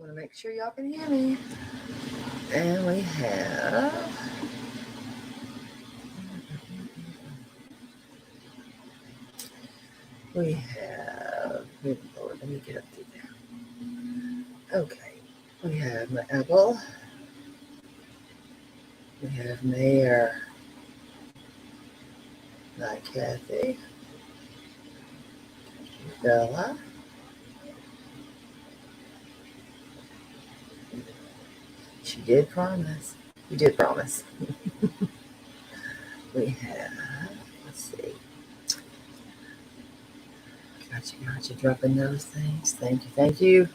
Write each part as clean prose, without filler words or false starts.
Want to make sure y'all can hear me. And Lord, let me get up through there. Okay, we have my Apple. We have Mayor, my Kathy, Bella. She did promise. You did promise. We have, let's see. Got you dropping those things. Thank you.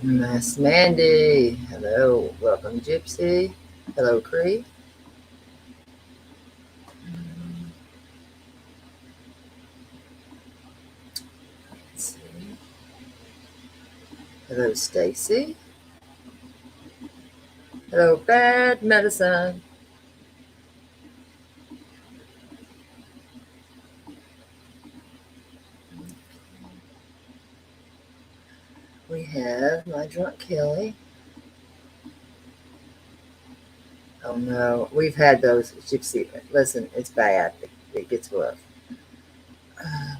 Miss Mandy. Hello. Welcome, Gypsy. Hello, Cree. Let's see. Hello, Stacy. Hello, Bad Medicine. We have my drunk Kelly. Oh no, we've had those, Gypsy. Listen, it's bad. It gets rough.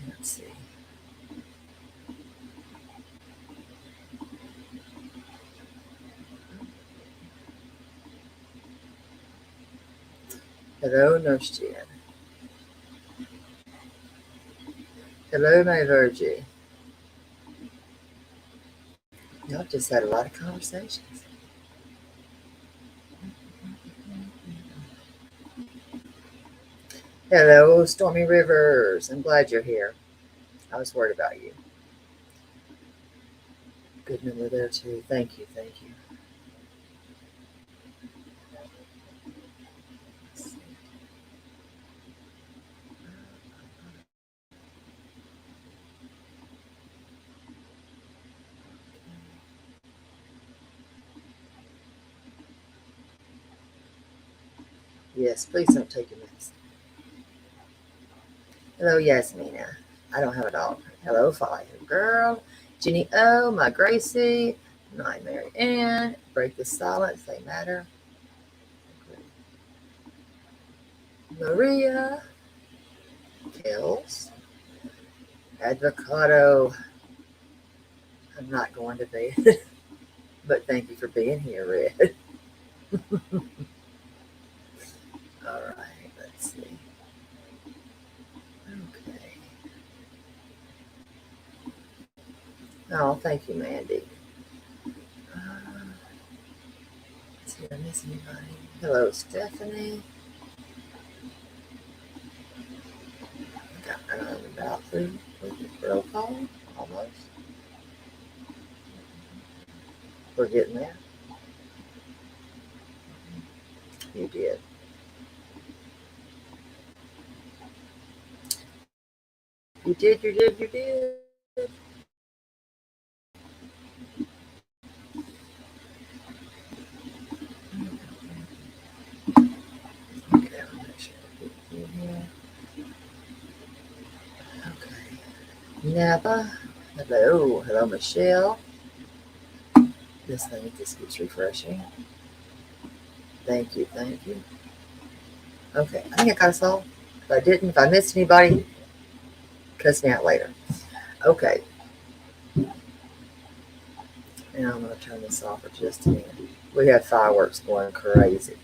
Let's see. Hello, Nurse Jen. Hello, my Virgie. Y'all just had a lot of conversations. Hello, Stormy Rivers. I'm glad you're here. I was worried about you. Good number there, too. Thank you. Yes, please don't take your medicine. Hello, Yasmina. I don't have a dog. Hello, Fire Girl. Jenny O, my Gracie. My Mary Ann. Break the silence, they matter. Maria. Kills. Advocado. I'm not going to bed, but thank you for being here, Red. All right, let's see. Okay. Oh, thank you, Mandy. Let's see, did I miss anybody? Hello, Stephanie. Got about through with the roll call, almost. We're getting there. You did. You did. Okay, I'll make sure I get you here. Okay. Napa. Hello, Michelle. This thing just keeps refreshing. Thank you. Okay, I think I got us all. If I missed anybody, cuss me out later. Okay. And I'm going to turn this off for just a minute. We have fireworks going crazy.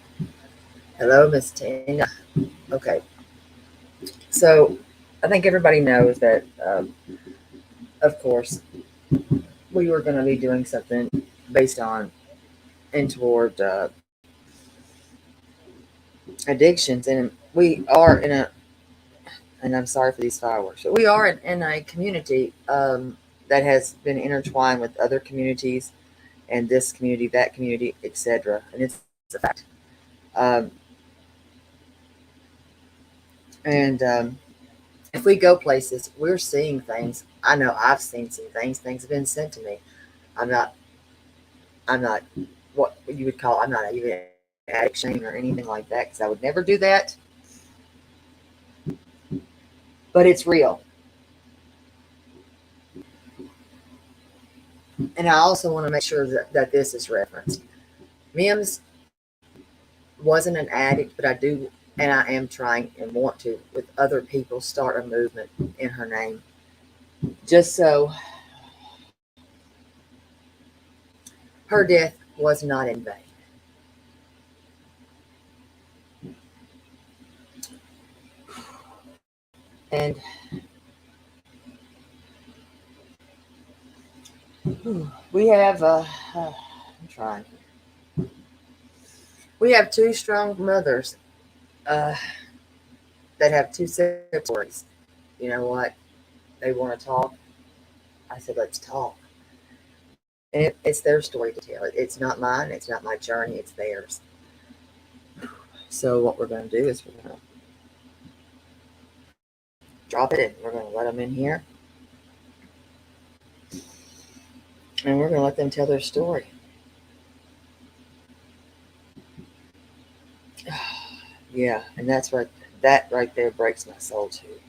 Hello, Miss Tina. Okay. So I think everybody knows that, of course, we were going to be doing something based on and toward addictions. And we are and I'm sorry for these fireworks, but we are in a community that has been intertwined with other communities and this community, that community, etc. And it's a fact. Um, and if we go places, we're seeing things. I know I've seen some things. Things have been sent to me. I'm not. I'm not what you would call. I'm not even addict shaming or anything like that because I would never do that. but it's real. And I also want to make sure that this is referenced. Mims wasn't an addict, but I do, and I am trying and want to, with other people, start a movement in her name. Just so her death was not in vain. And we have, I'm trying. We have two strong mothers uh, that have two separate stories. You know what? They want to talk. I said, let's talk. And it's their story to tell. It's not mine. It's not my journey. It's theirs. So what we're going to do is we're going to drop it in. We're going to let them in here. And we're going to let them tell their story. Yeah, and that's right. That right there breaks my soul too.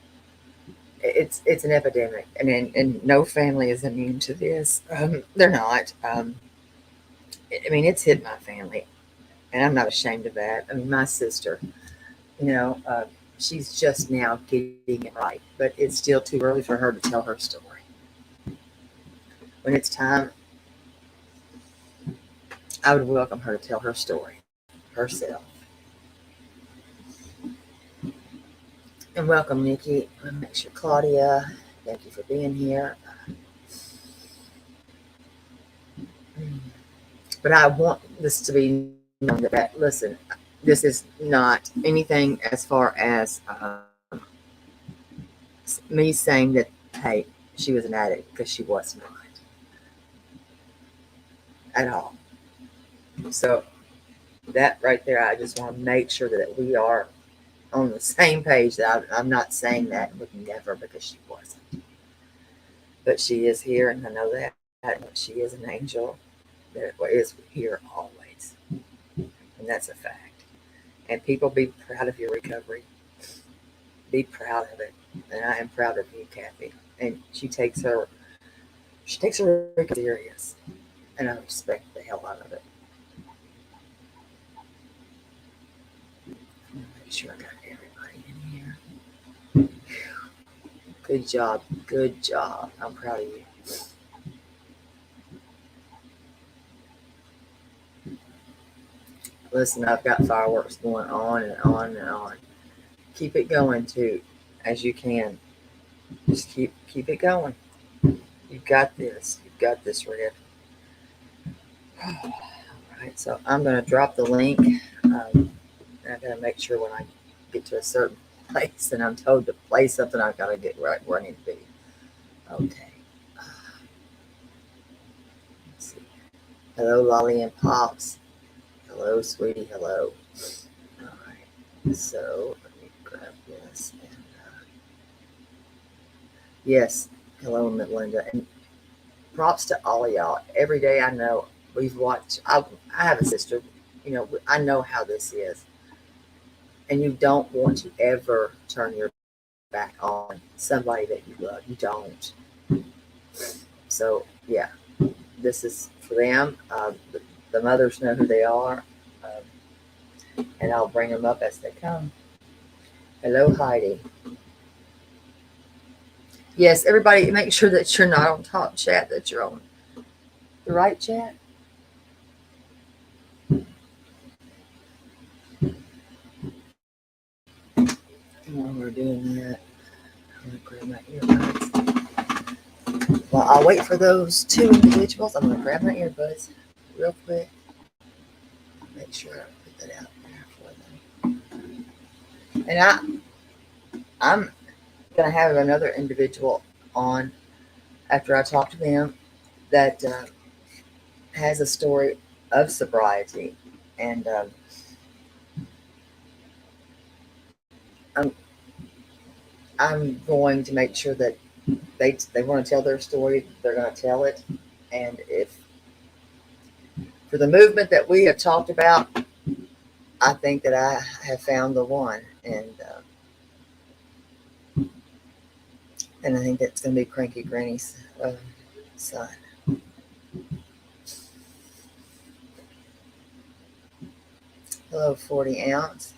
It's an epidemic, and no family is immune to this. They're not. I mean, it's hit my family, and I'm not ashamed of that. I mean, my sister, you know, she's just now getting it right, but it's still too early for her to tell her story. When it's time, I would welcome her to tell her story herself. And welcome, Nikki. Let me make sure, Claudia. Thank you for being here. But I want this to be known that listen, this is not anything as far as me saying that, hey, she was an addict, because she was not at all. So that right there, I just want to make sure that we are on the same page. That I'm not saying that would never, because she wasn't. But she is here, and I know that she is an angel that is here always. And that's a fact. And people, be proud of your recovery. Be proud of it. And I am proud of you, Kathy. And she takes her recovery serious. And I respect the hell out of it. Make sure I got everybody in here. Good job. Good job. I'm proud of you. Listen, I've got fireworks going on and on and on. Keep it going too, as you can. Just keep it going. You've got this. You've got this, Red. All right, so I'm going to drop the link. I've got to make sure when I get to a certain place and I'm told to play something, I've got to get right where I need to be. Okay. Let's see. Hello, Lolly and Pops. Hello, sweetie. Hello. All right. So let me grab this. And yes. Hello, Melinda. And props to all of y'all. Every day I know we've watched. I have a sister. You know, I know how this is. And you don't want to ever turn your back on somebody that you love. You don't. So, yeah, this is for them. The mothers know who they are. And I'll bring them up as they come. Hello, Heidi. Yes, everybody, make sure that you're not on top chat, that you're on the right chat. While we're doing that, I'm going to grab my earbuds. Well, I'll wait for those two individuals. I'm going to grab my earbuds real quick. Make sure I put that out there for them. And I'm going to have another individual on after I talk to them that has a story of sobriety. And I'm going to make sure that they want to tell their story, they're going to tell it. And if for the movement that we have talked about, I think that I have found the one. And And I think that's going to be Cranky Granny's son. Hello, 40 ounce.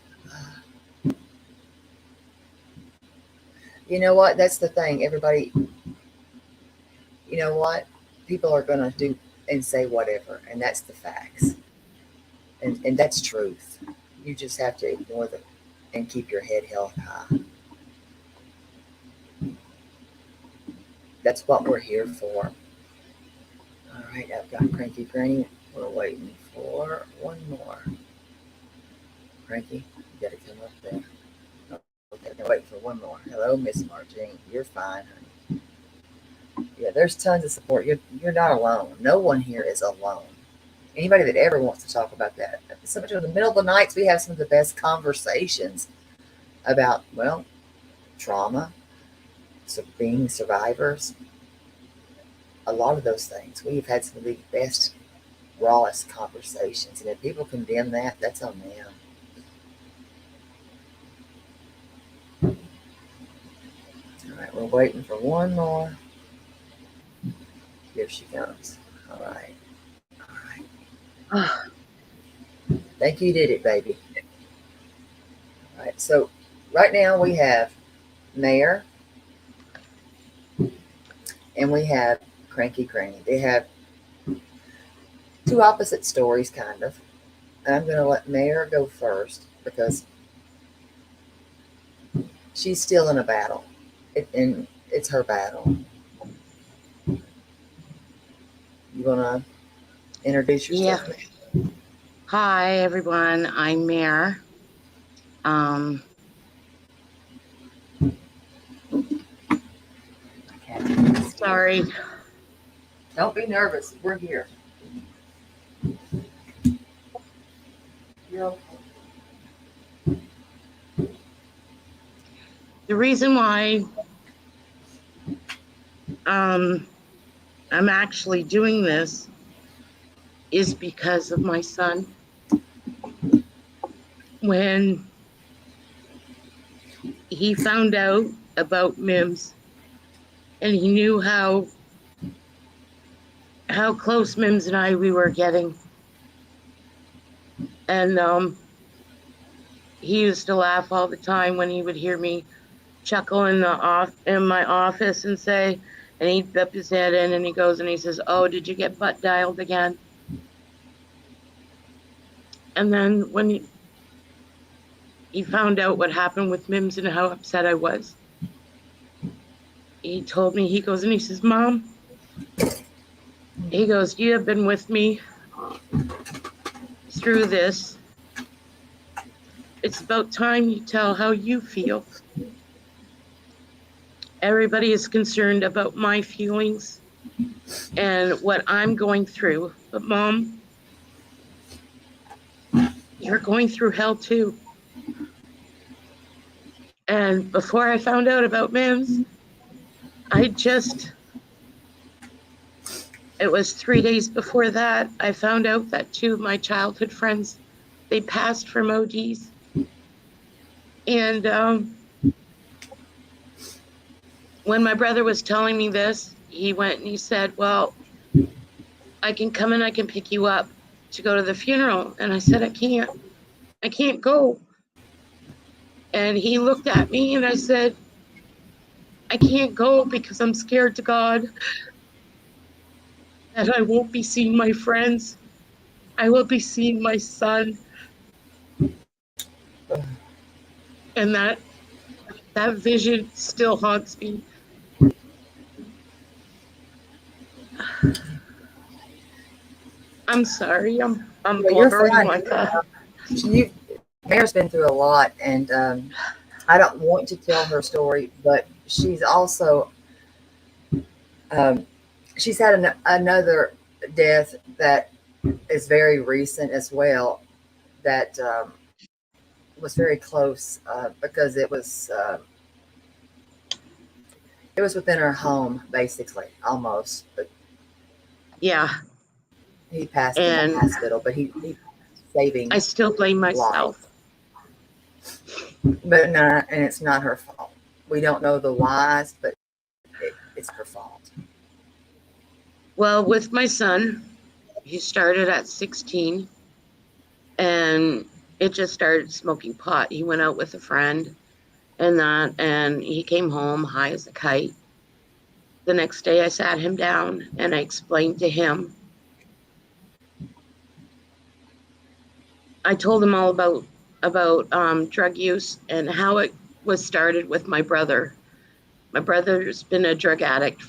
You know what? That's the thing. Everybody, you know what? People are going to do and say whatever, and that's the facts. And that's truth. You just have to ignore them and keep your head held high. That's what we're here for. All right, I've got Cranky Granny. We're waiting for one more. Cranky, you got to come up there. Okay, wait for one more. Hello, Miss Marjane. You're fine, honey. Yeah, there's tons of support. You're not alone. No one here is alone. Anybody that ever wants to talk about that. Sometimes in the middle of the nights, we have some of the best conversations about, well, trauma, so being survivors, a lot of those things. We've had some of the best, rawest conversations. And if people condemn that, that's on them. All right, we're waiting for one more. Here she comes. All right. All right. Think you did it, baby. All right, so right now we have Mayor and we have Cranky Granny. They have two opposite stories, kind of. And I'm going to let Mayor go first because she's still in a battle, and it's her battle. You want to introduce yourself? Yeah. Hi, everyone. I'm Mare. Sorry. Don't be nervous. We're here. You're okay. The reason why I'm actually doing this is because of my son. When he found out about Mims and he knew how close Mims and I we were getting, and he used to laugh all the time when he would hear me chuckle in my office and say, and he'd dip his head in and he goes and he says, "Oh, did you get butt dialed again?" And then when he found out what happened with Mims and how upset I was, he told me, he goes and he says, "Mom," he goes, "you have been with me through this. It's about time you tell how you feel. Everybody is concerned about my feelings and what I'm going through. But Mom, you're going through hell too." And before I found out about Mims, it was 3 days before that, I found out that two of my childhood friends, they passed from ODs. And when my brother was telling me this, he went and he said, "Well, I can come and I can pick you up to go to the funeral." And I said, I can't go. And he looked at me and I said, "I can't go because I'm scared to God that I won't be seeing my friends. I will be seeing my son." And that vision still haunts me. I'm sorry, I'm blubbering like that. Mayor's been through a lot, and I don't want to tell her story, but she's also she's had another death that is very recent as well. That was very close because it was within her home, basically, almost. But yeah, he passed in the hospital, but he saving. I still blame myself. Life. But not, and it's not her fault. We don't know the whys, but it's her fault? Well, with my son, he started at 16 and it just started smoking pot. He went out with a friend and he came home high as a kite. The next day I sat him down and I explained to him. I told him all about drug use and how it was started with my brother. My brother's been a drug addict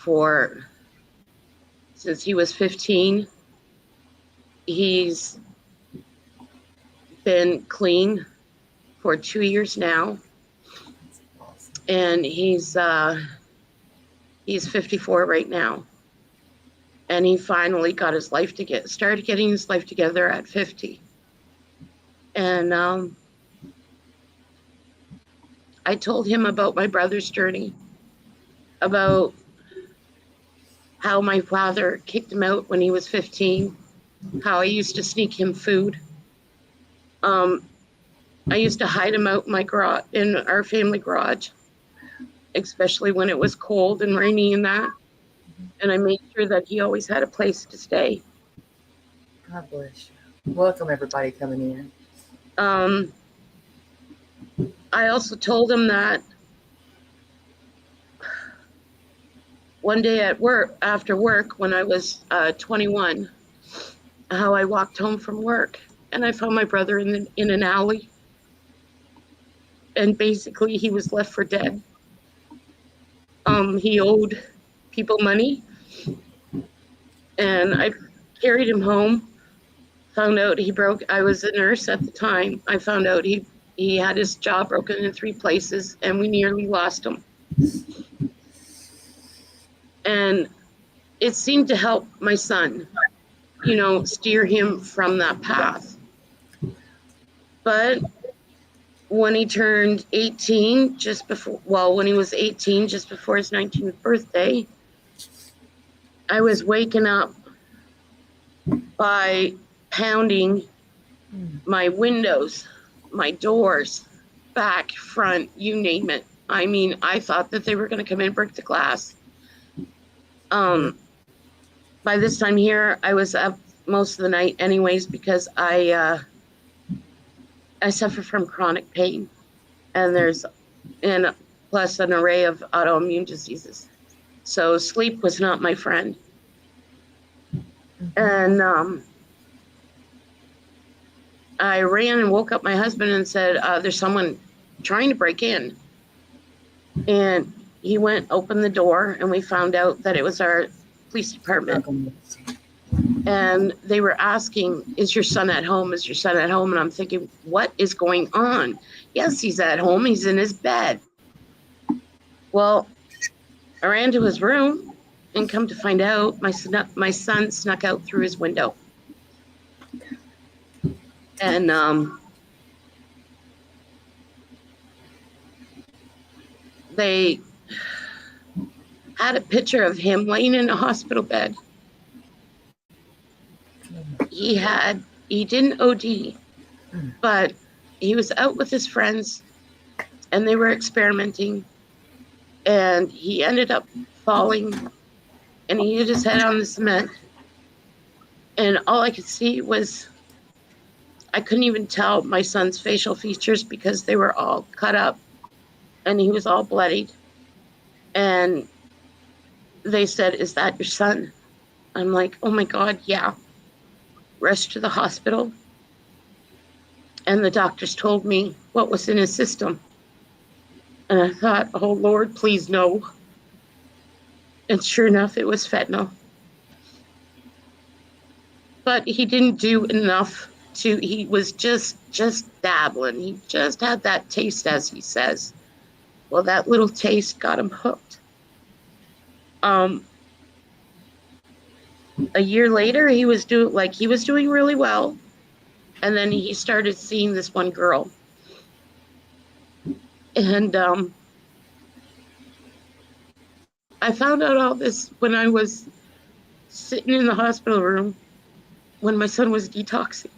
since he was 15. He's been clean for 2 years now, and he's 54 right now. And he finally got his life started getting his life together at 50. And I told him about my brother's journey, about how my father kicked him out when he was 15, how I used to sneak him food. I used to hide him out in my garage, in our family garage, especially when it was cold and rainy and that. And I made sure that he always had a place to stay. God bless you. Welcome everybody coming in. I also told him that one day at work, after work, when I was 21, how I walked home from work and I found my brother in an alley. And basically he was left for dead. He owed people money and I carried him home, found out I was a nurse at the time. I found out he had his jaw broken in 3 places and we nearly lost him. And it seemed to help my son, steer him from that path. But when he turned 18, when he was 18, just before his 19th birthday, I was waking up by pounding my windows, my doors, back, front, you name it. I mean, I thought that they were going to come in and break the glass. By this time here, I was up most of the night anyways, because I suffer from chronic pain and plus an array of autoimmune diseases. So sleep was not my friend. And I ran and woke up my husband and said, there's someone trying to break in. And he went, opened the door, and we found out that it was our police department. And they were asking, is your son at home? Is your son at home? And I'm thinking, what is going on? Yes, he's at home. He's in his bed. Well, I ran to his room and come to find out my son snuck out through his window. And they had a picture of him laying in a hospital bed. He didn't OD, but he was out with his friends and they were experimenting, and he ended up falling and he hit his head on the cement. And all I could see was, I couldn't even tell my son's facial features because they were all cut up and he was all bloodied. And they said, is that your son? I'm like, oh my God, yeah. Rushed to the hospital. And the doctors told me what was in his system. And I thought, oh Lord, please no. And sure enough, it was fentanyl. But he didn't do enough he was just dabbling. He just had that taste, as he says. Well, that little taste got him hooked. A year later, he was doing really well. And then he started seeing this one girl. And I found out all this when I was sitting in the hospital room when my son was detoxing.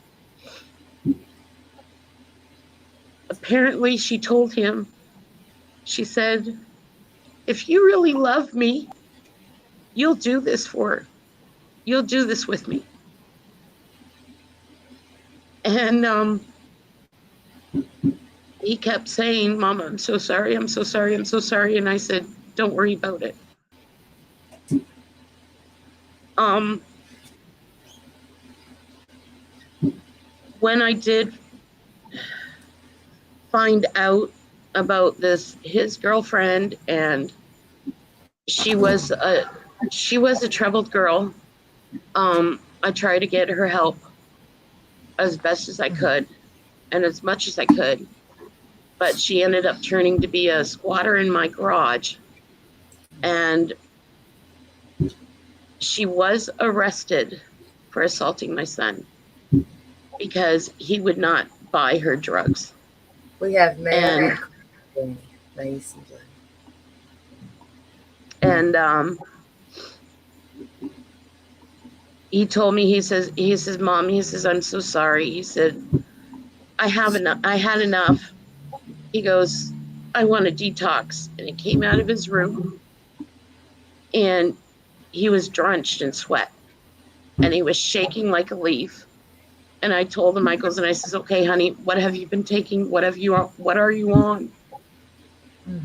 Apparently, she told him, she said, if you really love me, you'll do this for her. You'll do this with me. And he kept saying, Mom, I'm so sorry, I'm so sorry, I'm so sorry. And I said, don't worry about it. When I did find out about this, his girlfriend, and she was a troubled girl. I tried to get her help as best as I could and as much as I could, but she ended up turning to be a squatter in my garage. And she was arrested for assaulting my son because he would not buy her drugs. We have Mary and Macy. And he told me, he says, Mom, he says, I'm so sorry. He said, I had enough. He goes, I want a detox. And he came out of his room and he was drenched in sweat and he was shaking like a leaf. And I told him, I says, okay, honey, what have you been taking? What are you on?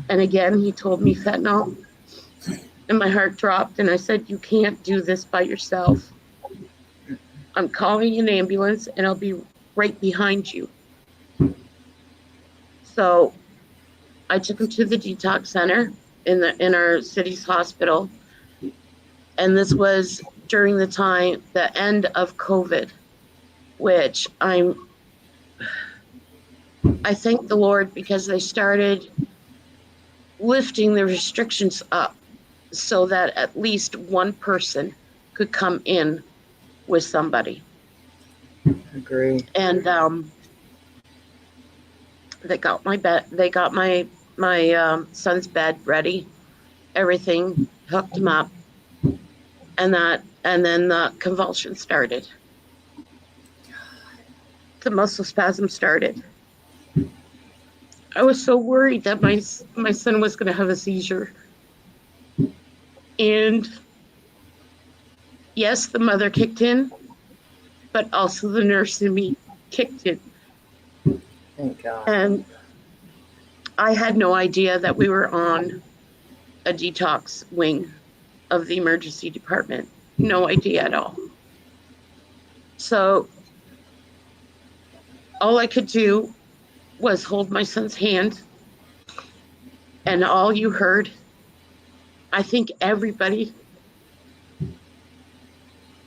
And again, he told me fentanyl. And my heart dropped. And I said, you can't do this by yourself. I'm calling an ambulance and I'll be right behind you. So I took him to the detox center in our city's hospital. And this was during the end of COVID, which I thank the Lord because they started lifting the restrictions up so that at least one person could come in with somebody. Agree. And they got my son's bed ready, everything, hooked him up, and then the convulsion started. The muscle spasm started. I was so worried that my son was going to have a seizure. And yes, the mother kicked in, but also the nurse in me kicked in. Thank God. And I had no idea that we were on a detox wing of the emergency department. No idea at all. So all I could do was hold my son's hand. And all you heard, I think everybody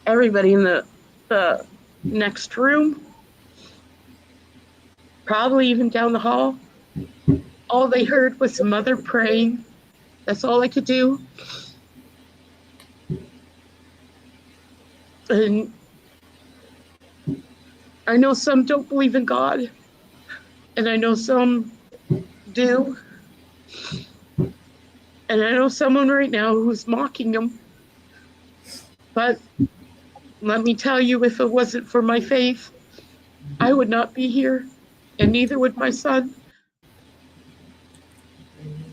in the next room, probably even down the hall, all they heard was the mother praying. That's all I could do. And I know some don't believe in God, and I know some do. And I know someone right now who's mocking him. But let me tell you, if it wasn't for my faith, I would not be here, and neither would my son.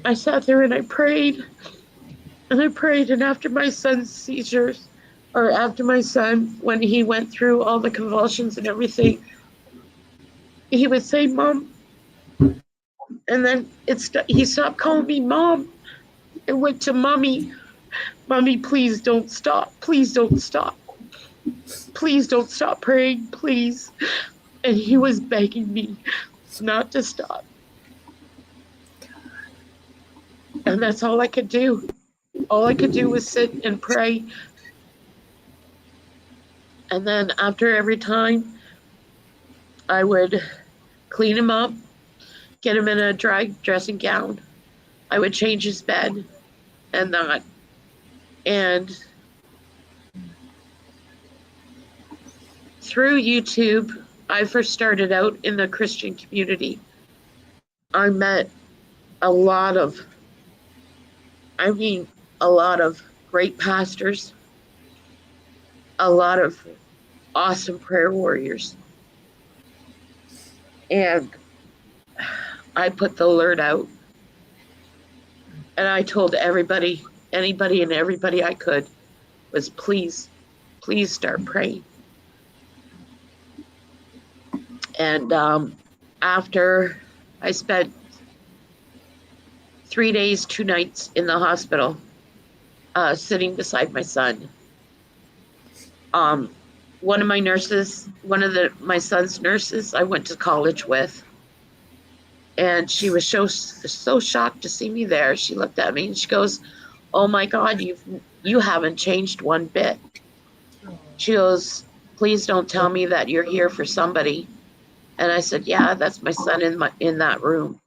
I sat there and I prayed, and after my son's seizures, or after my son, when he went through all the convulsions and everything, he would say, Mom, and then he stopped calling me Mom. It went to Mommy. Mommy, please don't stop. Please don't stop. Please don't stop praying, please. And he was begging me not to stop. And that's all I could do. All I could do was sit and pray. And then after every time, I would clean him up, get him in a dry dressing gown. I would change his bed and that. And through YouTube, I first started out in the Christian community. I met a lot of great pastors, a lot of awesome prayer warriors. And I put the alert out. And I told anybody and everybody I could was please start praying. And after I spent 3 days, 2 nights in the hospital, sitting beside my son. One of my nurses, my son's nurses, I went to college with, and she was so shocked to see me there. She looked at me and she goes, "Oh my God, you haven't changed one bit." She goes, "Please don't tell me that you're here for somebody." And I said, "Yeah, that's my son in that room."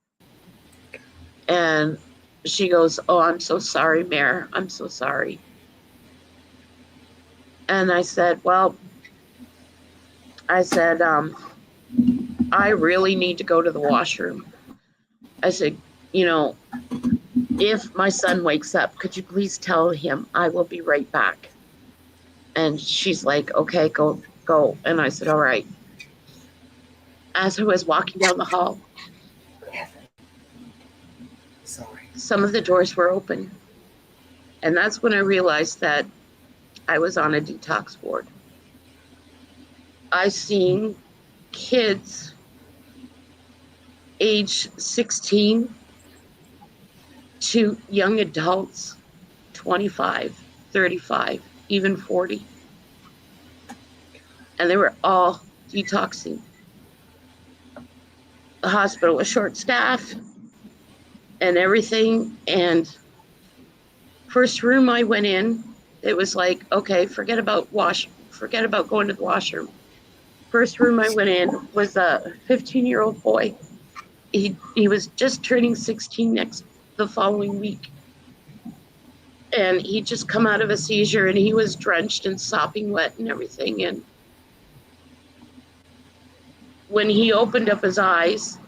And she goes, "Oh, I'm so sorry, Mare. I'm so sorry." And I said, I really need to go to the washroom. I said, if my son wakes up, could you please tell him I will be right back? And she's like, "Okay, go. And I said, all right. As I was walking down the hall, some of the doors were open. And that's when I realized that I was on a detox ward. I seen kids age 16 to young adults, 25, 35, even 40. And they were all detoxing. The hospital was short staffed and everything. And first room I went in, it was like, okay, forget about going to the washroom. First room I went in was a 15-year-old boy. He was just turning 16 the following week. And he just come out of a seizure and he was drenched and sopping wet and everything. And when he opened up his eyes,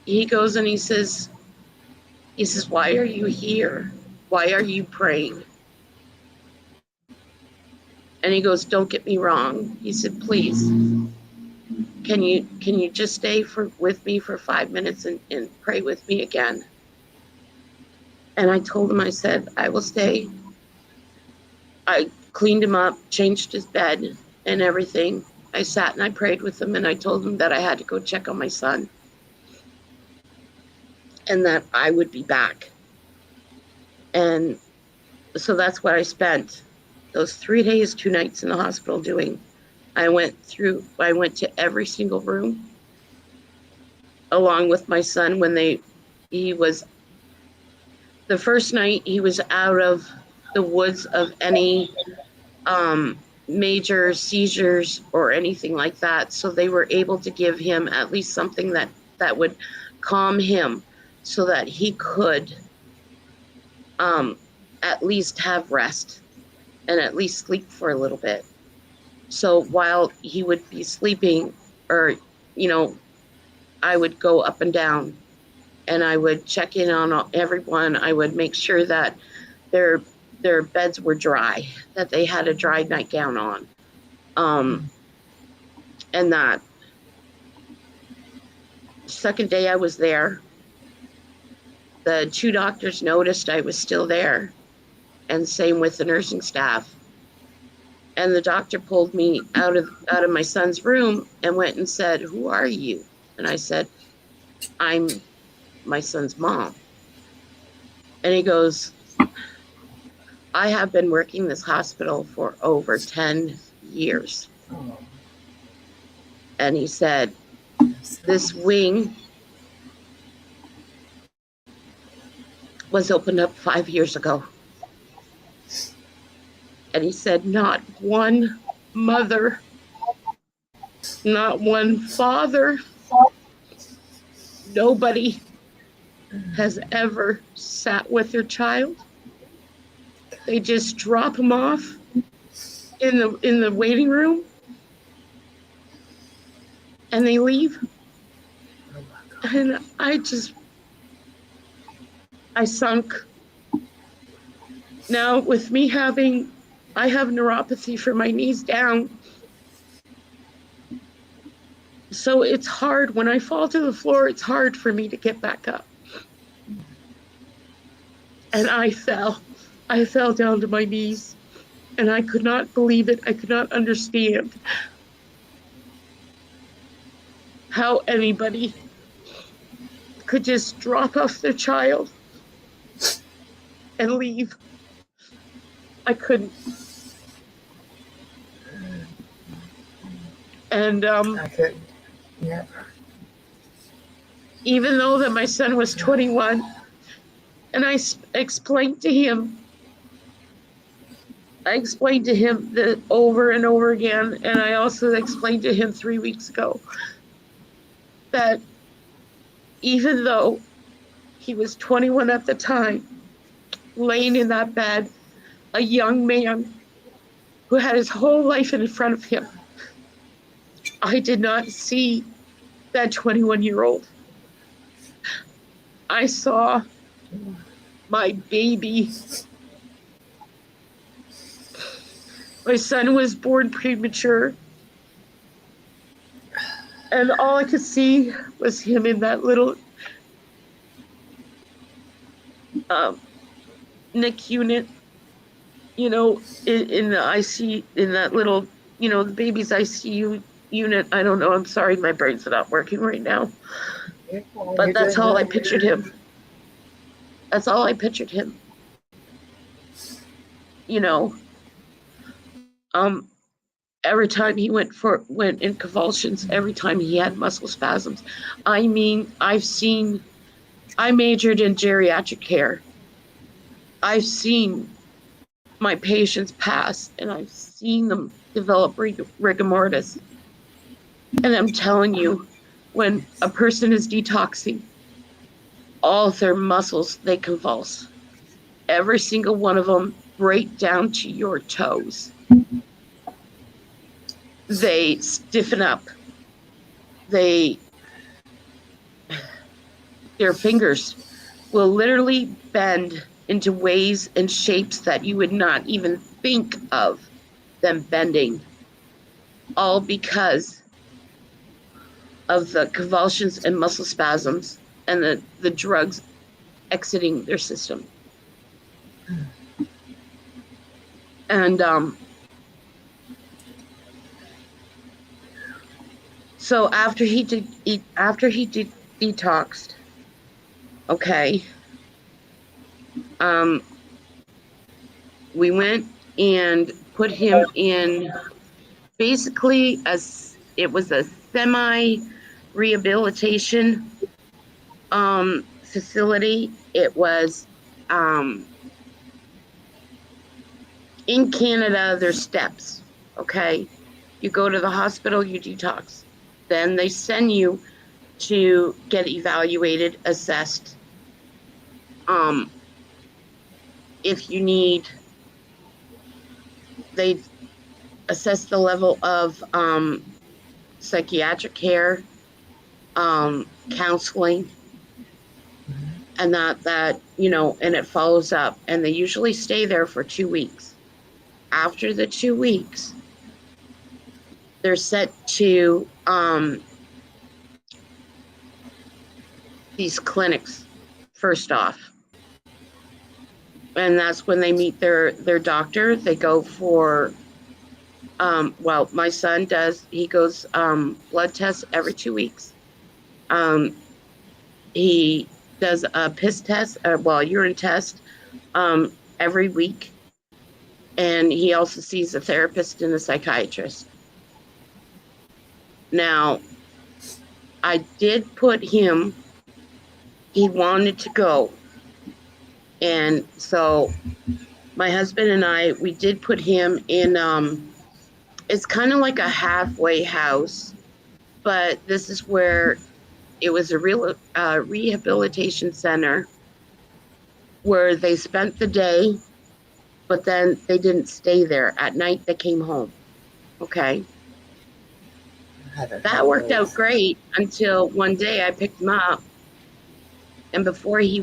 he goes and he says, "Why are you here? Why are you praying?" And he goes, "Don't get me wrong." He said, "Please, can you just stay with me for 5 minutes and pray with me again?" And I told him, I said, "I will stay." I cleaned him up, changed his bed and everything. I sat and I prayed with him, and I told him that I had to go check on my son and that I would be back. And so that's what I spent those 3 days, 2 nights in the hospital doing. I went to every single room along with my son the first night he was out of the woods of any major seizures or anything like that. So they were able to give him at least something that would calm him so that he could at least have rest and at least sleep for a little bit. So while he would be sleeping, or, I would go up and down and I would check in on everyone. I would make sure that their beds were dry, that they had a dry nightgown on. And that second day I was there, the 2 doctors noticed I was still there, and same with the nursing staff. And the doctor pulled me out of my son's room and went and said, "Who are you?" And I said, "I'm my son's mom." And he goes, "I have been working this hospital for over 10 years. And he said, "This wing was opened up 5 years ago." And he said, "Not one mother, not one father, nobody has ever sat with their child. They just drop them off in the waiting room and they leave." And I sunk. Now with me I have neuropathy from my knees down. So it's hard when I fall to the floor, it's hard for me to get back up. And I fell down to my knees And I could not believe it. I could not understand how anybody could just drop off their child and leave. I couldn't. And I couldn't. Yeah. even though that my son was 21, and I explained to him that over and over again, and I also explained to him 3 weeks ago that even though he was 21 at the time, laying in that bed, a young man who had his whole life in front of him, I did not see that 21-year-old. I saw my baby. My son was born premature. And all I could see was him in that little NIC unit, in the IC, in that little, the baby's ICU unit. I don't know. I'm sorry, my brain's not working right now. But that's all I pictured him. That's all I pictured him. Every time he went in convulsions, every time he had muscle spasms. I mean, I majored in geriatric care. I've seen my patients pass, and I've seen them develop rigor mortis. And I'm telling you, when a person is detoxing, all of their muscles, they convulse. Every single one of them, right down to your toes. They stiffen up. Their fingers will literally bend into ways and shapes that you would not even think of them bending, all because of the convulsions and muscle spasms and the drugs exiting their system. And so after he detoxed, okay, we went and put him in basically it was a semi-rehabilitation facility. It was in Canada, there's steps, okay? You go to the hospital, you detox. Then they send you to get evaluated, assessed. If you need, they assess the level of psychiatric care, counseling, and that and it follows up. And they usually stay there for 2 weeks. After the 2 weeks, they're set to these clinics first off. And that's when they meet their doctor. They go for, my son does, he goes blood tests every 2 weeks. He does a piss test, urine test every week. And he also sees a therapist and a psychiatrist. Now, I did put him, he wanted to go. And so my husband and I, we did put him in, it's kind of like a halfway house, but this is where it was a real rehabilitation center where they spent the day, but then they didn't stay there. At night, they came home. Okay. That worked out great until one day I picked him up, and before he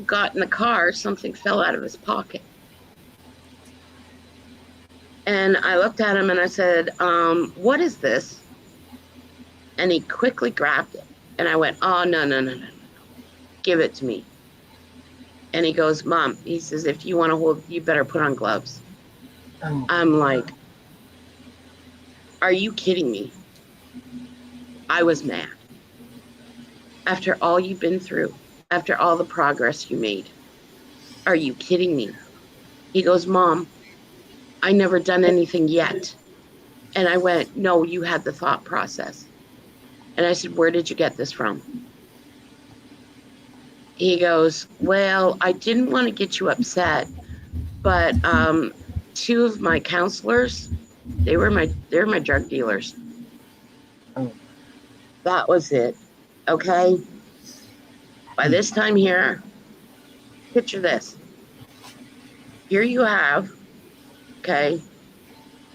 got in the car, something fell out of his pocket. And I looked at him and I said, what is this? And he quickly grabbed it. And I went, oh, no. Give it to me. And he goes, Mom, he says, if you want to hold, you better put on gloves. Oh, I'm like, are you kidding me? I was mad. After all you've been through, after all the progress you made, are you kidding me? He goes, Mom, I never done anything yet. And I went, no, you had the thought process. And I said, where did you get this from? He goes, well, I didn't want to get you upset, but two of my counselors, they're my drug dealers. oh. That was it. Okay. By this time here, picture this. Here you have, okay,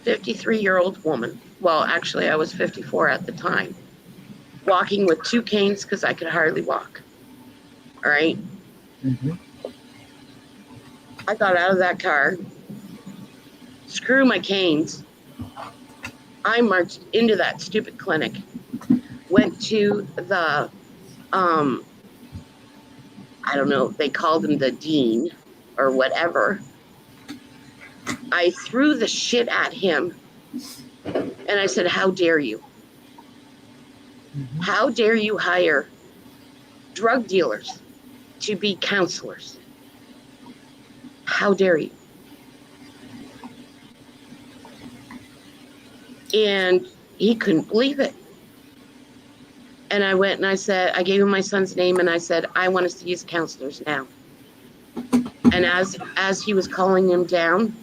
53-year-old woman. Well, actually, I was 54 at the time, walking with two canes because I could hardly walk. All right. Mm-hmm. I got out of that car, screw my canes. I marched into that stupid clinic, went to the, I don't know, they called him the dean or whatever. I threw the shit at him and I said, how dare you? Mm-hmm. How dare you hire drug dealers to be counselors? How dare you? And he couldn't believe it. And I went and I said, I gave him my son's name and I said, I want to see his counselors now. And as he was calling him down,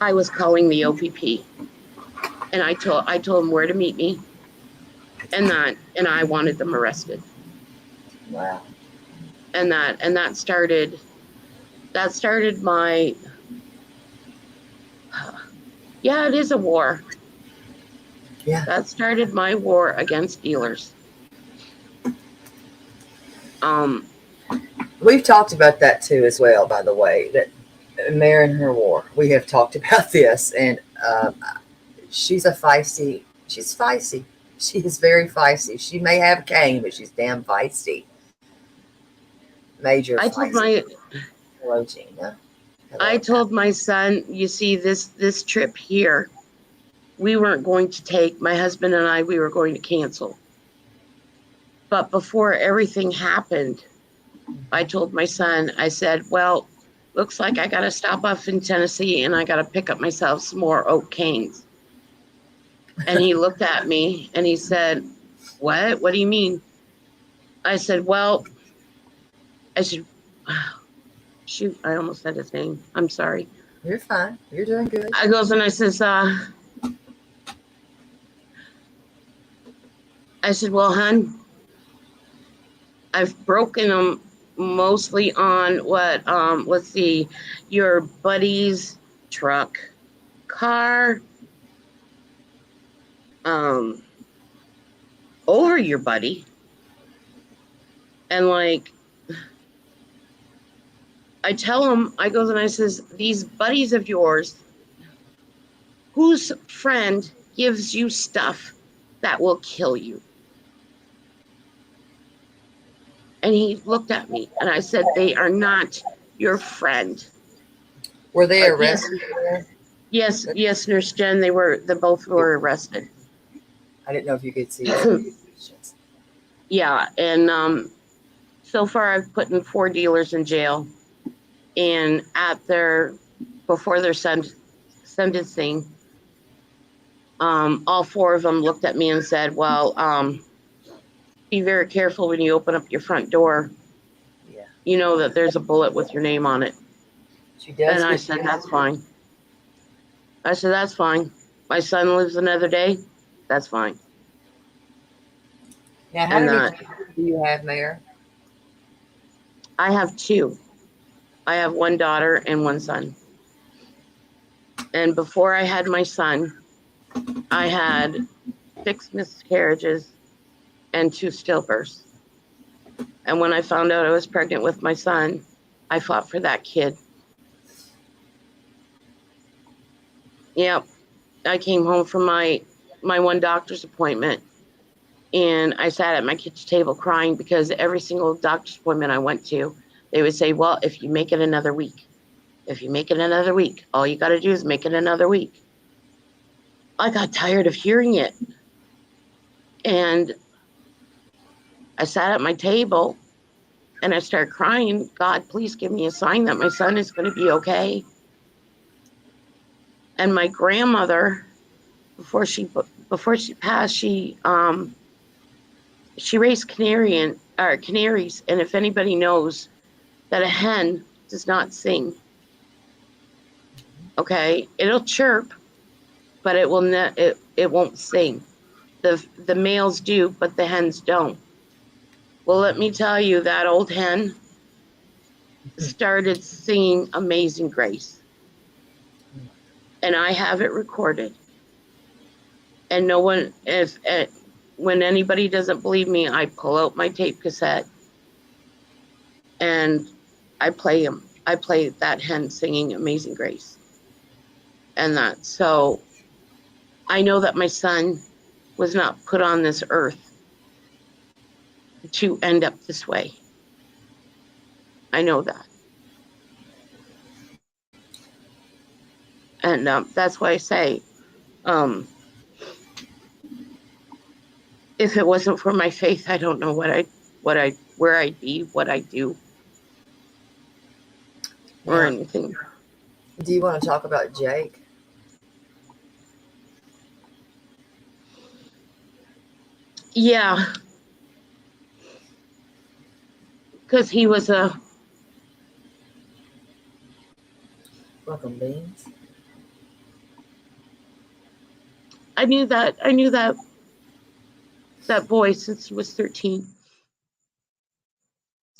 I was calling the OPP. And I told him where to meet me and I wanted them arrested. Wow. And that started my yeah, it is a war. Yeah. That started my war against dealers. We've talked about that too, as well, by the way, that Mare and her war. We have talked about this, and she's feisty. She is very feisty. She may have a cane, but she's damn feisty. Major I told feisty. my Hello, Gina. Hello. I told my son, you see, this trip here, we weren't going to take, my husband and I, we were going to cancel. But before everything happened, I told my son, I said, well, looks like I got to stop off in Tennessee and I got to pick up myself some more oak canes. And he looked at me and he said, what? What do you mean? I said, well, shoot, I almost said his name. I'm sorry. You're fine. You're doing good. I goes and I says, well, hun, I've broken them mostly on what, let's see, your buddy's truck, car, over your buddy. And like, I tell him, I goes and I says, these buddies of yours, whose friend gives you stuff that will kill you? And he looked at me and I said, they are not your friend. Were they arrested? Yes, Nurse Jen, they both were arrested. I didn't know if you could see that. Yeah, and so far I've put in 4 dealers in jail. And before their sentencing, all 4 of them looked at me and said, well, be very careful when you open up your front door. Yeah. You know that there's a bullet with your name on it. She does. And I said, that's fine. I said, that's fine. My son lives another day. That's fine. Now, how many children do you have, Mayor? I have 2. I have 1 daughter and 1 son. And before I had my son, I had 6 miscarriages and 2 stillbirths. And when I found out I was pregnant with my son, I fought for that kid. Yep. I came home from my 1 doctor's appointment and I sat at my kitchen table crying because every single doctor's appointment I went to, they would say, well, if you make it another week, If you make it another week, all you got to do is make it another week. I got tired of hearing it. And I sat at my table and I started crying. God, please give me a sign that my son is going to be okay. And my grandmother, before she passed, she raised canaries. And if anybody knows that a hen does not sing, okay, it'll chirp, but it won't sing. The males do, but the hens don't. Well, let me tell you, that old hen started singing Amazing Grace. And I have it recorded. And no one, when anybody doesn't believe me, I pull out my tape cassette and I play him. I play that hen singing Amazing Grace. And that, so I know that my son was not put on this earth to end up this way. I know that. And that's why I say, if it wasn't for my faith, I don't know where I'd be, what I'd do, or anything. Do you want to talk about Jake? Yeah, because he was a Welcome beans. I knew that boy since he was 13.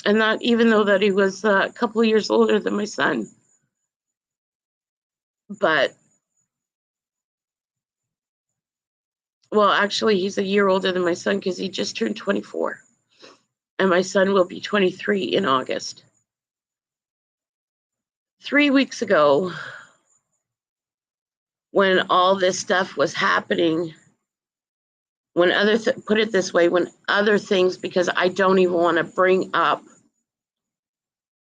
And that even though that he was a couple of years older than my son. But, well, actually, he's a year older than my son because he just turned 24. And my son will be 23 in August. 3 weeks ago, when all this stuff was happening, when put it this way, when other things, because I don't even want to bring up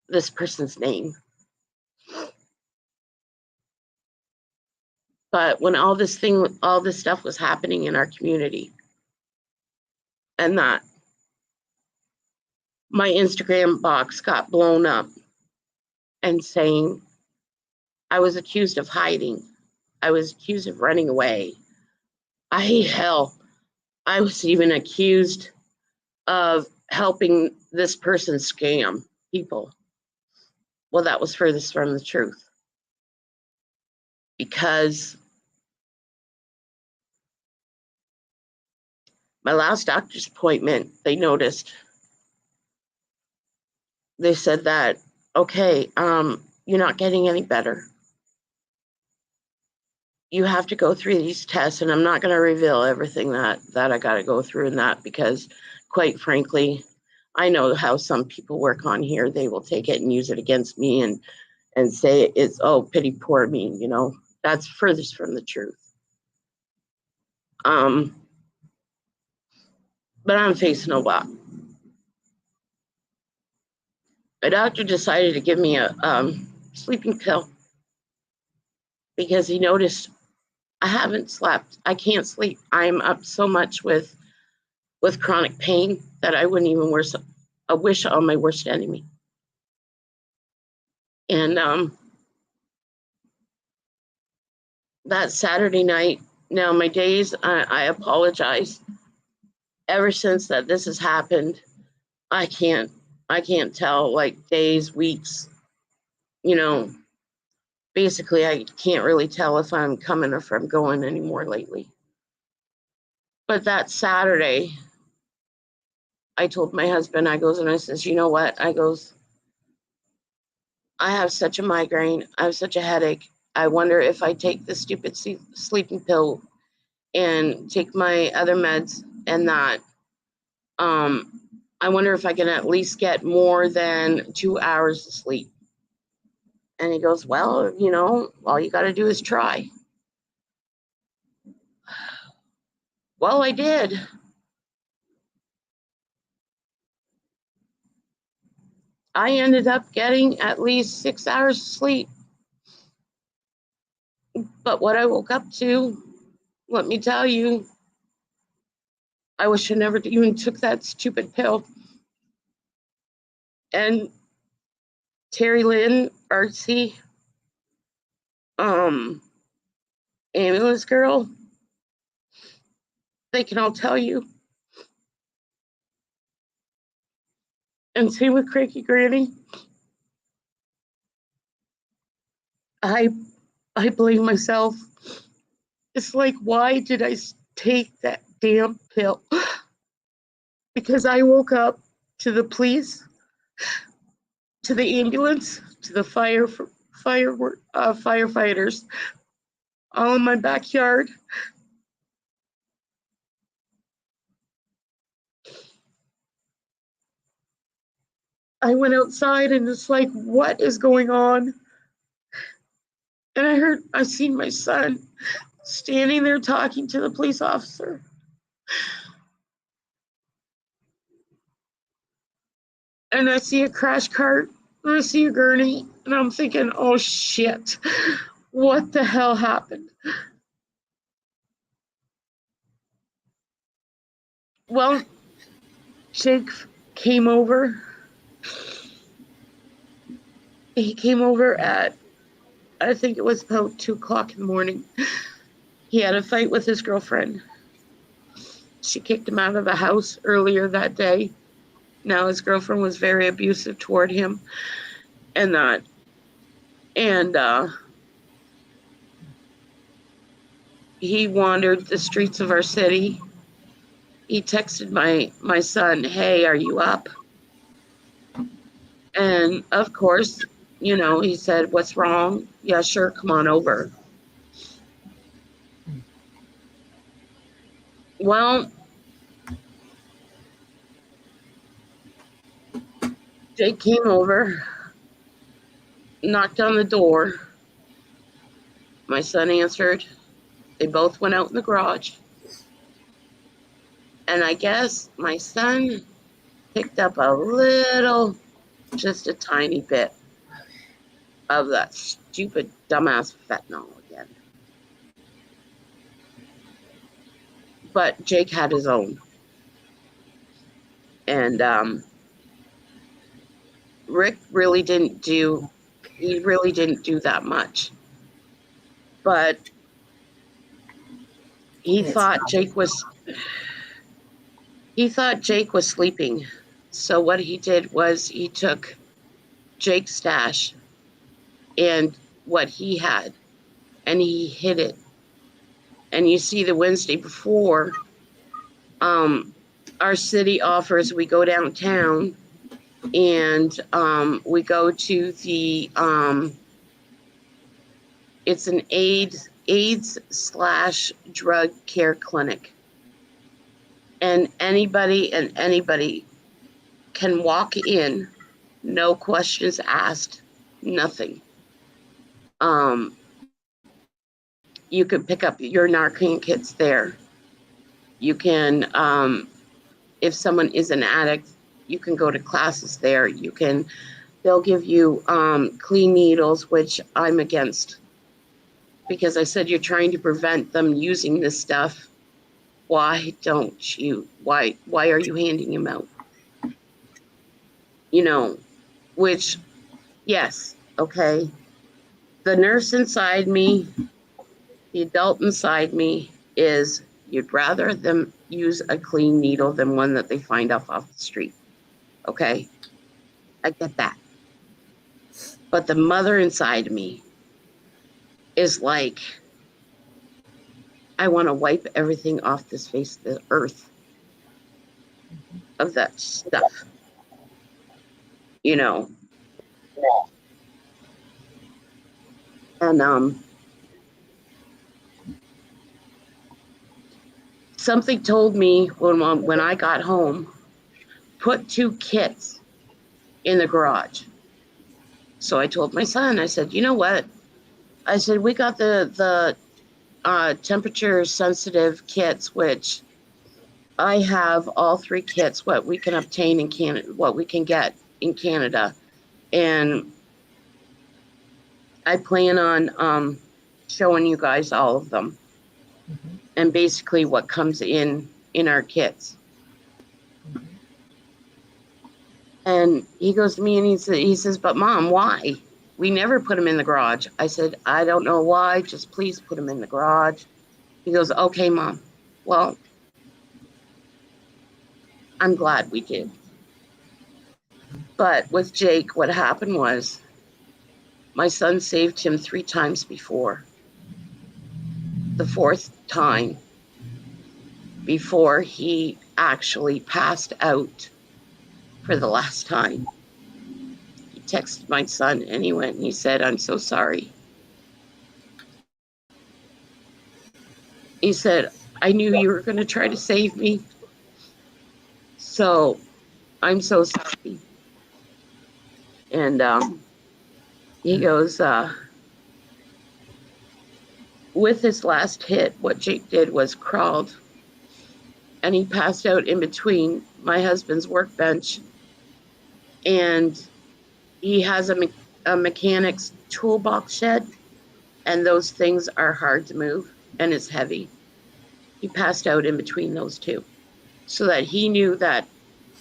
this person's name. But when all this stuff was happening in our community, and that my Instagram box got blown up and saying I was accused of hiding. I was accused of running away. I was even accused of helping this person scam people. Well, that was furthest from the truth. Because my last doctor's appointment, they said that, okay, you're not getting any better. You have to go through these tests, and I'm not going to reveal everything that I got to go through in that, because quite frankly, I know how some people work on here. They will take it and use it against me and say it's, oh, pity poor me, that's furthest from the truth. But I'm facing a lot. My doctor decided to give me a sleeping pill because he noticed I haven't slept. I can't sleep. I'm up so much with chronic pain that I wouldn't even wish on my worst enemy. And that Saturday night, now my days, I apologize. Ever since that this has happened, I can't tell, like, days, weeks, basically I can't really tell if I'm coming or if I'm going anymore lately. But that Saturday, I told my husband, I says, you know what? I have such a migraine. I have such a headache. I wonder if I take the stupid sleeping pill and take my other meds and that, I wonder if I can at least get more than 2 hours of sleep. And he goes, well, all you got to do is try. Well, I did. I ended up getting at least 6 hours of sleep. But what I woke up to, let me tell you, I wish I never even took that stupid pill. And Terry Lynn, Artsy, um, ambulance girl, they can all tell you. And same with Cranky Granny. I blame myself. It's like, why did I take that damn pill? Because I woke up to the police, to the ambulance, to the firefighters, all in my backyard. I went outside and it's like, what is going on? And I seen my son standing there talking to the police officer. And I see a crash cart, and I see a gurney, and I'm thinking, oh shit, what the hell happened? Well, Jake came over. He came over at, I think it was about 2:00 in the morning. He had a fight with his girlfriend. She kicked him out of the house earlier that day. Now his girlfriend was very abusive toward him and that. And he wandered the streets of our city. He texted my son, hey, are you up? And of course, he said, what's wrong? Yeah, sure, come on over. Well, Jake came over, knocked on the door. My son answered. They both went out in the garage. And I guess my son picked up a little, just a tiny bit of that stupid, dumbass fentanyl again. But Jake had his own. And Rick really didn't do that much. But he thought Jake was sleeping. So what he did was he took Jake's stash and what he had, and he hid it. And you see, the Wednesday before, our city offers, we go downtown and we go to the it's an AIDS/drug care clinic, and anybody can walk in, no questions asked, nothing. You can pick up your Narcan kits there. You can, if someone is an addict, you can go to classes there. They'll give you clean needles, which I'm against, because I said you're trying to prevent them using this stuff. Why don't you? Why are you handing them out? Which, yes, okay. The nurse inside me, the adult inside me is, you'd rather them use a clean needle than one that they find off the street. Okay, I get that. But the mother inside me is like, I want to wipe everything off this face of the earth of that stuff. And something told me when I got home, put 2 kits in the garage. So I told my son, I said, you know what? I said, we got the temperature sensitive kits, which I have all 3 kits, what we can obtain in Canada, what we can get in Canada. And I plan on showing you guys all of them, Mm-hmm. and basically what comes in our kits. Mm-hmm. And he goes to me and he says, but Mom, why? We never put them in the garage. I said, I don't know why. Just please put them in the garage. He goes, okay, Mom. Well, I'm glad we did. But with Jake, what happened was my son saved him 3 times before. The 4th time, before he actually passed out for the last time, he texted my son and he went and he said, I'm so sorry. He said, I knew you were going to try to save me. So I'm so sorry. And he goes, with his last hit, what Jake did was crawled and he passed out in between my husband's workbench. And he has a mechanic's toolbox shed, and those things are hard to move and it's heavy. He passed out in between those two so that he knew that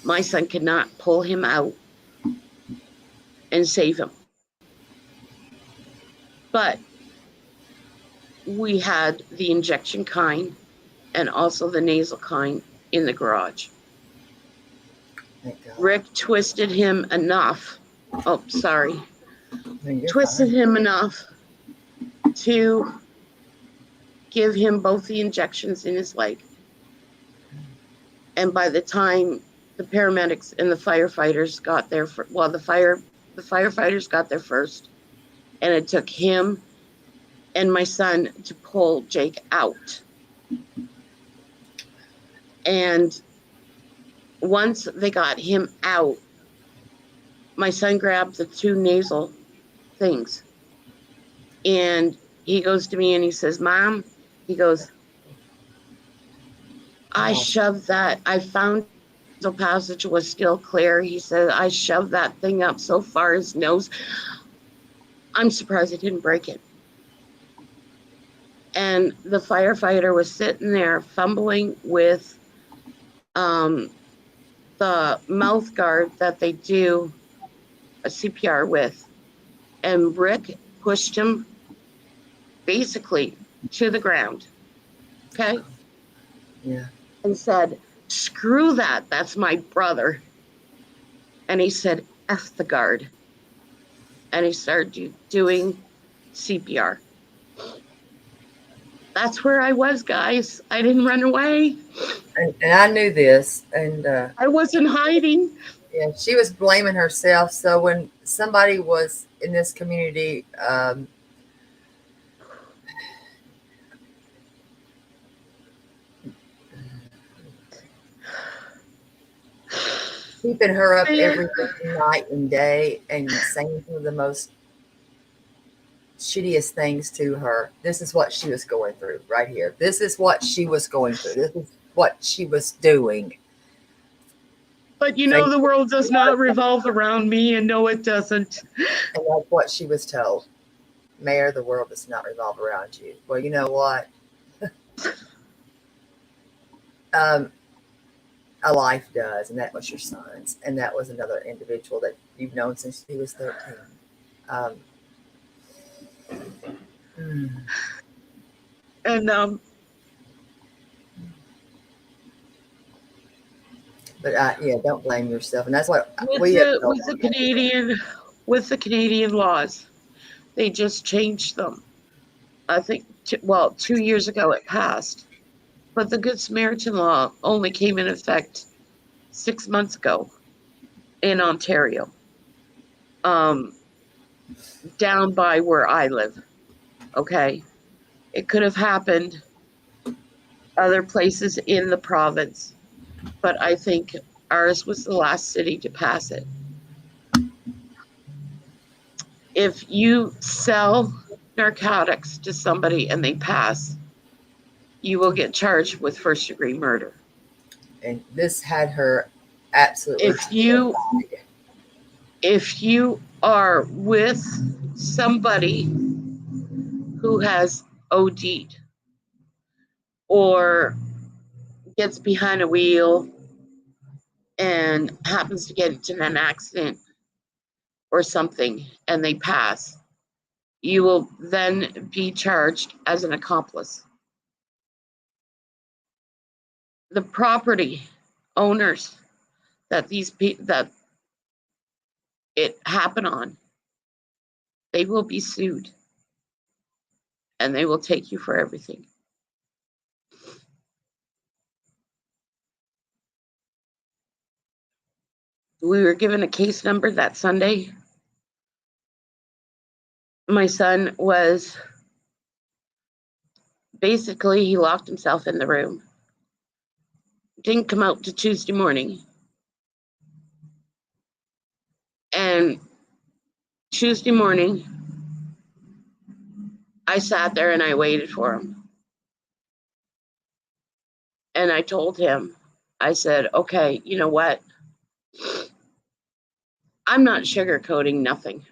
my son could not pull him out and save him. But we had the injection kind and also the nasal kind in the garage. Rick twisted him enough. Oh, sorry. Twisted him enough to give him both the injections in his leg. And by the time the paramedics and the firefighters got there, the firefighters got there first, and it took him and my son to pull Jake out. And once they got him out, my son grabbed the 2 nasal things. And he goes to me and he says, Mom, he goes, I shoved that. I found the passage was still clear. He said, I shoved that thing up so far his nose. I'm surprised it didn't break it. And the firefighter was sitting there fumbling with the mouth guard that they do a CPR with. And Rick pushed him basically to the ground. Okay? Yeah. And said, screw that. That's my brother. And he said, F the guard. And he started doing CPR. That's where I was, guys. I didn't run away. And I knew this, and I wasn't hiding. yeah, she was blaming herself. So when somebody was in this community, keeping her up every night and day and saying some of the most shittiest things to her. This is what she was going through right here. This is what she was going through. This is what she was doing. But you know, the world does not revolve around me, and no, it doesn't. And that's what she was told. Mayor, the world does not revolve around you. Well, you know what? A life does, and that was your son's. And that was another individual that you've known since he was 13. And but yeah, don't blame yourself. And that's what with the Canadian laws, they just changed them. I think 2 years ago it passed, but the Good Samaritan law only came in effect 6 months ago in Ontario, down by where I live. Okay, it could have happened other places in the province, but I think ours was the last city to pass it. If you sell narcotics to somebody and they pass, you will get charged with first-degree murder. And this had her absolutely. If you are with somebody who has OD'd or gets behind a wheel and happens to get into an accident or something and they pass, you will then be charged as an accomplice. The property owners that that it happened on, they will be sued and they will take you for everything. We were given a case number that Sunday. My son was basically, he locked himself in the room. Didn't come out to Tuesday morning. And Tuesday morning, I sat there and I waited for him. And I told him, I said, okay, you know what? I'm not sugarcoating nothing.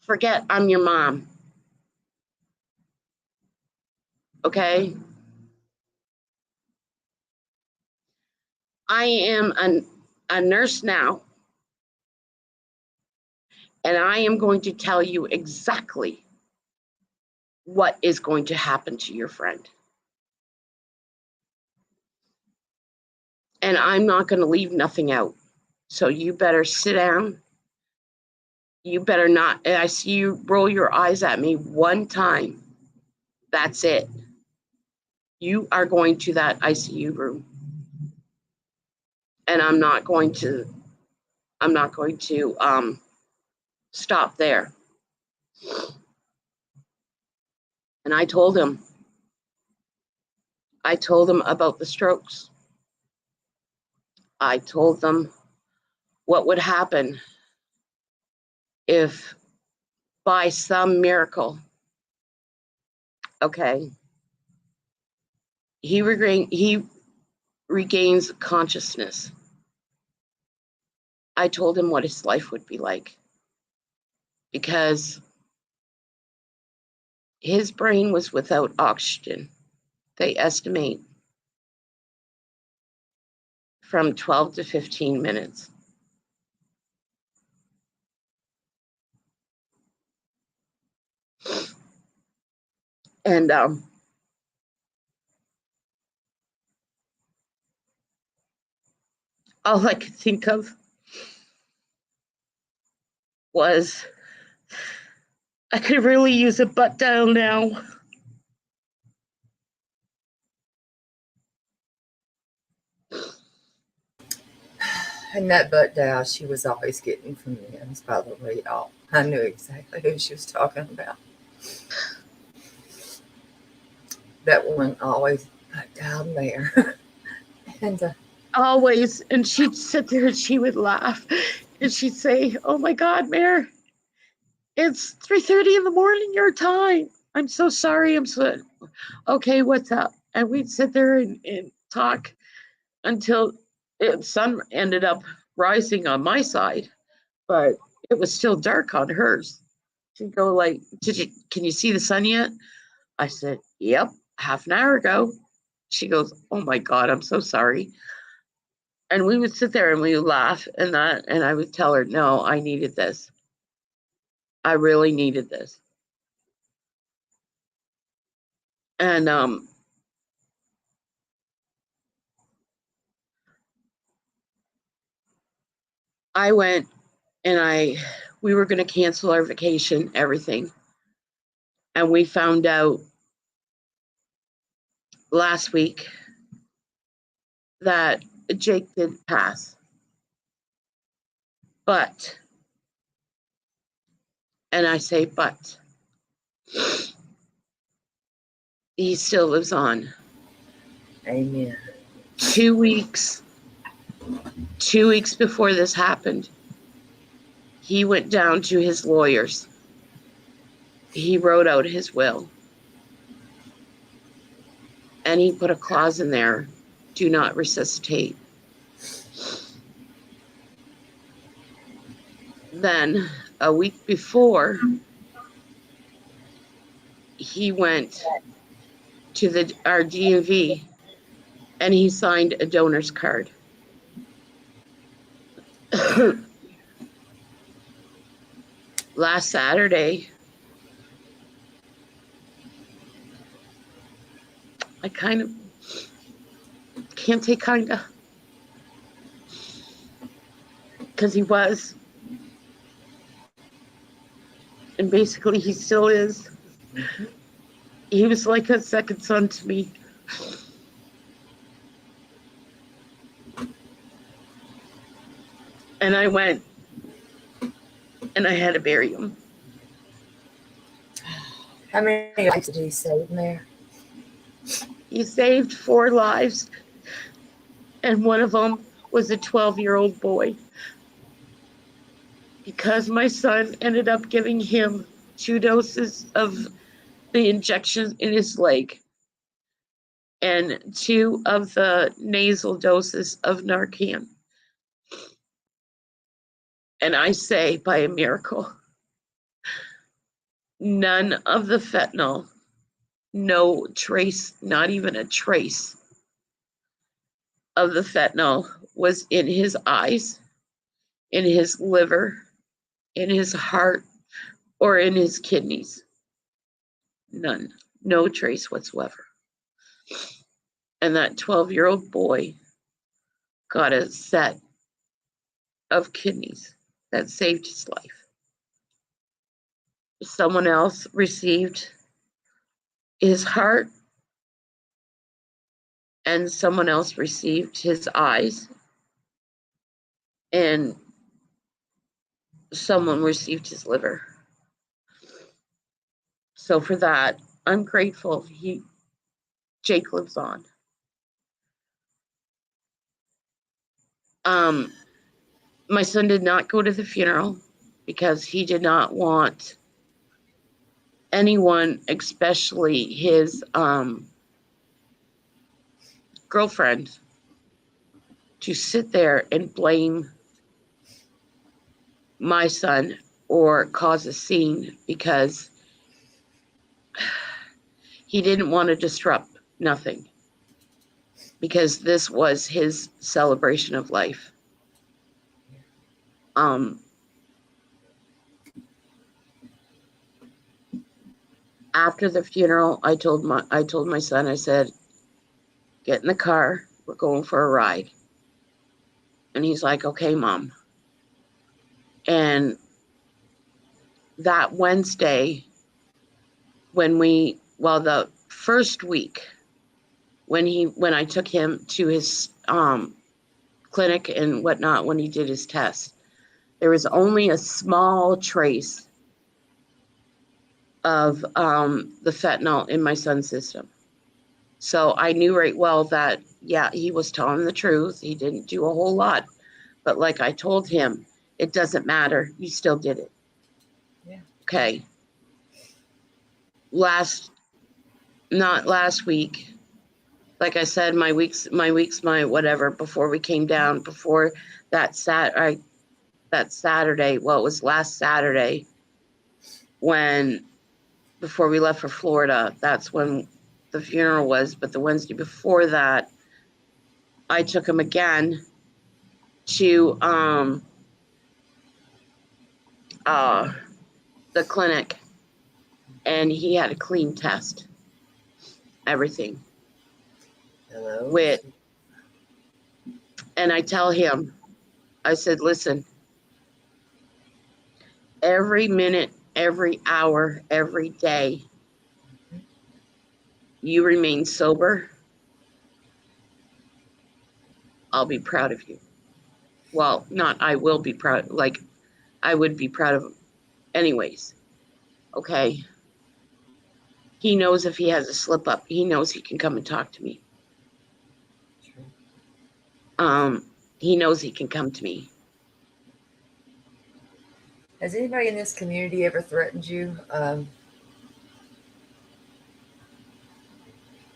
Forget I'm your mom. Okay? I am a nurse now. And I am going to tell you exactly what is going to happen to your friend. And I'm not going to leave nothing out. So you better sit down. You better not. I see you roll your eyes at me one time. That's it. You are going to that ICU room. And I'm not going to stop there. And I told him about the strokes. I told them what would happen if by some miracle, okay, he regains consciousness. I told him what his life would be like because his brain was without oxygen. They estimate from 12 to 15 minutes. And all I could think of was I could really use a butt dial now. And that butt dial she was always getting from men's, by the way, y'all. I knew exactly who she was talking about. That woman always butt dialed there. And Always. And she'd sit there and she would laugh. And she'd say, oh my God, Mare, it's 3:30 in the morning, your time. I'm so sorry. I'm so okay, what's up? And we'd sit there and talk until the sun ended up rising on my side, but it was still dark on hers. She'd go like, can you see the sun yet? I said, yep, half an hour ago. She goes, oh my God, I'm so sorry. And we would sit there and we would laugh and I would tell her, no, I needed this. I really needed this. And I went and we were going to cancel our vacation, everything. And we found out last week that Jake did pass. But, and I say, but, he still lives on. amen. 2 weeks before this happened, he went down to his lawyers. He wrote out his will. And he put a clause in there, do not resuscitate. Then a week before, he went to our DMV and he signed a donor's card. Last Saturday, I kind of can't say kinda, because he was, and basically he still is. He was like a second son to me. And I went and I had to bury him. How many lives did he save there? He saved 4 lives, and one of them was a 12-year-old boy. Because my son ended up giving him 2 doses of the injection in his leg and 2 of the nasal doses of Narcan. And I say, by a miracle, none of the fentanyl, no trace, not even a trace of the fentanyl was in his eyes, in his liver, in his heart, or in his kidneys. None, no trace whatsoever. And that 12-year-old boy got a set of kidneys that saved his life. Someone else received his heart, and someone else received his eyes, and someone received his liver. So for that, I'm grateful Jake lives on. My son did not go to the funeral because he did not want anyone, especially his girlfriend, to sit there and blame my son or cause a scene, because he didn't want to disrupt nothing, because this was his celebration of life. After the funeral, I told my son, I said, get in the car, we're going for a ride. And he's like, okay, Mom. And that Wednesday, the first week, when I took him to his clinic and whatnot, when he did his test, there was only a small trace of the fentanyl in my son's system. So I knew right well that, yeah, he was telling the truth. He didn't do a whole lot. But like I told him, it doesn't matter. You still did it. Yeah. Okay. Not last week. Like I said, my whatever, before we came down, before that Saturday, well, it was last Saturday, before we left for Florida, that's when the funeral was. But the Wednesday before that, I took him again to the clinic, and he had a clean test, everything. Hello. And I tell him, I said, listen, every minute, every hour, every day, you remain sober, I'll be proud of you. Well, not I will be proud, like I would be proud of him anyways. Okay. He knows if he has a slip up, he knows he can come and talk to me. He knows he can come to me. Has anybody in this community ever threatened you?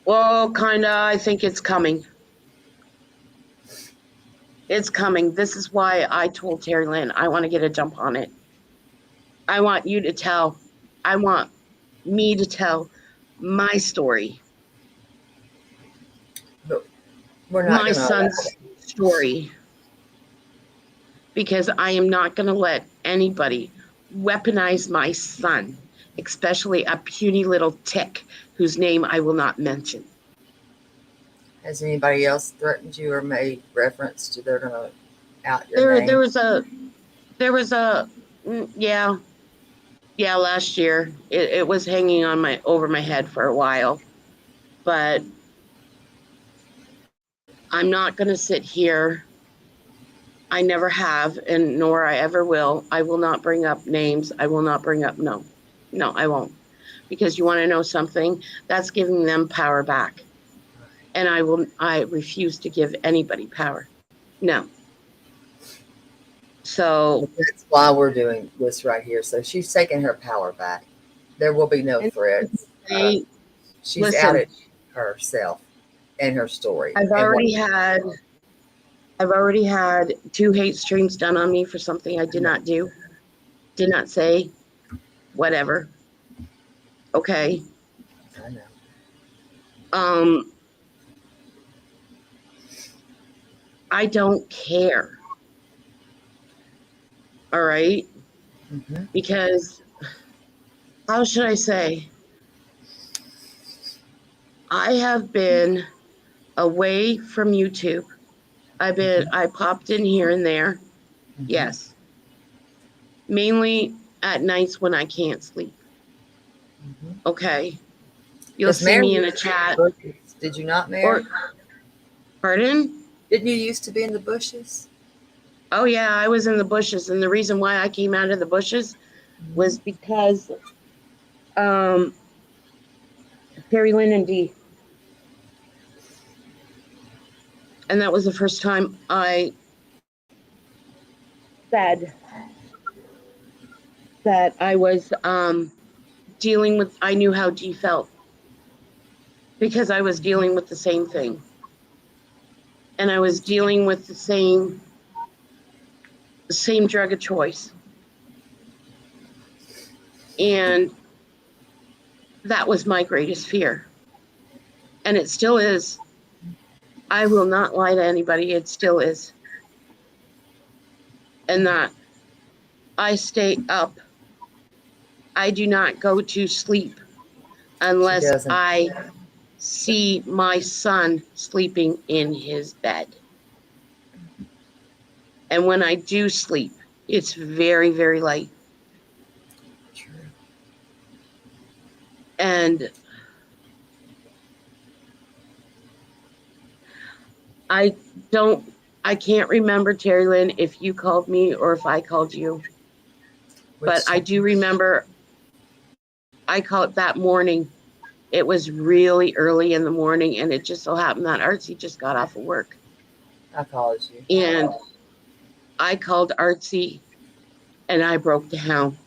Well, kinda. I think it's coming. It's coming. This is why I told Terry Lynn I want to get a jump on it. I want you to tell. I want me to tell my story, But we're not my going to allow that. son's story, because I am not going to let anybody weaponize my son, especially a puny little tick whose name I will not mention. Has anybody else threatened you or made reference to they're going to out your There, there name? was a, there was a, yeah, yeah. Last year, it was hanging on over my head for a while, but I'm not going to sit here. I never have, and nor I ever will. I will not bring up names. I will not bring up, no, I won't. Because you want to know something? That's giving them power back. And I refuse to give anybody power. No. So. That's why we're doing this right here. So she's taking her power back. There will be no And threats. they, She's listen, outed herself and her story. I've And what already had 2 hate streams done on me for something I did not do, did not say, whatever. Okay. I know. I don't care. All right. Mm-hmm. Because how should I say? I have been away from YouTube. I popped in here and there. Mm-hmm. Yes. Mainly at nights when I can't sleep. Mm-hmm. Okay. You'll Because see Mary me in a used to be in chat. the bushes. Did you not, Mary? Or, pardon? Didn't you used to be in the bushes? Oh, yeah, I was in the bushes. And the reason why I came out of the bushes was because Terry Lynn and Dee. And that was the first time I said that I was dealing with, I knew how Dee felt because I was dealing with the same thing. And I was dealing with the same drug of choice. And that was my greatest fear. And it still is. I will not lie to anybody. It still is. And that I stay up. I do not go to sleep She unless doesn't. I see my son sleeping in his bed. And when I do sleep, it's very, very light. True. And I can't remember, Terry Lynn, if you called me or if I called you. But Which I do remember I called that morning. It was really early in the morning, and it just so happened that Artsy just got off of work. I called you. And I called Artsy, and I broke down.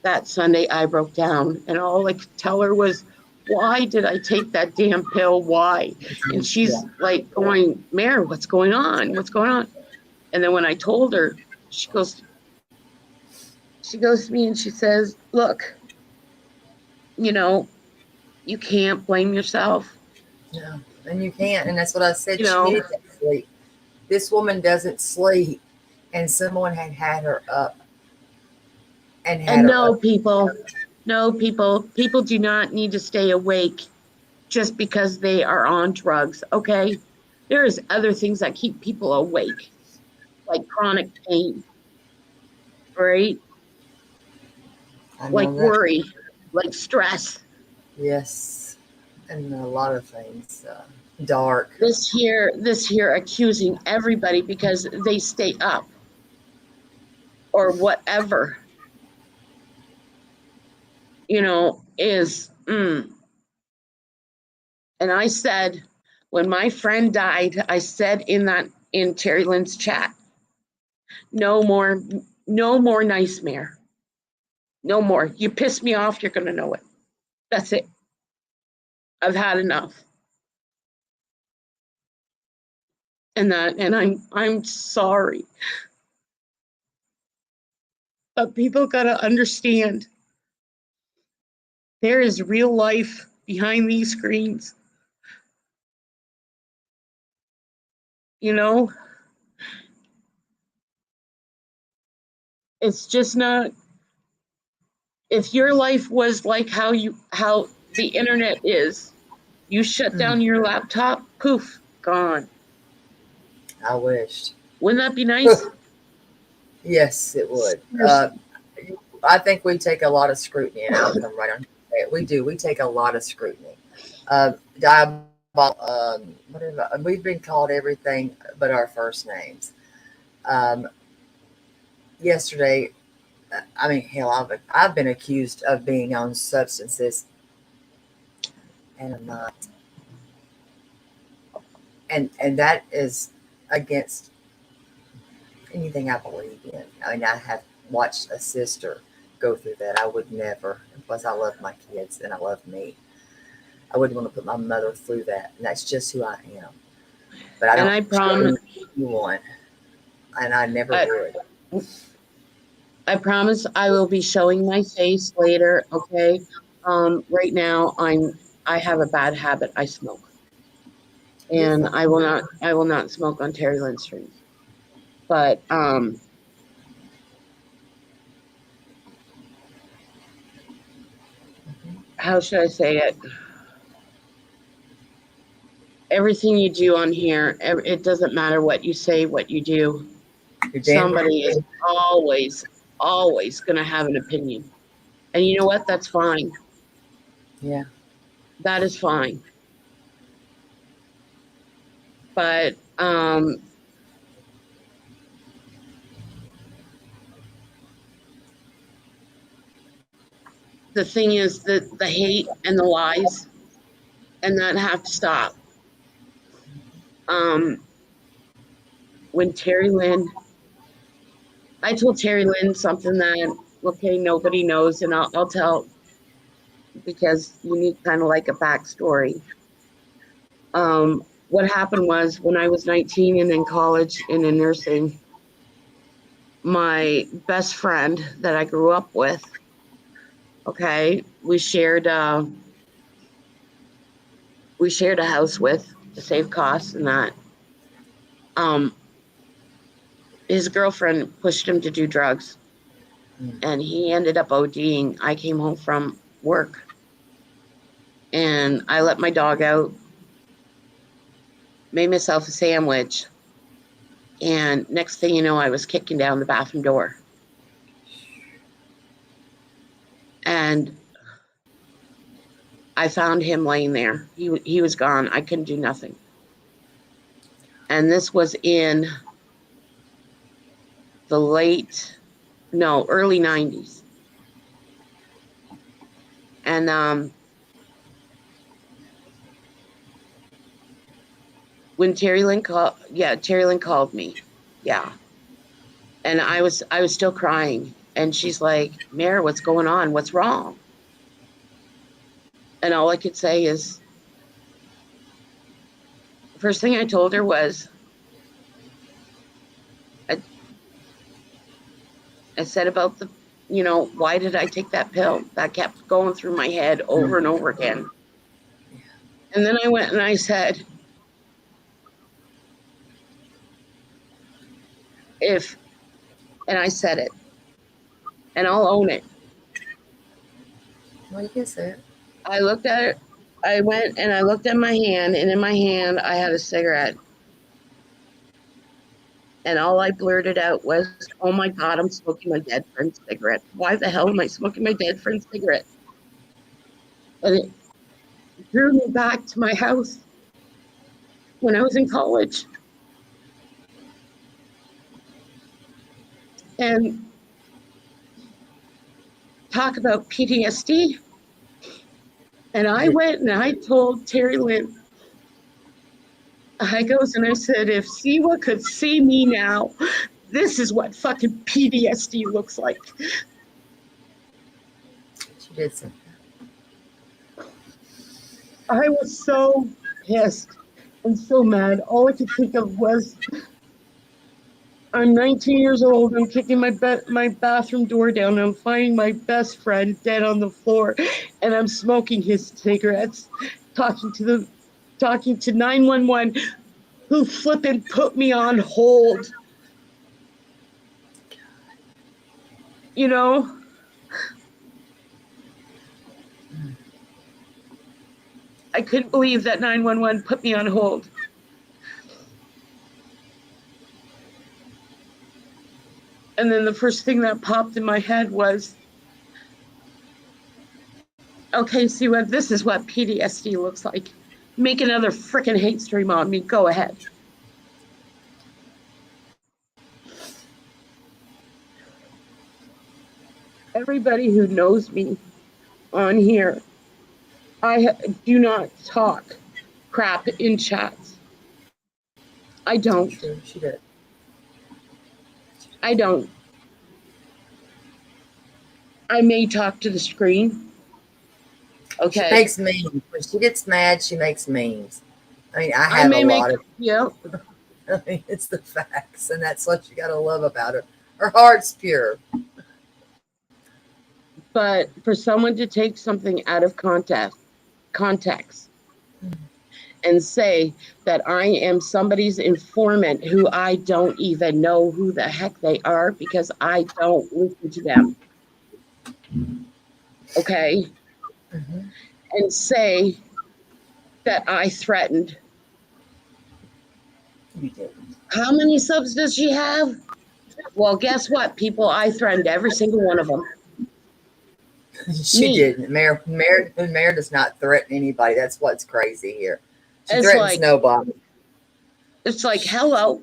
That Sunday, I broke down, and all I could tell her was, why did I take that damn pill? Why? And she's like going, Mare, what's going on? What's going on? And then when I told her, she goes to me and she says, look, you can't blame yourself. No, and you can't. And that's what I said. You She know, needed that sleep. This woman doesn't sleep, and someone had her up and had and her up. people do not need to stay awake just because they are on drugs. Okay. There's other things that keep people awake, like chronic pain, right? I Like know that. worry, like stress. Yes, and a lot of things. Dark. This here accusing everybody because they stay up or whatever, is. And I said, when my friend died, I said in Terry Lynn's chat, no more, no more nice Mare. No more. You piss me off, you're gonna know it. That's it. I've had enough. And I'm sorry. But people got to understand there is real life behind these screens. You know, it's just not, if your life was like how the internet is, you shut down your laptop, poof, gone. I wished. Wouldn't that be nice? Yes, it would. I think we take a lot of scrutiny, and I'll come right on. We do. We take a lot of scrutiny. Diabolical. Whatever. We've been called everything but our first names. Yesterday, I mean, hell, I've been accused of being on substances, and I'm not. And that is against anything I believe in. I mean, I have watched a sister go through that. I would never. Plus, I love my kids and I love me. I wouldn't want to put my mother through that, and that's just who I am. But I don't. And I promise anyone, and I never would. I promise I will be showing my face later. Okay. Right now I have a bad habit. I smoke, and I will not smoke on Terry Lynn streams. But how should I say it? Everything you do on here, it doesn't matter what you say, what you do. Somebody is always going to have an opinion. And you know what? That's fine. Yeah. That is fine. But the thing is that the hate and the lies, and that have to stop. When Terry Lynn, I told Terry Lynn something that, okay, nobody knows, and I'll tell, because you need kind of like a backstory. What happened was when I was 19 and in college and in nursing, my best friend that I grew up with, okay, we shared a house with to save costs and that. His girlfriend pushed him to do drugs, and he ended up ODing. I came home from work, and I let my dog out, made myself a sandwich, and next thing you know, I was kicking down the bathroom door. And I found him laying there. He was gone. I couldn't do nothing. And this was in the early 90s. And when Terry Lynn called me. Yeah. And I was still crying. And she's like, Mare, what's going on? What's wrong? And all I could say is, the first thing I told her was, I said about why did I take that pill? That kept going through my head over and over again. And then I went and I said, and I said it, and I'll own it. Well, you can say it. I looked at it. I went and I looked at my hand, and in my hand I had a cigarette. And all I blurted out was, oh my God, I'm smoking my dead friend's cigarette. Why the hell am I smoking my dead friend's cigarette? And it drew me back to my house when I was in college. And talk about PTSD. And I went and I told Terry Lynn, I goes and I said, if Siwa could see me now, this is what fucking PTSD looks like. She did say that. I was so pissed and so mad. All I could think of was, I'm 19 years old. I'm kicking my bathroom door down. And I'm finding my best friend dead on the floor, and I'm smoking his cigarettes, talking to 911, who flippin' put me on hold. You know, I couldn't believe that 911 put me on hold. And then the first thing that popped in my head was, okay, Sue, this is what PTSD looks like. Make another freaking hate stream on me. Go ahead. Everybody who knows me on here, I do not talk crap in chats. I don't. True, she did. I don't. I may talk to the screen. Okay. She makes memes. When she gets mad, she makes memes. I mean, I I have may a make, lot of. yeah, I mean, it's the facts, and that's what you got to love about her. Her heart's pure. but for someone to take something out of context and say that I am somebody's informant who I don't even know who the heck they are because I don't listen to them. Okay. Mm-hmm. And say that I threatened. You didn't. How many subs does she have? Well, guess what, people? I threatened every single one of them. She Me. didn't. Mayor does not threaten anybody. That's what's crazy here. She It's threatens like, nobody. it's like, hello.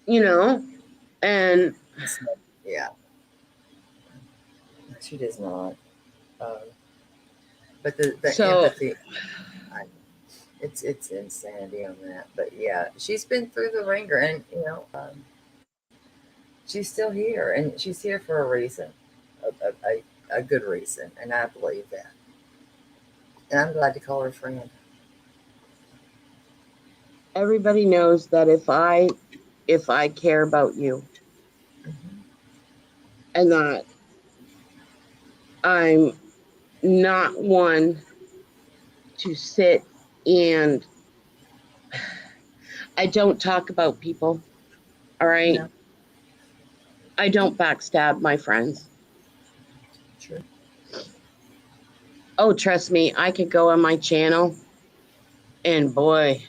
You know? And Yeah, she does not. Um, but the so empathy, I, it's insanity on that. But yeah, she's been through the ringer, and she's still here, and she's here for a reason, a good reason, and I believe that. And I'm glad to call her friend. everybody knows that if I care about you Mm-hmm. and that I'm not one to sit and I don't talk about people. All right. No, I don't backstab my friends. true. Oh, trust me, I could go on my channel and boy,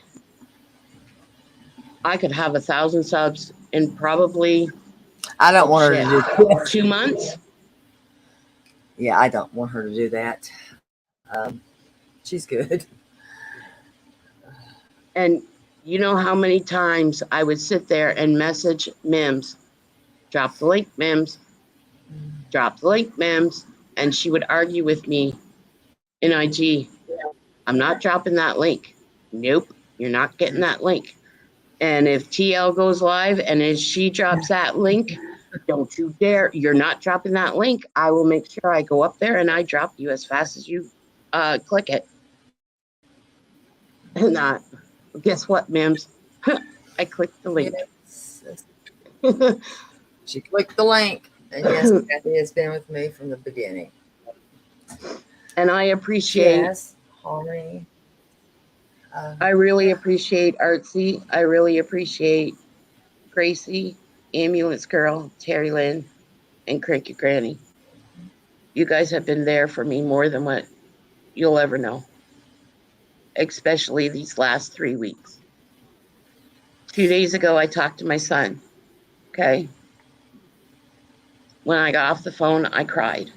I could have 1,000 subs in probably, I don't oh want her shit, to do that. 2 months. Yeah, I don't want her to do that. She's good. And you know how many times I would sit there and message Mims, drop the link, Mims, drop the link, Mims. And she would argue with me in IG. I'm not dropping that link. Nope, you're not getting that link. And if TL goes live and as she drops that link, don't you dare, you're not dropping that link. I will make sure I go up there and I drop you as fast as you click it. And guess what, Mims? I clicked the link. Yes. She clicked the link, and yes, Kathy has been with me from the beginning. And I appreciate. Yes, Harmony. I really appreciate Artsy. I really appreciate Gracie, Ambulance Girl, Terry Lynn, and Cranky Granny. You guys have been there for me more than what you'll ever know, especially these last 3 weeks. 2 days ago, I talked to my son. Okay. When I got off the phone, I cried.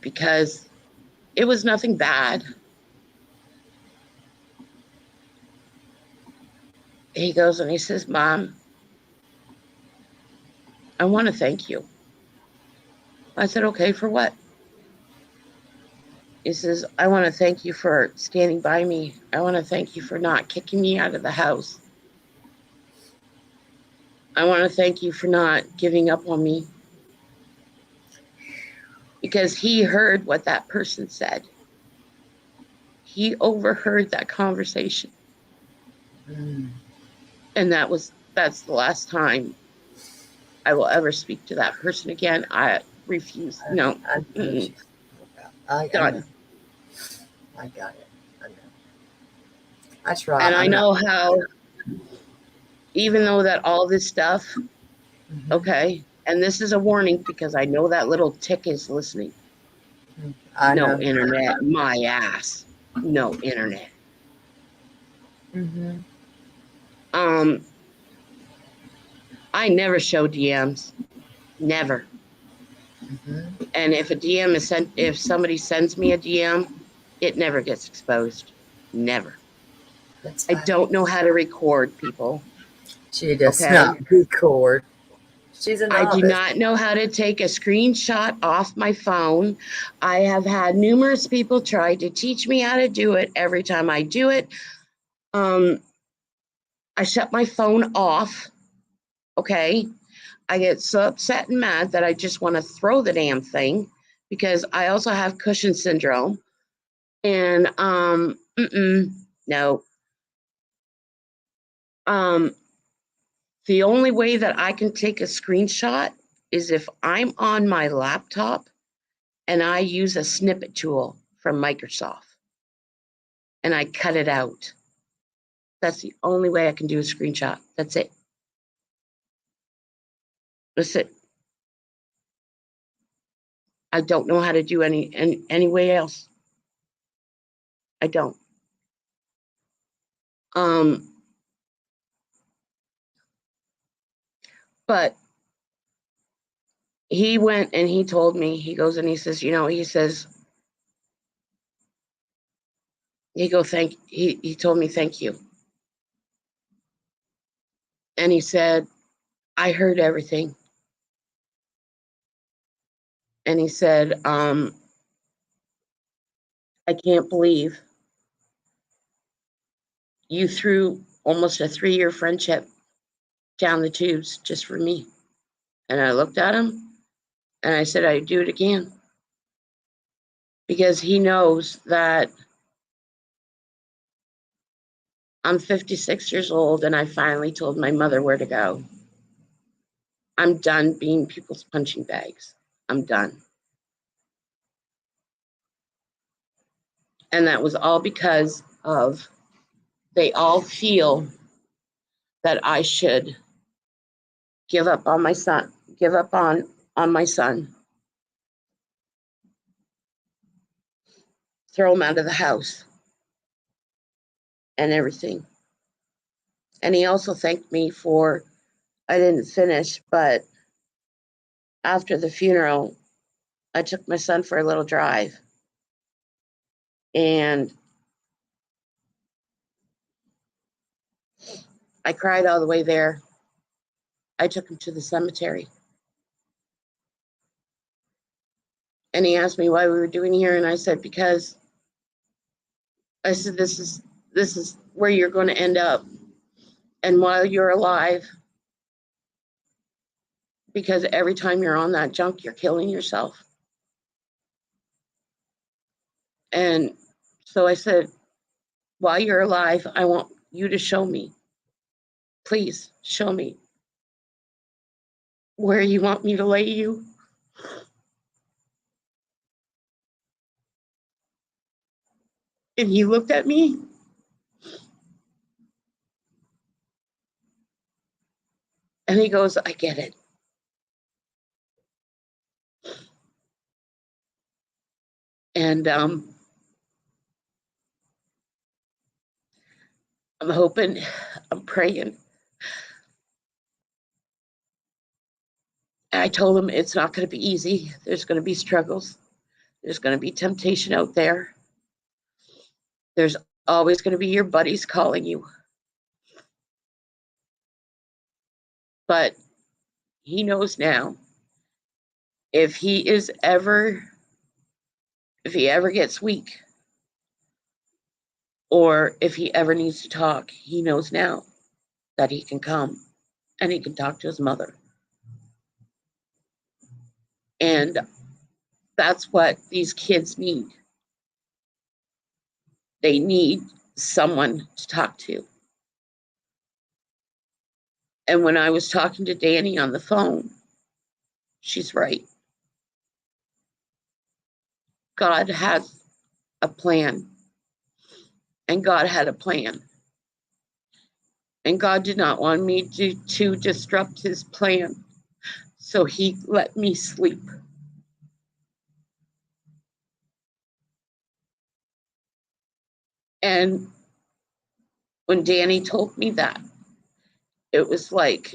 Because it was nothing bad. He goes and he says, Mom, I want to thank you. I said, okay, for what? He says, I want to thank you for standing by me. I want to thank you for not kicking me out of the house. I want to thank you for not giving up on me. Because he heard what that person said. he overheard that conversation. Mm. And that's the last time I will ever speak to that person again. I refuse. No. I know what Mm-mm. you're about. I know. Done. I got it. I know. I try. And I I'm not. know how, even though that all this stuff, Mhm. okay, and this is a warning because I know that little tick is listening. I No know. internet, my ass. No internet. Hmm. Um, I never show DMs. Never. Hmm. And if a DM is sent, if somebody sends me a DM, it never gets exposed. Never. That's I fine. don't know how to record people. She does Okay. not record. She's a I do novice. not know how to take a screenshot off my phone. I have had numerous people try to teach me how to do it. Every time I do it, um, I shut my phone off. Okay. I get so upset and mad that I just want to throw the damn thing because I also have cushion syndrome. And no. Um, the only way that I can take a screenshot is if I'm on my laptop and I use a snippet tool from Microsoft and I cut it out. That's the only way I can do a screenshot. That's it. That's it. I don't know how to do any way else. I don't. Um, but he went and he told me, he goes and he says, he says, he told me thank you. And he said, I heard everything. And he said, I can't believe you threw almost a 3-year friendship down the tubes just for me. And I looked at him and I said, I'd do it again. Because he knows that I'm 56 years old and I finally told my mother where to go. I'm done being people's punching bags. I'm done. And that was all because of they all feel that I should give up on my son, give up on my son, throw him out of the house and everything. And he also thanked me for, I didn't finish, but after the funeral, I took my son for a little drive. And I cried all the way there. I took him to the cemetery. And he asked me why we were doing here. And I said, because I said, this is where you're going to end up. And while you're alive, because every time you're on that junk, you're killing yourself. And so I said, while you're alive, I want you to show me. Please show me where you want me to lay you. And he looked at me and he goes, I get it. And I'm hoping, I'm praying. And I told him it's not going to be easy. There's going to be struggles. There's going to be temptation out there. There's always going to be your buddies calling you. But he knows now if he ever gets weak or if he ever needs to talk, he knows now that he can come and he can talk to his mother. And that's what these kids need. They need someone to talk to. And when I was talking to Danny on the phone, she's right. God has a plan. And God had a plan. And God did not want me to disrupt his plan. So he let me sleep. And when Danny told me that, it was like,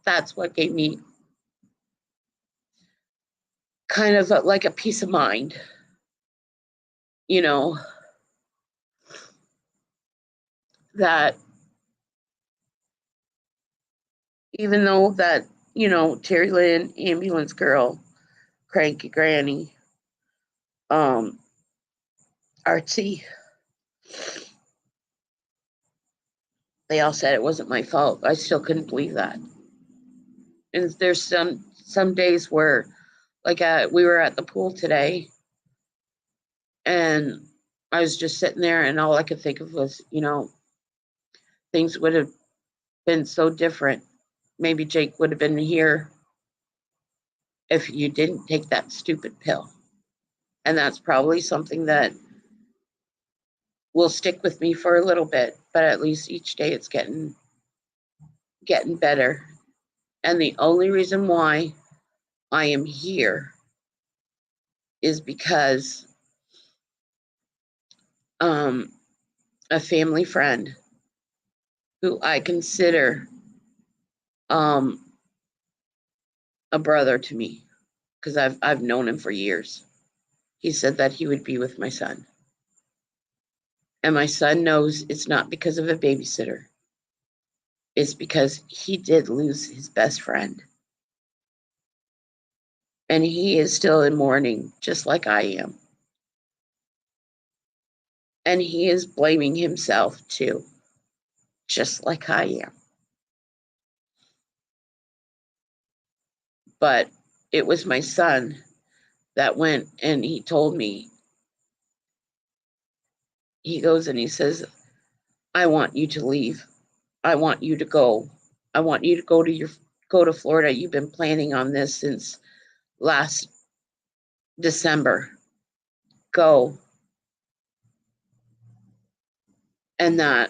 that's what gave me kind of like a peace of mind, you know, that even though that, Terry Lynn, ambulance girl, Cranky Granny, Artsy, they all said it wasn't my fault. I still couldn't believe that. And there's some days where, like, we were at the pool today, and I was just sitting there, and all I could think of was, things would have been so different. Maybe Jake would have been here if you didn't take that stupid pill. And that's probably something that will stick with me for a little bit, but at least each day it's getting better. And the only reason why I am here is because a family friend who I consider a brother to me, because I've known him for years. He said that he would be with my son. And my son knows it's not because of a babysitter. It's because he did lose his best friend. And he is still in mourning, just like I am. And he is blaming himself too, just like I am. But it was my son that went and he told me, he goes and he says, I want you to leave. I want you to go. I want you to go to Florida. You've been planning on this since last December. Go. And that.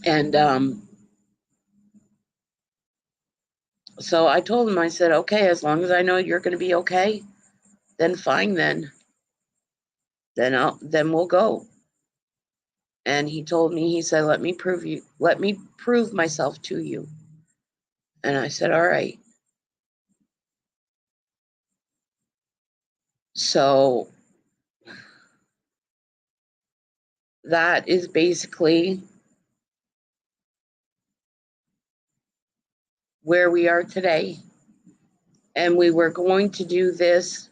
And so I told him, I said, okay, as long as I know you're going to be okay, then fine, then we'll go. And he told me, he said, let me prove myself to you. And I said, all right. So that is basically where we are today. And we were going to do this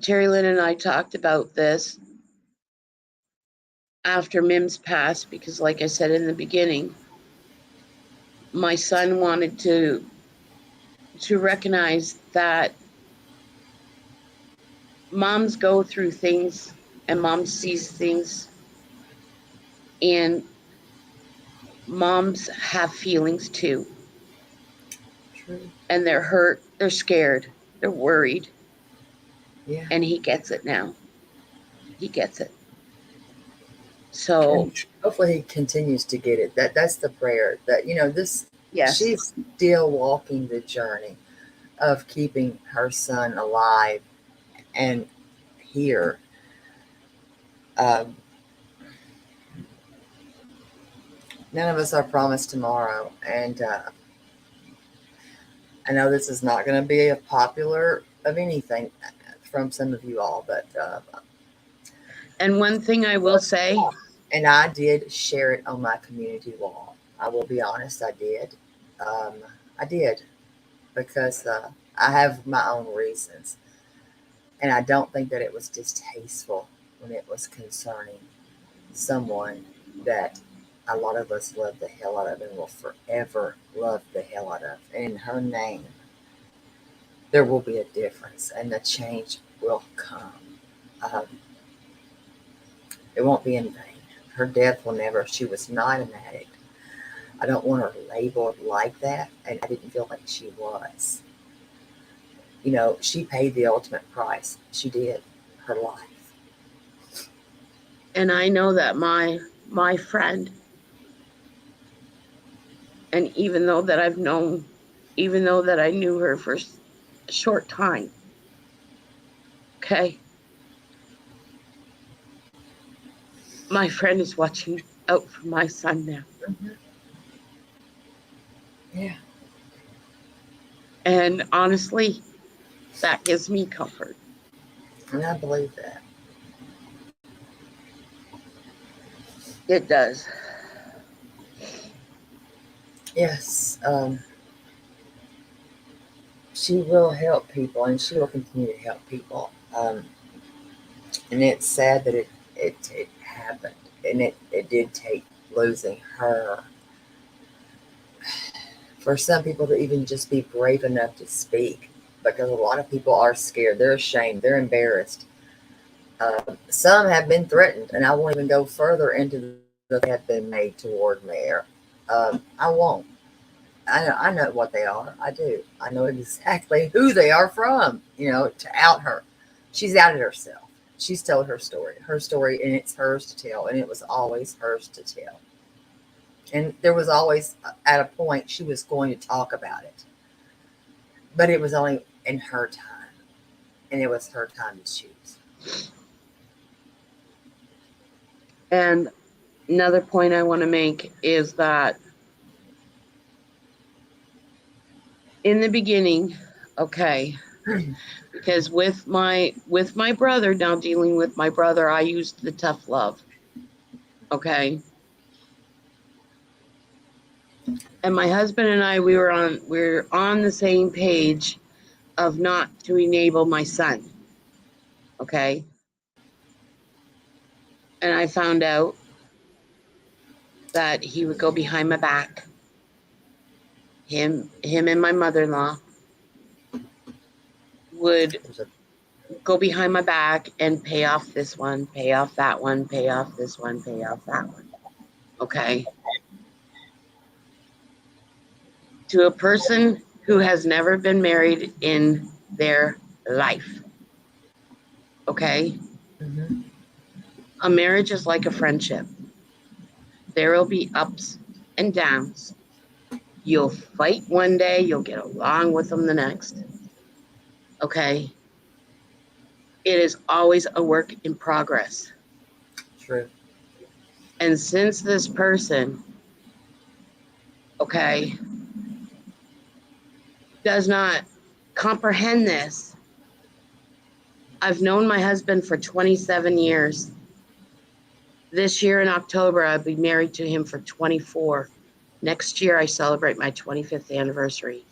Terry Lynn and I talked about this after Mims passed, because like I said in the beginning, my son wanted to recognize that moms go through things and moms sees things, and moms have feelings too. True. And they're hurt, they're scared, they're worried. Yeah. And he gets it now. He gets it. So And hopefully he continues to get it. That's the prayer. That this yes. She's still walking the journey of keeping her son alive and here. Um, None of us are promised tomorrow, and I know this is not going to be a popular of anything from some of you all, but and one thing I will say, and I did share it on my community wall. I will be honest, I did. I did, because I have my own reasons, and I don't think that it was distasteful when it was concerning someone that a lot of us love the hell out of and will forever love the hell out of. And in her name, there will be a difference and the change will come. Um, it won't be in vain. Her death will never, she was not an addict. I don't want her labeled like that, and I didn't feel like she was. You know, she paid the ultimate price. She did, her life. And I know that my friend, and even though that I knew her for a short time, okay, my friend is watching out for my son now. Mm-hmm. Yeah. And honestly, that gives me comfort. And I believe that. It does. Yes. She will help people and she will continue to help people. And it's sad that it happened. And it did take losing her for some people to even just be brave enough to speak, because a lot of people are scared, they're ashamed, they're embarrassed. Some have been threatened, and I won't even go further into the have been made toward Mayor. I won't. I know what they are. I do. I know exactly who they are from. You know, to out her, she's outed herself. She's told her story, and it's hers to tell, and it was always hers to tell. And there was always, at a point, she was going to talk about it, but it was only in her time, and it was her time to choose. And another point I want to make is that in the beginning, okay, because with my brother, now dealing with my brother, I used the tough love. Okay. And my husband and I, we were on the same page of not to enable my son. Okay. And I found out that he would go behind my back. Him and my mother-in-law would There's a go behind my back and pay off this one, pay off that one, pay off this one, pay off that one. Okay. To a person who has never been married in their life. Okay. mm-hmm. A marriage is like a friendship. There will be ups and downs. You'll fight one day, you'll get along with them the next. Okay. It is always a work in progress. True. And since this person, okay, does not comprehend this, I've known my husband for 27 years. This year in October, I'll be married to him for 24. Next year, I celebrate my 25th anniversary.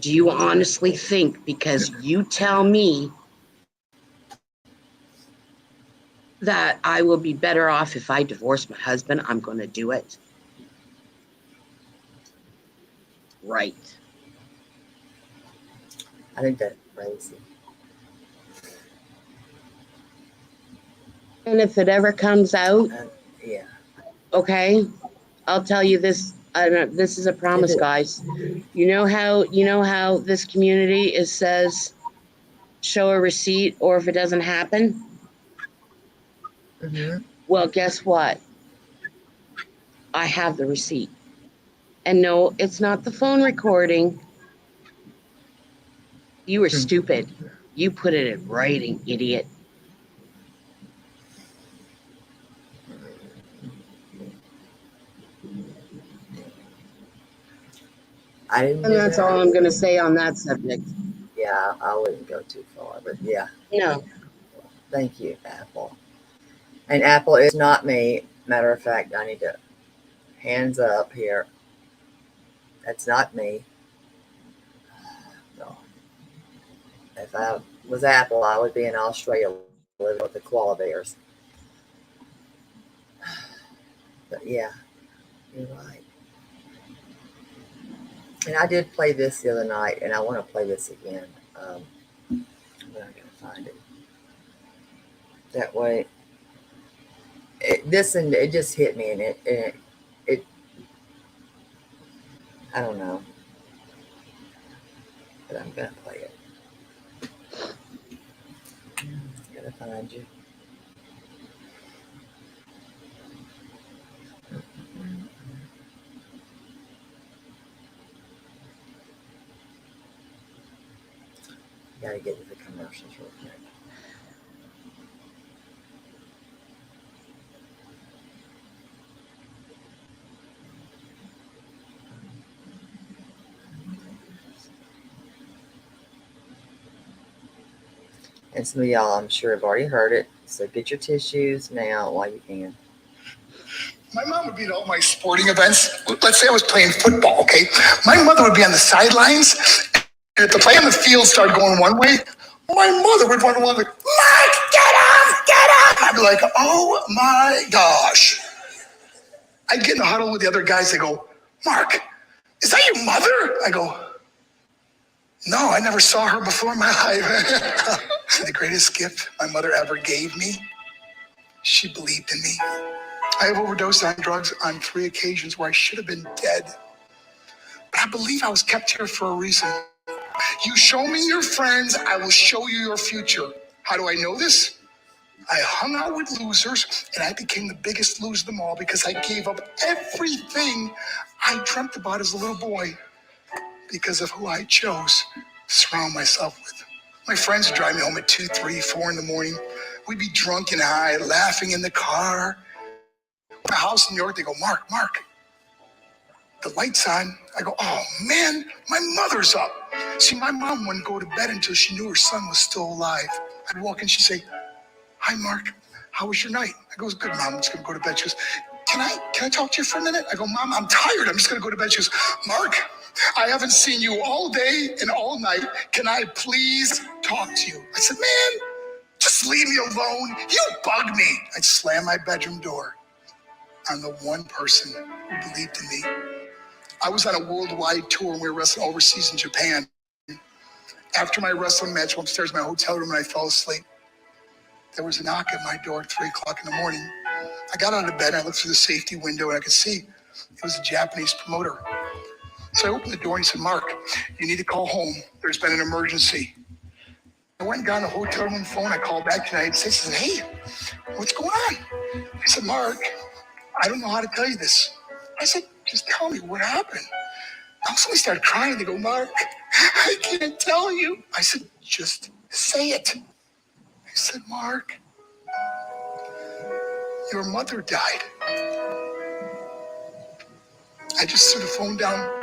Do you honestly think because you tell me that I will be better off if I divorce my husband, I'm going to do it? Right. I think that's crazy. And if it ever comes out, Yeah. okay, I'll tell you this. This is a promise, guys. You know how this community is says show a receipt, or if it doesn't happen, Mm-hmm. well, guess what? I have the receipt. And no, it's not the phone recording. You were stupid. You put it in writing, idiot. I didn't And do that's all that. I'm going to say on that subject. Yeah, I wouldn't go too far, but yeah. No. Thank you, Apple. And Apple is not me. Matter of fact, I need to hands up here. That's not me. No. If I was Apple, I would be in Australia living with the koala bears. But yeah, you're right. And I did play this the other night, and I want to play this again. But I gotta find it. That way, and it just hit me, and it I don't know, but I'm gonna play it. Gotta find you. Gotta get to the commercials real quick. And some of y'all, I'm sure, have already heard it. So get your tissues now while you can. My mom would be at all my sporting events. Let's say I was playing football, okay? My mother would be on the sidelines, and if the play on the field started going one way, my mother would run along like, Mark, get up, get up! I'd be like, oh my gosh. I'd get in the huddle with the other guys, they go, Mark, is that your mother? I go, no, I never saw her before in my life. The greatest gift my mother ever gave me, she believed in me. I have overdosed on drugs on 3 occasions where I should have been dead. But I believe I was kept here for a reason. You show me your friends, I will show you your future. How do I know this? I hung out with losers, and I became the biggest loser of them all because I gave up everything I dreamt about as a little boy because of who I chose to surround myself with. My friends would drive me home at 2, 3, 4 in the morning. We'd be drunk and high, laughing in the car. My house in New York, they go, Mark, the light's on. I go, oh man, my mother's up. See, my mom wouldn't go to bed until she knew her son was still alive. I'd walk in, she'd say, hi, Mark, how was your night? I go, good, Mom, I'm just gonna go to bed. She goes, can I talk to you for a minute? I go, Mom, I'm tired, I'm just gonna go to bed. She goes, Mark, I haven't seen you all day and all night. Can I please talk to you? I said, man, just leave me alone. You bug me. I'd slam my bedroom door. I'm the one person who believed in me. I was on a worldwide tour and we were wrestling overseas in Japan. After my wrestling match, I went upstairs in my hotel room and I fell asleep. There was a knock at my door at 3 o'clock in the morning. I got out of bed and I looked through the safety window and I could see it was a Japanese promoter. So I opened the door and he said, Mark, you need to call home. There's been an emergency. I went and got on the hotel room phone. I called back tonight and said, hey, what's going on? He said, Mark, I don't know how to tell you this. I said, just tell me what happened. Now somebody started crying. They go, Mark, I can't tell you. I said, just say it. I said, Mark, your mother died. I just threw the phone down.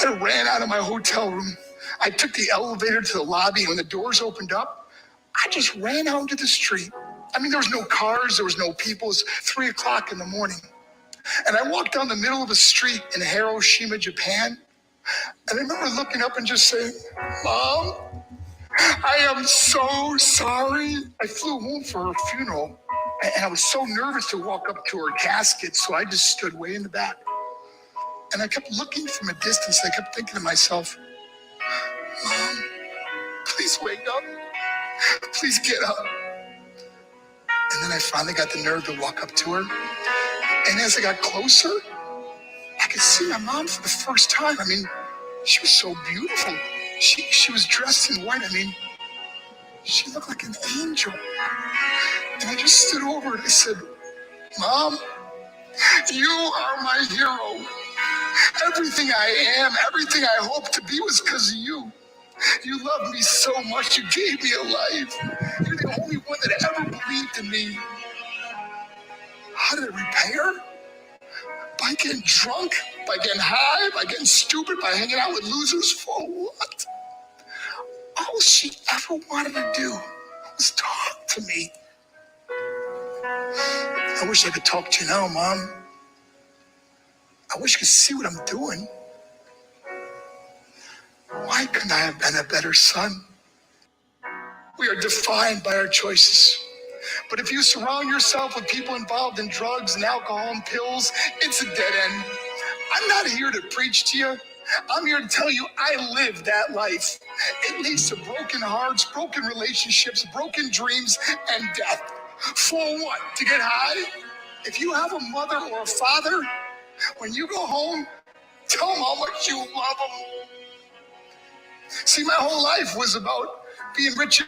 I ran out of my hotel room. I took the elevator to the lobby, and when the doors opened up, I just ran out into the street. I mean, there was no cars, there was no people. It was 3 o'clock in the morning. And I walked down the middle of a street in Hiroshima, Japan. And I remember looking up and just saying, Mom, I am so sorry. I flew home for her funeral, and I was so nervous to walk up to her casket, so I just stood way in the back. And I kept looking from a distance. I kept thinking to myself, Mom, please wake up. Please get up. And then I finally got the nerve to walk up to her. And as I got closer, I could see my mom for the first time. I mean, she was so beautiful. She was dressed in white. I mean, she looked like an angel. And I just stood over and I said, Mom, you are my hero. Everything I am, everything I hope to be was because of you. You loved me so much, you gave me a life. You're the only one that ever believed in me. How did it repair? By getting drunk, by getting high, by getting stupid, by hanging out with losers? For what? All she ever wanted to do was talk to me. I wish I could talk to you now, Mom. I wish you could see what I'm doing. Why couldn't I have been a better son? We are defined by our choices. But if you surround yourself with people involved in drugs and alcohol and pills, it's a dead end. I'm not here to preach to you. I'm here to tell you I live that life. It leads to broken hearts, broken relationships, broken dreams, and death. For what? To get high? If you have a mother or a father, when you go home, tell them how much you love them. See, my whole life was about being rich.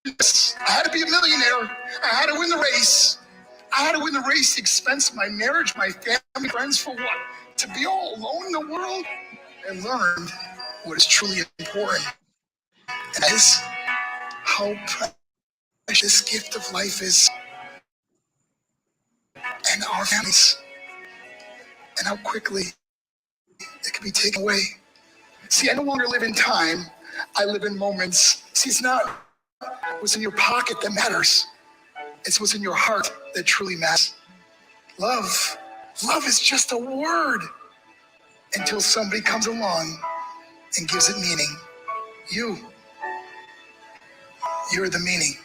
I had to be a millionaire. I had to win the race. I had to win the race at the expense of my marriage, my family, friends, for what? To be all alone in the world? I learned what is truly important. And that is how precious this gift of life is, and our families, and how quickly it can be taken away. See, I no longer live in time. I live in moments. See, it's not what's in your pocket that matters. It's what's in your heart that truly matters. Love. Love is just a word until somebody comes along and gives it meaning. You're the meaning.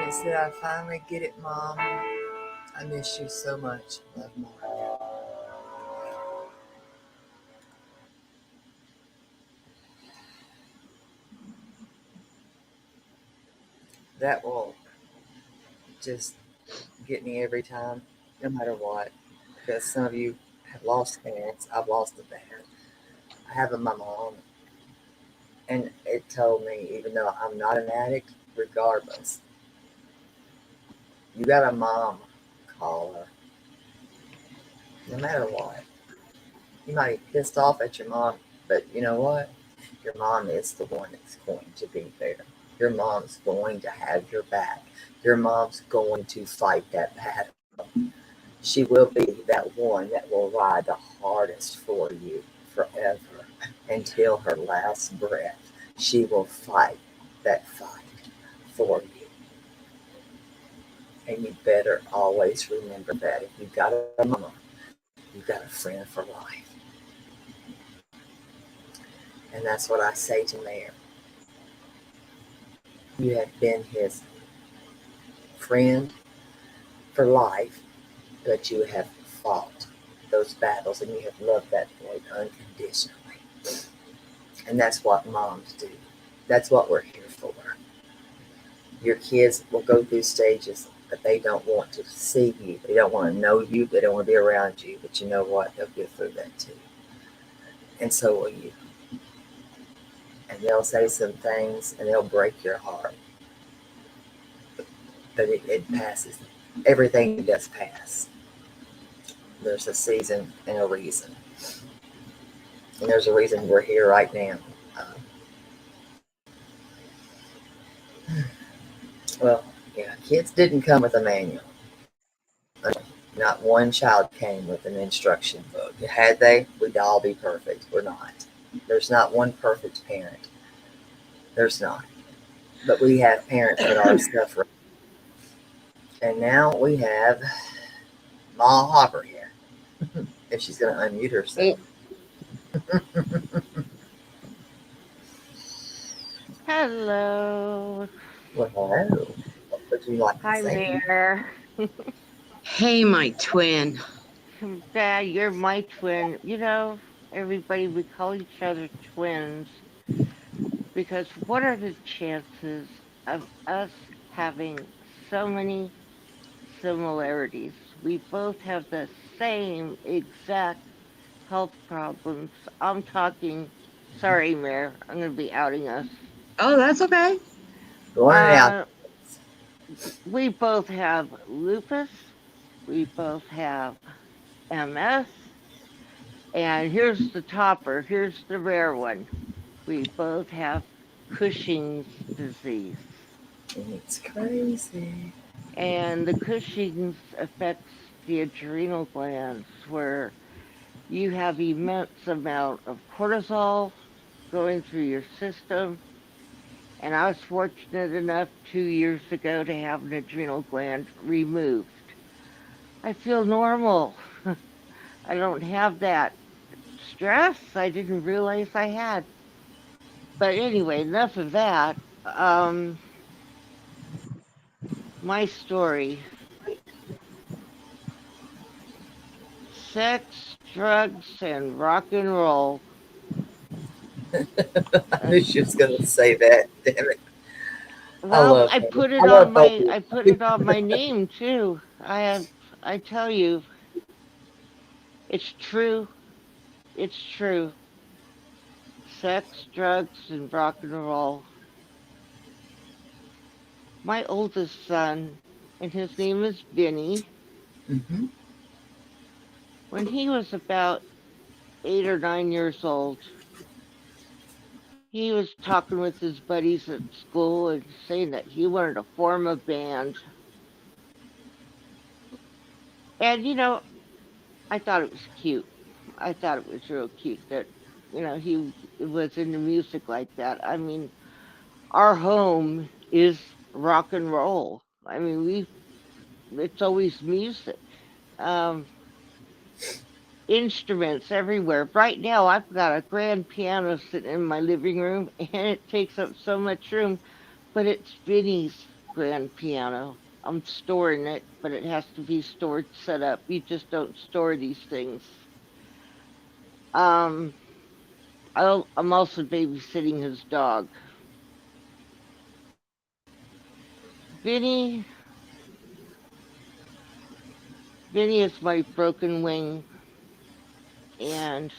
He said, I finally get it, Mom. I miss you so much. Love, Mom. That will just get me every time, no matter what. Because some of you have lost parents. I've lost a parent. I have my mom. And it told me, even though I'm not an addict, regardless, you got a mom, call her. No matter what. You might be pissed off at your mom, but you know what? Your mom is the one that's going to be there. Your mom's going to have your back. Your mom's going to fight that battle. She will be that one that will ride the hardest for you forever until her last breath. She will fight that fight for you. And you better always remember that. If you've got a mama, you've got a friend for life. And that's what I say to Mayor. You have been his friend for life, but you have fought those battles and you have loved that boy unconditionally. And that's what moms do. That's what we're here for. Your kids will go through stages that they don't want to see you. They don't want to know you. They don't want to be around you. But you know what? They'll get through that too. And so will you. And they'll say some things and they'll break your heart. But it passes. Everything does pass. There's a season and a reason. And there's a reason we're here right now. Well, yeah, kids didn't come with a manual. Not one child came with an instruction book. Had they, we'd all be perfect. We're not. There's not one perfect parent. There's not. But we have parents that are suffering. And now we have Ma Hopper here. If she's going to unmute herself. Hello. Well, hello. What would you like to Hi say? there. Hey, my twin. Dad, you're my twin. You know, everybody, we call each other twins because what are the chances of us having so many similarities? We both have the same exact health problems. I'm talking, sorry, Mayor, I'm going to be outing us. Oh, that's okay. Going out. Uh, we both have lupus. We both have MS. And here's the topper. Here's the rare one. We both have Cushing's disease. It's crazy. And the Cushing's affects the adrenal glands where you have immense amount of cortisol going through your system. And I was fortunate enough 2 years ago to have an adrenal gland removed. I feel normal. I don't have that stress I didn't realize I had. But anyway, enough of that. Um, my story: sex, drugs, and rock and roll. I Uh, knew she was going to say that. Damn it. I well, love her. I love both of I put you. it on my name too. I tell you, it's true. It's true. Sex, drugs, and rock and roll. My oldest son, and his name is Vinny, Hmm. when he was about 8 or 9 years old, he was talking with his buddies at school and saying that he wanted to form a band. And, I thought it was cute. I thought it was real cute that, he was into music like that. I mean, our home is rock and roll. I mean, it's always music. Um, Instruments everywhere. Right now, I've got a grand piano sitting in my living room, and it takes up so much room, but it's Vinny's grand piano. I'm storing it, but it has to be stored set up. You just don't store these things. Um, I'm also babysitting his dog. Vinny, Vinny is my broken wing, and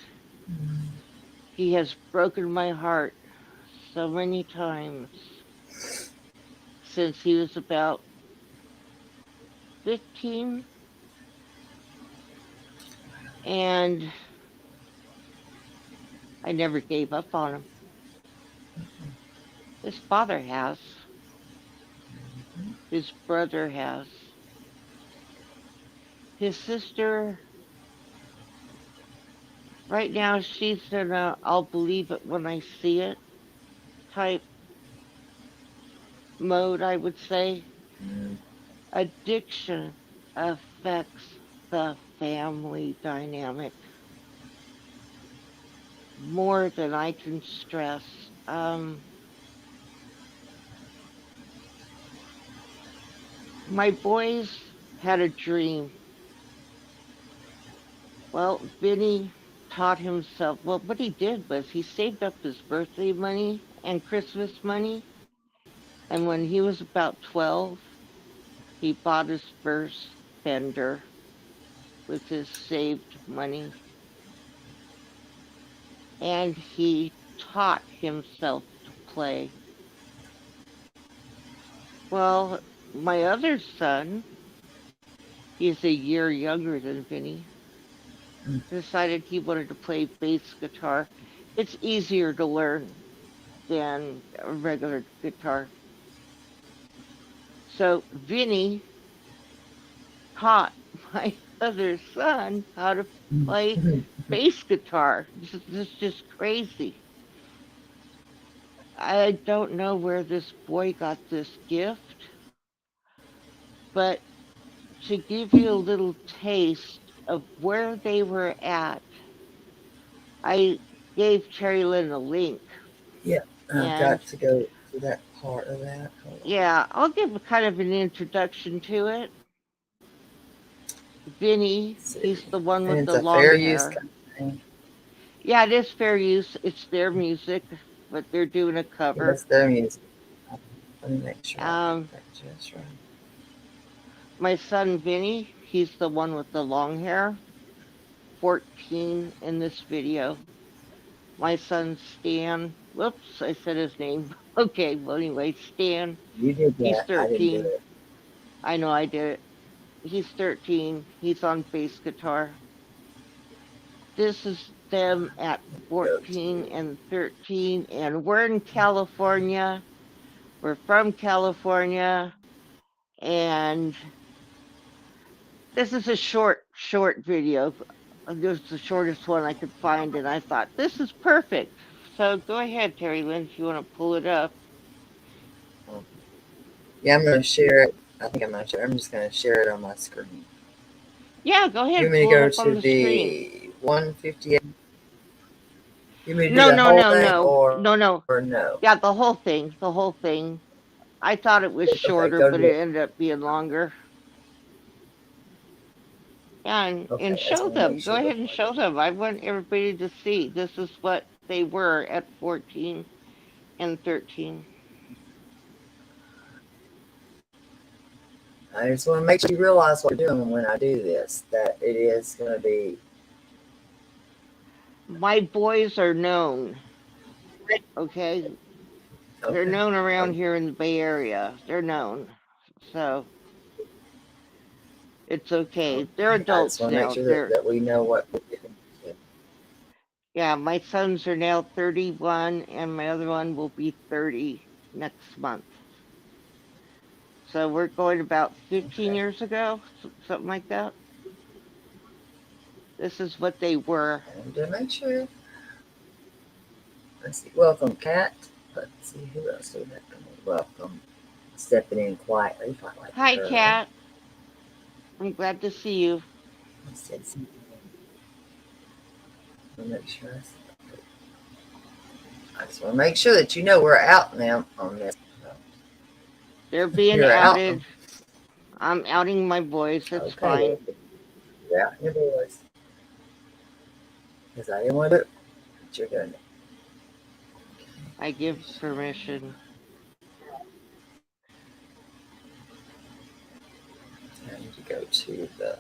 he has broken my heart so many times since he was about 15, and I never gave up on him. His father has, his brother has, his sister. Right now, she's in a I'll believe it when I see it type mode, I would say. Addiction affects the family dynamic more than I can stress. My boys had a dream. Well, Vinny taught himself. Well, what he did was he saved up his birthday money and Christmas money. And when he was about 12, he bought his first Fender with his saved money. And he taught himself to play. Well, my other son, he's a year younger than Vinny, decided he wanted to play bass guitar. It's easier to learn than a regular guitar. So Vinny taught my other son how to play bass guitar. This is just crazy. I don't know where this boy got this gift, but to give you a little taste of where they were at, I gave Cherry Lynn a link. Yeah, I've And got to go to that part of that. Hold on. yeah, I'll give a kind of an introduction to it. Vinny, Let's see. he's the one And with it's the a long fair use hair. kind of thing. Yeah, it is fair use. It's their music, but they're doing a cover. Yes, their music. Let me make sure I get Um, that just right. my son Vinny, he's the one with the long hair, 14 in this video. My son Stan, whoops, I said his name. Okay, well, anyway, Stan, You did he's that. I didn't do 13. it. I know I did it. He's 13. He's on bass guitar. This is them at Go 14 to. and 13, and we're in California. We're from California, and this is a short video. This is the shortest one I could find, and I thought this is perfect. So go ahead, Terry Lynn, if you want to pull it up. Um, yeah, I'm going to share it. I think I'm not sure. I'm just going to share it on my screen. Yeah, go You ahead, want me to pull it go up on to the screen. the 158? You mean to do No, the no, whole no, thing no, or no, no. no? Yeah, the whole thing, the whole thing. I thought it was Okay, shorter, go but to it it. ended up being longer. Yeah, and Okay, I just show want to make them. Go sure ahead and before I show go. them. I want everybody to see this is what they were at 14 and 13. I just want to make sure you realize what you're doing when I do this, that it is going to be My boys are known, okay? They're okay. known around Um, here in the Bay Area. They're known. So it's okay. They're okay. I just adults want to make now. sure They're, that we know what we're getting into. yeah, my sons are now 31, and my other one will be 30 next month. So we're going about 15 Okay. years ago, something like that. This is what they were. And to make sure. Let's see. Welcome, Kat. Let's see who else do we have coming. Welcome. Stepping in quietly, if I like Hi, her. Kat. I'm glad to see you. I said something. I'll make sure I just want to make sure that you know we're out now on this. They're being You're out. outed. I'm outing my boys. It's Okay, fine. you're out in your voice. Because I didn't want to do it, but you're doing it. I give permission. I need to go to the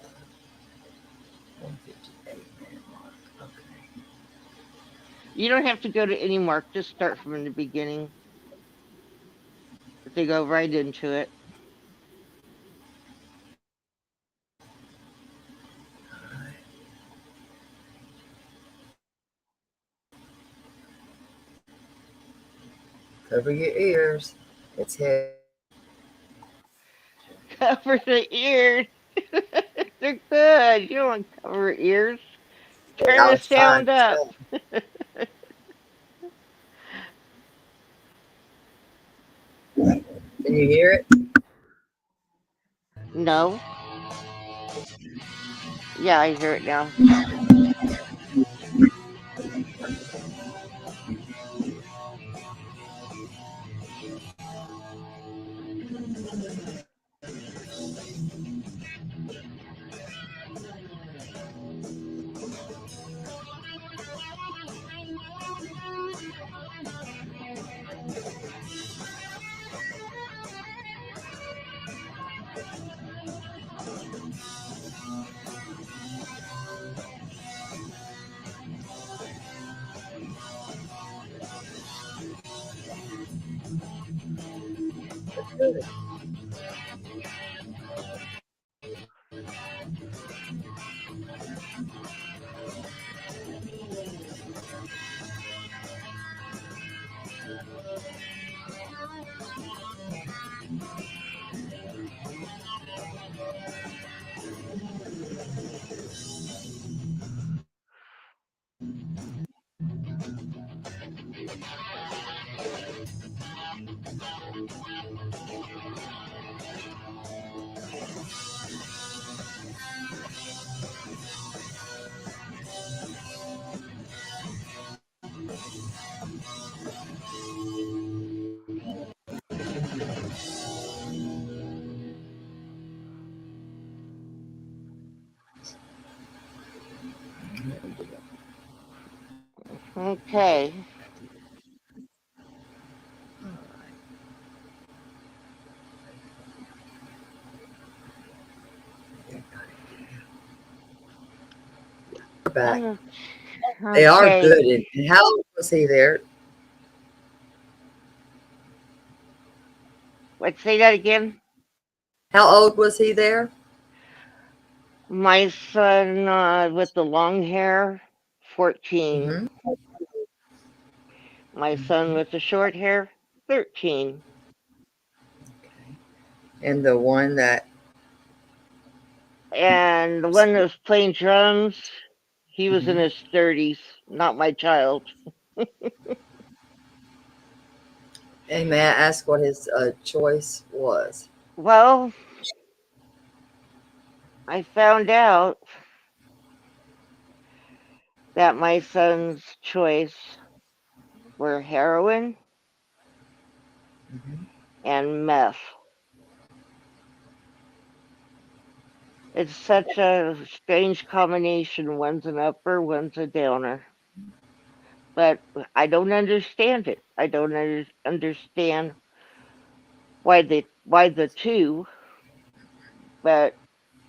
158-minute mark. Okay. You don't have to go to any mark. Just start from the beginning. They go right into it. All right. Cover your ears. It's heavy. Cover the ears. They're good. You don't want to cover ears. Turn I the was trying sound to up. tell you. Can you hear it? No. Yeah, I hear it now. Good. Okay. We're back. Oh, They are okay. good. And how long was he there? Let's say that again. How old was he there? My son with the long hair, 14. Mm-hmm. My son with the short hair, 13. Okay. And the one that And the one that was playing drums, he was in mhm. his 30s, not my child. And may I ask what his choice was? Well, I found out that my son's choice were heroin Mhm. and meth. It's such a strange combination. One's an upper, one's a downer. But I don't understand it. I don't understand why the two, but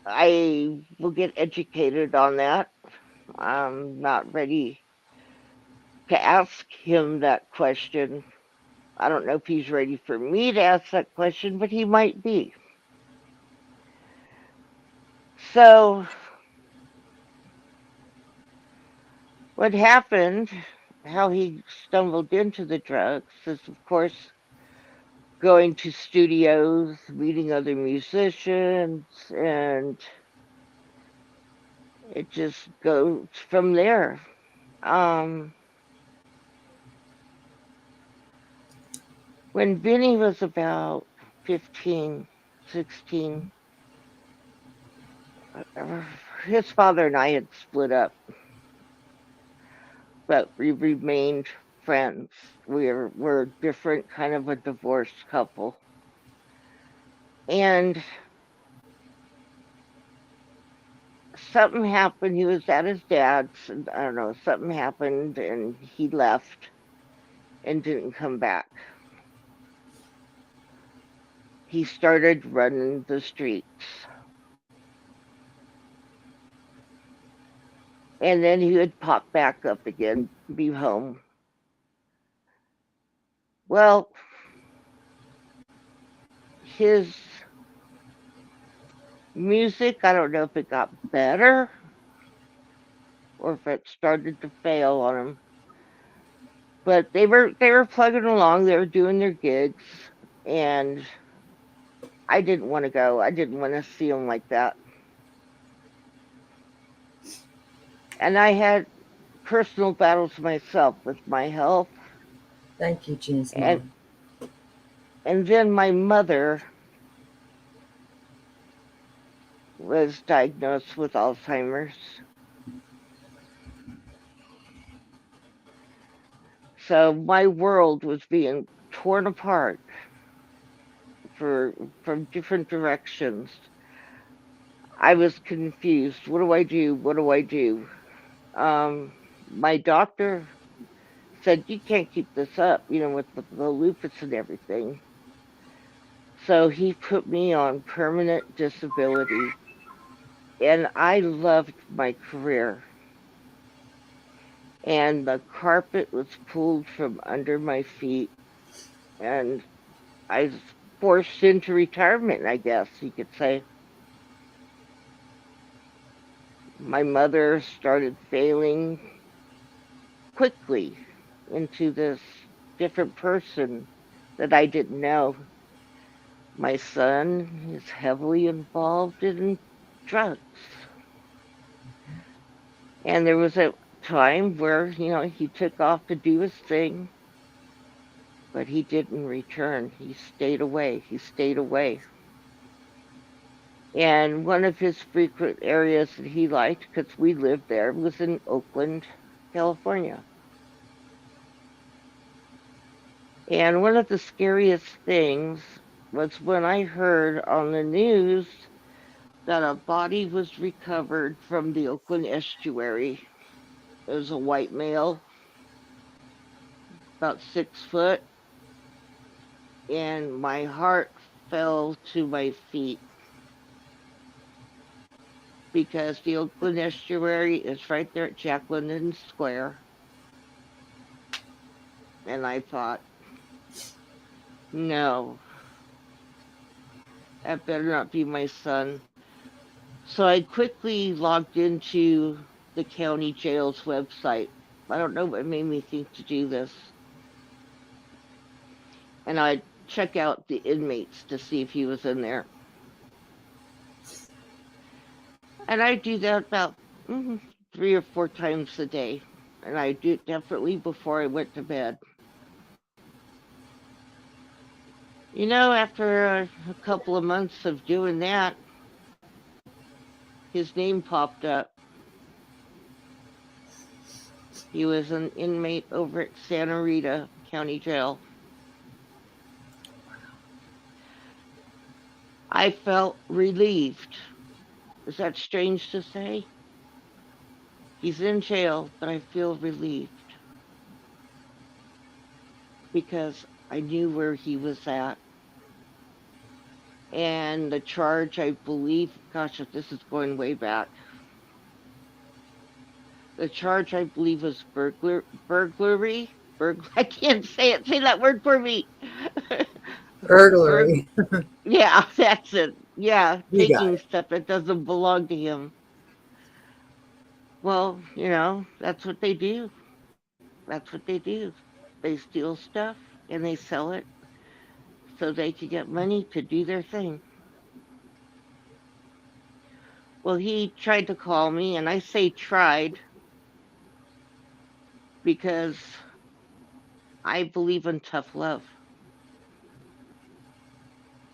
I will get educated on that. I'm not ready to ask him that question. I don't know if he's ready for me to ask that question, but he might be. So, what happened, how he stumbled into the drugs, is of course going to studios, meeting other musicians, and it just goes from there. Um, when Vinny was about 15, 16, his father and I had split up, but we remained friends. We're different, kind of a divorced couple. And something happened. He was at his dad's, and I don't know, something happened, and he left and didn't come back. He started running the streets. And then he would pop back up again, be home. Well, his music, I don't know if it got better or if it started to fail on him. But they were plugging along, they were doing their gigs, and I didn't want to go. I didn't want to see him like that. And I had personal battles myself with my health, Thank you, Jen's and mom. and then my mother was diagnosed with Alzheimer's. So my world was being torn apart for from different directions. I was confused. What do I do? What do I do? My doctor said you can't keep this up, with the lupus and everything. So he put me on permanent disability, and I loved my career. And the carpet was pulled from under my feet, and I was forced into retirement, I guess you could say. My mother started failing quickly into this different person that I didn't know. My son is heavily involved in drugs. And there was a time where, he took off to do his thing, but he didn't return. He stayed away. He stayed away. And one of his frequent areas that he liked, because we lived there, was in Oakland, California. And one of the scariest things was when I heard on the news that a body was recovered from the Oakland estuary. It was a white male, about 6 foot, and my heart fell to my feet because the Oakland estuary is right there at Jack London Square. And I thought, no, that better not be my son. So I quickly logged into the county jail's website. I don't know what made me think to do this. And I check out the inmates to see if he was in there. And I do that about 3 or 4 times a day. And I do it definitely before I went to bed. After a couple of months of doing that, his name popped up. He was an inmate over at Santa Rita County Jail. I felt relieved. Is that strange to say? He's in jail, but I feel relieved because I knew where he was at. And the charge, I believe, gosh, this is going way back. The charge, I believe, was burglary. I can't say it. Say that word for me. Burg. Burglary. Yeah, that's it. Yeah, You got taking it. stuff that doesn't belong to him. Well, that's what they do. That's what they do. They steal stuff and they sell it so they could get money to do their thing. Well, he tried to call me, and I say tried because I believe in tough love.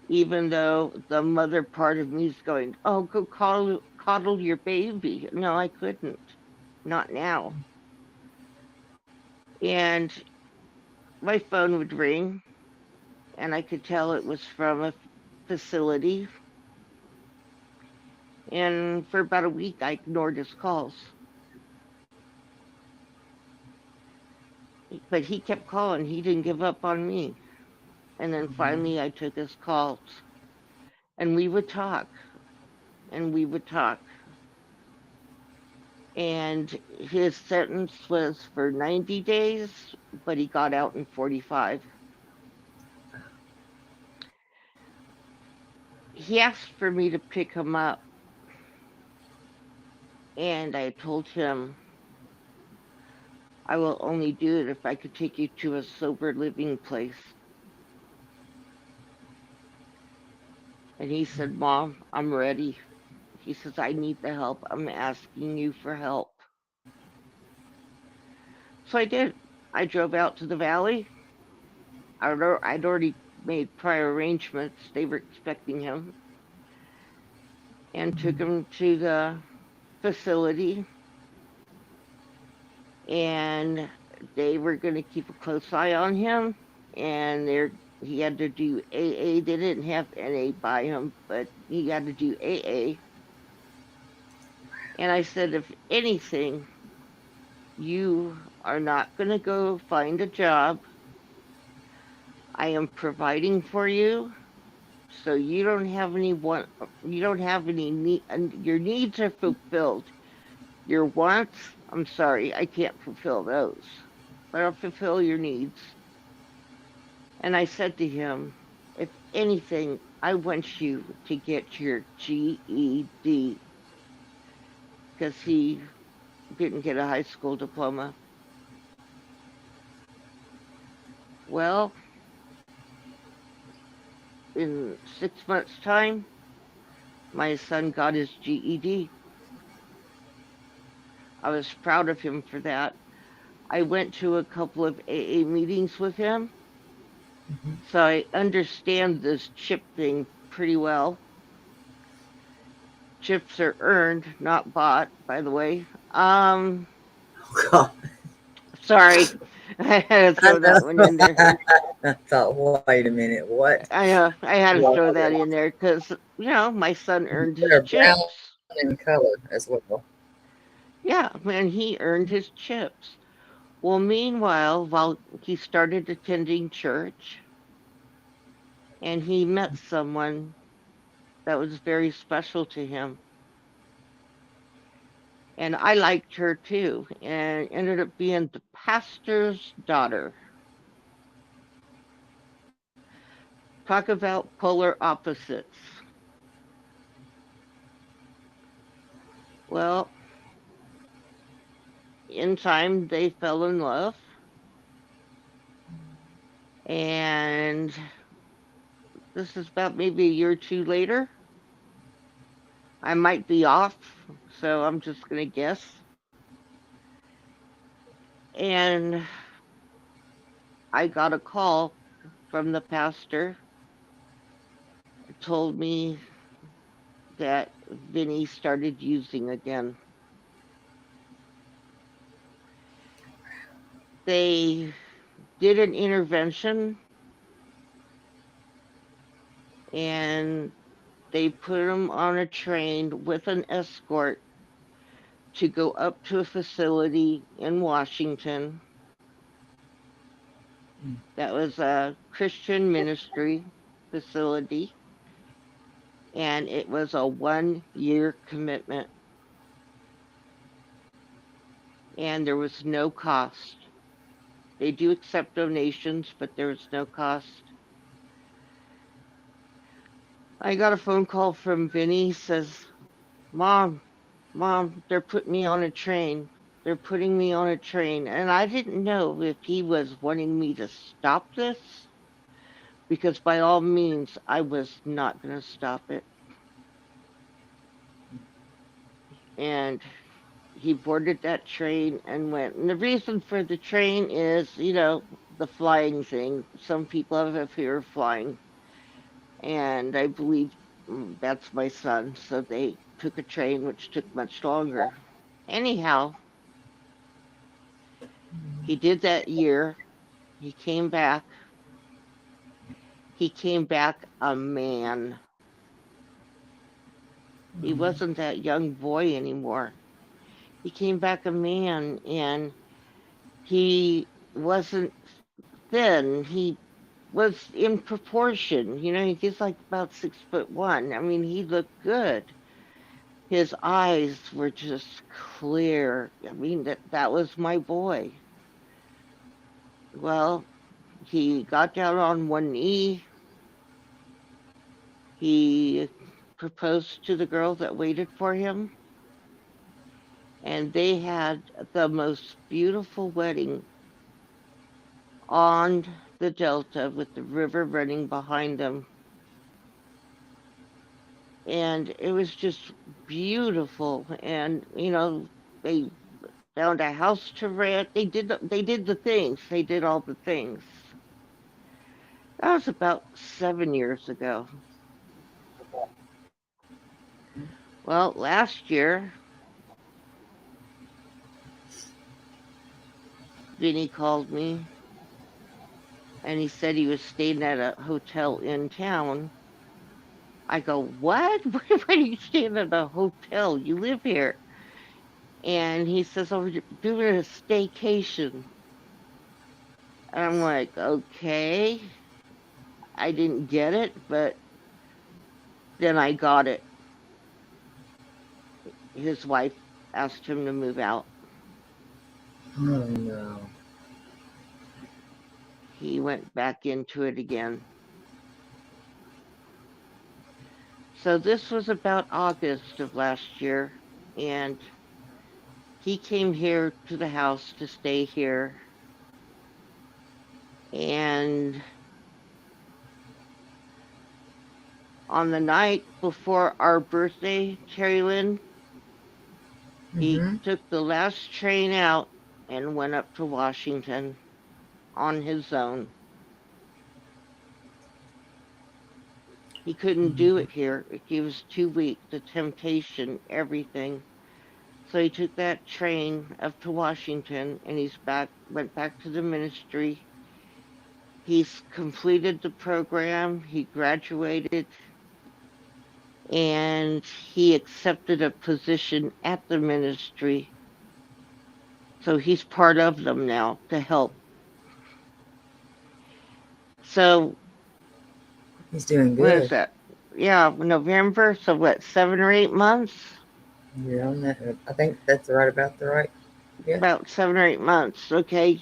Even though the mother part of me is going, oh, go coddle your baby. No, I couldn't. Not now. And my phone would ring, and I could tell it was from a facility. And for about a week, I ignored his calls. But he kept calling. He didn't give up on me. And then finally, I took his calls, and we would talk, and we would talk. And his sentence was for 90 days, but he got out in 45. He asked for me to pick him up, and I told him I will only do it if I could take you to a sober living place. And he said, Mom, I'm ready. He says, I need the help. I'm asking you for help. So I did. I drove out to the valley. I'd already made prior arrangements. They were expecting him, and took him to the facility. And they were going to keep a close eye on him. And he had to do AA. They didn't have NA by him, but he had to do AA. And I said, if anything, you are not going to go find a job. I am providing for you, so you don't have any need, and your needs are fulfilled. Your wants, I'm sorry, I can't fulfill those, but I'll fulfill your needs. And I said to him, if anything, I want you to get your GED because he didn't get a high school diploma. Well, in 6 months' time, my son got his GED. I was proud of him for that. I went to a couple of AA meetings with him, so I understand this chip thing pretty well. Chips are earned, not bought, by the way. God. Sorry, I had to I throw that one in there. know. I thought, wait a minute, what? I had to throw that Well, in there because my son earned his they're brown chips. in color as well. Yeah, man, he earned his chips. Well, meanwhile, while he started attending church, and he met someone that was very special to him. And I liked her too, and ended up being the pastor's daughter. Talk about polar opposites. Well, in time, they fell in love, and this is about maybe a year or two later. I might be off, so I'm just going to guess. And I got a call from the pastor, told me that Vinny started using again. They did an intervention and they put him on a train with an escort to go up to a facility in Washington that was a Christian ministry facility, and it was a 1 year commitment, and there was no cost. They do accept donations, but there was no cost. I got a phone call from Vinny. He says, Mom, Mom, they're putting me on a train. They're putting me on a train. And I didn't know if he was wanting me to stop this, because by all means, I was not going to stop it. And he boarded that train and went. And the reason for the train is, the flying thing. Some people have a fear of flying. And I believe that's my son. So they took a train, which took much longer. Anyhow, he did that year. He came back. He came back a man. He wasn't that young boy anymore. He came back a man, and he wasn't thin. He was in proportion. He's like about 6'1". I mean, he looked good. His eyes were just clear. I mean, that was my boy. Well, he got down on one knee. He proposed to the girl that waited for him, and they had the most beautiful wedding on the delta with the river running behind them. And it was just beautiful. And they found a house to rent. They did the things. They did all the things. That was about 7 years ago. Well, last year, Vinny called me and he said he was staying at a hotel in town. I go, what? Why are you staying at a hotel? You live here. And he says, oh, we're doing a staycation. And I'm like, okay. I didn't get it, but then I got it. His wife asked him to move out. Oh no. He went back into it again. So this was about August of last year, and he came here to the house to stay here. And on the night before our birthday, Terry Lynn, he took the last train out and went up to Washington on his own. He couldn't do it here. He was too weak, the temptation, everything. So he took that train up to Washington, and went back to the ministry. He's completed the program. He graduated, and he accepted a position at the ministry. So he's part of them now to help. So he's doing good. What is that? Yeah, November. So what, 7 or 8 months? Yeah, I think that's right about the right. Yeah. About 7 or 8 months. Okay.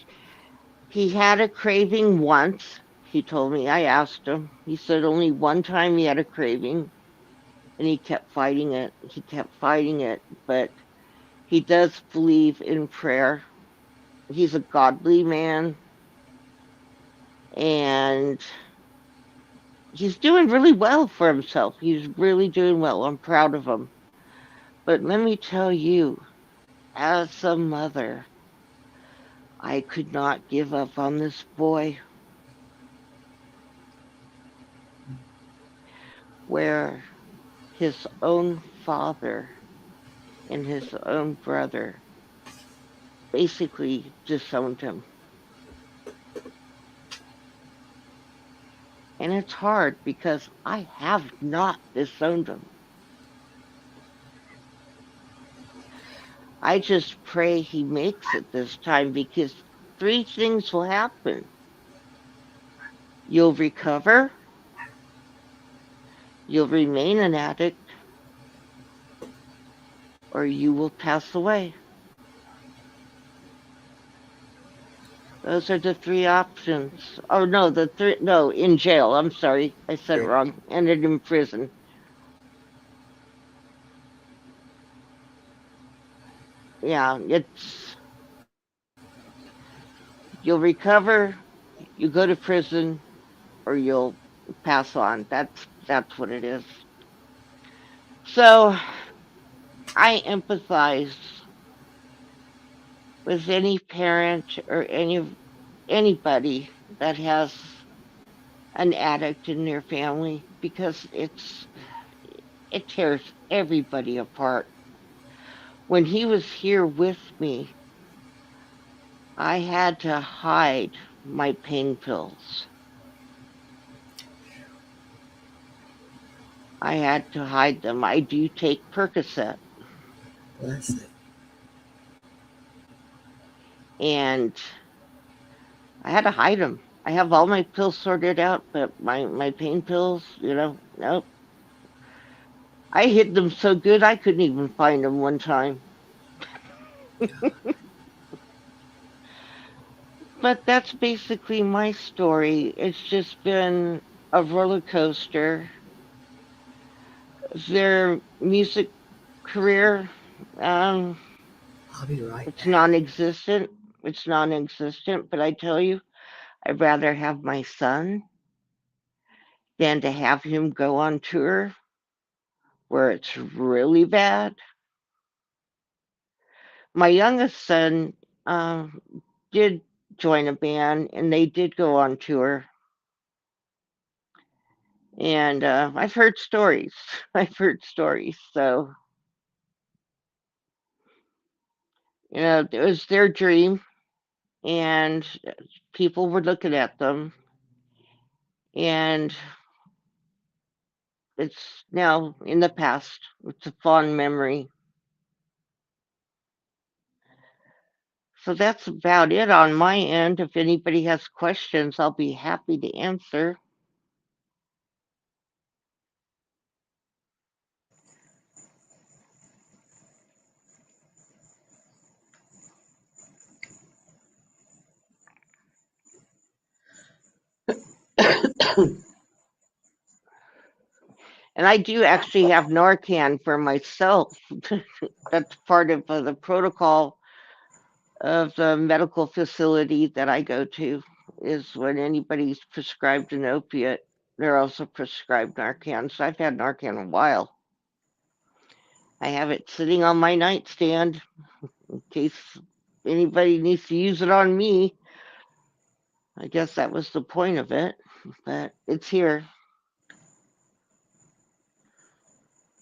He had a craving once. He told me. I asked him. He said only one time he had a craving, and he kept fighting it. He kept fighting it, but he does believe in prayer. He's a godly man, and he's doing really well for himself. He's really doing well. I'm proud of him. But let me tell you, as a mother, I could not give up on this boy. Where his own father and his own brother basically disowned him. And it's hard because I have not disowned him. I just pray he makes it this time because three things will happen. You'll recover, you'll remain an addict, or you will pass away. Those are the three options. Oh no, no, in jail. I'm sorry. I said it wrong. Ended in prison. Yeah, it's you'll recover, you go to prison, or you'll pass on. That's what it is. So I empathize with any parent or anybody that has an addict in their family because it tears everybody apart. When he was here with me, I had to hide my pain pills. I had to hide them. I do take Percocet. Bless it. And I had to hide them. I have all my pills sorted out, but my pain pills, nope. I hid them so good I couldn't even find them one time. But that's basically my story. It's just been a roller coaster. Their music career, um, I'll be right it's back. non-existent. It's non-existent. But I tell you, I'd rather have my son than to have him go on tour where it's really bad. My youngest son did join a band and they did go on tour. And I've heard stories. I've heard stories. So, it was their dream and people were looking at them. And it's now in the past. It's a fond memory. So that's about it on my end. If anybody has questions, I'll be happy to answer. And I do actually have Narcan for myself. That's part of the protocol of the medical facility that I go to is when anybody's prescribed an opiate, they're also prescribed Narcan. So I've had Narcan a while. I have it sitting on my nightstand in case anybody needs to use it on me. I guess that was the point of it, but it's here.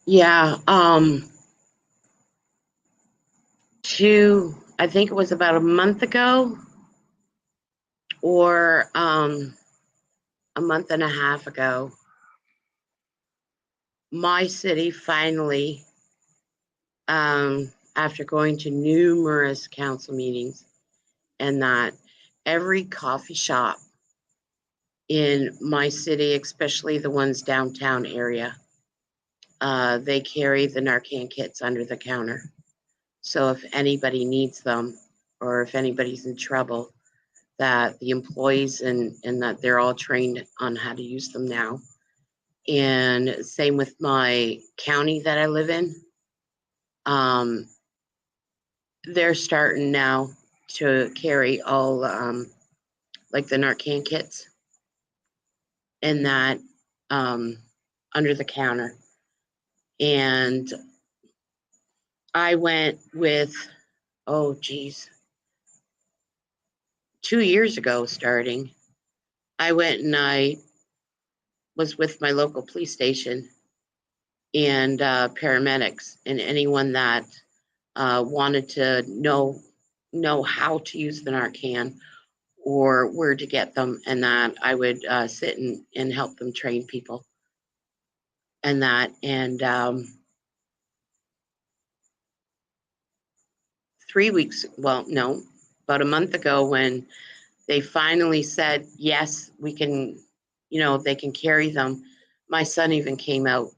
Yeah. I think it was about a month ago or a month and a half ago, my city finally, after going to numerous council meetings and that, every coffee shop in my city, especially the ones downtown area, they carry the Narcan kits under the counter. So if anybody needs them or if anybody's in trouble, that the employees and that they're all trained on how to use them now. And same with my county that I live in. They're starting now to carry all like the Narcan kits and that under the counter. And I went with, oh geez, 2 years ago starting, I went and I was with my local police station and paramedics and anyone that wanted to know how to use the Narcan or where to get them, and that I would sit and help them train people and that. And 3 weeks, well, no, about a month ago, when they finally said, yes, we can, they can carry them, my son even came out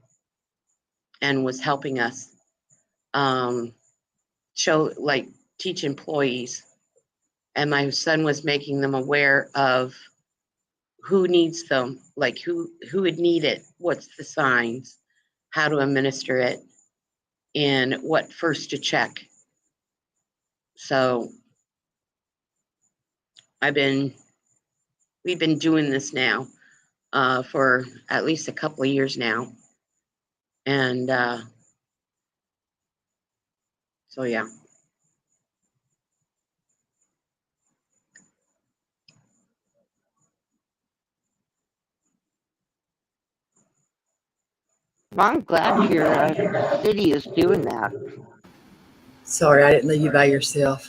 and was helping us teach employees. And my son was making them aware of who needs them, like who would need it, what's the signs, how to administer it, and what first to check. So we've been doing this now for at least a couple of years now. And so, yeah. I'm glad your city is doing that. Sorry, I didn't leave you by yourself.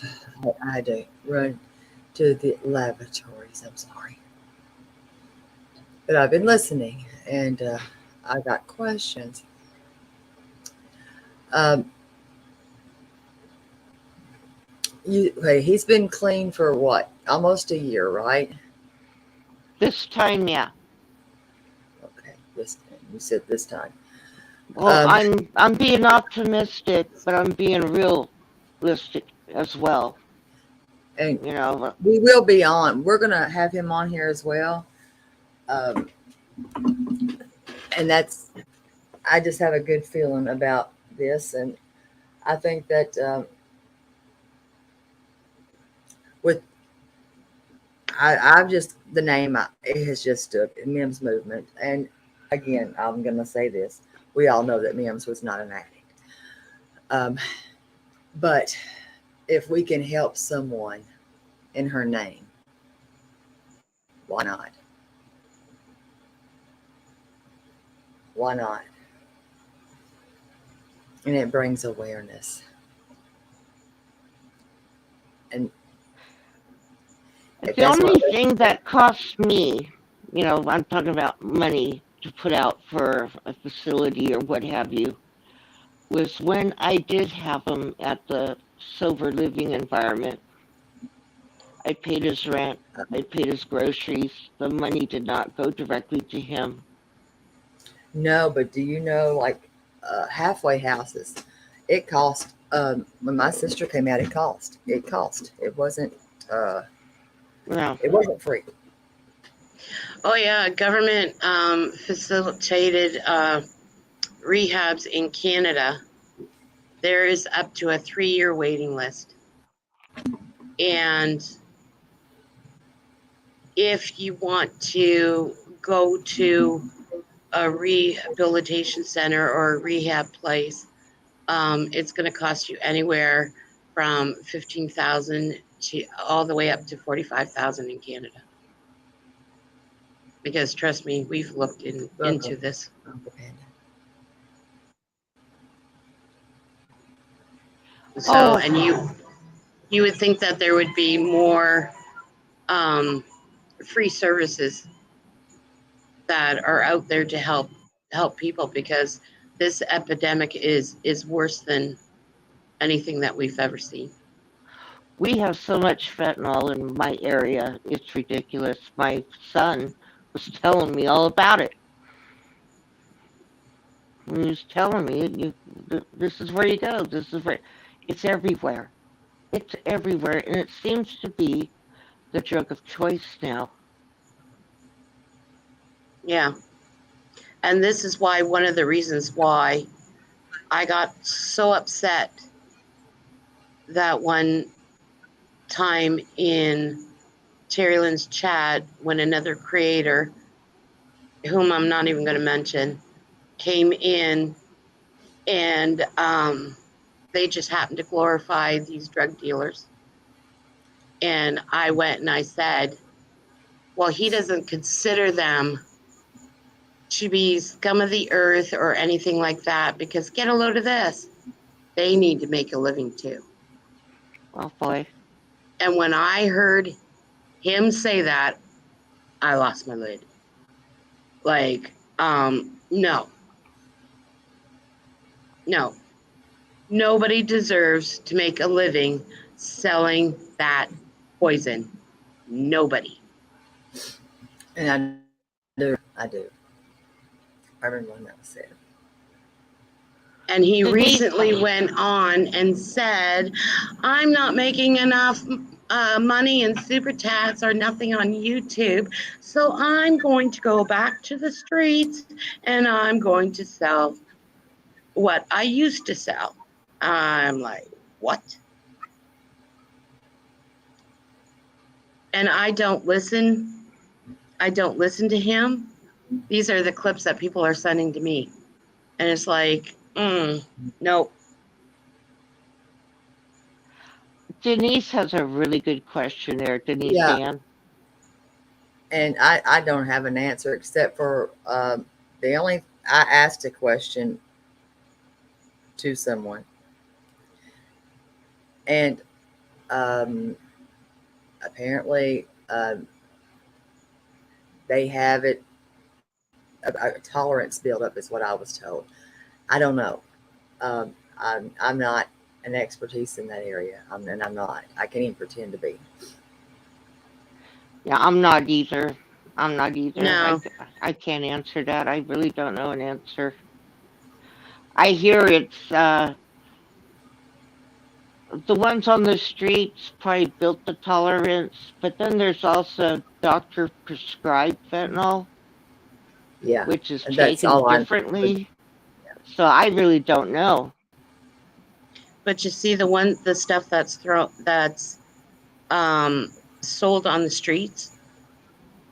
I had to run to the lavatories. I'm sorry. But I've been listening, and I got questions. Um, he's been clean for what? Almost a year, right? This time, yeah. Okay, you said this time. Well, I'm being optimistic, but I'm being realistic as well. And you know, we will be on. We're gonna have him on here as well. And I just have a good feeling about this, and I think that with I've just the name it has just stood Mims movement, and again I'm gonna say this: we all know that Mims was not an addict, but if we can help someone in her name, why not? Why not? And it brings awareness. And the only thing that cost me, I'm talking about money to put out for a facility or what have you, was when I did have him at the sober living environment. I paid his rent, I paid his groceries. The money did not go directly to him. no, but do you know, like halfway houses, it cost. When my sister came out, it cost. It cost. It wasn't. No. It wasn't free. Oh yeah, government facilitated rehabs in Canada. There is up to a 3-year waiting list. And if you want to go to a rehabilitation center or a rehab place, it's going to cost you anywhere from $15,000 to all the way up to $45,000 in Canada. Because trust me, we've looked into this. So, and you would think that there would be more free services that are out there to help people, because this epidemic is worse than anything that we've ever seen. We have so much fentanyl in my area. It's ridiculous. My son was telling me all about it. He was telling me, this is where you go. This is where it's everywhere. It's everywhere, and it seems to be the drug of choice now. Yeah. And this is why, one of the reasons why I got so upset that one time in Terry Lynn's chat, when another creator, whom I'm not even going to mention, came in, and they just happened to glorify these drug dealers. And I went and I said, well, he doesn't consider them to be scum of the earth or anything like that, because get a load of this. They need to make a living too. Oh boy. And when I heard him say that, I lost my lid. Like, no, no, nobody deserves to make a living selling that poison. Nobody. And I do. I remember when that was said. And he Denise, recently went on and said, I'm not making enough money in super chats or nothing on YouTube. So I'm going to go back to the streets and I'm going to sell what I used to sell. I'm like, what? And I don't listen. I don't listen to him. These are the clips that people are sending to me. And it's like, nope. Denise has a really good question there, Denise Yeah, Ann. and I don't have an answer except for the only I asked a question to someone, and um, apparently they have it a tolerance build up is what I was told. I don't know. I'm not an expertise in that area, and I'm not. I can't even pretend to be. Yeah, I'm not either. I'm not either. No. I can't answer that. I really don't know an answer. I hear it's the ones on the streets probably built the tolerance, but then there's also doctor prescribed fentanyl, Yeah, which is and that's taken all I. differently. So I really don't know. But you see the stuff that's um, sold on the streets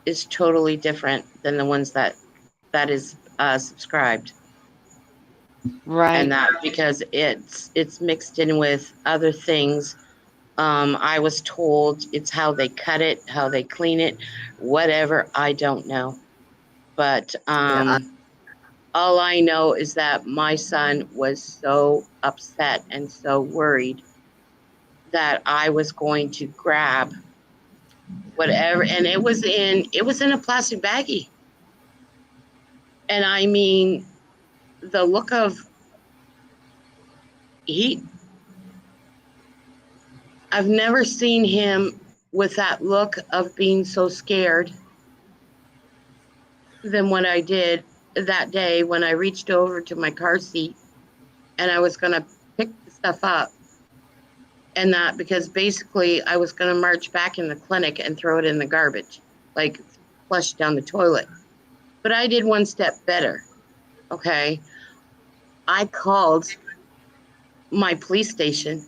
is totally different than the ones that is subscribed, and Right. that because it's mixed in with other things. I was told it's how they cut it, how they clean it, whatever. I don't know, but Yeah, all I know is that my son was so upset and so worried that I was going to grab whatever, and it was in a plastic baggie. And I mean, the look of he I've never seen him with that look of being so scared than what I did that day when I reached over to my car seat and I was going to pick the stuff up, and that because basically I was going to march back in the clinic and throw it in the garbage, like flush down the toilet. But I did one step better. Okay. I called my police station,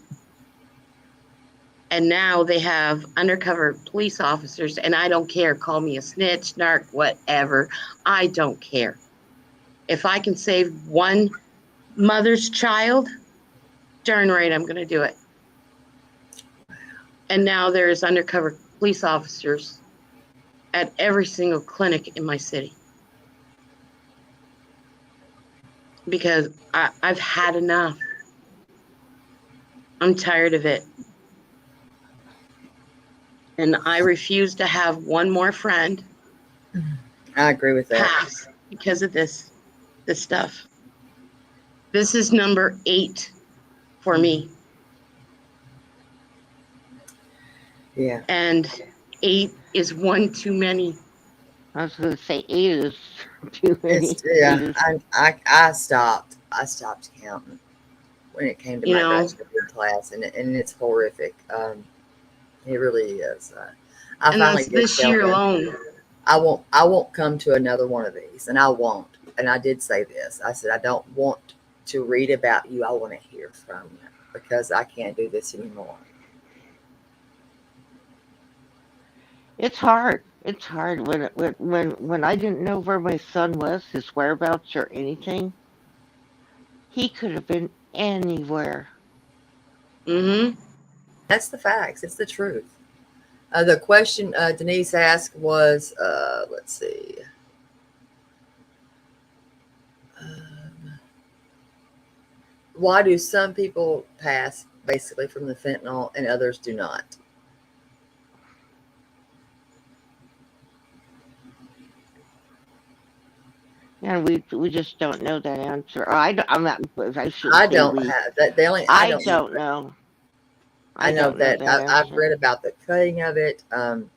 and now they have undercover police officers, and I don't care. Call me a snitch, narc, whatever. I don't care. If I can save one mother's child, darn right I'm going to do it. And now there's undercover police officers at every single clinic in my city because I've had enough. I'm tired of it. And I refuse to have one more friend I agree with that. pass because of this stuff. This is number 8 for me. Yeah, And 8 is one too many. I was going to say eight is too it's many. Eight yeah. is, I stopped. I stopped counting when it came to You my know, graduating class, and it's horrific. It really is. I and finally that's did this tell year him alone. I won't come to another one of these, and I won't. And I did say this. I said I don't want to read about you. I want to hear from you because I can't do this anymore. it's hard. It's hard when I didn't know where my son was, his whereabouts or anything. He could have been anywhere. Mm-hmm. That's the facts. It's the truth. The question Denise asked was, let's see, um, why do some people pass basically from the fentanyl and others do not? And we just don't know that answer. Or I'm not. I shouldn't I say don't we. have that. The only I I don't know. don't know. I I know don't know that that I've answer. read about the cutting of it. Um,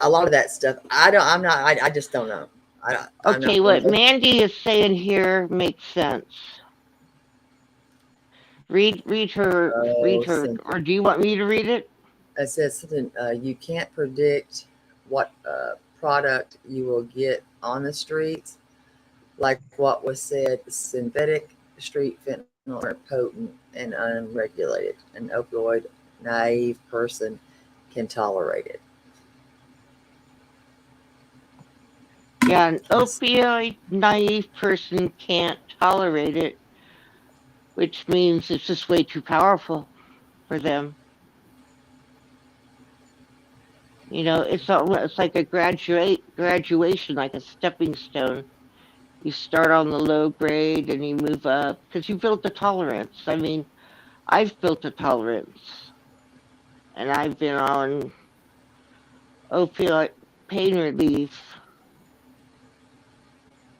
a lot of that stuff. I don't. I'm not. I just don't know. I'm Okay, not what really. Mandy is saying here makes sense. Read Oh, her, Cynthia. or do you want me to read it? It says something. You can't predict what product you will get on the streets. Like what was said, synthetic street fentanyl are potent and unregulated. An opioid naive person can tolerate it. Yeah, an opioid naive person can't tolerate it, which means it's just way too powerful for them. It's like a graduation, like a stepping stone. You start on the low grade and you move up because you built a tolerance. I mean, I've built a tolerance, and I've been on opioid pain relief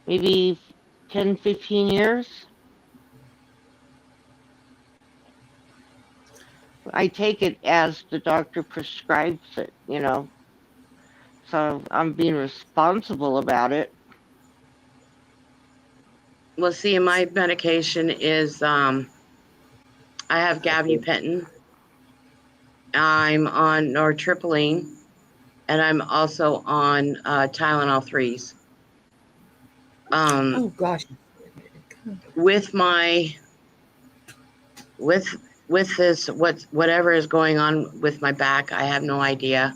maybe 10, 15 years. I take it as the doctor prescribes it. So I'm being responsible about it. Well, see, my medication is I have gabapentin. I'm on nortriptyline, and I'm also on Tylenol threes. Oh gosh. With my with with this whatever is going on with my back, I have no idea.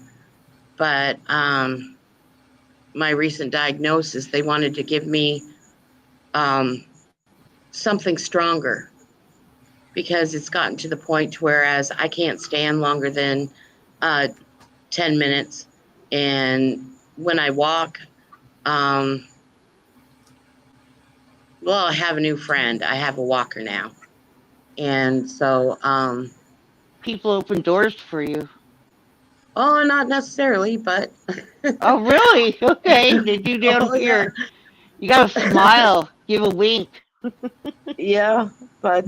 But my recent diagnosis, they wanted to give me um, something stronger because it's gotten to the point whereas I can't stand longer than uh, 10 minutes. And when I walk, um, well, I have a new friend. I have a walker now. And so, People open doors for you. oh, not necessarily, but Oh, really? Okay, they do down oh, yeah. here. You gotta smile, give a wink. Yeah. But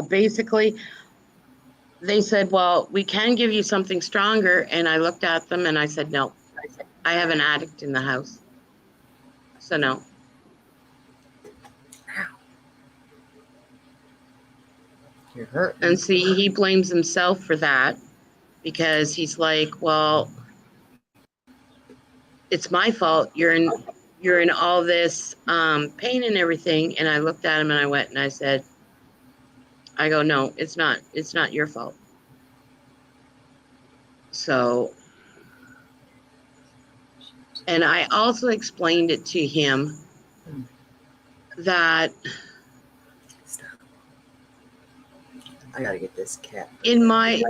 basically, they said, well, we can give you something stronger. And I looked at them and I said, no, I have an addict in the house. So, no. You're hurting. And see, he blames himself for that because he's like, well, it's my fault. You're in all this pain and everything. And I looked at him and I went and I said, I go, no, it's not. It's not your fault. So, and I also explained it to him that Stop. I gotta get this cat. in my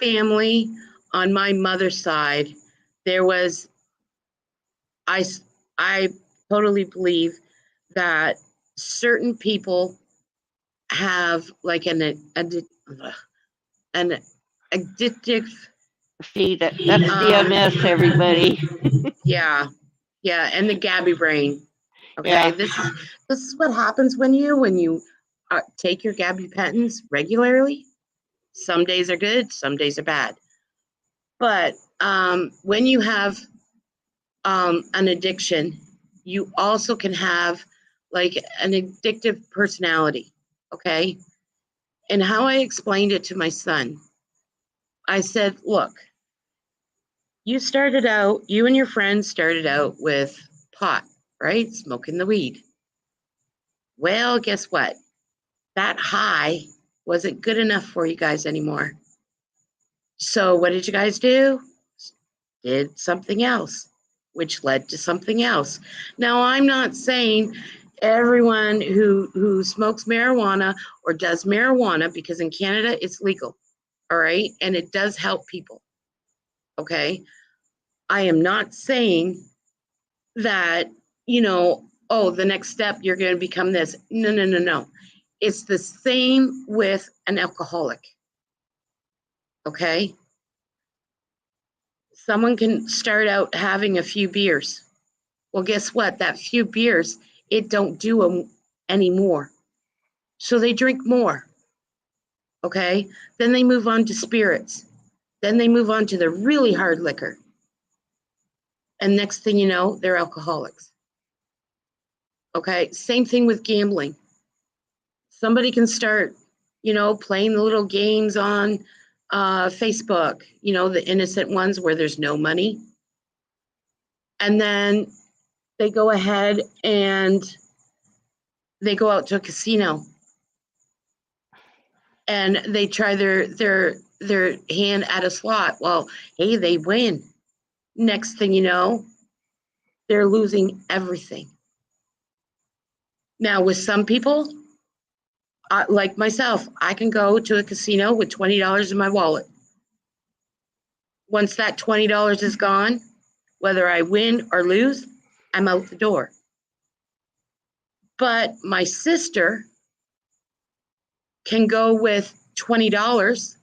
family on my mother's side, there was I I totally believe that certain people have like an addictive See, that's CMS, everybody. yeah, yeah, and the Gabby brain. Okay, Yeah. this is what happens when you take your gabapentins regularly. Some days are good, some days are bad. But when you have an addiction, you also can have like an addictive personality. Okay, and how I explained it to my son, I said, "Look, you and your friends started out with pot, right? Smoking the weed. Well, guess what? That high wasn't good enough for you guys anymore. So what did you guys do? Did something else, which led to something else. Now, I'm not saying everyone who smokes marijuana or does marijuana, because in Canada it's legal, all right, and it does help people. Okay, I am not saying that, oh, the next step you're going to become this. No, no, no, no. It's the same with an alcoholic. Okay. Someone can start out having a few beers. Well, guess what? That few beers, it don't do them anymore. So they drink more. Okay. Then they move on to spirits. Then they move on to the really hard liquor. And next thing you know, they're alcoholics. Okay. Same thing with gambling. Somebody can start, playing the little games on Facebook, the innocent ones where there's no money. And then they go ahead and they go out to a casino and they try their hand at a slot. Well, hey, they win. Next thing you know, they're losing everything. Now, with some people, like myself, I can go to a casino with $20 in my wallet. Once that $20 is gone, whether I win or lose, I'm out the door. But my sister can go with $20,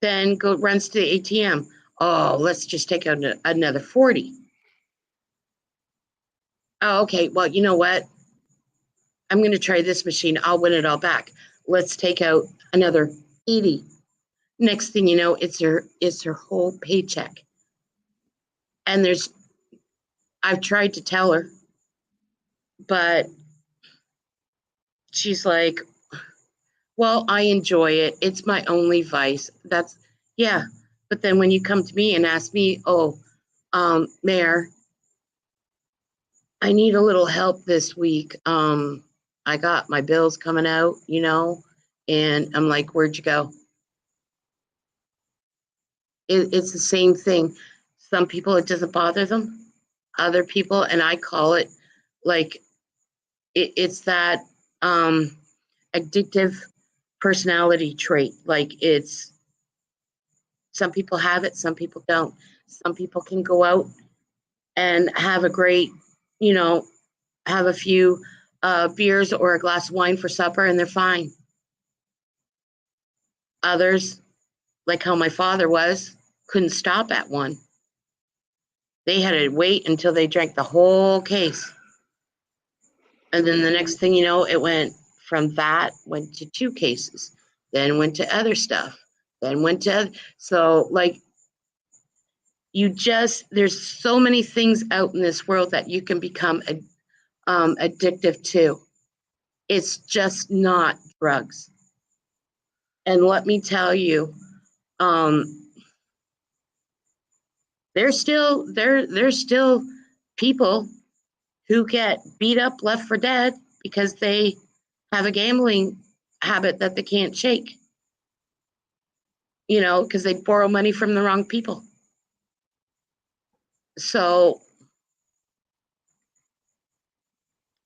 then runs to the ATM. Oh, let's just take out another 40. Oh, okay, well, you know what? I'm going to try this machine. I'll win it all back. Let's take out another 80. Next thing you know, it's her whole paycheck. And I've tried to tell her, but she's like, well, I enjoy it. It's my only vice. Yeah. But then when you come to me and ask me, Mayor, I need a little help this week. I got my bills coming out, and I'm like, where'd you go? It's the same thing. Some people, it doesn't bother them. Other people, and I call it like, it's that addictive personality trait. Like some people have it, some people don't. Some people can go out and have a great, have a few beers or a glass of wine for supper and they're fine. Others, like how my father was, couldn't stop at one. They had to wait until they drank the whole case. And then the next thing you know, it went to 2 cases, then went to other stuff, then went to, so like, there's so many things out in this world that you can become addictive to. It's just not drugs. And let me tell you, there's still people who get beat up, left for dead because they have a gambling habit that they can't shake. Because they borrow money from the wrong people. So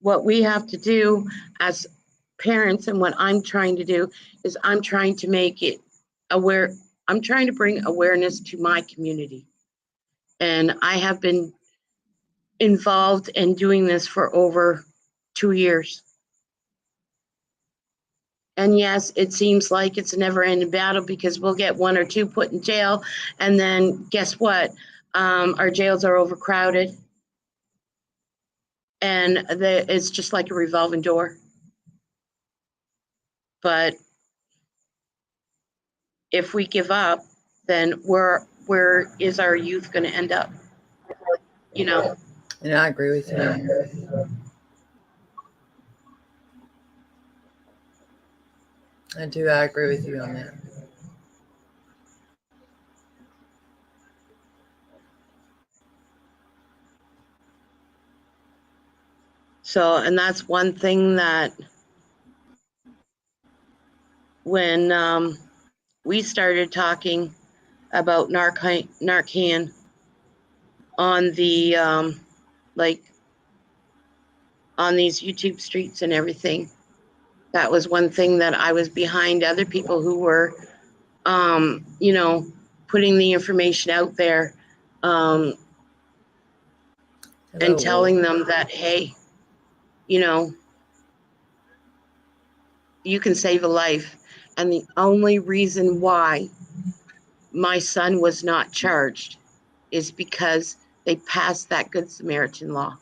what we have to do as parents, and what I'm trying to do, is I'm trying to make it aware. I'm trying to bring awareness to my community. And I have been involved in doing this for over 2 years. And yes, it seems like it's a never-ending battle because we'll get 1 or 2 put in jail, and then guess what? Our jails are overcrowded, and it's just like a revolving door. But if we give up, then where is our youth going to end up? And I agree with you. I do. I agree with you on that. So, and that's one thing that when we started talking about Narcan on the like on these YouTube streets and everything, that was one thing that I was behind other people who were putting the information out there and telling them that, hey, you can save a life. And the only reason why my son was not charged is because they passed that Good Samaritan law.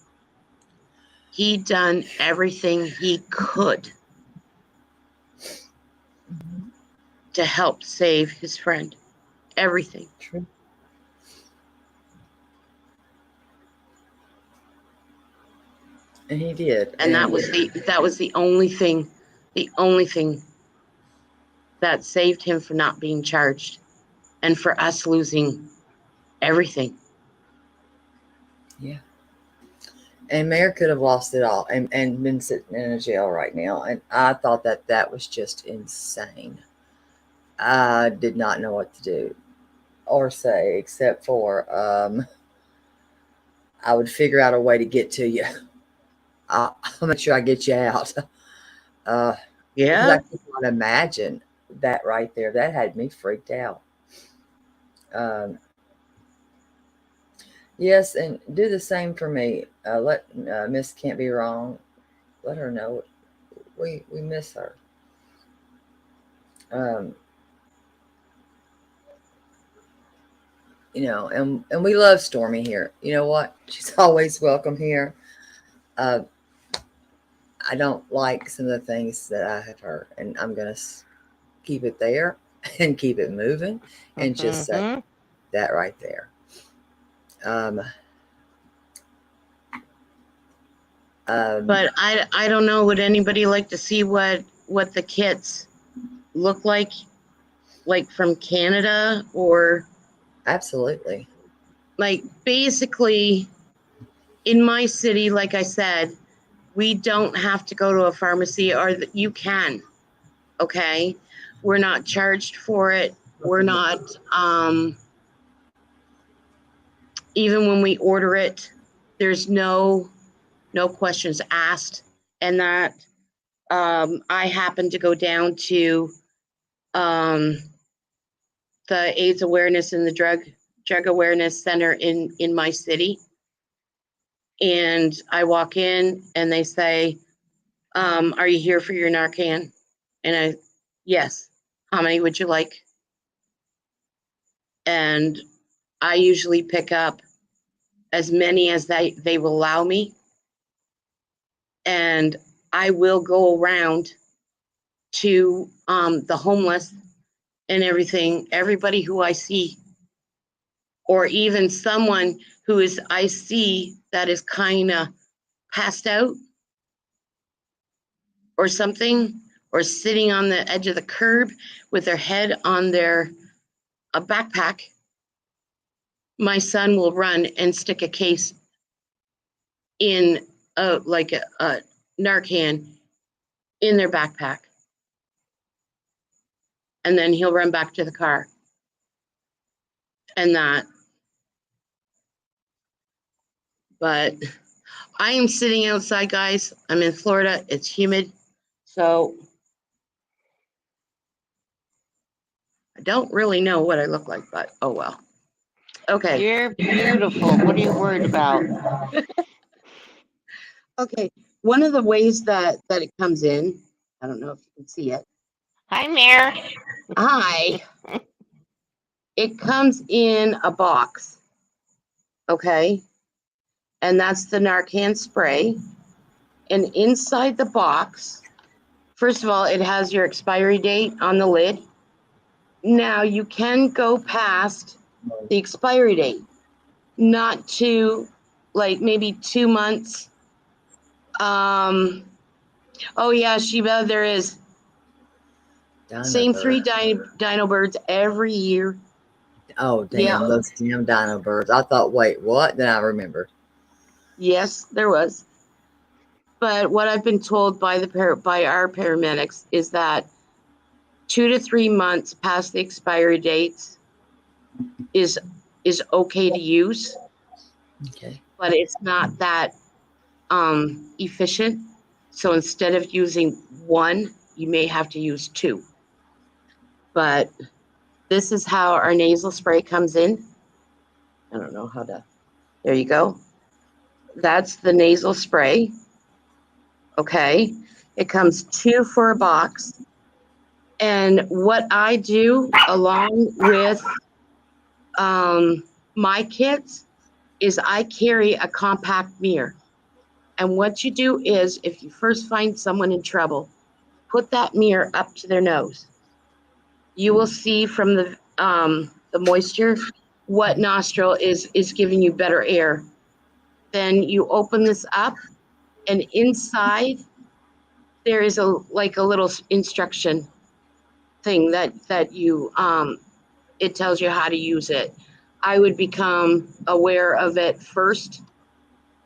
He done everything he could to help save his friend. Everything. True. And he did. And that was the only thing that saved him from not being charged and for us losing everything. Yeah. And Mayor could have lost it all and been sitting in a jail right now. And I thought that was just insane. I did not know what to do or say except for I would figure out a way to get to you. I'll make sure I get you out. Because Yeah. I could not imagine that right there. That had me freaked out. Yes, and do the same for me. Let Miss Can't Be Wrong. Let her know we miss her. You know, and we love Stormy here. You know what? She's always welcome here. I don't like some of the things that I have heard, and I'm gonna keep it there and keep it moving, and just say that right there. But I don't know. Would anybody like to see what the kits look like from Canada, or Absolutely. like basically in my city, like I said, we don't have to go to a pharmacy, or you can. Okay, we're not charged for it. We're not even when we order it, there's no questions asked. And that I happen to go down to the AIDS awareness and the drug awareness center in my city, and I walk in and they say, are you here for your Narcan? And yes. How many would you like? And I usually pick up as many as they will allow me. And I will go around to the homeless and everybody who I see, or even someone who I see that is kind of passed out or something, or sitting on the edge of the curb with their head on a backpack. My son will run and stick a case in a Narcan in their backpack. And then he'll run back to the car. And but I am sitting outside, guys. I'm in Florida. It's humid. So I don't really know what I look like, but oh well. Okay. You're beautiful. What are you worried about? Okay. One of the ways that it comes in, I don't know if you can see it. Hi, Mayor. Hi. It comes in a box. Okay. And that's the Narcan spray. And inside the box, first of all, it has your expiry date on the lid. Now you can go past the expiry date, not to like maybe 2 months. Oh yeah, Sheba, there is. Same Dino 3 bird. dino birds every year. Oh damn, Yeah. those damn dino birds. I thought, wait, what? Then I remembered. Yes, there was. But what I've been told by our paramedics is that 2 to 3 months past the expiry dates is okay to use, Okay. but it's not that efficient. So instead of using 1, you may have to use 2. But this is how our nasal spray comes in. I don't know how to. There you go. That's the nasal spray. Okay. It comes 2 for a box. And what I do along with my kits is I carry a compact mirror. And what you do is, if you first find someone in trouble, put that mirror up to their nose. You will see from the moisture what nostril is giving you better air. Then you open this up, and inside there is a little instruction thing that you it tells you how to use it. I would become aware of it first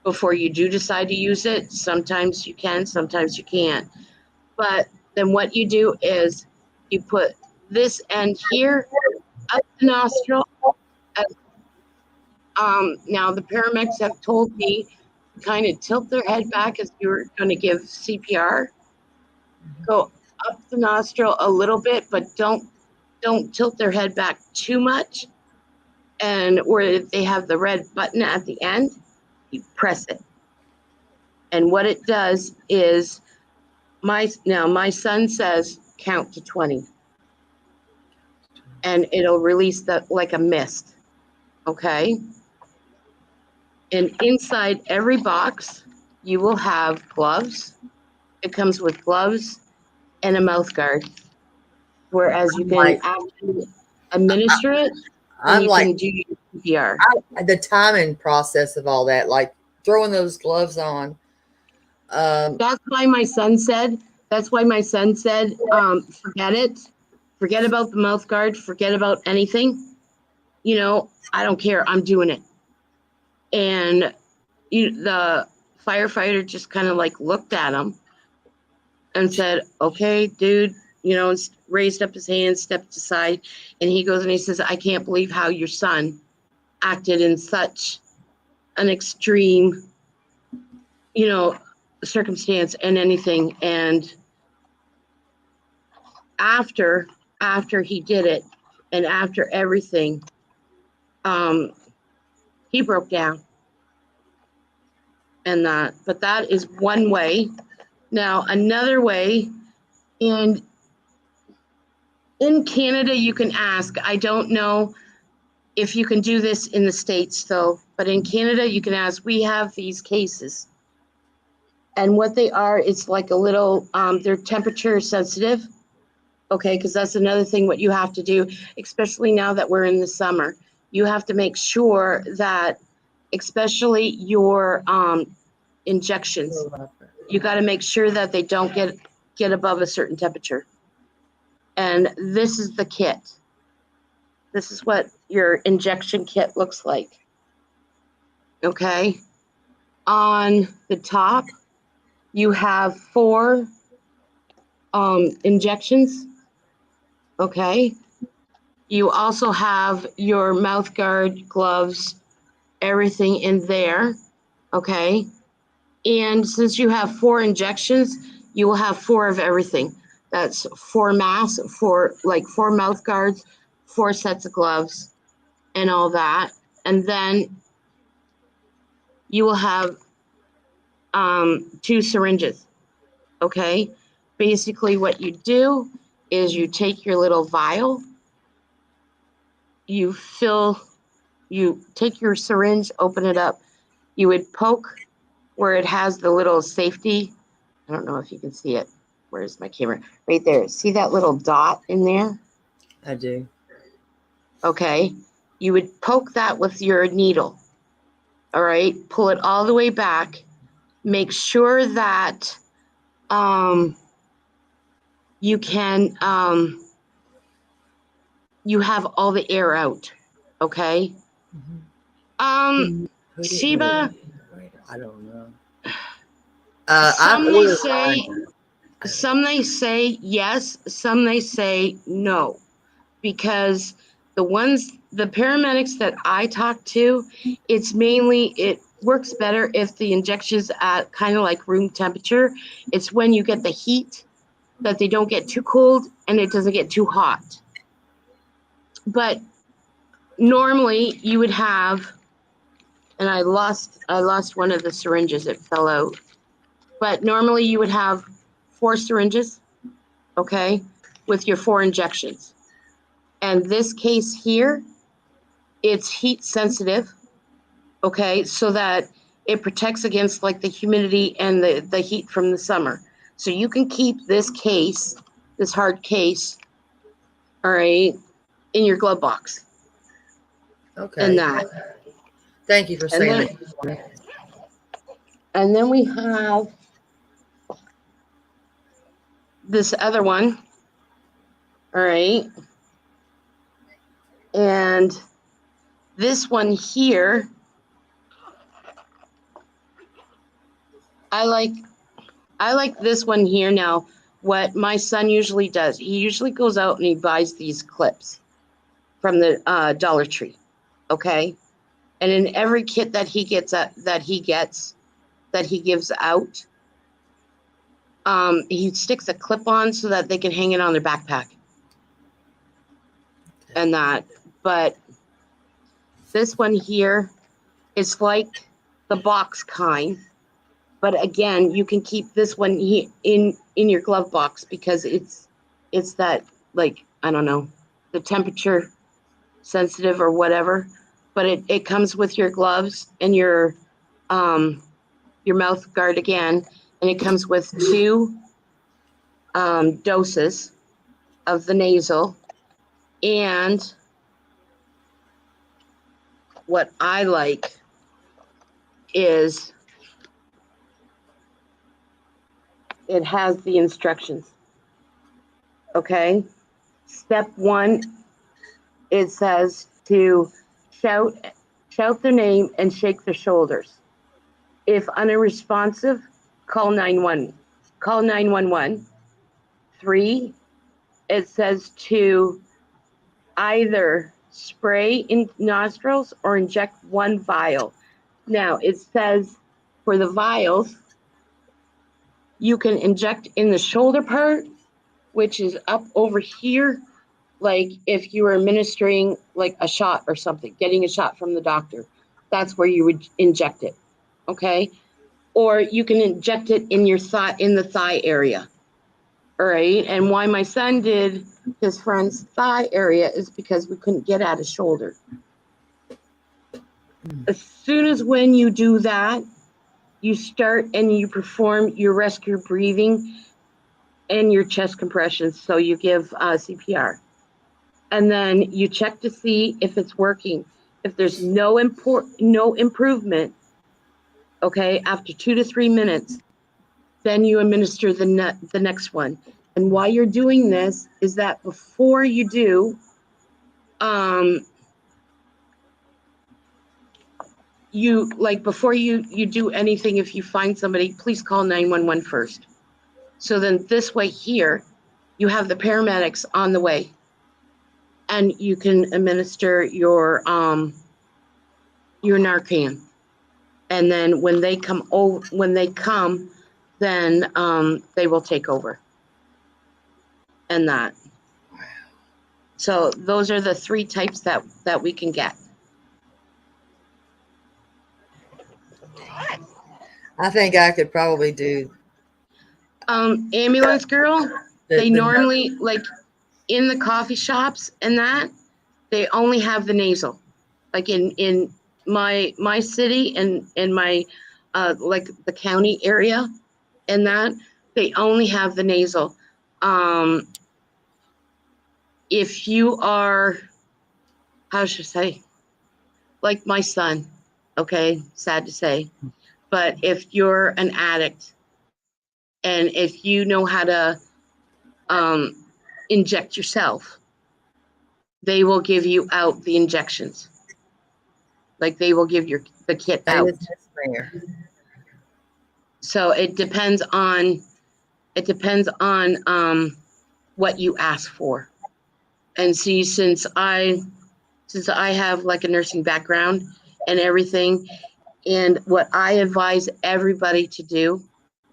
before you do decide to use it. Sometimes you can, sometimes you can't. But then what you do is you put this end here up the nostril. Now the paramedics have told me to kind of tilt their head back as you're going to give CPR. Go up the nostril a little bit, but don't tilt their head back too much. And where they have the red button at the end, you press it. And what it does is my son says count to 20. And it'll release that like a mist. Okay? And inside every box, you will have gloves. It comes with gloves and a mouth guard. Whereas you can actually administer it, and I'm you like, can do your CPR. the timing process of all that, like throwing those gloves on. That's why my son said, forget it. Forget about the mouth guard. Forget about anything. I don't care. I'm doing it. And the firefighter just kind of looked at him and said, okay, dude, raised up his hand, stepped aside. And he goes and he says, I can't believe how your son acted in such an extreme, circumstance and anything. And after he did it and after everything, he broke down. And but that is one way. Now, another way, and in Canada, you can ask. I don't know if you can do this in the States, though, but in Canada, you can ask. We have these cases. And what they are, it's like a little, they're temperature sensitive. Okay, because that's another thing what you have to do, especially now that we're in the summer. You have to make sure that, especially your injections, you got to make sure that they don't get above a certain temperature. And this is the kit. This is what your injection kit looks like. Okay. On the top, you have 4 injections. Okay. You also have your mouth guard, gloves, everything in there. Okay. And since you have 4 injections, you will have 4 of everything. That's 4 masks, 4 mouth guards, 4 sets of gloves, and all that. And then you will have 2 syringes. Okay. Basically, what you do is you take your little vial, you take your syringe, open it up. You would poke where it has the little safety. I don't know if you can see it. Where's my camera? Right there. See that little dot in there? I do. Okay. You would poke that with your needle. All right. Pull it all the way back. Make sure that you can you have all the air out. Okay. Sheba, I don't know. some they say yes, some they say no, because the paramedics that I talk to, it works better if the injection's at kind of like room temperature. It's when you get the heat that they don't get too cold and it doesn't get too hot. But normally you would have, and I lost one of the syringes, it fell out. But normally you would have 4 syringes, okay, with your 4 injections. And this case here It's heat sensitive, okay, so that it protects against like the humidity and the heat from the summer. So you can keep this case, this hard case, all right, in your glove box and Okay. that. Thank you for And saying then that. and then we have this other one, all right. And this one here, I like this one here now. What my son usually does, he usually goes out and he buys these clips from the Dollar Tree, okay? And in every kit that he gets that he gives out, he sticks a clip on so that they can hang it on their backpack and that. But this one here is like the box kind, but again, you can keep this one in your glove box because it's that, like, I don't know, the temperature sensitive or whatever, but it comes with your gloves and your mouth guard again, and it comes with two doses of the nasal. And what I like is it has the instructions. Okay. Step 1, it says to shout their name and shake their shoulders. If unresponsive, call 911. 3, it says to either spray in nostrils or inject 1 vial. Now it says for the vials, you can inject in the shoulder part, which is up over here, like if you were administering like a shot or something, getting a shot from the doctor. That's where you would inject it, okay? Or you can inject it in your thigh, in the thigh area. All right. And why my son did his friend's thigh area is because we couldn't get at his shoulder. As soon as when you do that, you start and you perform your rescue breathing and your chest compressions. So you give CPR. And then you check to see if it's working. If there's no improvement, okay, after 2 to 3 minutes, then you administer the next one. And why you're doing this is that before you do, before you do anything, if you find somebody, please call 911 first. So then this way here, you have the paramedics on the way, and you can administer your Narcan. And then when they come, then they will take over. And that. So those are the 3 types that we can get. I think I could probably do Ambulance girl, they the normally, like in the coffee shops and that, they only have the nasal. Like in my city and in my like the county area and that, they only have the nasal. If you are, how should I say, like my son, okay, sad to say, but if you're an addict and if you know how to inject yourself, they will give you out the injections. Like they will give the kit same out. as Miss Springer. So it depends on what you ask for. And see, since I have like a nursing background and everything, and what I advise everybody to do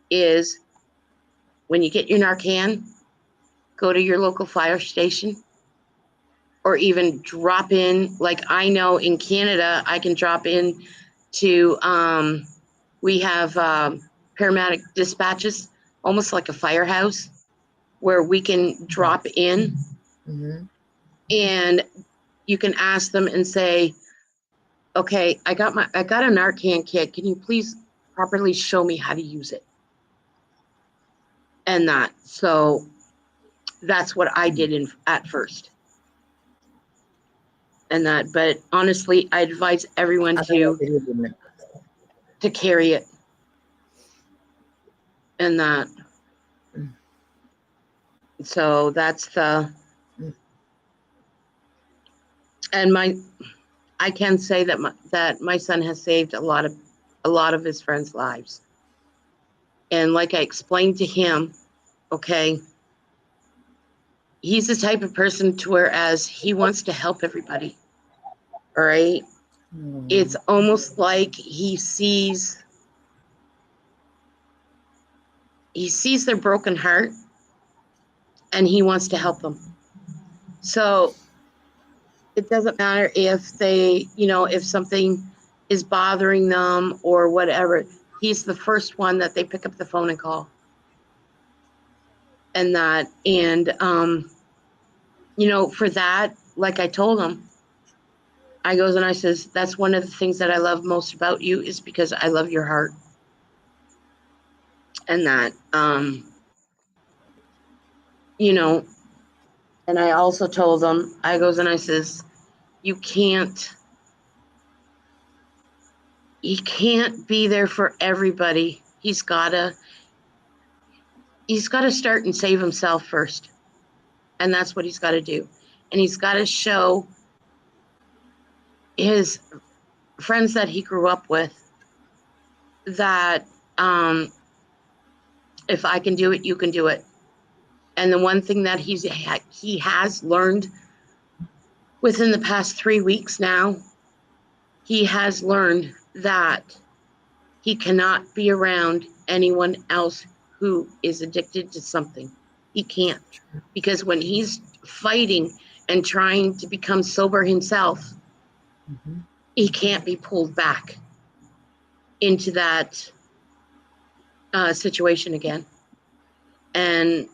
is when you get your Narcan, go to your local fire station or even drop in. Like I know in Canada, I can drop in to, we have paramedic dispatches, almost like a firehouse, where we can drop in Mm-hmm. and you can ask them and say, okay, I got a Narcan kit. Can you please properly show me how to use it? And that. So that's what I did at first. And that, but honestly, I advise everyone I think I to did it. carry it. And that. So that's the, and I can say that my son has saved a lot of his friends' lives. And like I explained to him, okay, he's the type of person to whereas he wants to help everybody. All right. It's almost like he sees their broken heart and he wants to help them. So it doesn't matter if they, if something is bothering them or whatever. He's the first one that they pick up the phone and call. And that, and, for that, like I told him, I goes and I says, that's one of the things that I love most about you is because I love your heart. And that, and I also told him, I goes and I says, he can't be there for everybody. He's gotta start and save himself first. And that's what he's got to do. And he's got to show his friends that he grew up with that if I can do it, you can do it. And the one thing that he has learned within the past 3 weeks now, he has learned that he cannot be around anyone else who is addicted to something. He can't. Because when he's fighting and trying to become sober himself, he can't be pulled back into that situation again. And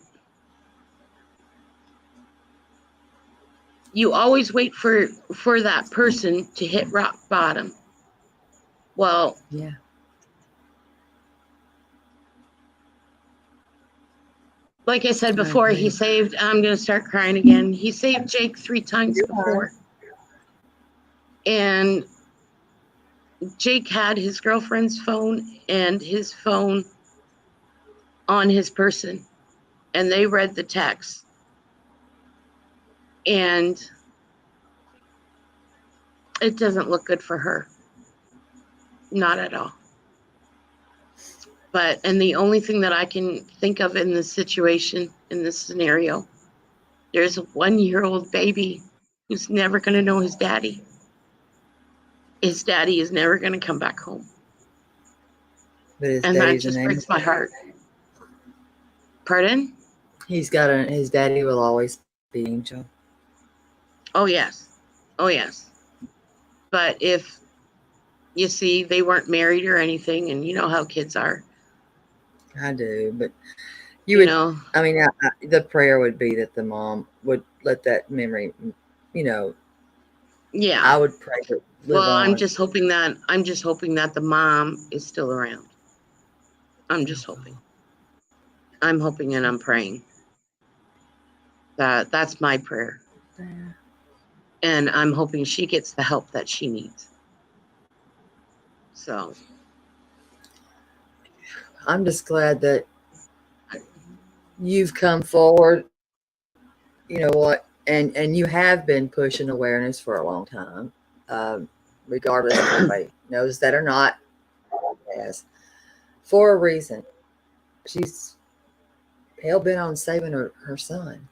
you always wait for that person to hit rock bottom. Well, yeah. Like I said before, he saved, I'm going to start crying again. He saved Jake 3 times before. And Jake had his girlfriend's phone and his phone on his person. And they read the text. And it doesn't look good for her. Not at all. And the only thing that I can think of in this situation, in this scenario, there's a 1-year-old baby who's never going to know his daddy. His daddy is never going to come back home. And that just breaks my heart. Pardon? His daddy will always be Angel. Oh, yes. Oh, yes. But if, you see, they weren't married or anything, and you know how kids are. I do, but I mean, the prayer would be that the mom would let that memory, Yeah. I would pray that live on. I'm just hoping that the mom is still around. I'm just hoping. I'm hoping and I'm praying. That's my prayer. Yeah. And I'm hoping she gets the help that she needs. So I'm just glad that you've come forward, you know what, and you have been pushing awareness for a long time, regardless if anybody knows that or not. Yes, for a reason. She's hell-bent on saving her son.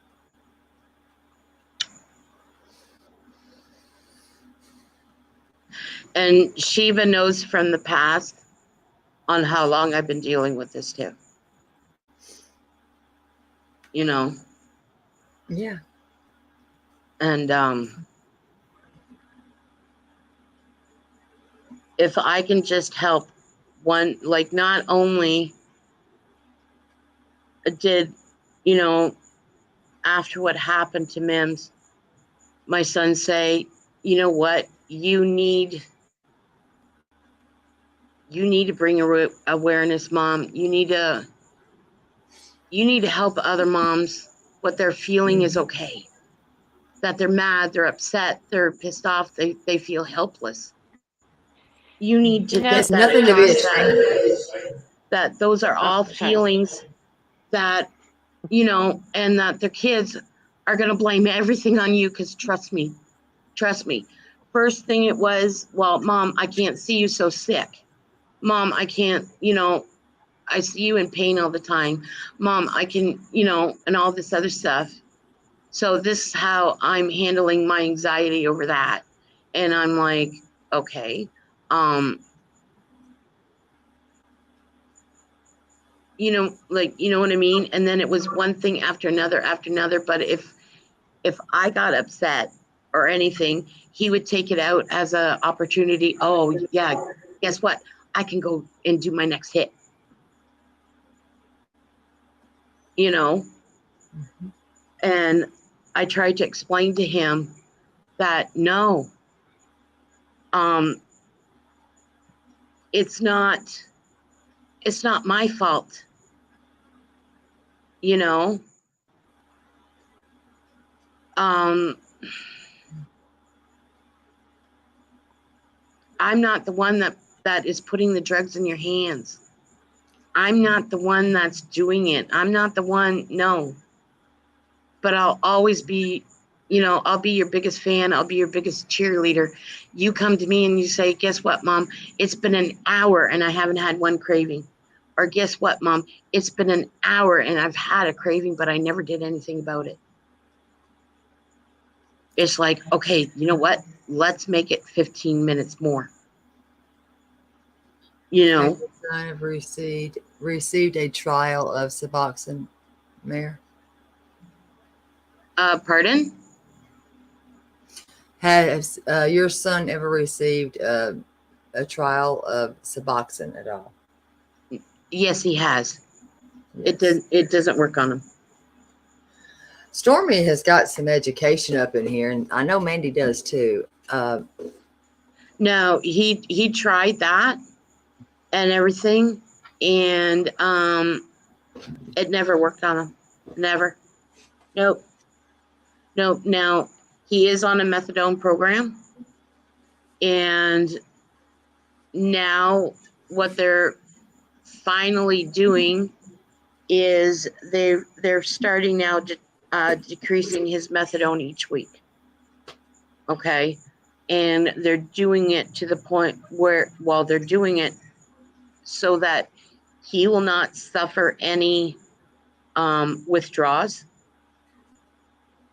And she even knows from the past on how long I've been dealing with this too. Yeah. And if I can just help one, like not only did, after what happened to Mims, my son say, you know what, you need to bring awareness, Mom. You need to help other moms. What they're feeling is okay. That they're mad, they're upset, they're pissed off, they feel helpless. You need to You know, get It's that nothing to be across, ashamed that those are all sorry. feelings that, and that the kids are going to blame everything on you, because trust me. First thing it was, well, Mom, I can't see you so sick. Mom, I can't, I see you in pain all the time. Mom, I can, and all this other stuff. So this is how I'm handling my anxiety over that. And I'm like, okay, you know what I mean? And then it was one thing after another after another. But if I got upset or anything, he would take it out as an opportunity. Oh yeah, guess what? I can go and do my next hit. You know, and I tried to explain to him that no, um, it's not my fault. You know, um, I'm not the one that is putting the drugs in your hands. I'm not the one that's doing it. I'm not the one. No, but I'll always be, I'll be your biggest fan. I'll be your biggest cheerleader. You come to me and you say, guess what, Mom? It's been an hour and I haven't had one craving. Or guess what, Mom? It's been an hour and I've had a craving, but I never did anything about it. It's like, okay, you know what? Let's make it 15 minutes more. Has your son ever received a trial of Suboxone, Mayor? Pardon? Has your son ever received a trial of Suboxone at all? Yes, he has. Yes. It doesn't work on him. Stormy has got some education up in here, and I know Mandy does too. No, he tried that and everything, and it never worked on him. Never. Nope. Now he is on a methadone program, and now what they're finally doing is they're starting now decreasing his methadone each week. Okay, and they're doing it to the point where, while they're doing it so that he will not suffer any withdrawals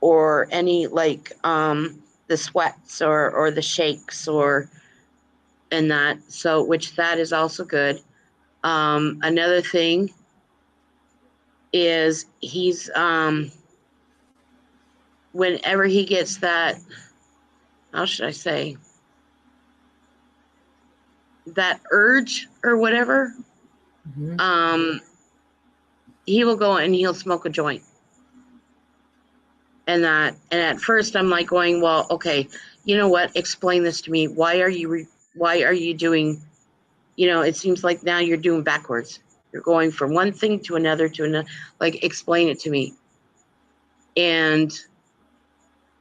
or any like the sweats or the shakes or and that. So which that is also good. Another thing is he's whenever he gets that, how should I say, that urge or whatever, Mhm. he will go and he'll smoke a joint. And at first I'm like going, well, okay, you know what? Explain this to me. Why are you doing, it seems like now you're doing backwards. You're going from one thing to another. Like, explain it to me. And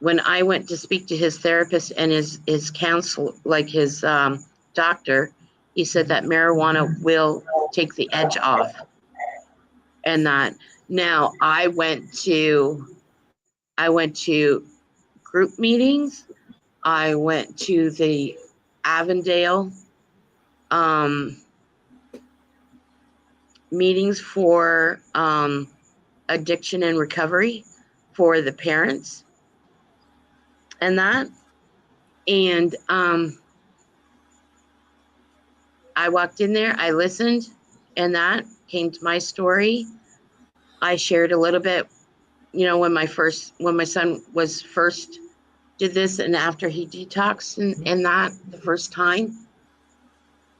when I went to speak to his therapist and his counsel, like his doctor, he said that marijuana will take the edge off. And that now I went to group meetings. I went to the Avondale meetings for addiction and recovery for the parents and that. And I walked in there, I listened, and that came to my story. I shared a little bit, when my son was first did this and after he detoxed and that the first time.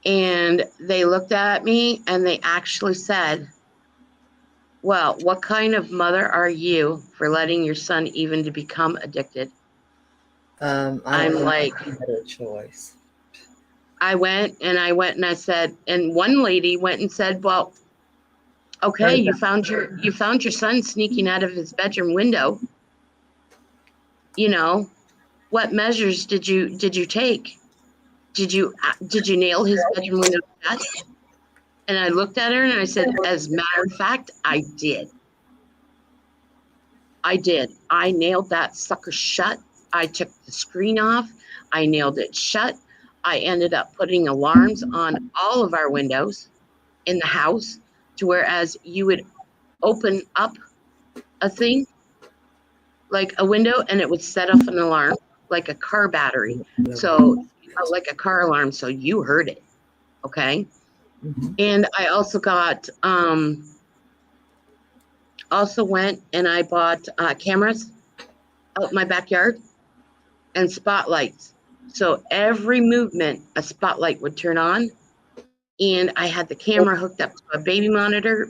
And they looked at me and they actually said, well, what kind of mother are you for letting your son even to become addicted? I I'm don't like, think I had a choice. I went and I said, and one lady went and said, well, okay, Heard you that. found your son sneaking out of his bedroom window. You know, what measures did you take? Did you nail his bedroom window shut? And I looked at her and I said, as a matter of fact, I did. I did. I nailed that sucker shut. I took the screen off. I nailed it shut. I ended up putting alarms on all of our windows in the house to whereas you would open up a thing like a window and it would set off an alarm like a car battery. So, like a car alarm. So you heard it. Okay. Mm-hmm. And I also got, also went and I bought cameras out in my backyard and spotlights. So every movement, a spotlight would turn on. And I had the camera hooked up to a baby monitor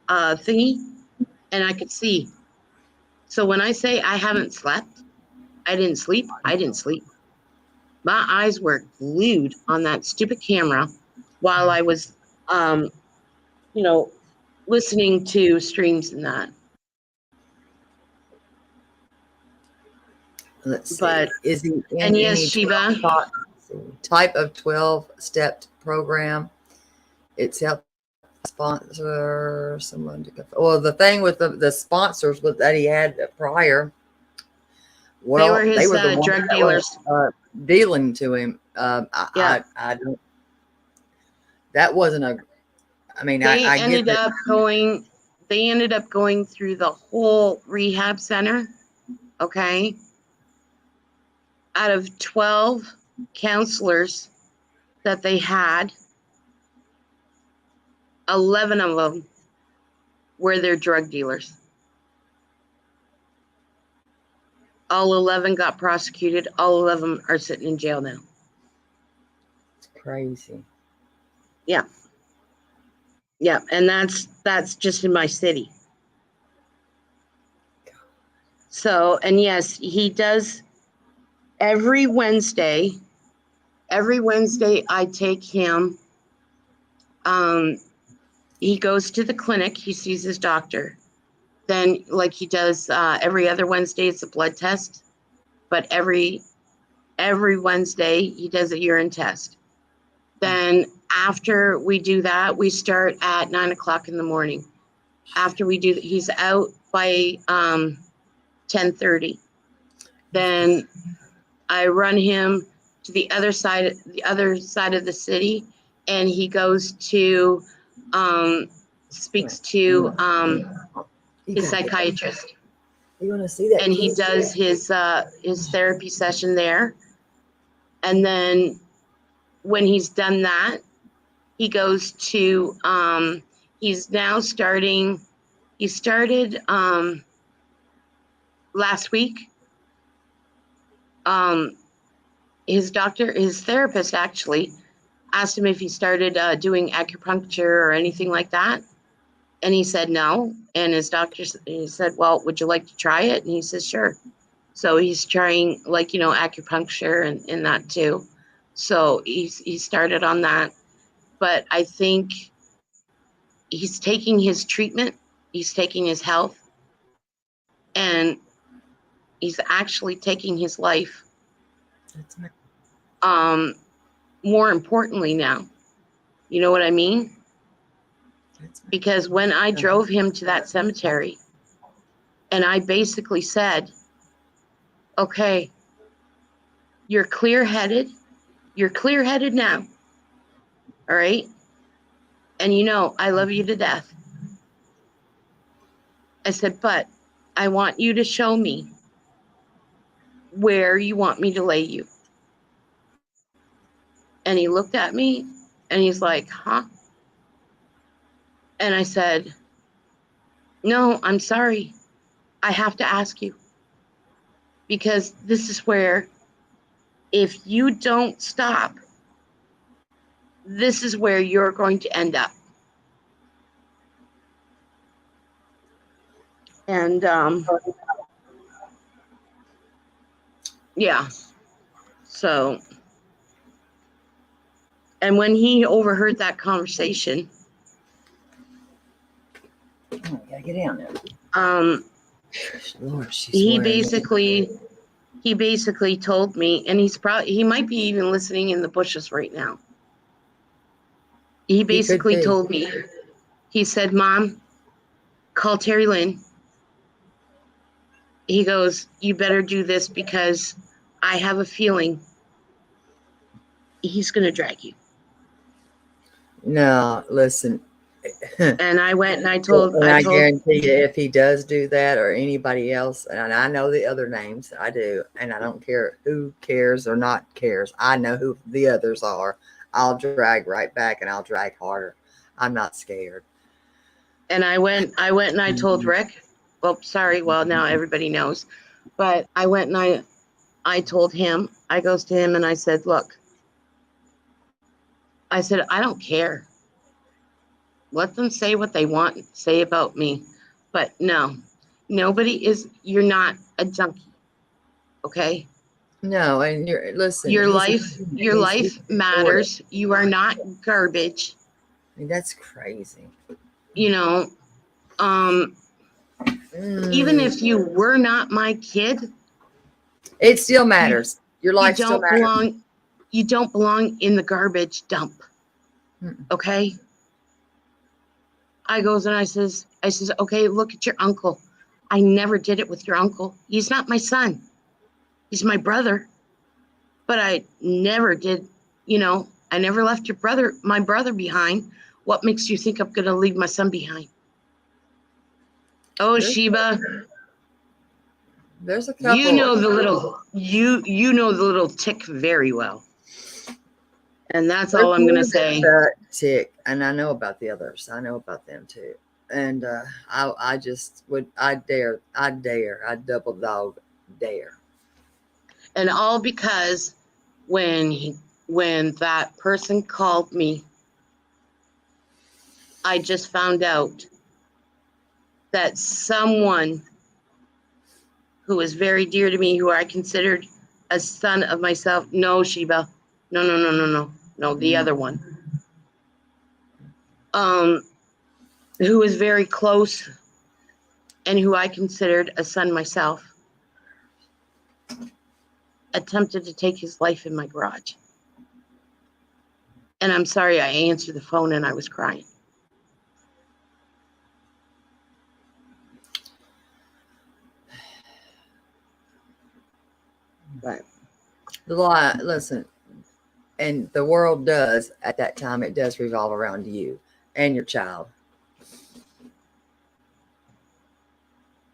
thingy and I could see. So when I say I haven't slept, I didn't sleep. I didn't sleep. My eyes were glued on that stupid camera while I was, um, you know, listening to streams and that. Let's see. But, Is he in and yes, any Shiva, type of 12-step program? It's help sponsor someone to go. Well, the thing with the sponsors that he had prior, they were well, they his were the ones drug that were dealers. dealing to him. Yeah. I don't. That wasn't a. I mean, They I get ended that. up going, they ended up going through the whole rehab center. Okay. Out of 12 counselors that they had, 11 of them were their drug dealers. All 11 got prosecuted. All 11 are sitting in jail now. It's crazy. Yeah. Yeah. And that's just in my city. So, and yes, he does every Wednesday. Every Wednesday I take him. He goes to the clinic. He sees his doctor. Then, like he does every other Wednesday, it's a blood test. But every Wednesday he does a urine test. Then after we do that, we start at 9:00 in the morning. After we do, he's out by 10:30. Then I run him to the other side of the city, and he goes to speaks to his psychiatrist, You want to see that and he kid? does his therapy session there. And then when he's done that, he goes to he's now starting. He started last week. His therapist actually asked him if he started doing acupuncture or anything like that. And he said no. And his doctor, he said, well, would you like to try it? And he says, sure. So he's trying acupuncture and that too. So he started on that. But I think he's taking his treatment, he's taking his health, and he's actually taking his life. That's my, More importantly now, you know what I mean? that's my, Because when I drove him to that cemetery and I basically said, okay, you're clear-headed now, all right? And I love you to death. I said, but I want you to show me where you want me to lay you. And he looked at me and he's like, huh? And I said, no, I'm sorry. I have to ask you. Because this is where, if you don't stop, this is where you're going to end up. And yeah. So, and when he overheard that conversation, Oh, gotta get down there. Lord, she's he swearing. basically told me, and he might be even listening in the bushes right now. He He could basically be. told me, he said, Mom, call Terry Lynn. He goes, you better do this because I have a feeling he's going to drag you. No, listen. And I went and I And I told, guarantee you, if he does do that or anybody else, and I know the other names, I do, and I don't care who cares or not cares. I know who the others are. I'll drag right back and I'll drag harder. I'm not scared. and I went and I told Rick, well, sorry, well, now everybody knows, but I went and I told him, I goes to him and I said, look, I said, I don't care. Let them say what they want to say about me. But no, you're not a junkie. Okay. No, and listen, Your he's a life, human. your He's life important. matters. You are not garbage. I mean, that's crazy. You know, even if you were not my kid, It still you matters. Your you life still don't matters. belong you don't belong in the garbage dump. Mm. Okay. I goes and I says, okay, look at your uncle. I never did it with your uncle. He's not my son. He's my brother. But I never did, I never left my brother behind. What makes you think I'm going to leave my son behind? Oh, There's, Sheba, there's a you couple. know you know the little tick very well. And that's There's all I'm going to one say. tick, and I know about the others. I know about them too. And I just would, I double dog dare. And all because when that person called me, I just found out that someone who is very dear to me, who I considered a son of myself. No, Sheba. No, the other one. Who is very close and who I considered a son myself, attempted to take his life in my garage. And I'm sorry, I answered the phone and I was crying. But Listen, and the world does at that time. It does revolve around you and your child.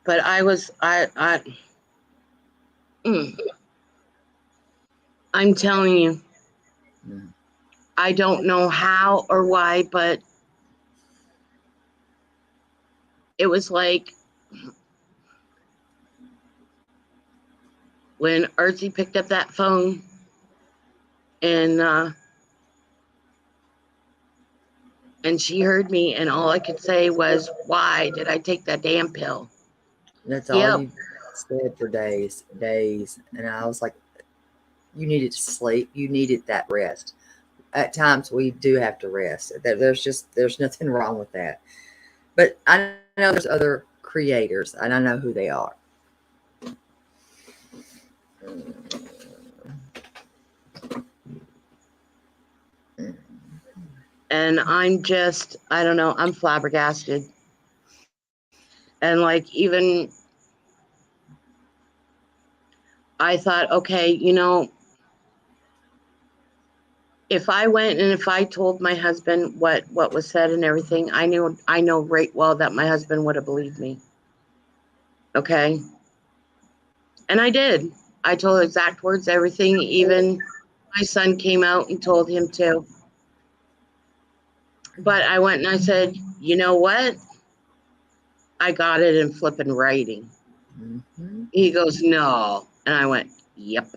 but I'm telling you, Mm. I don't know how or why, but it was like when Archie picked up that phone and she heard me, and all I could say was, why did I take that damn pill? That's all Yep. you said for days, and I was like, you needed to sleep. You needed that rest. At times we do have to rest. There's nothing wrong with that. But I know there's other creators, and I know who they are. And I don't know, I'm flabbergasted. And like, even I thought, okay, if I went and if I told my husband what was said and everything, I know right well that my husband would have believed me. Okay. And I did. I told exact words, everything. Even my son came out and told him to. But I went and I said, you know what? I got it in flipping writing. Mm-hmm. He goes, no. And I went, yep.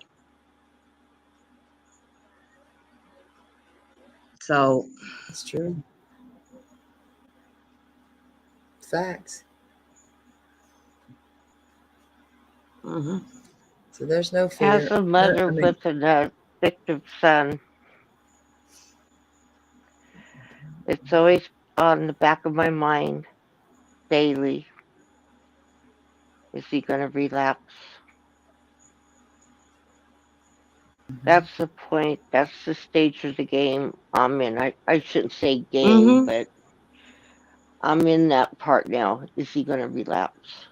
So It's true. Facts. mhm. So there's no As fear. a No, mother I mean, with an addictive son, it's always on the back of my mind daily. Is he going to relapse? That's the point. That's the stage of the game I'm in. I shouldn't say game, Mm-hmm. but I'm in that part now. Is he going to relapse?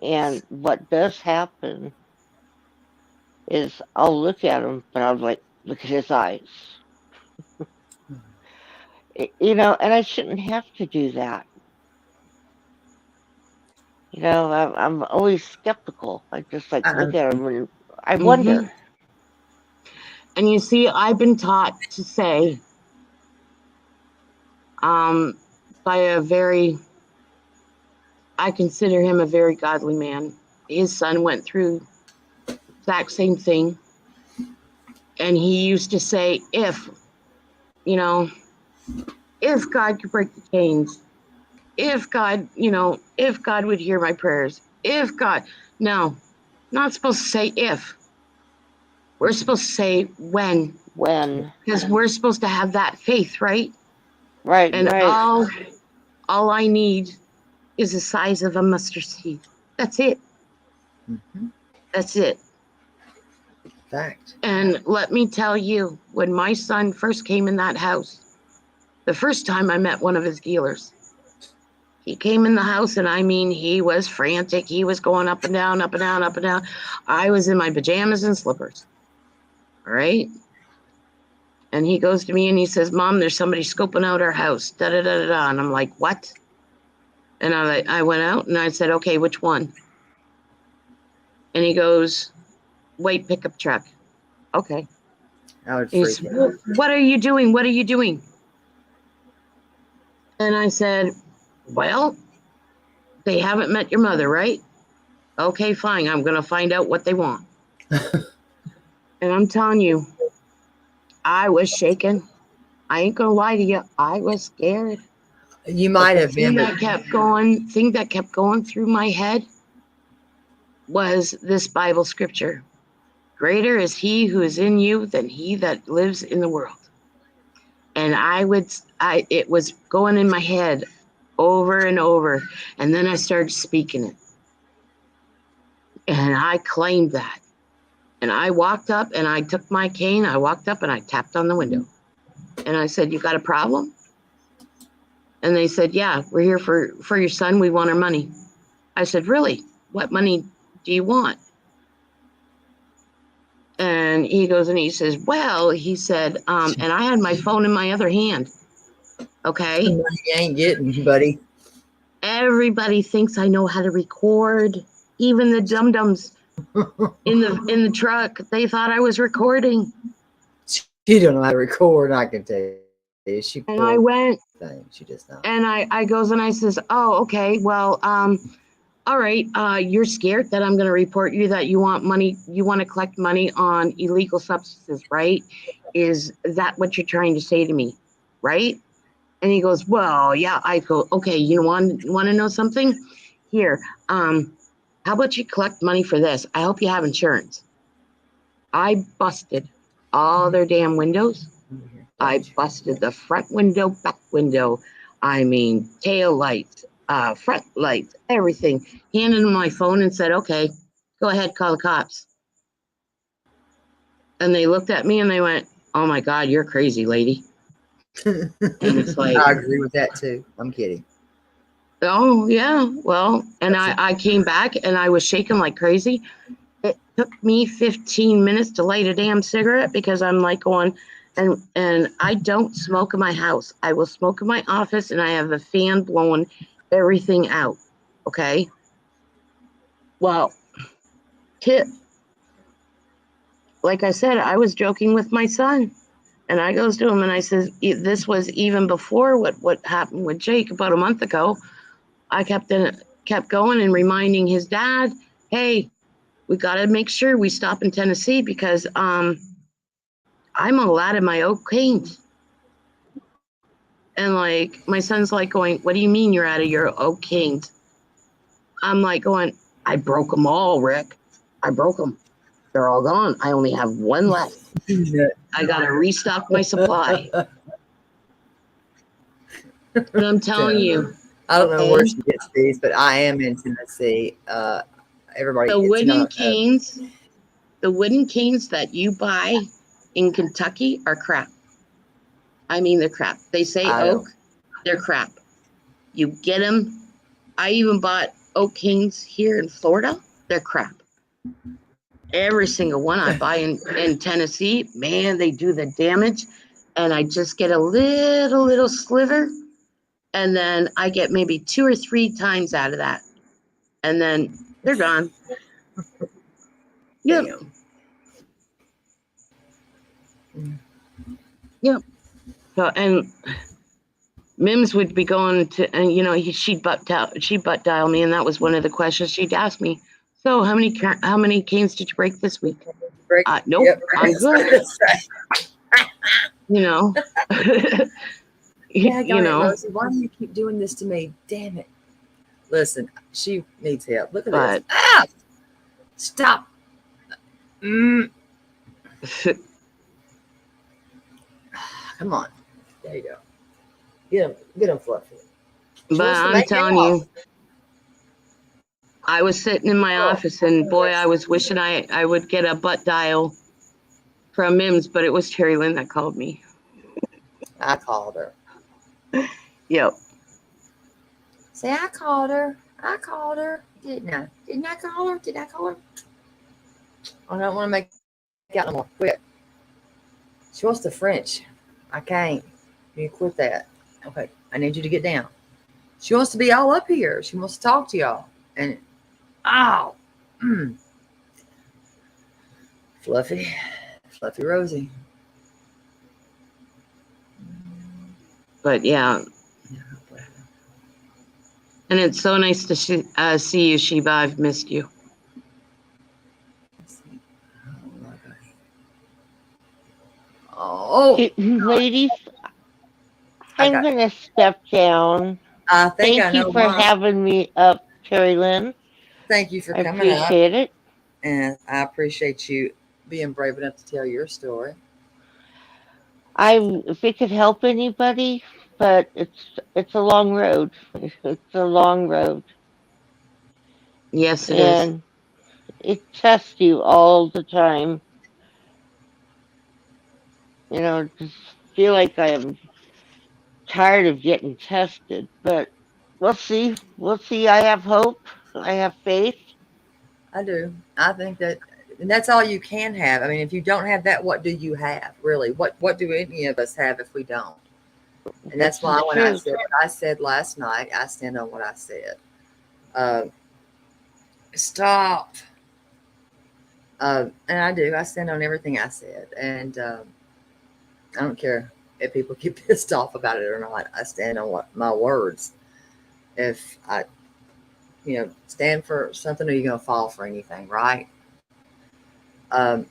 And what does happen is I'll look at him, but I'm like, look at his eyes. And I shouldn't have to do that. I'm always skeptical. I just like I, look at him and I Mm-hmm. wonder. And you see, I've been taught to say, um, by I consider him a very godly man. His son went through the exact same thing. And he used to say, you know, if God could break the chains, if God would hear my prayers, if God, no, not supposed to say if. We're supposed to say when, When, because we're supposed to have that faith, right? right, And right, all I need is the size of a mustard seed. That's it. mhm, That's it. fact. And let me tell you, when my son first came in that house, the first time I met one of his dealers, he came in the house and I mean, he was frantic. He was going up and down, up and down, up and down. I was in my pajamas and slippers. All right. And he goes to me and he says, Mom, there's somebody scoping out our house. Da da da da da. And I'm like, what? And I went out and I said, okay, which one? And he goes, white pickup truck. Okay. I would And he freak said, out. what are you doing? What are you doing? And I said, well, they haven't met your mother, right? Okay, fine. I'm going to find out what they want. And I'm telling you, I was shaken. I ain't going to lie to you. I was scared. You But might the have been, but thing that kept going through my head was this Bible scripture. Greater is he who is in you than he that lives in the world. And it was going in my head over and over. And then I started speaking it. And I claimed that. And I walked up and I took my cane. I walked up and I tapped on the window. And I said, you got a problem? And they said, yeah, we're here for your son. We want our money. I said, really? What money do you want? And he goes and he says, well, he said, and I had my phone in my other hand. Okay. you ain't getting, buddy. Everybody thinks I know how to record. Even the dum-dums in the truck, they thought I was recording. She don't know how to record. I can tell you. She And I poor went thing. She just not. and I goes and I says, oh, okay, well, all right, you're scared that I'm going to report you that you want money, you want to collect money on illegal substances, right? Is that what you're trying to say to me, right? And he goes, well, yeah. I go, okay, you want to know something? Here, how about you collect money for this? I hope you have insurance. I busted all their damn windows. I busted the front window, back window. I mean, tail lights, front lights, everything. Handed him my phone and said, okay, go ahead, call the cops. And they looked at me and they went, oh my God, you're crazy, lady. And it's like, I agree with that too. I'm kidding. oh, yeah, well, and I came back and I was shaking like crazy. It took me 15 minutes to light a damn cigarette because I'm like going, and I don't smoke in my house. I will smoke in my office and I have a fan blowing everything out. Okay. Well, tip, like I said, I was joking with my son. And I goes to him and I says, this was even before what happened with Jake about a month ago. I kept going and reminding his dad, hey, we got to make sure we stop in Tennessee because I'm a lad of my own kind. And like my son's like going, what do you mean you're out of your own kind? I'm like going, I broke them all, Rick. I broke them. They're all gone. I only have one left. I gotta restock my supply. But I'm telling you, I don't know okay, where she gets these, but I am in Tennessee. Everybody, the it's wooden not. canes that you buy in Kentucky are crap. I mean, they're crap. They say I oak, don't. they're crap. You get them. I even bought oak canes here in Florida. They're crap. Every single one I buy in Tennessee, man, they do the damage. And I just get a little sliver. And then I get maybe 2 or 3 times out of that. And then they're gone. Yep. Damn. Yep. So, and Mims would be going to, and she'd butt dial me, and that was one of the questions she'd ask me. So, how many canes did you break this week? Break. Nope, Yep. I'm good. Yeah, Rosie, why do you keep doing this to me? Damn it. Listen, she needs help. Look at this. Ah! Stop. Come on. There you go. Get him, Fluffy. But I'm telling you, I was sitting in my office, and boy, I was wishing I would get a butt dial from Mims, but it was Terry Lynn that called me. I called her. Yep. Say, I called her. Didn't I? Didn't I call her? Did I call her? I don't want to make out no more. Quit. She wants the French. I can't. You quit that. Okay. I need you to get down. She wants to be all up here. She wants to talk to y'all. And, Fluffy Rosie. But yeah. And it's so nice to see you, Sheba. I've missed you. Oh, ladies, I'm going to step down. I think Thank you for having me up, Terry Lynn. Thank you for coming up. I appreciate it. And I appreciate you being brave enough to tell your story. If it could help anybody, but it's a long road. It's a long road. Yes, it is. And it tests you all the time. Just feel like I am tired of getting tested, but we'll see. We'll see. I have hope. I have faith. I do. I think that, and that's all you can have. I mean, if you don't have that, what do you have, really? What do any of us have if we don't? And that's why when I said what I said last night, I stand on what I said. Stop. And I do. I stand on everything I said. And I don't care if people get pissed off about it or not. I stand on my words. If I, stand for something, or you're going to fall for anything, right? I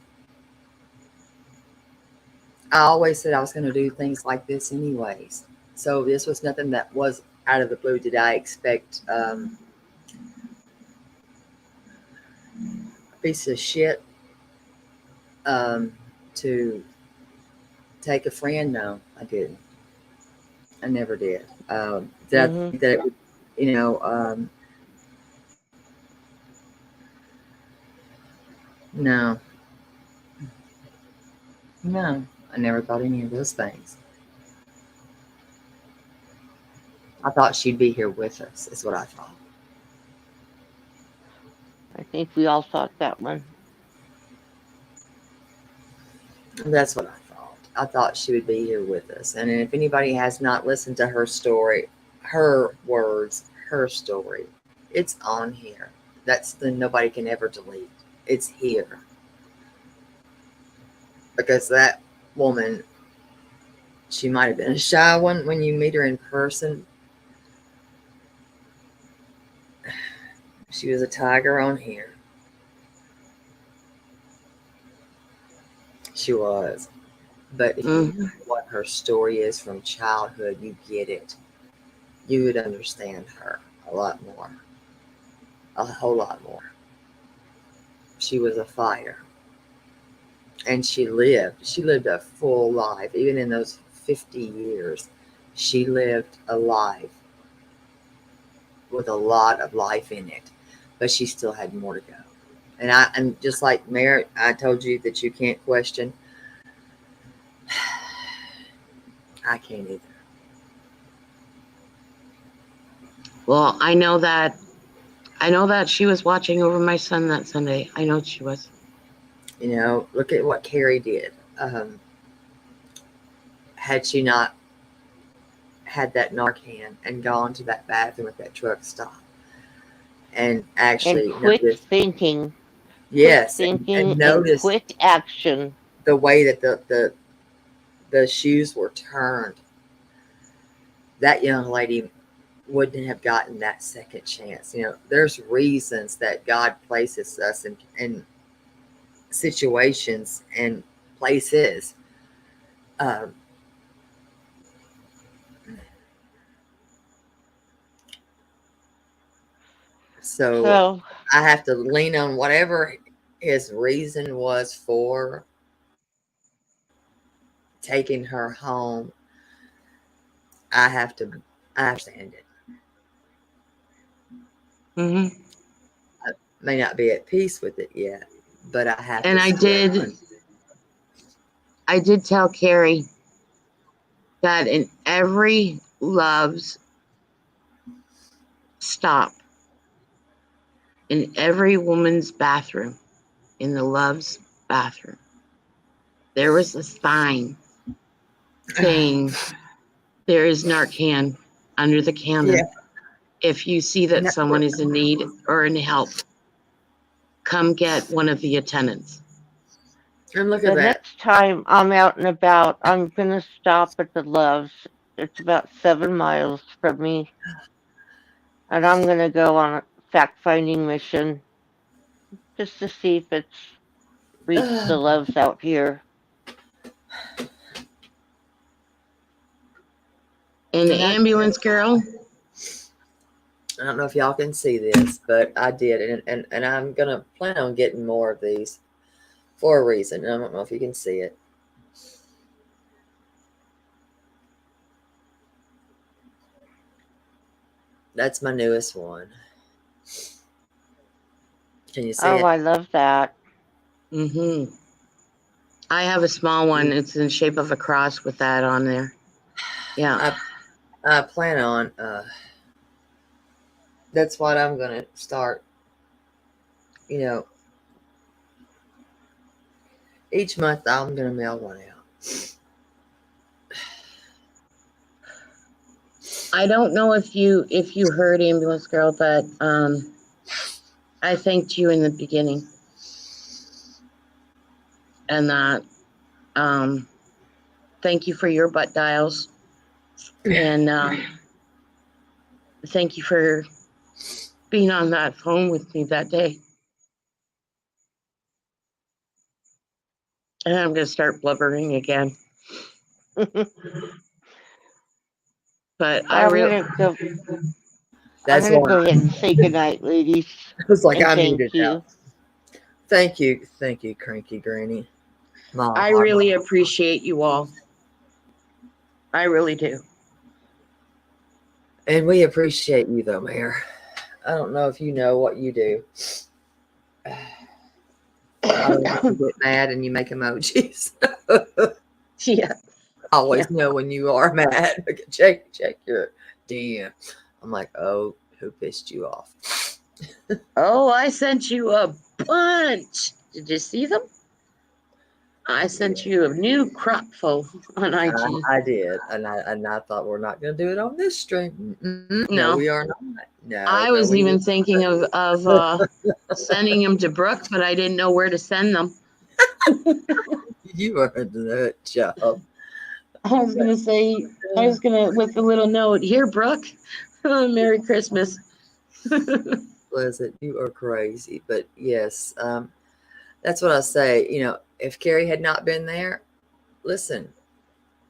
always said I was going to do things like this anyways. So this was nothing that was out of the blue. Did I expect a piece of shit to take a friend? No, I didn't. I never did. Did I think that it would, no. No, I never thought any of those things. I thought she'd be here with us, is what I thought. I think we all thought that one. That's what I thought. I thought she would be here with us. And if anybody has not listened to her story, her words, her story, it's on here. That's the nobody can ever delete. It's here. Because that woman, she might have been a shy one when you meet her in person. She was a tiger on here. She was. But if you know what her story is from childhood, you get it. You would understand her a lot more. A whole lot more. She was a fighter. And she lived a full life. Even in those 50 years, she lived a life with a lot of life in it, but she still had more to go. And just like Merritt, I told you that you can't question. I can't either. Well, I know that she was watching over my son that Sunday. I know she was. Look at what Carrie did. Had she not had that Narcan and gone to that bathroom at that truck stop and And actually quick noticed, thinking, yes, and and noticed quick action. the way that the shoes were turned, that young lady wouldn't have gotten that second chance. There's reasons that God places us in situations and places. Um, so So, I have to lean on whatever his reason was for taking her home. I have to I understand it. Hmm. I may not be at peace with it yet, but I have And to still. I did tell Carrie that in every love's stop, in every woman's bathroom, in the love's bathroom, there was a sign saying there is Narcan under the Yeah, counter. If you see and that that's someone what. is in need or in help, come get one of the attendants. And look at the that. next time I'm out and about, I'm going to stop at the Loves. It's about 7 miles from me, and I'm going to go on a fact finding mission just to see if it's reached the Loves out here. And the And ambulance girl, I don't know if y'all can see this, but I did, and I'm gonna plan on getting more of these for a reason. And I don't know if you can see it. That's my newest one. Can you see Oh, it? I love that. mm-hmm. I have a small one. It's in the shape of a cross with that on there. Yeah. I I plan on. That's what I'm gonna start. You know, each month I'm gonna mail one out. I don't know if you heard ambulance girl, but I thanked you in the beginning, and that thank you for your butt dials, and thank you for being on that phone with me that day. And I'm gonna start blubbering again, but I I'm really going to go. I'm That's going to why go ahead and say goodnight, ladies, I was like, and I thank muted you. out. Thank you, Cranky Granny. My I heart, really appreciate you all. I really do. and we appreciate you though, Mayor. I don't know if you know what you do. I don't know if you get mad and you make emojis. Yeah, I yeah. always know when you are mad. Check your DM. I'm like, oh, who pissed you off? Oh, I sent you a bunch. Did you see them? I sent you a new crop full on IG. I did, and I thought we're not going to do it on this stream. No, No, we are not. No, I no, was we even will. thinking of sending them to Brooke, but I didn't know where to send them. You are a nut job. I was gonna say, I was gonna with a little note here, Brooke. Merry Christmas. Pleasant, you are crazy. But yes, that's what I say. If Carrie had not been there, listen,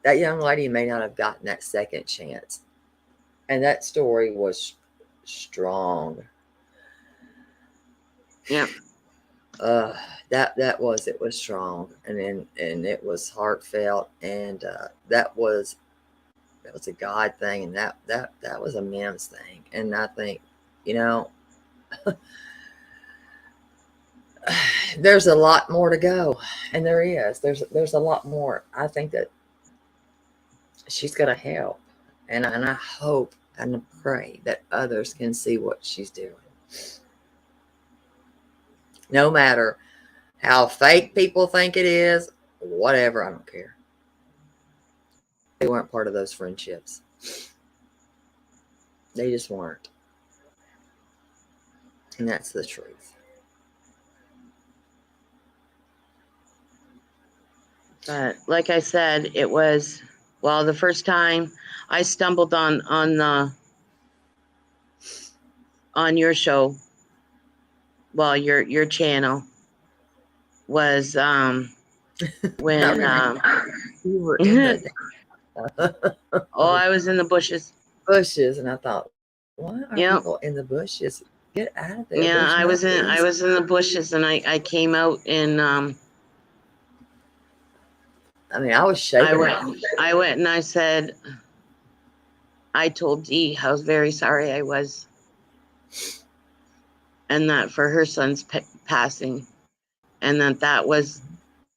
that young lady may not have gotten that second chance. And that story was strong. Yeah. uh, it was strong, and it was heartfelt, and that was a God thing, and that was a men's thing. And I think, you know, there's a lot more to go, and there is. There's a lot more. I think that she's gonna help, and I hope and pray that others can see what she's doing. No matter how fake people think it is, whatever, I don't care. They weren't part of those friendships. They just weren't. And that's the truth. But like I said, it was, well, the first time I stumbled on your show, well, your channel was when You were in the oh, I was in the bushes. bushes, and I thought, why are Yep. people in the bushes? Get out of there. Yeah, There's I was nothing. in the bushes, and I came out, and I mean, I was shaking. I went and I said, I told Dee how very sorry I was, and that for her son's passing, and that was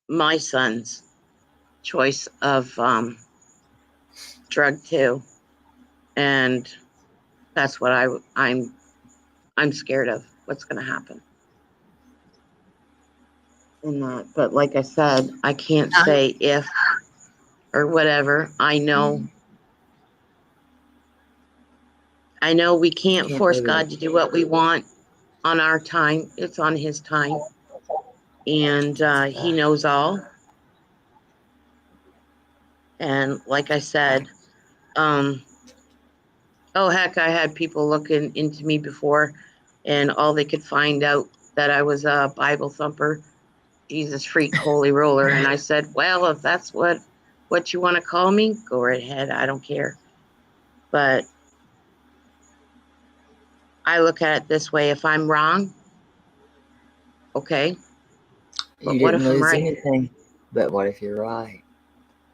my son's choice of drug too, and that's what I'm scared of, what's going to happen in that. But like I said, I can't say if or whatever. I know we can't force God to do what we want on our time. It's on his time, and he knows all. And like I said, oh heck, I had people looking into me before, and all they could find out that I was a Bible thumper, Jesus freak, holy roller. And I said, well, if that's what you want to call me, go right ahead. I don't care. But I look at it this way: if I'm wrong, okay. But You what didn't if I'm lose right? anything. But what if you're right?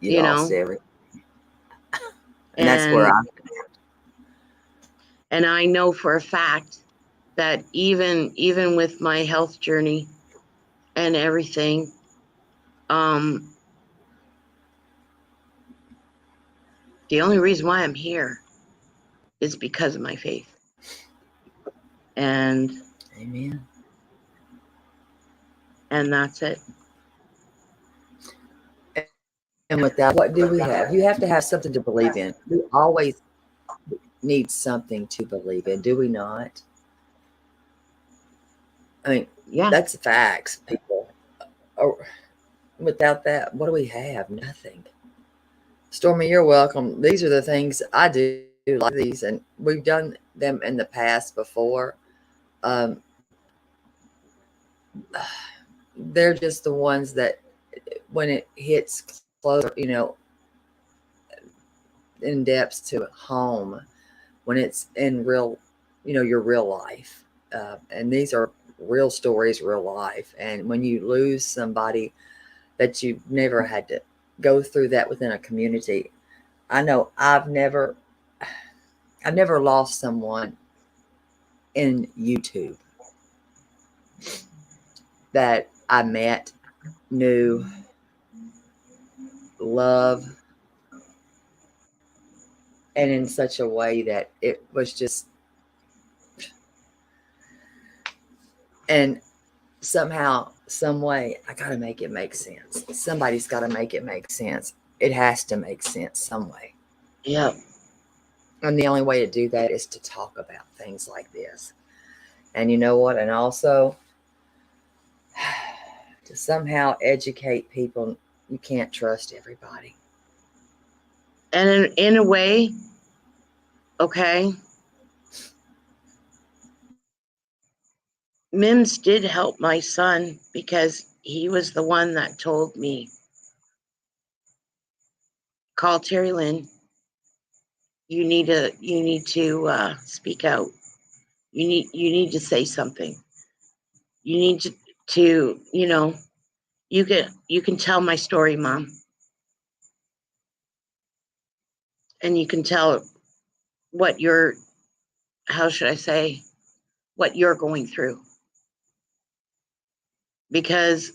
You You lost know, everything. And that's where and I know for a fact that even with my health journey and everything, the only reason why I'm here is because of my faith. And amen. And that's it. And with that, what do we have? You have to have something to believe in. We always need something to believe in, do we not? I mean, Yeah. that's facts, people. Oh, without that, what do we have? Nothing. Stormy, you're welcome. These are the things I do, like these, and we've done them in the past before. Um, they're just the ones that, when it hits closer, you know, in depth to home, when it's in real, you know, your real life. And these are real stories, real life. And when you lose somebody that you've never had to go through that within a community, I know I've never lost someone in YouTube that I met, knew, love, and in such a way that it was just, and somehow, some way, I got to make it make sense. Somebody's got to make it make sense. It has to make sense some way. Yep. And the only way to do that is to talk about things like this. And you know what? And also to somehow educate people. You can't trust everybody. And in a way, okay, Mims did help my son, because he was the one that told me, call Terry Lynn. You need to speak out. You need to say something. You need to. to, you can tell my story, Mom. And you can tell what you're, how should I say, what you're going through. Because,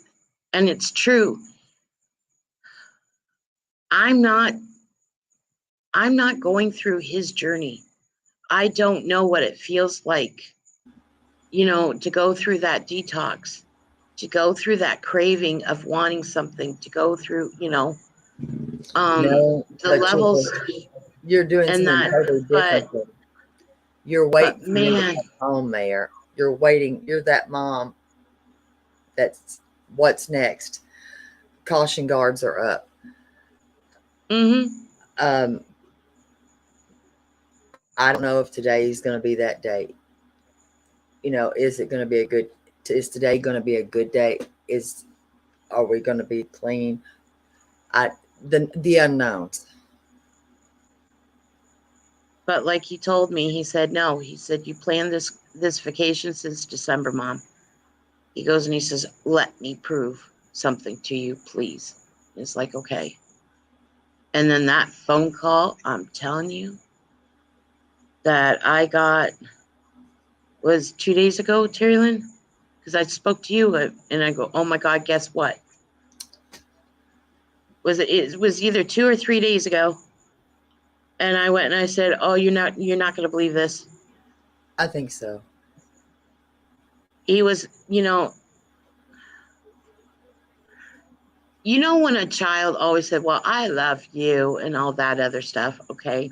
and it's true, I'm not going through his journey. I don't know what it feels like, to go through that detox, to go through that craving of wanting something, to go through, No, the but levels you're doing and something that, totally but different. You're waiting for him to man, come home, Mayor. You're waiting. You're that mom. That's what's next. Caution guards are up. mm-hmm. Um, I don't know if today is going to be that day. Is it going to be a good? Is today going to be a good day? Are we going to be clean? The unknowns. But like he told me, he said, no, he said, you planned this vacation since December, Mom. He goes and he says, let me prove something to you, please. It's like, okay. And then that phone call, I'm telling you, that I got was 2 days ago, Terry Lynn, because I spoke to you and I go, oh my God, guess what? It was either 2 or 3 days ago. And I went and I said, oh, you're not going to believe this. I think so. He was, when a child always said, well, I love you and all that other stuff. Okay.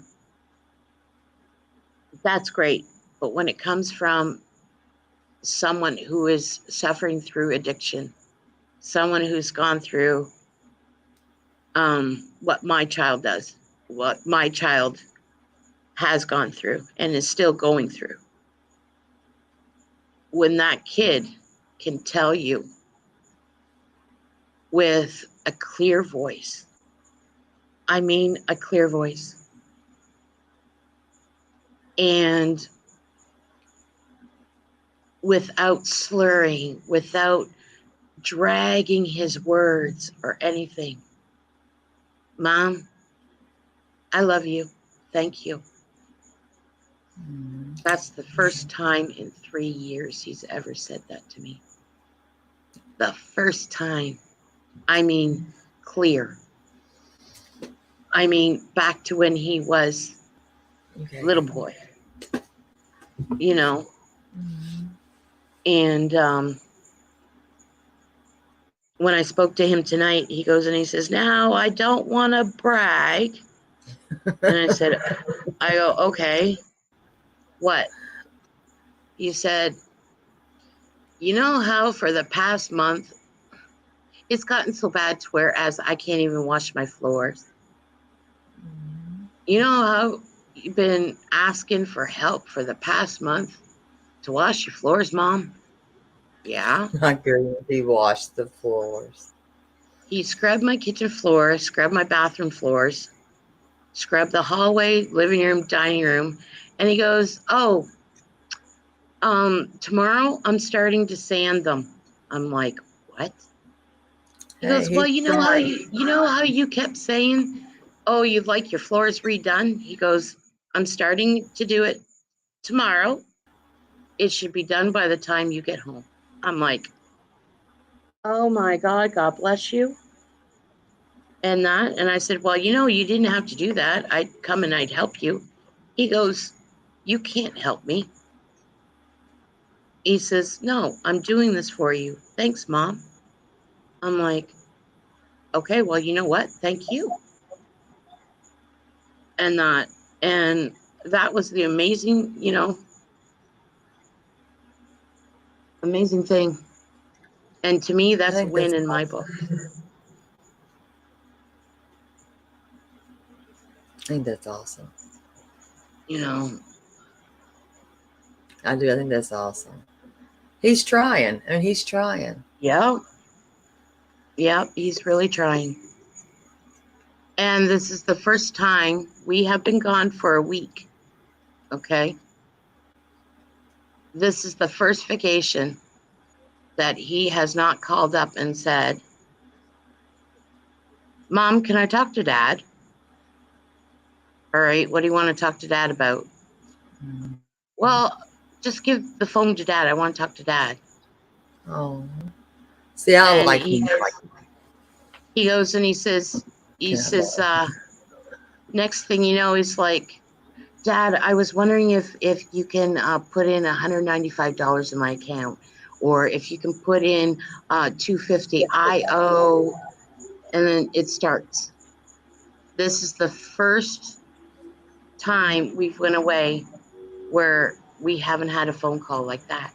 That's great. But when it comes from someone who is suffering through addiction, someone who's gone through what my child does, what my child has gone through and is still going through. When that kid can tell you with a clear voice, I mean a clear voice, and without slurring, without dragging his words or anything. Mom, I love you. Thank you. That's the first time in 3 years he's ever said that to me. The first time. I mean, clear. I mean, back to when he was little boy, And when I spoke to him tonight, he goes and he says, now I don't want to brag. And I go, okay, what? He said, you know how for the past month, it's gotten so bad to where as I can't even wash my floors. You know how you've been asking for help for the past month to wash your floors, Mom? Yeah. I agree. He washed the floors. He scrubbed my kitchen floor, scrubbed my bathroom floors, scrubbed the hallway, living room, dining room. And he goes, oh, tomorrow I'm starting to sand them. I'm like, what? He goes, well, you know how you kept saying, oh, you'd like your floors redone? He goes, I'm starting to do it tomorrow. It should be done by the time you get home. I'm like, oh my God, God bless you. And I said, well, you didn't have to do that. I'd come and I'd help you. He goes, you can't help me. He says, no, I'm doing this for you. Thanks, Mom. I'm like, okay, well, you know what? Thank you. And that was the amazing, amazing thing. And to me, that's a win in my book. I think that's awesome. I do. I think that's awesome. He's trying. He's trying. Yeah. Yeah, he's really trying. And this is the first time we have been gone for a week. Okay. This is the first vacation that he has not called up and said, Mom, can I talk to Dad? All right, what do you want to talk to Dad about? Well, just give the phone to Dad. I want to talk to Dad. Oh, see, I And like him. he goes and he says, next thing you know, he's like, Dad, I was wondering if you can put in $195 in my account, or if you can put in $250. I owe, and then it starts. This is the first time we've went away where we haven't had a phone call like that.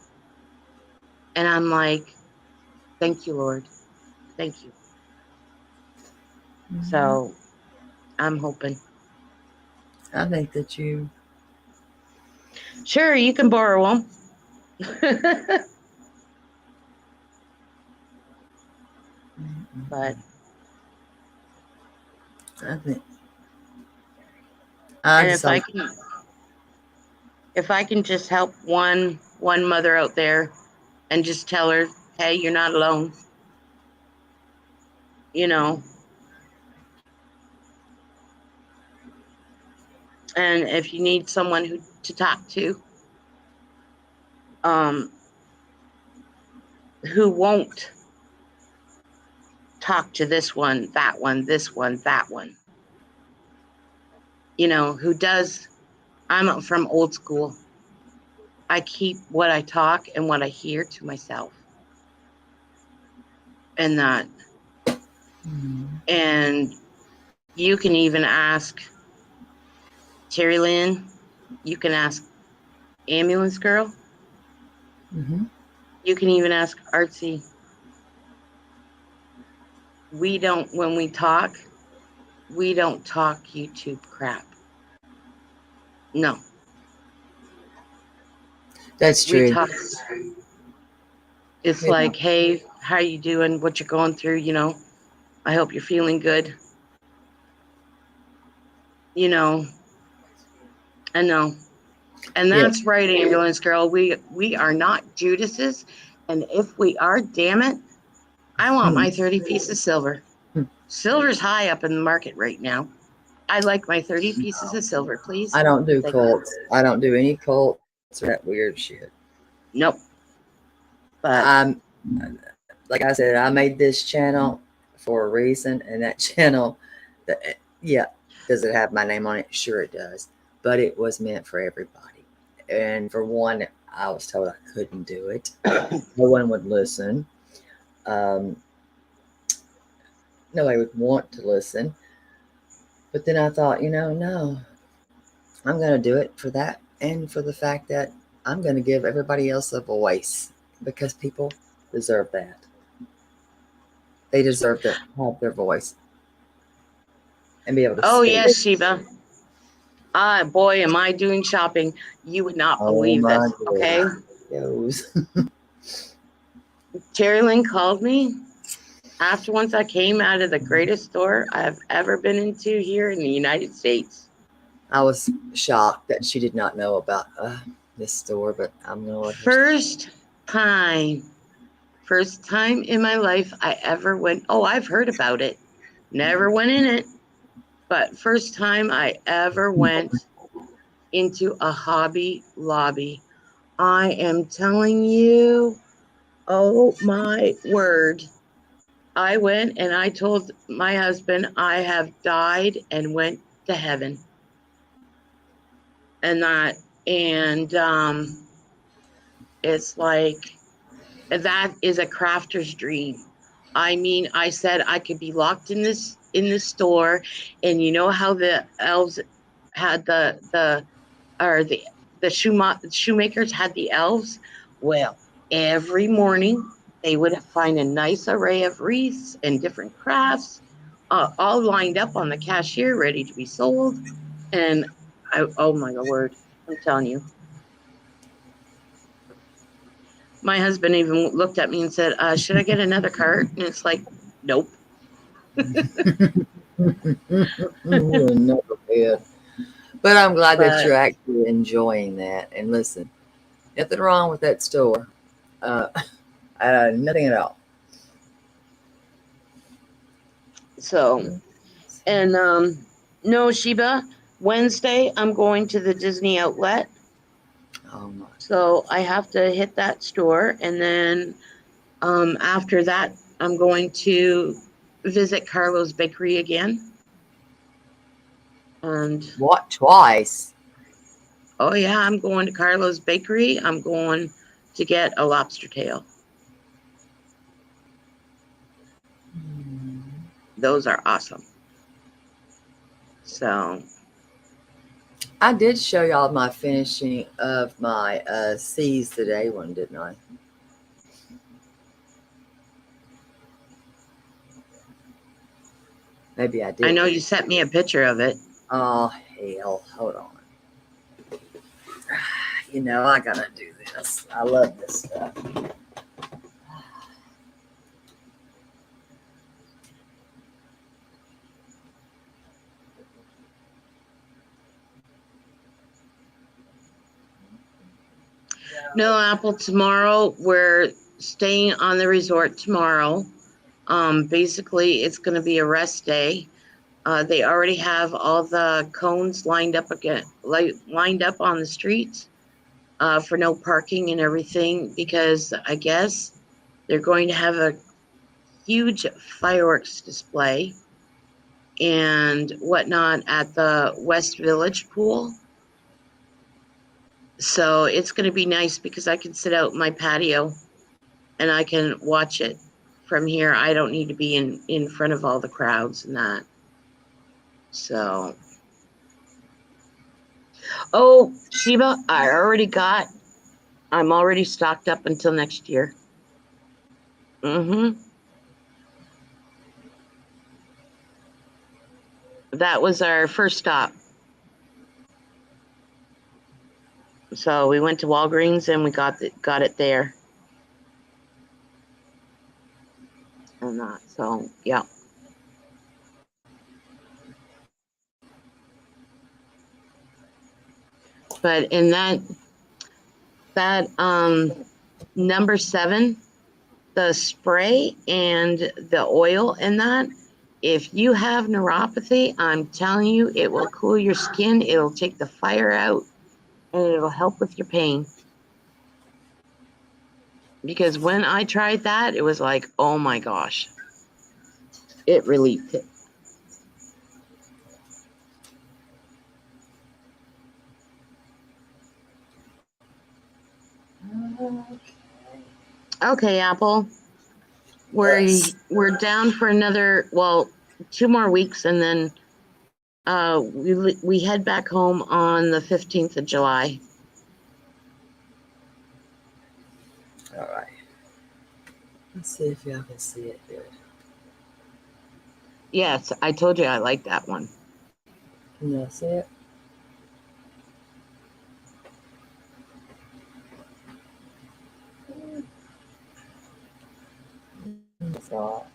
And I'm like, thank you, Lord. Thank you. Mhm. So I'm hoping. I think that you. Sure, you can borrow them. But I think. and if I can just help one mother out there and just tell her, hey, you're not alone. You know. And if you need someone to talk to, who won't talk to this one, that one, this one, that one. You know, who does, I'm from old school. I keep what I talk and what I hear to myself. And that. And you can even ask Terry Lynn. You can ask Ambulance Girl. Mm-hmm. You can even ask Artsy. We don't, when we talk YouTube crap. No. That's We true. talk. It's like, hey, how you doing? What you're going through? You know, I hope you're feeling good. You know, I know. And that's right, Ambulance Girl. We are not Judases. And if we are, damn it, I want my 30 pieces of silver. Silver's high up in the market right now. I like my 30 pieces of silver, please. I don't do Thank cults. I don't do any cults or that weird shit. Nope. But I'm like I said, I made this channel for a reason, and that channel, does it have my name on it? Sure, it does. But it was meant for everybody. And for one, I was told I couldn't do it. No one would listen. Nobody would want to listen. But then I thought, no, I'm going to do it for that, and for the fact that I'm going to give everybody else a voice, because people deserve that. They deserve to have their voice and be able to speak. yes, Sheba. Boy, am I doing shopping. You would not Oh believe my this, okay? goes. Terry Lynn called me after once I came out of the greatest store I've ever been into here in the United States. I was shocked that she did not know about this store, but I'm going to let her. First time in my life I ever went. Oh, I've heard about it. Never went in it. But first time I ever went into a Hobby Lobby. I am telling you, oh my word. I went and I told my husband I have died and went to heaven. And it's like, that is a crafter's dream. I mean, I said I could be locked in this store, and you know how the elves had the shoemakers had the elves. Well, every morning they would find a nice array of wreaths and different crafts, all lined up on the cashier, ready to be sold. And oh my word, I'm telling you. My husband even looked at me and said, should I get another cart? And it's like, nope. Never did. But I'm glad that you're actually enjoying that. And listen, nothing wrong with that store. Nothing at all. So, and no, Sheba, Wednesday I'm going to the Disney outlet. Oh my. So I have to hit that store, and then after that I'm going to visit Carlo's Bakery again. And What, twice? oh yeah, I'm going to Carlo's Bakery. I'm going to get a lobster tail. Those are awesome. So I did show y'all my finishing of my C's today one, didn't I? Maybe I did. I know you sent me a picture of it. Oh hell, hold on. You know I gotta do this. I love this stuff. No, Apple, tomorrow we're staying on the resort tomorrow. Basically, it's going to be a rest day. They already have all the cones lined up again, lined up on the streets for no parking and everything, because I guess they're going to have a huge fireworks display and whatnot at the West Village pool. So it's going to be nice because I can sit out in my patio and I can watch it from here. I don't need to be in front of all the crowds and that. So, oh, Sheba, I'm already stocked up until next year. That was our first stop. So we went to Walgreens and we got it there. And that, so yeah. But in that number 7, the spray and the oil in that, if you have neuropathy, I'm telling you, it will cool your skin, it'll take the fire out, and it'll help with your pain. Because when I tried that, it was like, oh my gosh, it relieved it. Okay, Apple. We're down for another 2 more weeks, and then we head back home on the 15th of July. All right. Let's see if y'all can see it good. Yes, I told you I like that one. Can y'all see it? That's all.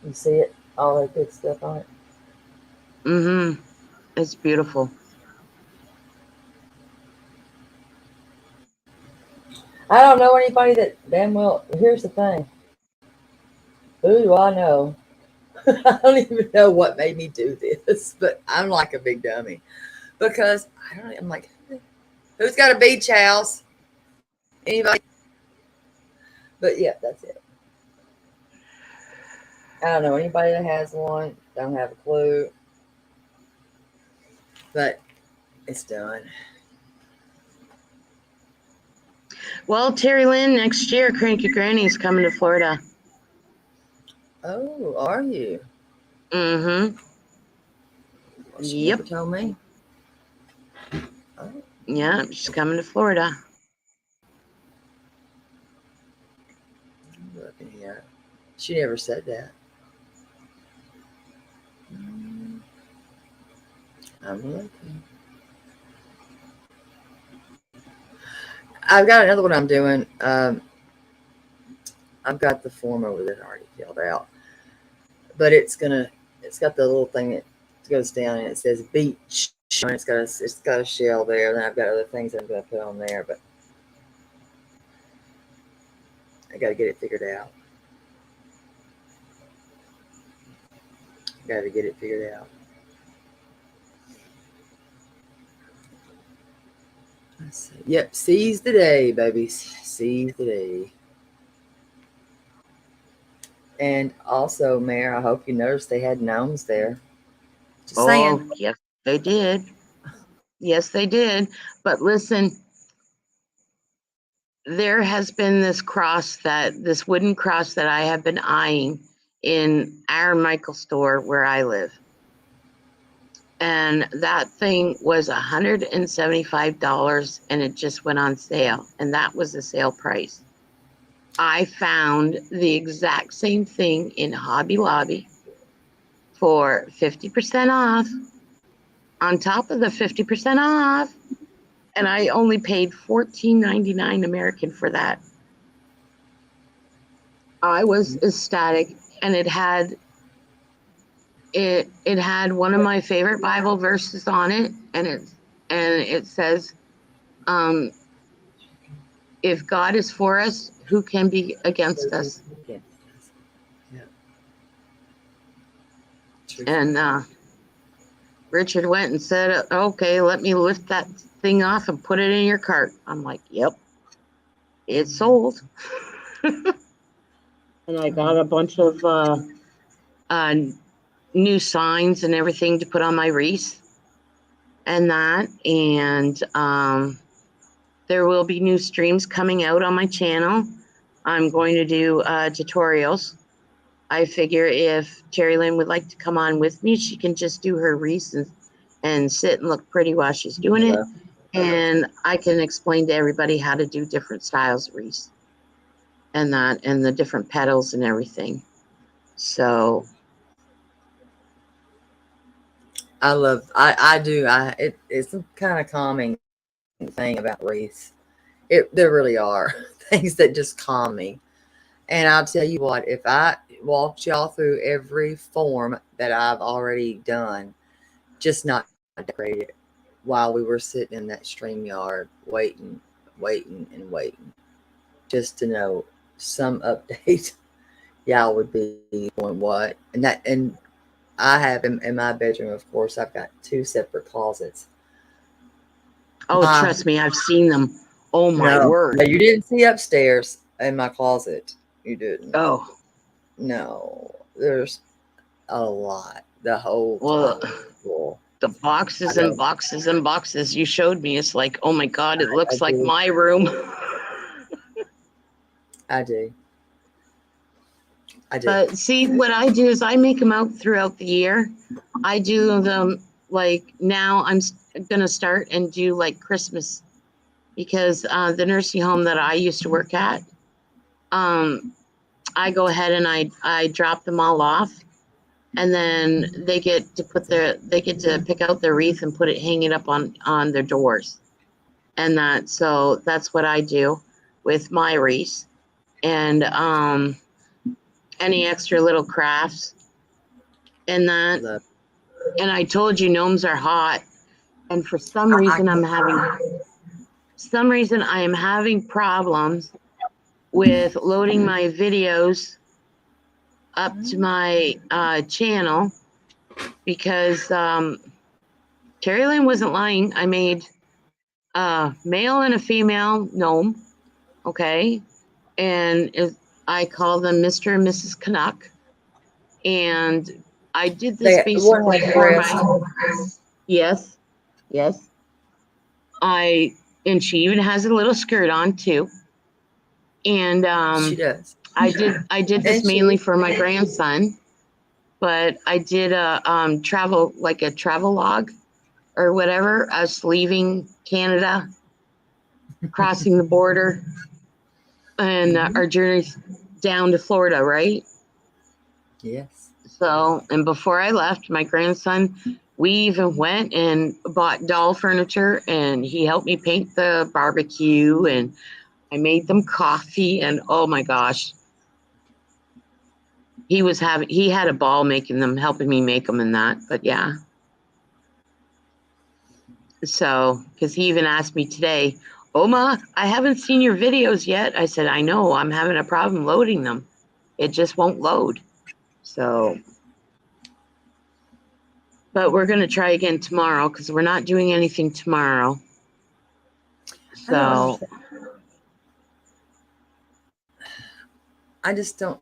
You see it? All that good stuff on it? It's beautiful. I don't know anybody that damn well. Here's the thing. Who do I know? I don't even know what made me do this, but I'm like a big dummy because I don't. I'm like, who's got a beach house? Anybody? But yeah, that's it. I don't know anybody that has one. Don't have a clue. But it's done. Well, Terry Lynn, next year, Cranky Granny is coming to Florida. Oh, are you? Well, She yep. never told me. Oh. Yeah, she's coming to Florida. I'm looking here. She never said that. I'm looking. I've got another one I'm doing. I've got the form over there already filled out, but it's got the little thing that goes down and it says beach showing it's got a shell there. Then I've got other things I'm gonna put on there, but I gotta get it figured out. Gotta get it figured out. Let's see. Yep, seize the day, babies. Seize the day. And also, Mayor, I hope you noticed they had gnomes there. Just Oh, saying. yes, they did. Yes, they did. But listen, there has been this wooden cross that I have been eyeing in our Michael store where I live. And that thing was $175 and it just went on sale. And that was the sale price. I found the exact same thing in Hobby Lobby for 50% off, on top of the 50% off. And I only paid $14.99 American for that. I was ecstatic, and it had one of my favorite Bible verses on it, and it says, if God is for us, who can be against us? Yeah. And Richard went and said, okay, let me lift that thing off and put it in your cart. I'm like, yep, it's sold. And I got a bunch of new signs and everything to put on my wreath and that. And there will be new streams coming out on my channel. I'm going to do tutorials. I figure if Terry Lynn would like to come on with me, she can just do her wreath and sit and look pretty while she's doing it. And I can explain to everybody how to do different styles of wreaths and that, and the different petals and everything. So I do. It's a kind of calming thing about wreaths. There really are things that just calm me. And I'll tell you what, if I walked y'all through every form that I've already done, just not decorated, while we were sitting in that stream yard waiting, and waiting, just to know some update, y'all would be going, what? And I have in my bedroom, of course, I've got 2 separate closets. trust me, I've seen them. Oh my word. No, you didn't see upstairs in my closet. You didn't. Oh. No, there's a lot. The whole Well, the boxes and boxes and boxes you showed me, it's like, oh my God, it looks like my room. I do. But see, what I do is I make them out throughout the year. I do them like now I'm going to start and do like Christmas, because the nursing home that I used to work at, I go ahead and I drop them all off, and then they get to pick out their wreath and hang it up on their doors. And so that's what I do with my wreath. And any extra little crafts and that. And I told you gnomes are hot, and for some reason I am having problems with loading my videos up to my channel, because Terry Lynn wasn't lying. I made a male and a female gnome, okay, and I call them Mr. and Mrs. Canuck, and I did this basically for my yes. And she even has a little skirt on too. And she does. I did this mainly for my grandson, but I did a travel log or whatever, us leaving Canada, crossing the border, and our journey down to Florida, right? Yes. So, and before I left, my grandson, we even went and bought doll furniture, and he helped me paint the barbecue, and I made them coffee, and oh my gosh, he had a ball helping me make them and that. But yeah. So, because he even asked me today, Oma, I haven't seen your videos yet. I said, I know, I'm having a problem loading them. It just won't load. So, but we're going to try again tomorrow because we're not doing anything tomorrow. I don't So, understand. I just don't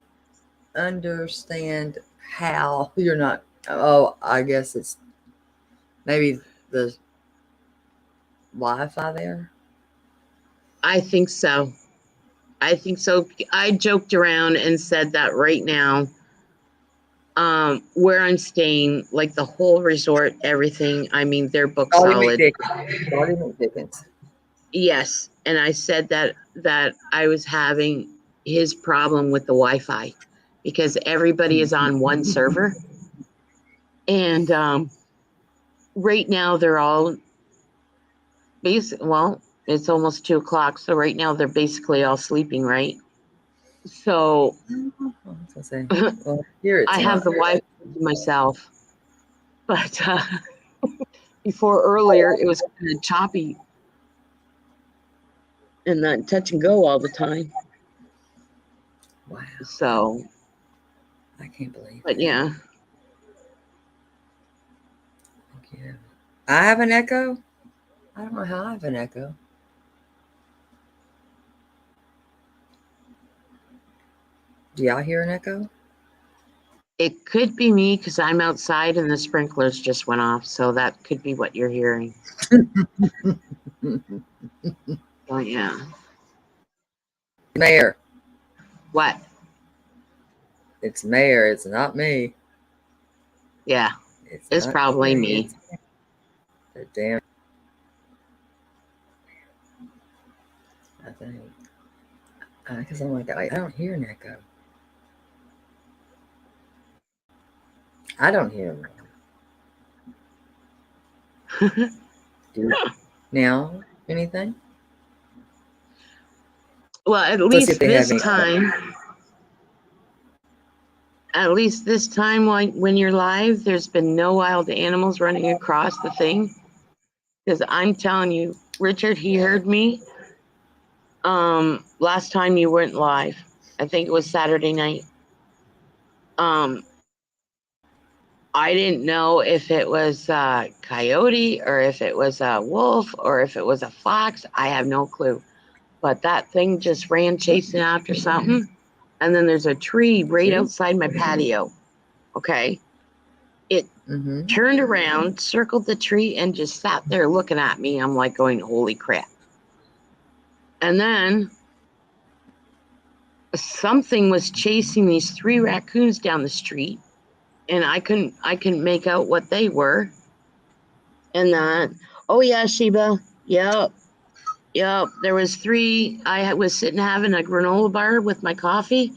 understand how you're not. Oh, I guess it's maybe the Wi-Fi there. I think so. I think so. I joked around and said that right now, where I'm staying, like the whole resort, everything, I mean, they're booked Charlie solid. McDickens. Charlie McDickens. Yes. And I said that I was having his problem with the Wi-Fi because everybody is on one server. And right now they're all well, it's almost 2 o'clock. So right now they're basically all sleeping, right? So I was gonna say, well, here it's I have not. the Wi-Fi to myself. But before earlier, it was kind of choppy and not touch and go all the time. Wow, So, I can't believe but that. yeah, Thank you. I have an echo. I don't know how I have an echo. Do y'all hear an echo? it could be me because I'm outside and the sprinklers just went off. So that could be what you're hearing. Oh, yeah. Mayor. What? It's Mayor. It's not me. Yeah, It's it's not probably me. It's the damn. I think. Because I'm like, I don't hear an echo. I don't hear him. Do you now anything? Well, at Let's see if least they have this any. time, when you're live, there's been no wild animals running across the thing. Because I'm telling you, Richard, he heard me. Last time you weren't live. I think it was Saturday night. Um, I didn't know if it was a coyote or if it was a wolf or if it was a fox. I have no clue. But that thing just ran chasing after something. And then there's a tree right outside my patio. Okay. It Mm-hmm. turned around, circled the tree, and just sat there looking at me. I'm like going, holy crap. And then something was chasing these 3 raccoons down the street, and I couldn't make out what they were. And that, oh yeah, Sheba, yep, yep. There was 3. I was sitting having a granola bar with my coffee,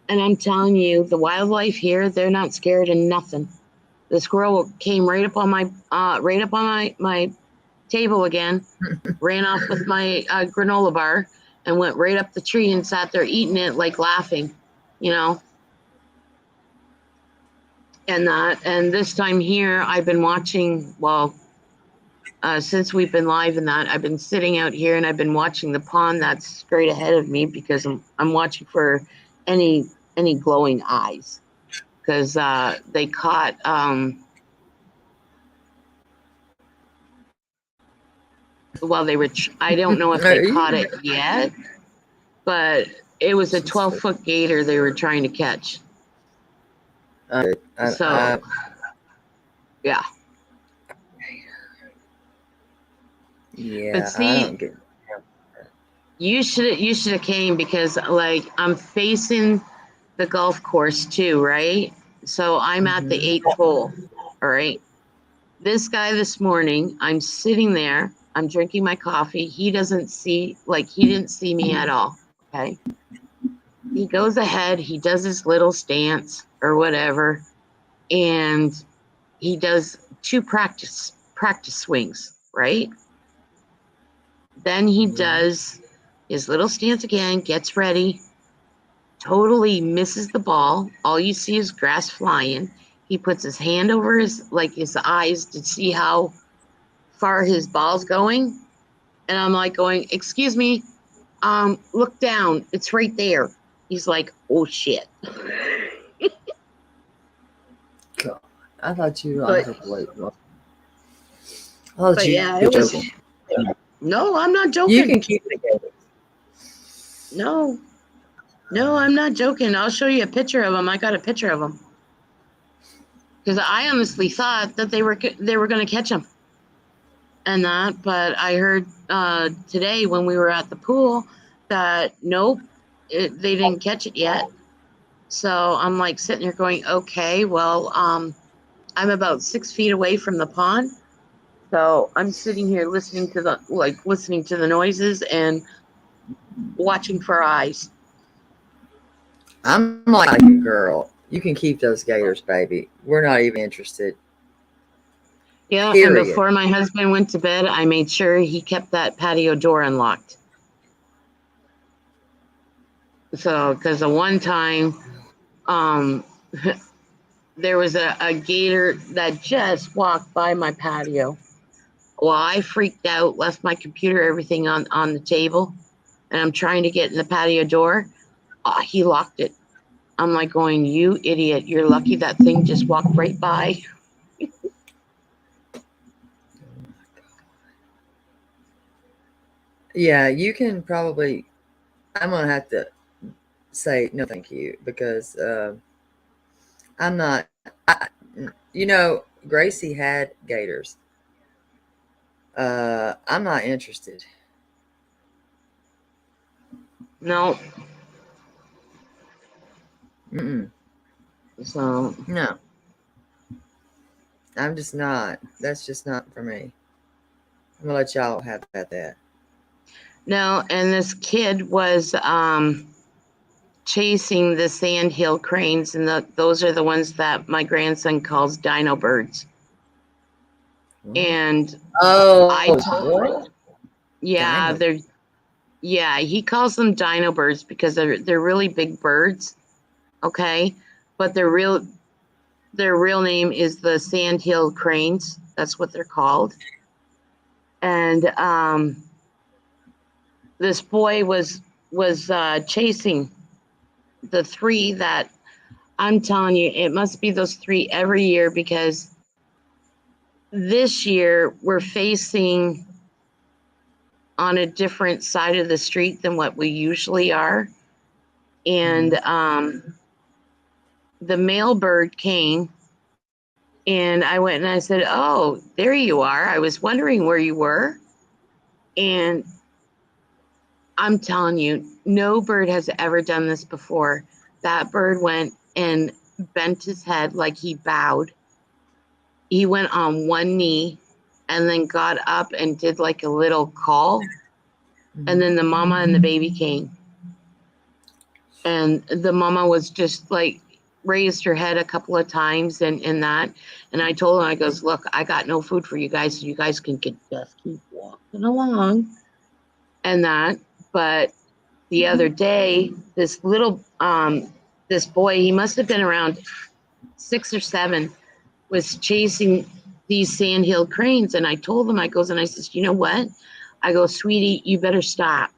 and I'm telling you, the wildlife here, they're not scared of nothing. The squirrel came right up on my table again, ran off with my granola bar, and went right up the tree and sat there eating it, like laughing, you know. And this time here, I've been watching. Well, since we've been live in that, I've been sitting out here and I've been watching the pond that's straight ahead of me because I'm watching for any glowing eyes because they caught well they were I don't know if they caught it yet, but it was a 12-foot gator they were trying to catch. So yeah. Yeah, But I see, don't get. you should have came because like I'm facing the golf course too, right? So I'm at the Mhm. 8th hole. All right. This guy this morning, I'm sitting there, I'm drinking my coffee. He didn't see me at all. Okay. He goes ahead, he does his little stance or whatever, and he does 2 practice swings, right? Then he Yeah. does his little stance again, gets ready, totally misses the ball. All you see is grass flying. He puts his hand over his eyes to see how far his ball's going. And I'm like going, excuse me, look down. It's right there. He's like, oh shit. God, I thought you But thought but you yeah, were it was. joking. No, I'm not You joking. can keep the gators. No, I'm not joking. I'll show you a picture of them. I got a picture of them because I honestly thought that they were going to catch them and that. But I heard today when we were at the pool that nope, they didn't catch it yet. So I'm like sitting here going, okay, well, I'm about 6 feet away from the pond. So I'm sitting here listening to the noises and watching for eyes. I'm like a girl. You can keep those gators, baby. We're not even interested. Yeah, and Period. before my husband went to bed, I made sure he kept that patio door unlocked. So, because the one time, um, there was a gator that just walked by my patio. Well, I freaked out, left my computer, everything on the table, and I'm trying to get in the patio door. He locked it. I'm like going, you idiot! You're lucky that thing just walked right by. Yeah, you can probably. I'm gonna have to say no, thank you, because I'm not. Gracie had gators. I'm not interested. No, Mm-mm. so No, I'm just not. That's just not for me. I'm gonna let y'all have at that. no, and this kid was chasing the sandhill cranes, and those are the ones that my grandson calls dino birds. And I Oh, told, what? yeah, Dino. he calls them dino birds because they're really big birds. Okay, but their real name is the sandhill cranes. That's what they're called. And this boy was chasing the three that I'm telling you, it must be those three every year because this year we're facing on a different side of the street than what we usually are. And the male bird came and I went and I said, oh, there you are. I was wondering where you were. And I'm telling you, no bird has ever done this before. That bird went and bent his head like he bowed. He went on one knee and then got up and did like a little call. And then the mama and the baby came. And the mama was just like raised her head a couple of times and that. And I told her, I goes, look, I got no food for you guys, so you guys can just keep walking along and that. But the other day, this boy, he must have been around 6 or 7, was chasing these sandhill cranes. And I told him, I says, you know what? I go, sweetie, you better stop.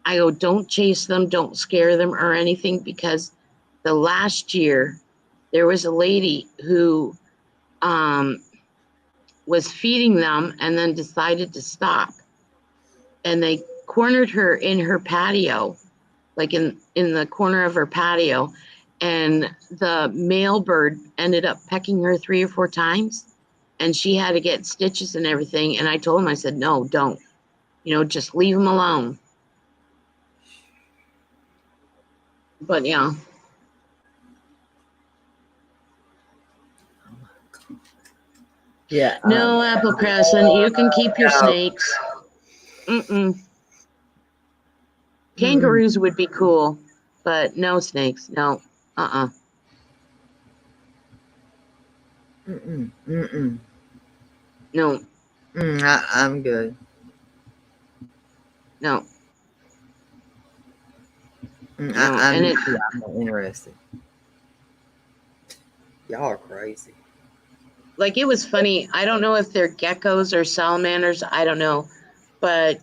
I go, don't chase them, don't scare them or anything, because the last year there was a lady who was feeding them and then decided to stop. And they cornered her in her patio, like in the corner of her patio. And the male bird ended up pecking her 3 or 4 times. And she had to get stitches and everything. And I told him, I said, no, don't. Just leave them alone. But yeah. Yeah. No, Apple Crescent, you can keep your snakes. Mm-mm. Mm-mm. Kangaroos would be cool, but no snakes. No. Uh-uh. Mm-mm. Mm-mm. No. I'm good. No. No. I'm And it not interested. Y'all are crazy. like it was funny. I don't know if they're geckos or salamanders. I don't know. But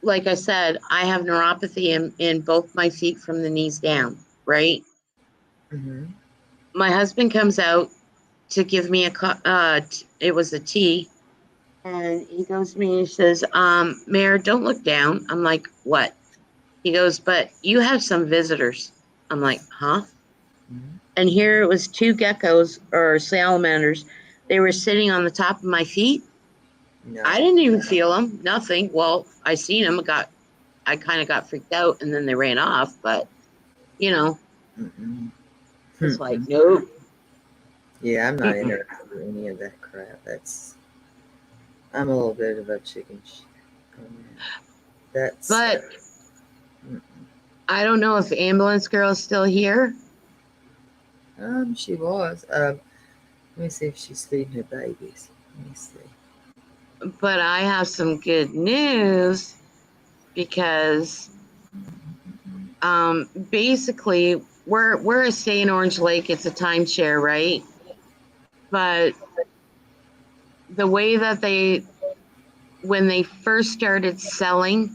like I said, I have neuropathy in both my feet from the knees down, right? Mm-hmm. My husband comes out to give me it was a tea. And he goes to me and he says, Mayor, don't look down. I'm like, what? He goes, but you have some visitors. I'm like, huh? Mm-hmm. And here it was two geckos or salamanders. They were sitting on the top of my feet. I No. didn't even feel them, nothing. Well, I seen them, I kind of got freaked out and then they ran off, but you know, Mm-mm. it's like, Mm-mm. nope. Yeah, I'm not Mm-mm. interested in any of that crap. I'm a little bit of a chicken shit on that But stuff. Mm-mm. I don't know if ambulance girl is still here. She was. Let me see if she's feeding her babies. Let me see. But I have some good news because basically we're a stay in Orange Lake. It's a timeshare, right? But the way that when they first started selling,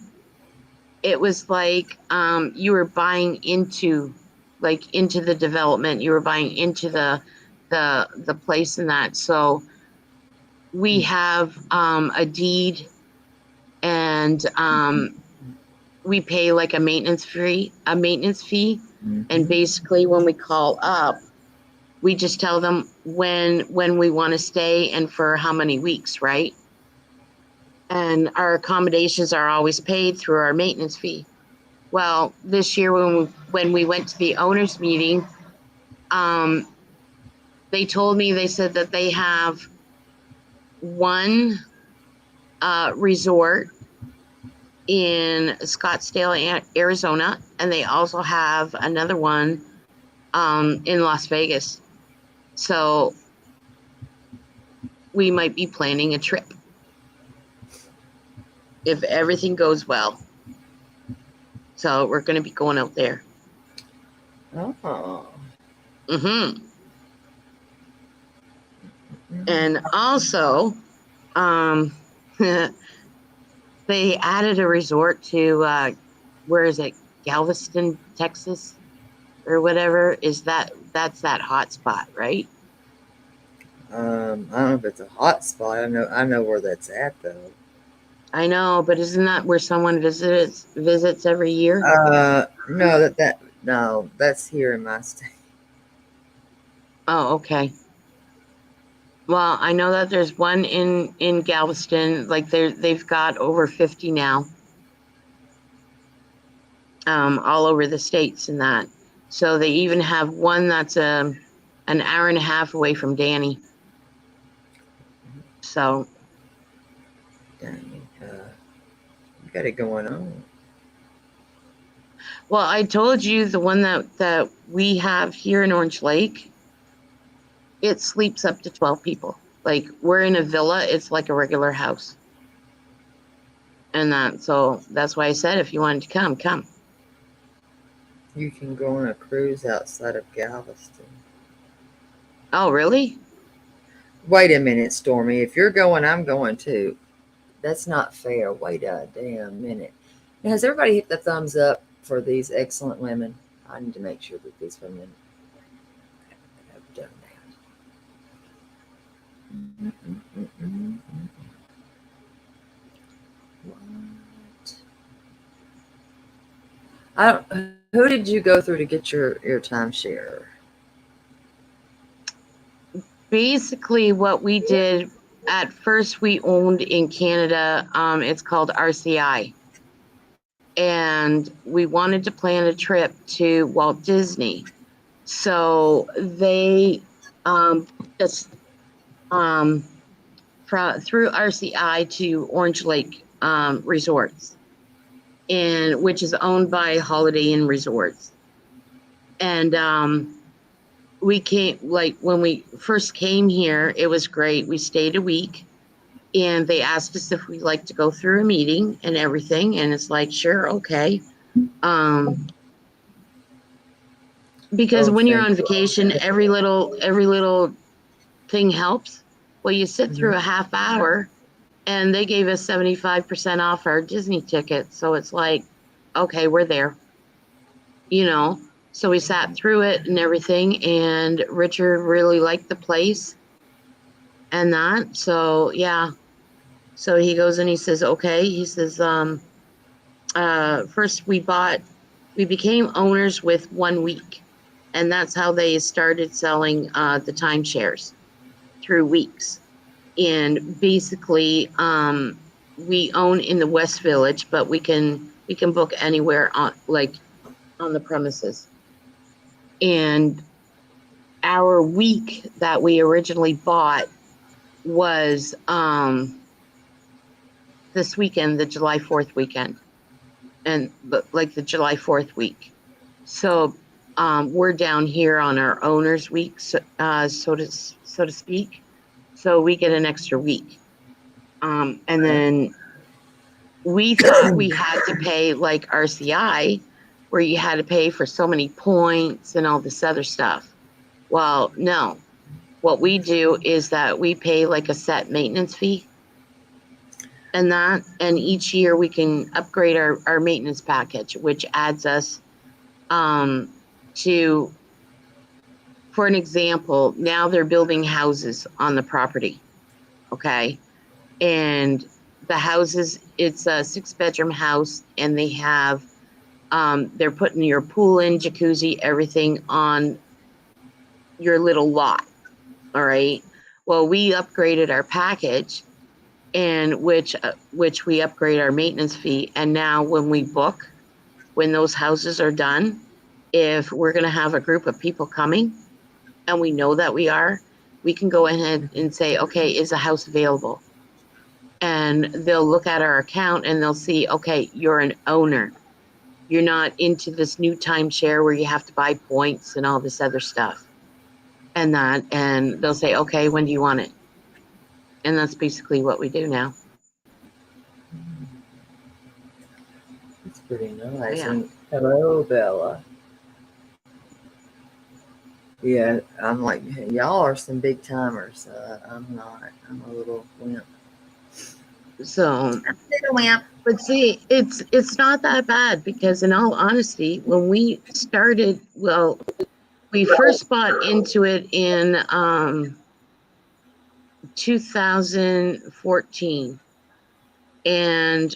it was like you were buying into the development. You were buying into the place and that. So we have a deed, and we pay like a maintenance fee. And Mm-hmm. basically, when we call up, we just tell them when we want to stay and for how many weeks, right? And our accommodations are always paid through our maintenance fee. Well, this year when we went to the owners meeting, um, they said that they have one resort in Scottsdale, Arizona, and they also have another one in Las Vegas. So we might be planning a trip if everything goes well. So we're going to be going out there. Oh. Hmm. Mm-mm. And also, um, they added a resort to where is it? Galveston, Texas, or whatever. That's that hot spot, right? I don't know if it's a hot spot. I know where that's at though. I know, but isn't that where someone visits every year? No, no, that's here in my state. Oh, okay. Well, I know that there's one in Galveston. Like they've got over 50 now, all over the states and that. So they even have one that's an hour and a half away from Danny. So, Dang, you got it going on. well, I told you the one that we have here in Orange Lake, it sleeps up to 12 people. Like we're in a villa, it's like a regular house. And so that's why I said if you wanted to come, come. You can go on a cruise outside of Galveston. Oh, really? Wait a minute, Stormy. If you're going, I'm going too. That's not fair. Wait a damn minute. Now, has everybody hit the thumbs up for these excellent women? I need to make sure that these women have done that. What? I don't. Who did you go through to get your timeshare? Basically, what we did at first, we owned in Canada. It's called RCI, and we wanted to plan a trip to Walt Disney. So they just um, through RCI to Orange Lake Resorts, and which is owned by Holiday Inn Resorts. And we came like when we first came here, it was great. We stayed a week, and they asked us if we'd like to go through a meeting and everything, and it's like, sure, okay. Um, because Oh, when you're thank on you. vacation, every little thing helps. Well, you sit through a half hour and they gave us 75% off our Disney ticket. So it's like, okay, we're there, you know. So we sat through it and everything, and Richard really liked the place and that. So yeah. So he goes and he says, okay. He says, first we became owners with 1 week. And that's how they started selling the timeshares through weeks. And basically, we own in the West Village, but we can book anywhere on on the premises. And our week that we originally bought was this weekend, the July 4th weekend, and like the July 4th week. So we're down here on our owner's week, so to speak. So we get an extra week. And then we thought we had to pay like RCI, where you had to pay for so many points and all this other stuff. Well, no. What we do is that we pay like a set maintenance fee and each year we can upgrade our maintenance package, which adds us to, for an example, now they're building houses on the property. Okay. And the houses, it's a 6-bedroom house, and they have, they're putting your pool in, jacuzzi, everything on your little lot. All right. Well, we upgraded our package, and which we upgrade our maintenance fee. And now when we book, when those houses are done, if we're going to have a group of people coming, and we know that we can go ahead and say, okay, is a house available? And they'll look at our account and they'll see, okay, you're an owner. You're not into this new timeshare where you have to buy points and all this other stuff. And they'll say, okay, when do you want it? And that's basically what we do now. It's pretty nice. Yeah. And hello, Bella. Yeah, I'm like, y'all are some big timers. I'm not. I'm a little wimp. So, but see, it's not that bad, because in all honesty, when we started, well, we first bought into it in 2014, and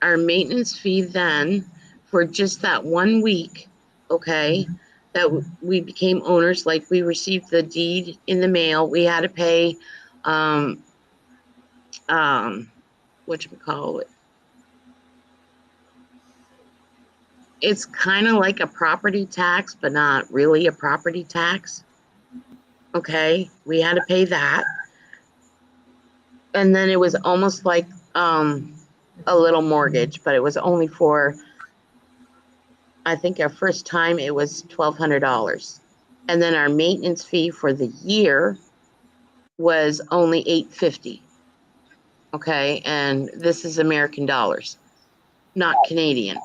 our maintenance fee then for just that 1 week, okay, that we became owners, like we received the deed in the mail, we had to pay whatchamacallit, it's kind of like a property tax, but not really a property tax. Okay, we had to pay that. And then it was almost like a little mortgage, but it was only for, I think our first time it was $1,200. And then our maintenance fee for the year was only $850. Okay, and this is American dollars, not Canadian.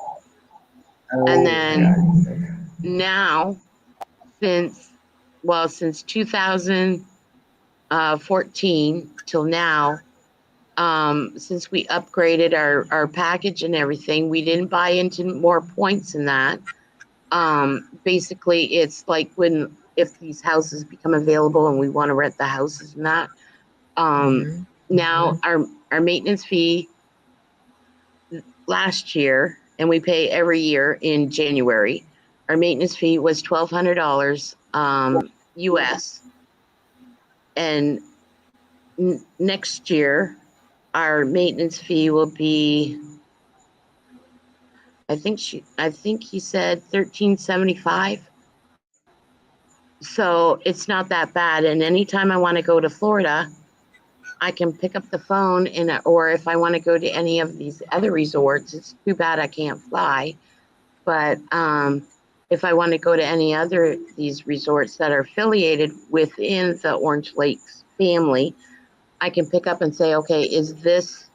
And then now, since 2014 till now, since we upgraded our package and everything, we didn't buy into more points in that. Basically, it's like if these houses become available and we want to rent the houses and that, now our maintenance fee last year, and we pay every year in January, our maintenance fee was $1,200 US. And next year, our maintenance fee will be, I think he said $1,375. So it's not that bad. And anytime I want to go to Florida, I can pick up the phone, or if I want to go to any of these other resorts, it's too bad I can't fly. But if I want to go to any other these resorts that are affiliated within the Orange Lakes family, I can pick up and say, okay, is this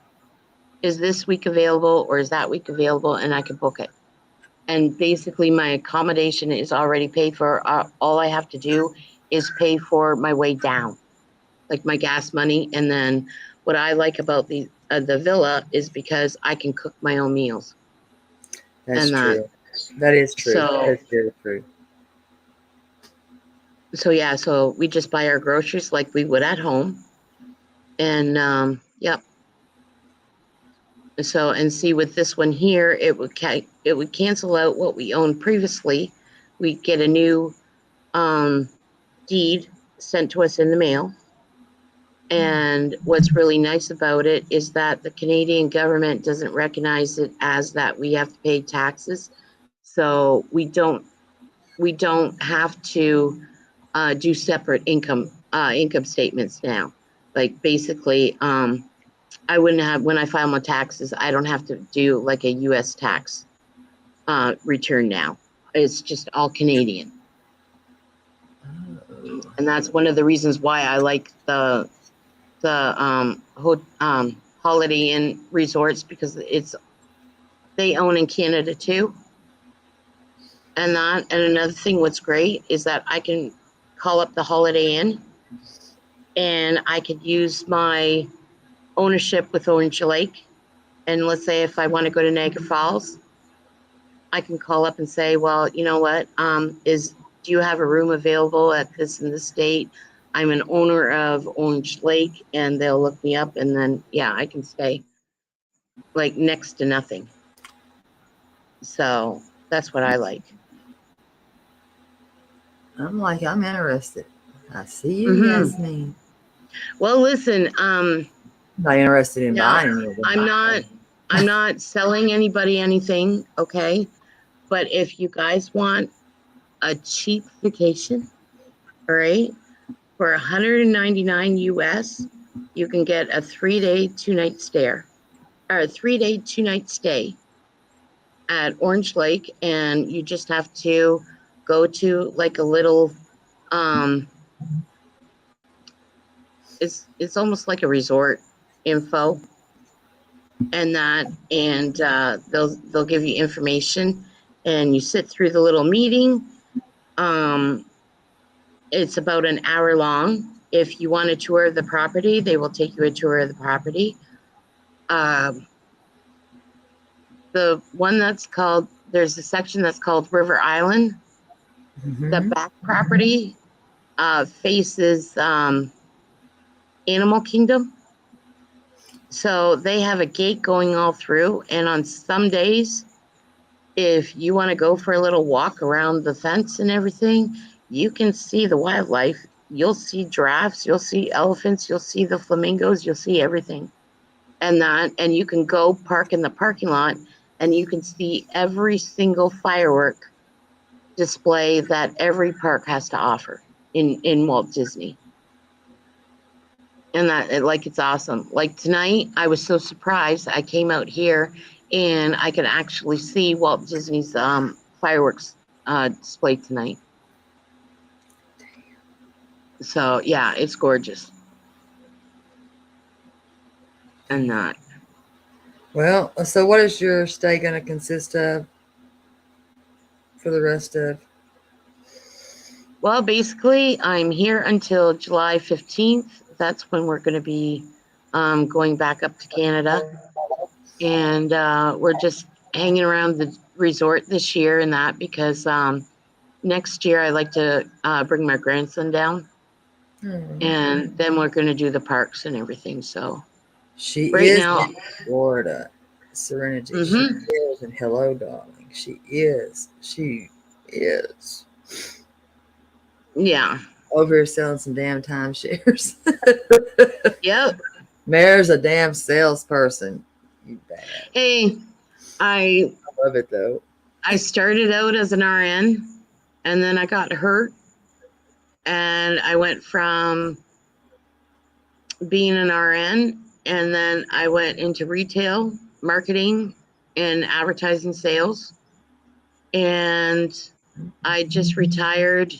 week available, or is that week available, and I can book it. And basically my accommodation is already paid for. All I have to do is pay for my way down. like my gas money. And then what I like about the villa is because I can cook my own meals. That's And true. That is true. So- That's very true. So yeah, so we just buy our groceries like we would at home. And yep. So, and see, with this one here, it would cancel out what we owned previously. We get a new deed sent to us in the mail. And what's really nice about it is that the Canadian government doesn't recognize it as that we have to pay taxes. So we don't have to do separate income statements now. Like basically, I wouldn't have, when I file my taxes, I don't have to do like a US tax return now. It's just all Canadian. Oh. And that's one of the reasons why I like the Holiday Inn resorts, because they own in Canada too. And another thing, what's great is that I can call up the Holiday Inn and I could use my ownership with Orange Lake. And let's say if I want to go to Niagara Falls, I can call up and say, well, you know what, do you have a room available at this and this date? I'm an owner of Orange Lake, and they'll look me up, and then, yeah, I can stay like next to nothing. So that's what I like. I'm interested. I see you, Mhm. Yasmin. Well, listen, I'm not interested in No, buying any of them. I'm not selling anybody anything, okay? But if you guys want a cheap vacation, all right, for $199 US, you can get a 3-day, 2-night stay, or a 3-day, 2-night stay at Orange Lake, and you just have to go to like a little, it's almost like a resort info, and they'll give you information, and you sit through the little meeting. It's about an hour long. If you want a tour of the property, they will take you a tour of the property. The one there's a section that's called River Island. Mhm. The back property faces Animal Kingdom. So they have a gate going all through. And on some days, if you want to go for a little walk around the fence and everything, you can see the wildlife. You'll see giraffes, you'll see elephants, you'll see the flamingos, you'll see everything. And you can go park in the parking lot and you can see every single firework display that every park has to offer in Walt Disney. And it's awesome. Like tonight, I was so surprised. I came out here and I could actually see Walt Disney's fireworks display tonight. So yeah, it's gorgeous. And that. Well, so what is your stay going to consist of for the rest of? Well, basically, I'm here until July 15th. That's when we're going to be going back up to Canada. And we're just hanging around the resort this year and that, because next year I like to bring my grandson down. And then we're going to do the parks and everything. So She right is now, in Florida, Serenity. Mhm. She is, and hello, darling. She is. She is. Yeah. Over here selling some damn timeshares. Yep. Mayor's a damn salesperson. You bad. Hey, I I love it though. started out as an RN, and then I got hurt, and I went from being an RN, and then I went into retail marketing and advertising sales, and I just retired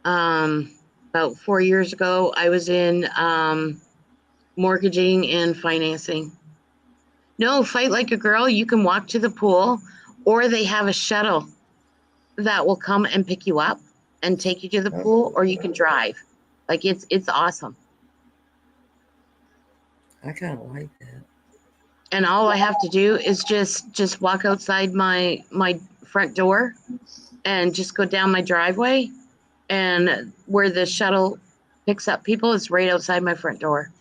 about 4 years ago. I was in mortgaging and financing. No, Fight Like a Girl, you can walk to the pool, or they have a shuttle that will come and pick you up and take you to the pool, or you can drive. Like it's awesome. I kind of like that. And all I have to do is just walk outside my front door and just go down my driveway, and where the shuttle picks up people is right outside my front door.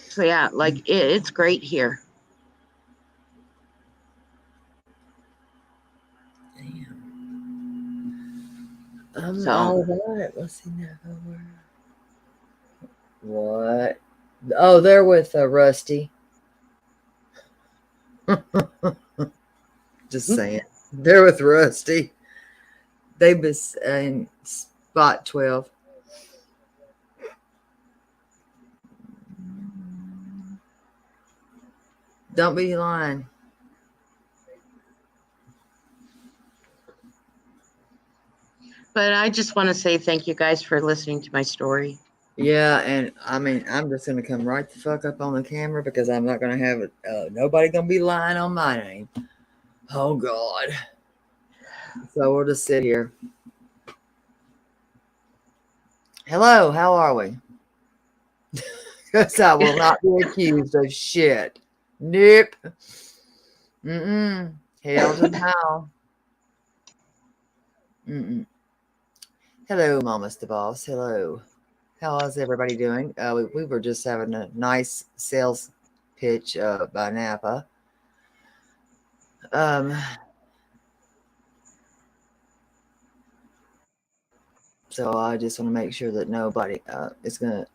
So yeah, like it's great here. Damn. So All right. Let's see now. What? Oh, they're with Rusty. Just saying. They're with Rusty. They was in spot 12. Don't be lying. but I just want to say thank you guys for listening to my story. Yeah, and I mean, I'm just gonna come right the fuck up on the camera because I'm not gonna have it. Nobody gonna be lying on my name. Oh God. So we'll just sit here. Hello, how are we? Because I will not be accused of shit. Nope. Hell to no. Hello, Mama's the boss. Hello. How is everybody doing? We were just having a nice sales pitch by Napa. So I just want to make sure that nobody is going to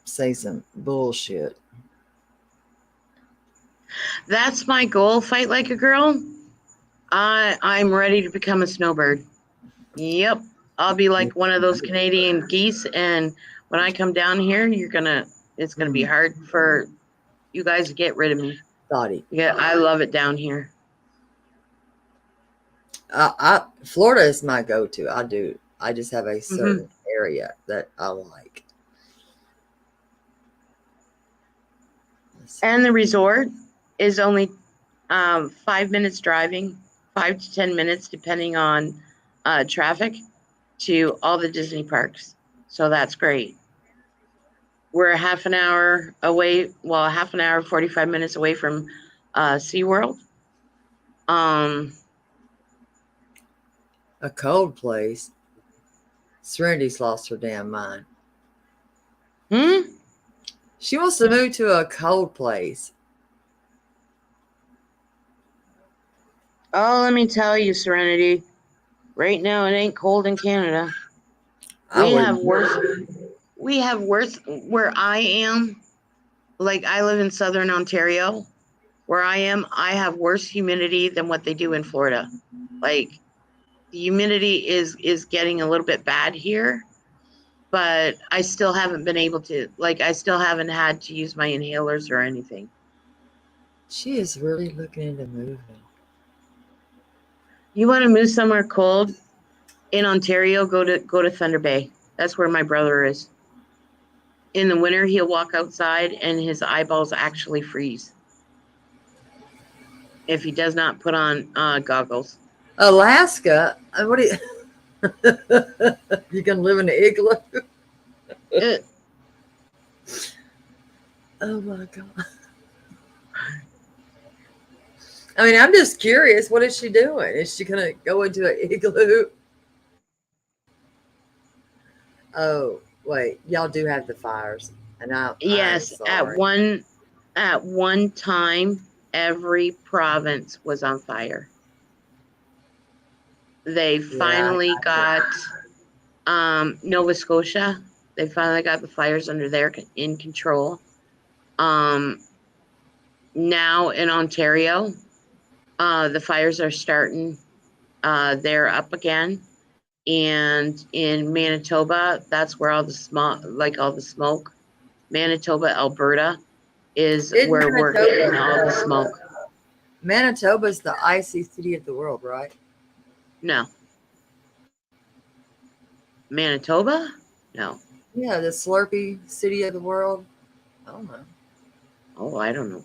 say some bullshit. That's my goal. Fight like a girl. I'm ready to become a snowbird. Yep. I'll be like one of those Canadian geese, and when I come down here, it's gonna be hard for you guys to get rid of me. Thoughty. Yeah, I love it down here. Florida is my go-to. I do. I just have a certain area that I like. And the resort is only 5 minutes driving, 5 to 10 minutes, depending on traffic, to all the Disney parks. So that's great. We're a half an hour away, well, a half an hour, 45 minutes away from SeaWorld. A cold place. Serenity's lost her damn mind. She wants to move to a cold place. Oh, let me tell you, Serenity. Right now, it ain't cold in Canada. We have worse where I am. Like, I live in southern Ontario. Where I am, I have worse humidity than what they do in Florida. Like, the humidity is getting a little bit bad here, but I still haven't been able to, like, I still haven't had to use my inhalers or anything. She is really looking into moving. You want to move somewhere cold in Ontario? Go to Thunder Bay. That's where my brother is. In the winter, he'll walk outside and his eyeballs actually freeze if he does not put on goggles. Alaska? What do you... You can live in an igloo? Oh my God. I mean, I'm just curious. What is she doing? Is she going to go into an igloo? Oh, wait. Y'all do have the fires. And yes, at one time, every province was on fire. They finally got Nova Scotia. They finally got the fires under there in control. Now in Ontario, the fires are starting. They're up again. And in Manitoba, that's where all the smoke. Manitoba, Alberta is where we're getting all the smoke. Manitoba is the icy city of the world, right? No. Manitoba? No. Yeah, the Slurpee city of the world. I don't know. Oh, I don't know.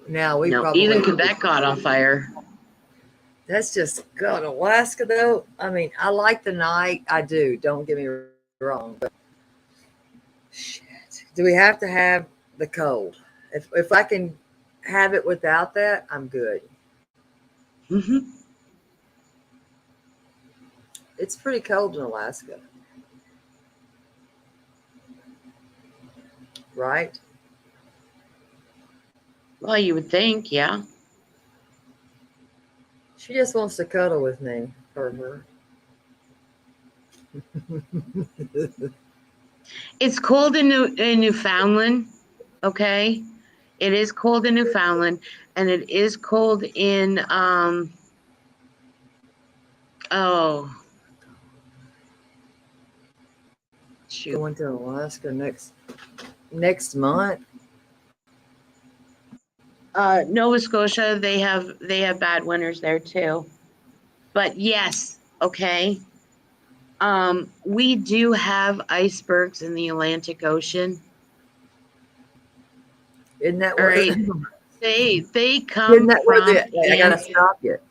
Now even Quebec got on fire. That's just God. Alaska, though. I mean, I like the night. I do. Don't get me wrong. But shit, do we have to have the cold? If I can have it without that, I'm good. Hmm. It's pretty cold in Alaska, right? Well, you would think, yeah. She just wants to cuddle with me. Her. It's cold in Newfoundland, okay? It is cold in Newfoundland, and it is cold in oh shoot. Going to Alaska next month. Nova Scotia, they have bad winters there too. But yes, okay. We do have icebergs in the Atlantic Ocean. Isn't that All what? right. They Isn't come that where from I gotta stop you. Yep.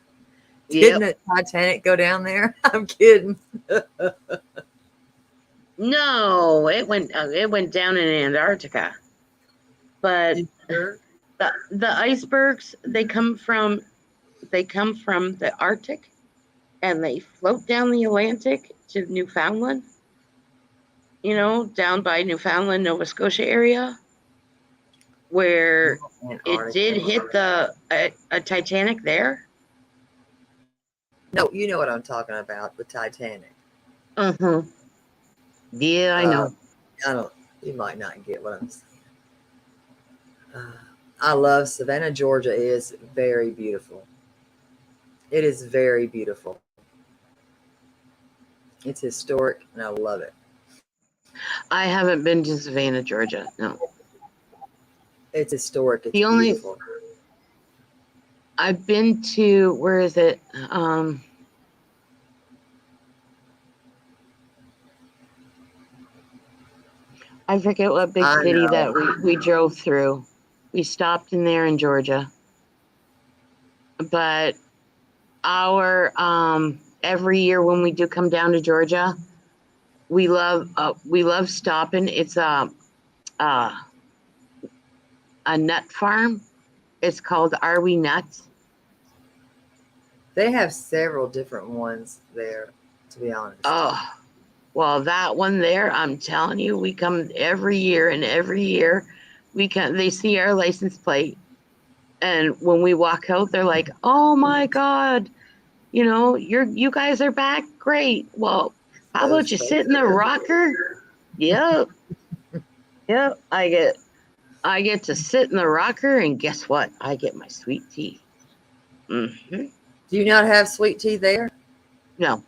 Didn't the Titanic go down there? I'm kidding. No, it went down in Antarctica. But You sure? the icebergs, they come from the Arctic, and they float down the Atlantic to Newfoundland. You know, down by Newfoundland, Nova Scotia area, where it did hit a Titanic there. No, you know what I'm talking about, the Titanic. Uh-huh. Yeah, I know. I don't, you might not get what I'm saying. I love Savannah, Georgia. It is very beautiful. It is very beautiful. It's historic, and I love it. I haven't been to Savannah, Georgia. No. It's historic. It's The only beautiful. I've been to, where is it? I forget what big I city know. that we drove through. We stopped in there in Georgia. But our every year when we do come down to Georgia, we love stopping. It's a nut farm. It's called Are We Nuts? They have several different ones there, to be honest. Oh, well, that one there, I'm telling you, we come every year, and every year we come. They see our license plate, and when we walk out, they're like, "Oh my God, you know, you guys are back, great. Well, how about you sit in the rocker?" Yep, yep. I get to sit in the rocker, and guess what? I get my sweet tea. Mm-hmm. Do you not have sweet tea there? No,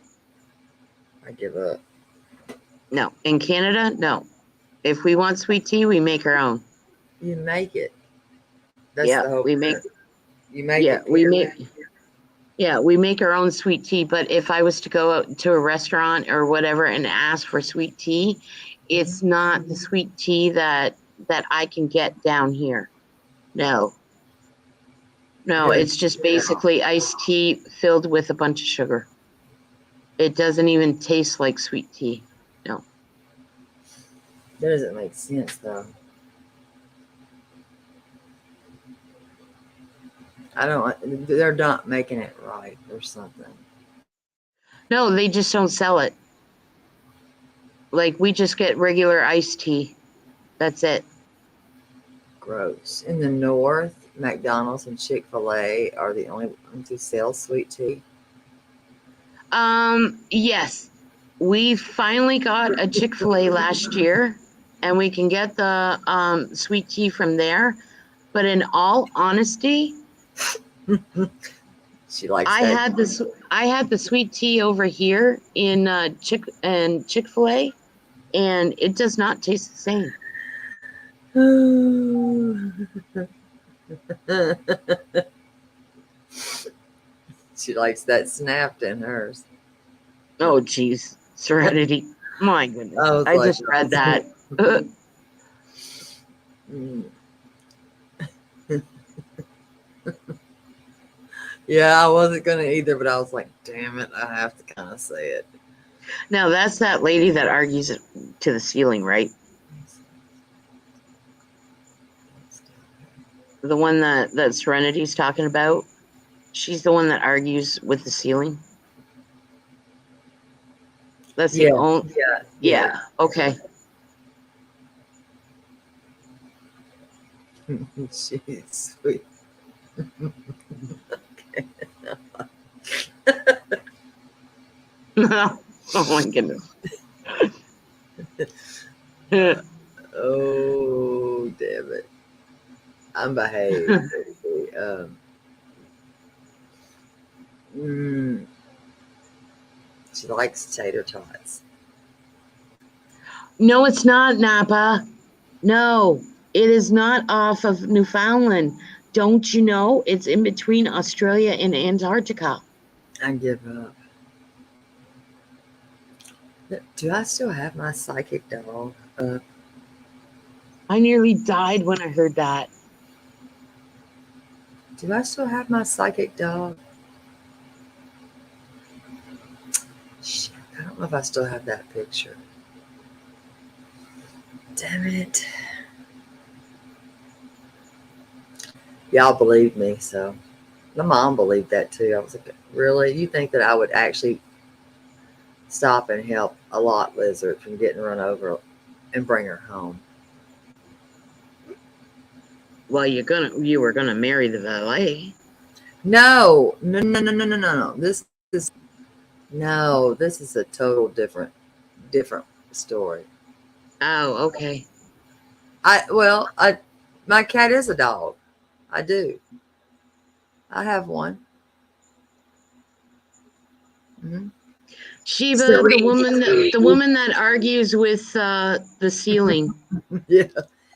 I give up. no. In Canada, no. If we want sweet tea, we make our own. You make it. That's Yeah, the whole we make. You make Yeah, it. we make. Yeah, we make our own sweet tea. But if I was to go out to a restaurant or whatever and ask for sweet tea, it's not the sweet tea that I can get down here. No, it's just basically iced tea filled with a bunch of sugar. It doesn't even taste like sweet tea. No. That doesn't make sense, though. I don't. They're not making it right or something. No, they just don't sell it. Like, we just get regular iced tea. That's it. Gross. In the north, McDonald's and Chick-fil-A are the only ones who sell sweet tea. Yes. We finally got a Chick-fil-A last year, and we can get the sweet tea from there. But in all honesty, She likes I that. had the sweet tea over here in Chick-fil-A, and it does not taste the same. She likes that snapped in hers. Oh, geez. Serenity. My goodness. I just read that. Yeah, I wasn't gonna either, but I was like, damn it, I have to kind of say it. Now that's that lady that argues it to the ceiling, right? The one that Serenity's talking about. She's the one that argues with the ceiling. That's the Yeah, only. yeah, yeah. Yeah. Okay. She's sweet. Oh my goodness. Oh, damn it. I'm behaved. Mm, she likes tater tots. No, it's not, Napa. No, it is not off of Newfoundland. Don't you know? It's in between Australia and Antarctica. I give up. Do I still have my psychic dog? I nearly died when I heard that. Do I still have my psychic dog? Shit, I don't know if I still have that picture. Damn it. Y'all believed me, so my mom believed that too. I was like, really? You think that I would actually stop and help a lot lizard from getting run over and bring her home? Well, you were gonna marry the valet. No. This is a total different story. Oh, okay. My cat is a dog. I do. I have one. Mm-hmm. Sheba, the woman that argues with the ceiling. Yeah.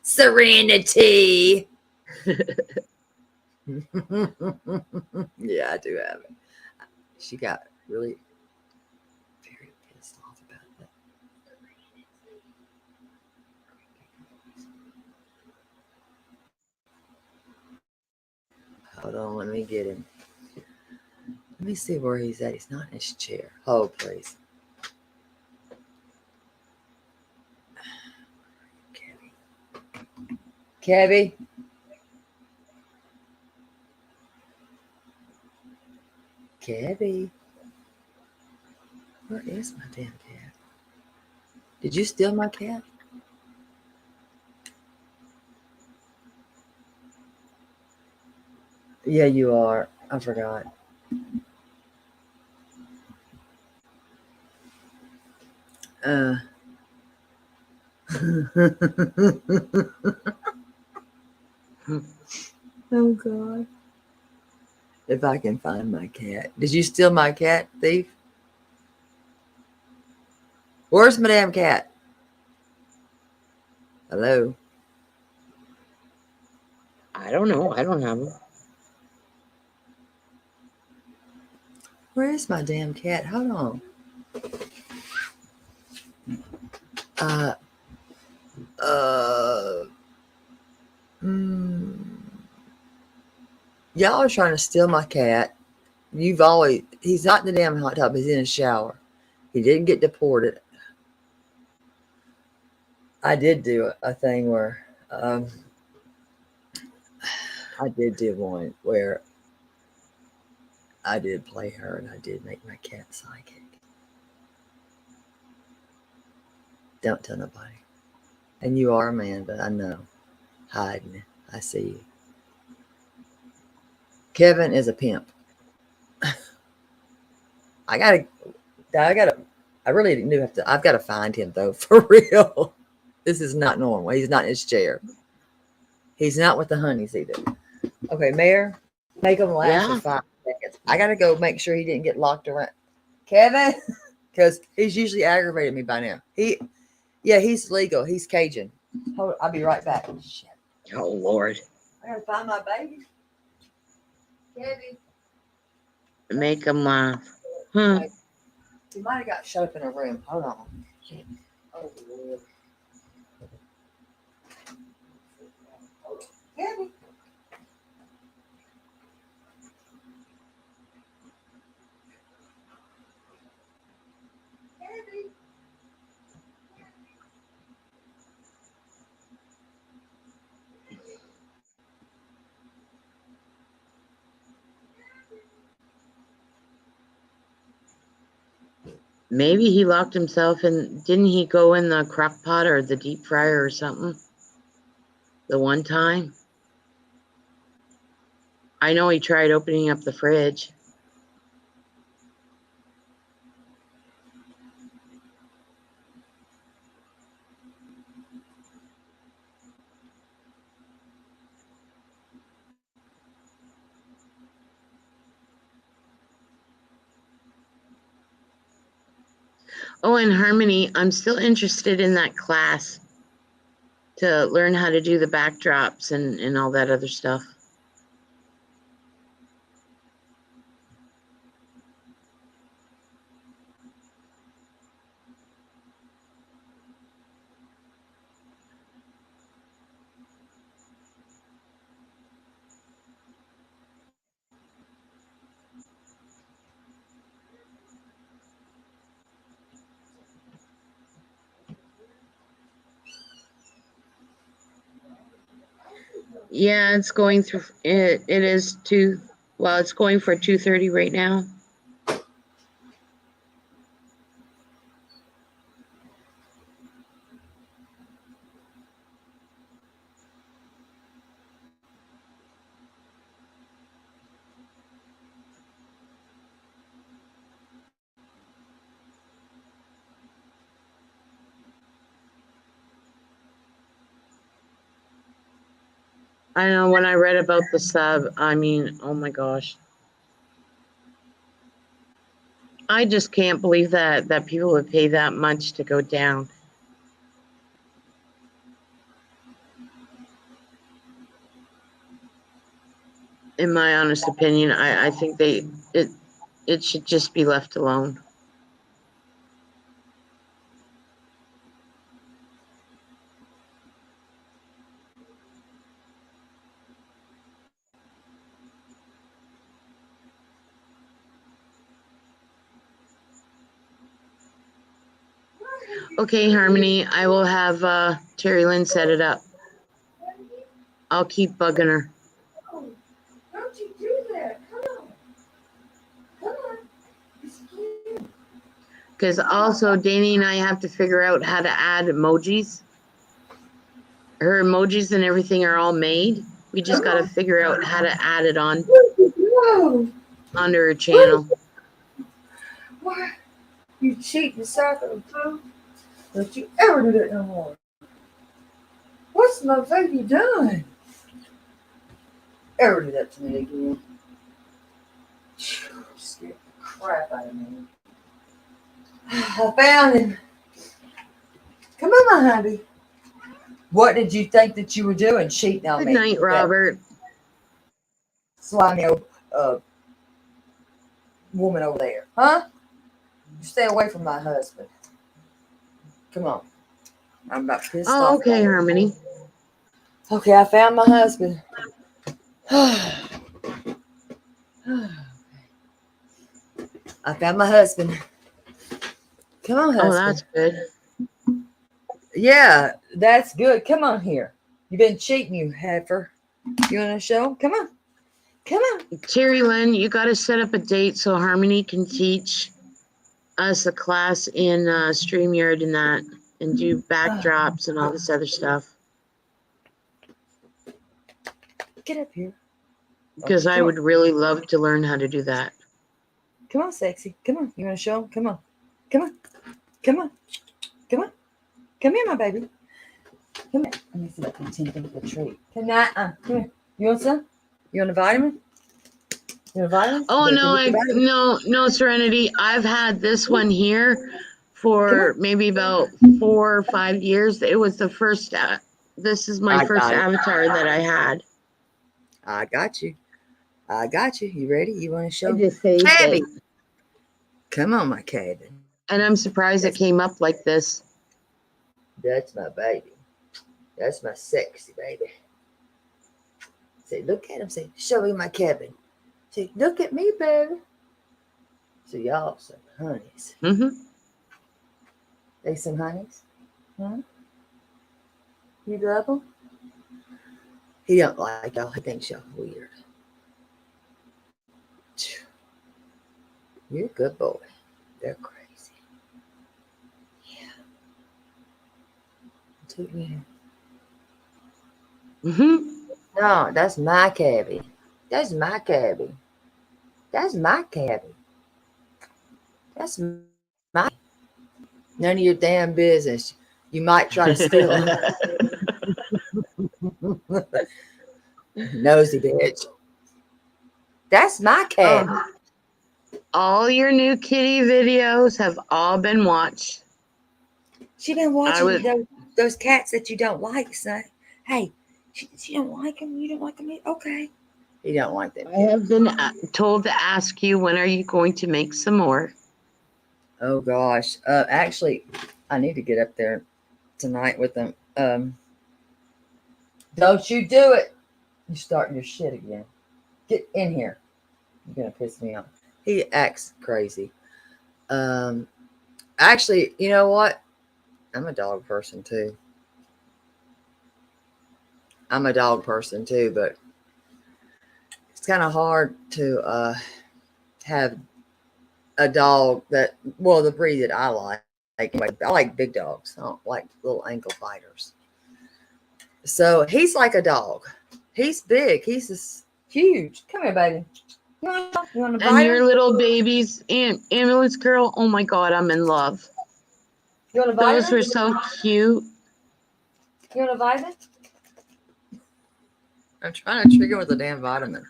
Serenity. Yeah, I do have it. She got really very pissed off about that. Hold on, let me get him. Let me see where he's at. He's not in his chair. Hold, please. Kevy. Kevy. Where is my damn cat? Did you steal my cat? Yeah, you are. I forgot. Uh. Oh God. If I can find my cat. Did you steal my cat, thief? Where's my damn cat? Hello? I don't know. I don't have them. Where is my damn cat? Hold on. Uh, uh, mm, y'all are trying to steal my cat. He's not in the damn hot tub. He's in a shower. He didn't get deported. I did do a thing where, I did do one where I did play her and I did make my cat psychic. Don't tell nobody. And you are a man, but I know. Hiding. I see you. Kevin is a pimp. I really do have to, I've got to find him though, for real. This is not normal. He's not in his chair. He's not with the honeys either. Okay, Mayor, make him laugh for Yeah. 5 seconds. I got to go make sure he didn't get locked around. Kevin, because he's usually aggravated me by now. He's legal. He's Cajun. Hold on, I'll be right back. Shit. Oh Lord. I got to find my baby. Kevin. Make them laugh. Huh. He might have got shut up in a room. Hold on. Oh, Lord. Kevin. Maybe he locked himself in. Didn't he go in the crock pot or the deep fryer or something? The one time? I know he tried opening up the fridge. Oh, and Harmony, I'm still interested in that class to learn how to do the backdrops and all that other stuff. Yeah, it's going through it. It is two. Well, it's going for 2:30 right now. I know when I read about the sub, I mean, oh my gosh. I just can't believe that people would pay that much to go down. In my honest opinion, I think it should just be left alone. Okay, Harmony, I will have Terry Lynn set it up. I'll keep bugging her. Oh, don't you do that. Come on. Come on. It's cute. Because also, Danny and I have to figure out how to add emojis. Her emojis and everything are all made. We just got to figure out how to add it on onto her channel. Why? You cheating sucker, too? Don't you ever do that no more. What's my baby done? Ever do that to me again? Scared the crap out of me. I found him. Come on, my hubby. What did you think that you were doing, cheating on Good me? night, Robert. That slimy old woman over there, huh? You stay away from my husband. Come on. I'm about pissed off. Oh, okay, Harmony. Okay, I found my husband. I found my husband. Come on, husband. Oh, that's good. Yeah, that's good. Come on here. You've been cheating, you heifer. You want to show? Come on. Come on. Terry Lynn, you got to set up a date so Harmony can teach us a class in StreamYard and that, and do backdrops and all this other stuff. Get up here. Because I would really love to learn how to do that. Come on, sexy. Come on. You want to show? Come on. Come on. Come on. Come on. Come here, my baby. Come here. Let me see if I can take the treat. Come here. You want some? You want a vitamin? You want a vitamin? Oh, no, Serenity. I've had this one here for maybe about 4 or 5 years. It was the first, this is my first avatar that I had. I got you. I got you. You ready? You want to show? I just saved Cabby. it. Come on, my cabin. And I'm surprised it came up like this. That's my baby. That's my sexy baby. Say, look at him. Say, show me my cabin. Say, look at me, baby. So y'all some honeys. Mm-hmm. They some honeys? Huh? You love them? He don't like y'all. He thinks y'all weird. You're a good boy. They're crazy. Mm-hmm. No, that's my cabby. That's my cabby. That's my cabby. That's my. None of your damn business. You might try to steal it. Nosy bitch. That's my cabby. Oh, all your new kitty videos have all been watched. She been I watching would. those cats that you don't like, son. Hey, she don't like them. You don't like them. Okay. You don't like them. I have been told to ask you, when are you going to make some more? Oh gosh. Actually, I need to get up there tonight with them. Don't you do it. You starting your shit again. Get in here. You're gonna piss me off. He acts crazy. Um, actually, you know what? I'm a dog person too. I'm a dog person too, but it's kind of hard to have a dog that, well, the breed that I like. Anyway, I like big dogs. I don't like little ankle biters. So he's like a dog. He's big. He's just huge. Come here, baby. You want to And bite your him? little babies, ambulance girl. Oh my God, I'm in love. You want to bite Those him? were so cute. You want a vitamin? I'm trying to trigger with a damn vitamin.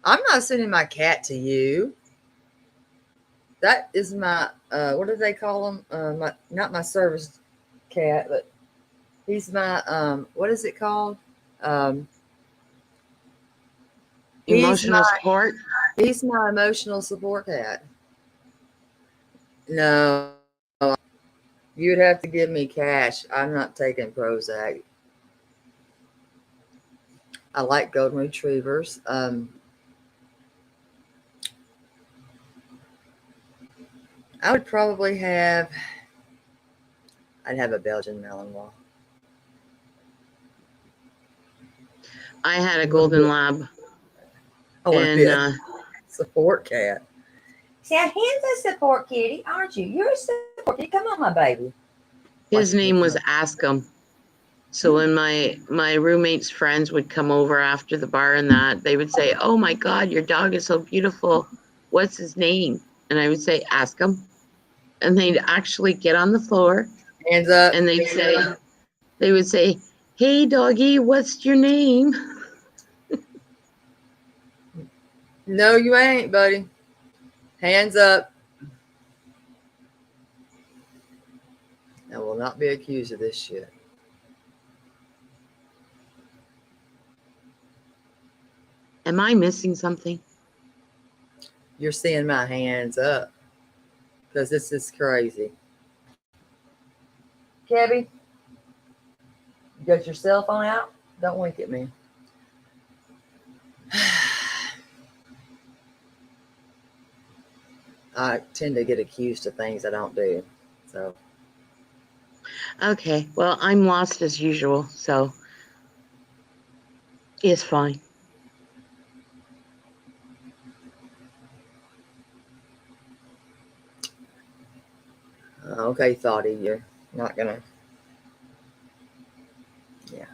I'm not sending my cat to you. That is my what do they call him? My, not my service cat, but he's my what is it called? Um, he's Emotional my support. he's my emotional support cat. No, you'd have to give me cash. I'm not taking Prozac. I like golden retrievers. I would probably have. I'd have a Belgian Malinois. I had a golden lab, I want to be and a support cat. Sam, he's a support kitty, aren't you? You're a support kitty. Come on, my baby. his name was Askum. So when my roommate's friends would come over after the bar and that, they would say, "Oh my God, your dog is so beautiful. What's his name?" And I would say, "Ask him." And they'd actually get on the floor Hands up. and they would say, "Hey doggy, what's your name?" No, you ain't, buddy. Hands up. I will not be accused of this shit. Am I missing something? You're seeing my hands up because this is crazy. Kebby, you got your cell phone out? Don't wink at me. I tend to get accused of things I don't do. So Okay, well, I'm lost as usual, so it's fine. okay, Thoughty, you're not gonna. Yeah.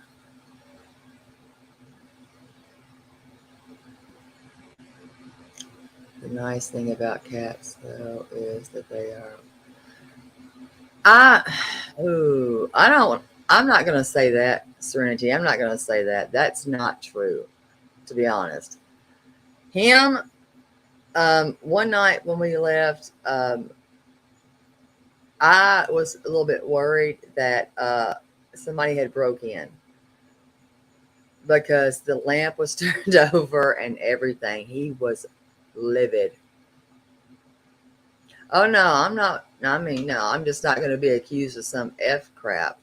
The nice thing about cats, though, is that they are. I don't. I'm not gonna say that, Serenity. I'm not gonna say that. That's not true, to be honest. Him. One night when we left, I was a little bit worried that somebody had broke in because the lamp was turned over and everything. He was livid. Oh no, I'm not. I mean, no, I'm just not going to be accused of some f crap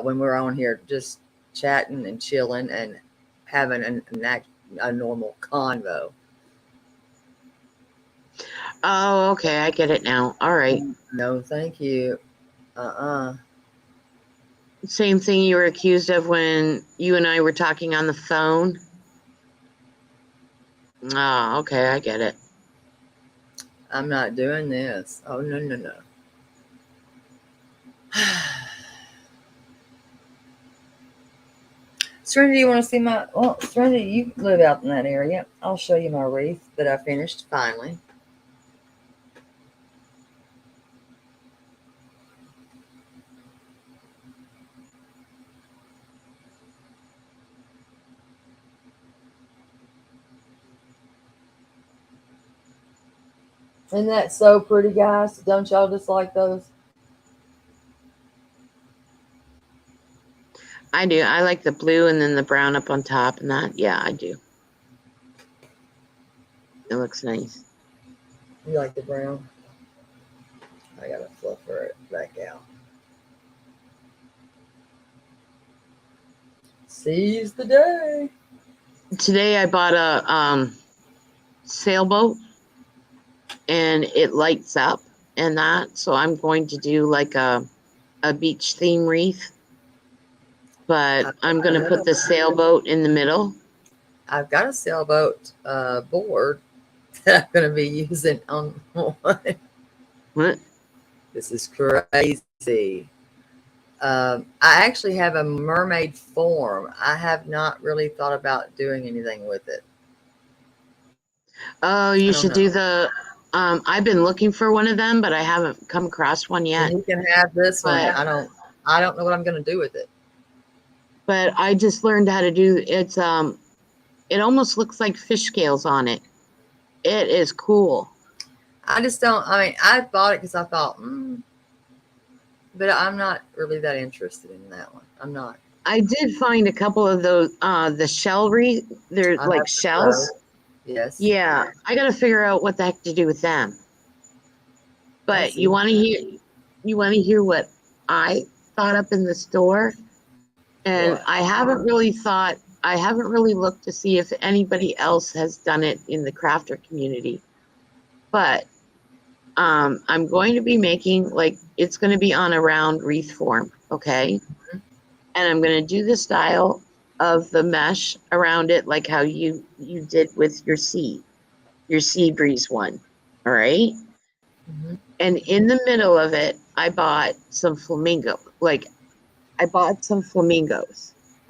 when we're on here just chatting and chilling and having a normal convo. Oh, okay, I get it now. All right. No, thank you. Uh-uh. Same thing you were accused of when you and I were talking on the phone. Oh, okay, I get it. I'm not doing this. Oh, no, no, no. Serenity, you want to see my... Well, Serenity, you live out in that area. I'll show you my wreath that I finished finally. Isn't that so pretty, guys? Don't y'all just like those? I do. I like the blue and then the brown up on top and that. Yeah, I do. It looks nice. You like the brown? I gotta fluffer it back out. Seize the day. Today I bought a sailboat and it lights up and that. So I'm going to do like a beach theme wreath. But I'm going to put the sailboat in the middle. I've got a sailboat board that I'm going to be using on one. What? This is crazy. I actually have a mermaid form. I have not really thought about doing anything with it. Oh, you should do the... I've been looking for one of them, but I haven't come across one yet. And you can have this one. I don't know what I'm going to do with it. But I just learned how to do it's it almost looks like fish scales on it. It is cool. I just don't, I mean, I bought it because I thought, but I'm not really that interested in that one. I'm not. I did find a couple of those the shell they're like shells. Yes. Yeah, I got to figure out what the heck to do with them. But you want to hear what I thought up in the store? And what? I haven't really looked to see if anybody else has done it in the crafter community. But I'm going to be making, like, it's going to be on a round wreath form, okay? Mm-hmm. And I'm going to do the style of the mesh around it, like how you did with your sea breeze one, all right? Mm-hmm. And in the middle of it, I bought some flamingos.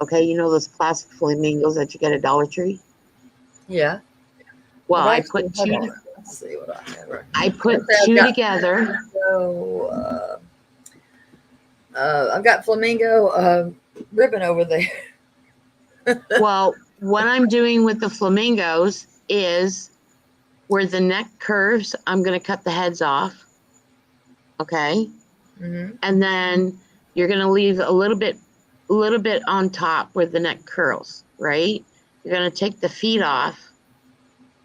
Okay, you know those plastic flamingos that you get at Dollar Tree? Yeah. Well, I put two. Let's see what I have right. I put two together. So, I've got flamingo ribbon over there. Well, what I'm doing with the flamingos is where the neck curves, I'm going to cut the heads off. Okay. Mm-hmm. And then you're going to leave a little bit on top where the neck curls, right? You're going to take the feet off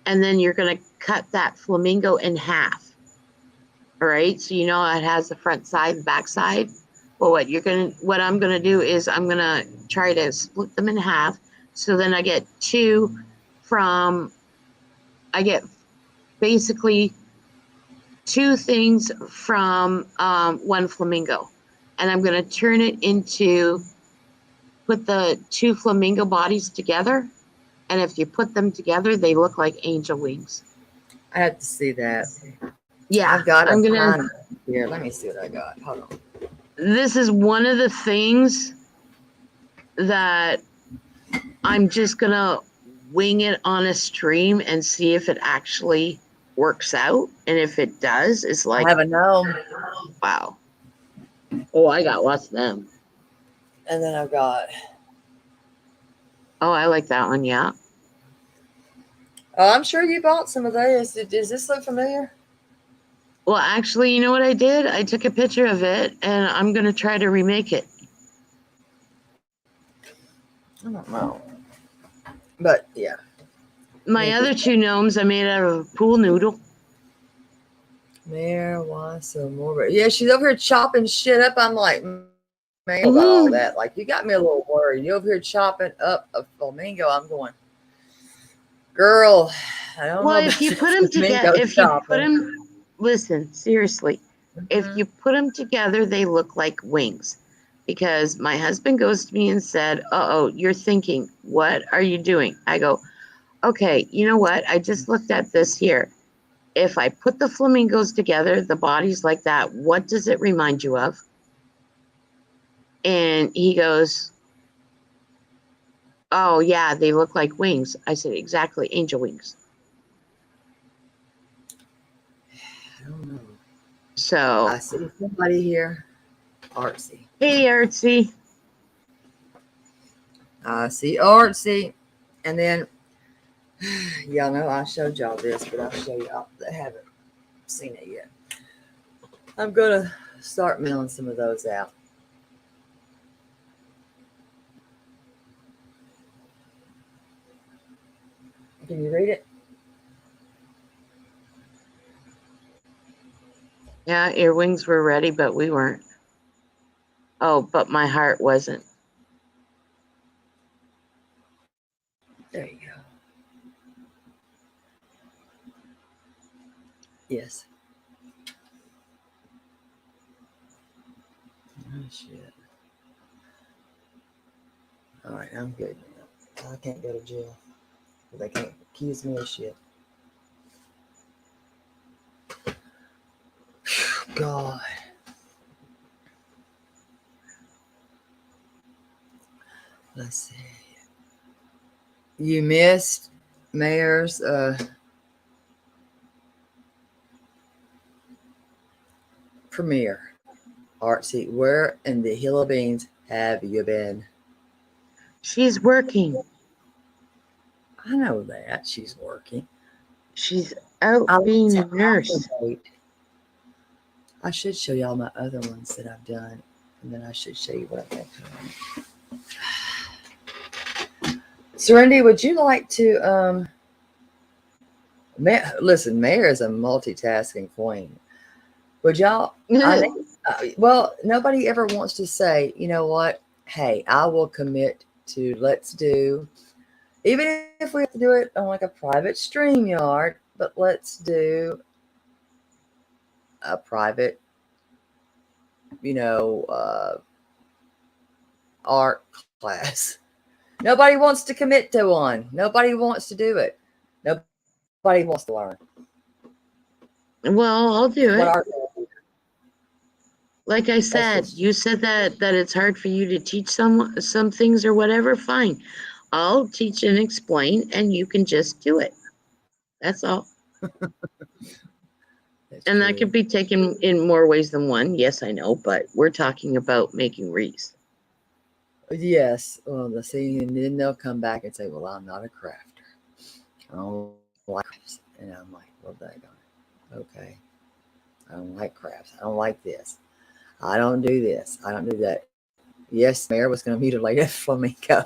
and then you're going to cut that flamingo in half. All right. So, you know, it has the front side and back side. Well, what I'm going to do is I'm going to try to split them in half. So then I get basically two things from one flamingo. And I'm going to turn it into, put the two flamingo bodies together. And if you put them together, they look like angel wings. I have to see that. Yeah. I've got here. Let me see what I got. Hold on. This is one of the things that I'm just going to wing it on a stream and see if it actually works out. And if it does, it's like, I have a gnome. Wow. Oh, I got lots of them. And then I've got. Oh, I like that one. Yeah. Oh, I'm sure you bought some of those. Does this look familiar? Well, actually, you know what I did? I took a picture of it and I'm going to try to remake it. I don't know. But yeah. My other two gnomes I made out of a pool noodle. There was some more. Yeah, she's over here chopping shit up. I'm like, man, about all that. Like, you got me a little worried. You over here chopping up a flamingo. I'm going, girl, I don't know. Well, if you put them together, listen, seriously, if you put them together, they look like wings. because my husband goes to me and said, "Uh-oh, you're thinking, what are you doing?" I go, "Okay, you know what? I just looked at this here. If I put the flamingos together, the bodies like that, what does it remind you of?" And he goes, "Oh, yeah, they look like wings." I said, "Exactly, angel wings." I don't know. So, I see somebody here. Artsy. hey, Artsy. I see Artsy. And then, y'all know I showed y'all this, but I'll show y'all that haven't seen it yet. I'm going to start mailing some of those out. Can you read it? Yeah, your wings were ready, but we weren't. Oh, but my heart wasn't. There you go. Yes. Oh, shit. All right, I'm good. I can't go to jail. They can't accuse me of shit. God. Let's see. You missed Mayor's premiere. Artsy, where in the hill of beans have you been? She's working. I know that. She's working. She's out I like being to a nurse. activate. I should show y'all my other ones that I've done. And then I should show you what I've done. Serenity, would you like to listen, Mayor is a multitasking queen. Would y'all well, nobody ever wants to say, you know what? Hey, I will commit to let's do, even if we have to do it on like a private stream yard, but let's do a private, art class. Nobody wants to commit to one. Nobody wants to do it. Nobody wants to learn. Well, I'll do What it. art? Like I said, you said that it's hard for you to teach some things or whatever. Fine, I'll teach and explain, and you can just do it. That's all. And that could be taken in more ways than one. Yes, I know, but we're talking about making wreaths. Yes. Well, the see, and then they'll come back and say, "Well, I'm not a crafter. I don't like crafts." And I'm like, "Well, daggone it. Okay. I don't like crafts. I don't like this. I don't do this. I don't do that." Yes, Mayor was going to mutilate a flamingo.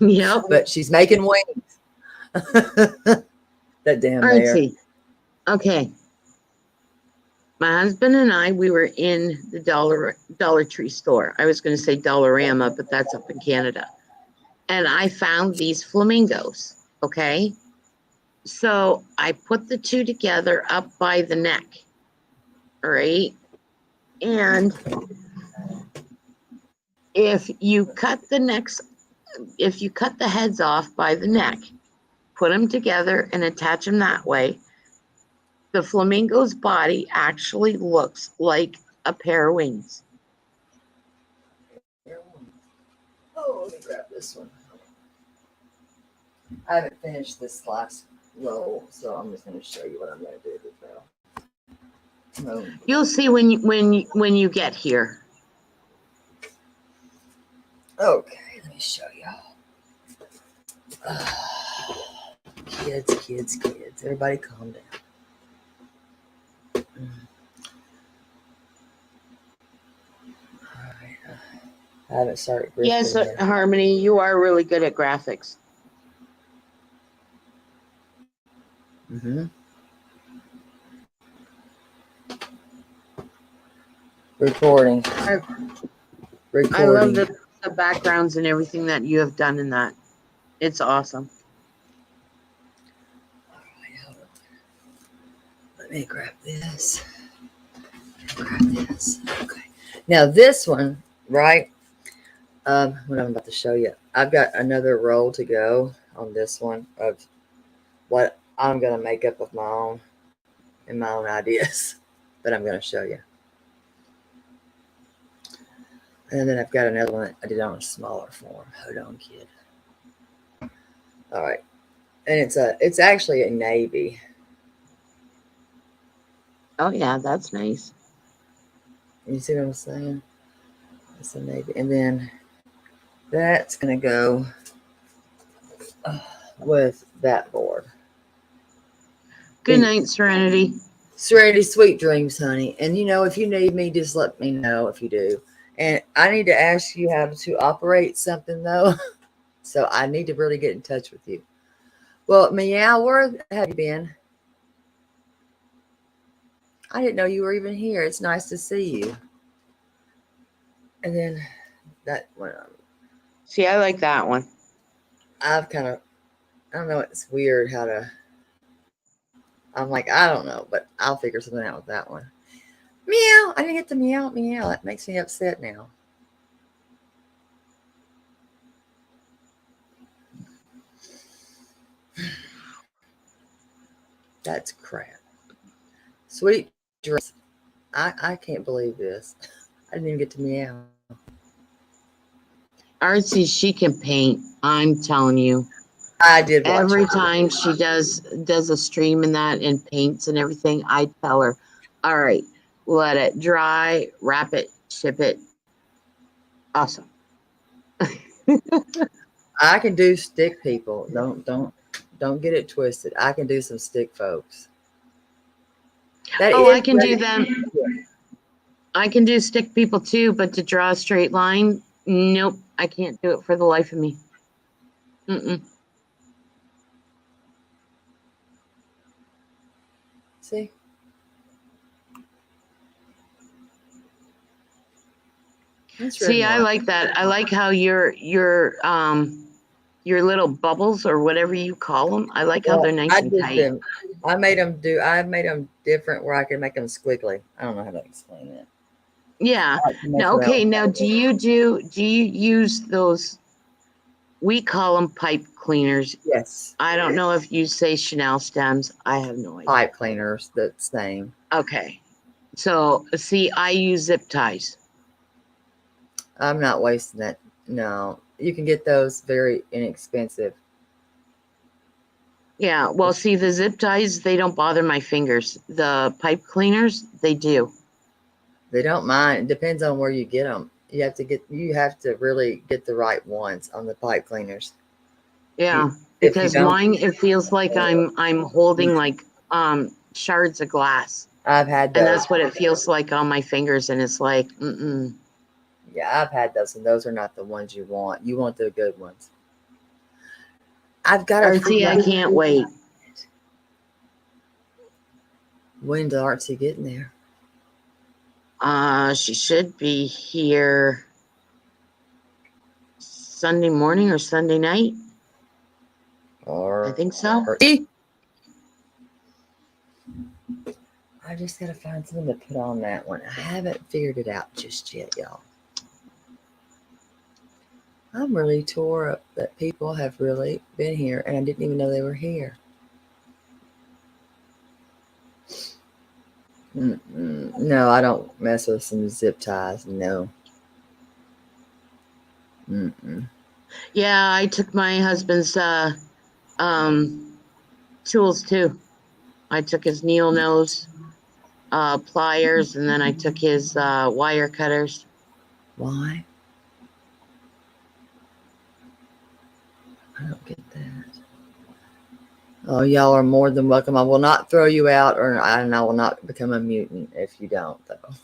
Yep. But she's making wings. That damn Mayor. Artsy. Okay. My husband and I, we were in the Dollar Tree store. I was going to say Dollarama, but that's up in Canada. And I found these flamingos. Okay. So I put the two together up by the neck. All right. And if you cut the heads off by the neck, put them together and attach them that way, the flamingo's body actually looks like a pair of wings. Oh, let me grab this one. I haven't finished this last roll, so I'm just going to show you what I'm going to do with now. You'll see when you get here. Okay, let me show y'all. Kids. Everybody calm down. All right. I haven't started grifting Yes, yet. Harmony, you are really good at graphics. Mm-hmm. Recording. I love the backgrounds and everything that you have done in that. It's awesome. All right, hold on. Let me grab this. Okay. Now this one, right? What I'm about to show you. I've got another roll to go on this one of what I'm going to make up of my own and my own ideas that I'm going to show you. And then I've got another one I did on a smaller form. Hold on, kid. All right. And it's actually a navy. Oh yeah, that's nice. You see what I'm saying? It's a navy. And then that's going to go with that board. Good night, Serenity. Serenity, sweet dreams, honey. And if you need me, just let me know if you do. And I need to ask you how to operate something though. So I need to really get in touch with you. Well, Meow, where have you been? I didn't know you were even here. It's nice to see you. And then that one, See, I like that one. I don't know, it's weird how to, I'm like, I don't know, but I'll figure something out with that one. Meow, I didn't get to meow. That makes me upset now. That's crap. Sweet dreams. I can't believe this. I didn't even get to meow. Artsy, she can paint. I'm telling you. I did watch Every her. time she does a stream in that and paints and everything, I tell her, all right, let it dry, wrap it, ship it. Awesome. I can do stick people. Don't get it twisted. I can do some stick folks. I can do them. I can do stick people too, but to draw a straight line, nope, I can't do it for the life of me. Mm-mm. See? See, I like that. I like how your little bubbles or whatever you call them. I like how they're nice and tight. I made them different where I can make them squiggly. I don't know how to explain that. Yeah. Now, okay. Now, do you use those? We call them pipe cleaners. Yes. I don't know if you say Chanel stems. I have no idea. Pipe cleaners, the same. Okay. So, see, I use zip ties. I'm not wasting that. No, you can get those very inexpensive. Yeah. Well, see, the zip ties, they don't bother my fingers. The pipe cleaners, they do. They don't mind. It depends on where you get them. You have to really get the right ones on the pipe cleaners. Yeah, because mine, it feels like I'm holding like shards of glass. I've had those. And that's what it feels like on my fingers, and it's like, mm-mm. Yeah, I've had those, and those are not the ones you want. You want the good ones. I've got Artsy, I can't wait. When's Artsy getting there? She should be here Sunday morning or Sunday night. I think so. I just gotta find something to put on that one. I haven't figured it out just yet, y'all. I'm really tore up that people have really been here and I didn't even know they were here. No, I don't mess with some zip ties. No. Yeah, I took my husband's tools too. I took his needle nose, pliers, and then I took his wire cutters. Why? I don't get that. Oh, y'all are more than welcome. I will not throw you out, and I will not become a mutant if you don't, though.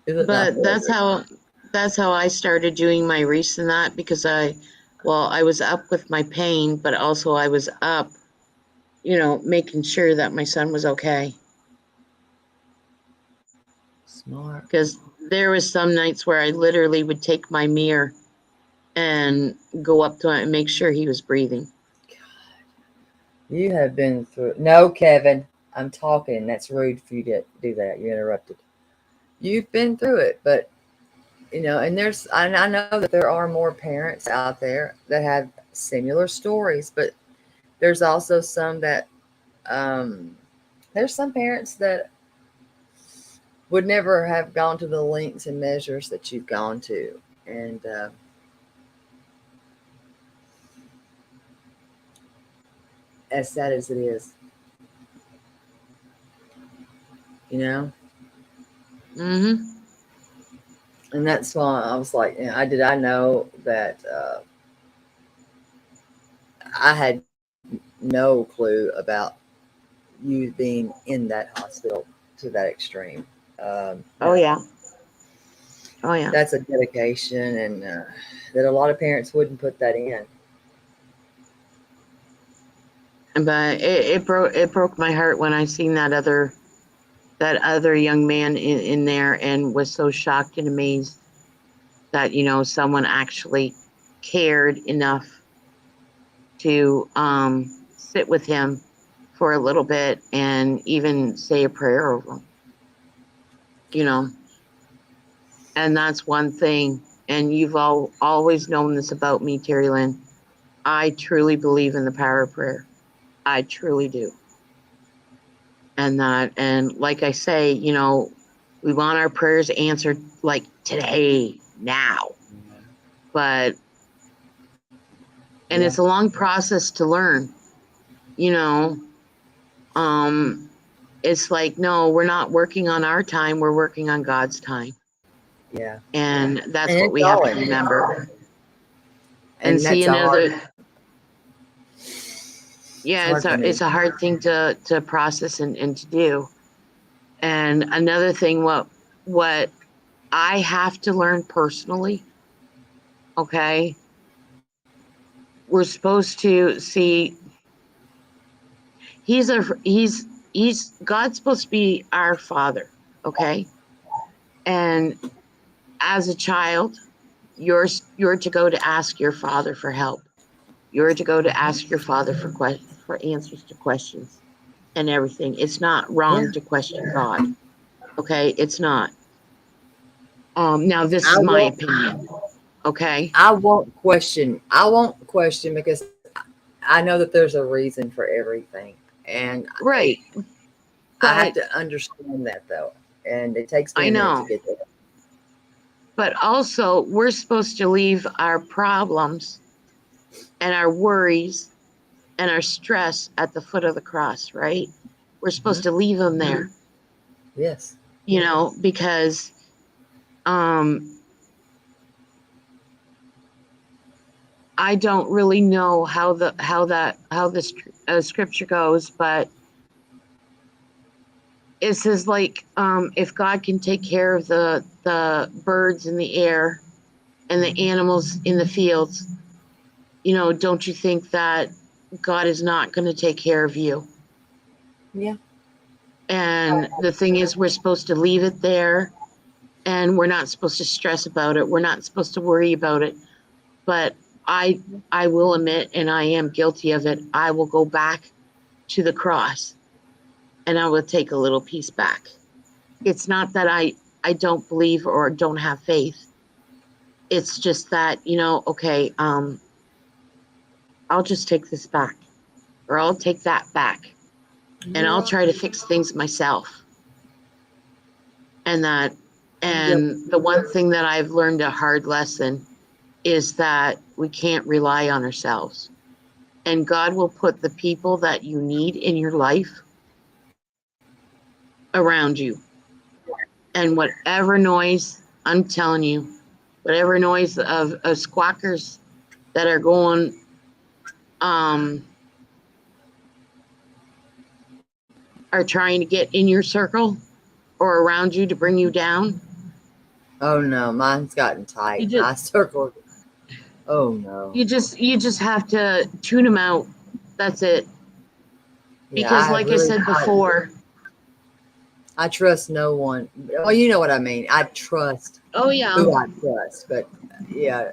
But that's how I started doing my wreaths and that, because I was up with my pain, but also I was up, making sure that my son was okay. Smart. Because there was some nights where I literally would take my mirror and go up to him and make sure he was breathing. God. You have been through. No, Kevin, I'm talking. That's rude for you to do that. You're interrupted. you've been through it, but and I know that there are more parents out there that have similar stories, but there's also some that there's some parents that would never have gone to the lengths and measures that you've gone to. And as sad as it is, Mm-hmm. and that's why I was like, I know that I had no clue about you being in that hospital to that extreme. Oh yeah. Oh yeah. That's a dedication, and that a lot of parents wouldn't put that in. But it broke my heart when I seen that other young man in there, and was so shocked and amazed that someone actually cared enough to sit with him for a little bit and even say a prayer over him. And that's one thing. And you've always known this about me, Terry Lynn. I truly believe in the power of prayer. I truly do. And like I say, we want our prayers answered like today, now. But, and it's a long process to learn, it's like, no, we're not working on our time. We're working on God's time. Yeah. And that's And what it's we have to always- remember. And see, that's a another, hard, yeah, it's a hard thing to process and to do. And another thing, what I have to learn personally, okay, we're supposed to see, he's God's supposed to be our father, okay? And as a child, you're to go to ask your father for help. You're to go to ask your father for answers to questions and everything. It's not wrong to question God. Okay, it's not. Now this is my opinion. Okay. I won't question because I know that there's a reason for everything, and Right. I have to understand that though, and it takes me a minute to get there. But also, we're supposed to leave our problems and our worries and our stress at the foot of the cross, right? We're supposed to leave them there. Yes. Because I don't really know how the scripture goes, but it says like, if God can take care of the birds in the air and the animals in the fields, don't you think that God is not going to take care of you? Yeah. And the thing is, we're supposed to leave it there, and we're not supposed to stress about it. We're not supposed to worry about it. But I will admit, and I am guilty of it, I will go back to the cross and I will take a little piece back. It's not that I don't believe or don't have faith. It's just that, okay, I'll just take this back, or I'll take that back, and I'll try to fix things myself. And the one thing that I've learned, a hard lesson, is that we can't rely on ourselves. And God will put the people that you need in your life around you. And whatever noise, I'm telling you, whatever noise of squawkers that are going, are trying to get in your circle or around you to bring you down. Oh no, mine's gotten tight. My circle. Oh no. You just have to tune them out. That's it. Because like I said before, I trust no one. Well, you know what I mean. I trust. Oh yeah. Who I trust, but yeah.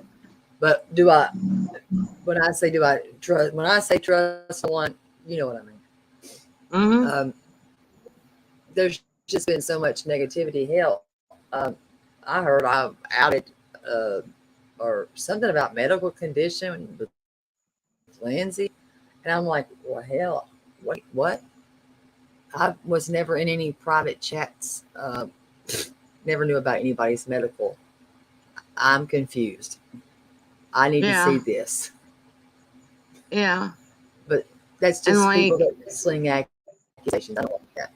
But when I say trust someone, you know what I mean. Mm-hmm. There's just been so much negativity. Hell, I heard I've outed or something about medical condition with Lindsay, and I'm like, well, hell, what? I was never in any private chats. Never knew about anybody's medical. I'm confused. I need to see Yeah. this. Yeah. But that's And just people like, that sling accusations. I don't like that.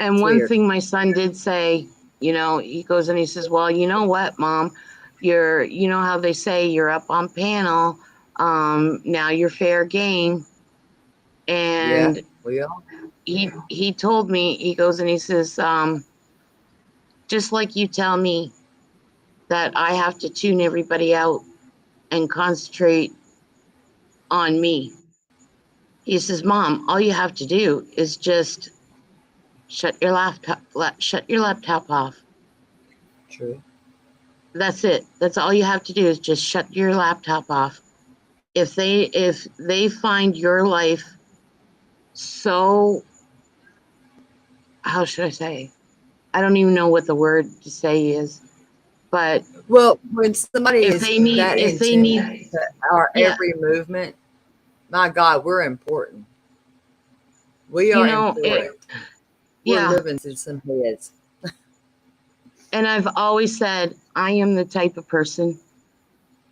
and It's one weird. thing my son did say, he goes and he says, well, you know what, Mom, you know how they say you're up on panel. Now you're fair game. Yeah, And we all. he told me, he goes and he says, just like you tell me that I have to tune everybody out and concentrate on me. He says, Mom, all you have to do is just shut your laptop off. True. That's it. That's all you have to do is just shut your laptop off. If they find your life so, how should I say? I don't even know what the word to say is, but Well, when somebody if is they need that if in they tune need to our yeah, every movement, my God, we're important. We are it, important. We're yeah. living through some heads. And I've always said I am the type of person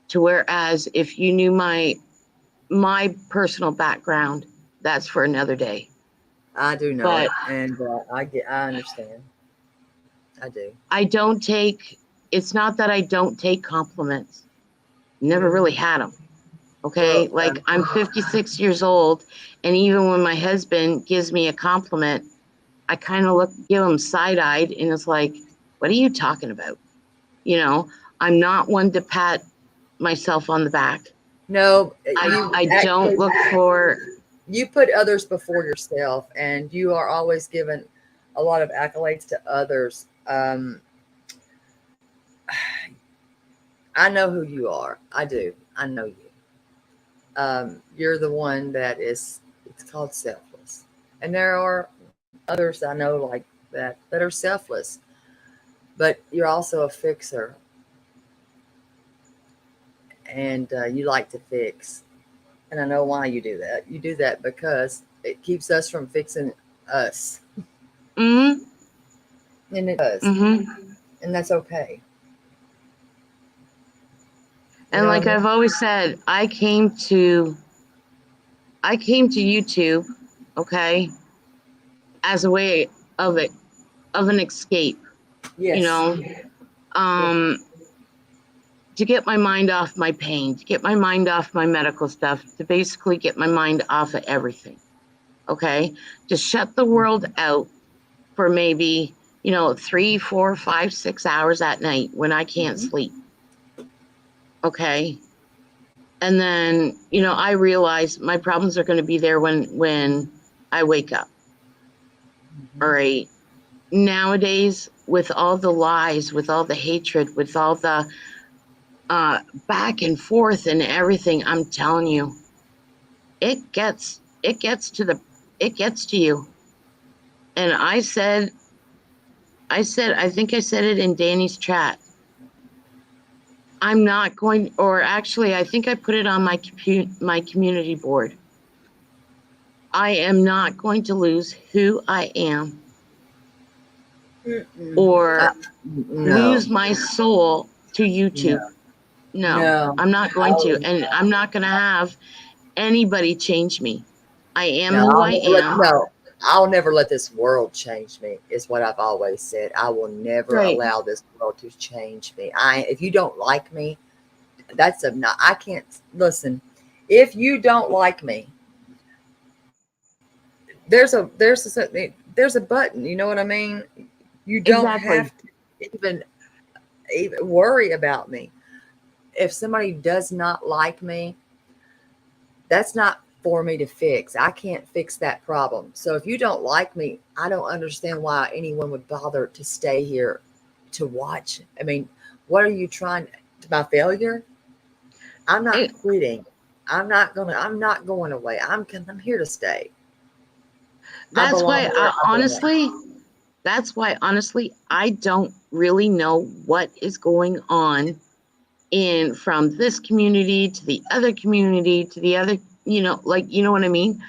to whereas if you knew my personal background, that's for another day. I do know But it, and I understand. I do. I don't take. It's not that I don't take compliments. Never really had them. Okay, Well, like I'm 56 years old, and even when my husband gives me a compliment, I kind of give him side eyed, and it's like, "What are you talking about?" You know, I'm not one to pat myself on the back. no, you I don't actually look for. you put others before yourself, and you are always given a lot of accolades to others. I know who you are. I do. I know you. You're the one that is. It's called selfless, and there are others I know like that are selfless. But you're also a fixer, and you like to fix. And I know why you do that. You do that because it keeps us from fixing us, Mm-hmm. and it does, Mm-hmm. and that's okay. You And know what I like mean? I've always said, I came to YouTube, okay, as a way of it of an escape, you Yes. know, Yeah. um, to get my mind off my pain, to get my mind off my medical stuff, to basically get my mind off of everything, okay, to shut the world out for maybe 3, 4, 5, 6 hours at night when I can't Mhm. sleep, okay. And then I realize my problems are going to be there when I wake up. All Mhm. right. Nowadays, with all the lies, with all the hatred, with all the back and forth and everything, I'm telling you, it gets to you. And I think I said it in Danny's chat. I'm not going, or actually, I think I put it on my community board. I am not going to lose who I am Mm-mm. or No, lose my soul to no, YouTube. No, no. I'm not going to. I'll, And I'm not going to have anybody change me. I am no, who I'll I never let am. no. I'll never let this world change me. Is what I've always said. I will never Right. allow this world to change me. If you don't like me, that's a not. I can't listen. If you don't like me, there's a button. You know what I mean? You don't Exactly. have to even even worry about me. If somebody does not like me, that's not for me to fix. I can't fix that problem. So if you don't like me, I don't understand why anyone would bother to stay here to watch. I mean, what are you trying to my failure? I'm not It, quitting. I'm not going away. I'm here to stay. I that's belong why, where I belong. honestly, That's why, honestly, I don't really know what is going on in from this community to the other community to the other, like, you know what I mean?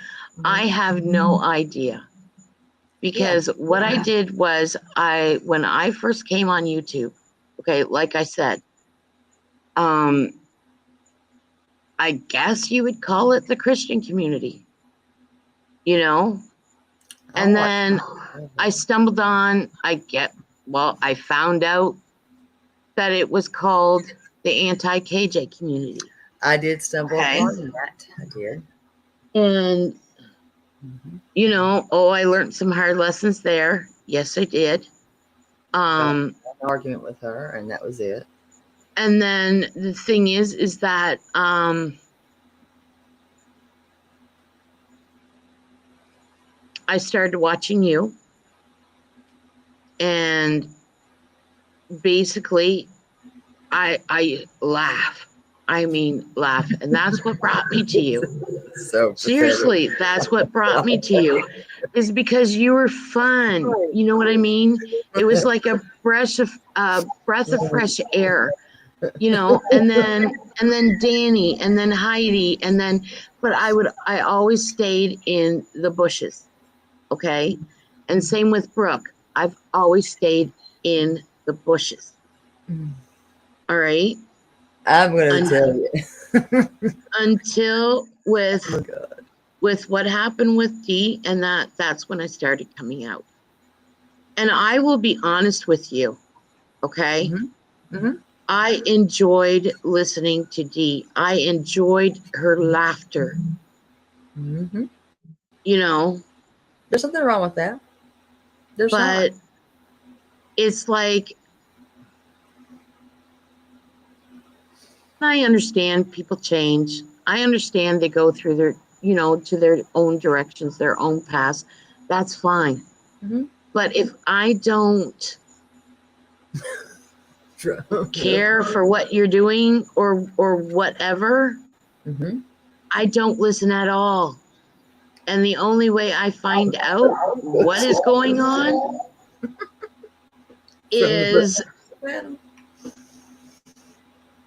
I have no idea. Because what I did was when I first came on YouTube, okay, like I said, I guess you would call it the Christian community, and then I stumbled on, I found out that it was called the anti-KJ community. I did stumble Okay. upon that. I did. And, I learned some hard lessons there. Yes, I did. An argument with her, and that was it. And then the thing is that I started watching you, and basically I laugh. I mean, laugh. And that's what brought me to you. So seriously, that's what brought me to you, is because you were fun. You know what I mean? It was like a breath of fresh air, and then Danny, and then Heidi, but I always stayed in the bushes. Okay. And same with Brooke. I've always stayed in the bushes. All right. I'm going to tell you. Until with God. with what happened with Dee, and that's when I started coming out. And I will be honest with you. Okay. I enjoyed listening to Dee. I enjoyed her laughter. There's something wrong with that. But it's like, I understand people change. I understand they go through their, to their own directions, their own paths. That's fine. But if I don't care for what you're doing or whatever, I don't listen at all. And the only way I find out what is going on is,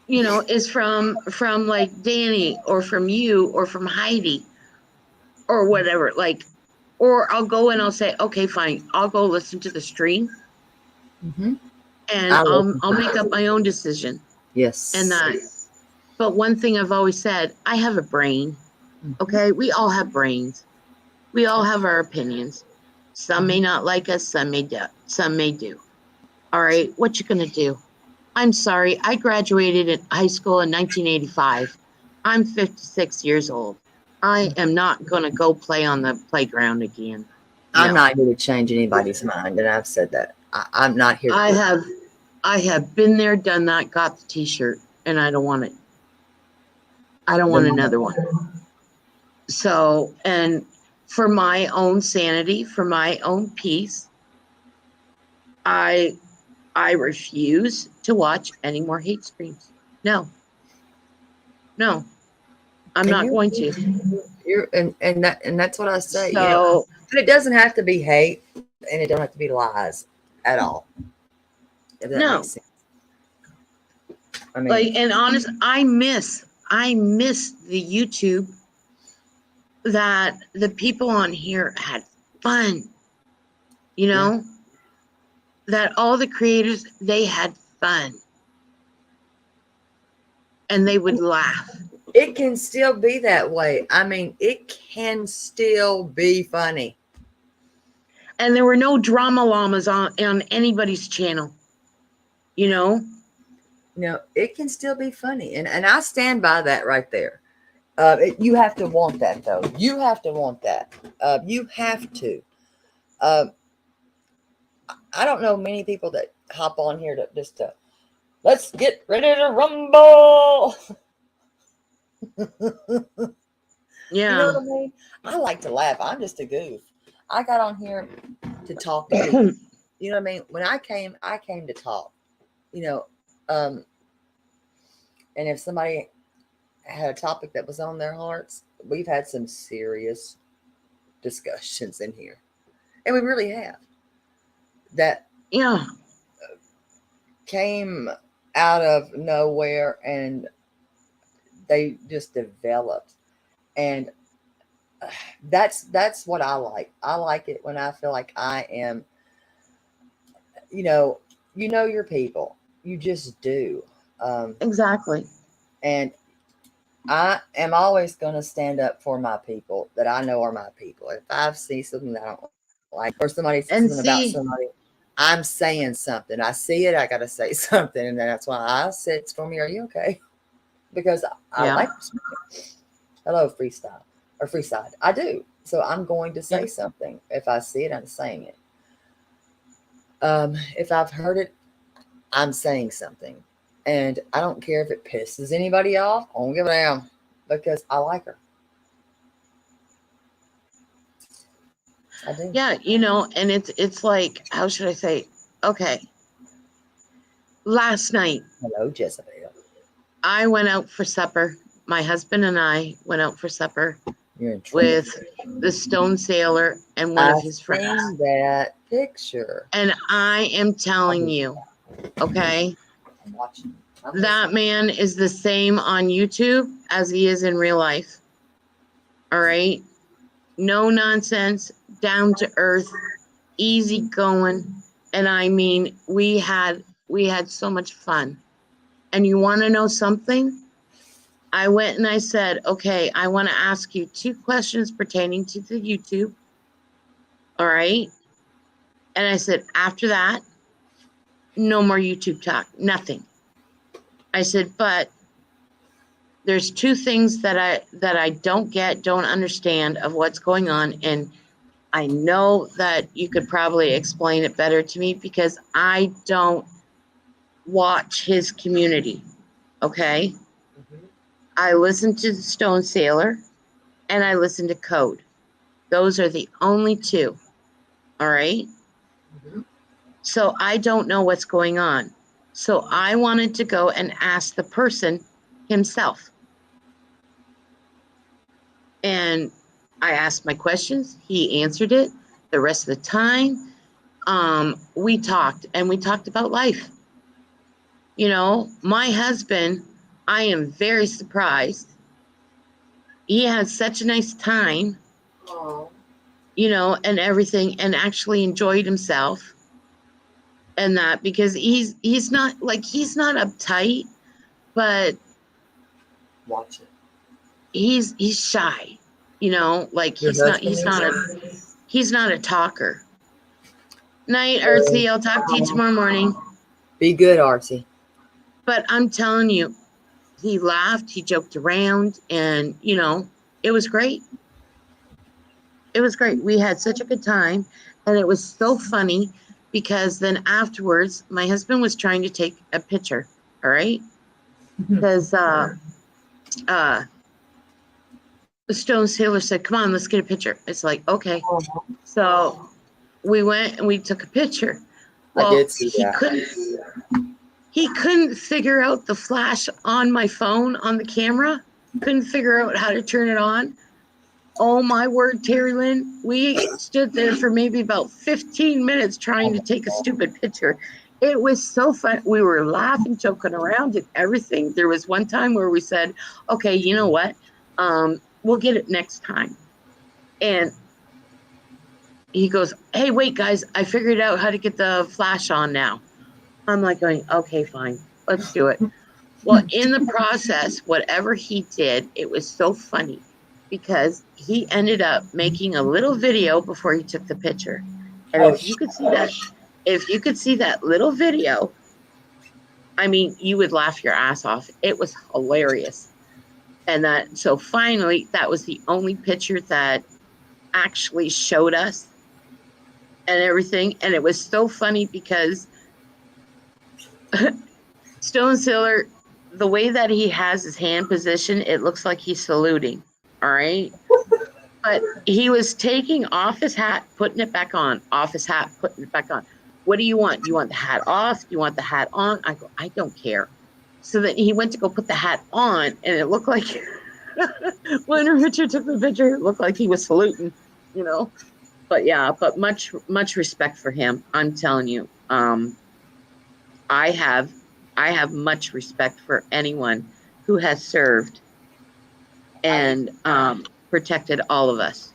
is from like Danny, or from you, or from Heidi, or whatever. Like, or I'll go and I'll say, okay, fine, I'll go listen to the stream, and I'll make up my own decision. Yes. And but one thing I've always said, I have a brain. Okay, we all have brains. We all have our opinions. Some may not like us, some may do. All right, what you gonna do? I'm sorry, I graduated in high school in 1985. I'm 56 years old. I am not gonna go play on the playground again. No. I'm not here to change anybody's mind, and I've said that. I'm not here. I have been there, done that, got the T-shirt, and I don't want it. I don't want another one. So, and for my own sanity, for my own peace, I refuse to watch any more hate streams. No, I'm not going to. And that's what I say. So, and it doesn't have to be hate, and it don't have to be lies at all. If that makes sense. I mean, like, and honest, I miss the YouTube that the people on here had fun. That all the creators, they had fun. And they would laugh. It can still be that way. I mean, it can still be funny. And there were no drama llamas on anybody's channel. No, it can still be funny. And I stand by that right there. You have to want that, though. You have to want that. You have to. I don't know many people that hop on here to just let's get ready to rumble. Yeah. You know what I mean? I like to laugh. I'm just a goof. I got on here to talk to people. You know what I mean? When I came to talk. And if somebody had a topic that was on their hearts, we've had some serious discussions in here. And we really have. that Yeah. came out of nowhere, and they just developed. And that's what I like. I like it when I feel like I am, you know, your people. You just do. Exactly. And I am always going to stand up for my people that I know are my people. If I see something that I don't like, or somebody says And something about see, somebody, I'm saying something. I see it, I got to say something. And that's why I said, Stormy, are you okay? Because I yeah. like hello, freestyle or freeside. I do. So I'm going to Yeah. say something. If I see it, I'm saying it. If I've heard it, I'm saying something. And I don't care if it pisses anybody off. I don't give a damn because I like her. I do. Yeah, and it's like, how should I say? Okay. Last night Hello, Jezebel. I went out for supper. My husband and I went out for supper You're in trouble. with the Stone Sailor and one of I've his friends. seen that picture. And I am telling you, okay, I'm watching. that man is the same on YouTube as he is in real life. All right. No nonsense, down to earth, easy going. And I mean, we had so much fun. And you want to know something? I went and I said, okay, I want to ask you 2 questions pertaining to the YouTube. All right. And I said, after that, no more YouTube talk, nothing. I said, but there's 2 things that I don't get, don't understand of what's going on. And I know that you could probably explain it better to me because I don't watch his community. Okay. Mm-hmm. I listen to the Stone Sailor and I listen to Code. Those are the only 2. All right. Mm-hmm. So I don't know what's going on. So I wanted to go and ask the person himself. And I asked my questions. He answered it. The rest of the time, we talked and we talked about life. My husband, I am very surprised. He had such a nice time, Oh, and everything, and actually enjoyed himself and that because he's not uptight, but watch it. he's shy, like Your husband is? he's not a talker. Night, Artsy, I'll talk to you tomorrow morning. Be good, Archie. But I'm telling you, he laughed, he joked around, and it was great. It was great. We had such a good time, and it was so funny because then afterwards, my husband was trying to take a picture. All right, because uh, the Stone Sailor said, "Come on, let's get a picture." It's like, okay. So we went and we took a picture. I Well, did see that. He couldn't figure out the flash on my phone on the camera. Couldn't figure out how to turn it on. Oh my word, Terry Lynn. We stood there for maybe about 15 minutes trying to take a stupid picture. It was so fun. We were laughing, joking around and everything. There was one time where we said, okay, you know what? We'll get it next time. And he goes, hey, wait, guys, I figured out how to get the flash on now. I'm like going, okay, fine, let's do it. Well, in the process, whatever he did, it was so funny because he ended up making a little video before he took the picture. And if you could see that little video, I mean, you would laugh your ass off. It was hilarious. And so finally, that was the only picture that actually showed us and everything. And it was so funny because Stone Sailor, the way that he has his hand position, it looks like he's saluting. All right. But he was taking off his hat, putting it back on, off his hat, putting it back on. What do you want? Do you want the hat off? Do you want the hat on? I go, I don't care. So then he went to go put the hat on, and it looked like when Richard took the picture, it looked like he was saluting, you know. but yeah, but much respect for him. I'm telling you. I have much respect for anyone who has served and protected all of us,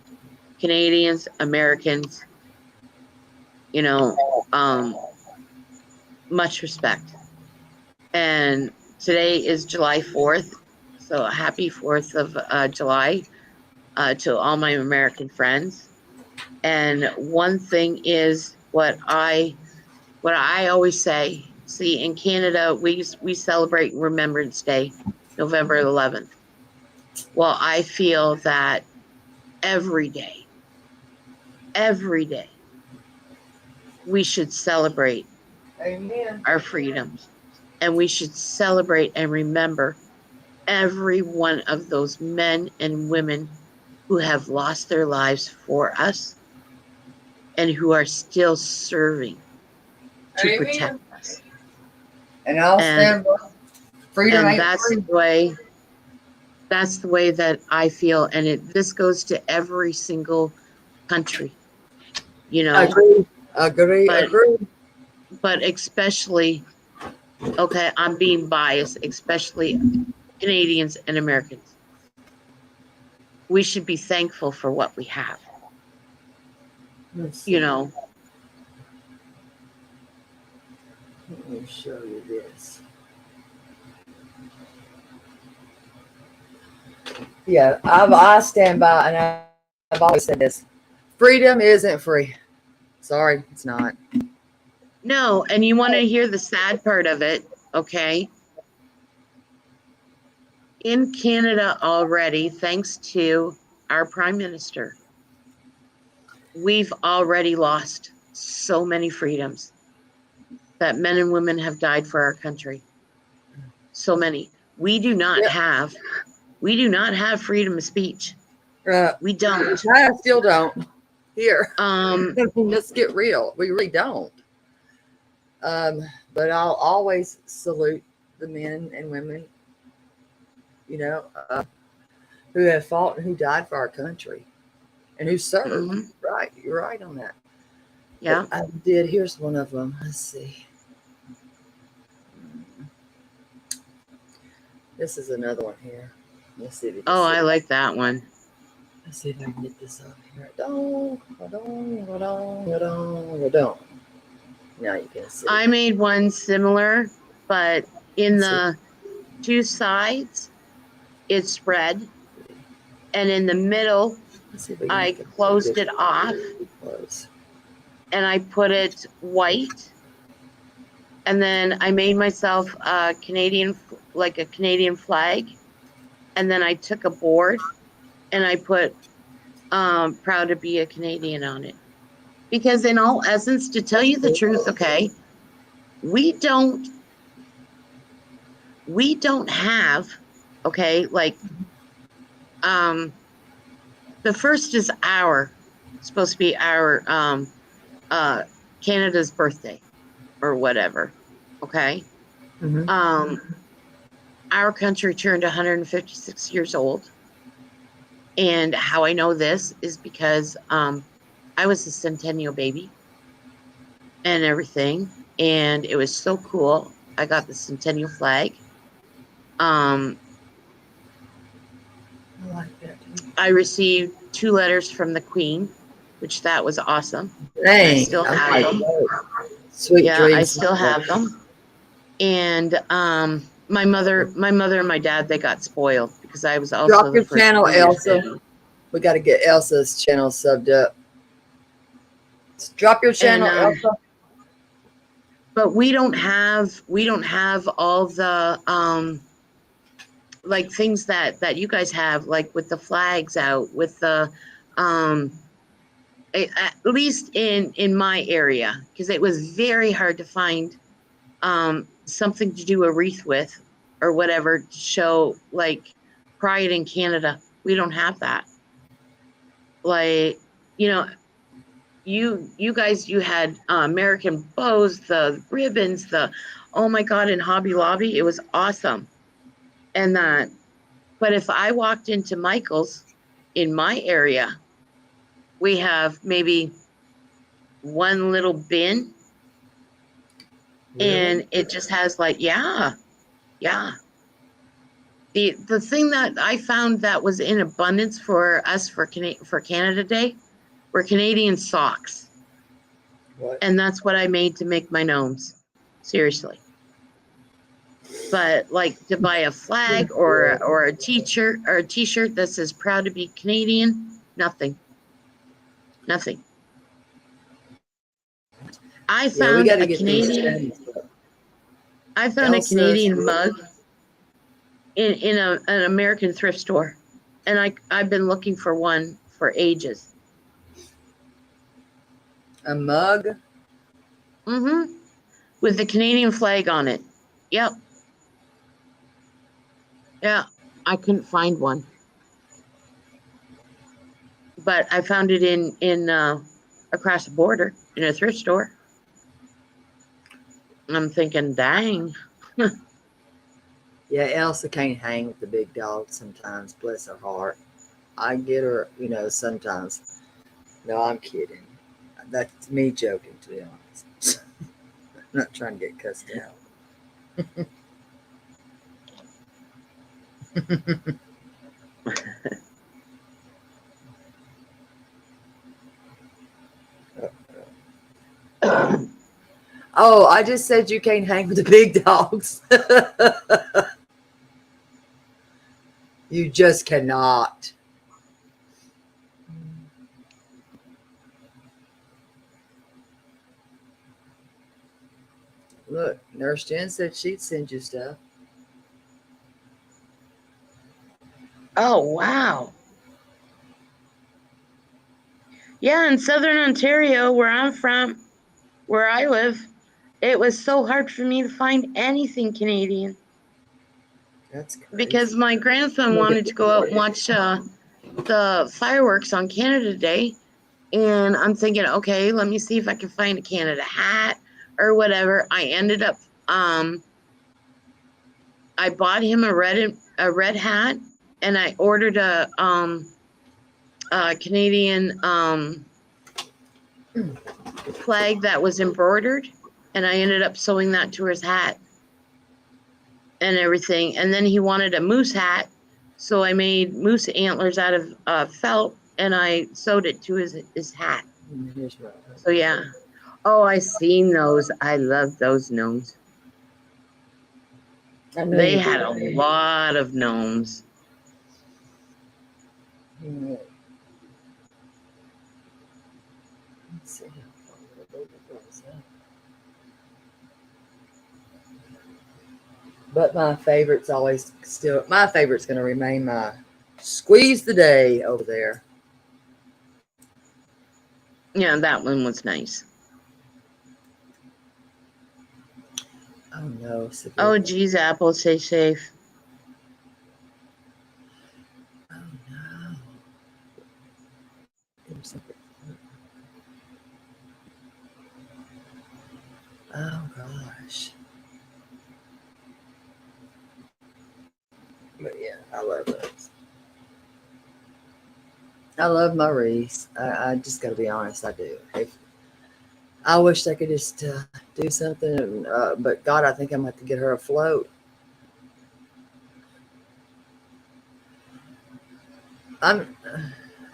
Canadians, Americans. You know, much respect. And today is July 4th, so happy 4th of July to all my American friends. And one thing is what I always say. See, in Canada, we celebrate Remembrance Day, November 11th. Well, I feel that every day, we should celebrate Amen. our freedoms, and we should celebrate and remember every one of those men and women who have lost their lives for us and who are still serving to Amen. protect us. And I'll And stand by. Freedom ain't free. That's the way that I feel, and this goes to every single country, you know. Agree. But especially, okay, I'm being biased, especially Canadians and Americans. We should be thankful for what we have, you know. Let me show you this. Yeah, I stand by, and I've always said this. Freedom isn't free. Sorry, it's not. No, and you want to hear the sad part of it, okay? In Canada already, thanks to our Prime Minister, we've already lost so many freedoms that men and women have died for our country. So many. We do not have freedom of speech. We don't. I still don't. Here. Um, Let's get real. We really don't. But I'll always salute the men and women, you know, who have fought and who died for our country and who served. Mhm. Right. You're right on that. Yeah. But I did. Here's one of them. Let's see. This is another one here. Let's see if you can Oh, see I it. like that one. Let's see if I can get this up here. Don't. Now you can see. I made one similar, but in Let's see. the two sides, it's red, and in the middle, Let's see if we can I make it closed it off, close. and I put it white. And then I made myself a Canadian flag. And then I took a board and I put proud to be a Canadian on it. Because in all essence, to tell you the truth, okay, we don't have, okay, like the first is supposed to be our Canada's birthday or whatever. Okay. Mm-hmm. Our country turned 156 years old. And how I know this is because I was a centennial baby and everything. And it was so cool. I got the centennial flag. I like that. I received 2 letters from the Queen, which that was awesome. Dang, I still have them. Sweet Yeah, dreams. I still have them. And my mother and my dad, they got spoiled because I was also Drop the your first channel, Queen's Elsa. baby. We got to get Elsa's channel subbed up. Drop your channel, And, Elsa. but we don't have all the like things that you guys have, like with the flags out, with the at least in my area, because it was very hard to find something to do a wreath with or whatever to show like pride in Canada. We don't have that. Like, you know, you guys, you had American bows, the ribbons, oh my God, in Hobby Lobby, it was awesome. And that, but if I walked into Michael's in my area we have maybe one little bin, and it just has like, yeah. The thing that I found that was in abundance for us for Canada Day were Canadian socks. What? And that's what I made to make my gnomes. Seriously. But like to buy a flag or a t-shirt that says proud to be Canadian, nothing. I found a Canadian mug in an American thrift store, and I've been looking for one for ages. A mug? Mm-hmm. With the Canadian flag on it. Yep. Yeah, I couldn't find one, but I found it in across the border in a thrift store. I'm thinking, dang. Yeah, Elsa can't hang with the big dog sometimes. Bless her heart. I get her, sometimes. No, I'm kidding. That's me joking, to be honest. I'm not trying to get cussed out. Oh, I just said you can't hang with the big dogs. You just cannot. Look, Nurse Jen said she'd send you stuff. Oh, wow. Yeah, in Southern Ontario, where I'm from, where I live, it was so hard for me to find anything Canadian. That's crazy. Because my grandson wanted to go out and watch the fireworks on Canada Day. And I'm thinking, okay, let me see if I can find a Canada hat or whatever. I ended up, I bought him a red hat, and I ordered a Canadian flag that was embroidered, and I ended up sewing that to his hat and everything. And then he wanted a moose hat, so I made moose antlers out of felt, and I sewed it to his hat. So yeah. Oh, I seen those. I love those gnomes. They had a lot of gnomes. Let's see. But my favorite's going to remain my Squeeze the Day over there. Yeah, that one was nice. Oh no. Oh geez, Apple, stay safe. Oh no. Oh gosh. But yeah, I love those. I love my wreaths. I just got to be honest, I do. I wish I could just do something, but God, I think I'm going to have to get her a float. I'm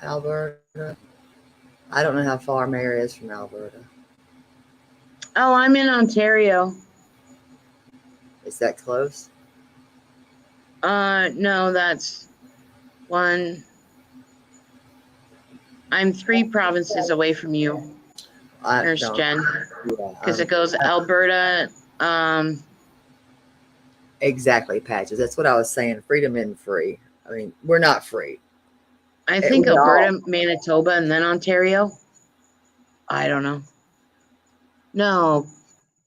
Alberta. I don't know how far Mary is from Alberta. Oh, I'm in Ontario. Is that close? No, that's one. I'm 3 provinces away from you, Nurse Jen, because it goes Alberta. Exactly, Patches. That's what I was saying. Freedom isn't free. I mean, we're not free. I think Alberta, Manitoba, and then Ontario. I don't know. No,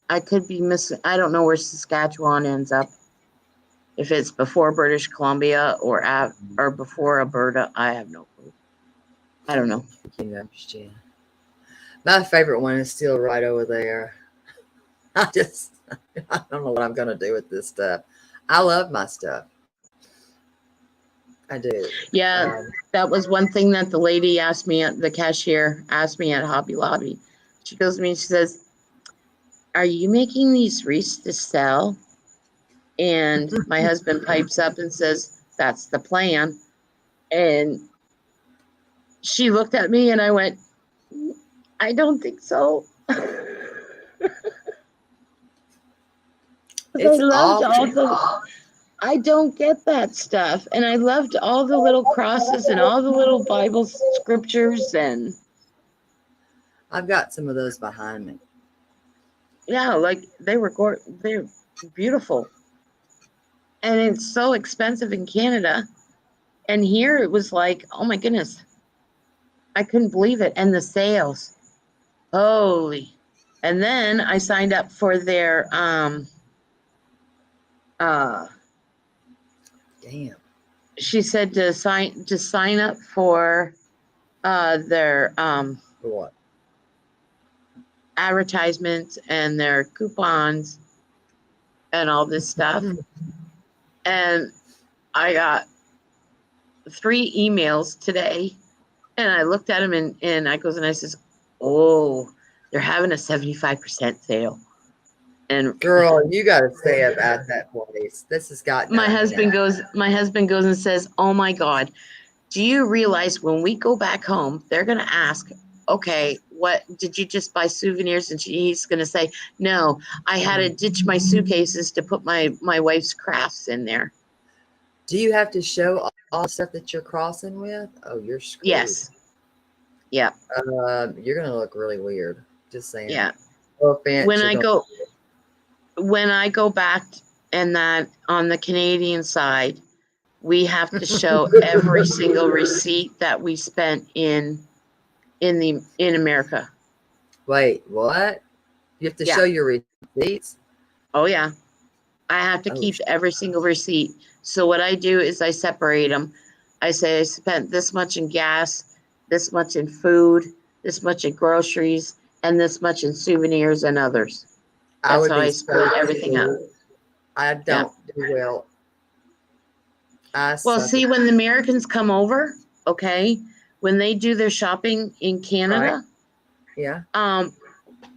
I could be missing. I don't know where Saskatchewan ends up. If it's before British Columbia or before Alberta, I have no clue. I don't know. My favorite one is still right over there. I don't know what I'm going to do with this stuff. I love my stuff. I do. Yeah, that was one thing that the lady asked me, the cashier asked me at Hobby Lobby. She goes to me, she says, "Are you making these wreaths to sell?" And my husband pipes up and says, "That's the plan." And she looked at me and I went, "I don't think so." It's I don't get that stuff. And I loved all the little crosses and all the little Bible scriptures. And I've got some of those behind me. yeah, like they're beautiful. And it's so expensive in Canada. And here it was like, oh my goodness, I couldn't believe it. And the sales, holy. And then I signed up for their, Damn. she said to sign up for their For what? advertisements and their coupons and all this stuff. And I got 3 emails today, and I looked at them and I says, "Oh, they're having a 75% sale." And Girl, you got to stay up at that place. This has got my husband goes and says, "Oh my God, do you realize when we go back home, they're going to ask, okay, what did you just buy souvenirs?" And he's going to say, "No, I had to ditch my suitcases to put my wife's crafts in there." Do you have to show all the stuff that you're crossing with? Oh, you're screwed. Yes. Yeah. You're going to look really weird. Just saying. Yeah. No offense, When I go back and that on the Canadian side, we have to show every single receipt that we spent in America. Wait, what? You have to show your receipts? Oh yeah. I have to keep every single receipt. So what I do is I separate them. I say I spent this much in gas, this much in food, this much in groceries, and this much in souvenirs and others. That's how I split everything up. I don't do well. Well, see, when the Americans come over, okay, when they do their shopping in Canada,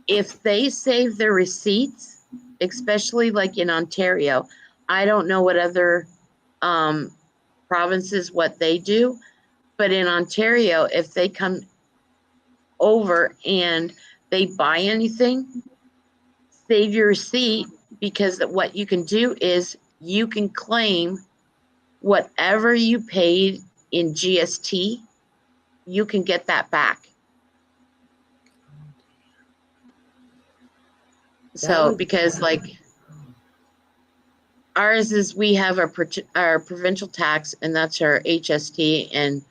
if they save their receipts, especially like in Ontario, I don't know what other provinces what they do, but in Ontario, if they come over and they buy anything, save your receipt, because what you can do is you can claim whatever you paid in GST, you can get that back. So because like ours is, we have our provincial tax, and that's our HST, and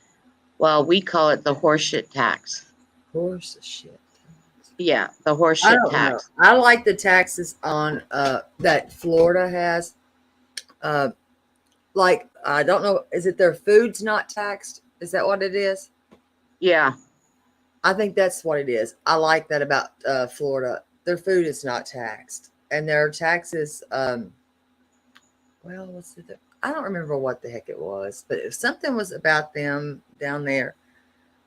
well, we call it the horseshit tax. Horseshit. Yeah, the horseshit tax. I like the taxes on that Florida has. Like, I don't know, is it their food's not taxed? Is that what it is? Yeah. I think that's what it is. I like that about Florida. Their food is not taxed. And their taxes, well, what's it? I don't remember what the heck it was, but if something was about them down there,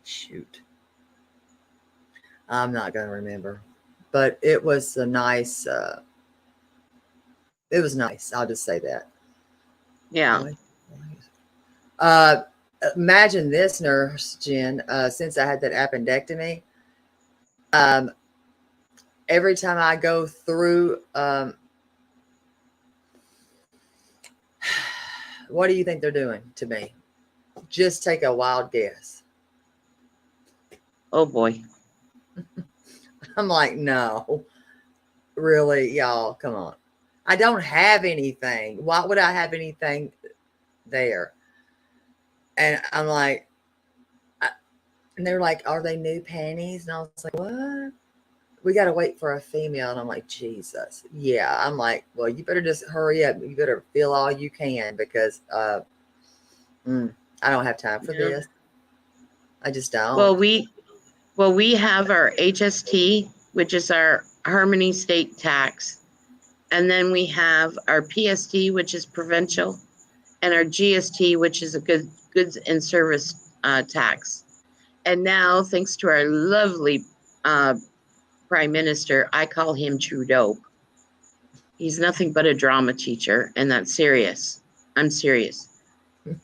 shoot. I'm not going to remember. But it was a nice, it was nice. I'll just say that. Yeah. Imagine this, Nurse Jen, since I had that appendectomy, every time I go through, what do you think they're doing to me? Just take a wild guess. Oh boy. I'm like, no, really, y'all, come on. I don't have anything. Why would I have anything there? And I'm like, and they're like, are they new panties? And I was like, what? We got to wait for a female. And I'm like, Jesus. Yeah. I'm like, well, you better just hurry up. You better feel all you can, because I don't have time for this. I just don't. Well, we have our HST, which is our Harmony State tax. And then we have our PST, which is provincial, and our GST, which is a good goods and service tax. And now, thanks to our lovely prime minister, I call him Trudeau. He's nothing but a drama teacher, and that's serious. I'm serious.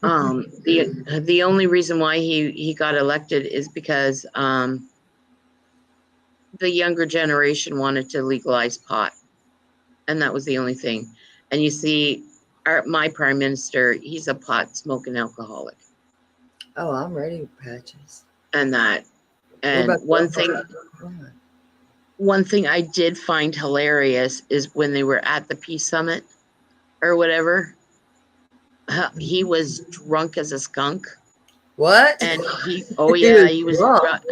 The only reason why he got elected is because the younger generation wanted to legalize pot, and that was the only thing. And you see, my prime minister, he's a pot smoking alcoholic, Oh, I'm ready, Patches. and that. What And about one thing I did find hilarious is when they were at the peace summit or whatever. He was drunk as a skunk, what? and he was drunk. drunk.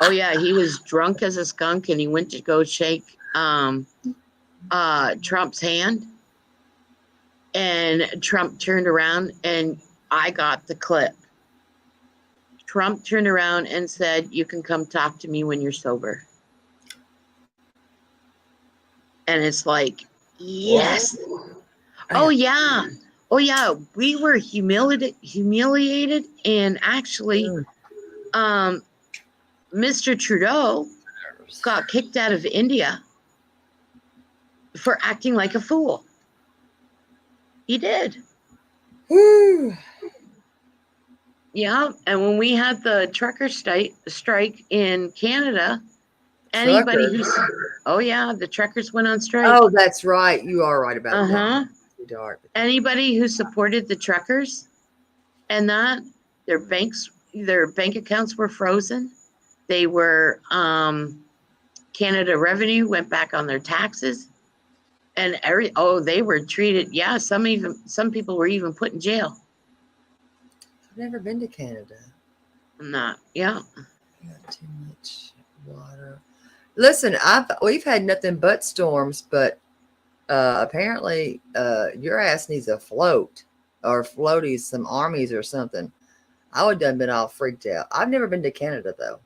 Oh yeah, he was drunk as a skunk, and he went to go shake Trump's hand, and Trump turned around, and I got the clip. Trump turned around and said, "You can come talk to me when you're sober." And it's like, yes. Oh yeah. Oh yeah. We were humiliated, and actually, Mr. Trudeau got kicked out of India for acting like a fool. He did. Whew. Yeah. And when we had the trucker strike in Canada, anybody who's the truckers went on strike. Oh, that's right. You are right about that. Dark. Anybody who supported the truckers and that their bank accounts were frozen. They were Canada Revenue went back on their taxes, and they were treated. Yeah, some people were even put in jail. I've never been to Canada. Not, yeah. Got too much water. Listen, we've had nothing but storms, but apparently your ass needs a float or floaties, some armies or something. I would have been all freaked out. I've never been to Canada though.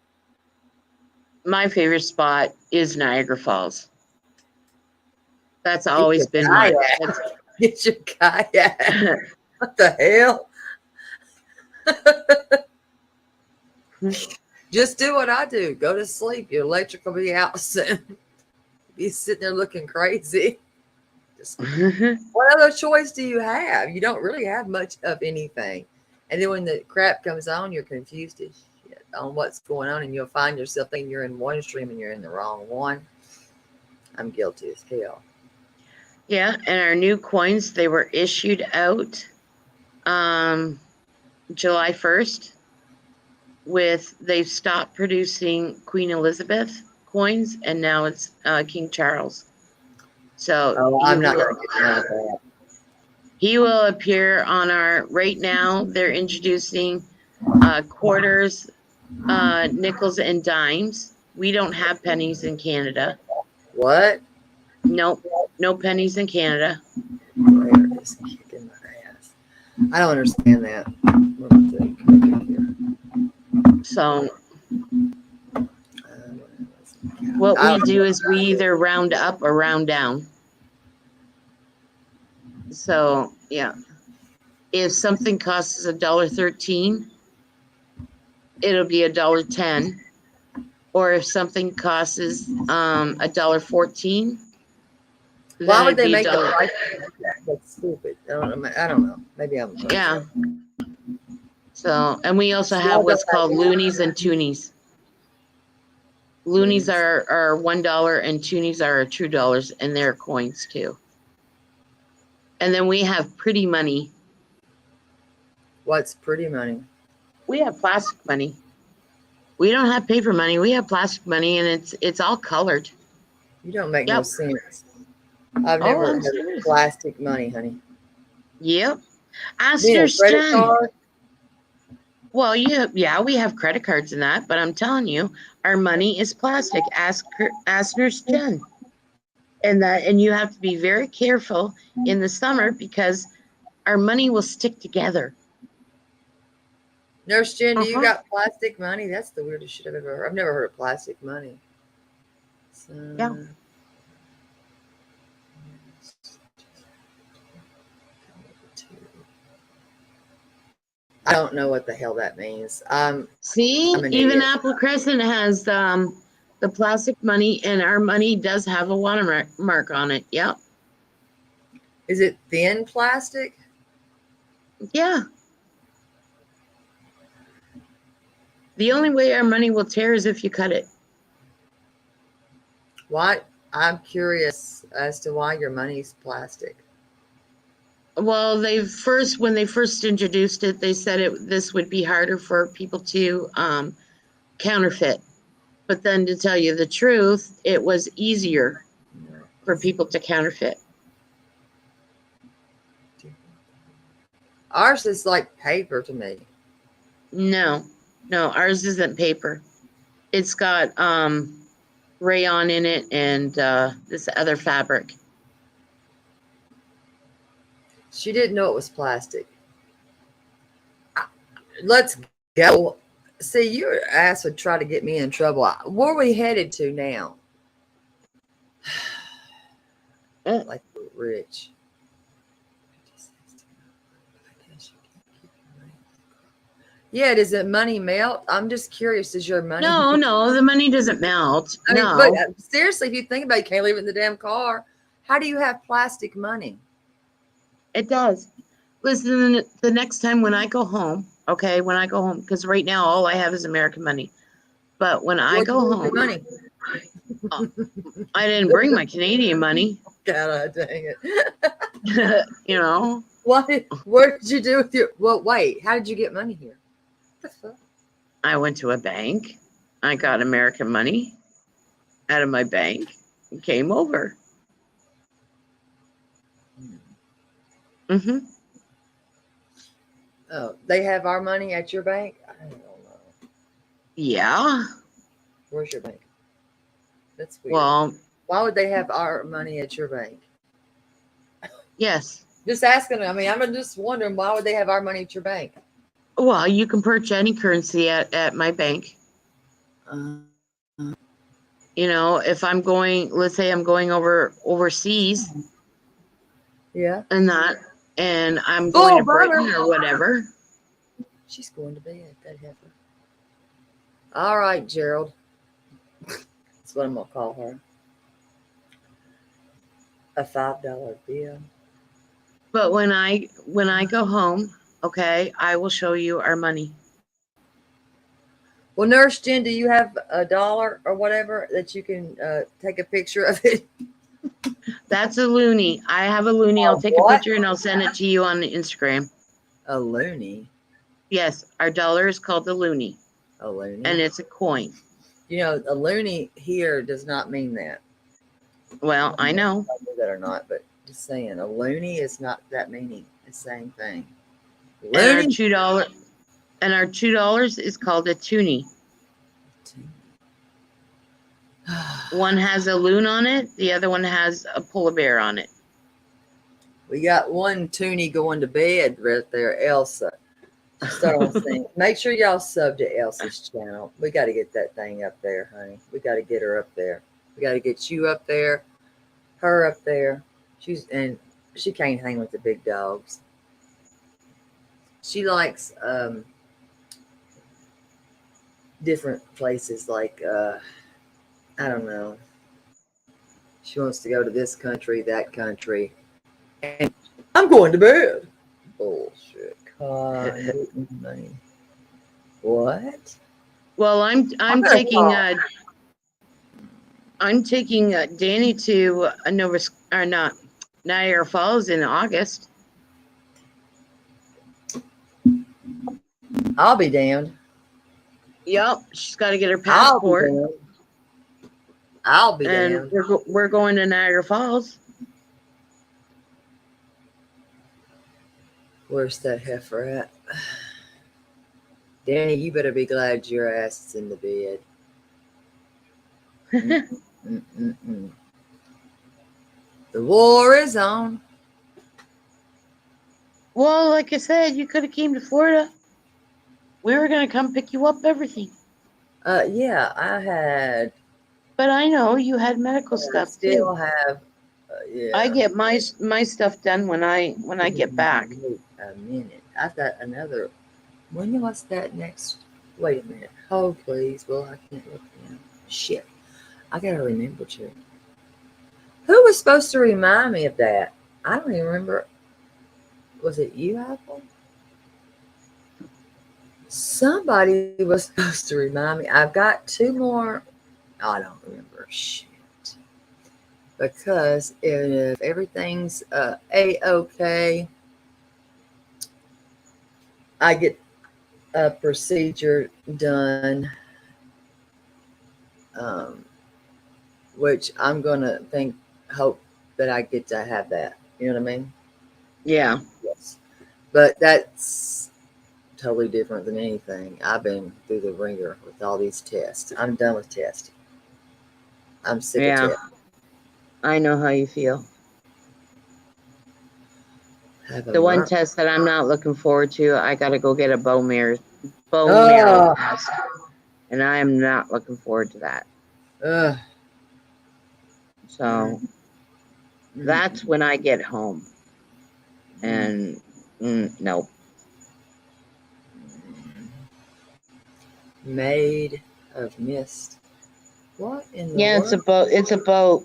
My favorite spot is Niagara Falls. That's always been mine. Get your kayak. What the hell? Just do what I do. Go to sleep. Your electric will be out soon. Be sitting there looking crazy. What other choice do you have? You don't really have much of anything. And then when the crap comes on, you're confused as shit on what's going on, and you'll find yourself thinking you're in one stream and you're in the wrong one. I'm guilty as hell. Yeah, and our new coins, they were issued out July 1st. They've stopped producing Queen Elizabeth coins, and now it's King Charles. So I'm not going to get out of that. He will appear on right now they're introducing quarters, nickels, and dimes. We don't have pennies in Canada. What? Nope, no pennies in Canada. They're just kicking my ass. I don't understand that. So what we do is we either round up or round down. So yeah, if something costs $1.13, it'll be $1.10. Or if something costs $1.14, why would they make the price? That's stupid. I don't know. Maybe I'm crazy. Yeah. So, and we also have what's called loonies and toonies. Loonies are $1 and toonies are $2, and they're coins too. And then we have pretty money. What's pretty money? We have plastic money. We don't have paper money. We have plastic money, and it's all colored. You don't make no sense. I've never heard of plastic money, honey. Yep. Ask Nurse Jen. Well, yeah, we have credit cards and that, but I'm telling you, our money is plastic. Ask Nurse Jen. And you have to be very careful in the summer because our money will stick together. Nurse Jen, do you got plastic money? That's the weirdest shit I've ever heard. I've never heard of plastic money. So, yeah. I don't know what the hell that means. See, I'm an even idiot. Apple Crescent has the plastic money, and our money does have a watermark on it. Yep. Is it thin plastic? Yeah. The only way our money will tear is if you cut it. What? I'm curious as to why your money's plastic. Well, when they first introduced it, they said this would be harder for people to counterfeit. But then, to tell you the truth, it was easier for people to counterfeit. Ours is like paper to me. No, ours isn't paper. It's got rayon in it and this other fabric. She didn't know it was plastic. Let's go. See, your ass would try to get me in trouble. Where are we headed to now? Like we're rich. Yeah, does the money melt? I'm just curious. Does your money? No, the money doesn't melt. I mean, No, but seriously, if you think about it, you can't leave it in the damn car. How do you have plastic money? it does. Listen, the next time when I go home, okay, when I go home, because right now all I have is American money. But when I What'd you go do with your home, money? I didn't bring my Canadian money. God, dang it. You know, What? What did you do with your? Well, wait. How did you get money here? What the fuck? I went to a bank. I got American money out of my bank and came over. Mm-hmm. Oh, they have our money at your bank? I don't know. Yeah. Where's your bank? That's weird. Well, Why would they have our money at your bank? yes. Just asking. I mean, I'm just wondering why would they have our money at your bank? Well, you can purchase any currency at my bank. You know, if I'm going, let's say I'm going overseas Yeah. and I'm going to Britain or whatever. She's going to bed. That heifer. All right, Gerald. That's what I'm gonna call her. A $5 bill. But when I go home, okay, I will show you our money. Well, Nurse Jen, do you have a dollar or whatever that you can take a picture of it? That's a loony. I have a loony. I'll take a picture and I'll send it to you on Instagram. A loony. Yes, our dollar is called the loony. A loony. And it's a coin. You know, a loony here does not mean that. Well, I know. I know that or not, but just saying, a loony is not that meaning. The same thing. And our $2 is called a toonie. One has a loon on it. The other one has a polar bear on it. We got one toonie going to bed right there, Elsa. Start on thing. Make sure y'all sub to Elsa's channel. We got to get that thing up there, honey. We got to get her up there. We got to get you up there, her up there. She can't hang with the big dogs. She likes different places like I don't know. She wants to go to this country, that country. And I'm going to bed. Bullshit. Money. What? Well, I'm taking Danny to Niagara Falls in August. I'll be damned. Yep, she's got to get her passport. I'll be damned. And we're going to Niagara Falls. Where's that heifer at? Danny, you better be glad your ass is in the bed. The war is on. Well, like I said, you could have came to Florida. We were going to come pick you up everything. Yeah, I had. But I know you had medical stuff still too. Have. Yeah. I get my stuff done when I get back. Wait a minute. I've got another When was that next? Wait a minute. Hold, please. Well, I can't look now. Shit. I gotta remember to. Who was supposed to remind me of that? I don't even remember. Was it you, Apple? Somebody was supposed to remind me. I've got two more. I don't remember. Shit. Because if everything's A-OK, I get a procedure done, um, which I'm going to hope that I get to have that. You know what I mean? Yeah. Yes. But that's totally different than anything. I've been through the ringer with all these tests. I'm done with testing. I'm sick of Yeah. testing. I know how you feel. Have a The one mer- test that I'm not looking forward to, I got to go get a bone marrow Oh, test, and I am not looking forward to that. ugh. So that's when I get home, and no. Made of mist. What in the Yeah, world? it's a boat. It's a boat.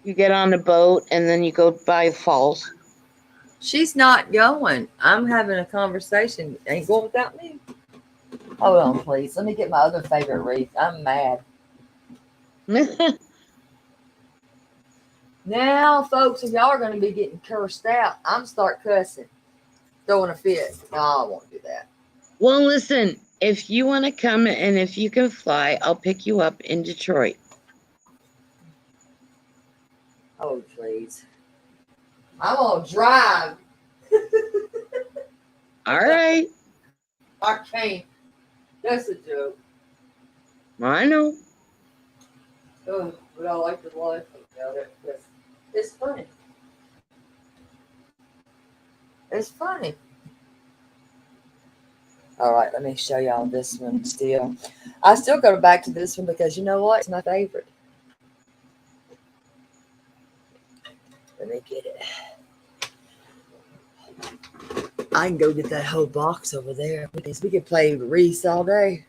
You get on the boat, and then you go by falls. She's not going. I'm having a conversation. Ain't going without me. Hold on, please. Let me get my other favorite wreath. I'm mad. Now, folks, if y'all are going to be getting cursed out, I'm start cussing, throwing a fit. No, I won't do that. Well, listen, if you want to come and if you can fly, I'll pick you up in Detroit. Oh, please. I'm going to drive. All right. I can't. That's a joke. I know. Oh, but I like the life about it because it's funny. It's funny. All right, let me show y'all this one still. I still go back to this one because you know what? It's my favorite. Let me get it. I can go get that whole box over there. We could play Reese all day.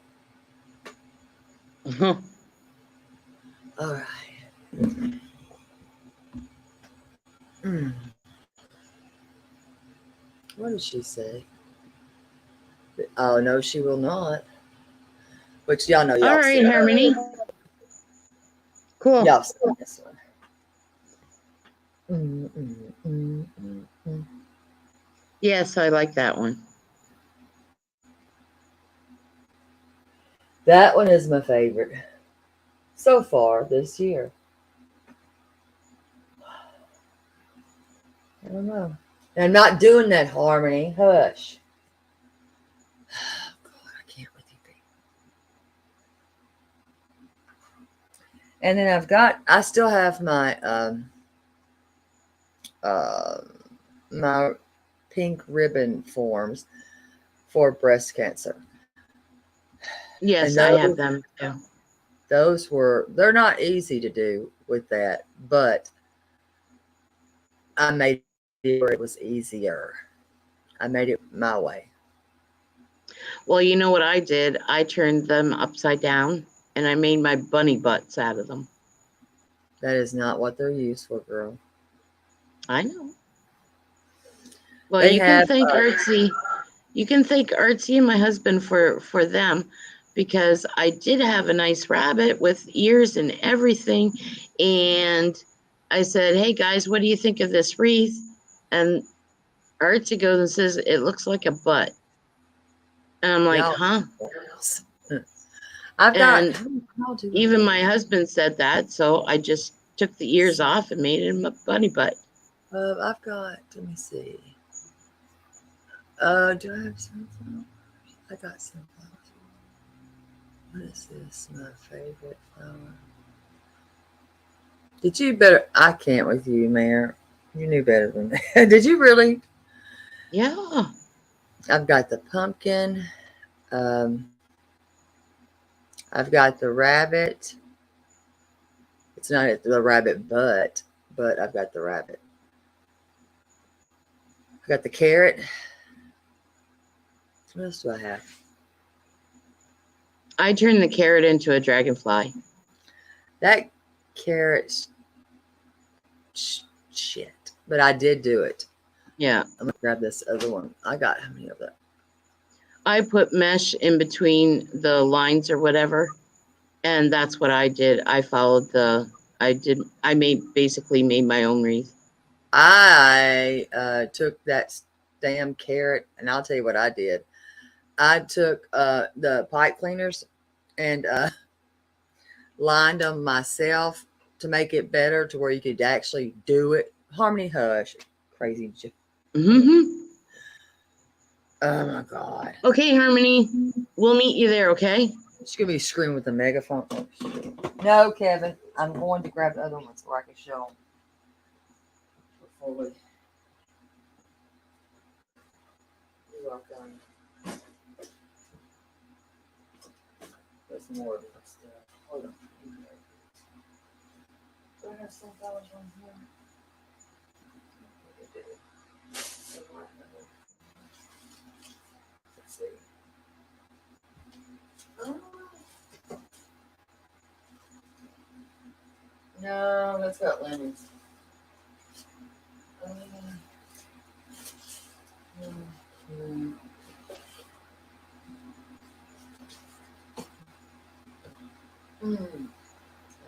All right. What did she say? Oh, no, she will not. Which y'all know y'all All right, said. Harmony. Cool. Y'all said this one. Yes, I like that one. That one is my favorite so far this year. I don't know. And I'm not doing that, Harmony. Hush. Oh, God, I can't with you, baby. And then I still have my my pink ribbon forms for breast cancer. Yes, And I have them too. they're not easy to do with that, but I made it where it was easier. I made it my way. Well, you know what I did? I turned them upside down and I made my bunny butts out of them. That is not what they're used for, girl. I know. Well, They you can have thank Artsy. You can thank Artsy and my husband for them because I did have a nice rabbit with ears and everything. And I said, hey guys, what do you think of this wreath? And Artsy goes and says, it looks like a butt. And I'm like, y'all. huh? I've got. And even my husband said that. So I just took the ears off and made him a bunny butt. I've got. Let me see. Do I have something? I got something. What is this? My favorite flower. Did you better? I can't with you, Mayor. You knew better than that. Did you really? Yeah. I've got the pumpkin. Um, I've got the rabbit. It's not the rabbit butt, but I've got the rabbit. I've got the carrot. What else do I have? I turned the carrot into a dragonfly. That carrot shit. But I did do it. Yeah. I'm going to grab this other one. I got how many of that? I put mesh in between the lines or whatever. And that's what I did. I followed basically made my own wreath. I took that damn carrot, and I'll tell you what I did. I took the pipe cleaners and lined them myself to make it better to where you could actually do it. Harmony Hush. Crazy. Mm-hmm. Oh my God. Okay, Harmony. We'll meet you there, okay? She's going to be screaming with a megaphone. Oh, shit. No, Kevin. I'm going to grab the other ones where I can show them. Before we... You're welcome. There's more of this stuff. Hold on. Do I have sunflowers on here? Let's see. Oh. No, that's got lemons. I didn't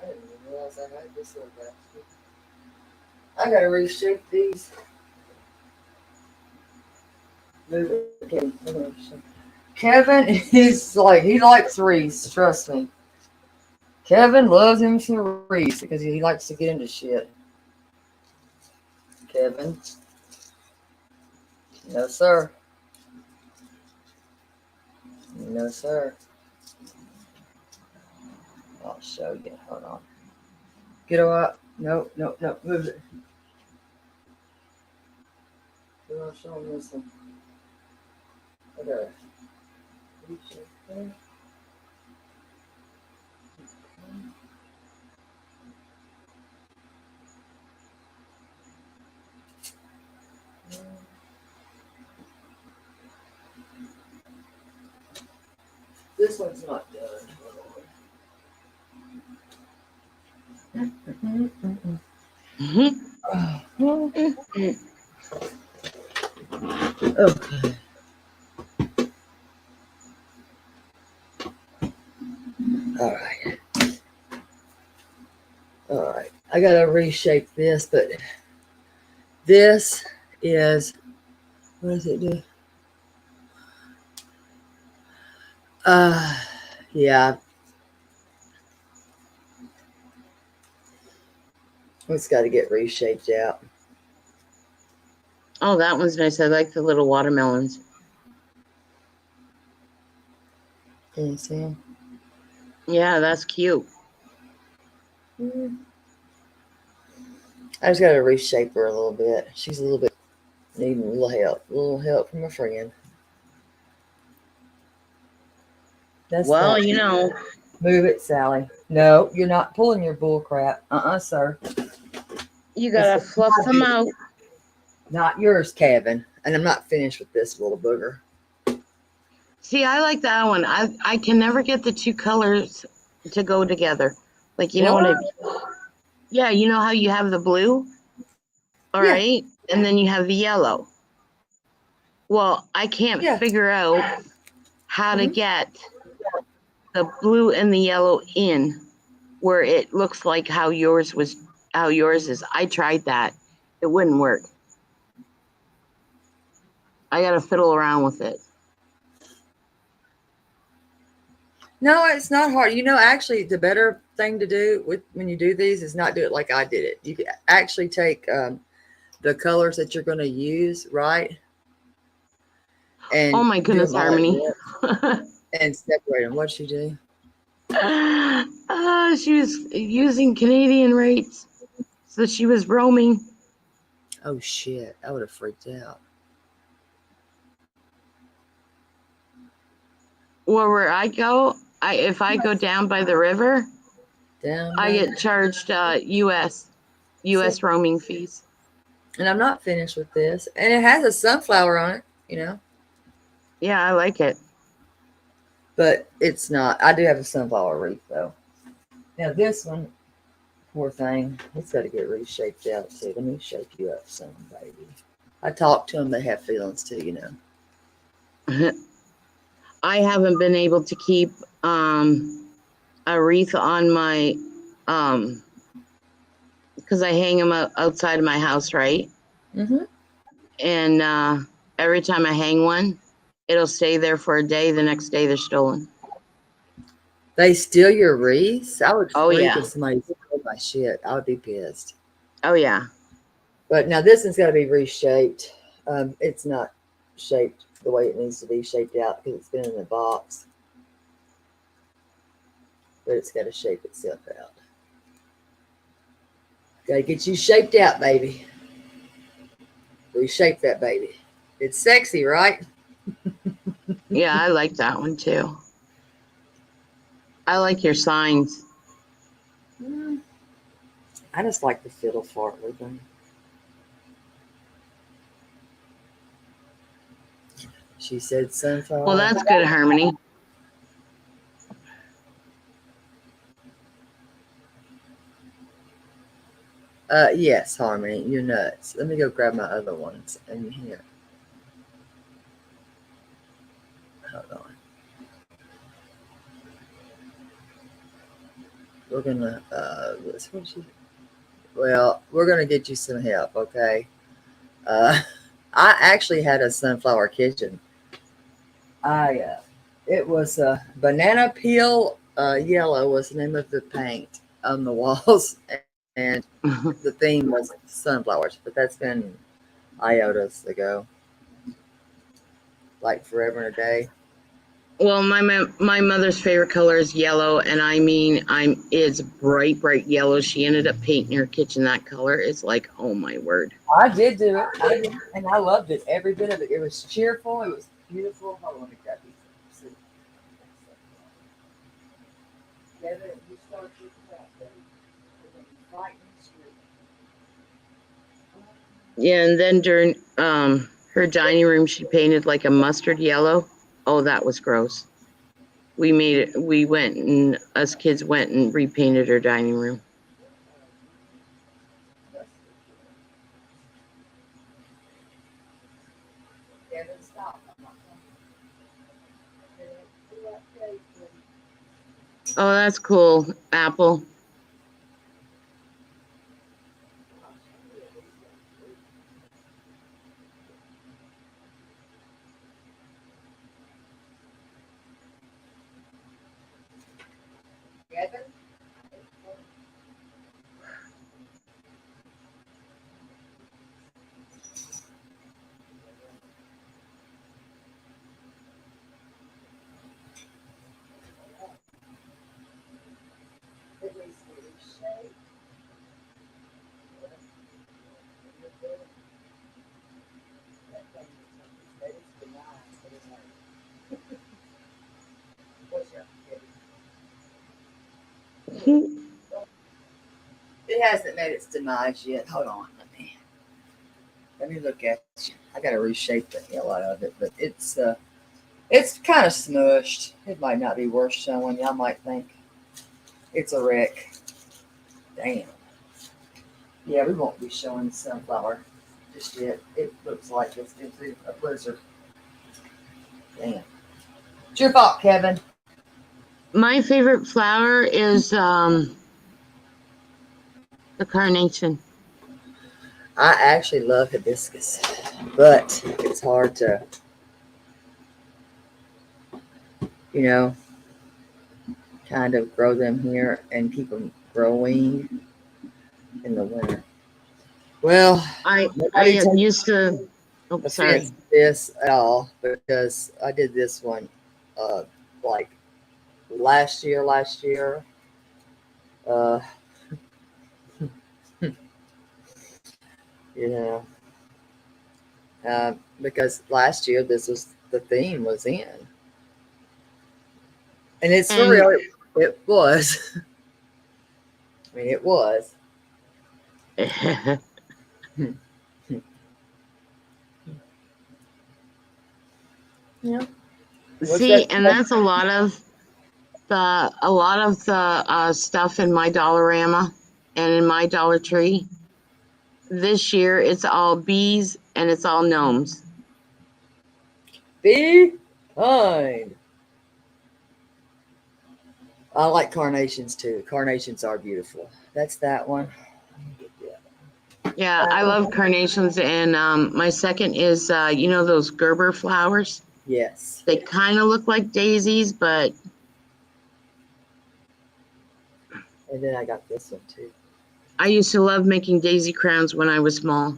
even realize I had this little basket. I gotta reshape these. Move it. Okay. Kevin is like, he likes Reese, trust me. Kevin loves him some Reese because he likes to get into shit. Kevin. No, sir. No, sir. I'll show you. Hold on. Get her up. No, no, no. Move it. I'll show him this one. Okay. This one's not done. Mm-hmm. Okay. All right. All right. I gotta reshape this, but this is, what does it do? Yeah. It's got to get reshaped out. Oh, that one's nice. I like the little watermelons. Can you see them? Yeah, that's cute. I just got to reshape her a little bit. She's a little bit needing a little help from a friend. That's well, that. you know. Move it, Sally. No, you're not pulling your bull crap. Sir. You gotta fluff them out. Not yours, Kevin. And I'm not finished with this little booger. See, I like that one. I can never get the two colors to go together. Like, you know what I mean? Yeah, you know how you have the blue? All right. And then you have the yellow. Well, I can't figure out how to get the blue and the yellow in where it looks like how yours is. I tried that. It wouldn't work. I got to fiddle around with it. No, it's not hard. You know, actually, the better thing to do when you do these is not do it like I did it. You can actually take the colors that you're going to use, right? And oh my goodness, Harmony. And separate them. What'd she do? She was using Canadian rates. So she was roaming. Oh, shit. I would have freaked out. Where I go, if I go down by the river, I get charged U.S. roaming fees. And I'm not finished with this. And it has a sunflower on it, you know. Yeah, I like it. but it's not. I do have a sunflower wreath though. Now this one, poor thing, it's got to get reshaped out too. Let me shake you up some, baby. I talk to them; they have feelings too, you know. I haven't been able to keep a wreath on my because I hang them outside of my house, right? Mm-hmm. And every time I hang one, it'll stay there for a day. The next day, they're stolen. They steal your wreaths? I would Oh freak yeah, if somebody stole my shit. I would be pissed. oh yeah. But now this one's got to be reshaped. It's not shaped the way it needs to be shaped out because it's been in the box. But it's got to shape itself out. Got to get you shaped out, baby. Reshape that baby. It's sexy, right? Yeah, I like that one too. I like your signs. Mm, I just like the fiddle fart with them. She said Well, sunflower. that's good, Harmony. Yes, Harmony, you're nuts. Let me go grab my other ones in here. Hold on. We're gonna well, we're gonna get you some help, okay? Uh, I actually had a sunflower kitchen. It was a banana peel yellow was the name of the paint on the walls, and the theme was sunflowers. But that's been iotas ago, like forever and a day. Well, my mother's favorite color is yellow, and I mean, it's bright yellow. She ended up painting her kitchen that color. It's like, oh my word. I did do it, and I loved it. Every bit of it. It was cheerful. It was beautiful. Hold on, let me grab these. Kevin, you start your crap, baby. Right in the street. Yeah, and then during her dining room, she painted like a mustard yellow. Oh, that was gross. We made it. We went and us kids went and repainted her dining room. Kevin, stop. Oh, that's cool, Apple. Kevin? It hasn't made its demise yet. Hold on, let me look at you. I gotta reshape the hell out of it, but it's kind of smushed. It might not be worth showing. Y'all might think it's a wreck. Damn. Yeah, we won't be showing the sunflower just yet. It looks like it's been through a blizzard. Damn. It's your fault, Kevin. My favorite flower is the carnation. I actually love hibiscus, but it's hard to, you know, kind of grow them here and keep them growing in the winter. Well, I nobody takes used to. Oh, offense sorry. to this at all because I did this one uh, like last year. Uh, you know, because last year this was the theme was in, and it's for And real. It was. I mean, it was. Yeah. What's See, that? and that's a lot of the stuff in my Dollarama and in my Dollar Tree. This year, it's all bees and it's all gnomes. Be kind. I like carnations too. Carnations are beautiful. That's that one. Yeah, I love carnations, and my second is you know those Gerber flowers. Yes. They kind of look like daisies, but And then I got this one too. I used to love making daisy crowns when I was small.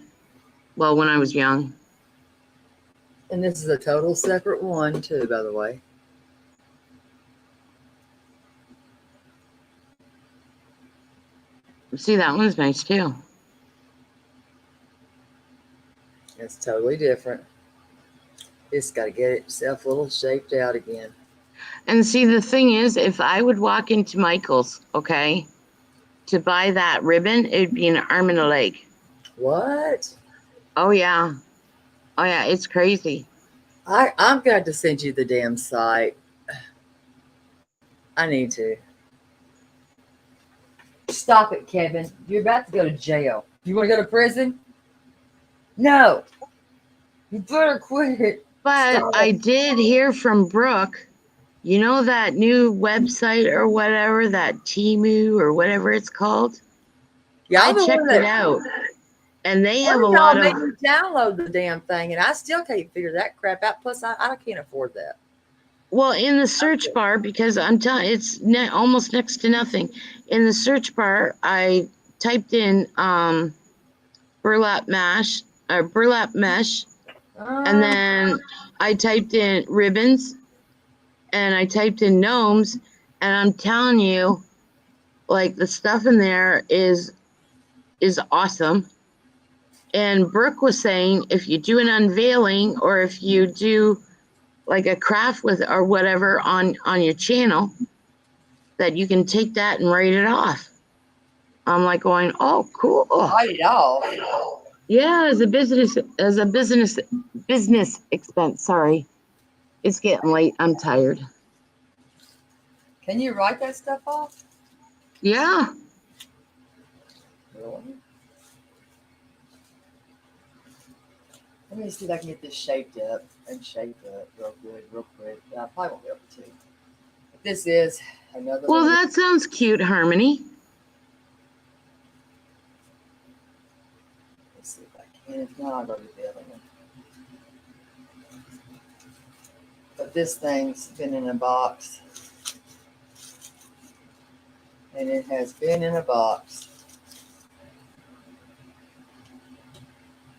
Well, when I was young. And this is a total separate one too, by the way. See, that one's nice too. It's totally different. It's got to get itself a little shaped out again. And see, the thing is, if I would walk into Michael's, okay, to buy that ribbon, it'd be an arm and a leg. What? Oh yeah, oh yeah, it's crazy. I'm going to send you the damn site. I need to. Stop it, Kevin. You're about to go to jail. You want to go to prison? No. You better quit it. But Stop I it. did hear from Brooke. You know that new website or whatever, that Temu or whatever it's called? I Y'all the one checked it that out, and they one have a of y'all lot made of. me download the damn thing, and I still can't figure that crap out. Plus, I can't afford that. Well, in the search bar, because I'm telling, it's almost next to nothing. In the search bar, I typed in burlap mesh, and Um, then I typed in ribbons, and I typed in gnomes, and I'm telling you, like the stuff in there is awesome. And Brooke was saying if you do an unveiling or if you do like a craft with or whatever on your channel, that you can take that and write it off. I'm like going, oh, cool. write it off. Yeah, as a business expense. Sorry, it's getting late. I'm tired. Can you write that stuff off? Yeah. Really? Let me see if I can get this shaped up real good, real quick. I probably won't be able to. But this is another Well, one. that sounds cute, Harmony. Let's see if I can. If not, I'll go to the other one. But this thing's been in a box. And it has been in a box.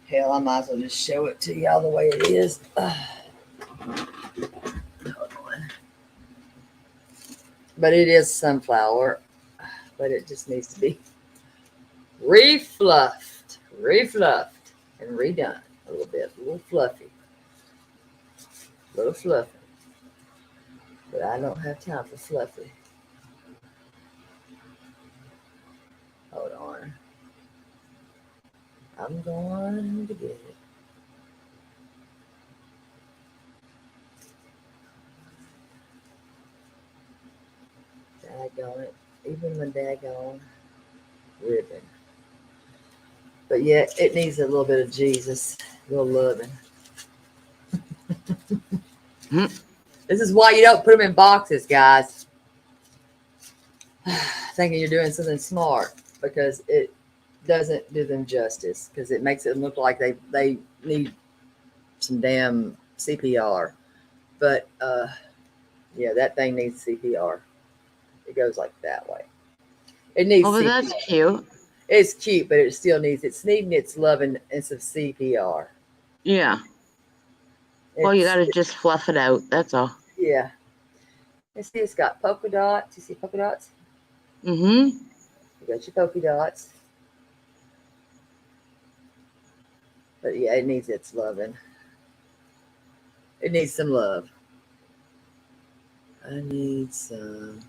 Hell, I might as well just show it to y'all the way it is. Hold on. But it is sunflower. But it just needs to be refluffed, and redone a little bit. A little fluffy. But I don't have time for fluffy. Hold on. I'm going to get it. Daggone it. Even the daggone ribbon. But yeah, it needs a little bit of Jesus. A little loving. This is why you don't put them in boxes, guys. Thinking you're doing something smart, because it doesn't do them justice, because it makes it look like they need some damn CPR. But yeah, that thing needs CPR. It goes like that way. It needs Oh, but CPR. that's cute. It's cute, but it still needs needing its loving and some CPR. Yeah. Well, you got to just fluff it out. That's all. Yeah. You see, it's got polka dots. You see polka dots? Mm-hmm. You got your polka dots. But yeah, it needs its loving. It needs some love. I need some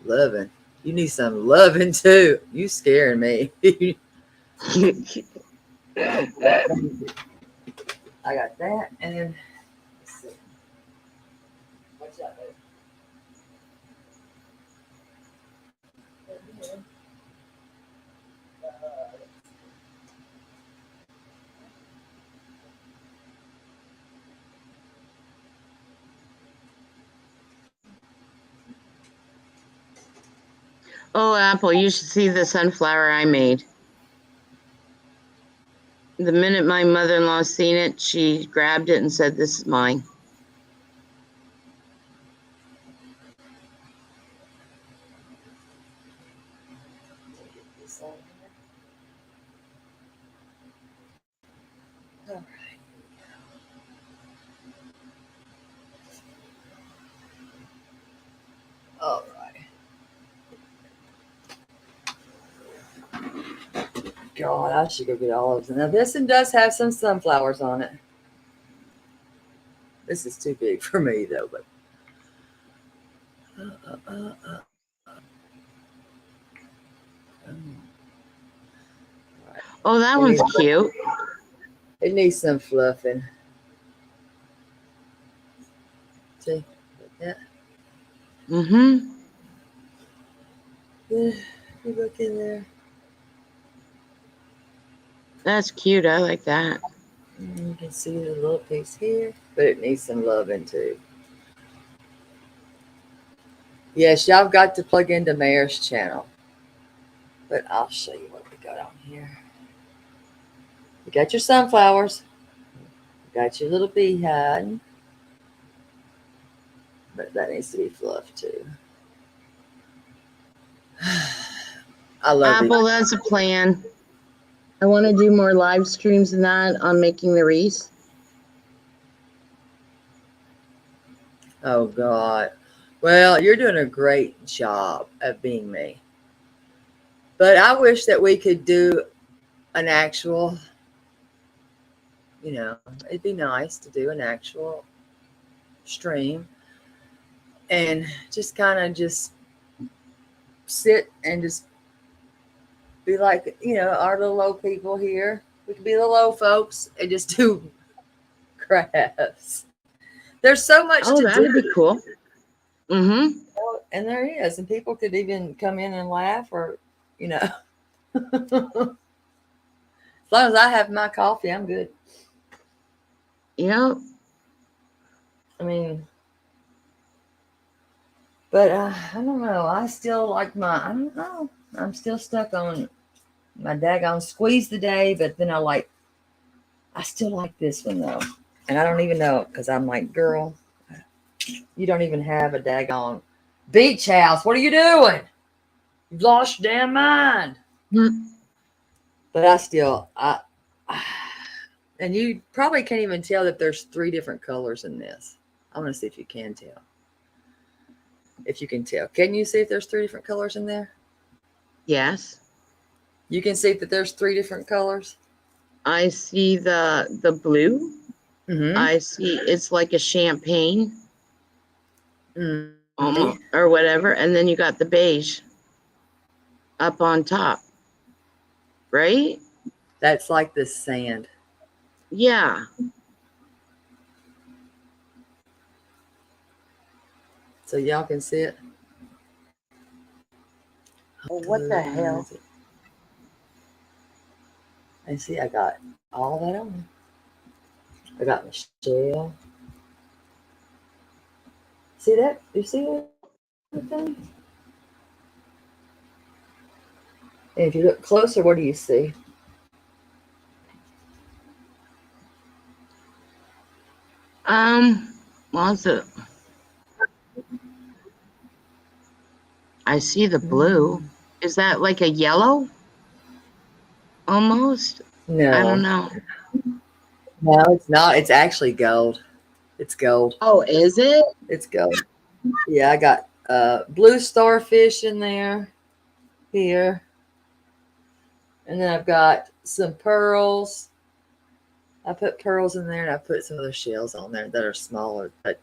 loving. You need some loving too. You scaring me. I got that, and then let's see. Oh, Apple, you should see the sunflower I made. The minute my mother-in-law seen it, she grabbed it and said, "This is mine." All right. All right. God, I should go get all of them. Now, this one does have some sunflowers on it. This is too big for me, though. But Oh, that one's cute. It needs some fluffing. See, like that. Mm-hmm. You look in there. That's cute. I like that. You can see the little piece here, but it needs some loving too. Yes, y'all got to plug into Mayor's channel. But I'll show you what we got on here. You got your sunflowers. You got your little beehive. But that needs to be fluffed too. I love Apple, that's a plan. I want to do more live streams than that on making the wreath. Oh, God. Well, you're doing a great job of being me. But I wish that we could do an actual, it'd be nice to do an actual stream and just kind of just sit and just be like, our little old people here. We could be the low folks and just do crafts. There's so much to do. Oh, that'd be cool. Mm-hmm. And there is. And people could even come in and laugh or, as long as I have my coffee, I'm good. Yep. I mean, but I don't know. I still like I don't know. I'm still stuck on my daggone squeeze the day, but then I still like this one though. And I don't even know because I'm like, girl, you don't even have a daggone beach house. What are you doing? You've lost your damn mind. Mm-hmm. But I still, and you probably can't even tell that there's 3 different colors in this. I want to see if you can tell. If you can tell. Can you see if there's 3 different colors in there? Yes. You can see that there's 3 different colors? I see the blue. Mm-hmm. I see it's like a champagne. Mm-hmm. Almost, or whatever. And then you got the beige up on top. Right? That's like the sand. Yeah. So y'all can see it? Oh, what the hell? And see, I got all that on. I got Michelle. See that? You see everything? And if you look closer, what do you see? What's it? I see the blue. Is that like a yellow? Almost? No. I don't know. No, it's not. It's actually gold. It's gold. Oh, is it? It's gold. Yeah, I got blue starfish in there. Here. And then I've got some pearls. I put pearls in there and I put some other shells on there that are smaller, but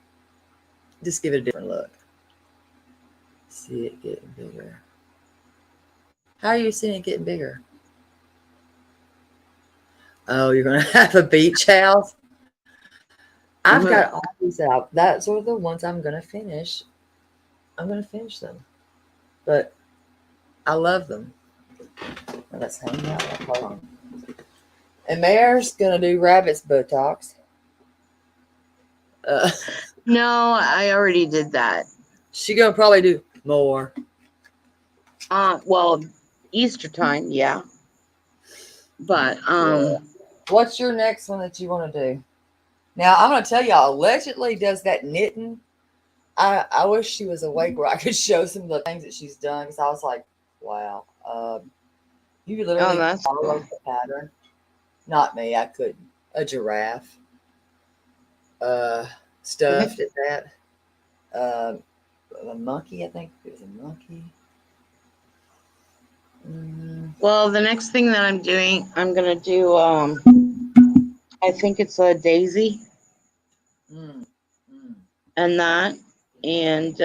just give it a different look. See it getting bigger. How are you seeing it getting bigger? Oh, you're going to have a beach house? I've got all these out. That's one of the ones I'm going to finish. I'm going to finish them. But I love them. Well, let's hang out. Hold on. And Mayor's going to do rabbit's Botox. No, I already did that. She going to probably do more. Well, Easter time, yeah. But What's your next one that you want to do? Now, I'm going to tell y'all, allegedly does that knitting. I wish she was awake where I could show some of the things that she's done because I was like, wow. You literally that's follow cool. the pattern. Not me, I couldn't. A giraffe. Stuffed at that. A monkey, I think it was a monkey. Well, the next thing that I'm doing, I'm gonna do I think it's a daisy Mm, mm. and that. And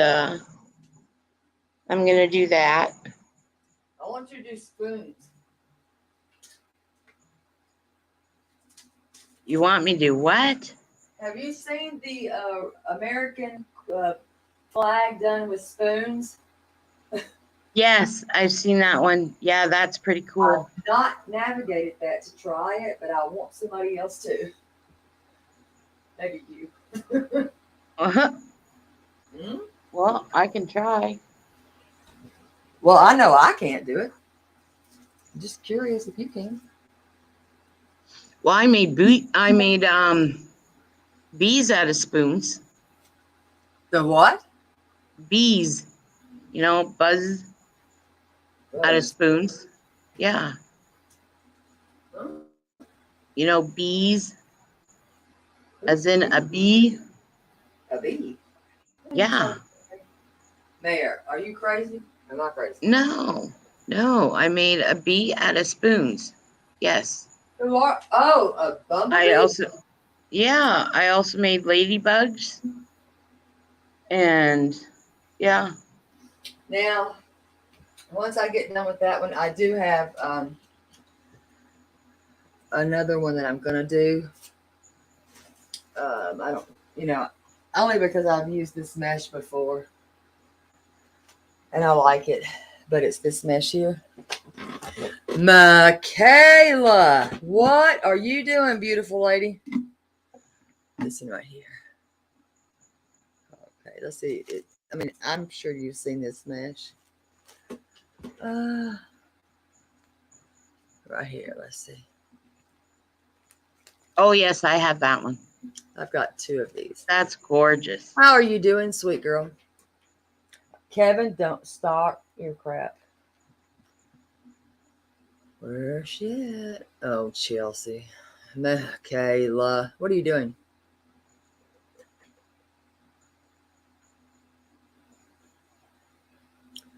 I'm gonna do that. I want you to do spoons. You want me to do what? Have you seen the American flag done with spoons? Yes, I've seen that one. Yeah, that's pretty I've cool. not navigated that to try it, but I want somebody else to. Maybe you. Uh-huh. Mm? Well, I can try. Well, I know I can't do it. I'm just curious if you can. Well, I made bees out of spoons. The what? Bees, buzz out of spoons. Yeah. Bees, as in a bee. A bee. Yeah. Mayor, are you crazy? Am I crazy? No, I made a bee out of spoons. Yes. Who are? Oh, a I bumblebee. also made ladybugs. And yeah. Now, once I get done with that one, I do have another one that I'm gonna do. I don't, only because I've used this mesh before, and I like it. But it's this mesh here. Michaela, what are you doing, beautiful lady? This one right here. Okay, let's see. I'm sure you've seen this mesh. Right here. Let's see. Oh yes, I have that one. I've got two of these. That's gorgeous. How are you doing, sweet girl? Kevin, don't start your crap. Where's shit? Oh, Chelsea. Michaela, what are you doing?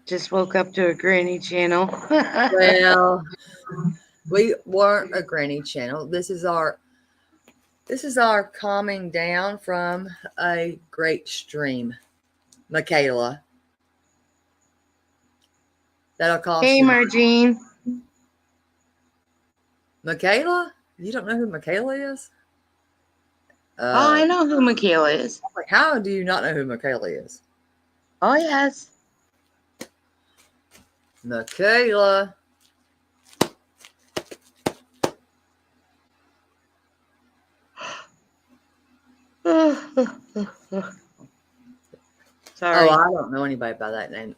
Just woke up to a granny channel. Well, we weren't a granny channel. This is our calming down from a great stream. Michaela. That'll cost Hey, you. Margene. Michaela? You don't know who Michaela is? Oh, I know who Michaela is. Like, how do you not know who Michaela is? Oh, yes. Michaela. Sorry. Oh, I don't know anybody by that name.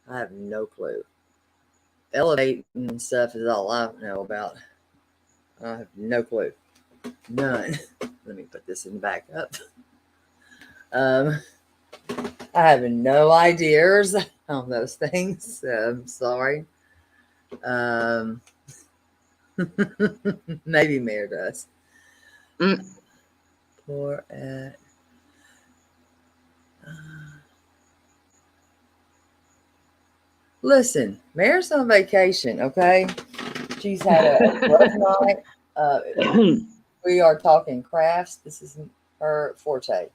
I have no clue. Elevating and stuff is all I know about. I have no clue. None. Let me put this in back up. I have no ideas on those things. I'm sorry. Maybe Mayor does. Poor at. Listen, Mayor's on vacation, okay? She's had a rough night. We are talking crafts. This is her forte.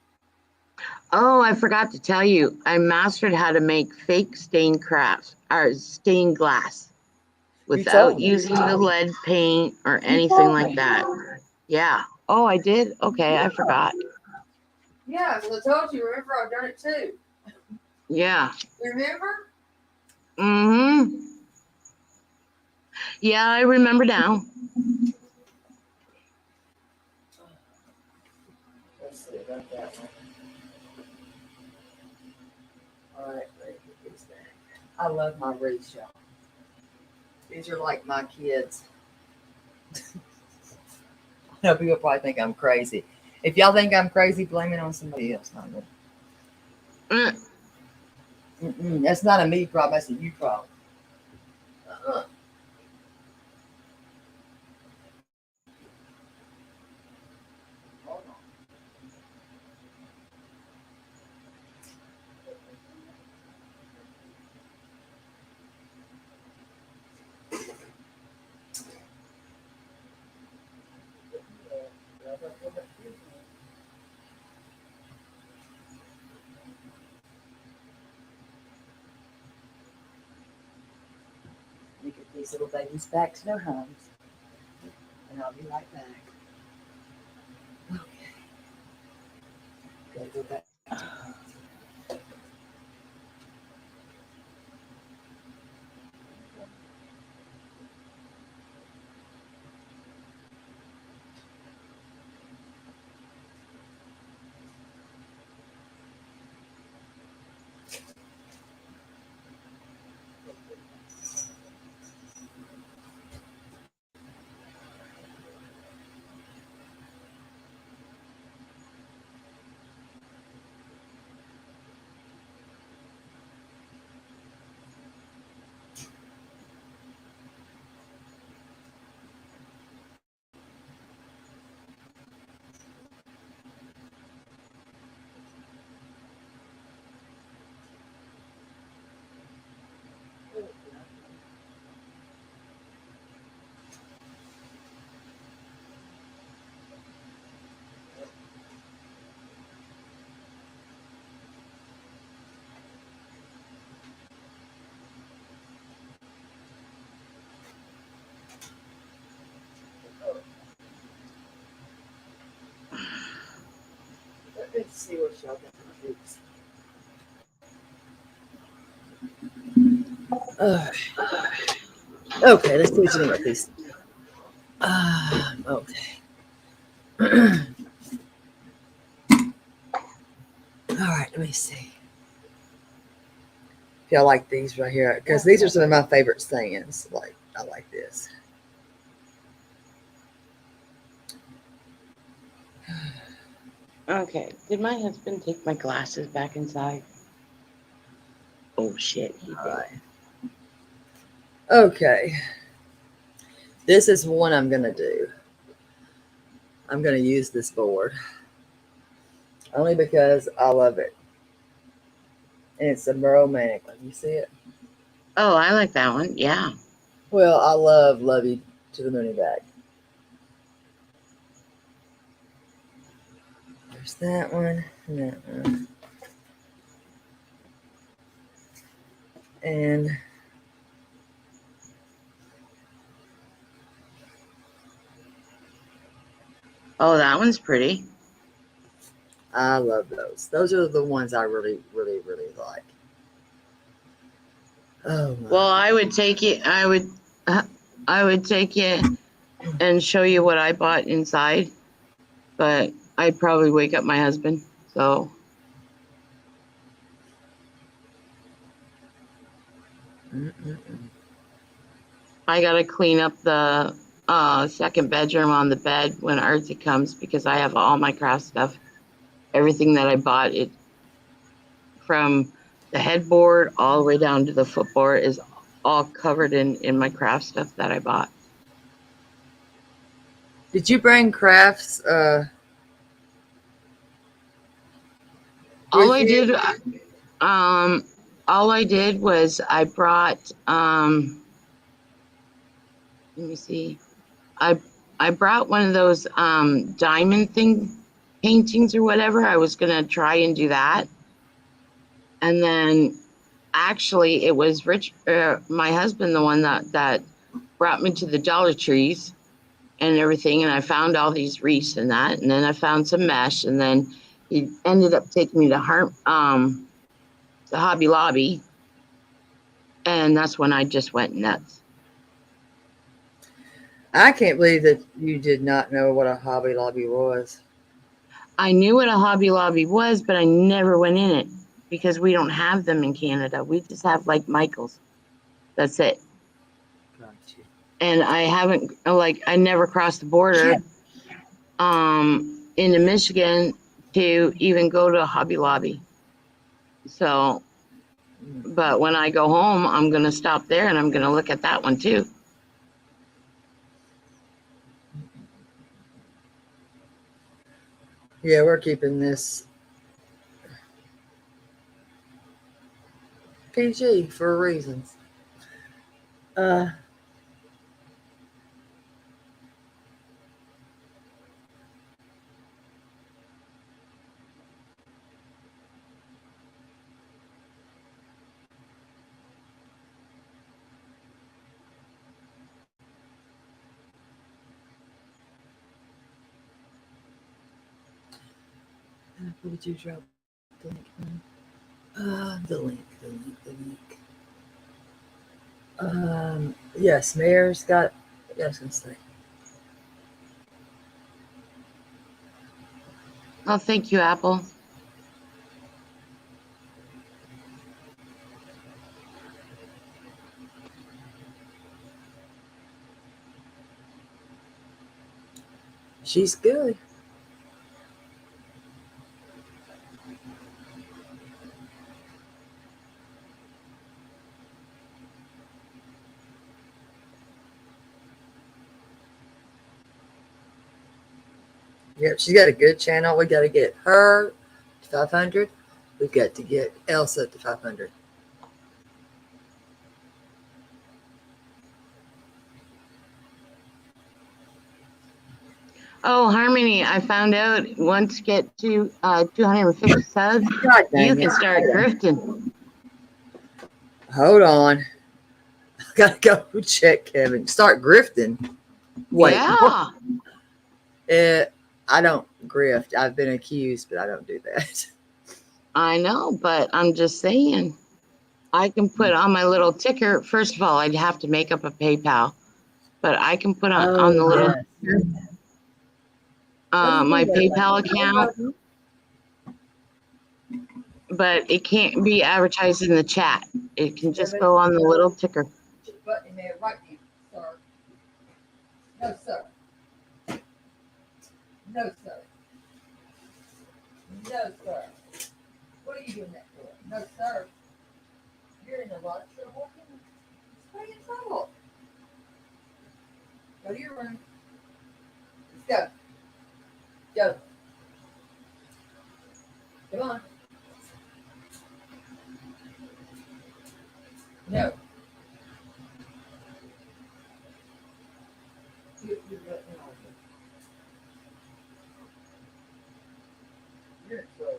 Oh, I forgot to tell you. I mastered how to make fake stained crafts or stained glass without using the lead paint or anything like that. Yeah. Oh, I did? Okay, I forgot. Yeah, because I told you, remember, I've done it too. Yeah. Remember? Mm-hmm. Yeah, I remember now. Let's see about that one. All right, I love my wreaths, y'all. These are like my kids. I know people probably think I'm crazy. If y'all think I'm crazy, blame it on somebody else, not me. That's not a me problem. That's a you problem. Uh-uh. Hold on. Let me get these little babies back to their homes, and I'll be right back. Okay. Gotta go back. Let's see what y'all got. Okay, let's do something like this. Okay. All right, let me see. If y'all like these right here, because these are some of my favorite sayings. Like, I like this. Okay. Did my husband take my glasses back inside? Oh shit, he All did. right. Okay. This is one I'm going to do. I'm going to use this board. Only because I love it. And it's a romantic one. You see it? Oh, I like that one. Yeah. Well, I love you to the moon and back. There's that one and that one. And Oh, that one's pretty. I love those. Those are the ones I really, really, really like. Oh my. Well, I would take it. I would take it and show you what I bought inside, but I'd probably wake up my husband. So Mm-mm-mm. I gotta clean up the second bedroom on the bed when Archie comes because I have all my craft stuff. Everything that I bought, it from the headboard all the way down to the footboard is all covered in my craft stuff that I bought. Did you bring crafts All with I you? did, all I did was I brought let me see. I brought one of those diamond thing paintings or whatever. I was gonna try and do that. And then actually it was my husband, the one that brought me to the Dollar Trees and everything, and I found all these wreaths and that, and then I found some mesh, and then he ended up taking me to Hobby Lobby, and that's when I just went nuts. I can't believe that you did not know what a Hobby Lobby was. I knew what a Hobby Lobby was, but I never went in it because we don't have them in Canada. We just have like Michael's. That's it. Gotcha. And I haven't, like, I never crossed the border into Michigan to even go to Hobby Lobby. So, but when I go home, I'm going to stop there and I'm going to look at that one too. Yeah, we're keeping this PG for reasons. What did you drop the link? The link. Yes, Mayor's got. Yeah, I was gonna say. Oh, thank you, Apple. She's good. Yep, she's got a good channel. We got to get her to 500. We've got to get Elsa to 500. Oh, Harmony, I found out once you get to 250 subs, God you dang can it. start grifting. Hold on. I gotta go check Kevin. Start grifting. Wait. Yeah. I don't grift. I've been accused, but I don't do that. I know, but I'm just saying. I can put on my little ticker. First of all, I'd have to make up a PayPal, but I can put on the little my PayPal account, but it can't be advertised in the chat. It can just go on the little ticker. Button there, right now, sir. No, sir. No, sir. No, sir. What are you doing that for? No, sir. You're in a lot of trouble. Why are you in trouble? Go to your room. Let's go. Go. Come on. No. You're in trouble.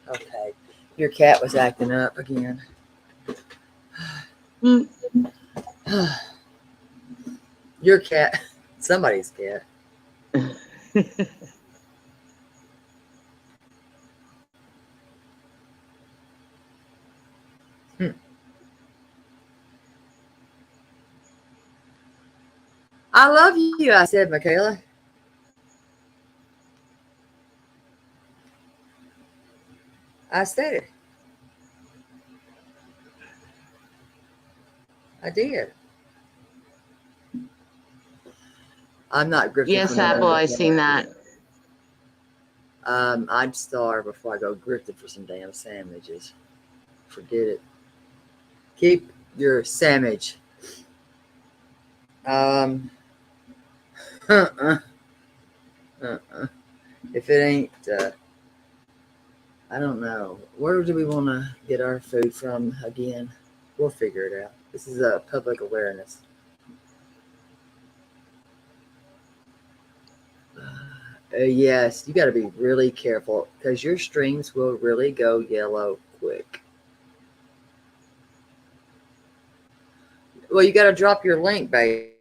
Okay. Your cat was acting up again. Your cat. Somebody's cat. I love you, I said, Michaela. I said it. I did. I'm not grifting. Yes, Apple, I seen that. I'd starve before I go grifting for some damn sandwiches. Forget it. Keep your sandwich. If it ain't, I don't know. Where do we want to get our food from again? We'll figure it out. This is a public awareness. Yes, you got to be really careful because your streams will really go yellow quick. Well, you got to drop your link, baby.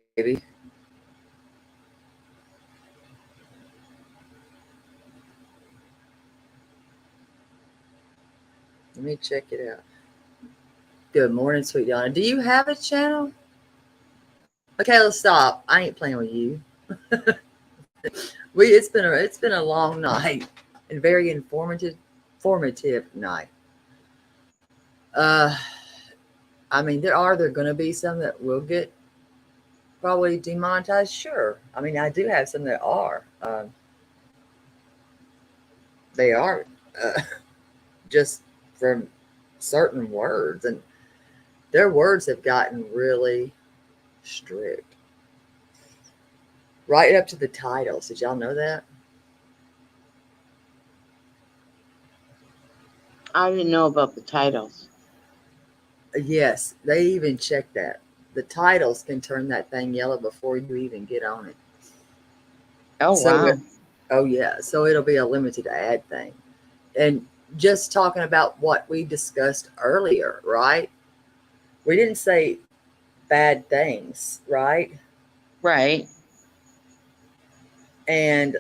Let me check it out. Good morning, sweet Donna. Do you have a channel? Okay, let's stop. I ain't playing with you. It's been a long night and very informative night. Uh, I mean, there going to be some that will get probably demonetized. Sure. I mean, I do have some that are. They are just from certain words, and their words have gotten really strict, right up to the titles. Did y'all know that? I didn't know about the titles. Yes, they even check that. The titles can turn that thing yellow before you even get on it. Oh, So, wow. oh yeah, so it'll be a limited ad thing. And just talking about what we discussed earlier, right? We didn't say bad things, right? Right. And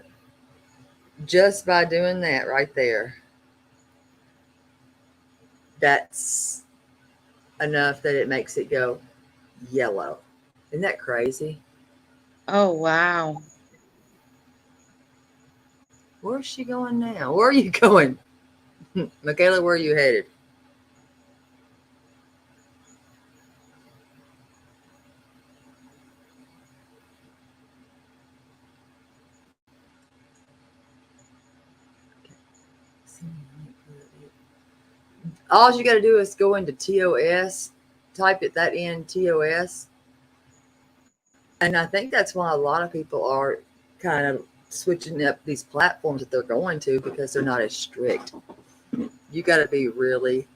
just by doing that right there, that's enough that it makes it go yellow. Isn't that crazy? Oh, wow. Where's she going now? Where are you going? Michaela, where are you headed? All you got to do is go into TOS, type that in TOS. And I think that's why a lot of people are kind of switching up these platforms that they're going to because they're not as strict. You got to be really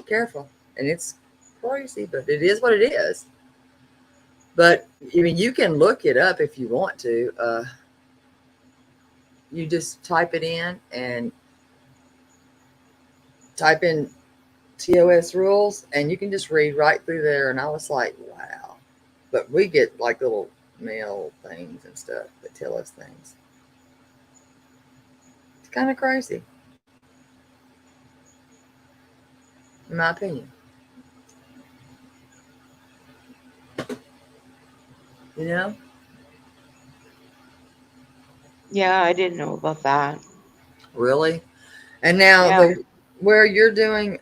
careful. And it's crazy, but it is what it is. But I mean, you can look it up if you want to. You just type it in and type in TOS rules, and you can just read right through there. And I was like, wow. But we get like little mail things and stuff that tell us things. It's kind of crazy, in my opinion. You know? Yeah, I didn't know about that. Really? And now Yeah. where you're doing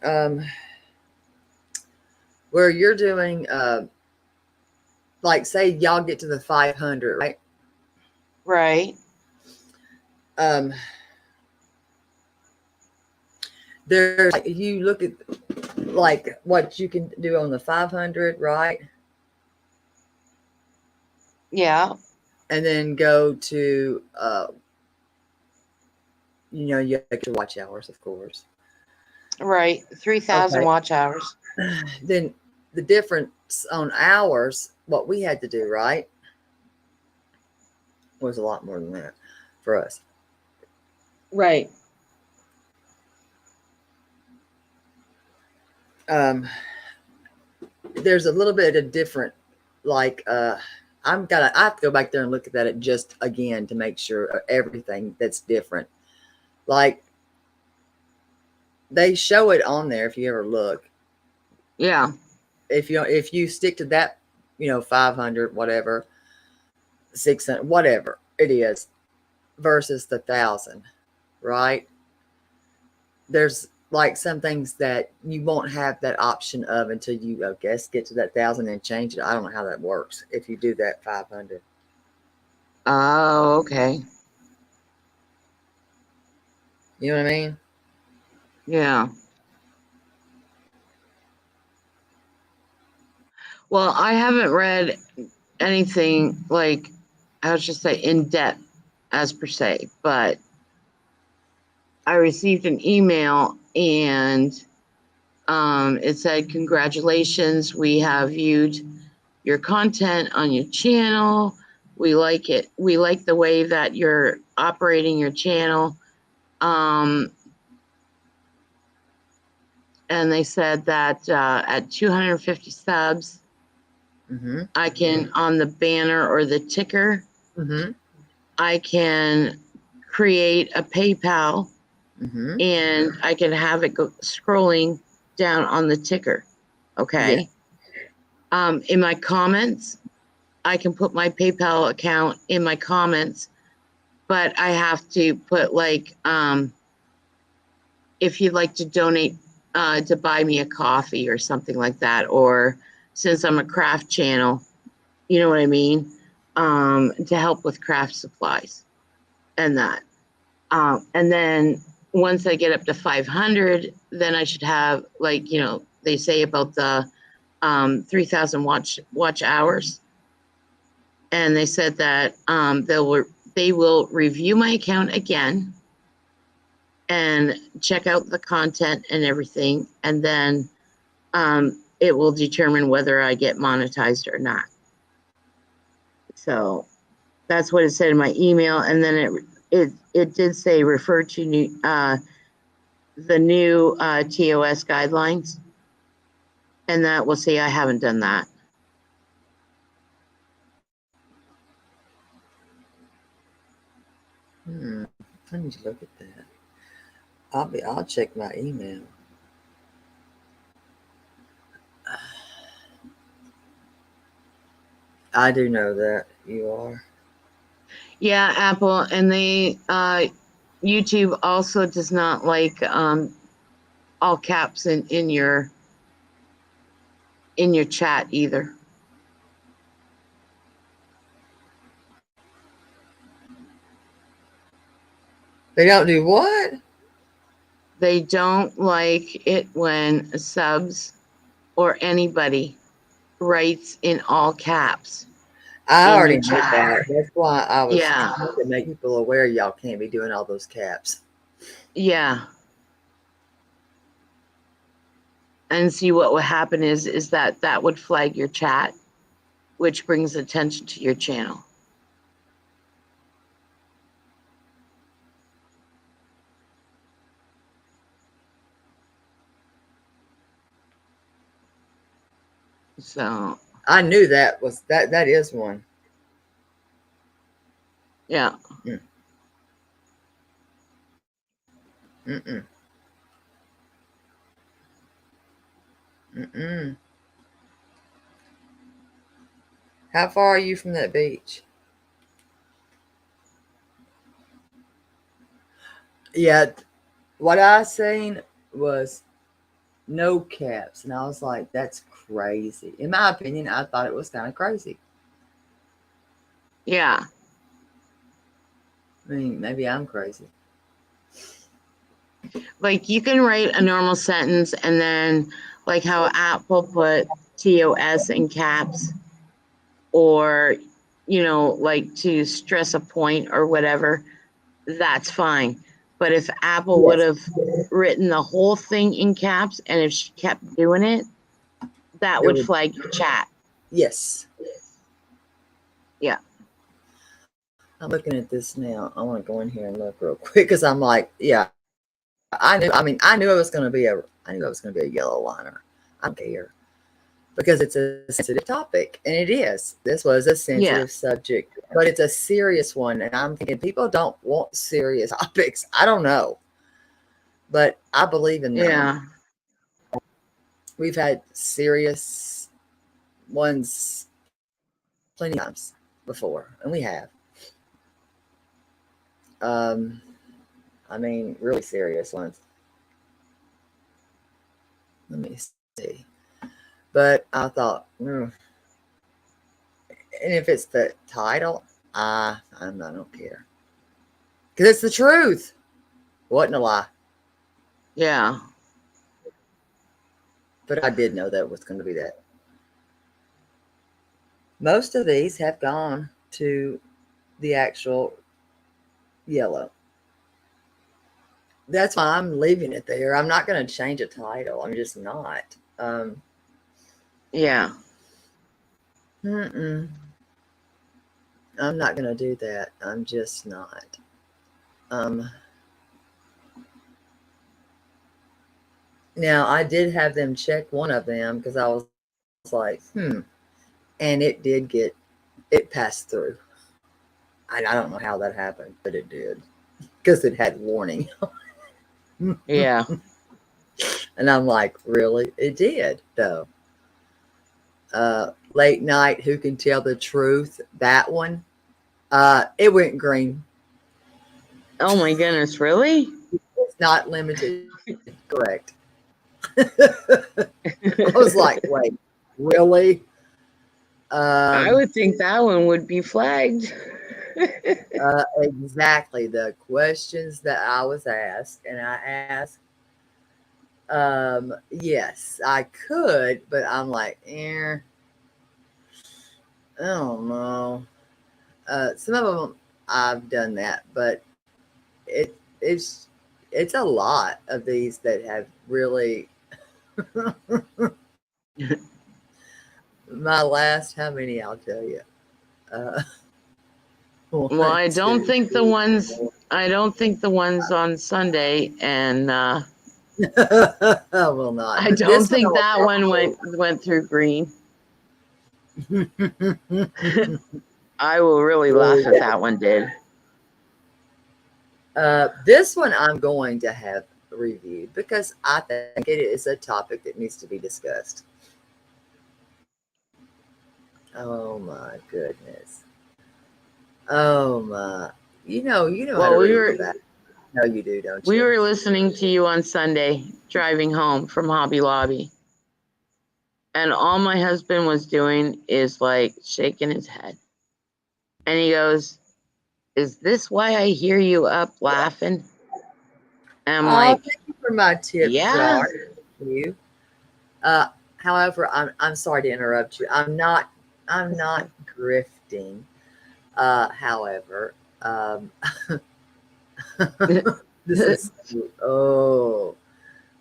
where you're doing like say y'all get to the 500, right? Right. Um there's like you look at like what you can do on the 500, right? Yeah. And then go to you have your watch hours, of course. Right. 3,000 Okay. watch hours. Then the difference on hours, what we had to do, right, was a lot more than that for us. Right. There's a little bit of different, like I have to go back there and look at that just again to make sure everything that's different. Like they show it on there if you ever look. Yeah. If you stick to that, 500, whatever, 600, whatever it is, versus the 1,000, right? There's like some things that you won't have that option of until you, I guess, get to that 1,000 and change it. I don't know how that works if you do that 500. Oh, okay. You know what I mean? Yeah. Well, I haven't read anything like, I was just say in depth as per se, but I received an email and it said, congratulations, we have viewed your content on your channel. We like it. We like the way that you're operating your channel. And they said that at 250 subs, Mm-hmm. I can, on the banner or the ticker, Mm-hmm. I can create a PayPal Mm-hmm. and I can have it go scrolling down on the ticker. Yeah. Okay. In my comments, I can put my PayPal account in my comments but I have to put like, if you'd like to donate to buy me a coffee or something like that, or since I'm a craft channel, you know what I mean, to help with craft supplies and that. And then once I get up to 500, then I should have, like, you know, they say about the 3,000 watch hours, and they said that they will review my account again and check out the content and everything, and then it will determine whether I get monetized or not. So that's what it said in my email, and then it did say refer to the new TOS guidelines, and that will say I haven't done that. I need to look at that. I'll check my email. I do know that you are. Yeah, Apple, and they YouTube also does not like all caps in your chat either. They don't do what? They don't like it when subs or anybody writes in all caps. I In already your knew chat. that. That's why I was Yeah. trying to make people aware y'all can't be doing all those caps. Yeah. And see, what would happen is that would flag your chat, which brings attention to your channel. So I knew that was that is one. yeah. Mm-mm. Mm-mm. How far are you from that beach? Yeah, what I seen was no caps, and I was like, that's crazy. In my opinion, I thought it was kind of crazy. Yeah. I mean, maybe I'm crazy. Like, you can write a normal sentence, and then like how Apple put TOS in caps, or, you know, like to stress a point or whatever, that's fine. But if Apple would Yes. have written the whole thing in caps, and if she kept doing it, that It would would. flag your chat. Yes. Yeah. I'm looking at this now. I want to go in here and look real quick because I'm like, yeah, I knew. I mean, I knew it was going to be a yellow liner. I don't care because it's a sensitive topic, and it is. This was a Yeah. sensitive subject, but it's a serious one, and I'm thinking people don't want serious topics. I don't know, but I believe in them. Yeah. We've had serious ones plenty of times before, and we have. I mean, really serious ones. Let me see. But I thought, and if it's the title, I don't care because it's the truth. Wasn't a lie, Yeah. but I did know that was going to be that. Most of these have gone to the actual yellow. That's why I'm leaving it there. I'm not going to change a title. I'm just not. Yeah. I'm not going to do that. I'm just not. Now I did have them check one of them because I was like, and it passed through. I don't know how that happened, but it did because it had warning. Yeah. And I'm like, really? It did though. Late night, who can tell the truth? That one, it went green. Oh my goodness, really? It's not limited. Correct. I was like, wait, really? I Um, would think that one would be flagged. exactly the questions that I was asked, and I asked, yes, I could, but I'm like, I don't know. Some of them I've done that, but it's it's a lot of these that have really my last how many I'll tell you. Uh, Well, one, two, three, four. I don't think the ones on Sunday, and I will not. I But don't this one think that one I'll went through green. definitely. I will really laugh if that one did. This one I'm going to have reviewed because I think it is a topic that needs to be discussed. Oh my goodness. Oh my. You know how Well, to read the back. No, you do, don't we you? were listening to you on Sunday driving home from Hobby Lobby, and all my husband was doing is like shaking his head, and he goes, "Is this why I hear you up laughing?" And I'm Oh, like, thank you for my tip "Yeah." jar. Thank you. However, I'm sorry to interrupt you. I'm not grifting. However, this is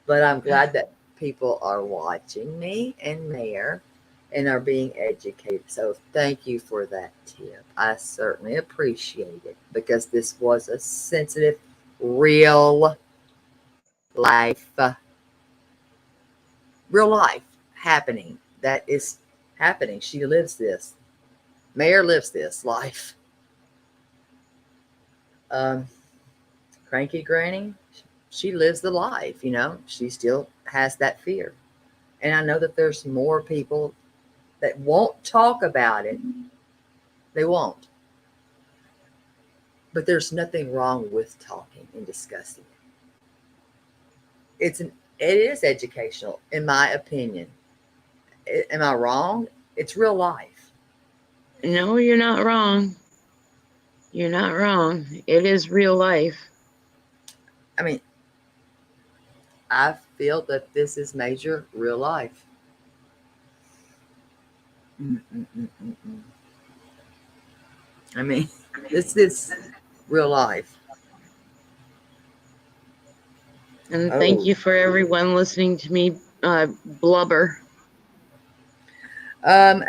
but I'm glad that people are watching me and Mayor and are being educated. So thank you for that tip. I certainly appreciate it because this was a sensitive, real life, real life happening. That is happening. She lives this. Mayor lives this life. Um, Cranky Granny, she lives the life. She still has that fear. And I know that there's more people that won't talk about it. They won't. But there's nothing wrong with talking and discussing it. It is educational, in my opinion. Am I wrong? It's real life. No, you're not wrong. You're not wrong. It is real life. I mean, I feel that this is major real life. Mm. I mean, this is real life. And thank Oh, you for everyone listening to me blubber.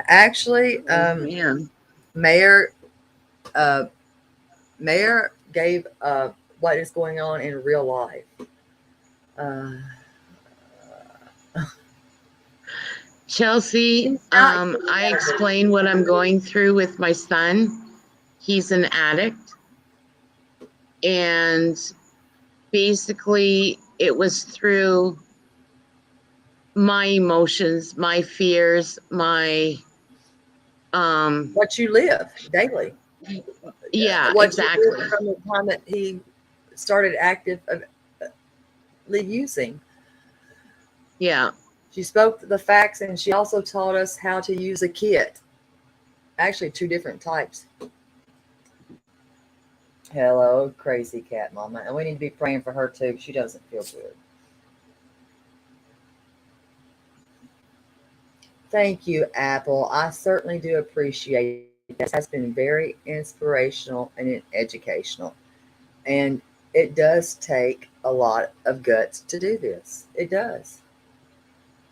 actually, Oh, man. Mayor, uh, Mayor gave what is going on in real life. Uh, Chelsea, he's not getting I out of it. explained what I'm going through with my son. He's an addict. And basically, it was through my emotions, my fears, my, What you live daily. yeah, What you exactly. live from the time that he started actively using. Yeah. She spoke the facts and she also taught us how to use a kit. Actually, two different types. Hello, crazy cat mama. And we need to be praying for her too. She doesn't feel good. Thank you, Apple. I certainly do appreciate it. This has been very inspirational and educational. And it does take a lot of guts to do this. It does.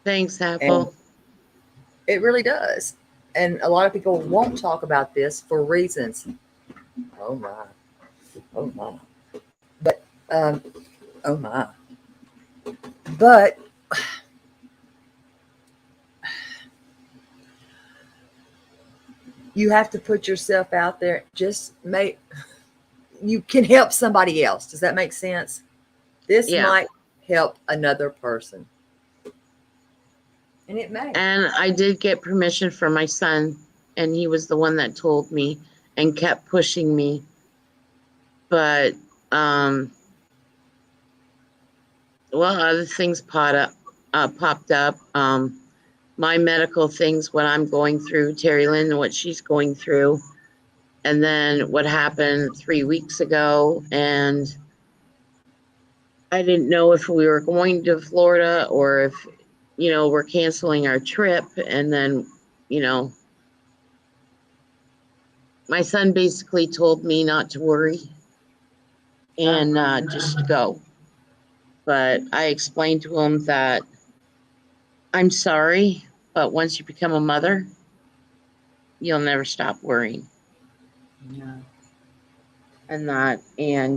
Thanks, And Apple. it really does. And a lot of people won't talk about this for reasons. Oh my. Oh my. But oh my. But you have to put yourself out there. Just make you can help somebody else. Does that make sense? This Yeah. might help another person. And it may. And I did get permission from my son, and he was the one that told me and kept pushing me. But Well, other things popped up. My medical things, what I'm going through, Terry Lynn, and what she's going through, and then what happened 3 weeks ago. And I didn't know if we were going to Florida or if, we're canceling our trip. And then, my son basically told me not to worry and just go. But I explained to him that I'm sorry, but once you become a mother, you'll never stop worrying. Yeah. And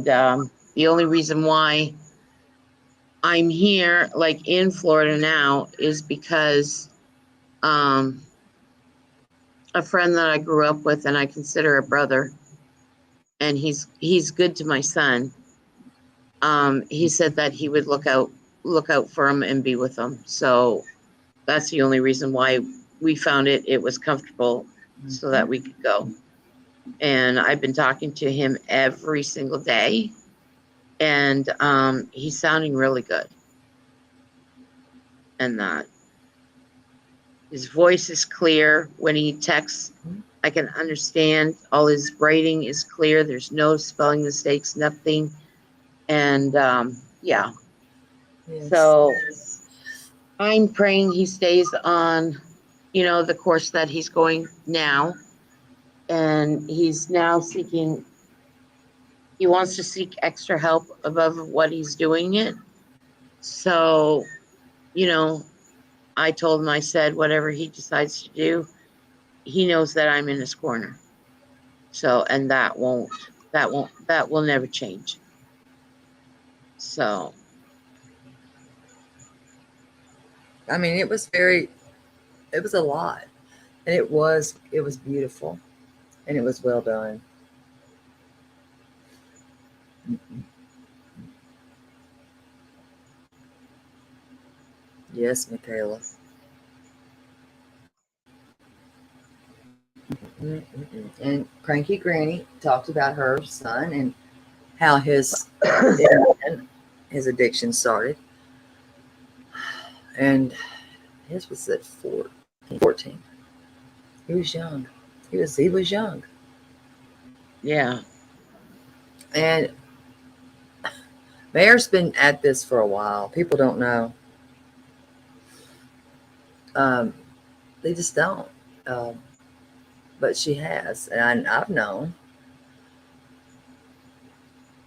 the only reason why I'm here, like in Florida now, is because a friend that I grew up with and I consider a brother, and he's good to my son. He said that he would look out for him and be with him. So that's the only reason why we found it was comfortable so that we could go. And I've been talking to him every single day, and he's sounding really good. And that his voice is clear when he texts. I can understand. All his writing is clear. There's no spelling mistakes, nothing. And yeah. Yes. So I'm praying he stays on, the course that he's going now. And he's now he wants to seek extra help above what he's doing it. So, I told him, I said, whatever he decides to do, he knows that I'm in his corner. So, and that will never change. So, I mean, it was a lot, and it was beautiful, and it was well done. Yes, Michaela. And Cranky Granny talked about her son and how his addiction started, and his was at 14. He was young. He was young, yeah. and Mayor's been at this for a while. People don't know. Um, they just don't. Um, but she has, and I've known.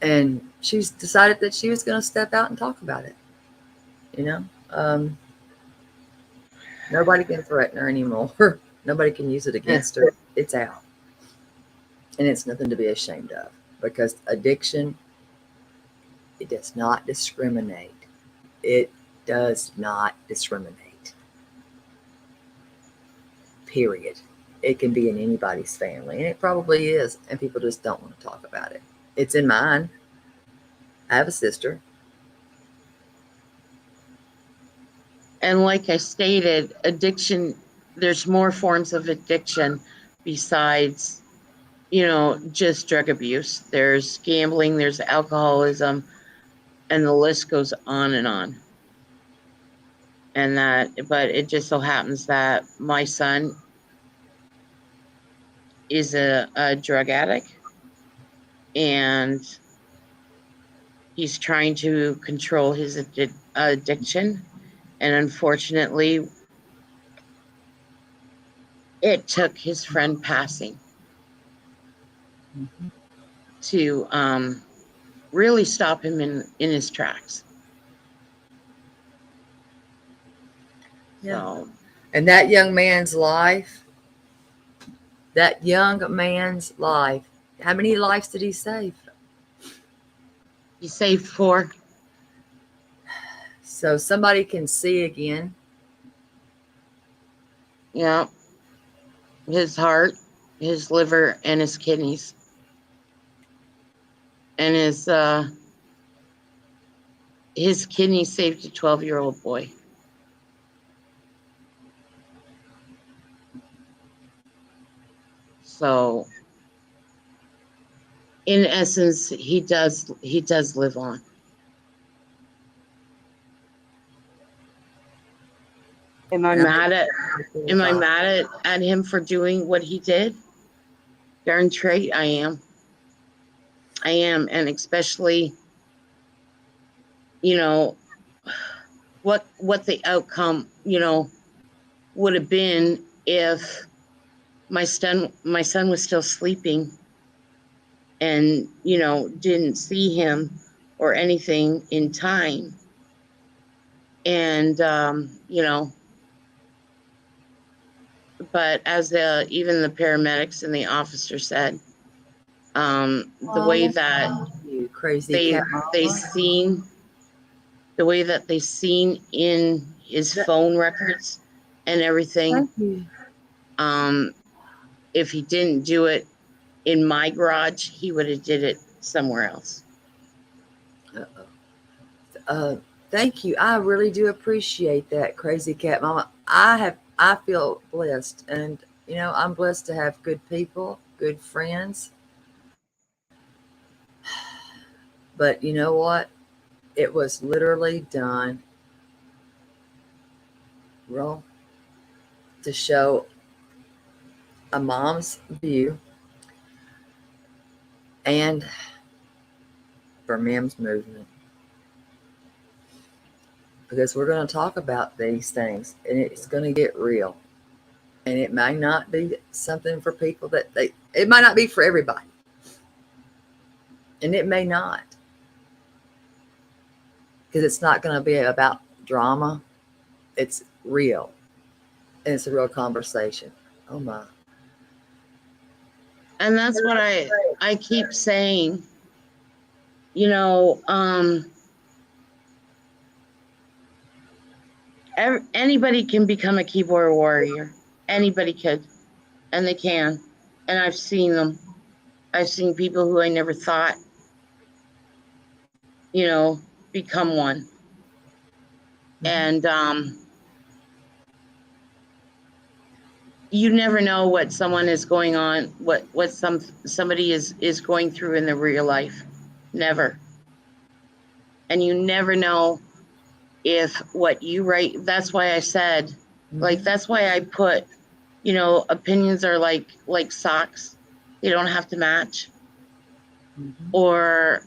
And she's decided that she was going to step out and talk about it. You know, nobody can threaten her anymore. Nobody can use it against her. It's out, and it's nothing to be ashamed of, because addiction, it does not discriminate. It does not discriminate. Period. It can be in anybody's family, and it probably is, and people just don't want to talk about it. It's in mine. I have a sister. And like I stated, addiction, there's more forms of addiction besides, just drug abuse. There's gambling, there's alcoholism, and the list goes on and on. But it just so happens that my son is a drug addict, and he's trying to control his addiction. And unfortunately, it took his friend passing to really stop him in his tracks. Yeah. So, And that young man's life, how many lives did he save? he saved 4. So somebody can see again. Yeah, his heart, his liver, and his kidneys, and his kidneys saved a 12-year-old boy. So in essence, he does live on. Am I mad at him for doing what he did? Darn straight I am. And especially, you know, what the outcome, would have been if my son was still sleeping and, didn't see him or anything in time. And, but as even the paramedics and the officer said, the way that You crazy they cat. seen in his phone records and everything, Thank you. if he didn't do it in my garage, he would have did it somewhere else. Thank you. I really do appreciate that, crazy cat mama. I feel blessed, and I'm blessed to have good people, good friends. But you know what? It was literally done, well, to show a mom's view and for Mim's movement. Because we're going to talk about these things and it's going to get real. And it may not be something for people it might not be for everybody. And it may not. Because it's not going to be about drama. It's real. And it's a real conversation. Oh my. And that's what I keep saying. Anybody can become a keyboard warrior. Anybody could. And they can. And I've seen them. I've seen people who I never thought, become one. And you never know what someone is going on, what somebody is going through in their real life. Never. And you never know if what you write, that's why I said, that's why I put, opinions are like socks. They don't have to match. Or,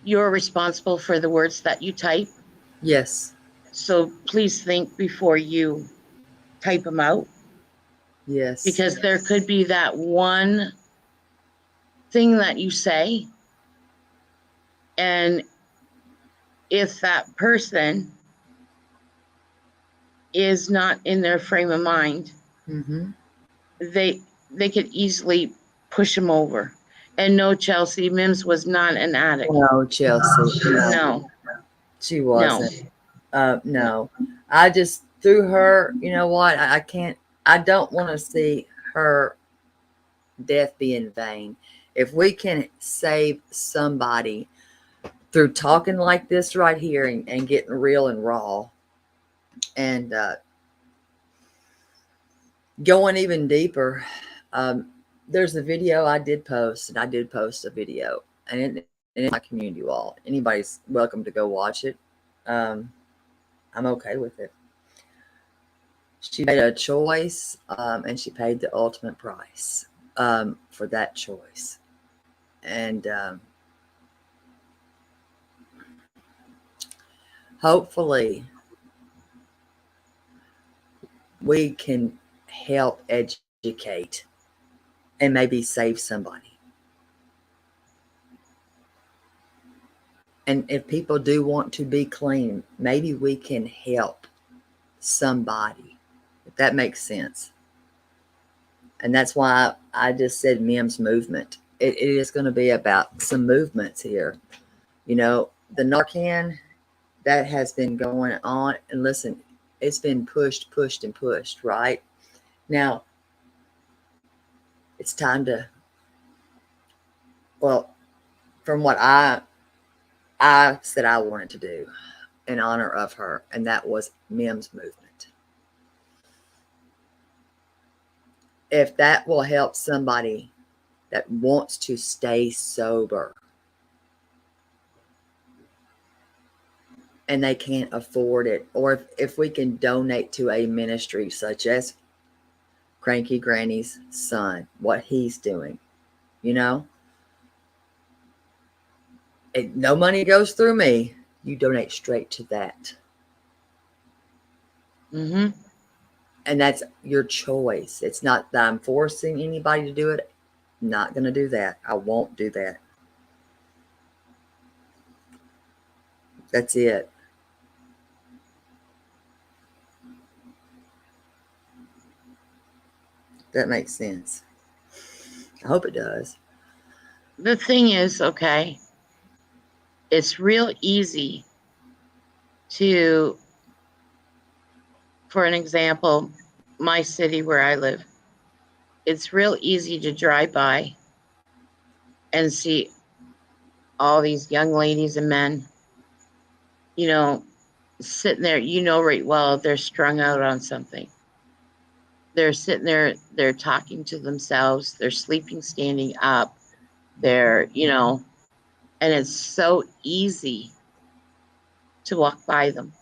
you're responsible for the words that you type. Yes. So please think before you type them out. Yes. Because there could be that one thing that you say. And if that person is not in their frame of mind, they could easily push them over. And no, Chelsea, Mims was not an addict. No, Chelsea. No. She wasn't. No. I just, through her, you know what? I don't want to see her death be in vain. If we can save somebody through talking like this right here and getting real and raw and going even deeper, there's a video I did post, and I did post a video, and in my community wall. Anybody's welcome to go watch it. I'm okay with it. She made a choice, and she paid the ultimate price for that choice. And hopefully we can help educate and maybe save somebody. And if people do want to be clean, maybe we can help somebody, if that makes sense. And that's why I just said Mim's movement. It is going to be about some movements here. The Narcan, that has been going on. And listen, it's been pushed, and pushed, right? Now, it's time to, well, from what I said I wanted to do in honor of her, and that was Mim's movement. if that will help somebody that wants to stay sober and they can't afford it, or if we can donate to a ministry such as Cranky Granny's son, what he's doing, you know, no money goes through me. You donate straight to that. Mm-hmm. And that's your choice. It's not that I'm forcing anybody to do it. I'm not going to do that. I won't do that. That's it. That makes sense. I hope it does. The thing is, okay, it's real easy to, for an example, my city where I live, it's real easy to drive by and see all these young ladies and men, you know, sitting there, you know, right well, they're strung out on something. They're sitting there, they're talking to themselves, they're sleeping, standing up, they're, you know, and it's so easy to walk by them,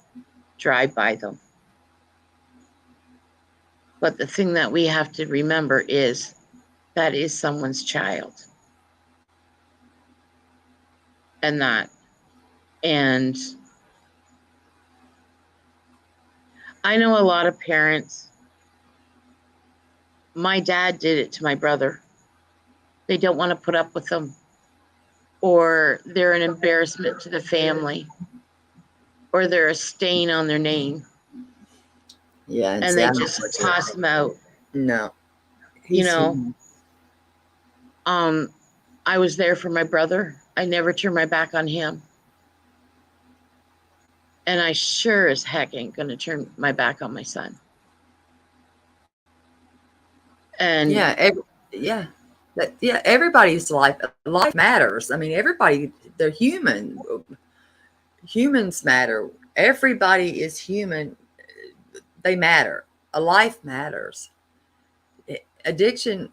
drive by them. But the thing that we have to remember is that is someone's child. And that, and I know a lot of parents, my dad did it to my brother. They don't want to put up with them, or they're an embarrassment to the family, or they're a stain on their name, Yeah. and they just toss them out. No. You know, I was there for my brother. I never turned my back on him. And I sure as heck ain't going to turn my back on my son. And yeah, yeah. Yeah, everybody's life matters. I mean, everybody, they're human. Humans matter. Everybody is human. They matter. A life matters. Addiction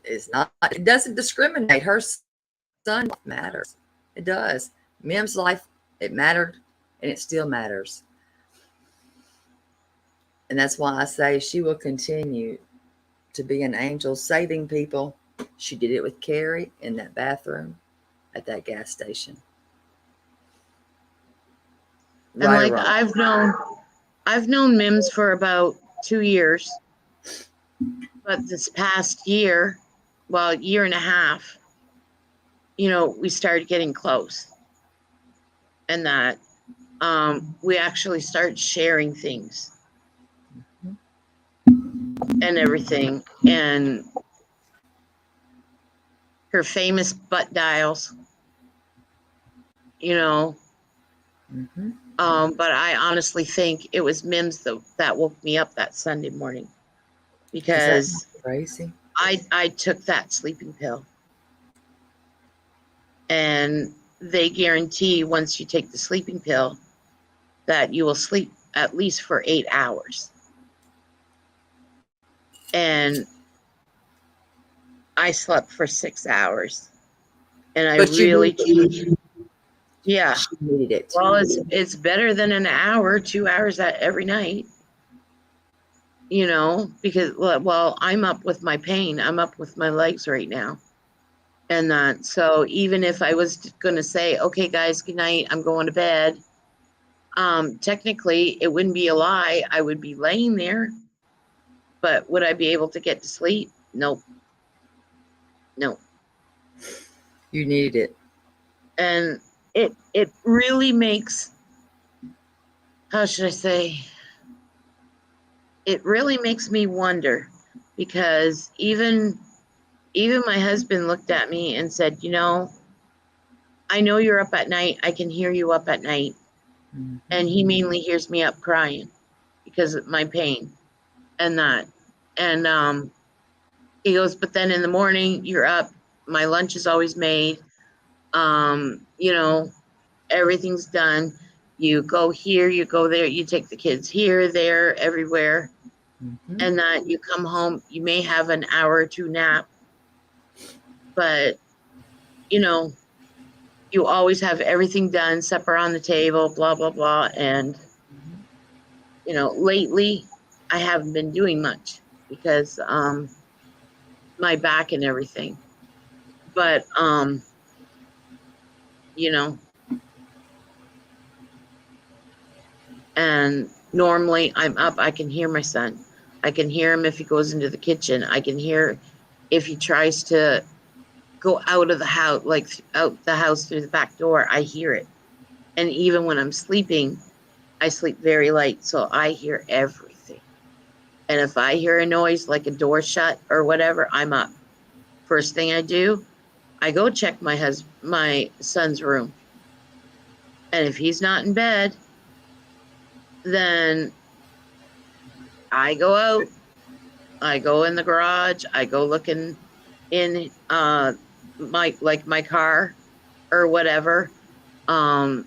is not, it doesn't discriminate. Her son matters. It does. Mim's life, it mattered, and it still matters. And that's why I say she will continue to be an angel saving people. She did it with Carrie in that bathroom at that gas station. and like I've known Mims for about 2 years. But this past year, well, year and a half, you know, we started getting close. And that we actually started sharing things and everything. And her famous butt dials, you know. Mm-hmm. But I honestly think it was Mims that woke me up that Sunday morning, because crazy. I took that sleeping pill, and they guarantee once you take the sleeping pill that you will sleep at least for 8 hours. And I slept for 6 hours, and I really, yeah. She needed it. Well, it's better than an hour, 2 hours every night, you know, because, well, I'm up with my pain. I'm up with my legs right now. And that, so even if I was going to say, okay, guys, good night, I'm going to bed, technically it wouldn't be a lie. I would be laying there, but would I be able to get to sleep? Nope. No. You needed it. And it really makes, how should I say, it really makes me wonder, because even my husband looked at me and said, you know, I know you're up at night. I can hear you up at night. Mm-hmm. And he mainly hears me up crying because of my pain and that. And he goes, but then in the morning you're up. My lunch is always made. You know, everything's done. You go here, you go there, you take the kids here, there, everywhere. Mhm. and that you come home, you may have an hour or two nap, but you know, you always have everything done, supper on the table, blah, blah, blah. And, lately I haven't been doing much because my back and everything. But you know, and normally I'm up, I can hear my son. I can hear him if he goes into the kitchen. I can hear if he tries to go out of the house, like out the house through the back door, I hear it. And even when I'm sleeping, I sleep very light, so I hear everything. And if I hear a noise like a door shut or whatever, I'm up. First thing I do, I go check my son's room. And if he's not in bed, then I go out. I go in the garage. I go looking in my car or whatever. Um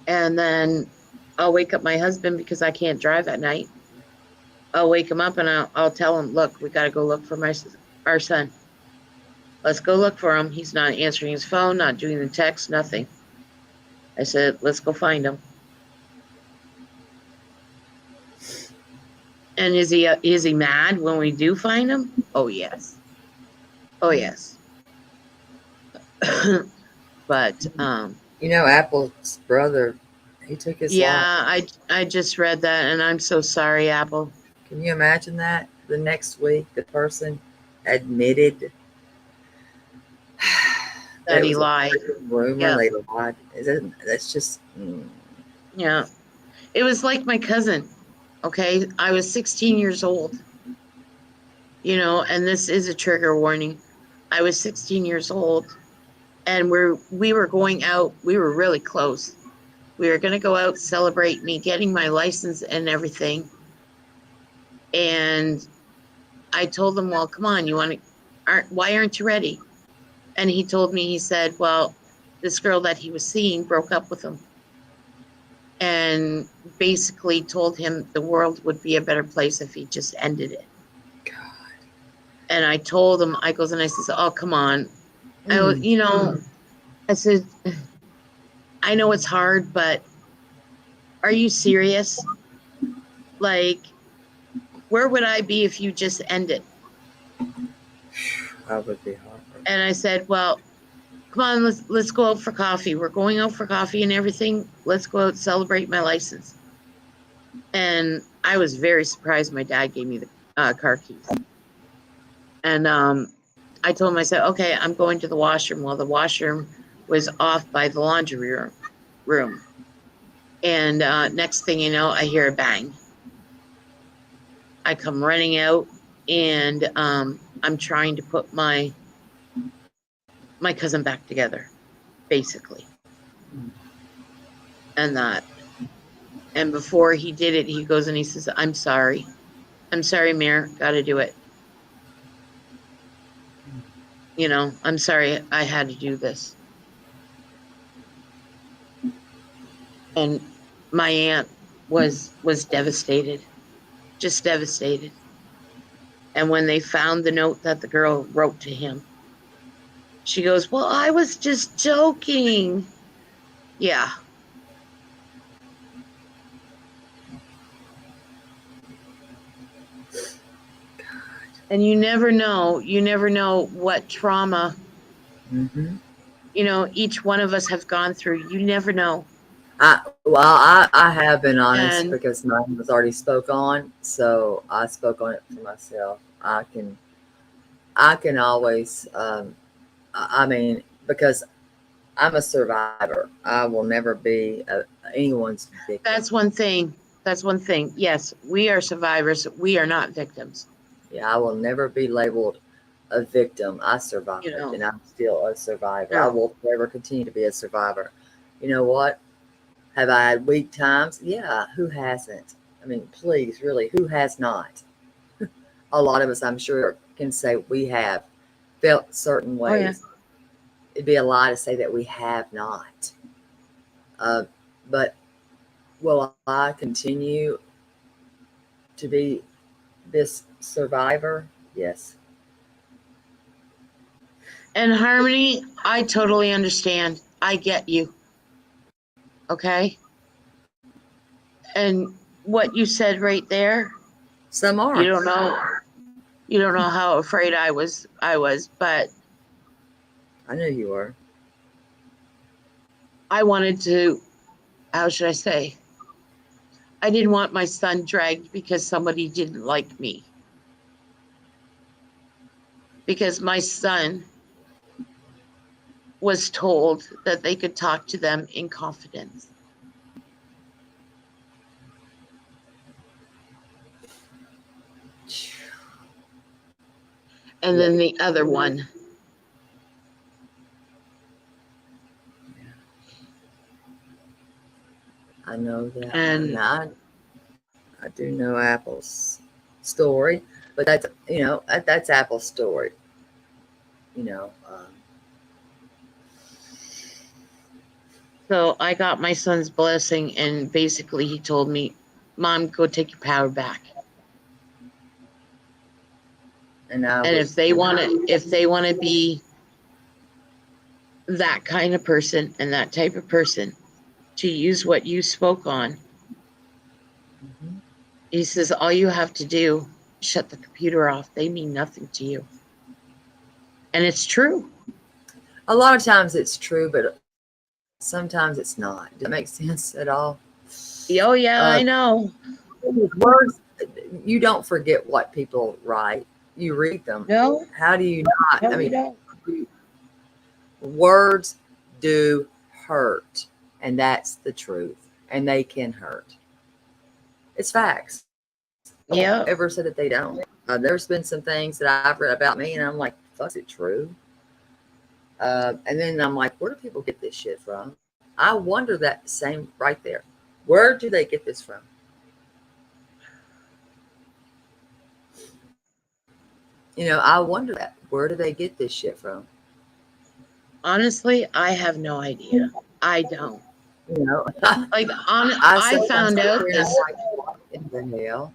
and then I'll wake up my husband because I can't drive at night. I'll wake him up and I'll tell him, look, we got to go look for our son. Let's go look for him. He's not answering his phone, not doing the text, nothing. I said, let's go find him. And is he mad when we do find him? Oh yes. Oh yes. But Apple's brother, he took his life. yeah, I just read that and I'm so sorry, Apple. Can you imagine that? The next week, the person admitted that That it he was a lied. freaking rumor. Yeah. They lied. That's just. Yeah. It was like my cousin. Okay. I was 16 years old, and this is a trigger warning. I was 16 years old and we were going out. We were really close. We were going to go out, celebrate me getting my license and everything. And I told him, well, come on, why aren't you ready? And he told me, he said, well, this girl that he was seeing broke up with him and basically told him the world would be a better place if he just ended it. God. And I told him, I said, oh, come on. I said, I know it's hard, but are you serious? Like, where would I be if you just ended? That would be hard. And I said, well, come on, let's go out for coffee. We're going out for coffee and everything. Let's go out, celebrate my license. And I was very surprised my dad gave me the car keys. And I told him, I said, okay, I'm going to the washroom. Well, the washroom was off by the laundry room. And next thing you know, I hear a bang. I come running out and I'm trying to put my cousin back together, basically. And that. And before he did it, he goes and he says, I'm sorry. I'm sorry, Mayor. Got to do it. I'm sorry I had to do this. And my aunt was devastated, just devastated. And when they found the note that the girl wrote to him, she goes, well, I was just joking. Yeah. And you never know what trauma, each one of us have gone through. You never know. I have been honest And because mine was already spoke on, so I spoke on it for myself. I can always, I mean, because I'm a survivor. I will never be anyone's victim. that's one thing. That's one thing. Yes, we are survivors. We are not victims. Yeah, I will never be labeled a victim. I survived, and I'm still a survivor. No. I will forever continue to be a survivor. You know what? Have I had weak times? Yeah, who hasn't? I mean, please, really, who has not? A lot of us, I'm sure, can say we have felt certain ways. Oh, yeah. It'd be a lie to say that we have not. But will I continue to be this survivor, yes. And Harmony, I totally understand. I get you. Okay? And what you said right there, Some are. you don't know how afraid I was, but I knew you were. I wanted to, how should I say? I didn't want my son dragged because somebody didn't like me. Because my son was told that they could talk to them in confidence. And then the other one, I know that. And- I do know Apple's story, but that's Apple's story. so I got my son's blessing, and basically he told me, Mom, go take your power back. And If they want to be that kind of person and that type of person to use what you spoke on, Mhm. he says, all you have to do, shut the computer off. They mean nothing to you. And it's true. A lot of times it's true, but sometimes it's not. Does that make sense at all? Oh, yeah, I know. Words, you don't forget what people write. You read them. No, How do you not? no, I we mean, don't. words do hurt, and that's the truth. And they can hurt. It's facts. Yeah. Ever said that they don't? There's been some things that I've read about me, and I'm like, "Fuck, is it true?" And then I'm like, "Where do people get this shit from?" I wonder that same right there. Where do they get this from? I wonder that. Where do they get this shit from? Honestly, I have no idea. I don't. Like, I I found out this. Like, what in the hell?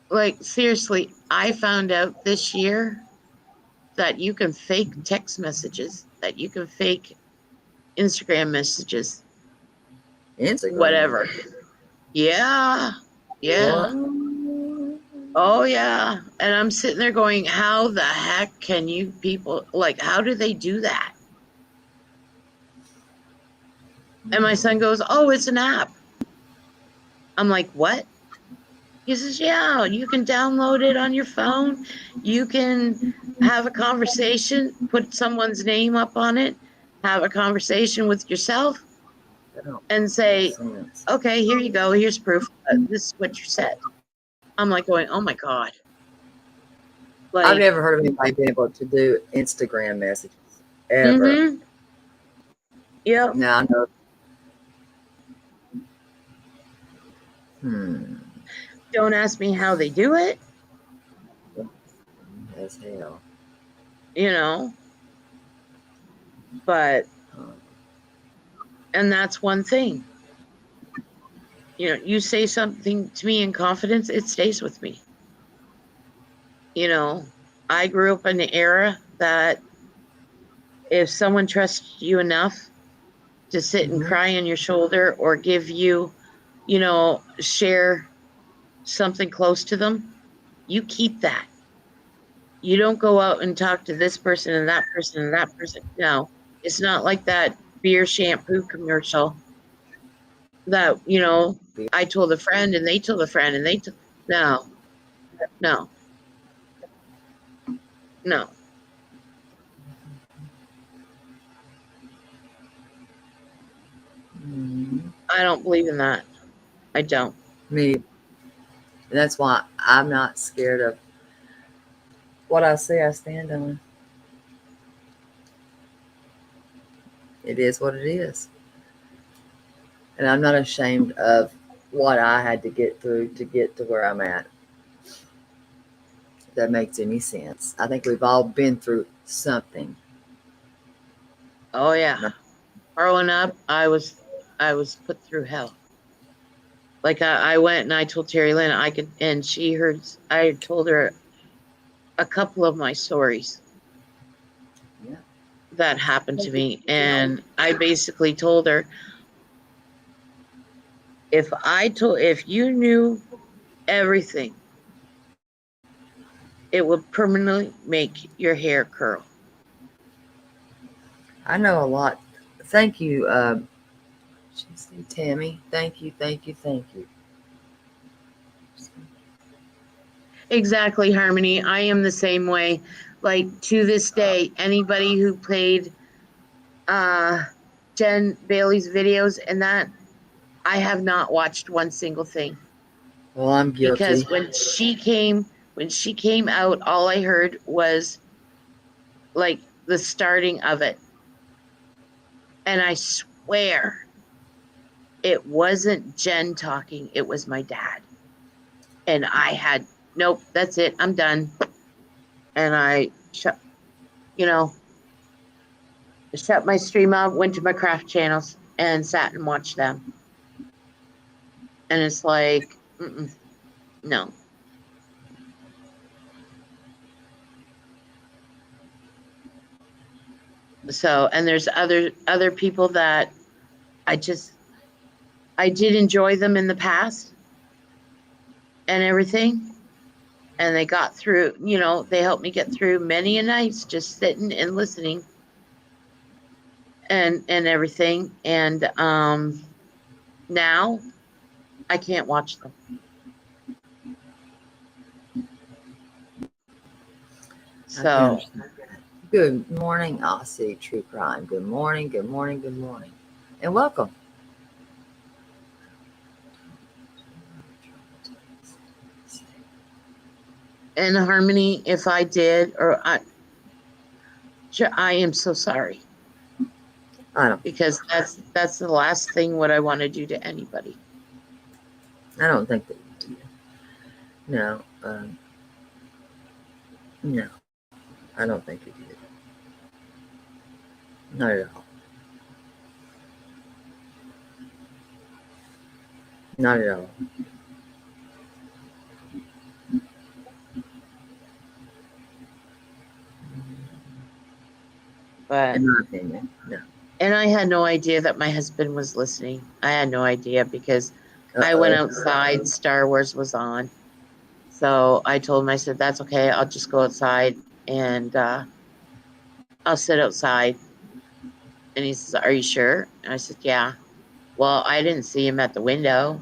Like, seriously, I found out this year that you can fake text messages, that you can fake Instagram messages, Instagram. whatever. Yeah. Yeah. What? Oh, yeah. And I'm sitting there going, how the heck can you people, like, how do they do that? And my son goes, oh, it's an app. I'm like, what? He says, yeah, you can download it on your phone. You can have a conversation, put someone's name up on it, have a conversation with yourself, and say, okay, here you go. Here's proof. This is what you said. I'm like going, oh my God. Like, I've never heard of anybody being able to do Instagram messages ever. Mm-hmm. Yep. Now I know. Don't ask me how they do it. As hell. But, and that's one thing. You say something to me in confidence, it stays with me. I grew up in an era that if someone trusts you enough to sit and cry on your shoulder or give you, share something close to them, you keep that. You don't go out and talk to this person and that person and that person. No, it's not like that beer shampoo commercial that, I told a friend and they told a friend and no. I don't believe in that. I don't. Me. That's why I'm not scared of what I say I stand on. It is what it is. And I'm not ashamed of what I had to get through to get to where I'm at. If that makes any sense. I think we've all been through something. Oh yeah. Growing up, I was put through hell. Like I went and I told Terry Lynn and I told her a couple of my stories Yeah. that happened to me. And I basically told her, if you knew everything, it would permanently make your hair curl. I know a lot. Thank you, Tammy. Thank you, thank you, thank you. Exactly, Harmony. I am the same way. Like to this day, anybody who played Jen Bailey's videos and that, I have not watched one single thing. Well, I'm Because guilty. when she came out, all I heard was like the starting of it. And I swear it wasn't Jen talking, it was my dad. And I had, nope, that's it, I'm done. And I shut, you know, shut my stream off, went to my craft channels and sat and watched them. And it's like, no. So, and there's other people that I did enjoy them in the past and everything. And they got through, they helped me get through many a nights just sitting and listening and everything. And now I can't watch them. So Good morning, Aussie True Crime. Good morning, good morning, good morning. And welcome. and Harmony, if I did, I am so sorry. I don't. Because that's the last thing what I want to do to anybody. I don't think that you do. No. No. I don't think you did. Not at all. Not at all. But in my opinion, no. And I had no idea that my husband was listening. I had no idea because I went outside, Star Wars was on. So I told him, I said, that's okay. I'll just go outside and I'll sit outside. And he says, are you sure? And I said, yeah. Well, I didn't see him at the window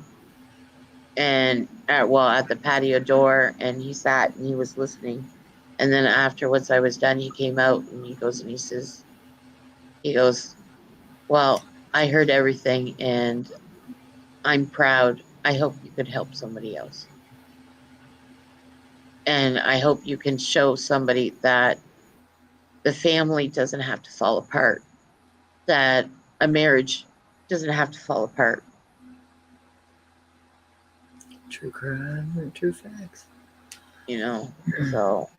and at the patio door, and he sat and he was listening. And then afterwards I was done, he came out and he goes, well, I heard everything and I'm proud. I hope you could help somebody else. And I hope you can show somebody that the family doesn't have to fall apart, that a marriage doesn't have to fall apart. True crime and true facts. So.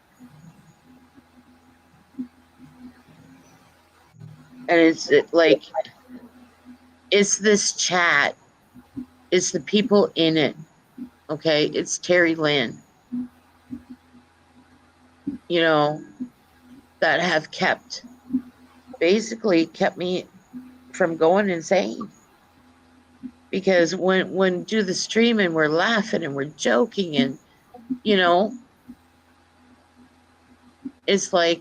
And it's it's this chat. It's the people in it. Okay. It's Terry Lynn. That have basically kept me from going insane. Because when do the stream and we're laughing and we're joking and, it's like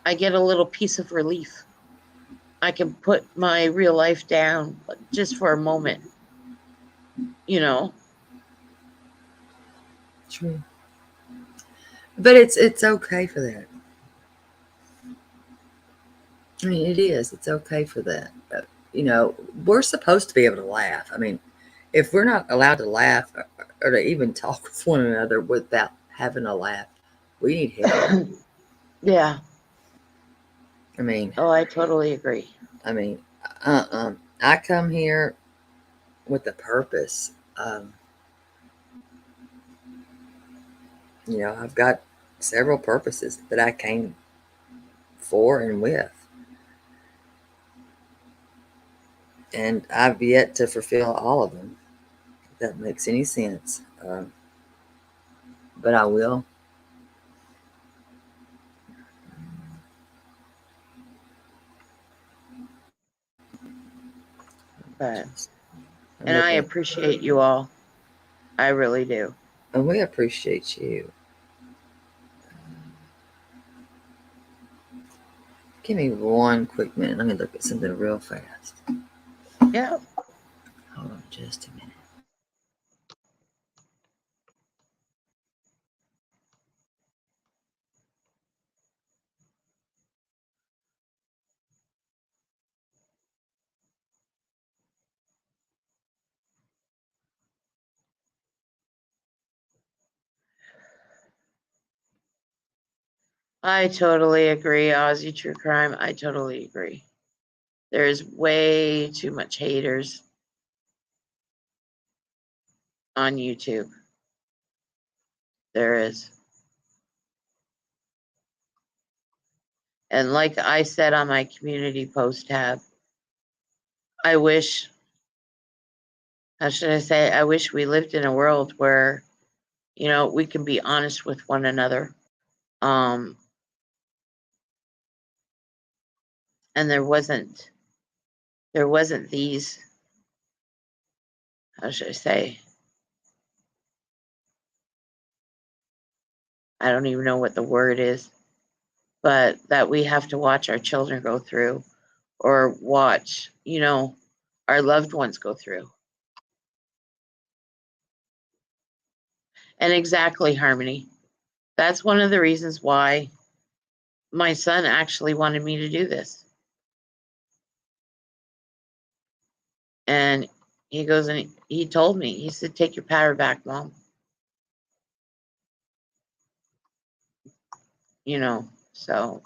I get a little piece of relief. I can put my real life down just for a moment, True. But it's okay for that. I mean, it is. It's okay for that. We're supposed to be able to laugh. I mean, if we're not allowed to laugh or to even talk with one another without having a laugh, we need help. Yeah. I mean. Oh, I totally agree. I mean, I come here with a purpose. I've got several purposes that I came for and with. And I've yet to fulfill all of them. that makes any sense. But I will. But I'm and I looking, appreciate you all. I really do. and we appreciate you. Give me one quick minute. Let me look at something real fast. Yeah. Hold on just a minute. I totally agree, Aussie True Crime. I totally agree. There's way too much haters on YouTube. There is. And like I said on my community post tab, I wish, how should I say, I wish we lived in a world where, we can be honest with one another. And there wasn't these, how should I say, I don't even know what the word is, but that we have to watch our children go through or watch, our loved ones go through. And exactly, Harmony. That's one of the reasons why my son actually wanted me to do this. And he goes and he told me, he said, take your power back, Mom. So,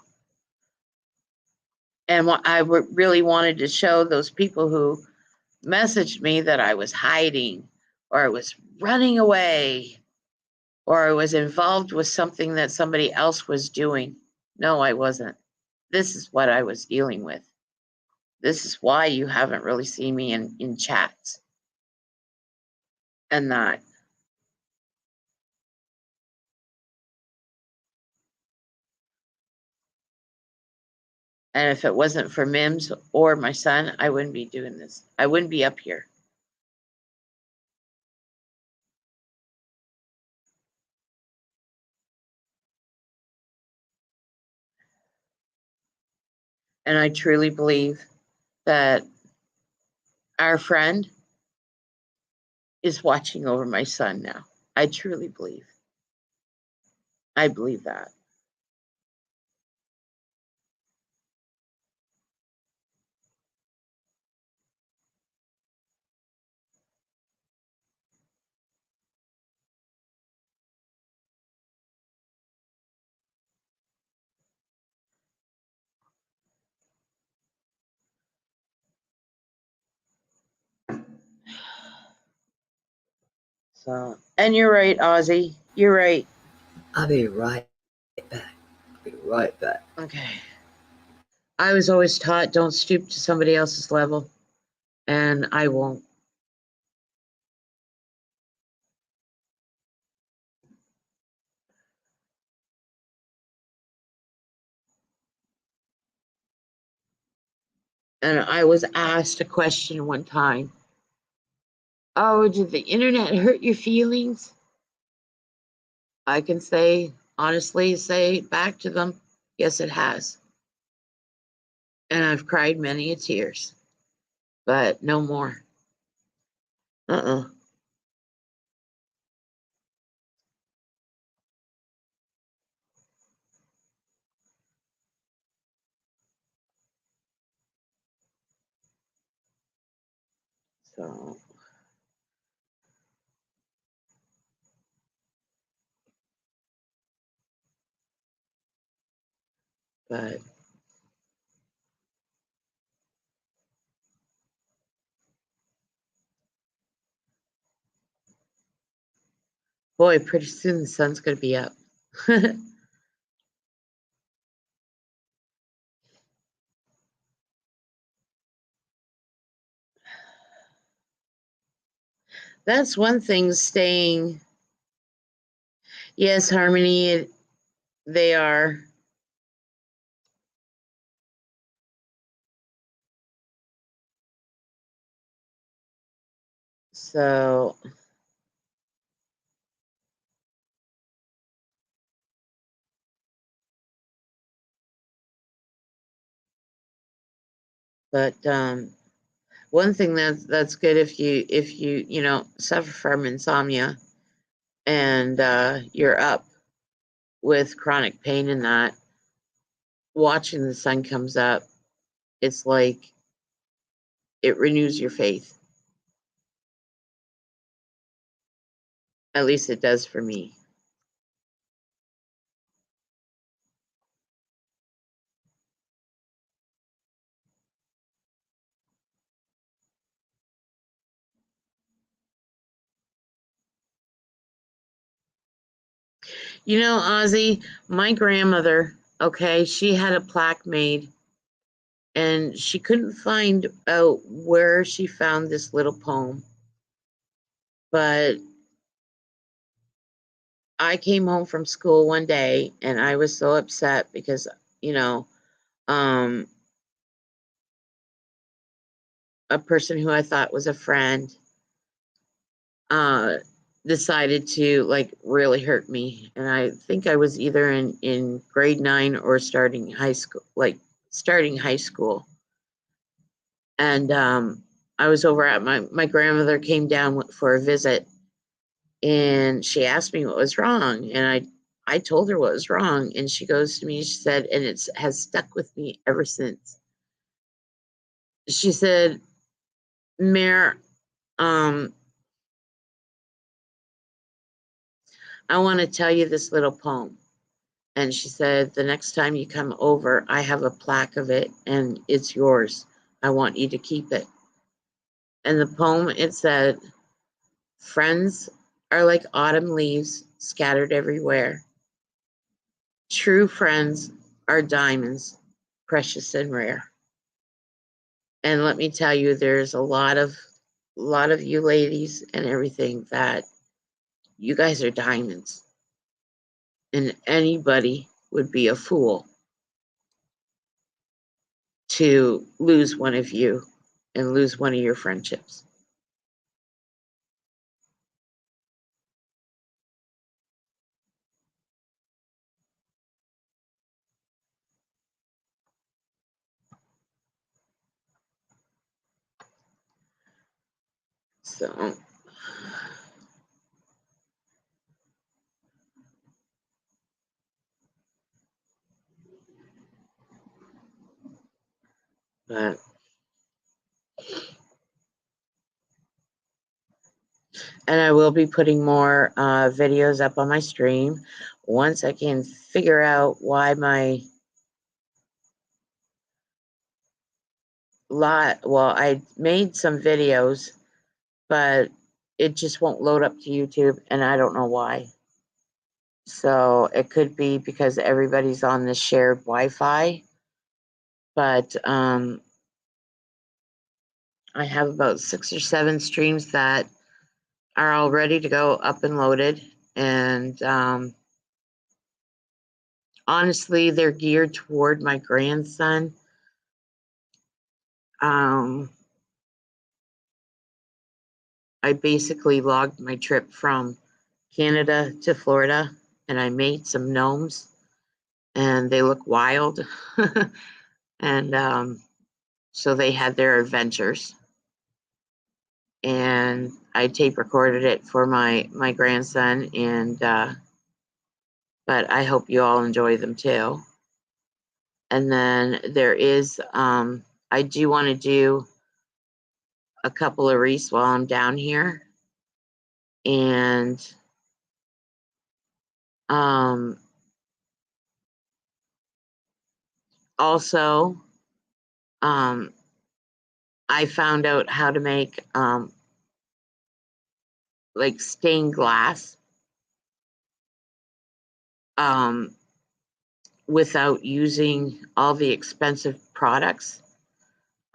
and what I really wanted to show those people who messaged me that I was hiding or I was running away or I was involved with something that somebody else was doing. No, I wasn't. This is what I was dealing with. This is why you haven't really seen me in chats and that. And if it wasn't for Mims or my son, I wouldn't be doing this. I wouldn't be up here. And I truly believe that our friend is watching over my son now. I truly believe. I believe that. So, and you're right, Ozzy. You're right. I'll be right back. Be right back. Okay. I was always taught don't stoop to somebody else's level, and I won't. And I was asked a question one time. Oh, did the internet hurt your feelings? I can honestly say back to them, yes, it has. And I've cried many a tears, but no more. Uh-uh. So, but boy, pretty soon the sun's going to be up. That's one thing staying. Yes, Harmony, they are. So, but one thing that's good if you suffer from insomnia and you're up with chronic pain and that, watching the sun comes up, it's like it renews your faith. At least it does for me. You know, Ozzy, my grandmother, okay, she had a plaque made and she couldn't find out where she found this little poem. But I came home from school one day and I was so upset because, you know, um, a person who I thought was a friend uh, decided to like really hurt me. And I think I was either in grade 9 or starting high school, And I was over at my grandmother came down for a visit and she asked me what was wrong. And I told her what was wrong. And she goes to me, she said, and it has stuck with me ever since. She said, Mayor, I want to tell you this little poem. And she said, the next time you come over, I have a plaque of it and it's yours. I want you to keep it. And the poem, it said, friends are like autumn leaves scattered everywhere. True friends are diamonds, precious and rare. And let me tell you, there's a lot of you ladies and everything that you guys are diamonds. And anybody would be a fool to lose one of you and lose one of your friendships. So, but, and I will be putting more videos up on my stream once I can figure out why my I made some videos, but it just won't load up to YouTube, and I don't know why. So it could be because everybody's on the shared Wi-Fi, but I have about 6 or 7 streams that are all ready to go up and loaded, and honestly, they're geared toward my grandson. I basically logged my trip from Canada to Florida, and I made some gnomes, and they look wild. And so they had their adventures, and I tape recorded it for my grandson, and but I hope you all enjoy them too. And then there is I do want to do a couple of wreaths while I'm down here, and also I found out how to make like stained glass without using all the expensive products.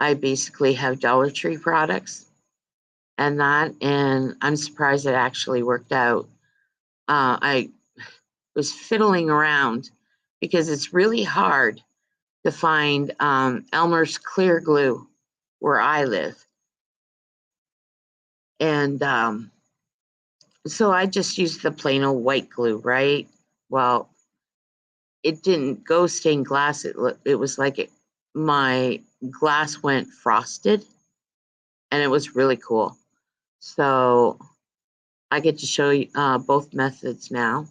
I basically have Dollar Tree products, and I'm surprised it actually worked out. I was fiddling around because it's really hard to find Elmer's clear glue where I live. And so I just used the plain old white glue, right? Well, it didn't go stained glass. It was like my glass went frosted, and it was really cool. So I get to show you both methods now.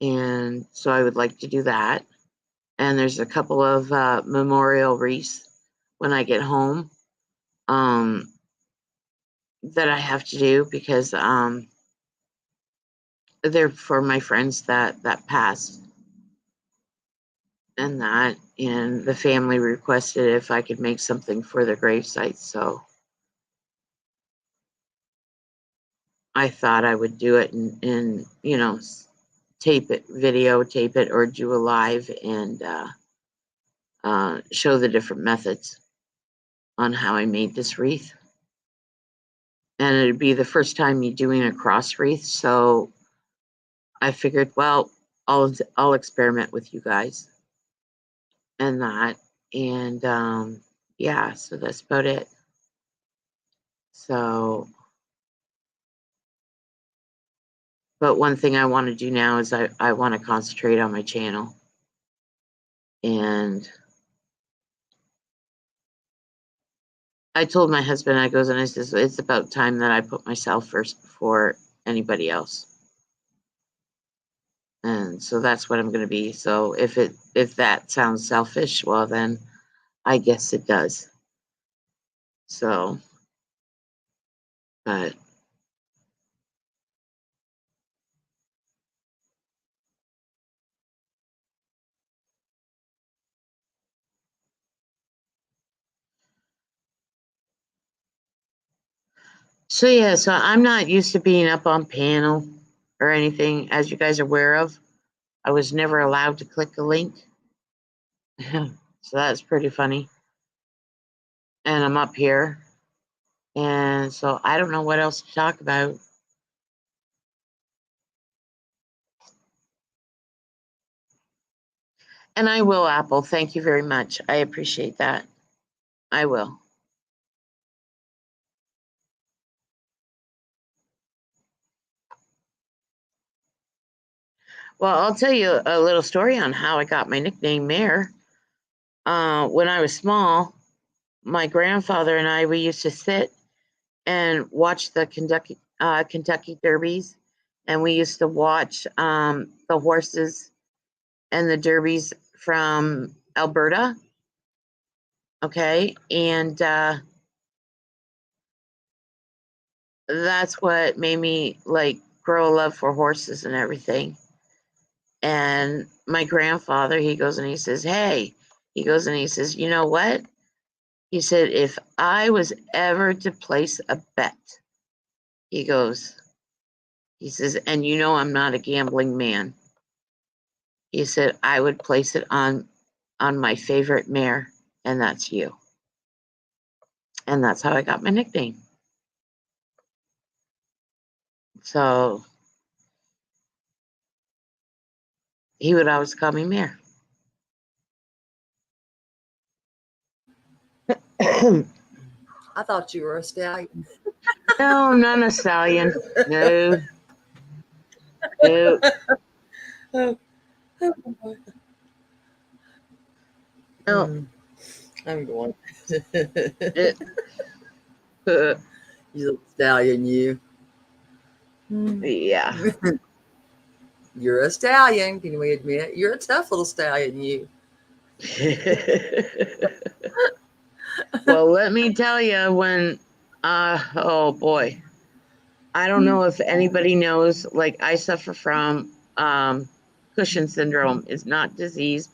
And so I would like to do that. And there's a couple of memorial wreaths when I get home that I have to do because they're for my friends that passed and that. And the family requested if I could make something for their gravesite. So I thought I would do it and tape it, videotape it, or do a live and show the different methods on how I made this wreath. And it'd be the first time me doing a cross wreath, so I figured, well, I'll experiment with you guys and that, and yeah, so that's about it. So, but one thing I want to do now is I want to concentrate on my channel, and I told my husband, I says, it's about time that I put myself first before anybody else. And so that's what I'm going to be. So if that sounds selfish, well, then I guess it does. So, but so yeah, so I'm not used to being up on panel or anything, as you guys are aware of. I was never allowed to click a link. So that's pretty funny. And I'm up here. And so I don't know what else to talk about. And I will, Apple. Thank you very much. I appreciate that. I will. Well, I'll tell you a little story on how I got my nickname Mayor. When I was small, my grandfather and I, we used to sit and watch the Kentucky Derbies, and we used to watch the horses and the derbies from Alberta. Okay, and that's what made me like grow a love for horses and everything. And my grandfather, he goes and he says, "Hey," he goes and he says, "You know what?" He said, "If I was ever to place a bet," he goes, he says, "and you know I'm not a gambling man." He said, "I would place it on my favorite mare, and that's you." And that's how I got my nickname. So he would always call me Mare. I thought you were a stallion. No, I'm not a stallion. No. No. Oh, No. I'm going. Uh, You little stallion, you. yeah. You're a stallion. Can we admit it? You're a tough little stallion, you. Well, let me tell you when, oh boy. I don't know if anybody knows, like I suffer from Cushing syndrome. It's not disease,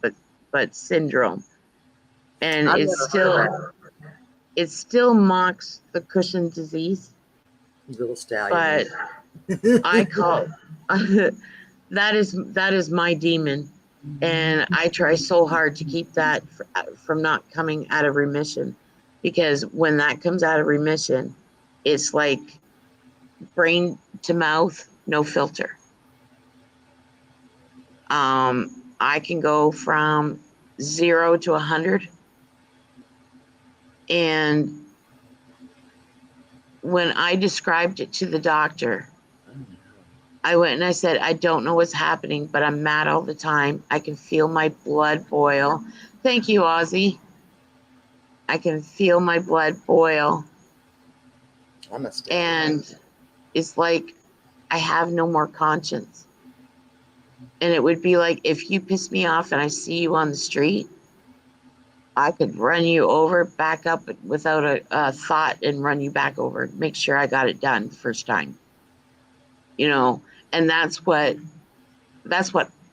but syndrome. And I've never heard of it still mocks the Cushing disease, you little stallion. but I call that is my demon, and I try so hard to keep that from not coming out of remission, because when that comes out of remission, it's like brain to mouth, no filter. I can go from 0 to 100. And when I described it to the doctor, I went and I said, I don't know what's happening, but I'm mad all the time. I can feel my blood boil. Thank you, Ozzy. I can feel my blood boil. And it's like I have no more conscience. And it would be like if you piss me off and I see you on the street, I could run you over, back up without a thought and run you back over. Make sure I got it done the first time. You know, and that's what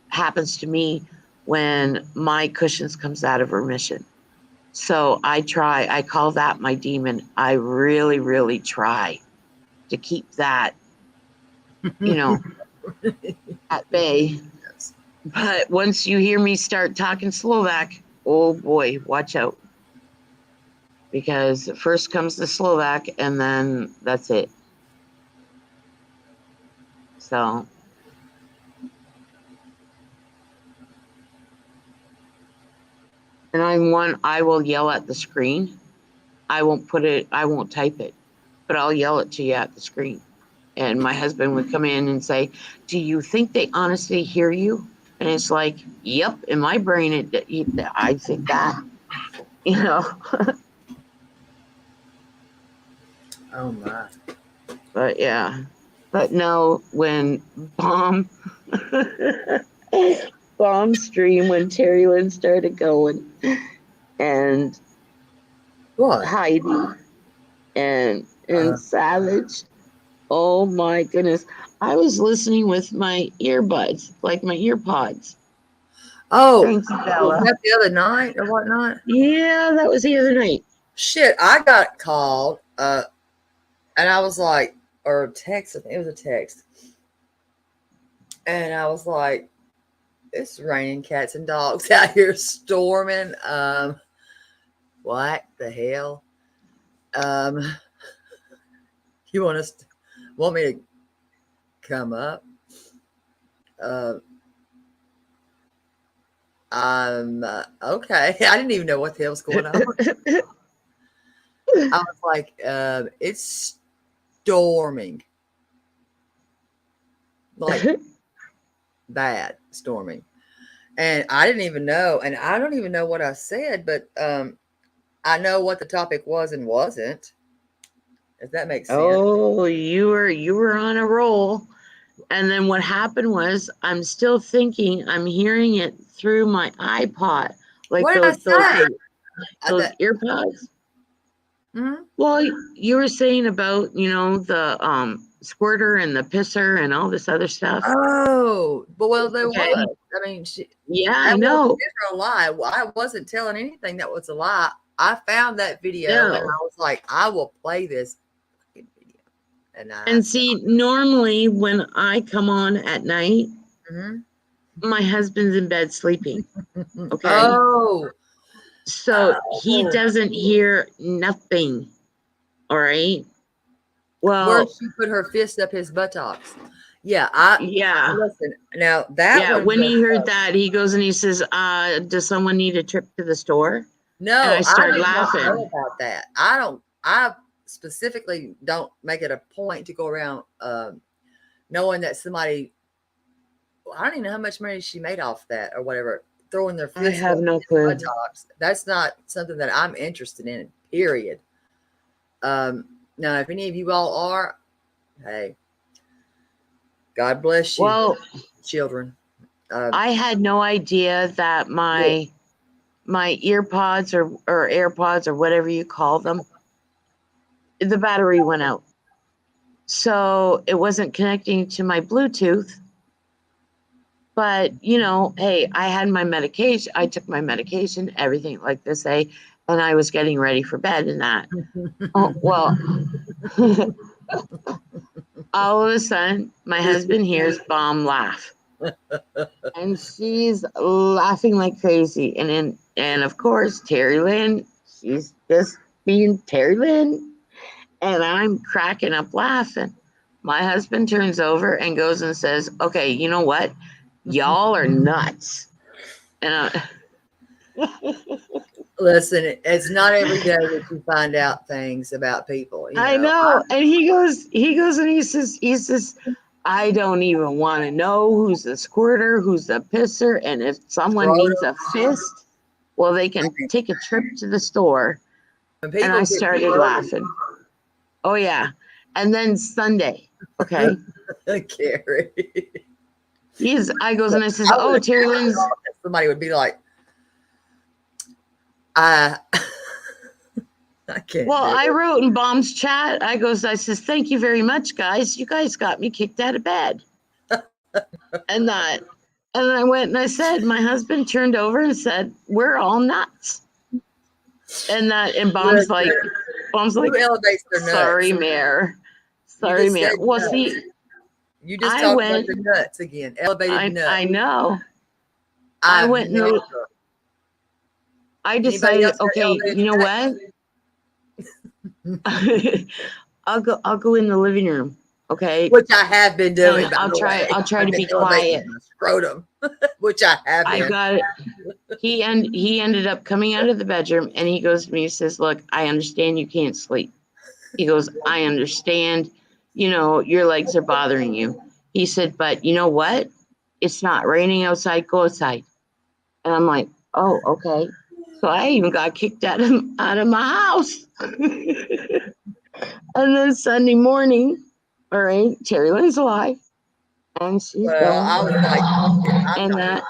happens to me when my cushions comes out of remission. So I call that my demon. I really, really try to keep that, you know, at bay. Yes. But once you hear me start talking Slovak, oh boy, watch out. Because first comes the Slovak and then that's it. So. And I will yell at the screen. I won't type it, but I'll yell it to you at the screen. And my husband would come in and say, do you think they honestly hear you? And it's like, yep, in my brain, I think that, you know. Oh my. But yeah. But no, when Bomb Stream, when Terry Lynn started going, and What? Heidi and Savage, oh my goodness. I was listening with my earbuds, like my earpods. Oh, Thanks, Bella. was that the other night or whatnot? Yeah, that was the other night. Shit, I got called, and I was like, or text, I think it was a text. And I was like, it's raining cats and dogs out here storming. What the hell? You want me to come up? Okay. I didn't even know what the hell was going on. I was like, it's storming. Like bad storming. And I didn't even know, and I don't even know what I said, but I know what the topic was and wasn't. If that makes sense. Oh, you were on a roll. And then what happened was I'm still thinking I'm hearing it through my iPod. Like What did I say? those earpods. Mm-hmm. Well, you were saying about, the squirter and the pisser and all this other stuff. Oh, but well, there Okay. was. I mean, I know. Wasn't a lie. I wasn't telling anything that was a lie. I found that video and I was like, I will play this video. And see, normally when I come on at night, my husband's in bed sleeping. Okay. Oh. So he doesn't hear nothing. All right. Well, where she put her fist up his buttocks. Yeah, listen. Now that when he heard that, he goes and he says, does someone need a trip to the store? No, and I started laughing. laughing. Not know about that. I specifically don't make it a point to go around knowing that somebody, I don't even know how much money she made off that or whatever, throwing their fist. I have no clue. Buttocks. That's not something that I'm interested in, period. Now, if any of you all are, hey, God bless you. Well, children. I had no idea that my earpods or AirPods or whatever you call them, the battery went out. So it wasn't connecting to my Bluetooth. But, hey, I had my medication. I took my medication, everything like this, and I was getting ready for bed and that. Oh, well, all of a sudden, my husband hears Bomb laugh. And she's laughing like crazy. And of course, Terry Lynn, she's just being Terry Lynn. And I'm cracking up laughing. My husband turns over and goes and says, okay, you know what? Y'all are nuts. And Listen, it's not every day that you find out things about people. I know. And he goes and he says, I don't even want to know who's the squirter, who's the pisser. And if someone needs a fist, well, they can take a trip to the store. And I started laughing. Oh, yeah. And then Sunday, okay. Carrie. I goes and I says, oh, Terry Lynn's. Somebody would be like, I can't. Well, I wrote in Bomb's chat. I says, thank you very much, guys. You guys got me kicked out of bed. And I went and I said, my husband turned over and said, we're all nuts. And Bomb's like, who elevates their nuts? Sorry, Mayor. Sorry, Mayor. Well, nuts. see, you just talked about the nuts again. Elevated nuts. I know. I went and I decided, okay, you know what? I'll go in the living room. Okay. Which I have been doing. I'll try to be quiet. Scrotum. Which I have been. I got it. He ended up coming out of the bedroom and he goes to me, he says, look, I understand you can't sleep. He goes, I understand, your legs are bothering you. He said, but you know what? It's not raining outside, go outside. And I'm like, oh, okay. So I even got kicked out of my house. And then Sunday morning, all right, Terry Lynn's alive. And she's gone. I was like, and that.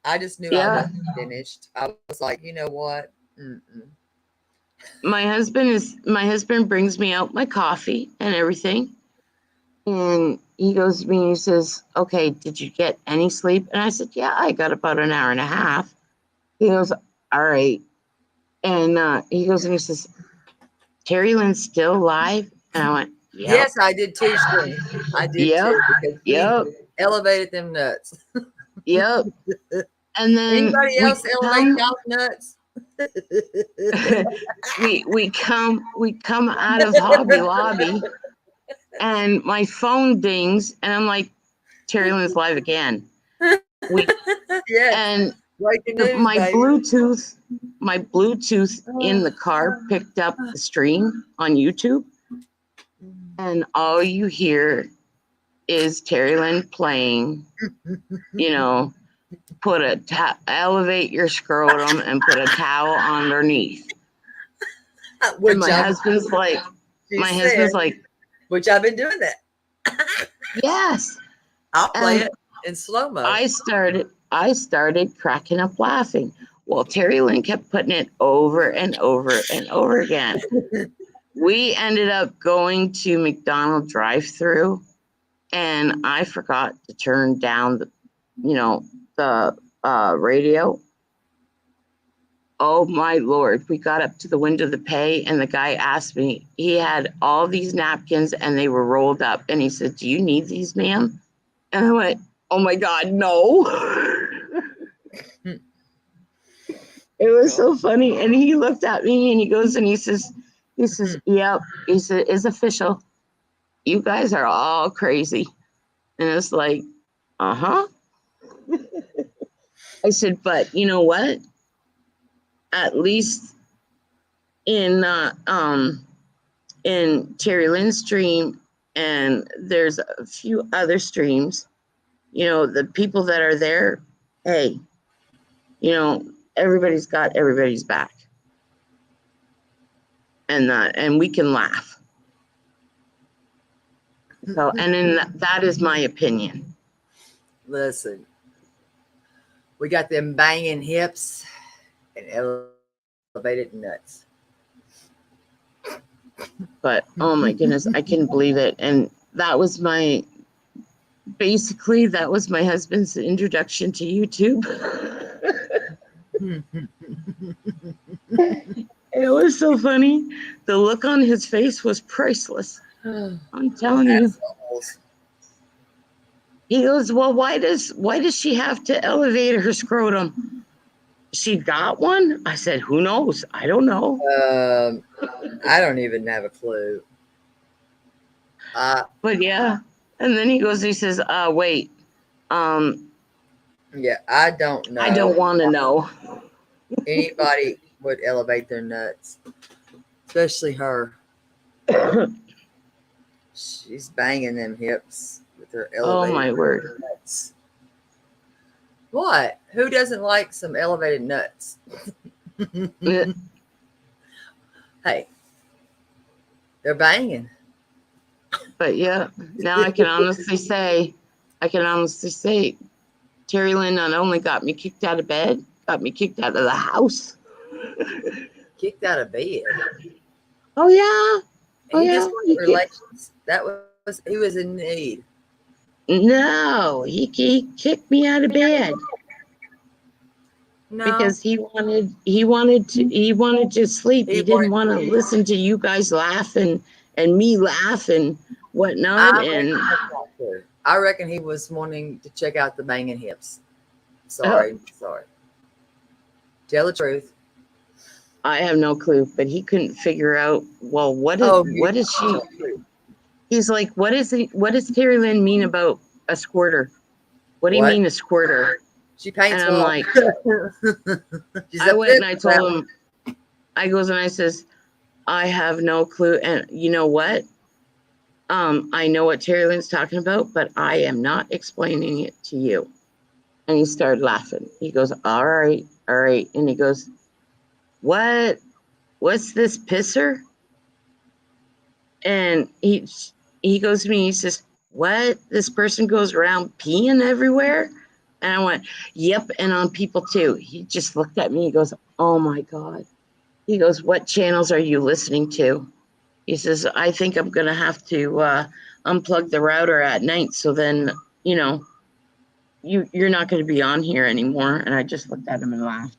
I just knew I wasn't finished. I was like, you know what? Mm-mm. My husband brings me out my coffee and everything. And he goes to me and he says, okay, did you get any sleep? And I said, yeah, I got about an hour and a half. He goes, all right. And he goes and he says, Terry Lynn's still alive? And I went, yep. Yes, I did too, Steve. I did too. Because he elevated them nuts. Yep. And then anybody else elevate y'all nuts? we come out of Hobby Lobby and my phone dings and I'm like, Terry Lynn's live again. And my Bluetooth in the car picked up the stream on YouTube, and all you hear is Terry Lynn playing, elevate your scrotum and put a towel underneath. And my husband's like, which I've been doing that. Yes. I'll play it in slow-mo. I started cracking up laughing. Well, Terry Lynn kept putting it over and over and over again. We ended up going to McDonald's drive-thru, and I forgot to turn down the radio. Oh my Lord. We got up to the window to pay and the guy asked me, he had all these napkins and they were rolled up. And he said, do you need these, ma'am? And I went, oh my God, no. It was so funny. And he looked at me and he goes and he says, yep. He said, it's official. You guys are all crazy. And it's like, uh-huh. I said, but you know what? At least in Terry Lynn's stream, and there's a few other streams, the people that are there, hey, everybody's got everybody's back. And we can laugh. So, and then that is my opinion. Listen, we got them banging hips and elevated nuts. But oh my goodness, I couldn't believe it. And that was my husband's introduction to YouTube. It was so funny. The look on his face was priceless. I'm telling you. He goes, well, why does she have to elevate her scrotum? She got one? I said, who knows? I don't know. I don't even have a clue. But yeah. And then he says, wait, Yeah, I don't I don't know want to know. anybody would elevate their nuts, especially her. She's banging them hips with her Oh elevated my word. nuts. What? Who doesn't like some elevated nuts? Hey, they're banging. But yeah, now I can honestly say, Terry Lynn not only got me kicked out of bed, got me kicked out of the house. Kicked out of bed. Oh yeah. Oh He yeah. just wanted relations. That was he was in need. No, he kicked me out of bed No, because he wanted to sleep. he He didn't wanted. want to listen to you guys laugh and me laugh and whatnot. And I reckon he was wanting to check out the banging hips. uh, Sorry. Tell the truth. I have no clue, but he couldn't figure out. Well, what is she? He's like, what does Terry Lynn mean about a squirter? What do you What? mean a squirter? She paints And I'm well. like, She's I a went and I fit for that told one. him, I goes and I says, I have no clue. And you know what? I know what Terry Lynn's talking about, but I am not explaining it to you. And he started laughing. He goes, all right. And he goes, what's this pisser? And he goes to me, he says, what? This person goes around peeing everywhere? And I went, yep, and on people too. He just looked at me, he goes, oh my God. He goes, what channels are you listening to? He says, I think I'm gonna have to unplug the router at night, so then, you're not gonna be on here anymore. And I just looked at him and laughed.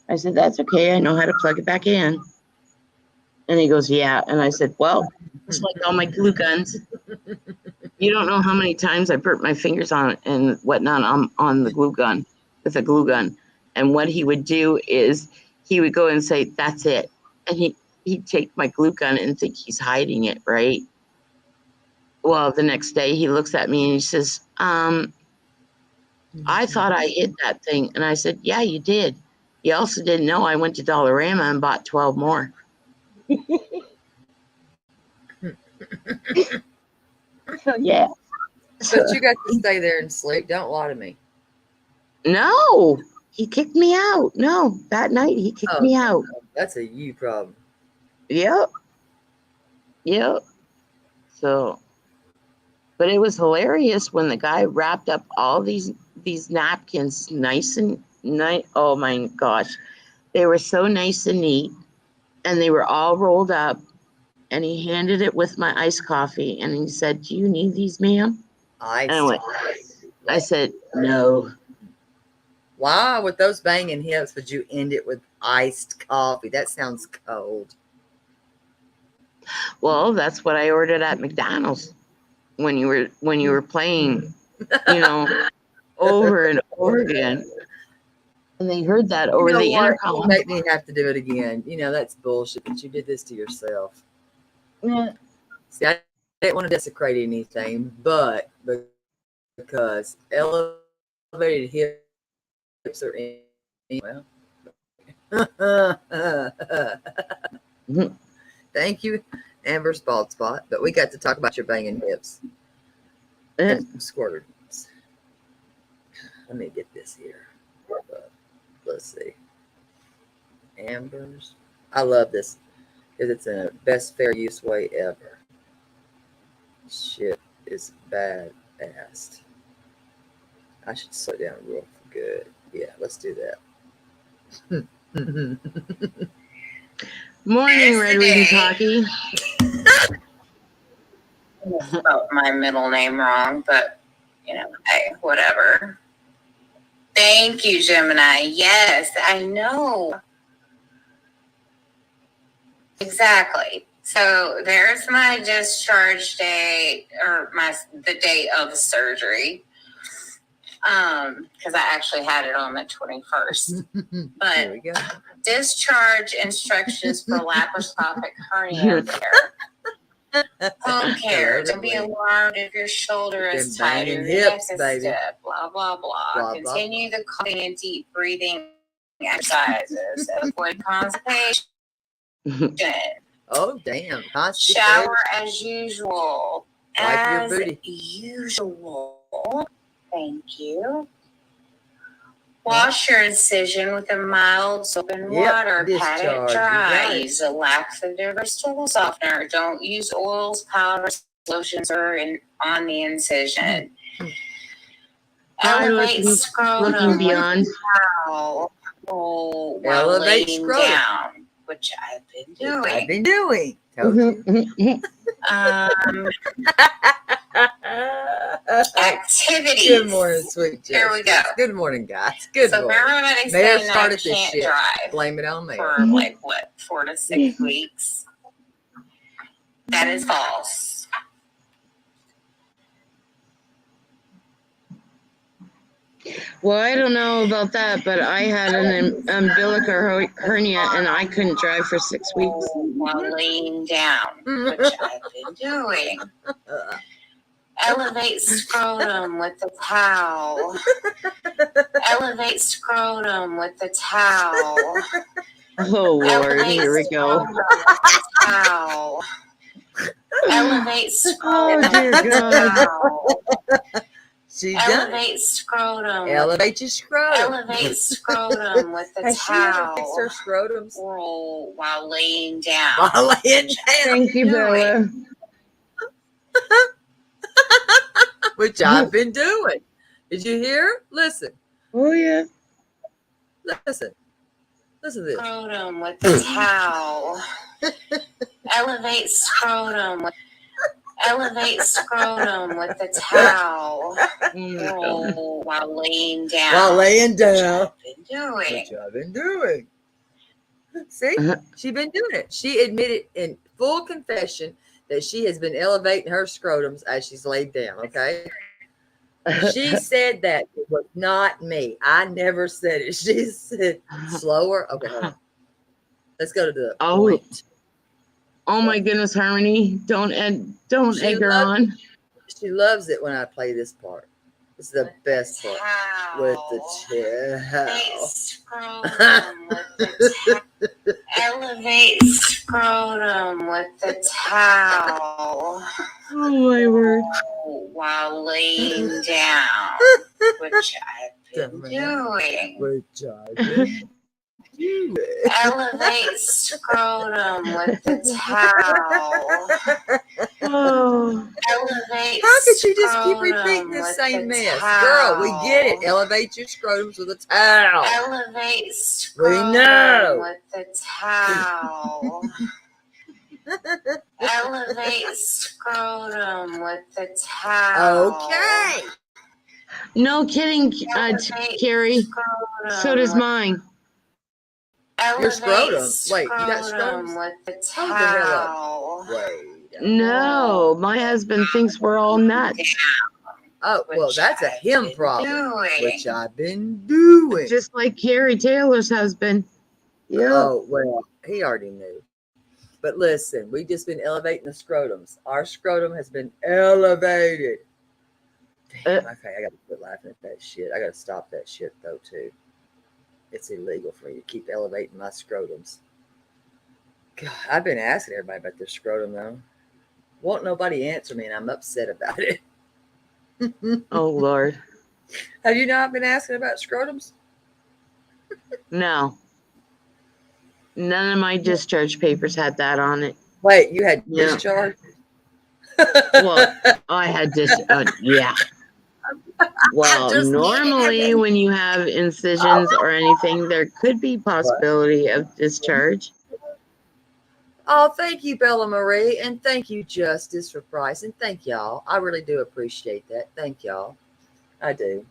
I said, that's okay, I know how to plug it back in. And he goes, yeah. And I said, well, it's like all my glue guns. You don't know how many times I burnt my fingers on it and whatnot on the glue gun with a glue gun. And what he would do is he would go and say, that's it. And he'd take my glue gun and think he's hiding it, right? Well, the next day he looks at me and he says, I thought I hid that thing. And I said, yeah, you did. You also didn't know I went to Dollarama and bought 12 more. So, yeah. But you got to stay there and sleep. Don't lie to me. No, he kicked me out. No, that night he kicked me out. That's a you problem. Yep. So, but it was hilarious when the guy wrapped up all these napkins nice and nice. Oh my gosh, they were so nice and neat, and they were all rolled up. And he handed it with my iced coffee, and he said, "Do you need these, ma'am?" And I said, "No." Why, with those banging hips, would you end it with iced coffee? That sounds cold. Well, that's what I ordered at McDonald's when you were playing, over and over again. And they heard that over the intercom. You make me have to do it again. That's bullshit, but you did this to yourself. Yeah. See, I didn't want to desecrate anything, but because elevated hips are in, well. Thank you, Amber's bald spot, but we got to talk about your banging hips and squirters. Let me get this here. Let's see. Amber's. I love this because it's in a best fair use way ever. Shit is badass. I should slow down real good. Yeah, let's do that. Morning, Red Wing Talkie. Spelled my middle name wrong, but hey, whatever. Thank you, Gemini. Yes, I know. Exactly. So there's my discharge date, or the date of the surgery. Because I actually had it on the 21st. But there we go. Discharge instructions for laparoscopic hernia care. Home care. Don't be alarmed if your shoulder is tight or your neck is stiff. Blah, blah, blah. Continue the calming and deep breathing exercises. Avoid constipation. Oh, damn. Shower as usual. Wipe your As booty. usual. Thank you. Wash your incision with a mild soap and water. Pat it dry. Use a laxative or stool softener. Don't use oils, powders, lotions, or on the incision. Elevate scrotum looking beyond. while laying down, which I've been doing. Told you. Activities. Good morning, sweet Jess. Here we go. Good morning, guys. Good morning. Everybody's Mayor saying started I this can't shit. drive Blame it on me. for like what, 4 to 6 weeks. That is false. Well, I don't know about that, but I had an umbilical hernia and I couldn't drive for 6 weeks. While laying down, which I've been doing. Elevate scrotum with the towel. Elevate scrotum with the towel. Oh, Lord, here we go. Towel. Elevate scrotum. Oh, dear God. Elevate scrotum. Elevate your scrotum. Elevate scrotum with the Has she ever towel. fixed her scrotums? Roll while laying down. While laying down. Thank you, Bella. Which I've been doing. Did you hear? Listen. Oh, yeah. Listen. Listen to this. Scrotum with the towel. Elevate scrotum with the towel. Roll while laying down. While laying down. Which I've been doing. See? She's been doing it. She admitted in full confession that she has been elevating her scrotums as she's laid down, okay? She said that it was not me. I never said it. She said slower. Okay, hold on. Let's go to the point. Oh my goodness, Harmony. Don't egg her on. She loves it when I play this part. It's the best part. With the Elevate scrotum with the towel. Oh my word. While laying down, which I've been doing. Elevate scrotum with the towel. Oh. Elevate. How could you just keep repeating the same mess? Girl, we get it. Elevate your scrotums with a towel. Elevate scrotum with the towel. Elevate scrotum with the towel. Okay. No kidding, Carrie. So does mine. Your scrotum. Wait, you got scrotum with the towel. Hold the hell up. Wait. No, my husband thinks we're all nuts. Oh, well, that's a him problem, which I've been doing. Just like Carrie Taylor's husband. Yeah. Oh, well, he already knew. But listen, we've just been elevating the scrotums. Our scrotum has been elevated. Damn, okay, I got to quit laughing at that shit. I got to stop that shit, though, too. It's illegal for me to keep elevating my scrotums. God, I've been asking everybody about their scrotum, though. Won't nobody answer me, and I'm upset about it. Oh, Lord. Have you not been asking about scrotums? No. None of my discharge papers had that on it. Wait, you had discharge? Well, I had yeah. Well, normally when you have incisions or anything, there could be possibility of discharge. Oh, thank you, Bella Marie, and thank you, Justice, for Price, and thank y'all. I really do appreciate that. Thank y'all. I do.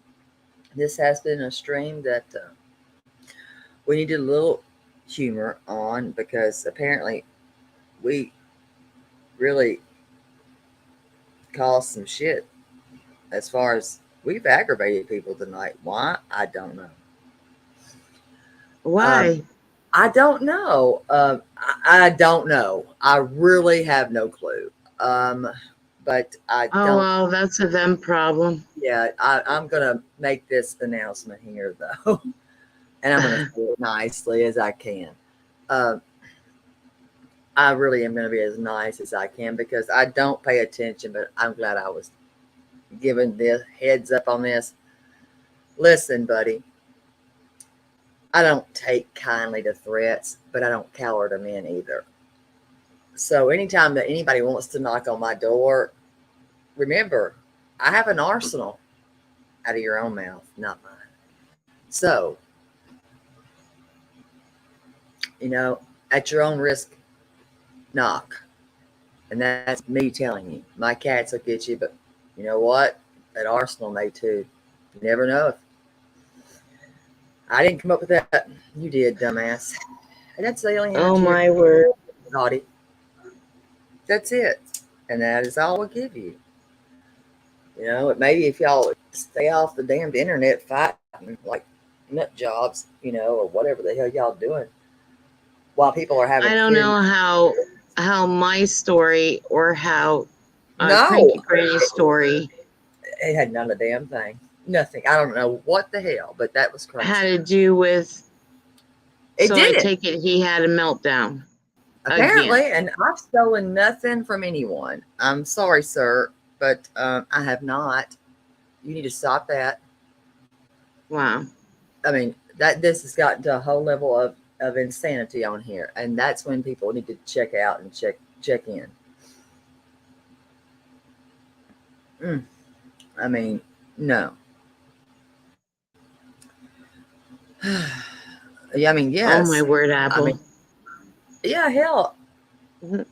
This has been a stream that we needed a little humor on because apparently we really caused some shit as far as we've aggravated people tonight. Why? I don't know. Why? I don't know. I don't know. I really have no clue. But I Oh, don't. well, that's a them problem. Yeah, I'm gonna make this announcement here though, and I'm gonna say it nicely as I can. Uh, I really am gonna be as nice as I can because I don't pay attention, but I'm glad I was given the heads up on this. Listen, buddy, I don't take kindly to threats, but I don't cower them in either. So anytime that anybody wants to knock on my door, remember, I have an arsenal out of your own mouth, not mine. So, at your own risk, knock. And that's me telling you. My cats will get you, but you know what? That arsenal may too. You never know. I didn't come up with that. You did, dumbass. And that's the only Oh, answer, my word. naughty. That's it. And that is all we'll give you. Maybe if y'all stay off the damned internet fighting like nut jobs, or whatever the hell y'all doing while people are having I don't kids. know how my story or how No, Cranky Granny's story it had none of the damn thing. Nothing. I don't know what the hell, but that was crazy. had to do with. It So did I it. take it he had a meltdown. Apparently, Again. and I've stolen nothing from anyone. I'm sorry, sir, but I have not. You need to stop that. Wow. I mean, this has gotten to a whole level of insanity on here, and that's when people need to check out and check in. I mean, no. Yeah, I mean, yes. Oh, my word, Apple. I mean, yeah, hell,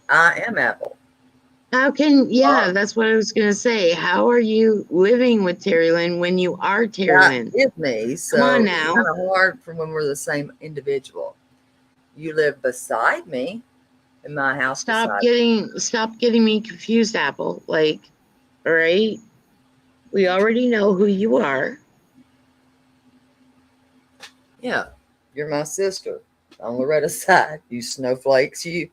I am Apple. How can, that's what I was going to say. How are you living with Terry Lynn when you are Terry Lynn? That is me. So Come on now. It's kind of hard for when we're the same individual. You live beside me in my house. Stop getting me confused, Apple. Like, all right, we already know who you are. Yeah, you're my sister on Loretta's side. You snowflakes, you.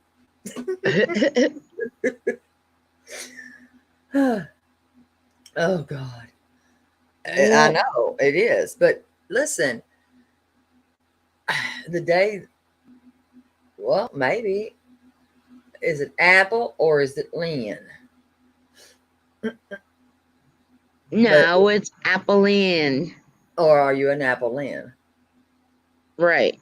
Oh God, I know it is. But listen, the day. Well, maybe is it Apple or is it Lynn? No, it's Apple Lynn. Or are you an Apple Lynn? Right.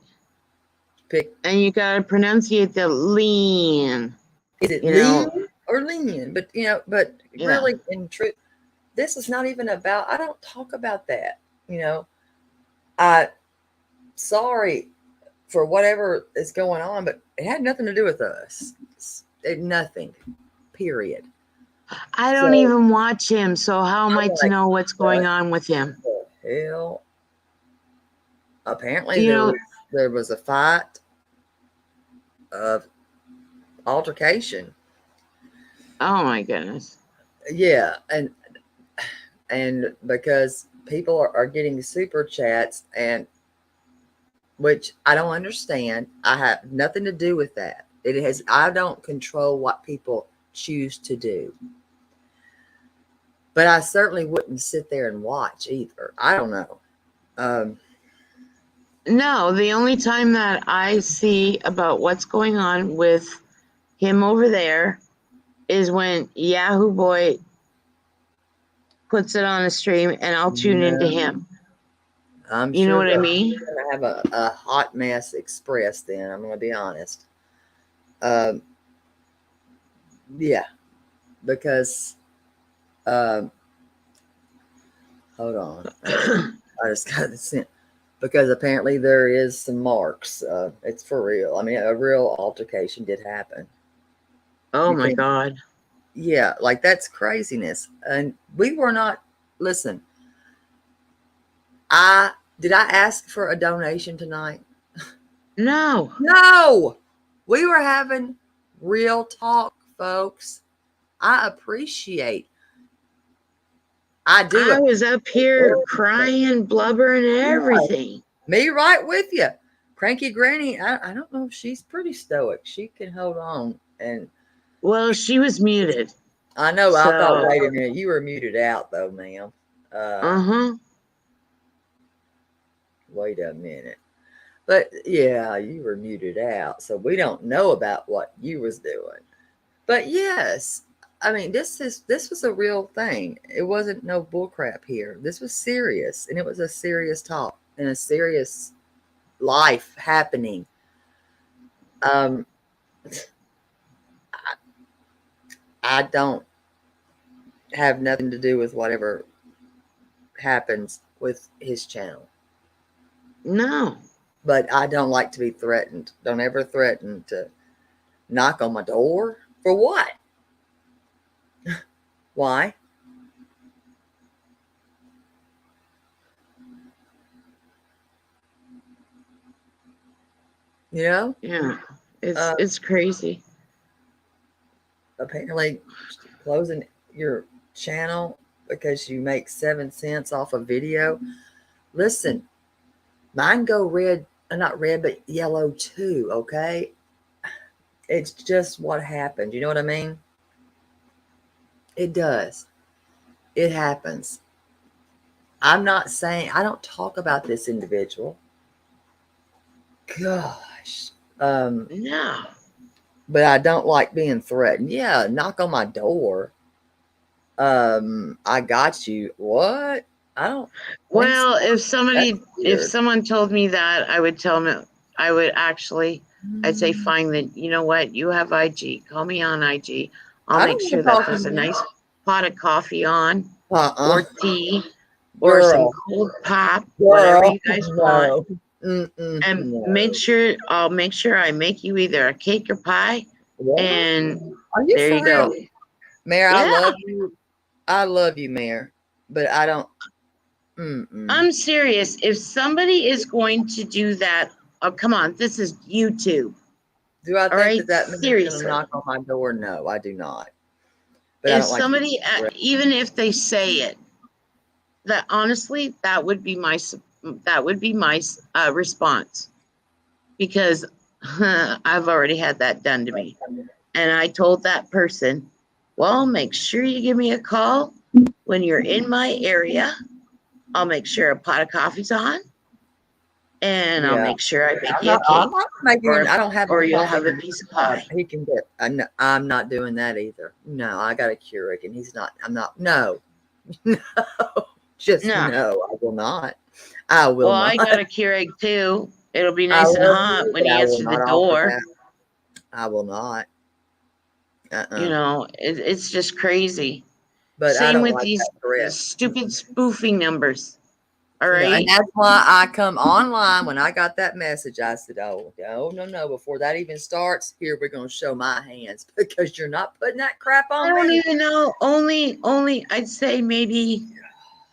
Pick. And you gotta pronunciate the lean. Is it Lynn or Lynn? But really, in truth, this is not even about. I don't talk about that. Sorry for whatever is going on, but it had nothing to do with us. Nothing. Period. I don't even watch him, so how am I to know what's going on with him? Hell, apparently there was a fight of altercation. Oh my goodness. Yeah, and because people are getting super chats, and which I don't understand. I have nothing to do with that. I don't control what people choose to do. But I certainly wouldn't sit there and watch either. I don't know. No, the only time that I see about what's going on with him over there is when Yahoo Boy puts it on a stream, and I'll tune into him. I'm you sure know what I mean? I'm gonna have a hot mess express. Then I'm gonna be honest. Yeah, because hold on, I just got this in. Because apparently there is some marks. It's for real. I mean, a real altercation did happen. Oh my God. Yeah, like that's craziness. And we were not. Listen, did I ask for a donation tonight? No. No. We were having real talk, folks. I appreciate. I do. I was up here crying, blubbering, and everything. Me right with you. Cranky Granny, I don't know if she's pretty stoic. She can hold on. And Well, she was muted. I know. I thought, So, wait a minute, you were muted out though, ma'am. uh-huh. Wait a minute. But yeah, you were muted out, so we don't know about what you was doing. But yes, I mean this was a real thing. It wasn't no bullcrap here. This was serious, and it was a serious talk and a serious life happening. Um, I don't have nothing to do with whatever happens with his channel. No. But I don't like to be threatened. Don't ever threaten to knock on my door. For what? Why? You know? Yeah. It's crazy. Apparently closing your channel because you make 7 cents off a video. Listen, mine go red, not red, but yellow too, okay? It's just what happened. You know what I mean? It does. It happens. I'm not saying, I don't talk about this individual. Gosh. No. But I don't like being threatened. Yeah, knock on my door. I got you. What? I don't. Well, That's if weird. someone told me that, I would tell them, I'd say, fine, then you know what? You have IG. Call me on IG. I'll I make don't sure want to that talk to there's a you. nice pot of coffee on, Uh-uh. or tea, or some Girl. cold pop, whatever Girl. you guys want. No. Mm-mm. And No. I'll make sure I make you either a cake or pie. What? And Are you there for you real? go. Mayor, I Yeah, love you. I love you, Mayor. But I don't. Mm-mm. I'm serious. If somebody is going to do that, oh, come on, this is YouTube. Do I All think right, that that man's going to seriously. knock on my door? No, I do not. But I If don't like to be somebody, threatened. even if they say it, that honestly, that would be my response, because I've already had that done to me, and I told that person, well, make sure you give me a call when you're in my area. I'll make sure a pot of coffee's on, and I'll Yeah. make sure I bake I'm you a not, I'm cake, not making him. I don't have or no you'll problem. have a piece of pie. He can get. I'm not doing that either. No, I got a Keurig, and he's not. I'm not. No, no, just No. no. I will not. I will Well, I not. got a Keurig too. It'll be I nice and love hot you, when but you I will answer the not offer door. that. I will not. You know, it's just crazy. But I Same don't with like these that threat. stupid spoofing numbers. All You know, right. and that's why I come online when I got that message. I said, "Oh, no! Before that even starts, here we're going to show my hands because you're not putting that crap I on don't me." even know. Only I'd say maybe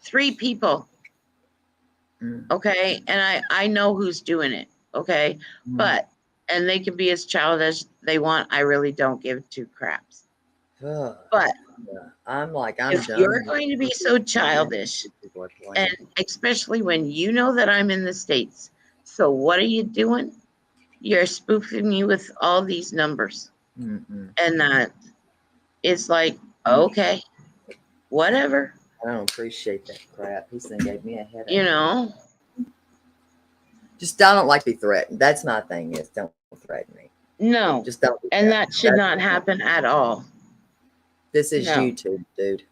3 people. Mm, Okay. And I know who's doing it. Okay. But, and they can be as childish as they want. I really don't give 2 craps. mm. But I'm like, I'm if done. you're going to be so childish, People are playing. and especially when you know that I'm in the States, so what are you doing? You're spoofing me with all these numbers. Mm-mm. And that it's like, okay, whatever, I don't appreciate that crap. He's gonna gave me a headache. you know. Just I don't like to be threatened. That's my thing. Is don't threaten me. No. Just don't. Do And that. that should That's not happen at all. This is No. YouTube, dude.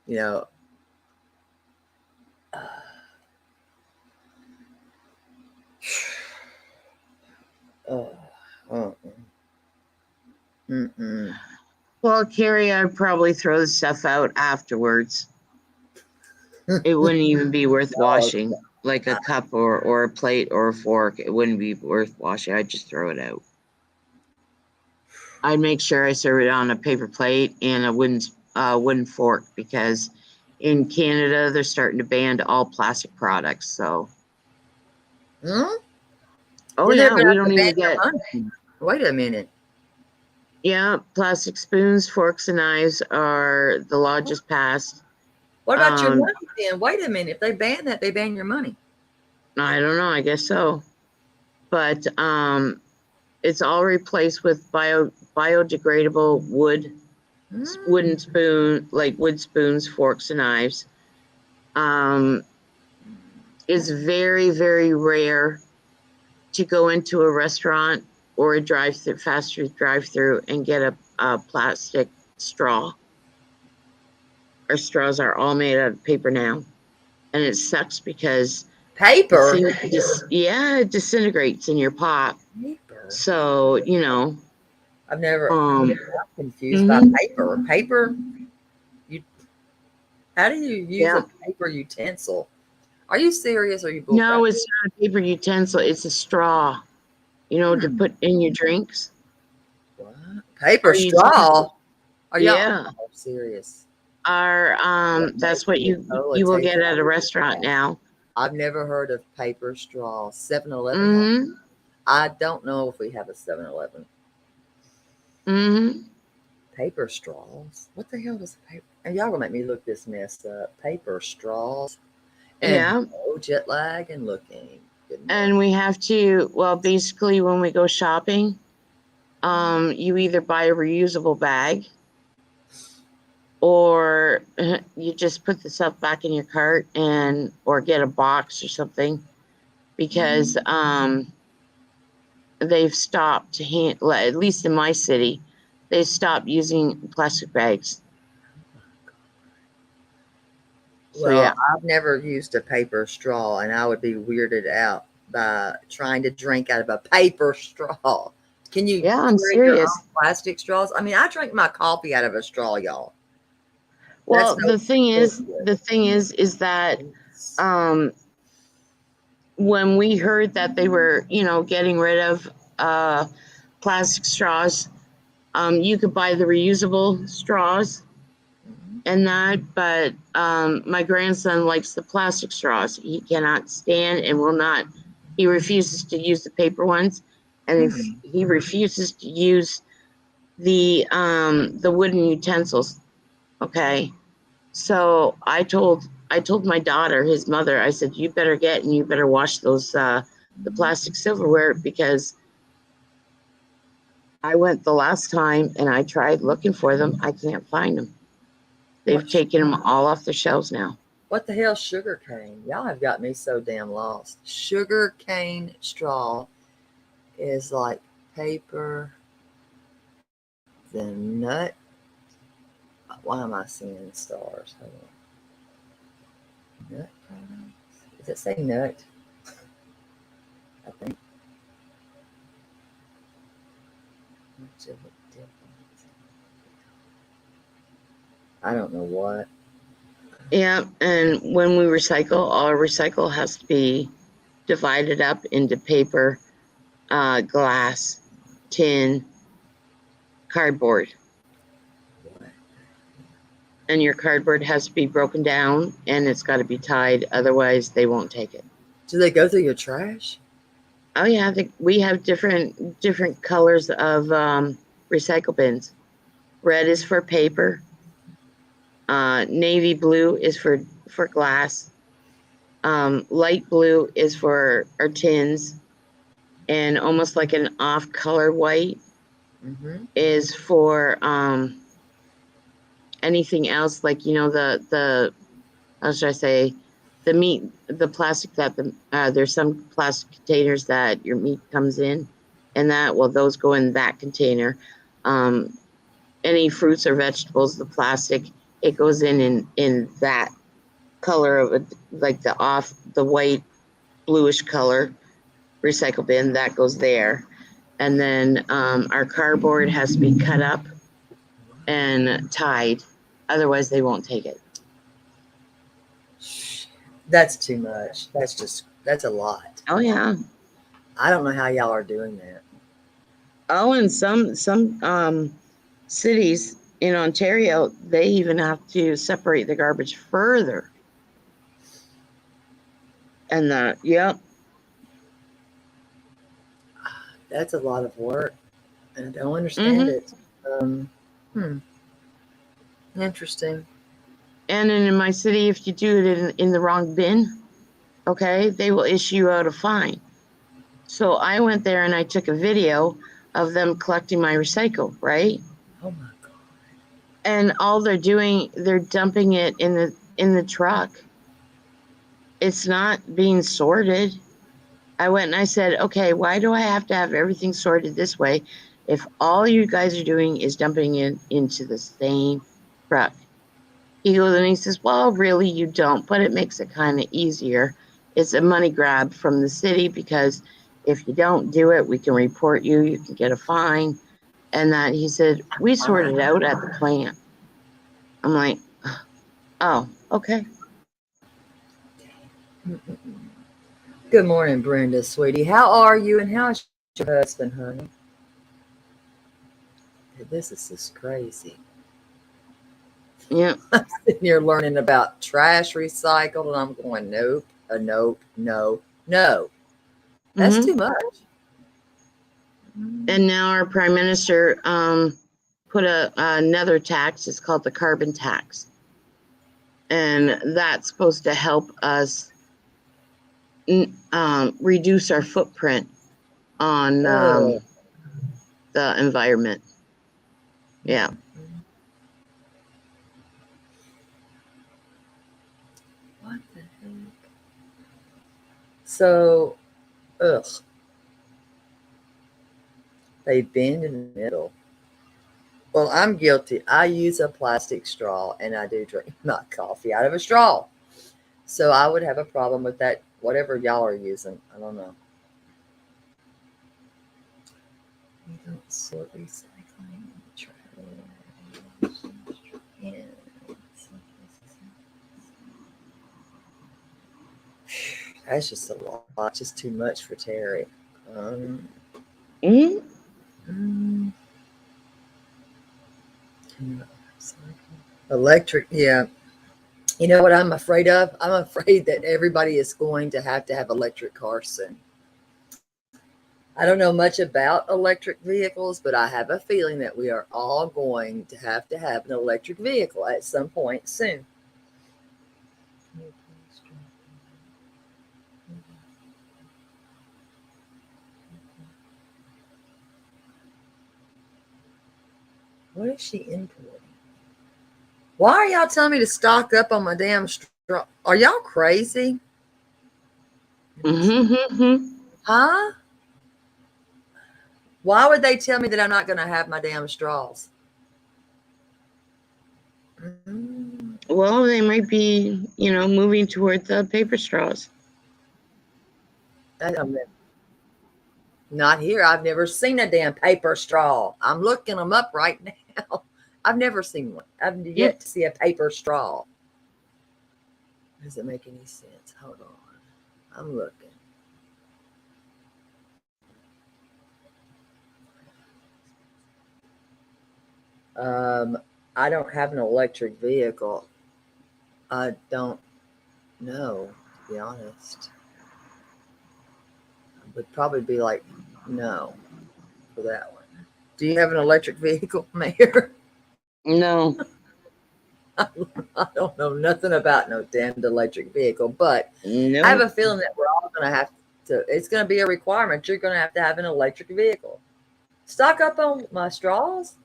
You know. Mm-mm. Well, Carrie, I'd probably throw the stuff out afterwards. It wouldn't even be worth washing. Like a cup or a plate or a fork, it wouldn't be worth washing. I'd just throw it out. I'd make sure I serve it on a paper plate and a wooden fork, because in Canada they're starting to ban all plastic products. So, Hmm? oh Then they're yeah, gonna we have to don't ban even your get, money. Wait a minute. yeah, plastic spoons, forks, and knives are, the law just passed. What about your money then? Wait a minute. If they ban that, they ban your money. I don't know. I guess so. But It's all replaced with biodegradable wooden spoon, like wood spoons, forks, and knives. It's very, very rare to go into a restaurant or a fast food drive-through and get a plastic straw. Our straws are all made out of paper now, and it sucks because Paper. it disintegrates in your pot. Paper. So I've never. um, I'm confused by paper. Paper. How do you use a paper utensil? Are you serious? Or are you bullcrap? No, it's not a paper utensil. It's a straw. To put in your drinks. What? Paper straw? Are y'all serious? That's what you will get at a restaurant now. I've never heard of paper straw. 7-Eleven. I don't know if we have a 7-Eleven. Paper straws. What the hell does paper? And y'all gonna make me look this mess up. Paper straws. And jet lag and looking. And we have to. Well, basically, when we go shopping, you either buy a reusable bag, or you just put the stuff back in your cart or get a box or something, because they've stopped, at least in my city, they stopped using plastic bags. Well, I've never used a paper straw, and I would be weirded out by trying to drink out of a paper straw. Can you? Yeah, I'm serious. Plastic straws. I mean, I drink my coffee out of a straw, y'all. Well, the thing is that when we heard that they were, getting rid of plastic straws, you could buy the reusable straws and that, but my grandson likes the plastic straws. He cannot stand and will not. He refuses to use the paper ones, and he refuses to use the wooden utensils. Okay, so I told my daughter, his mother, I said, you better wash those the plastic silverware, because I went the last time and I tried looking for them. I can't find them. They've taken them all off the shelves now. What the hell, sugar cane? Y'all have got me so damn lost. Sugar cane straw is like paper, the nut. Why am I seeing stars? Hold on. Nut products? Does it say nut? I think. I don't know what. Yeah, and when we recycle, our recycle has to be divided up into paper, glass, tin, cardboard. And your cardboard has to be broken down and it's got to be tied. Otherwise, they won't take it. Do they go through your trash? Oh, yeah. We have different colors of recycle bins. Red is for paper. Navy blue is for glass. Light blue is for our tins. And almost like an off-color white is for anything else, like, the how should I say, the meat, the plastic that there's some plastic containers that your meat comes in, and those go in that container. Any fruits or vegetables, the plastic, it goes in that color of like the white bluish color recycle bin that goes there. And then our cardboard has to be cut up and tied, otherwise they won't take it. That's too much. That's a lot. Oh, yeah. I don't know how y'all are doing that. Oh, and some cities in Ontario, they even have to separate the garbage further. And That's a lot of work, and I don't understand it. Interesting. And in my city, if you do it in the wrong bin, okay, they will issue you out a fine. So I went there and I took a video of them collecting my recycle, right? Oh my God. And all they're doing, they're dumping it in the truck. It's not being sorted. I went and I said, okay, why do I have to have everything sorted this way if all you guys are doing is dumping it into the same truck? He goes and he says, well, really, you don't, but it makes it kind of easier. It's a money grab from the city because if you don't do it, we can report you, you can get a fine. And that he said, we sort it out at the plant. I'm like, oh, okay. Good morning, Brenda, sweetie. How are you and how's your husband, honey? This is just crazy. Yeah. I'm sitting here learning about trash recycled, and I'm going, nope, nope, no. That's too much. And now our prime minister put another tax. It's called the carbon tax. And that's supposed to help us reduce our footprint on the environment. Yeah. What the heck? So, they bend in the middle. Well, I'm guilty. I use a plastic straw and I do drink my coffee out of a straw. So I would have a problem with that, whatever y'all are using. I don't know. We don't sort recycling trash. Yeah. That's just a lot, just too much for Terry. Electric, yeah. You know what I'm afraid of? I'm afraid that everybody is going to have electric cars soon. I don't know much about electric vehicles, but I have a feeling that we are all going to have an electric vehicle at some point soon. What is she importing? Why are y'all telling me to stock up on my damn straw? Are y'all crazy? Huh? Why would they tell me that I'm not going to have my damn straws? Well, they might be, moving toward the paper straws. Not here. I've never seen a damn paper straw. I'm looking them up right now. I've never seen one. I've yet to see a paper straw. Does it make any sense? Hold on. I'm looking. I don't have an electric vehicle. I don't know, to be honest. I would probably be like, no, for that one. Do you have an electric vehicle, Mayor? No. I don't know nothing about no damn electric vehicle, but Nope. I have a feeling that we're all going to have to, it's going to be a requirement. You're going to have an electric vehicle. Stock up on my straws.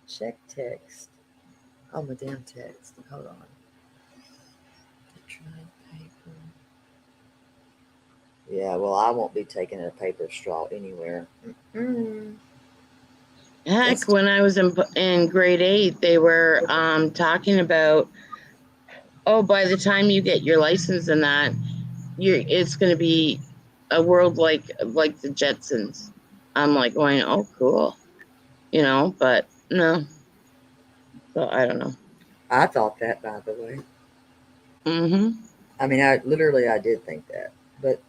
Check text. Oh, my damn text. Hold on. Yeah, well, I won't be taking a paper straw anywhere. Heck, when I was in grade 8, they were talking about, by the time you get your license and that, it's going to be a world like the Jetsons. I'm like going, oh, cool, but no. So I don't know. I thought that, by the way. I mean, I did think that, but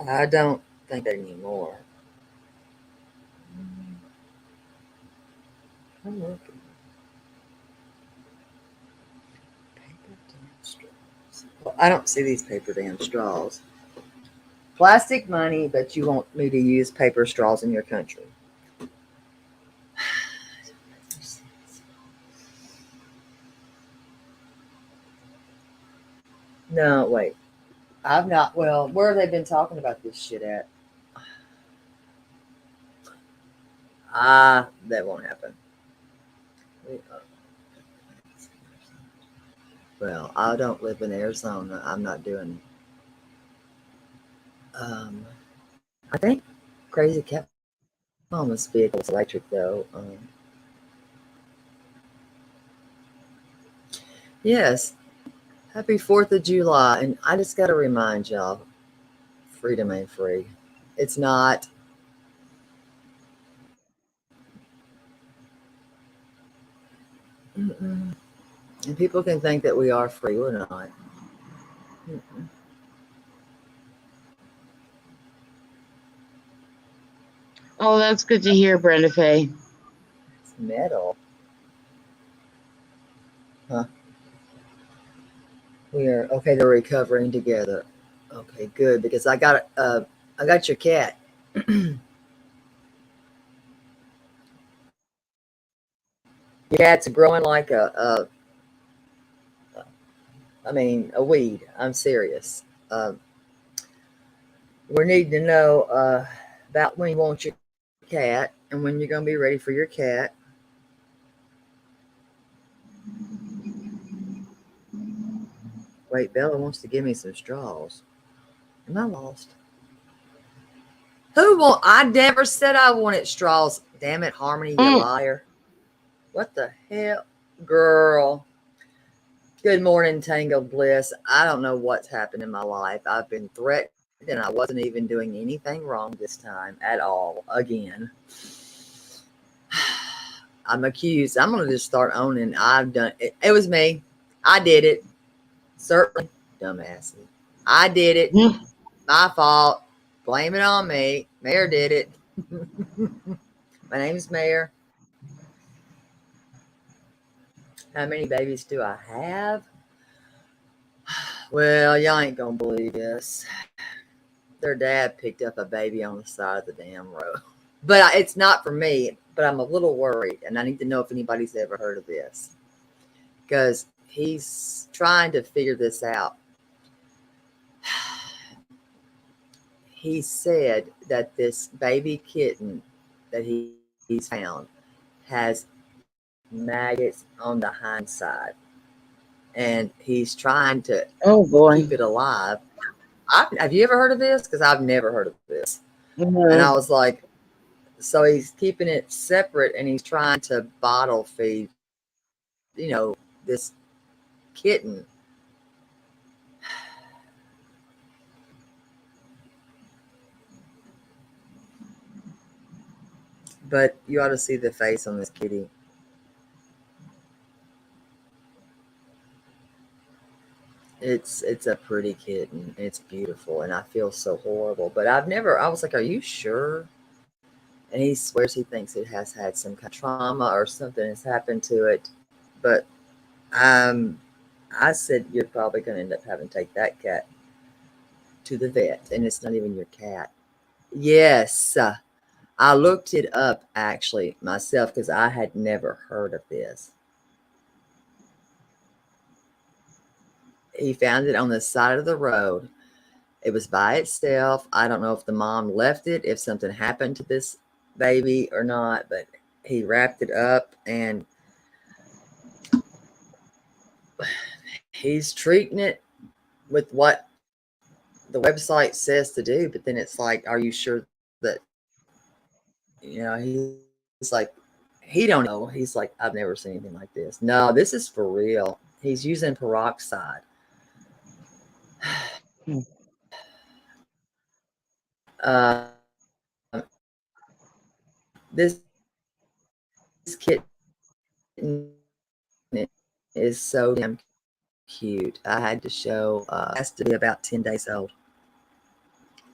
I don't think that anymore. I'm looking. Paper damn straws. Well, I don't see these paper damn straws. Plastic money, but you want me to use paper straws in your country. No, wait. I've not. Well, where have they been talking about this shit at? That won't happen. Well, I don't live in Arizona. I'm not doing. I think Crazy Cat Mama's vehicle is electric though. Yes. Happy 4th of July. And I just got to remind y'all, freedom ain't free. It's not. Mm-mm. And people can think that we are free. We're not. Mm-mm. Oh, that's good to hear, Brenda Faye. It's metal. Huh? We are okay. They're recovering together. Okay, good because I got your cat. Your cat's growing like a weed. I'm serious. We need to know about when you want your cat and when you're going to be ready for your cat. Wait, Bella wants to give me some straws. Am I lost? I never said I wanted straws. Damn it, Harmony, you liar. What the hell? Girl. Good morning, Tangled Bliss. I don't know what's happened in my life. I've been threatened and I wasn't even doing anything wrong this time at all. Again. I'm accused. I'm going to just start owning. I've done it. It was me. I did it. Certainly. Dumbasses. I did it. My fault. Blame it on me. Mayor did it. My name's Mayor. How many babies do I have? Well, y'all ain't going to believe this. Their dad picked up a baby on the side of the damn road. But it's not for me. But I'm a little worried. And I need to know if anybody's ever heard of this. Because he's trying to figure this out. He said that this baby kitten that he's found has maggots on the hind side. And he's trying to keep it alive. Have you ever heard of this? Because I've never heard of this. Mm-hmm. And I was like, so he's keeping it separate and he's trying to bottle feed, this kitten. But you ought to see the face on this kitty. It's a pretty kitten. It's beautiful. And I feel so horrible. But I was like, are you sure? And he swears he thinks it has had some kind of trauma or something has happened to it. But I said, you're probably going to end up having to take that cat to the vet. And it's not even your cat. Yes. I looked it up actually myself because I had never heard of this. He found it on the side of the road. It was by itself. I don't know if the mom left it, if something happened to this baby or not, but he wrapped it up and he's treating it with what the website says to do. But then it's like, are you sure that, he's like, he don't know. He's like, I've never seen anything like this. No, this is for real. He's using peroxide. This kitten is so damn cute. I had to show, has to be about 10 days old.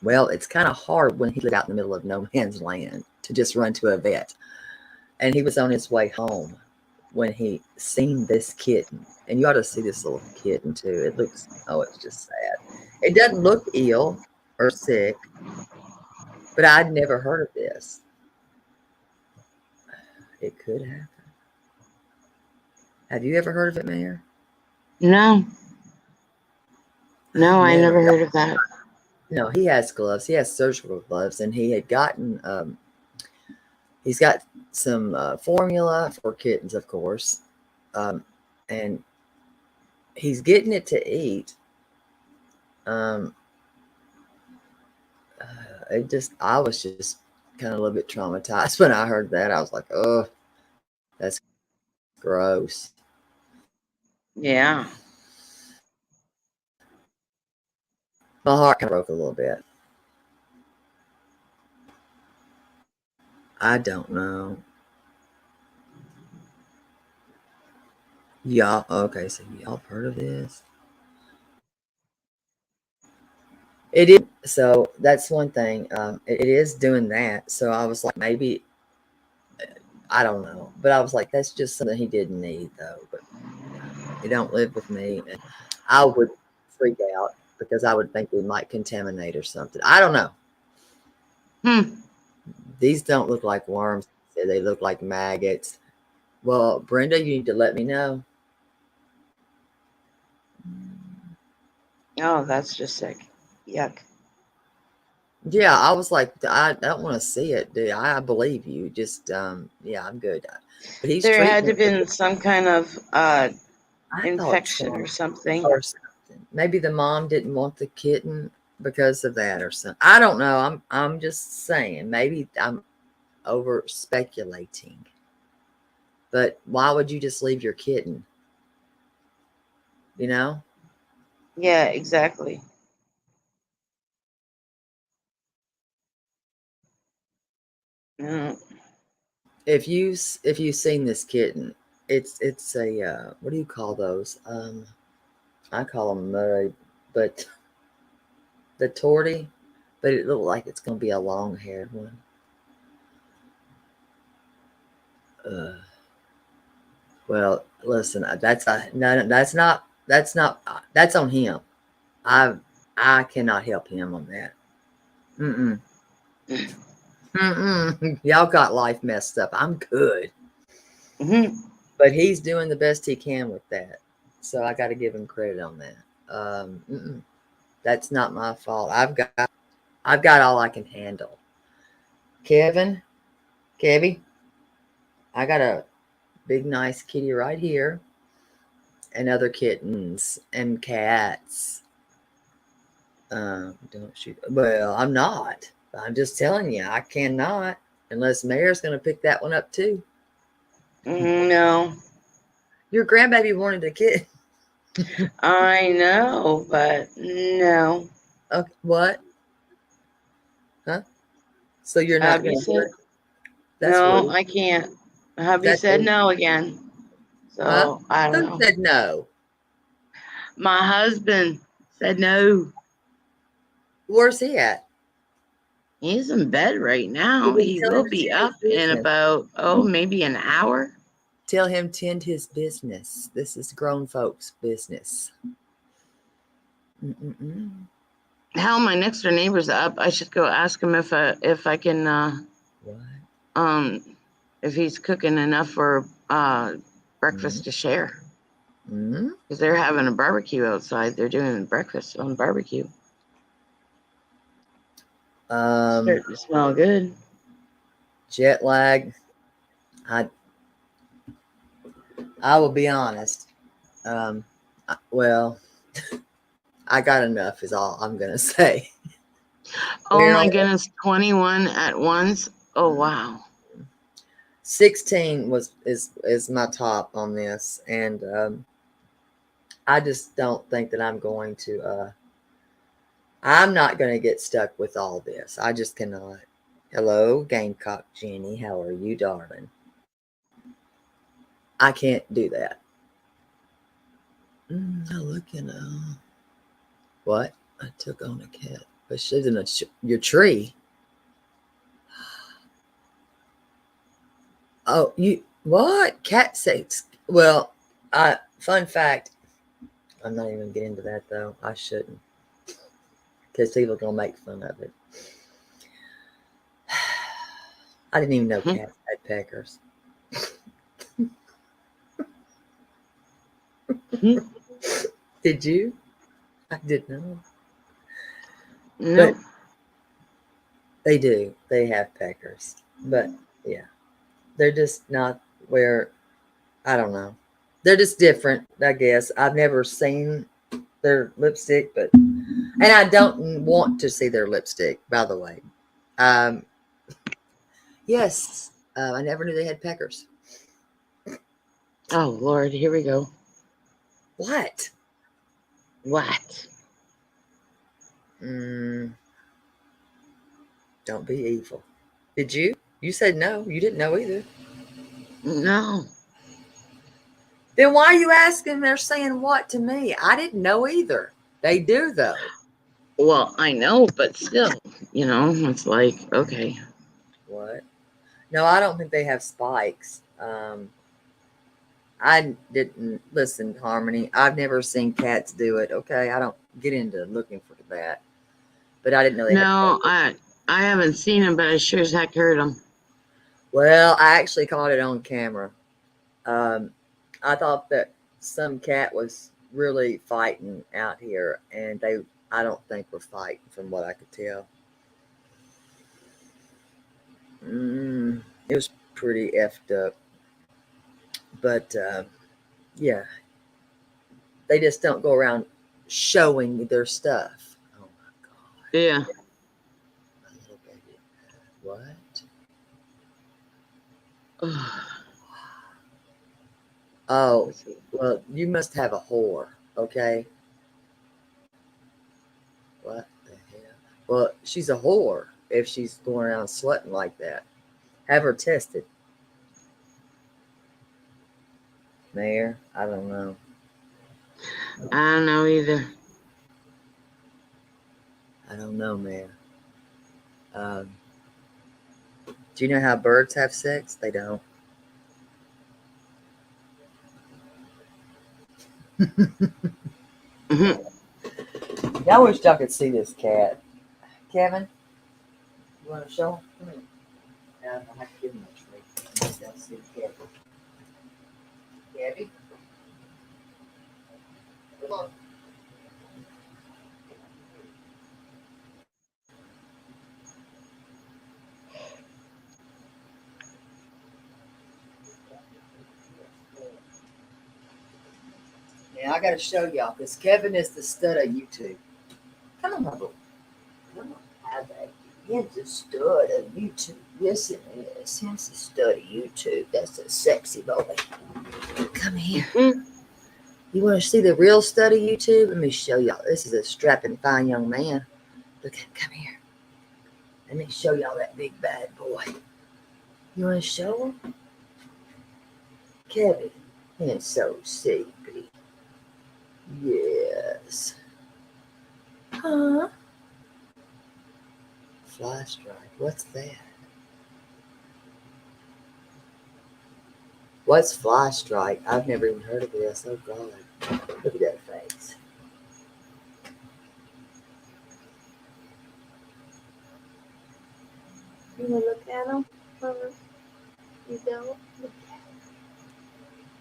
Well, it's kind of hard when he lived out in the middle of no man's land to just run to a vet. And he was on his way home when he seen this kitten. And you ought to see this little kitten too. It looks, it's just sad. It doesn't look ill or sick, but I'd never heard of this. It could happen. Have you ever heard of it, Mayor? No. No, I never heard of that. No, he has gloves. He has surgical gloves, and he had gotten. He's got some formula for kittens, of course, and he's getting it to eat. Um, I was just kind of a little bit traumatized when I heard that. I was like, oh, that's gross. Yeah. My heart kind of broke a little bit. I don't know. Y'all, okay, so y'all have heard of this? It is. So that's one thing. It is doing that. So I was like, maybe, I don't know. But I was like, that's just something he didn't need, though. But he don't live with me. And I would freak out because I would think we might contaminate or something. I don't know. These don't look like worms. They look like maggots. Well, Brenda, you need to let me know. Oh, that's just sick. Yuck. Yeah, I was like, I don't want to see it, dude. I believe you. Just, yeah, I'm good. But he's There had treating to it. been some kind of I thought infection so, or something. or something. Maybe the mom didn't want the kitten because of that or something. I don't know. I'm just saying. Maybe I'm over speculating. But why would you just leave your kitten? You know? Yeah, exactly. Mm. If you've seen this kitten, it's a what do you call those? I call them mud, but the tortie, but it looked like it's gonna be a long haired one. Well, listen, that's a no, that's on him. I I cannot help him on that. Mm-mm. Mm-mm. Y'all got life messed up. I'm good. Mm-hmm. But he's doing the best he can with that. So I got to give him credit on that. That's not my fault. I've got all I can handle. Kevy, I got a big nice kitty right here, and other kittens and cats. Don't shoot. Well, I'm not. I'm just telling you, I cannot unless Mayor's going to pick that one up too. No. Your grandbaby wanted a kid. I know, but no. Okay, what? Huh? So you're not Hubby going to do said, it? That's no, rude. I can't. Hubby That's said rude. no again. Huh? So I don't Who know. said no? My husband said no. Where's he at? He's in bed right now. Well, then He tell him will to be tend his up in business. about, maybe an hour. Tell him tend his business. This is grown folks' business. Mm-mm-mm. Hell, my next door neighbor's up. I should go ask him if I can What? if he's cooking enough for breakfast to share. Mm-hmm. Because they're having a barbecue outside. They're doing breakfast on barbecue. Starting to smell good. Jet lag. I will be honest. Well, I got enough is all I'm gonna say. Oh my goodness, 21 at once. Oh wow. 16 is my top on this, and I just don't think that I'm going to. I'm not going to get stuck with all this. I just cannot. Hello, Gamecock Jenny. How are you, darling? I can't do that. Looking. What? I took on a cat, but she's in your tree. Oh, you what? Cat sakes. Well, fun fact. I'm not even gonna get into that though. I shouldn't, because people are gonna make fun of it. I didn't even know cats had peckers. Did you? I didn't know. No. But they do. They have peckers. But yeah, they're just not where, I don't know. They're just different, I guess. I've never seen their lipstick, but, and I don't want to see their lipstick, by the way. Um, yes, I never knew they had peckers. Oh, Lord, here we go. What? What? Don't be evil. Did you? You said no. You didn't know either. No. Then why are you asking? They're saying what to me? I didn't know either. They do, though. Well, I know, but still, it's like, okay. What? No, I don't think they have spikes. I didn't listen, Harmony. I've never seen cats do it. Okay, I don't get into looking for that, but I didn't know they had. No, I haven't seen him, but I sure as heck heard him. Well, I actually caught it on camera. I thought that some cat was really fighting out here, and I don't think were fighting from what I could tell. It was pretty effed up, but yeah, they just don't go around showing their stuff. Oh my god! Yeah. My little baby. What? Oh, well, you must have a whore, okay? What the hell? Well, she's a whore if she's going around slutting like that. Have her tested. Mayor, I don't know. I don't know either. I don't know, Mayor. Do you know how birds have sex? They don't. I wish y'all could see this cat. Kevin, you want to show him? Come here. I don't have to give him a treat. Y'all see Kevin. Kevin? Come on. Now I got to show y'all because Kevin is the stud of YouTube. Come on, my boy. Come on, have that. He's the stud of YouTube. Yes, it is. He's the stud of YouTube. That's a sexy boy. Come here. You want to see the real stud of YouTube? Let me show y'all. This is a strapping, fine young man. Look at him. Come here. Let me show y'all that big bad boy. You want to show him? Kevin, he's so sleepy. Yes. Huh? Fly strike. What's that? What's fly strike? I've never even heard of this. Oh God. Look at that face. You wanna look at him? You don't? Look at him.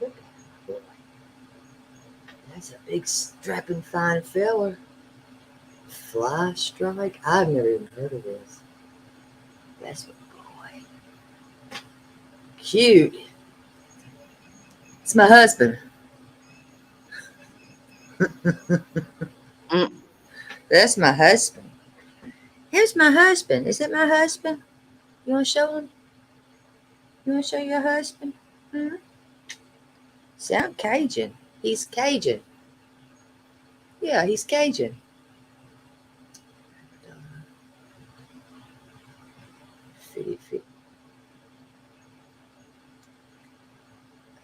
Look at him, boy. That's a big strapping fine fella. Fly strike? I've never even heard of this. That's a boy. Cute. It's my husband. That's my husband. Here's my husband. Is it my husband? You want to show him? You want to show your husband? Hmm? Sound Cajun. He's Cajun. Yeah, he's Cajun. Fitty.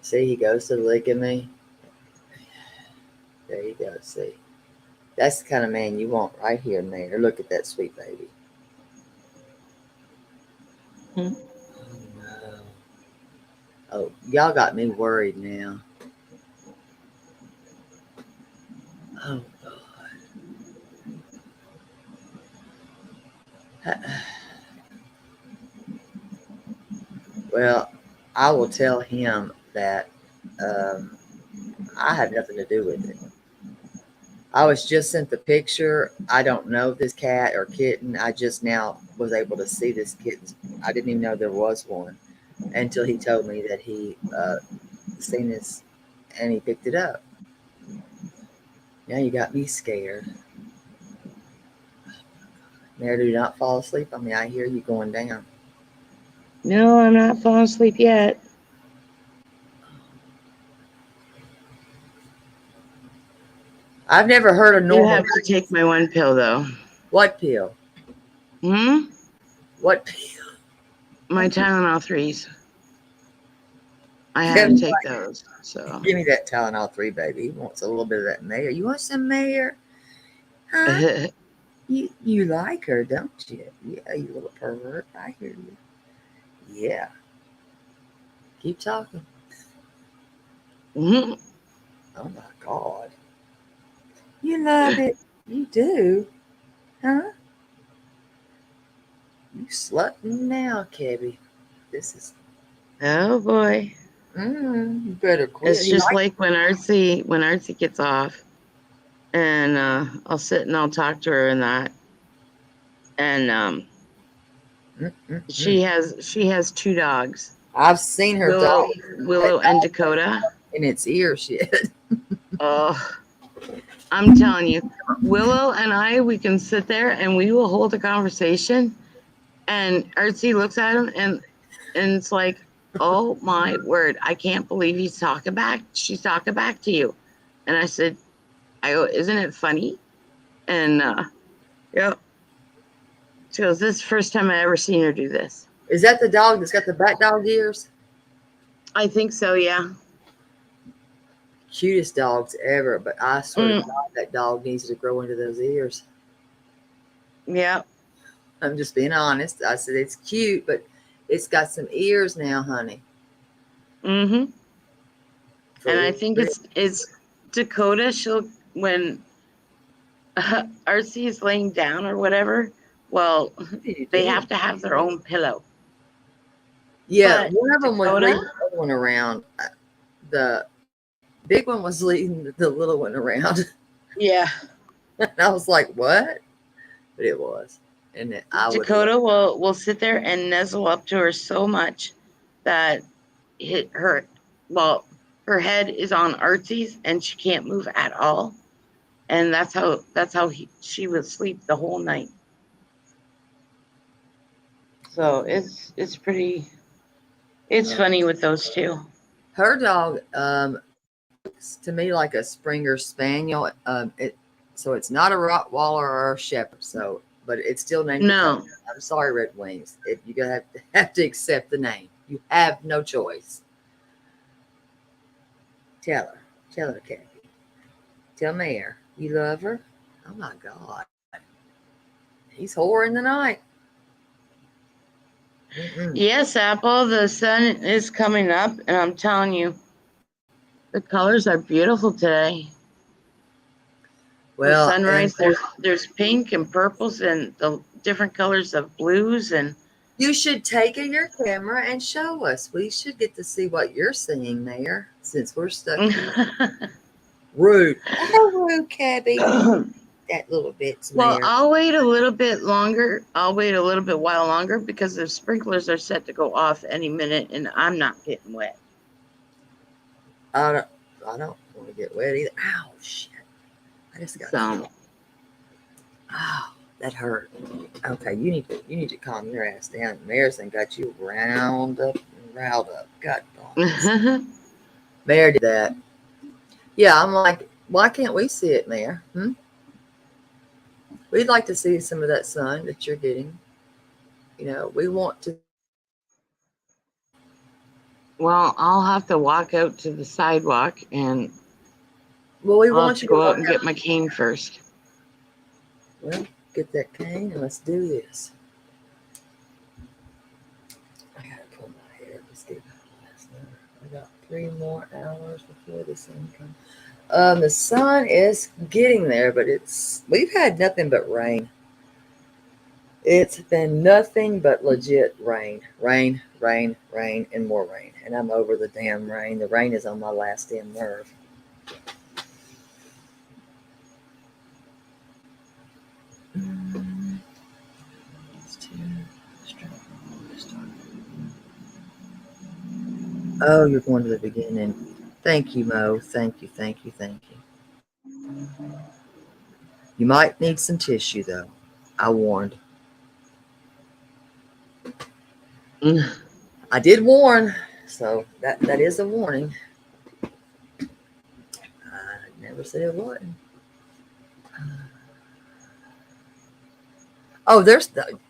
See, he goes to lick at me. There you go. See, that's the kind of man you want right here and there. Look at that sweet baby. Oh no. Oh, y'all got me worried now. Oh God. Well, I will tell him that I have nothing to do with it. I was just sent the picture. I don't know this cat or kitten. I just now was able to see this kitten. I didn't even know there was one until he told me that he seen this and he picked it up. Now you got me scared. Mary, do not fall asleep on me. I hear you going down. No, I'm not falling asleep yet. I've never heard of You normal. have to take my one pill though. What pill? What pill? My Tylenol 3s. I had to take those. So Give me that Tylenol 3, baby. He wants a little bit of that mayor. You want some mayor? Huh? You like her, don't you? Yeah, you little pervert. I hear you. Yeah. Keep talking. Mhm. Oh my God. You love it. You do. Huh? You slutting now, Kebby. This is. Oh boy. You better quit. It's just like when Artsy gets off, and I'll sit and I'll talk to her and that, and she has 2 dogs. I've seen her dog. Willow and Dakota. In its ear shit. Oh, I'm telling you, Willow and I, we can sit there and we will hold a conversation, and Artsy looks at him and it's like, oh my word, I can't believe she's talking back to you. And I said, I go, isn't it funny? And yep. She goes, this is the first time I ever seen her do this. Is that the dog that's got the bat dog ears? I think so, yeah. Cutest dogs ever, but I swear to God, that dog needs to grow into those ears. Yeah. I'm just being honest. I said it's cute, but it's got some ears now, honey. And I think it's Dakota. She'll, when RC is laying down or whatever, well, they have to have their own pillow. Yeah, but one of them was Dakota, leading the other one around. The big one was leading the little one around. Yeah. And I was like, what? But it was. And Dakota will sit there and nuzzle up to her so much that her head is on Artsy's and she can't move at all. And that's how she would sleep the whole night. So it's pretty, it's funny with those two. Her dog, looks to me like a Springer Spaniel. So it's not a Rottweiler or a Shepherd. So, but it's still named. No, I'm sorry, Red Wings. If you have to accept the name, you have no choice. Tell her, Kathy. Tell Mayor, you love her. Oh my God, he's whoring the night. Yes, Apple. The sun is coming up, and I'm telling you, the colors are beautiful today. Well, the sunrise, there's pink and purples and the different colors of blues, and you should take your camera and show us. We should get to see what you're seeing there, since we're stuck here. Rude. Oh, rude, Cabby. That little bit's well, there. I'll wait a little bit longer. I'll wait a little bit while longer because the sprinklers are set to go off any minute, and I'm not getting wet. I don't want to get wet either. Ow, shit. I just got some. Oh, that hurt. Okay, you need to calm your ass down. Marison got you riled up. God darn. Mayor did that. Yeah, I'm like, why can't we see it, Mayor? We'd like to see some of that sun that you're getting. You know, we want to. Well, I'll have to walk out to the sidewalk and we want you to go out and get my cane first. Well, get that cane and let's do this. I gotta pull my hair. Let's get last night. I got 3 more hours before the sun comes. The sun is getting there, but we've had nothing but rain. It's been nothing but legit rain, and more rain. And I'm over the damn rain. The rain is on my last damn nerve. Oh, you're going to the beginning. Thank you, Mo. Thank you, thank you, thank you. You might need some tissue, though. I warned. I did warn, so that is a warning. I never said it wasn't. Oh,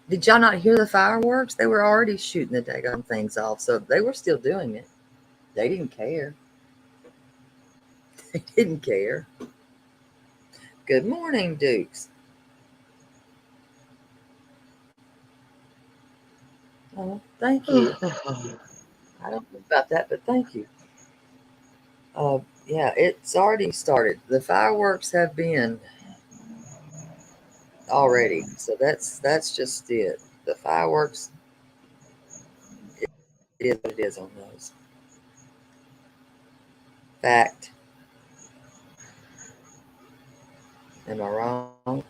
did y'all not hear the fireworks? They were already shooting the daggone things off, so they were still doing it. They didn't care. They didn't care. Good morning, Dukes. Oh, thank you. I don't know about that, but thank you. Yeah, it's already started. The fireworks have been already, so that's just it. The fireworks, it is what it is on those. Fact. Am I wrong?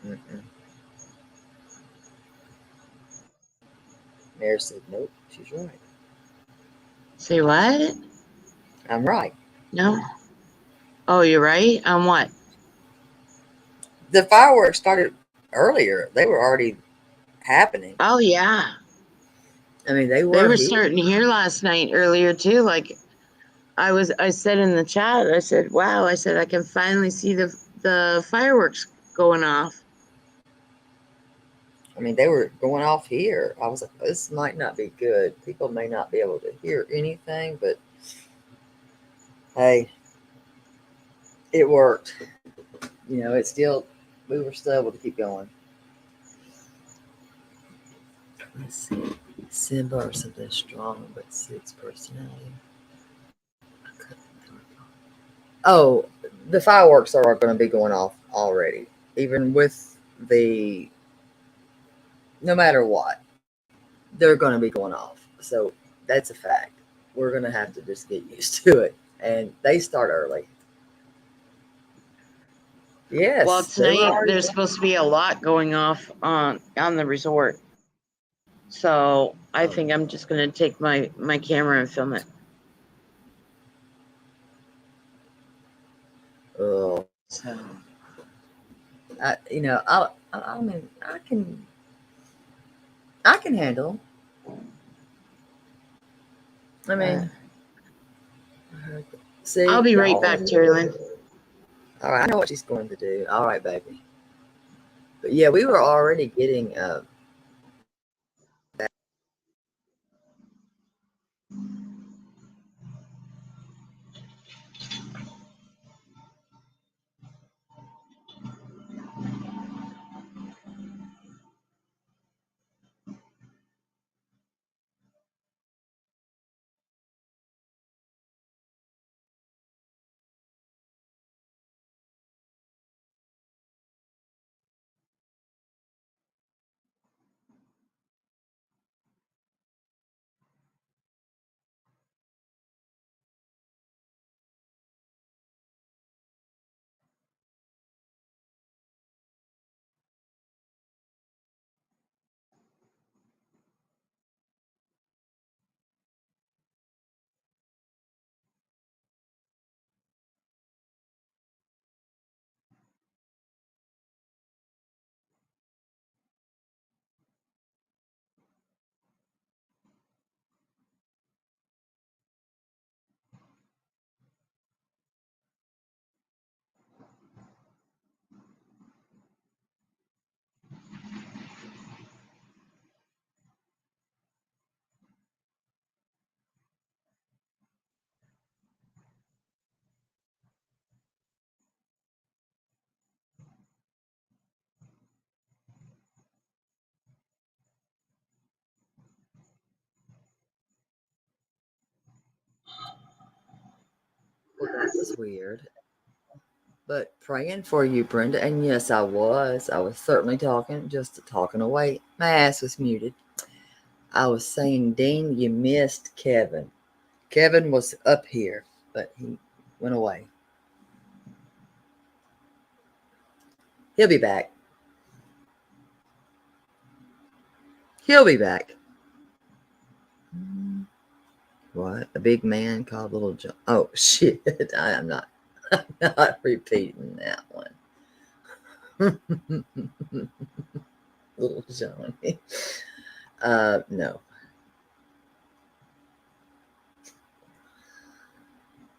Mm-mm. Mary said, nope, she's right. Say what? I'm right. No. Oh, you're right. On what? The fireworks started earlier. They were already happening. Oh yeah. I mean, they They were were here. starting here last night earlier too. Like I said in the chat, I said, wow, I said I can finally see the fireworks going off. I mean, they were going off here. I was like, this might not be good. People may not be able to hear anything, but hey, it worked. We were still able to keep going. Let's see. Simba or something strong but suits personality. Oh, the fireworks are going to be going off already, even with no matter what, they're going to be going off. So that's a fact. We're going to have to just get used to it. And they start early. Well, Yes, they were tonight already. there's supposed to be a lot going off on the resort. So I think I'm just gonna take my camera and film it. Oh, So I mean, I can handle. I mean, I'll see, be right y'all. back, Terrylyn. All right, I know what she's going to do. All right, baby. But yeah, we were already getting that was weird. But praying for you, Brenda. And yes, I was. I was certainly talking, just talking away. My ass was muted. I was saying, Dean, you missed Kevin. Kevin was up here, but he went away. He'll be back. He'll be back. What? A big man called Little John. Oh shit! I'm not. I'm not repeating that one. Little Johnny. No.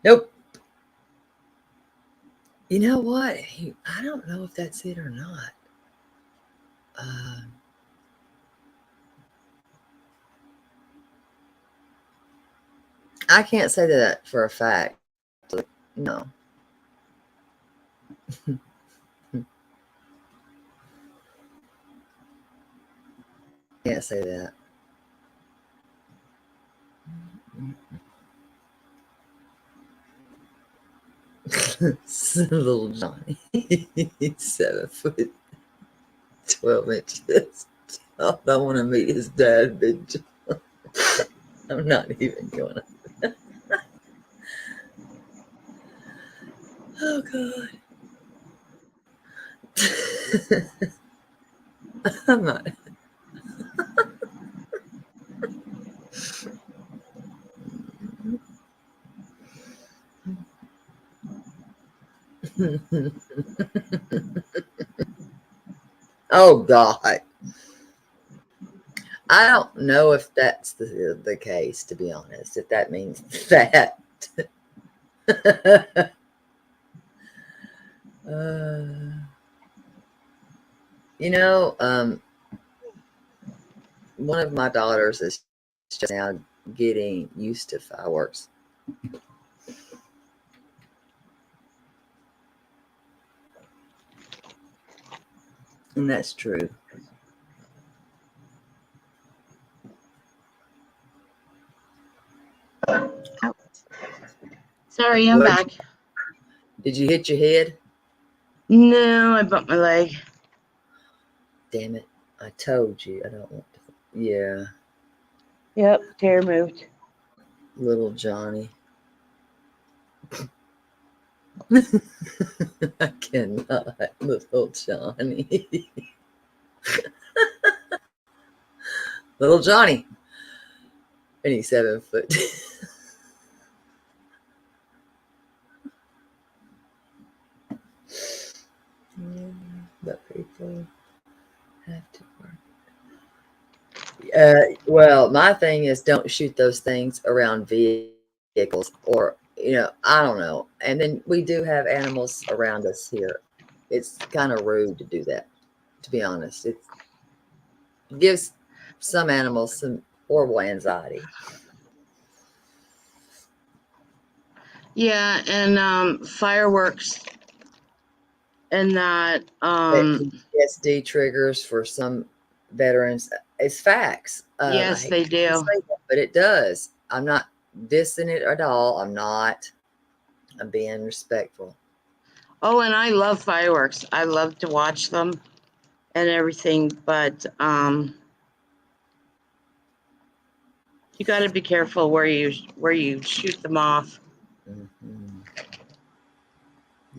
Nope. You know what? I don't know if that's it or not. I can't say that for a fact. No. Can't say that. Little Johnny. 7'12". I don't want to meet his dad, Big John. I'm not even going to. Oh, God. I'm not. Oh, God. I don't know if that's the case, to be honest, if that means that. You know, one of my daughters is just now getting used to fireworks. And that's true. Sorry, I'm back. Did you hit your head? No, I bumped my leg. Damn it. I told you I don't want to. Yeah. Yep, tear moved. Little Johnny. I cannot. Little Johnny. Little Johnny. And he's 7 foot. But people have to work. Well, my thing is don't shoot those things around vehicles or, I don't know. And then we do have animals around us here. It's kind of rude to do that, to be honest. It gives some animals some horrible anxiety. Yeah, and fireworks and that PTSD triggers for some veterans. It's facts. yes, they do. That, but it does. I'm not dissing it at all. I'm not. I'm being respectful. Oh, and I love fireworks. I love to watch them and everything, but you got to be careful where you shoot them off. Mm-hmm.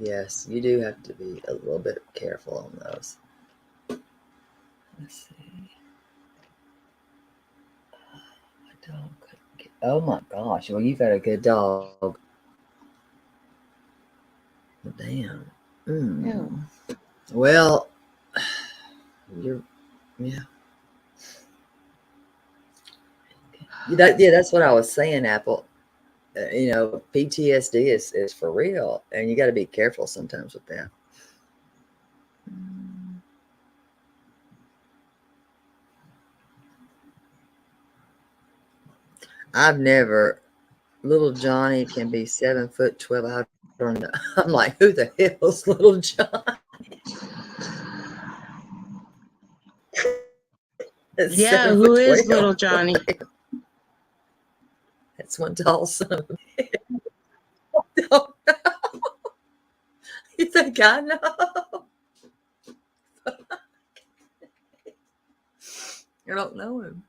Yes, you do have to be a little bit careful on those. Let's see. My dog couldn't get. Oh my gosh! Well, you got a good dog. Damn. Yeah. Well, yeah. That's what I was saying, Apple. PTSD is for real, and you got to be careful sometimes with that. I've never. Little Johnny can be 7'12". I don't know. I'm like, who the hell's Little Johnny? Yeah, who is Little Johnny? That's one tall son of a bitch. Don't know. You think I know? I don't know him.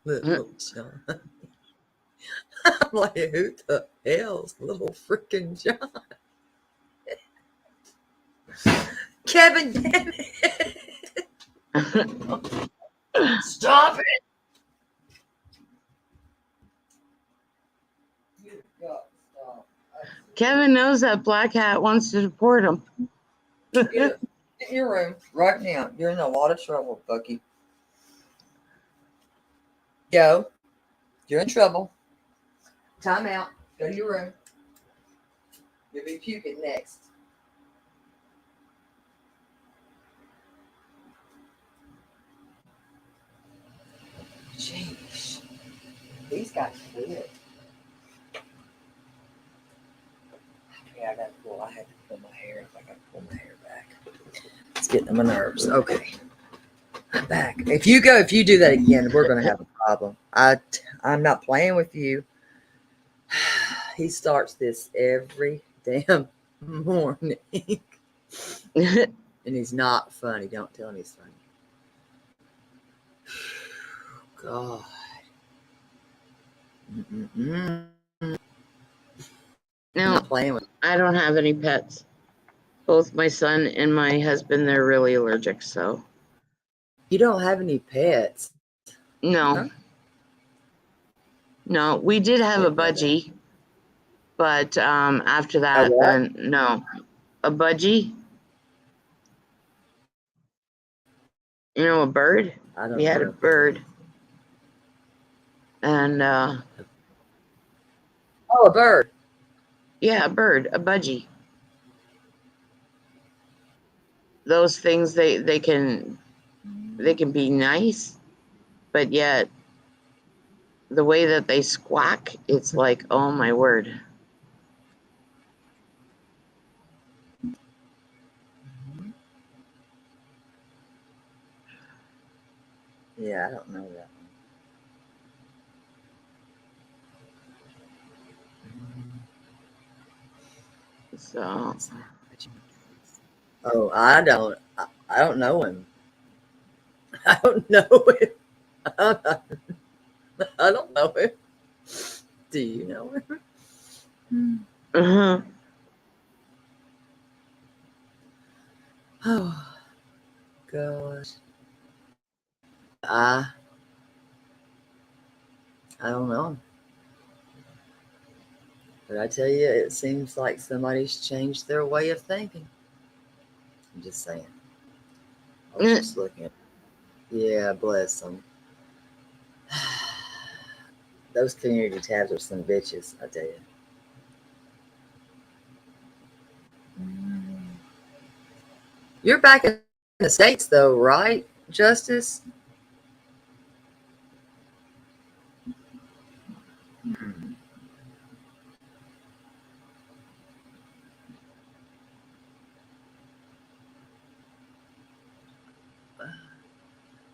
Little Johnny. I'm like, who the hell's Little freaking John? Kevin, damn it. Stop it. Kevin knows that Black Hat wants to deport him. Get in your room right now. You're in a lot of trouble, Bucky. Go. You're in trouble. Time out. Go to your room. You'll be puking next. Jeez. These guys quit. Yeah, I had to pull my hair up. I gotta pull my hair back. It's getting on my nerves. Okay. I'm back. If you do that again, we're gonna have a problem. I'm not playing with you. He starts this every damn morning. And he's not funny. Don't tell him he's funny. God. No, Playing with. I don't have any pets. Both my son and my husband, they're really allergic, so. You don't have any pets? No. Huh? No, we did have a budgie, but after that, then no. A budgie? You know, a bird? We had a bird. And oh, a bird. Yeah, a bird, a budgie. Those things they can be nice, but yet the way that they squawk, it's like, oh my word. Yeah, I don't know that one. So. Oh, I don't know him. I don't know him. I don't know him. Do you know him? Uh-huh. Oh, gosh. I don't know. But I tell you, it seems like somebody's changed their way of thinking. I'm just saying. I was just looking at. Yeah, bless them. Those community tabs are some bitches, I tell you. You're back in the States, though, right, Justice?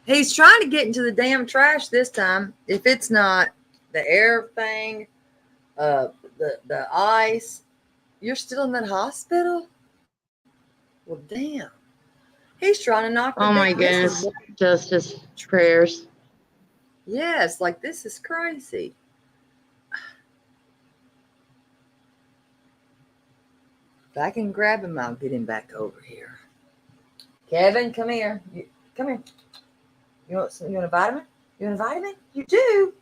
He's trying to get into the damn trash this time. If it's not the air thing, the ice, you're still in that hospital? Well, damn. He's trying to knock the Oh my goodness. Justice prayers. Yes, like this is crazy. If I can grab him, I'll get him back over here. Kevin, come here. Come here. You want a vitamin? You want a vitamin? You do.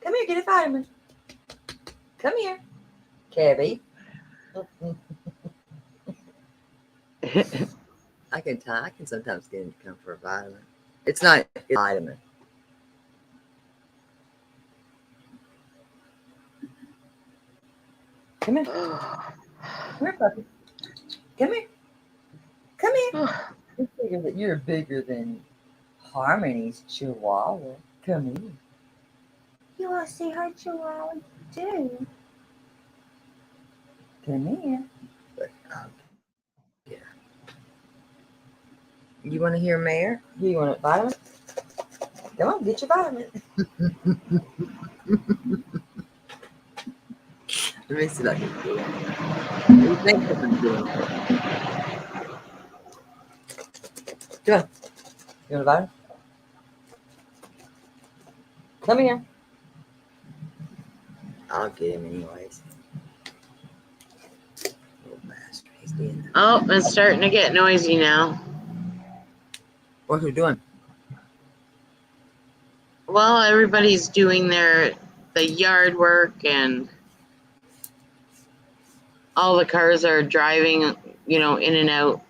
Come here, get a vitamin. Come here, Kevin. I can sometimes get him to come for a vitamin. It's not a vitamin. Come here. Come here, puppy. Come here. Come here. You're bigger than Harmony's chihuahua. Come here. You want to see her chihuahua? Do. Come here. Yeah. You want to hear Mayor? You want a vitamin? Come on, get your vitamin. Let me see if I can do it. What do you think I'm doing? Come on. You want a vitamin? Come here. I'll get him anyways. Little bastard. He's being there. Oh, it's starting to get noisy now. What's he doing? Well, everybody's doing the yard work and all the cars are driving, you know, in and out.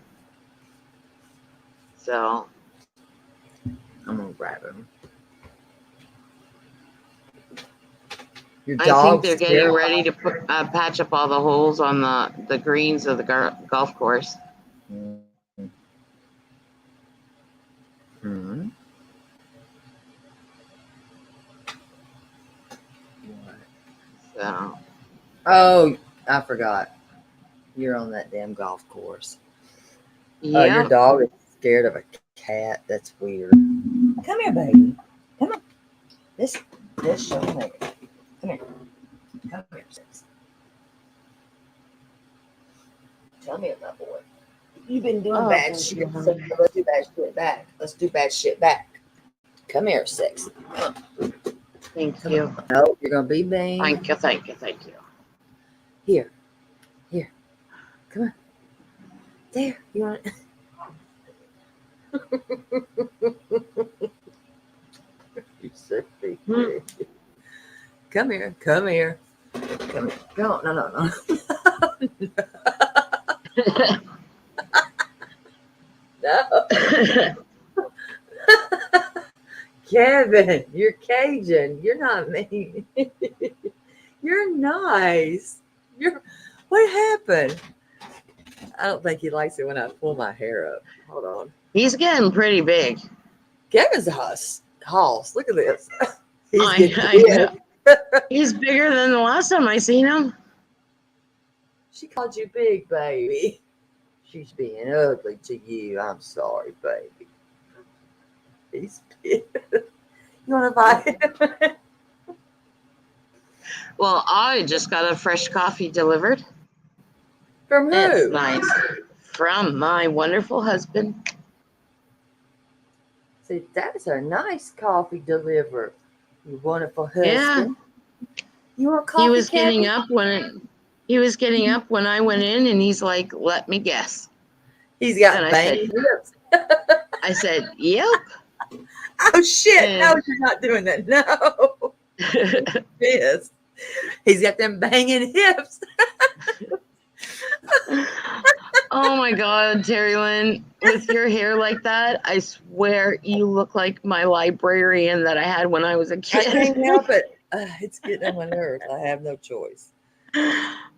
So I'm gonna grab him. Your I think dog's they're getting terrified. ready to patch up all the holes on the greens of the golf course. Mm-hmm. So Oh, I forgot. You're on that damn golf course. yeah, Your dog is scared of a cat. That's weird. Come here, baby. Come on. This show me. Come here. Come here, sis. Tell me about boy. You've been doing bad shit. So let's do bad shit back. Let's do bad shit back. Come here, six. thank you. No, you're gonna be mean. Thank you, thank you, thank you. Here. Come on. There. You want it? You silly. Come here. Come here. Come here. No. No. Kevin, you're Cajun. You're not mean. You're nice. What happened? I don't think he likes it when I pull my hair up. Hold on. He's getting pretty big. Kevin's a hoss. Look at this. I know. He's bigger than the last time I seen him. She called you big, baby. She's being ugly to you. I'm sorry, baby. He's big. You want to buy him? Well, I just got a fresh coffee delivered. From who? It's nice. From my wonderful husband. See, that's a nice coffee delivered. Your wonderful husband. Yeah. You want coffee? He was getting up when I went in, and he's like, "Let me guess." He's got banging lips. I said, "Yep." Oh shit! No, you're not doing that. No. Yes. He's got them banging hips. Oh my God, Terry Lynn, with your hair like that, I swear you look like my librarian that I had when I was a kid. I can't help it. It's getting on my nerves. I have no choice.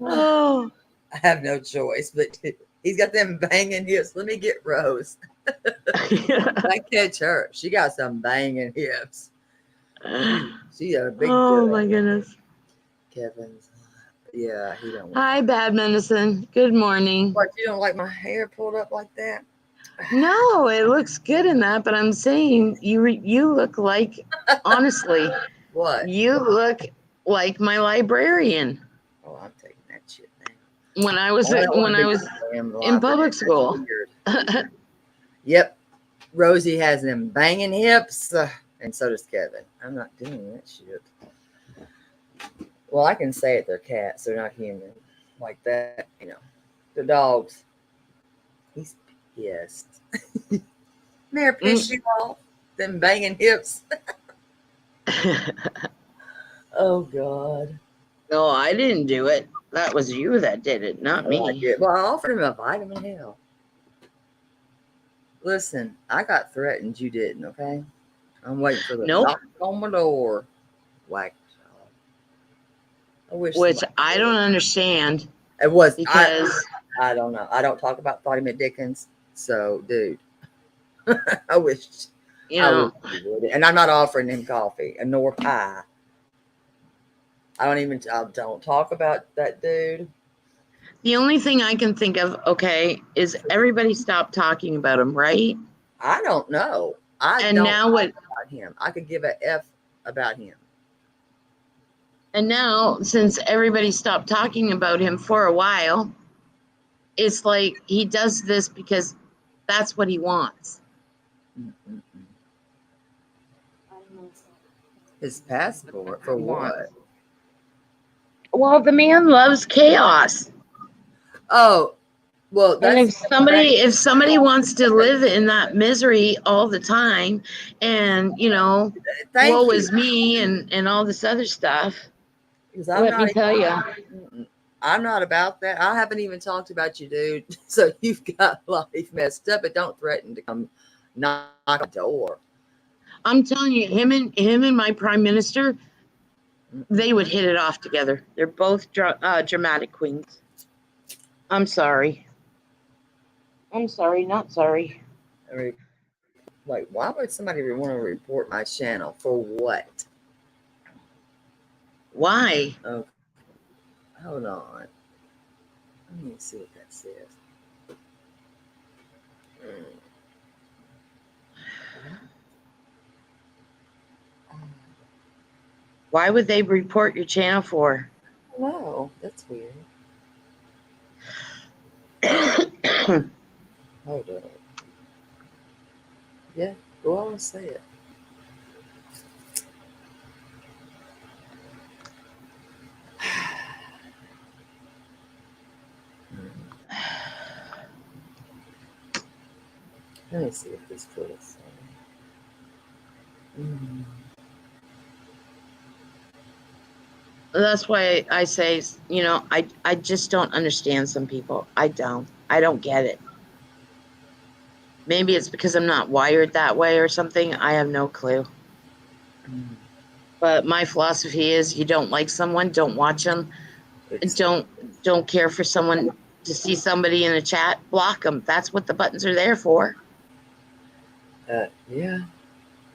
Oh, I have no choice. But he's got them banging hips. Let me get Rose. I catch her. She got some banging hips. She's a big girl. My goodness. Kevin's. Yeah, he don't. Hi, Bad Medicine. Good morning. What, you don't like my hair pulled up like that? No, it looks good in that, but I'm saying you look like, honestly, What? you look like my librarian. Oh, I'm taking that shit down. When I was in public school. Yep. Rosie has them banging hips, and so does Kevin. I'm not doing that shit. Well, I can say it. They're cats. They're not human. Like that, you know. The dogs. He's pissed. Mayor pissed you off. Them banging hips. Oh, God. No, I didn't do it. That was you that did it, not me. Well, I offered him a vitamin hell. Listen, I got threatened. You didn't, okay? I'm waiting for the knock on my door. Whack. Which I don't understand. It was because I don't know. I don't talk about Thotty McDickens. So, dude, I wish you know. And I'm not offering him coffee and nor pie. I don't talk about that dude. The only thing I can think of, okay, is everybody stop talking about him, right? I don't know. Now what about him? I could give a F about him. And now, since everybody stopped talking about him for a while, it's like he does this because that's what he wants. Mm-mm. His passport for what? Well, the man loves chaos. Oh, well, and if somebody wants to live in that misery all the time, and woe is me and all this other stuff. Let me tell you, I'm not about that. I haven't even talked about you, dude. So you've got life messed up, but don't threaten to come knock on the door. I'm telling you, him and my prime minister, they would hit it off together. They're both dramatic queens. I'm sorry. I'm sorry, not sorry. I mean, wait, why would somebody want to report my channel? For what? Why? Okay, hold on. Let me see what that says. Why would they report your channel for? Wow, that's weird. Hold on. Yeah, go on and say it. Let me see if this fits. That's why I say, I just don't understand some people. I don't get it. Maybe it's because I'm not wired that way or something. I have no clue. But my philosophy is, you don't like someone, don't watch them. Don't care for someone to see somebody in a chat, block them. That's what the buttons are there for. Yeah.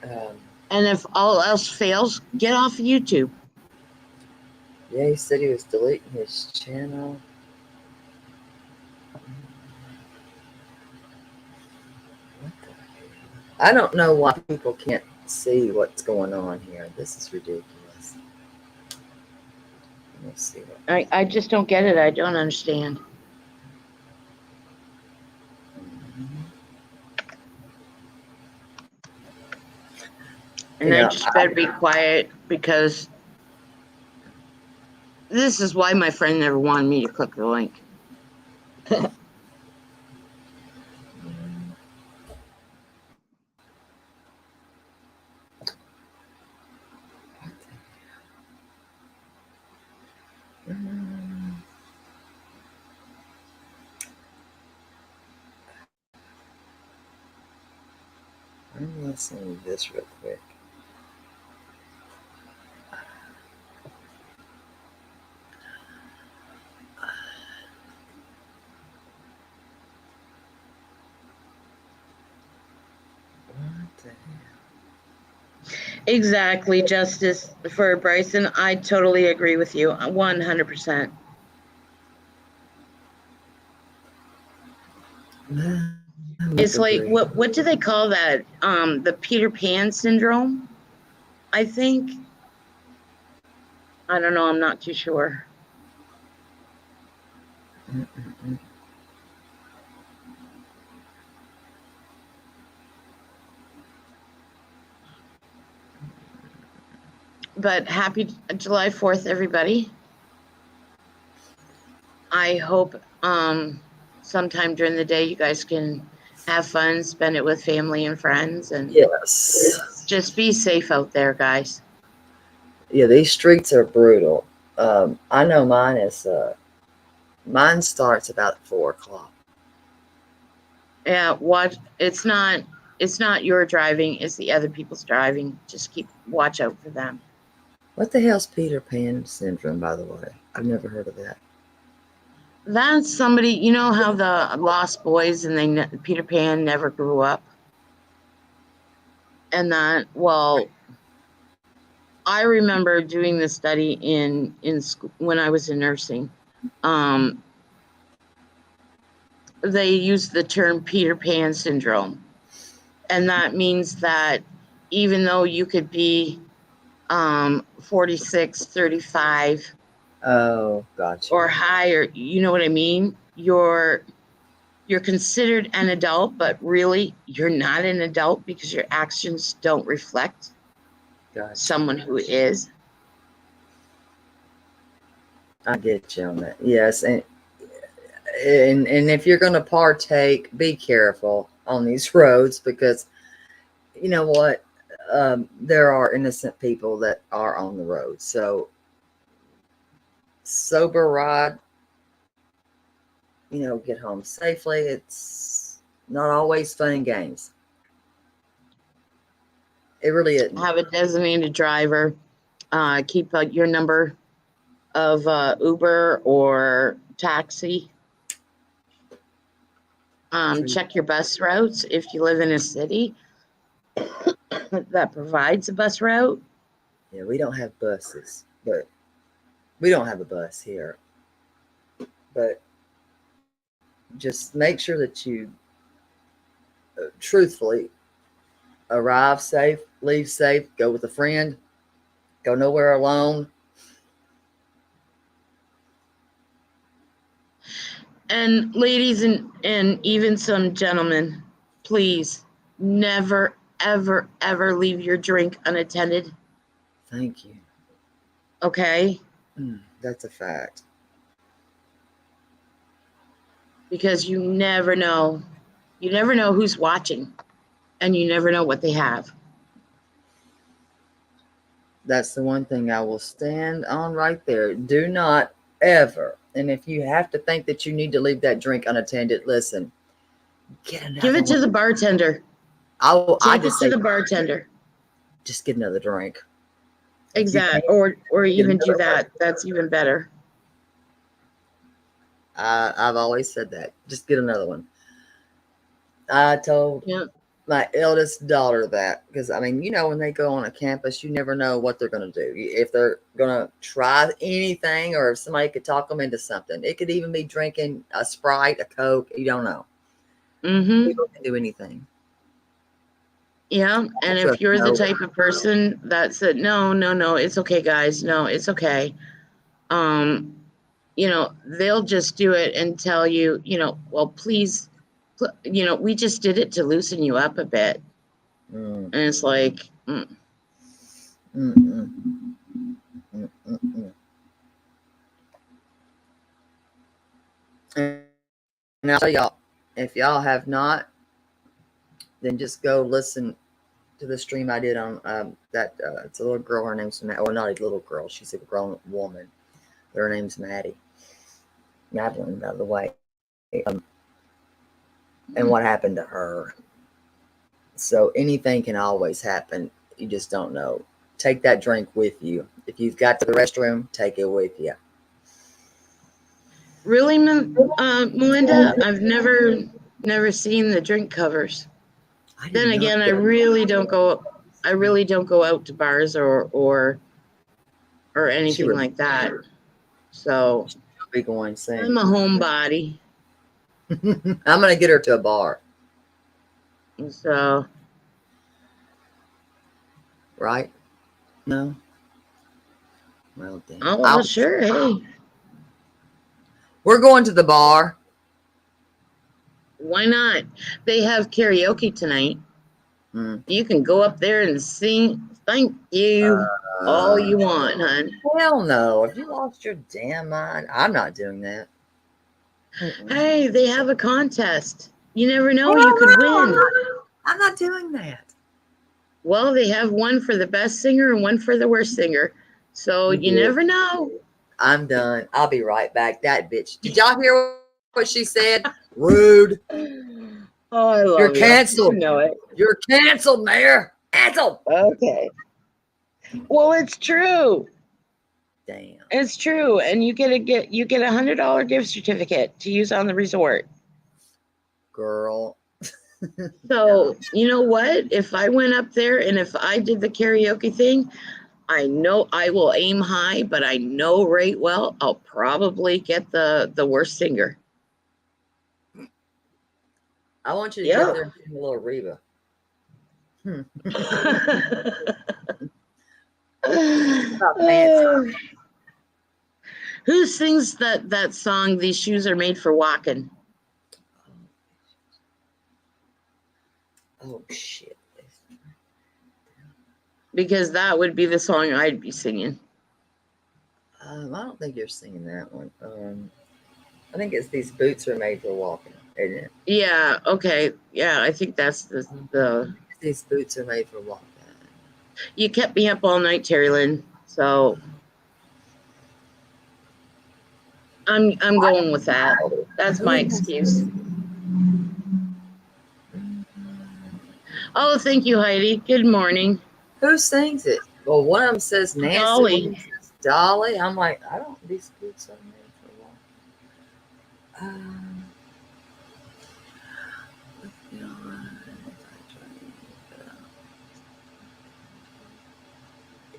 And if all else fails, get off of YouTube. Yeah, he said he was deleting his channel. What the hell? I don't know why people can't see what's going on here. This is ridiculous. Let's see what. I just don't get it. I don't understand. And I just better be quiet, because this is why my friend never wanted me to click the link. I'm listening to this real quick. What the hell? Exactly, Justice for Bryson. I totally agree with you, 100%. It's like, what do they call that? The Peter Pan syndrome, I think. I don't know. I'm not too sure. But happy July 4th, everybody. I hope sometime during the day you guys can have fun, spend it with family and friends, and yes, just be safe out there, guys. Yeah, these streets are brutal. I know mine is. Mine starts about 4 o'clock. Yeah, it's not your driving, it's the other people's driving. Just watch out for them. What the hell's Peter Pan syndrome, by the way? I've never heard of that. That's somebody, you know how the Lost Boys and Peter Pan never grew up? And that, well, I remember doing this study in school when I was in nursing. They used the term Peter Pan syndrome. And that means that even though you could be 46, 35, Oh, gotcha. or higher, you know what I mean? You're considered an adult, but really you're not an adult because your actions don't reflect someone who is. I get you on that. Yes, and if you're going to partake, be careful on these roads, because you know what? There are innocent people that are on the road. So sober ride get home safely. It's not always fun and games. It really isn't. Have a designated driver. Keep your number of Uber or taxi. Check your bus routes if you live in a city that provides a bus route. Yeah, we don't have buses, but we don't have a bus here. But just make sure that you truthfully arrive safe, leave safe, go with a friend, go nowhere alone. And ladies and even some gentlemen, please never, ever, ever leave your drink unattended. Thank you. Okay? That's a fact. Because you never know. You never know who's watching. And you never know what they have. That's the one thing I will stand on right there. Do not ever. And if you have to think that you need to leave that drink unattended, listen, get another Give it to one. the bartender. I Take it just to say, the bartender. just get another drink. Exactly. Or even do that. That's even better. I've always said that. Just get another one. I told my eldest daughter that because, I mean, when they go on a campus, you never know what they're going to do. If they're going to try anything or if somebody could talk them into something. It could even be drinking a Sprite, a Coke. You don't know. People can do anything. Yeah, and if you're the type of person that said, no, it's okay, guys. No, it's okay. They'll just do it and tell you, well, please, we just did it to loosen you up a bit. And it's like, And I'll tell y'all, if y'all have not, then just go listen to the stream I did on that. It's a little girl. Her name's Matt. Well, not a little girl. She's a grown woman. Her name's Madeline, by the way. And what happened to her. So anything can always happen. You just don't know. Take that drink with you. If you've got to the restroom, take it with you. Really, Melinda? I've never seen the drink covers. Then again, I really don't go out to bars or anything like that. So she'll be going soon. I'm a homebody. I'm gonna get her to a bar. So right? No. Well, damn. Oh, well, sure. Hey, we're going to the bar. Why not? They have karaoke tonight. You can go up there and sing "Thank You" all you want, hon. Hell no. If you lost your damn mind, I'm not doing that. Hey, they have a contest. You never know. You could win. I'm not doing that. Well, they have one for the best singer and one for the worst singer. So you never know. I'm done. I'll be right back. That bitch. Did y'all hear what she said? Rude. Oh, I love You're canceled. You know it. You're canceled, Mayor. Canceled. Okay. Well, it's true. Damn. It's true, and you get $100 gift certificate to use on the resort. Girl. So you know what? If I went up there and if I did the karaoke thing, I know I will aim high, but I know right well I'll probably get the worst singer. I want you to get there and sing a little Reba. Who sings that song, "These Shoes Are Made for Walking"? Oh, shit. Because that would be the song I'd be singing. I don't think you're singing that one. I think it's "These Boots Are Made for Walking," isn't it? Yeah, okay. Yeah, I think that's the "These Boots Are Made for Walking." You kept me up all night, Terry Lynn. So I'm going with that. That's my excuse. Oh, thank you, Heidi. Good morning. Who sings it? Well, one of them says Nancy. Dolly. One says Dolly. I'm like, I don't these good so many for a while.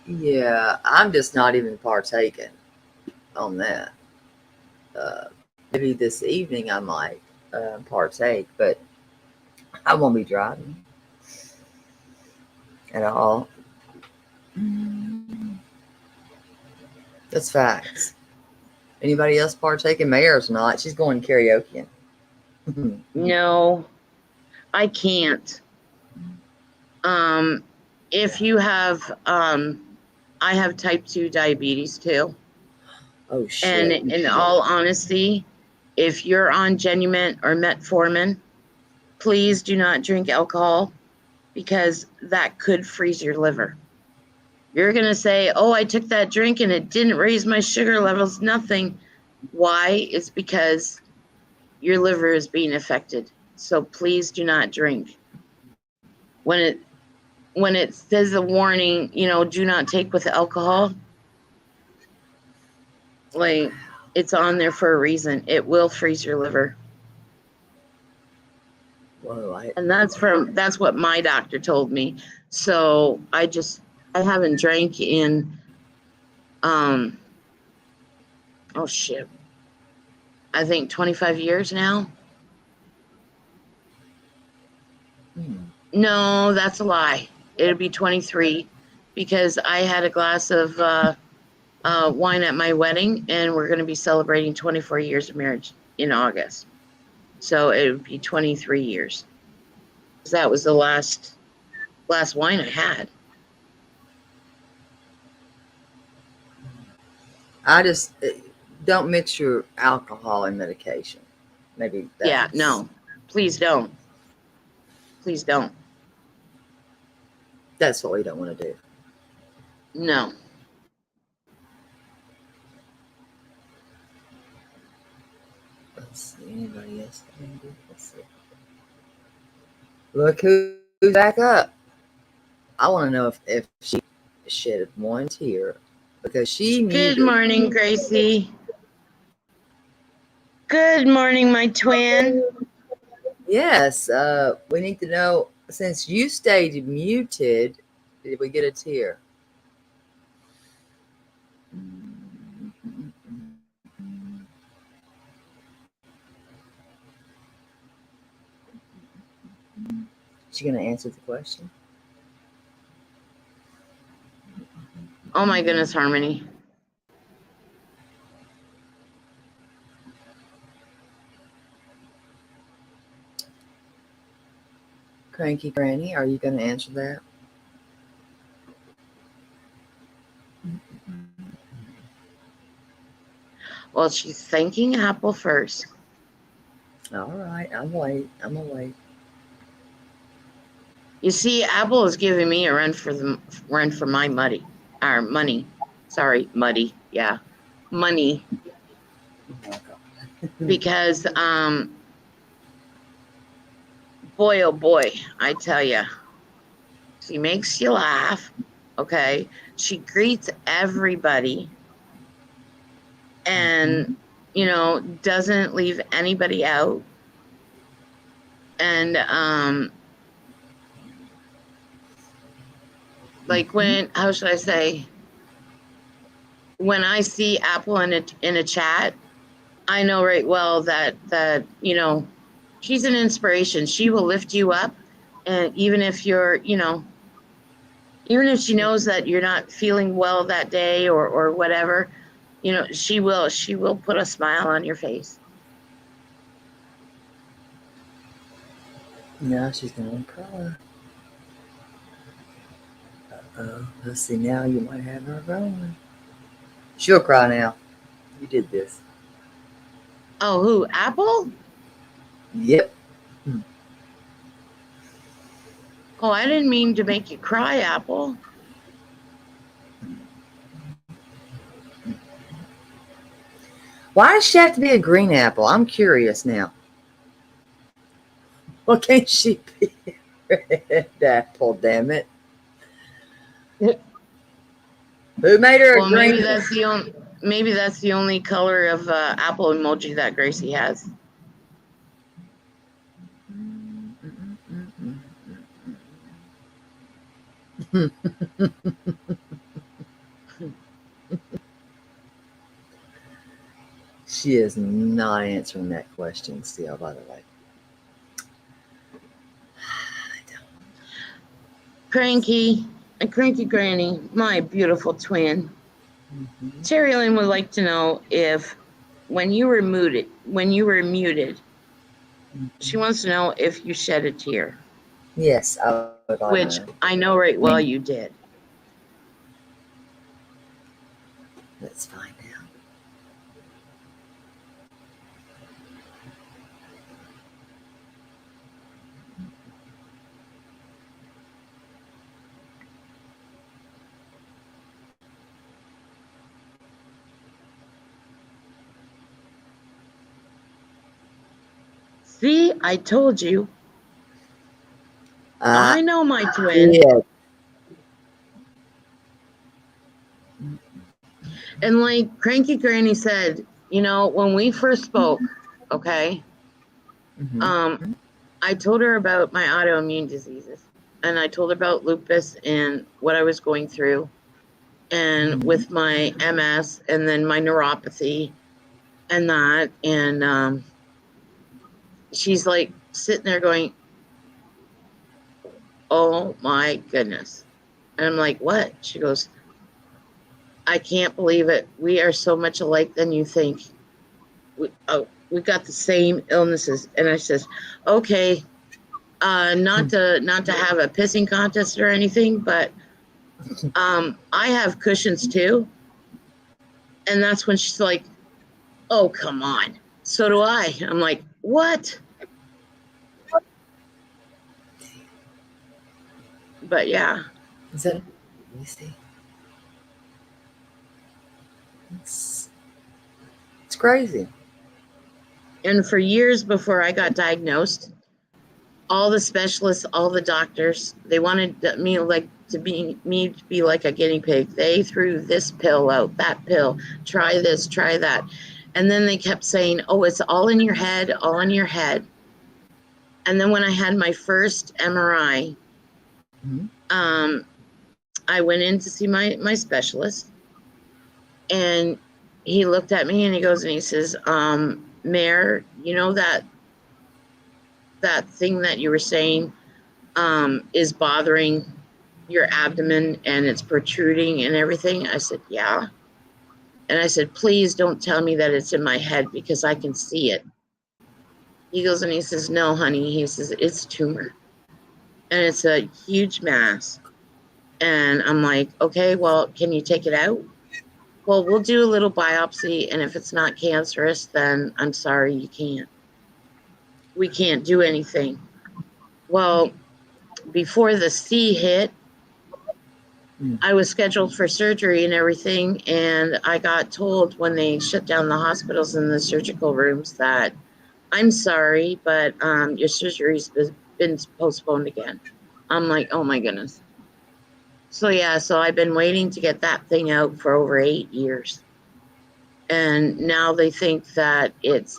Yeah, I'm just not even partaking on that. Maybe this evening I might partake, but I won't be driving at all. That's facts. Anybody else partaking? Mayor's not. She's going karaoke. No, I can't. If you have, I have type 2 diabetes too. Oh, shit. And in all honesty, if you're on Genument or metformin, please do not drink alcohol because that could freeze your liver. You're going to say, oh, I took that drink and it didn't raise my sugar levels, nothing. Why? It's because your liver is being affected. So please do not drink. When it says a warning, do not take with alcohol, like it's on there for a reason. It will freeze your liver. Whoa, And that's what my doctor told me. So I haven't drank in oh shit, I think 25 years now. No, that's a lie. It'll be 23 because I had a glass of wine at my wedding, and we're going to be celebrating 24 years of marriage in August. So it would be 23 years. That was the last wine I had. I just don't mix your alcohol and medication. Maybe that's... Yeah, no. Please don't. Please don't. That's what we don't want to do. No. Let's see. Anybody else? Let's see. Look who's back up. I want to know if she shed one tear because she muted. Good morning, Gracie. Good morning, my twin. Yes. We need to know, since you stayed muted, did we get a tear? Is she going to answer the question? Oh my goodness, Harmony. Cranky Granny, are you going to answer that? Well, she's thanking Apple first. All right, I'm gonna wait. You see, Apple is giving me a run for my money. Sorry, muddy. Yeah, money. Because boy, oh boy, I tell you, she makes you laugh. Okay, she greets everybody, and doesn't leave anybody out. And like how should I say? When I see Apple in a chat, I know right well that she's an inspiration. She will lift you up, and even if you're even if she knows that you're not feeling well that day or whatever, she will put a smile on your face. Now she's gonna cry. Let's see, now you might have her going. She'll cry now. You did this. Oh, who? Apple? Yep. Oh, I didn't mean to make you cry, Apple. Why does she have to be a green apple? I'm curious now. Well, can't she be a red apple, damn it? Who made her a Well, green? maybe that's the only color of apple emoji that Gracie has. She is not answering that question still, by the way. Cranky Granny, my beautiful twin. Terry Lynn would like to know if when you were muted, she wants to know if you shed a tear. Yes, I would like to Which know. I know right well you did. Let's find out. See, I told you. I know my twin. Yeah. And like Cranky Granny said, when we first spoke, okay, Mm-hmm. I told her about my autoimmune diseases, and I told her about lupus and what I was going through, and with my MS, and then my neuropathy, and that, and she's like sitting there going, "Oh my goodness," and I'm like, "What?" She goes, "I can't believe it. We are so much alike than you think. We got the same illnesses." And I says, "Okay, not to have a pissing contest or anything, but I have cushions too." And that's when she's like, "Oh, come on. So do I." I'm like, "What?" But yeah. Is that? Let me see. It's crazy. And for years before I got diagnosed, all the specialists, all the doctors, they wanted me to be like a guinea pig. They threw this pill out, that pill, try this, try that. And then they kept saying, "Oh, it's all in your head, all in your head." And then when I had my first MRI, Mm-hmm. I went in to see my specialist, and he looked at me and he goes and he says, "Mare, you know that thing that you were saying is bothering your abdomen and it's protruding and everything?" I said, "Yeah." And I said, "Please don't tell me that it's in my head because I can see it." He goes and he says, "No, honey." He says, "It's a tumor and it's a huge mass." And I'm like, "Okay, well, can you take it out?" "Well, we'll do a little biopsy, and if it's not cancerous, then I'm sorry, you can't. We can't do anything." Well, before the C hit, I was scheduled for surgery and everything, and I got told when they shut down the hospitals and the surgical rooms that, "I'm sorry, but your surgery's been postponed again." I'm like, "Oh my goodness." So yeah, so I've been waiting to get that thing out for over 8 years. And now they think that it's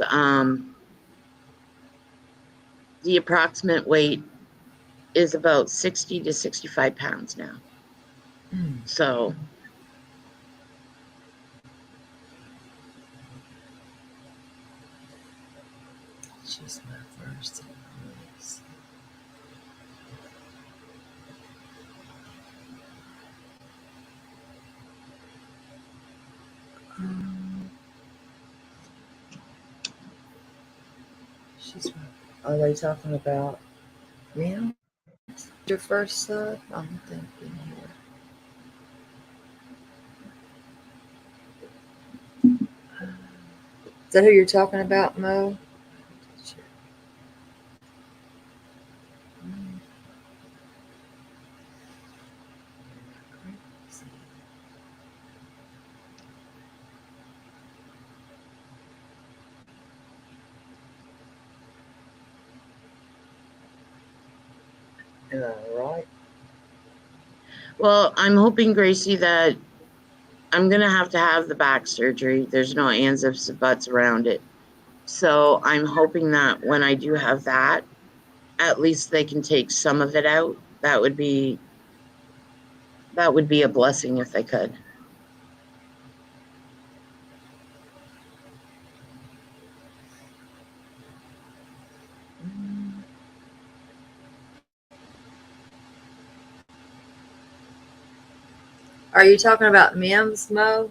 the approximate weight is about 60 to 65 pounds now. So She's my first voice. She's. Are they talking about me? Your first son? I'm thinking here. Is that who you're talking about, Mo? Right? Well, I'm hoping, Gracie, that I'm going to have the back surgery. There's no ands, ifs, and buts around it. So I'm hoping that when I do have that, at least they can take some of it out. That would be a blessing if they could. Are you talking about Mims, Mo?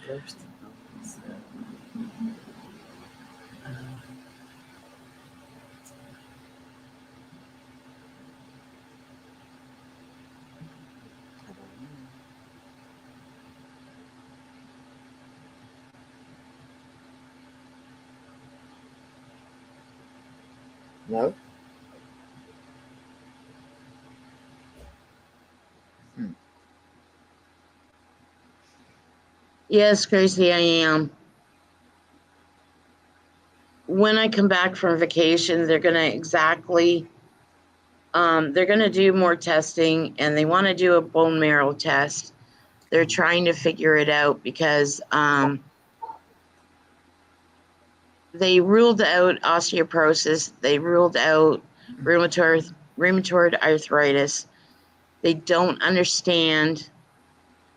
First. No. Yes, Gracie, I am. When I come back from vacation, they're going to do more testing, and they want to do a bone marrow test. They're trying to figure it out because they ruled out osteoporosis. They ruled out rheumatoid arthritis. They don't understand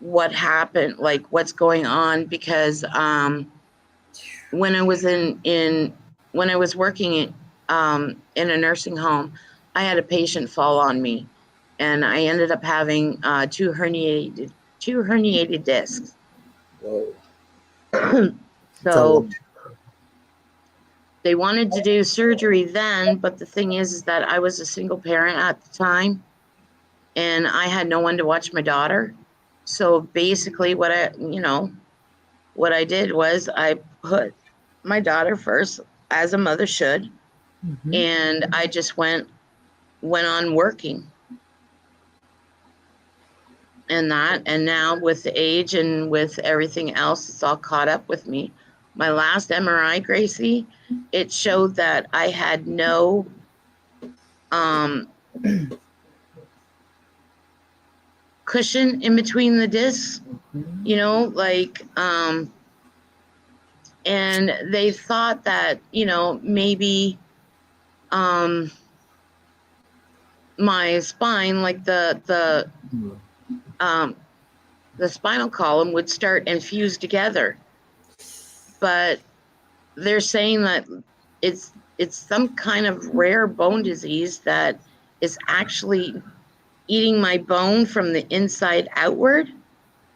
what happened, like what's going on, because when I was when I was working in a nursing home, I had a patient fall on me, and I ended up having two herniated discs. Whoa. So they wanted to do surgery then, but the thing is that I was a single parent at the time, and I had no one to watch my daughter. So basically, what I did was I put my daughter first, as a mother should, and I just went on working. And now with the age and with everything else, it's all caught up with me. My last MRI, Gracie, it showed that I had no cushion in between the discs, and they thought that, maybe my spine, like the spinal column would start and fuse together. But they're saying that it's some kind of rare bone disease that is actually eating my bone from the inside outward.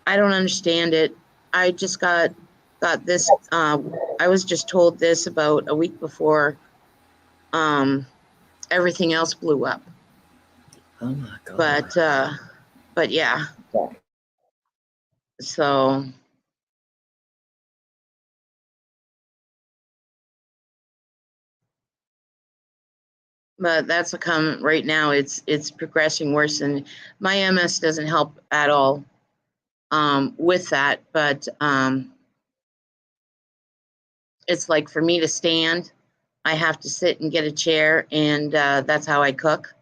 I don't understand it. I just got this. I was just told this about a week before everything else blew up. Oh my God. But yeah. So. But that's a comment right now. It's progressing worse, and my MS doesn't help at all with that. But it's like, for me to stand, I have to sit and get a chair, and that's how I cook.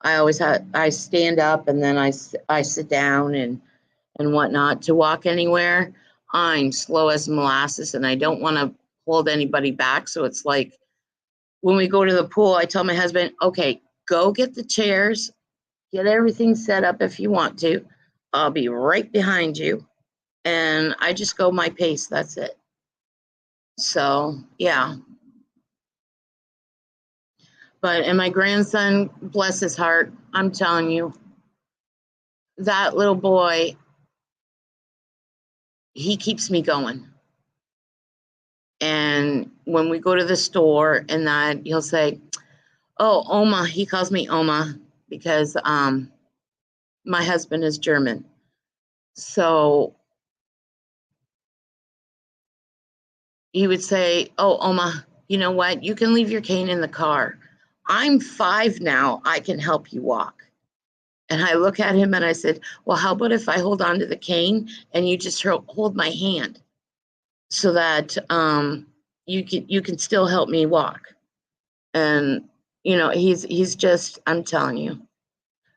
I stand up, and then I sit down and whatnot. To walk anywhere, I'm slow as molasses, and I don't want to hold anybody back. So it's like, when we go to the pool, I tell my husband, okay, go get the chairs, get everything set up if you want to. I'll be right behind you. And I just go my pace. That's it. So, yeah. And my grandson, bless his heart, I'm telling you, that little boy, he keeps me going. And when we go to the store and that, he'll say, oh, Oma. He calls me Oma because my husband is German. So he would say, oh, Oma, you know what? You can leave your cane in the car. I'm 5 now. I can help you walk. And I look at him and I said, well, how about if I hold on to the cane and you just hold my hand so that you can still help me walk. And, you know, he's just, I'm telling you.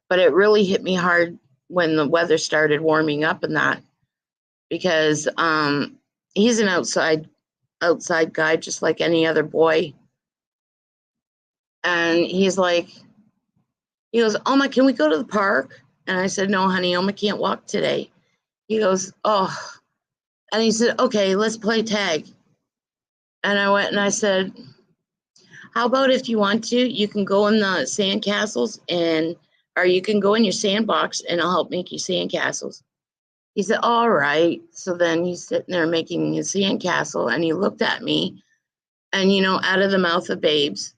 But it really hit me hard when the weather started warming up and that, because he's an outside guy just like any other boy. And he's like, he goes, Oma, can we go to the park? And I said, no, honey, Oma can't walk today. He goes, oh. And he said, okay, let's play tag. And I went and I said, how about if you want to, you can go in the sand castles or you can go in your sandbox and I'll help make you sand castles. He said, all right. So then he's sitting there making his sand castle and he looked at me and, you know, out of the mouth of babes,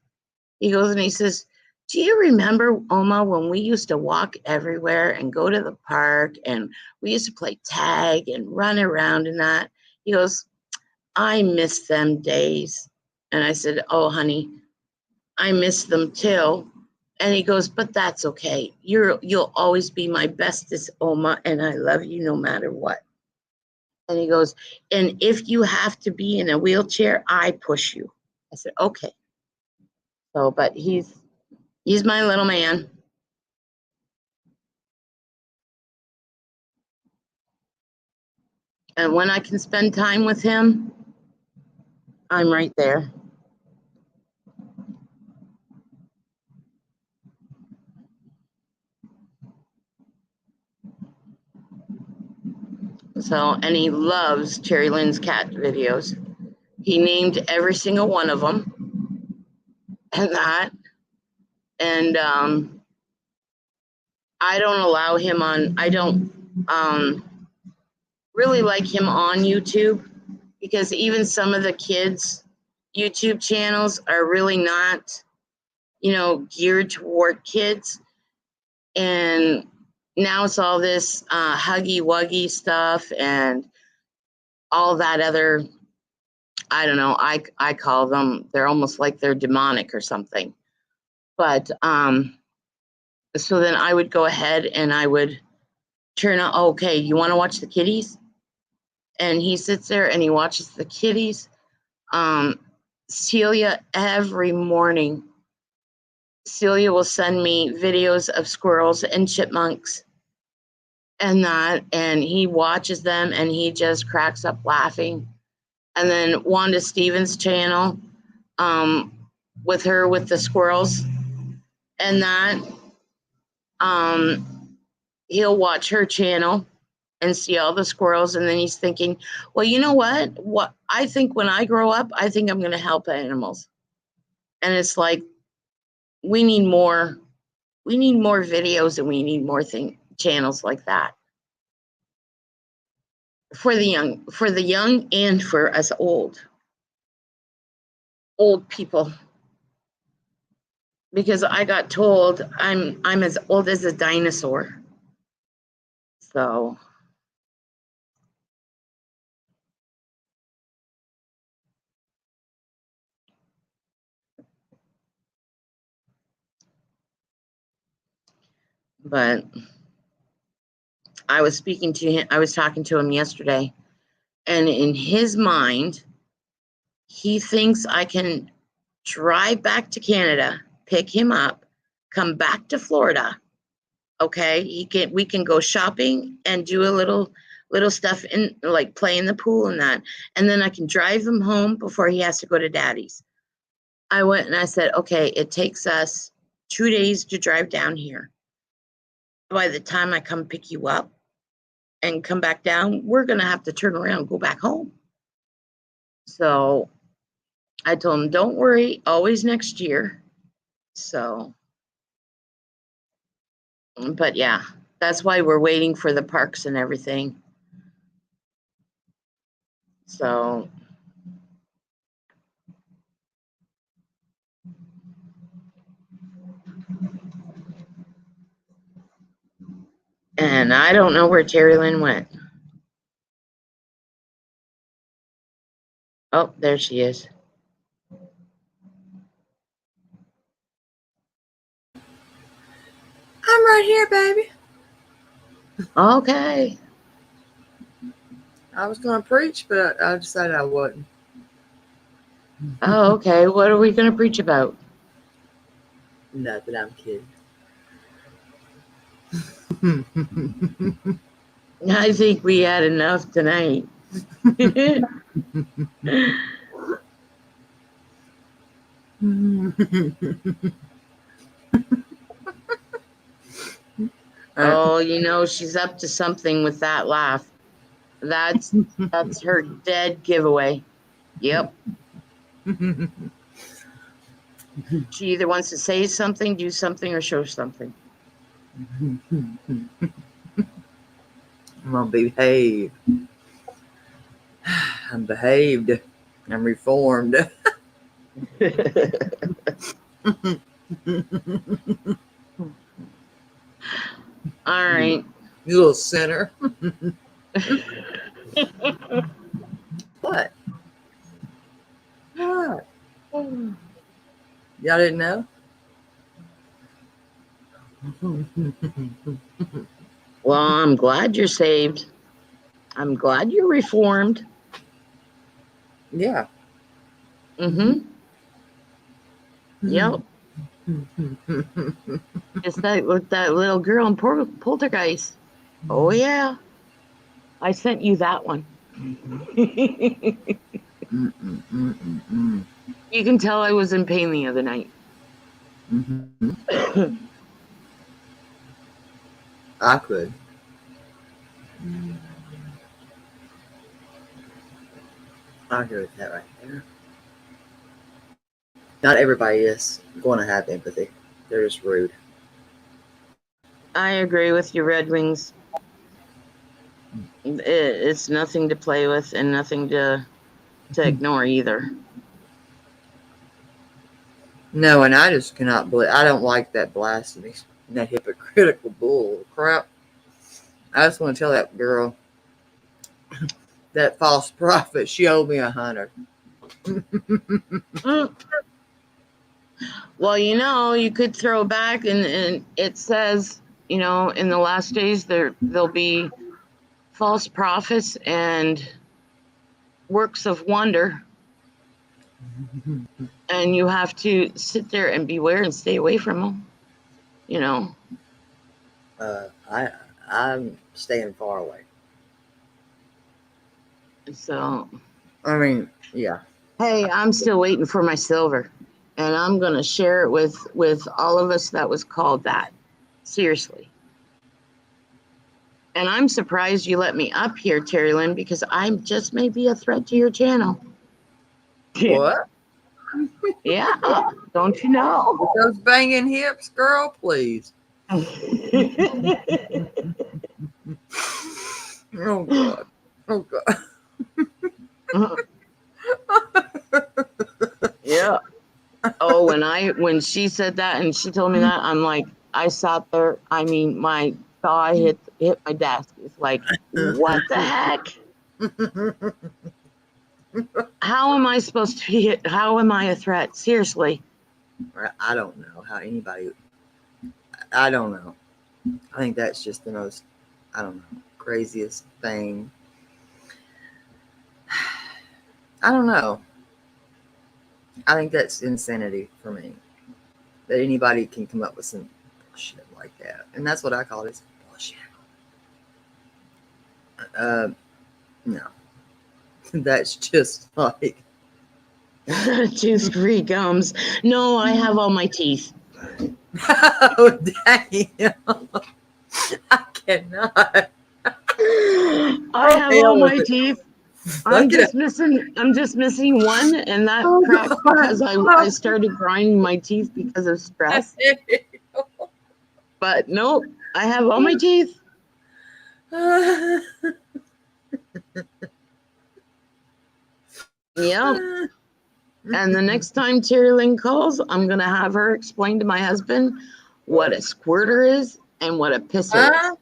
he goes and he says, do you remember, Oma, when we used to walk everywhere and go to the park and we used to play tag and run around and that? He goes, I miss them days. And I said, oh, honey, I miss them too. And he goes, but that's okay. You'll always be my bestest, Oma, and I love you no matter what. And he goes, and if you have to be in a wheelchair, I push you. I said, okay. So, but he's my little man. And when I can spend time with him, I'm right there. So, and he loves Cherry Lynn's cat videos. He named every single one of them and that. And I don't allow him on, I don't really like him on YouTube, because even some of the kids' YouTube channels are really not, you know, geared toward kids. And now it's all this huggy wuggy stuff and all that other, I don't know, I call them, they're almost like they're demonic or something. But so then I would go ahead and I would turn on, okay, you want to watch the kitties? And he sits there and he watches the kitties. Celia, every morning, Celia will send me videos of squirrels and chipmunks and that, and he watches them and he just cracks up laughing. And then Wanda Stevens' channel, with her with the squirrels and that, he'll watch her channel and see all the squirrels, and then he's thinking, well, you know what I think when I grow up, I think I'm going to help animals. And it's like, we need more videos, and we need more channels like that for the young and for us old people, because I got told I'm as old as a dinosaur. So but I was talking to him yesterday, and in his mind, he thinks I can drive back to Canada, pick him up, come back to Florida. Okay, we can go shopping and do a little stuff in, like play in the pool and that, and then I can drive him home before he has to go to Daddy's. I went and I said, okay, it takes us 2 days to drive down here. By the time I come pick you up and come back down, we're gonna have to turn around and go back home. So I told him, don't worry, always next year. So, but yeah, that's why we're waiting for the parks and everything. So, and I don't know where Terry Lynn went. Oh, there she is. I'm I'm right here, baby. Okay. I was going to preach, but I decided I wouldn't. Oh, okay. What are we going to preach about? Nothing, I'm kidding. I think we had enough tonight. Oh, you know, she's up to something with that laugh. That's her dead giveaway. Yep. She either wants to say something, do something, or show something. I'm gonna behave. I'm behaved. I'm reformed. All right. You little sinner. What? What? Y'all didn't know? Well, I'm glad you're saved. I'm glad you're reformed. Yeah. Mm-hmm. Yep. It's that little girl in Poltergeist. Oh yeah. I sent you that one. You can tell I was in pain the other night. I could. I agree with that right there. Not everybody is going to have empathy. They're just rude. I agree with you, Red Wings. It's nothing to play with and nothing to ignore either. No, and I just cannot believe. I don't like that blasphemy, that hypocritical bull crap. I just want to tell that girl, that false prophet, she owed me 100. Well, you know, you could throw back and it says, you know, in the last days there'll be false prophets and works of wonder. And you have to sit there and beware and stay away from them. You know. I'm staying far away. So I mean, yeah. Hey, I'm still waiting for my silver. And I'm gonna share it with all of us that was called that. Seriously. And I'm surprised you let me up here, Terry Lynn, because I just may be a threat to your channel. What? Yeah, don't you know? With those banging hips, girl, please. Oh, God. Oh, God. Yeah. Oh, when she said that and she told me that, I'm like, I sat there. I mean, my thigh hit my desk. It's like, what the heck? How am I supposed to be? How am I a threat? Seriously. I don't know how anybody. I don't know. I think that's just the most, I don't know, craziest thing. I don't know. I think that's insanity for me. That anybody can come up with some bullshit like that. And that's what I call it, bullshit. No. That's just like. Tooth free gums. No, I have all my teeth. Oh, damn. I cannot. I have all my teeth. I'm just missing one, and that cracked because I started grinding my teeth because of stress. But nope, I have all my teeth. Yep. And the next time Terry Lynn calls, I'm gonna have her explain to my husband what a squirter is and what a pisser is.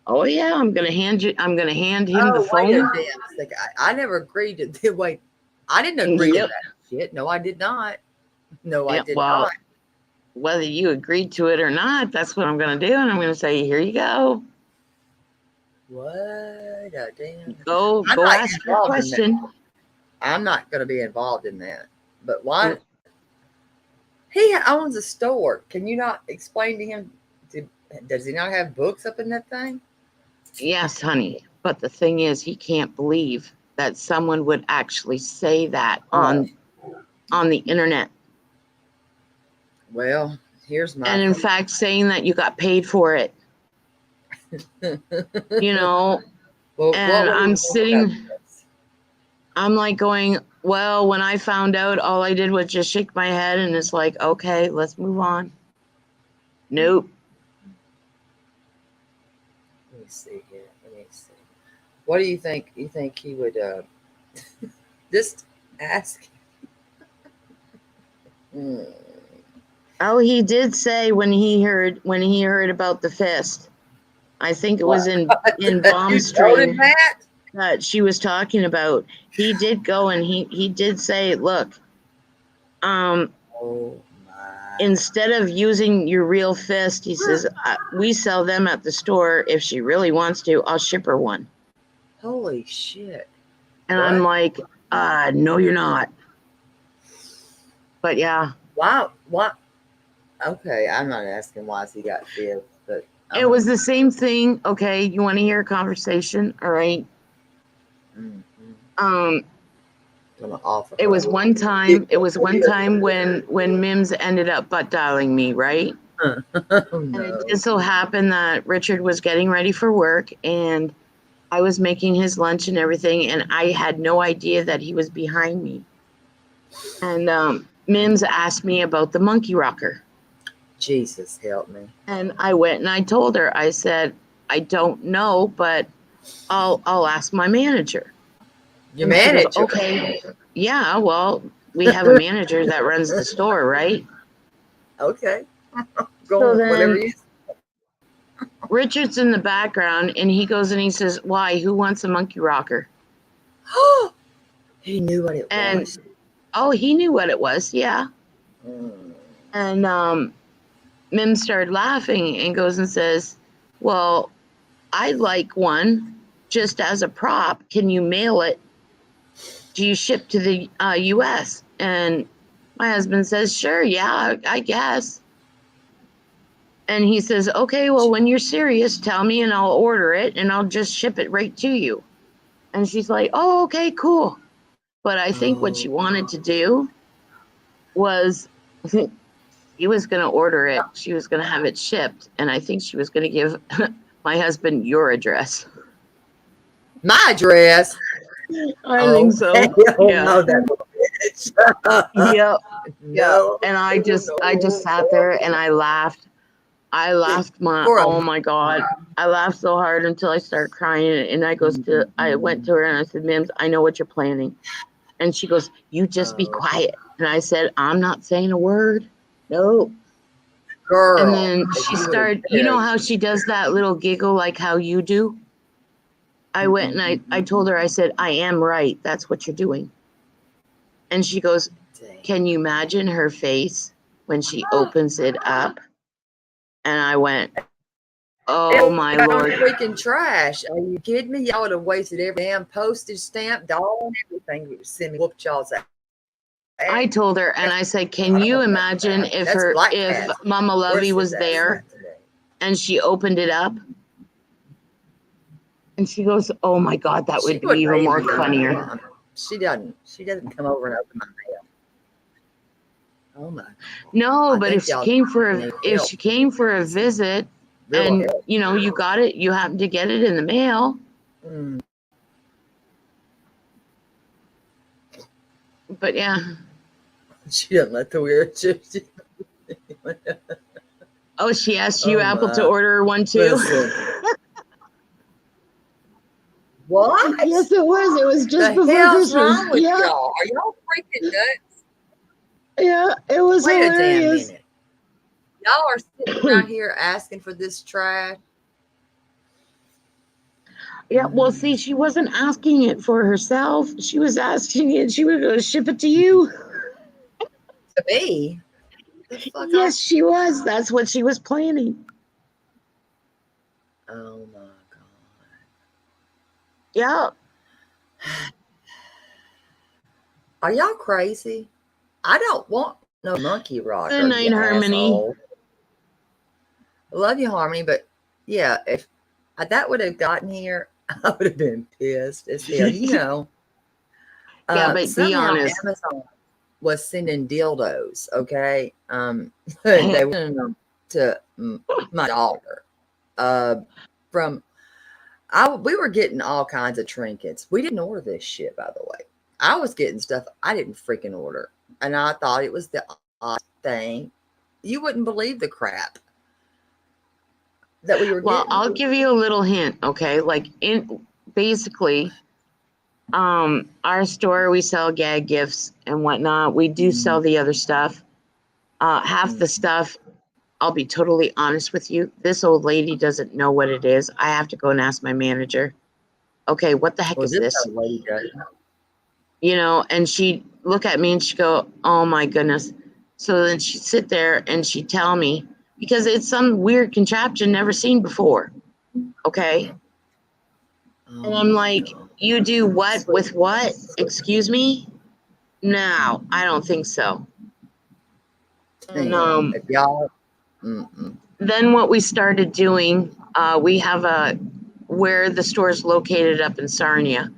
Oh yeah, I'm gonna hand him the phone. Wait a damn second. I never agreed to wait. I didn't agree to that shit. No, I did not. No, I did not. whether you agreed to it or not, that's what I'm going to do. And I'm going to say, here you go. What a damn. Go ask your question. I'm not going to be involved in that. But why? He owns a store. Can you not explain to him? Does he not have books up in that thing? Yes, honey. But the thing is, he can't believe that someone would actually say that on the internet. Well, here's my. And in fact, saying that you got paid for it. You know, well, and I'm sitting, I'm like going, well, when I found out, all I did was just shake my head, and it's like, okay, let's move on. Nope. Let me see here. Let me see. What do you think? You think he would just ask? Oh, he did say when he heard about the fist. I think it was in Bomb Stream that she was talking about. He did go and he did say, look, instead of using your real fist, he says, we sell them at the store. If she really wants to, I'll ship her one. Holy shit. And what? I'm like, no, you're not. But yeah. Wow. What? Okay, I'm not asking why he got fists, but it was the same thing. Okay, you want to hear a conversation? All right. Mm-hmm. It was one time. It was one time when Mims ended up butt dialing me, right? No. And it just so happened that Richard was getting ready for work, and I was making his lunch and everything, and I had no idea that he was behind me. And Mims asked me about the monkey rocker. Jesus help me. And I went and I told her, I said, I don't know, but I'll ask my manager. Your manager? Goes, okay. Yeah, well, we have a manager that runs the store, right? Okay. Go on, whatever you say. Richard's in the background, and he goes and he says, why? Who wants a monkey rocker? He knew what it was. Oh, he knew what it was, yeah. And Mim started laughing and goes and says, well, I'd like one just as a prop. Can you mail it? Do you ship to the U.S.? And my husband says, sure, yeah, I guess. And he says, okay, well, when you're serious, tell me and I'll order it and I'll just ship it right to you. And she's like, oh, okay, cool. But I think what she wanted to do was he was going to order it. She was going to have it shipped. And I think she was going to give my husband your address. My address? I think so. Yeah. No, that yeah. No. And I just sat there and I laughed. I my God. I laughed so hard until I started crying. And I went to her and I said, Mims, I know what you're planning. And she goes, you just be quiet. And I said, I'm not saying a word. No. Girl. And then she started, you know how she does that little giggle like how you do? I went and I told her, I said, I am right. That's what you're doing. And she goes, can you imagine her face when she opens it up? And I went, oh my Lord. Freaking trash. Are you kidding me? Y'all would have wasted every damn postage stamp, doll, and everything. We would send me whooped y'all's ass. I told her, and I said, can you imagine if Mama Lovey was there and she opened it up? And she goes, oh my God, that would be even more funnier. She doesn't come over and open my mail. Oh my. No, but if she came for a visit and you know, you got it, you happened to get it in the mail. But yeah. She doesn't let the weird chips. Oh, she asked you, Apple, to order her one too? What? Yes, it was. It was just the hell's Christmas. Wrong with y'all? Are y'all freaking nuts? Yeah, it was Wait hilarious. a damn minute. Y'all are sitting around here asking for this trash. Yeah, well, see, she wasn't asking it for herself. She was asking it. She was going to ship it to you. To me? The fuck Yes, she was. That's what she was planning. Oh my god. Yeah. Are y'all crazy? I don't want no monkey rocker, Good night, you Harmony. asshole. I love you, Harmony, but yeah, if that would have gotten here, I would have been pissed as hell. You know, Yeah, but be somehow honest. Amazon was sending dildos. Okay, they were sending them to my daughter. From we were getting all kinds of trinkets. We didn't order this shit, by the way. I was getting stuff I didn't freaking order, and I thought it was the odd thing. You wouldn't believe the crap that we were Well, getting. I'll give you a little hint, okay? Like in basically, our store we sell gag gifts and whatnot. We do sell the other stuff. Half the stuff, I'll be totally honest with you. This old lady doesn't know what it is. I have to go and ask my manager. Okay, what the heck Well, is this? lady does. You know, and she'd look at me and she'd go, "Oh my goodness." So then she'd sit there and she'd tell me, because it's some weird contraption never seen before. Okay. Oh And I'm my like, God. you do what with what? Excuse me? No, I don't think so. And Damn, if y'all, then what we started doing, we have where the store is located up in Sarnia.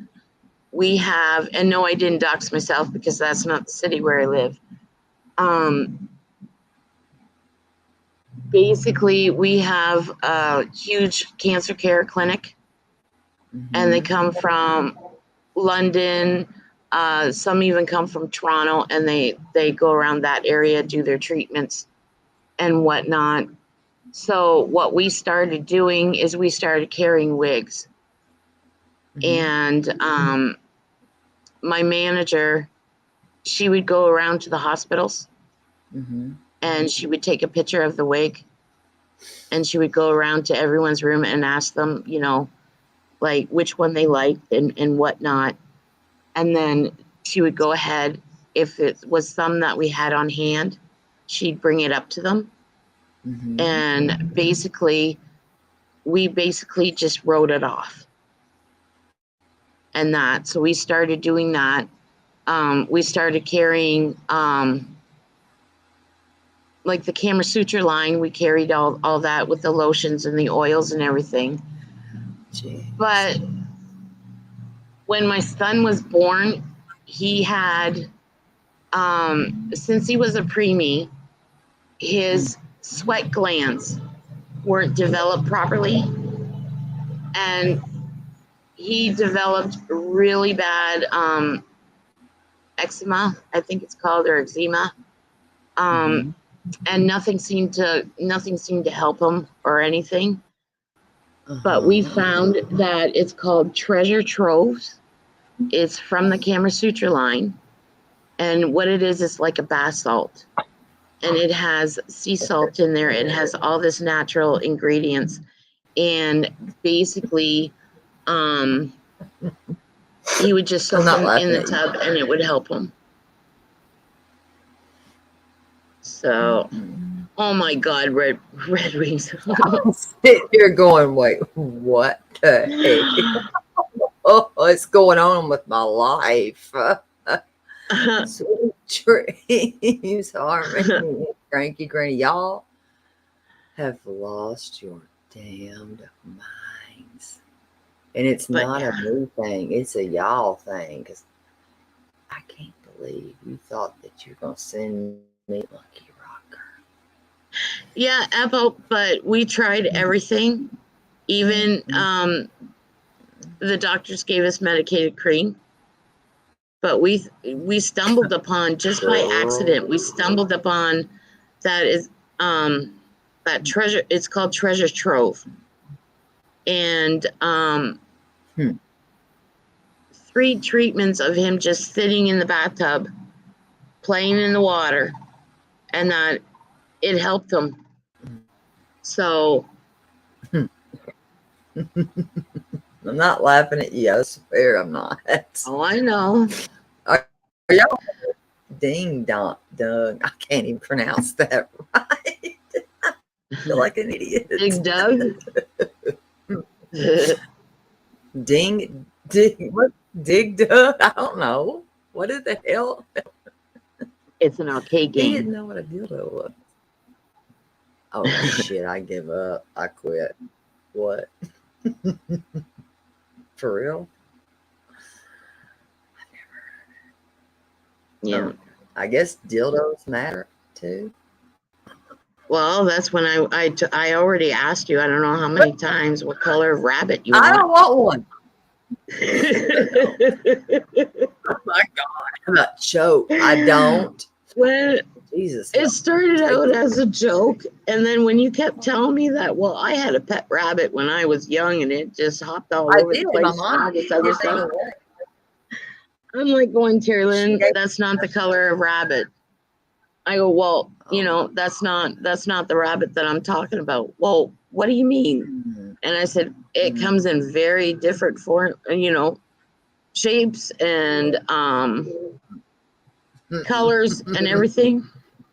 We have, and no, I didn't dox myself because that's not the city where I live. Basically, we have a huge cancer care clinic, and they come from London. Some even come from Toronto, and they go around that area, do their treatments and whatnot. So what we started doing is we started carrying wigs, and my manager, she would go around to the hospitals, and she would take a picture of the wig, and she would go around to everyone's room and ask them, you know, like which one they liked and whatnot. And then she would go ahead, if it was some that we had on hand, she'd bring it up to them. And basically, we basically just wrote it off. And that, so we started doing that. We started carrying, like the Kama Sutra line, we carried all that with the lotions and the oils and everything. But when my son was born, he had, since he was a preemie, his sweat glands weren't developed properly, and he developed really bad eczema, I think it's called, or eczema. And nothing seemed to help him or anything. But we found that it's called Treasure Troves. It's from the Kama Sutra line, and what it is like a bath salt, and it has sea salt in there. It has all this natural ingredients, and basically, he would just soak them in the tub, and it would help him. So, oh my God, Red Wings. You're going, wait, what the heck? Oh, what's going on with my life? Sweet dreams, Harmony, Cranky Granny. Y'all have lost your damned minds. And it's not a me thing, it's a y'all thing. Because I can't believe you thought that you're going to send me Lucky Rocker. Yeah, Apple, but we tried everything. Even the doctors gave us medicated cream. But we stumbled upon, just by accident, we stumbled upon that is that treasure. It's called Treasure Trove, and 3 treatments of him just sitting in the bathtub, playing in the water, and that it helped him. So I'm not laughing at you. I swear I'm not. oh, I know. Are y'all Ding dong dung. I can't even pronounce that right. I feel like an idiot. Big Doug. Ding what? Dig dug? I don't know. What is the hell? It's an arcade He game. didn't know what a dildo was. Oh shit! I give up. I quit. What? For real? Yeah. I guess dildos matter too. Well, that's when I already asked you. I don't know how many times what color of rabbit you I want. don't want one. Oh my god! I'm not choke. I don't. When Jesus. it started out as a joke, and then when you kept telling me that, well, I had a pet rabbit when I was young, and it just hopped all I over did. the My place and mom all this other gave it stuff. away. I'm like going, Tierlin, gave- that's not the color of rabbit. I go, well, you know, that's not the rabbit that I'm talking about. Well, what do you mean? Mhm. And I said, it comes in very different form, you know, shapes and colors and everything.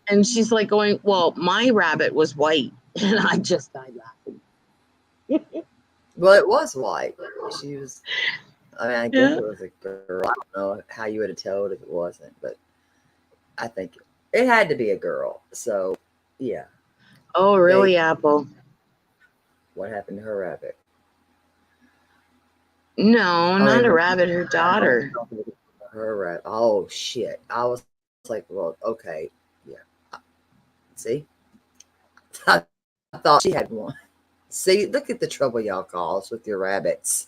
And she's like going, well, my rabbit was white. And I just died laughing. Well, it was white. She was. I mean, I guess Yeah. it was a girl. I don't know how you would have told if it wasn't, but I think it had to be a girl. So, yeah. Oh, really, Apple? What happened to her rabbit? No, not a rabbit, her daughter. Her rabbit. Oh shit! I was like, well, okay, yeah. See, I thought she had one. See, look at the trouble y'all cause with your rabbits.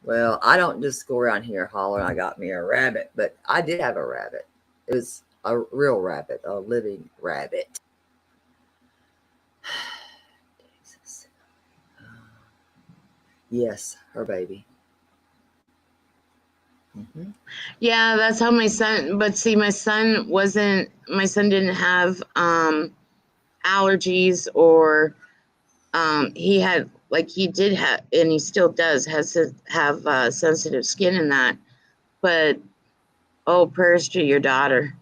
Well, I don't just go around here hollering, I got me a rabbit, but I did have a rabbit. It was a real rabbit, a living rabbit. Jesus. Yes, her baby. Mm-hmm. Yeah, that's how my son, but see, my son didn't have allergies or he had, like, he did have, and he still does, has to have sensitive skin in that. But oh, prayers to your daughter.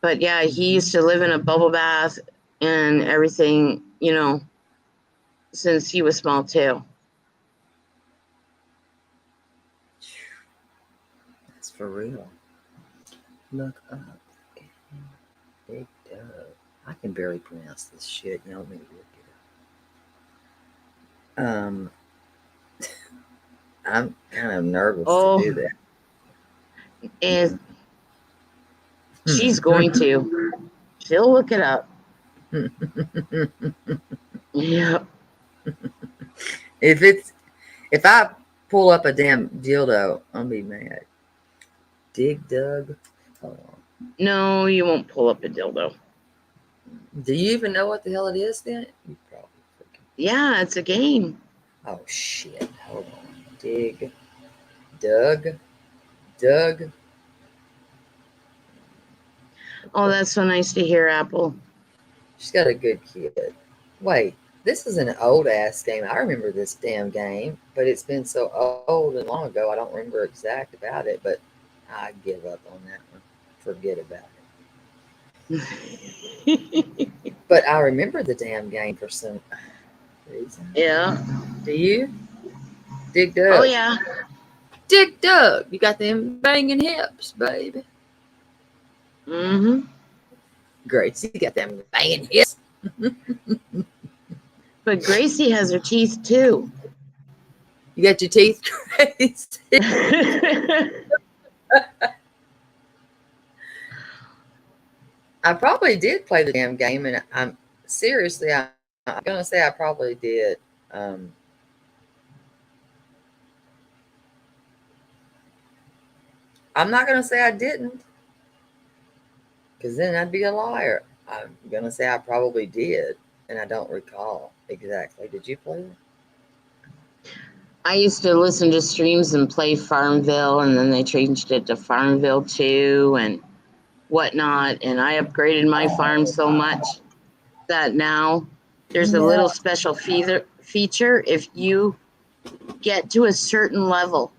But yeah, he used to live in a bubble bath and everything, you know, since he was small too. That's for real. Look up. Big Doug. I can barely pronounce this shit. You know, let me look it up. I'm kind of nervous to do that. And she's going to. She'll look it up. Yeah. If I pull up a damn dildo, I'll be mad. Dig Doug. Hold on. No, you won't pull up a dildo. Do you even know what the hell it is then? You probably freaking. Yeah, it's a game. Oh shit. Hold on. Dig Doug. Doug. Oh, that's so nice to hear, Apple. She's got a good kid. Wait, this is an old ass game. I remember this damn game, but it's been so old and long ago, I don't remember exact about it, but I give up on that one. Forget about it. But I remember the damn game for some reason. Yeah. Do you? Dig Doug. Oh, yeah. Dig Doug. You got them banging hips, baby. Mm-hmm. Gracie got them banging hips. But Gracie has her teeth, too. You got your teeth, Gracie? I probably did play the damn game, and I'm gonna say I probably did. I'm not gonna say I didn't, because then I'd be a liar. I'm gonna say I probably did, and I don't recall exactly. Did you play it? I used to listen to streams and play Farmville, and then they changed it to Farmville 2 and whatnot. And I upgraded my farm so much that now there's a little special feature if you get to a certain level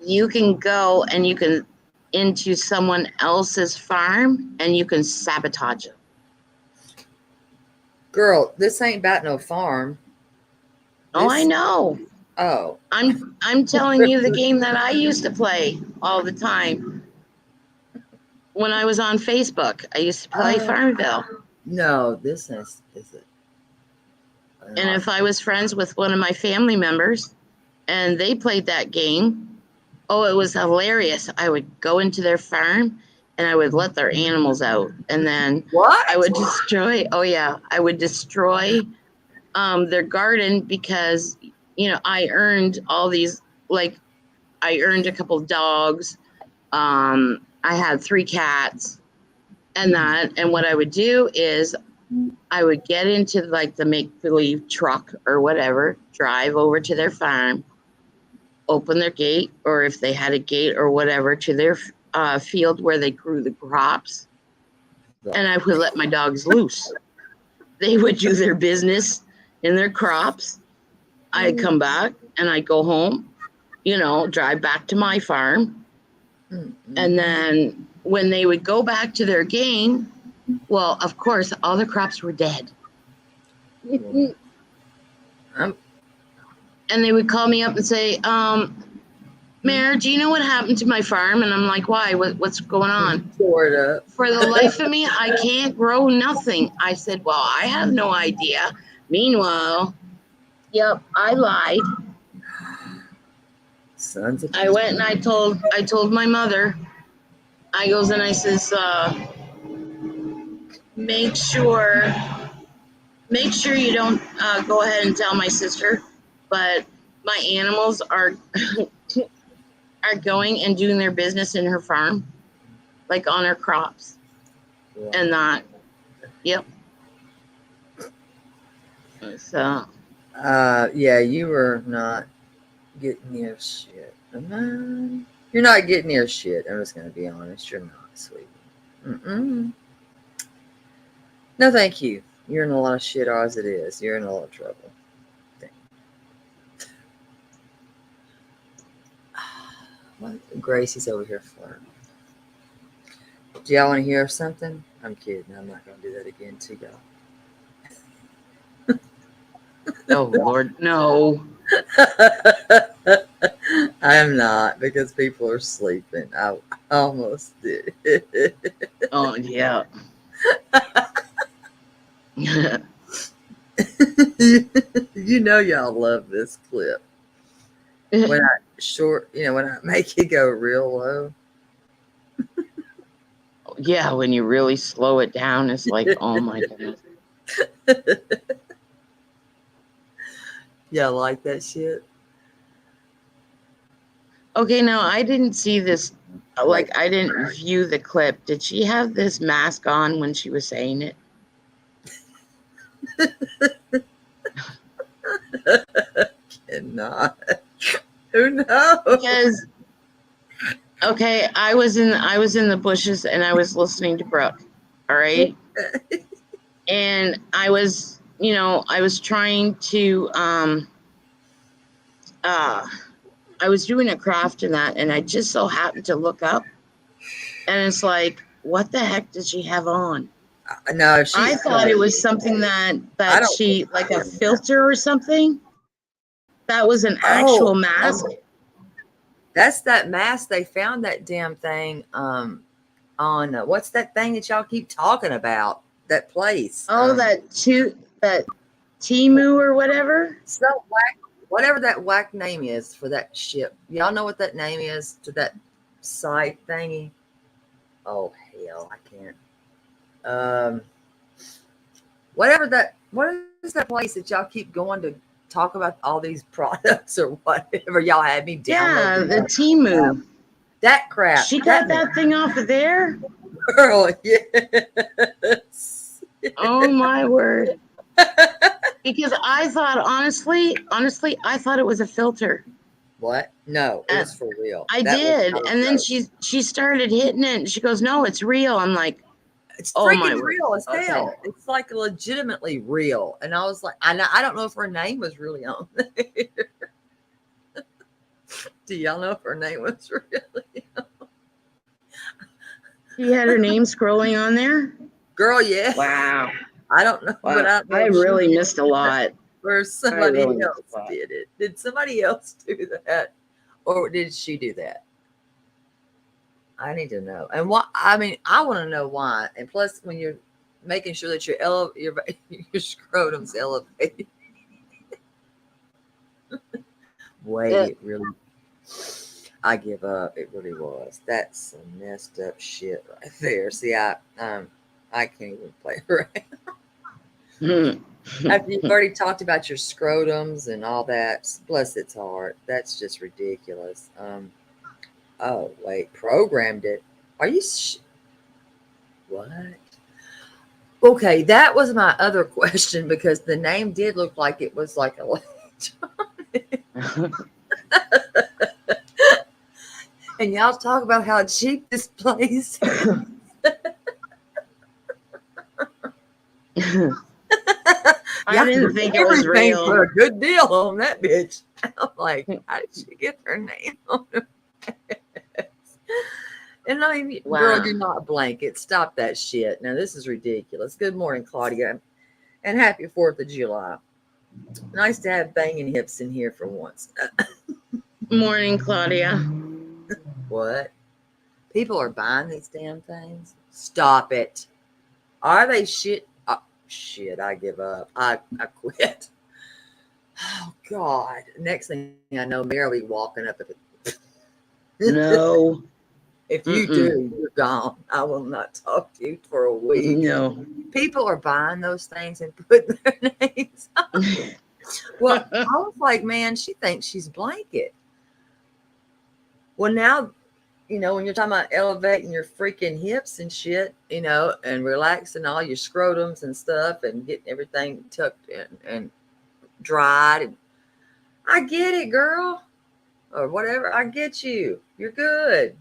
you can go and you can into someone else's farm and you can sabotage it. Girl, this ain't about no farm. Oh, I This, know. oh, I'm telling you the game that I used to play all the time when I was on Facebook. I used to play Farmville. no, this is it? And if I was friends with one of my family members and they played that game, oh, it was hilarious. I would go into their farm and I would let their animals out. And then What? I would destroy, oh, yeah, I would destroy their garden because, I earned all these, like, I earned a couple dogs. I had 3 cats and that. And what I would do is I would get into like the make-believe truck or whatever, drive over to their farm, open their gate, or if they had a gate or whatever, to their field where they grew the crops. And I would let my dogs loose. They would do their business in their crops. I'd come back and I'd go home, drive back to my farm. And then when they would go back to their game, well, of course, all the crops were dead. And they would call me up and say, Mayor, do you know what happened to my farm? And I'm like, why? What's going on? Florida. For the life of me, I can't grow nothing. I said, well, I have no idea. Meanwhile, yep, I lied. Sons of I went and I told my mother. I goes and I says, make sure you don't go ahead and tell my sister, but my animals are going and doing their business in her farm, like on her crops. Yeah. And that, yep. So. Yeah, you were not getting near shit. You're not getting near shit. I'm just gonna be honest. You're not, sweetie. No, thank you. You're in a lot of shit as it is. You're in a lot of trouble. Well, Gracie's over here flirting. Do y'all want to hear something? I'm kidding. I'm not going to do that again to y'all. Oh, Lord, no. I'm not, because people are sleeping. I almost did. Oh, yeah. You know y'all love this clip. When I make it go real low. Yeah, when you really slow it down, it's like, oh my goodness. Y'all like that shit? Okay, now I didn't see this, like I didn't view the clip. Did she have this mask on when she was saying it? Cannot. Who knows? Because okay, I was in the bushes and I was listening to Brooke. All right. And I was trying to I was doing a craft in that, and I just so happened to look up, and it's like, what the heck did she have on? No, I thought it was something that she, like a filter or something. That was an actual mask. That's that mask. They found that damn thing on what's that thing that y'all keep talking about? That place. Oh, that Timu or whatever. So whack, whatever that whack name is for that ship. Y'all know what that name is to that site thingy? Oh hell, I can't. What is that place that y'all keep going to talk about all these products or whatever? Y'all had me download. Yeah, the Timu. That crap. She got that thing off of there? Girl, yes. Oh my word. Because I thought, honestly, I thought it was a filter. What? No, it was for real. I did. And then she started hitting it and she goes, no, it's real. I'm like, it's oh freaking my real as hell. Okay. It's like legitimately real. And I was like, I don't know if her name was really on there. Do y'all know if her name was really? She had her name scrolling on there. Girl, yeah. Wow. I don't know, Wow. but I don't know I if she really did missed a lot. or somebody really missed else a lot. did it. Did somebody else do that? Or did she do that? I need to know. And why? I mean, I want to know why. And plus, when you're making sure that your scrotum's elevated. Wait, it really. I give up. It really was. That's some messed up shit right there. See, I can't even play around. After you've already talked about your scrotums and all that, bless its heart. That's just ridiculous. Oh wait, programmed it. Are you? What? Okay, that was my other question because the name did look like it was like electronic. And y'all talk about how cheap this place is. I didn't think it was everything real. for a good deal on that bitch. I'm like, how did she get her name on it? And I mean, Wow. girl, you're not blanket. Stop that shit. Now, this is ridiculous. Good morning, Claudia. And happy 4th of July. Nice to have banging hips in here for once. Morning, Claudia. What? People are buying these damn things? Stop it. Are they shit? Oh, shit, I give up. I quit. Oh, God. Next thing I know, Mary walking up at it. No. If you do, you're gone. I will not talk to you for a week. No. People are buying those things and putting their names on. Well, I was like, man, she thinks she's blanket. Well, now, when you're talking about elevating your freaking hips and shit, and relaxing all your scrotums and stuff and getting everything tucked in and dried. And I get it, girl. Or whatever. I get you. You're good.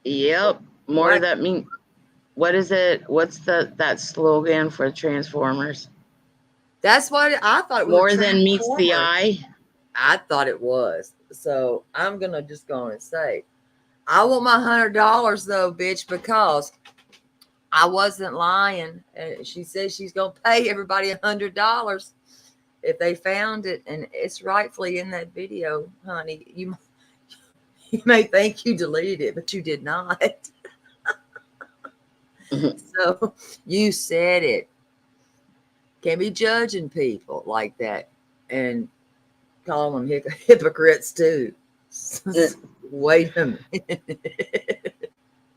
Yep. More Like, that mean. What is it? What's that slogan for Transformers? that's what I thought it was. More than meets the eye. I thought it was. So I'm gonna just go and say, I want my $100 though, bitch, because I wasn't lying. And she says she's gonna pay everybody $100 if they found it, and it's rightfully in that video, honey. You may think you deleted it, but you did not. So you said it. Can't be judging people like that and calling them hypocrites too. Wait a minute.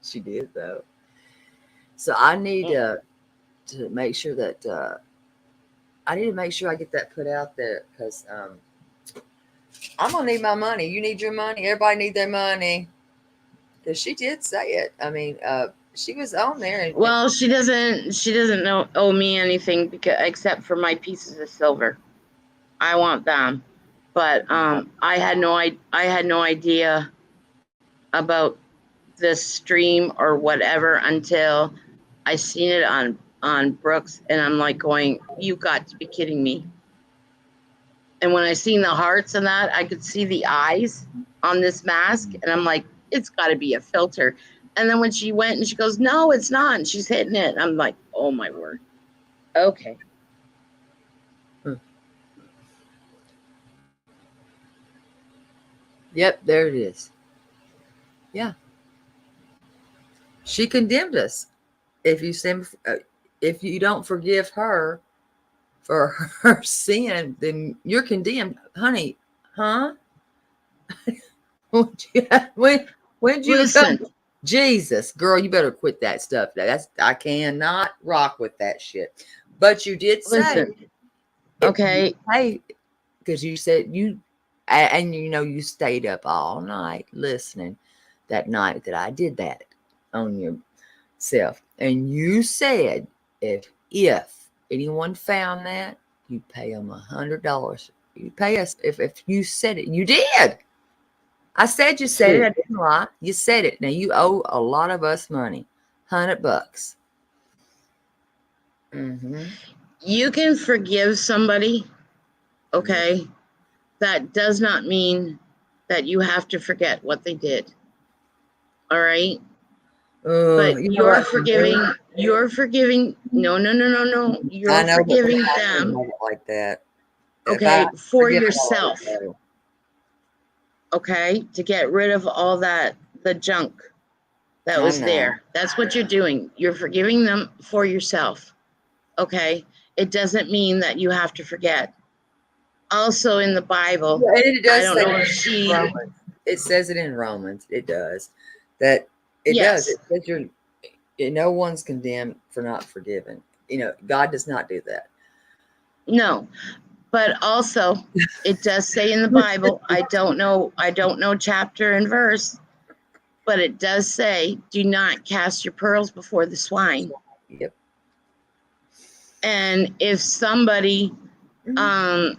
She did though. So I need to make sure that I need to make sure I get that put out there because I'm gonna need my money. You need your money. Everybody need their money. Because she did say it. I mean, she was on there. And, well, she doesn't owe me anything except for my pieces of silver. I want them, but I had no idea about this stream or whatever until I seen it on Brooks, and I'm like going, you got to be kidding me. And when I seen the hearts and that, I could see the eyes on this mask, and I'm like, it's got to be a filter. And then when she went and she goes, no, it's not, and she's hitting it, and I'm like, oh my word. Okay. Yep, there it is. Yeah. She condemned us. If you don't forgive her for her sin, then you're condemned, honey. Huh? When'd you Listen. come? Jesus, girl, you better quit that stuff. I cannot rock with that shit. But you did say, listen. Okay. Hey, because you said and you stayed up all night listening that night that I did that on yourself. And you said if anyone found that, you pay them $100. You pay us if you said it. You did. I said you said it. I didn't lie. You said it. Now you owe a lot of us money. $100. Mm-hmm. You can forgive somebody, okay? That does not mean that you have to forget what they did. All right? But you know you're what? forgiving. No. I You're know, but forgiving I them, don't have it like that. If I okay, for forgive, I let yourself, it go. okay, to get rid of all that, the junk that I was know. there. That's what you're doing. You're forgiving them for yourself, okay? It doesn't mean that you have to forget. Also in the Bible, Yeah, and it I does don't say know that if in she, Romans. It says it in Romans. It does. That it does. yes, It says no one's condemned for not forgiving. God does not do that. no, but also it does say in the Bible, I don't know chapter and verse, but it does say, do not cast your pearls before the swine. Yep. And if somebody, Mhm.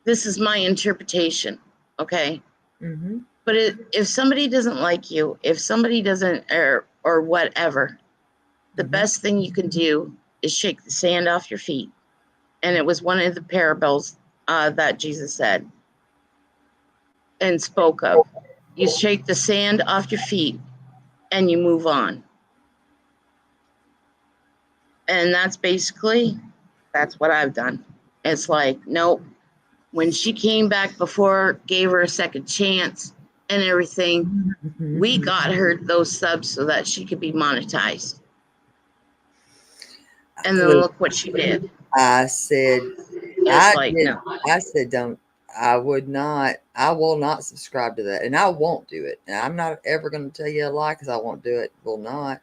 this is my interpretation, okay? Mm-hmm. But if somebody doesn't like you, if somebody doesn't, or whatever, the best thing you can do is shake the sand off your feet. And it was one of the parables that Jesus said and spoke of. You shake the sand off your feet and you move on. And that's what I've done. It's like, nope. When she came back before, gave her a second chance and everything, we got her those subs so that she could be monetized. And then look what she did. I said, It's like, no. I said, don't. I would not. I will not subscribe to that, and I won't do it. And I'm not ever going to tell you a lie because I won't do it. Will not,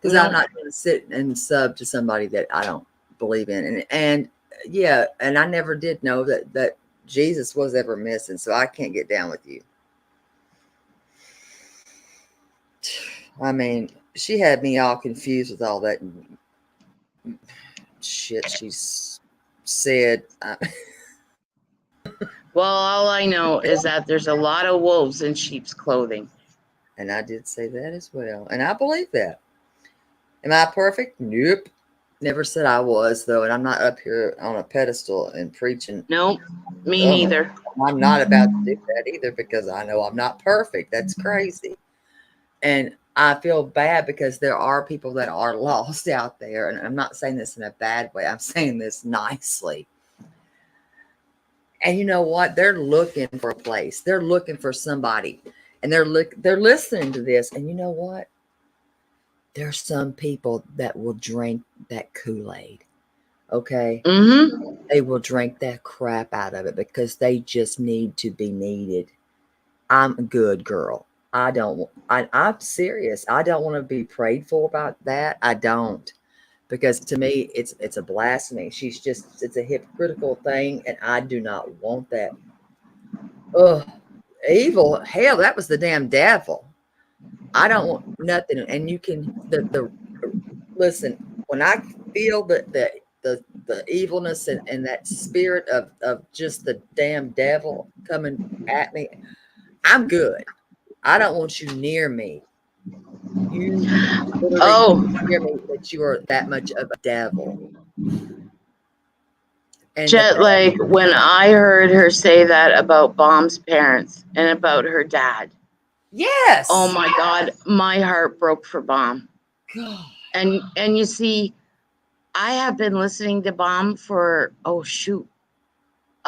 because I'm not going to sit and sub to somebody that I don't believe in. And yeah, and I never did know that Jesus was ever missing, so I can't get down with you. I mean, she had me all confused with all that shit she's said. Well, all I know is that there's a lot of wolves in sheep's clothing. And I did say that as well. And I believe that. Am I perfect? Nope. Never said I was, though. And I'm not up here on a pedestal and preaching. Nope, me neither. I'm not about to do that either because I know I'm not perfect. That's crazy. And I feel bad because there are people that are lost out there. And I'm not saying this in a bad way. I'm saying this nicely. And you know what? They're looking for a place. They're looking for somebody. And they're listening to this. And you know what? There's some people that will drink that Kool-Aid. Okay? Mm-hmm. They will drink that crap out of it because they just need to be needed. I'm a good girl. I'm serious. I don't want to be prayed for about that. I don't. Because to me, it's a blasphemy. It's a hypocritical thing, and I do not want that. Ugh, evil. Hell, that was the damn devil. I don't want nothing. And you can listen, when I feel the evilness and that spirit of just the damn devil coming at me, I'm good. I don't want you near me. You literally hear me that you are that much of a devil. And Jet, like when I heard her say that about Bomb's parents and about her dad. Yes. Oh my God, my heart broke for Bomb. God. And you see, I have been listening to Bomb for a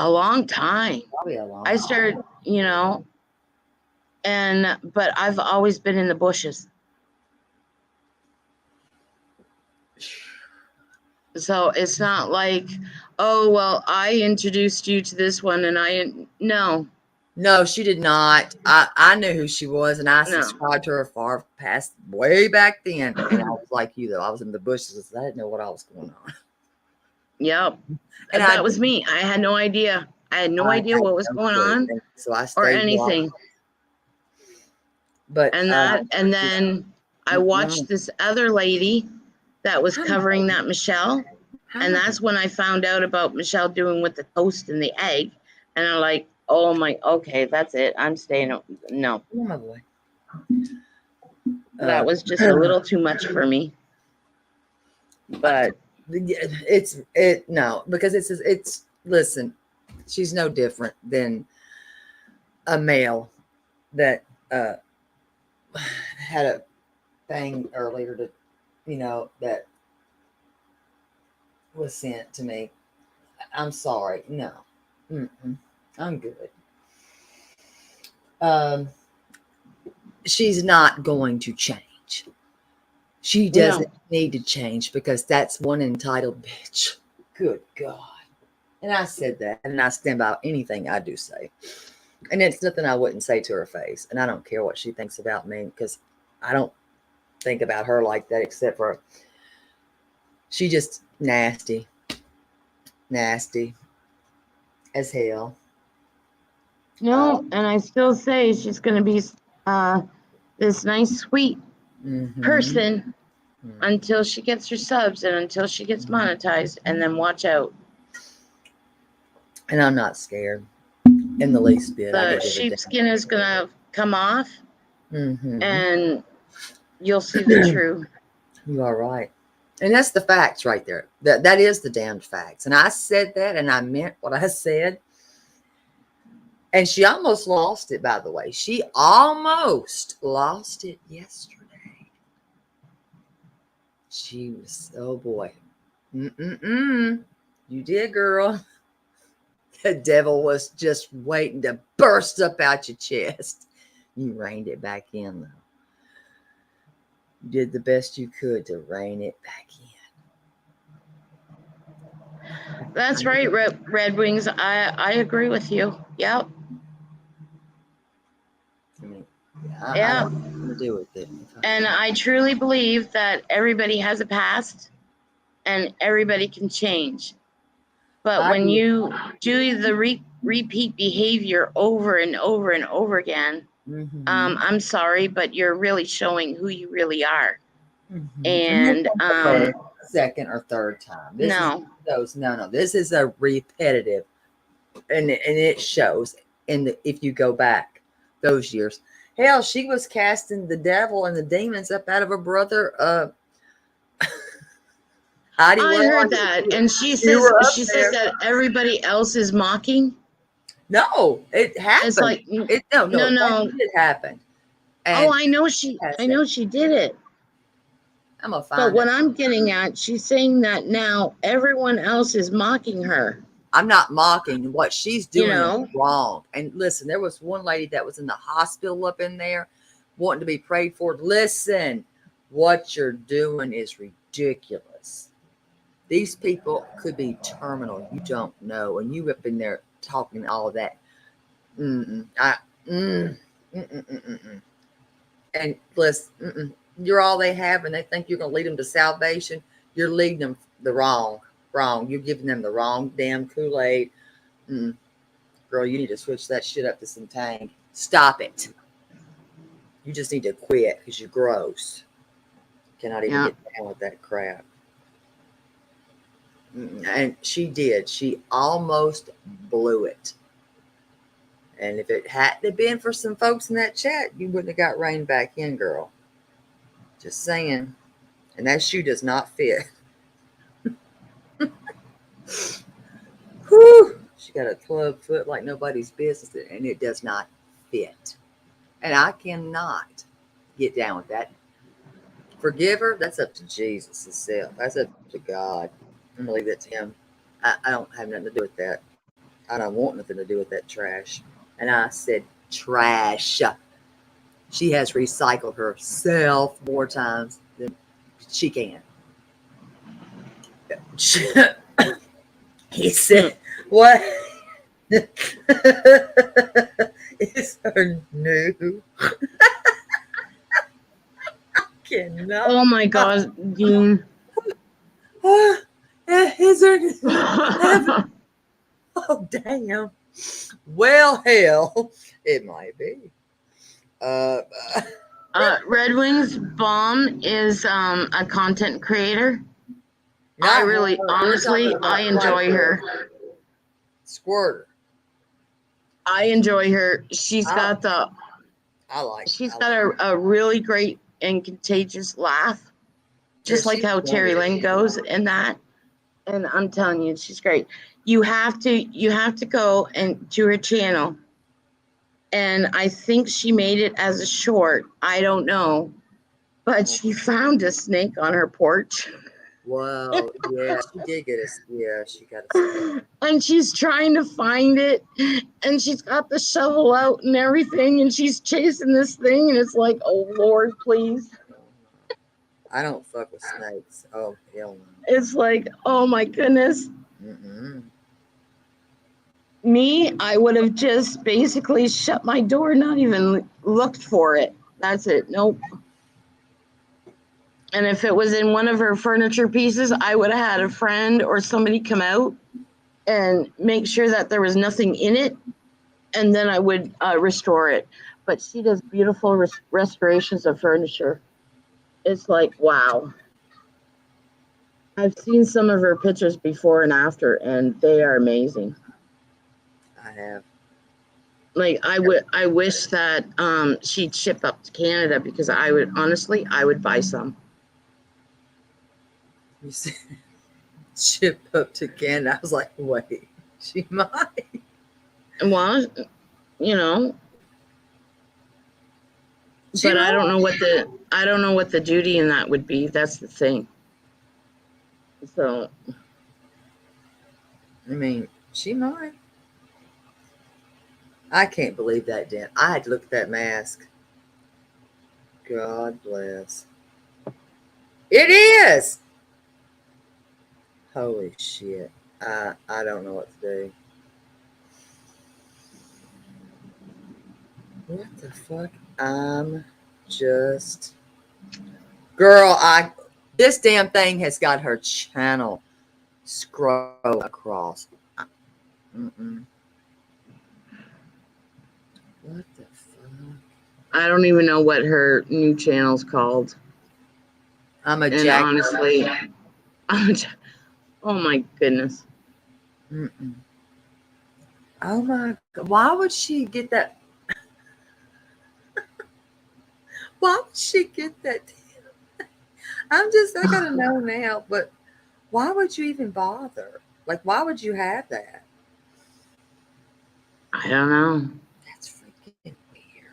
long time. Probably a long I started, but I've always been in the bushes. So it's not like, oh, well, I introduced you to this one and No, she did not. I knew who she was, and I subscribed to her far past way back then. And I was like you, though. I was in the bushes. I didn't know what else was going on. Yep. And that was me. I had no idea. I had no idea what was going on so I stayed or anything. But and then I watched this other lady that was covering that Michelle. And that's when I found out about Michelle doing with the toast and the egg. And I'm like, oh my, okay, that's it. I'm staying. No. Oh my boy. That was just a little too much for me. But no, because it's listen, she's no different than a male that had a thing earlier to, that was sent to me. I'm sorry. No. I'm good. She's not going to change. She doesn't need to change because that's one entitled bitch. Good God. And I said that, and I stand by anything I do say. And it's nothing I wouldn't say to her face. And I don't care what she thinks about me because I don't think about her like that, except for she just nasty as hell. No, and I still say she's going to be this nice, sweet person until she gets her subs and until she gets monetized, and then watch out. And I'm not scared in the least bit. The sheepskin is going to come off, and you'll see the truth. You are right. And that's the facts right there. That is the damned facts. And I said that, and I meant what I said. And she almost lost it, by the way. She almost lost it yesterday. She was, oh boy. You did, girl. The devil was just waiting to burst up out your chest. You reined it back in, though. You did the best you could to rein it back in. That's right, Red Wings. I agree with you. Yep. I don't know what to do with it. And I truly believe that everybody has a past and everybody can change. But when you do the repeat behavior over and over and over again, I'm sorry, but you're really showing who you really are. And second or third time. No. This is a repetitive, and it shows. If you go back those years, hell, she was casting the devil and the demons up out of her brother. I heard that, and she says that everybody else is mocking. No, it happened. It's like no, it happened. And I know she did it. I'm gonna find. But what I'm getting at, she's saying that now everyone else is mocking her. I'm not mocking. What she's doing is wrong. And listen, there was one lady that was in the hospital up in there wanting to be prayed for. Listen, what you're doing is ridiculous. These people could be terminal. You don't know. And you up in there talking all of that. And listen, you're all they have, and they think you're going to lead them to salvation. You're leading them the wrong. You're giving them the wrong damn Kool-Aid. Girl, you need to switch that shit up to some Tang. Stop it. You just need to quit because you're gross. Cannot even get down with that crap. And she did. She almost blew it. And if it hadn't been for some folks in that chat, you wouldn't have got reined back in, girl. Just saying. And that shoe does not fit. Whew. She got a club foot like nobody's business, and it does not fit. And I cannot get down with that. Forgive her, that's up to Jesus himself. That's up to God. I'm going to leave that to him. I don't have nothing to do with that. I don't want nothing to do with that trash. And I said trash. She has recycled herself more times than she can. He said, what? Is her new? I cannot. Oh my God, Dean. Is her new? Oh, damn. Well, hell, it might be. Red Wings Bomb is a content creator. I really, honestly, I enjoy her. Squirter. I enjoy her. She's got a really great and contagious laugh, just like how Terry Lynn goes in that. And I'm telling you, she's great. You have to go and to her channel And I think she made it as a short. I don't know. But she found a snake on her porch. Wow. Yeah, she did get a. Yeah, she got a snake. And she's trying to find it. And she's got the shovel out and everything. And she's chasing this thing. And it's like, oh, Lord, please. I don't fuck with snakes. Oh, hell no. It's like, oh, my goodness. Mm-mm. Me, I would have just basically shut my door, not even looked for it. That's it. Nope. And if it was in one of her furniture pieces, I would have had a friend or somebody come out and make sure that there was nothing in it. And then I would restore it. But she does beautiful restorations of furniture. It's like, wow. I've seen some of her pictures before and after, and they are amazing. I have. Like I wish that she'd ship up to Canada, because I would buy some. You said ship up to Canada. I was like, wait, she might. Well, but I don't know what the duty in that would be. That's the thing. So, I mean, she might. I can't believe that, Dan. I had to look at that mask. God bless. It is. Holy shit. I don't know what to do. What the fuck? I'm just... Girl, this damn thing has got her channel scroll across. Mm-mm. What the fuck? I don't even know what her new channel's called. I'm a And jack. honestly, oh my goodness. Mm-mm. Oh my God. Why would she get that? Why would she get that? I gotta know now, but why would you even bother? Like, why would you have that? I don't know. That's freaking weird.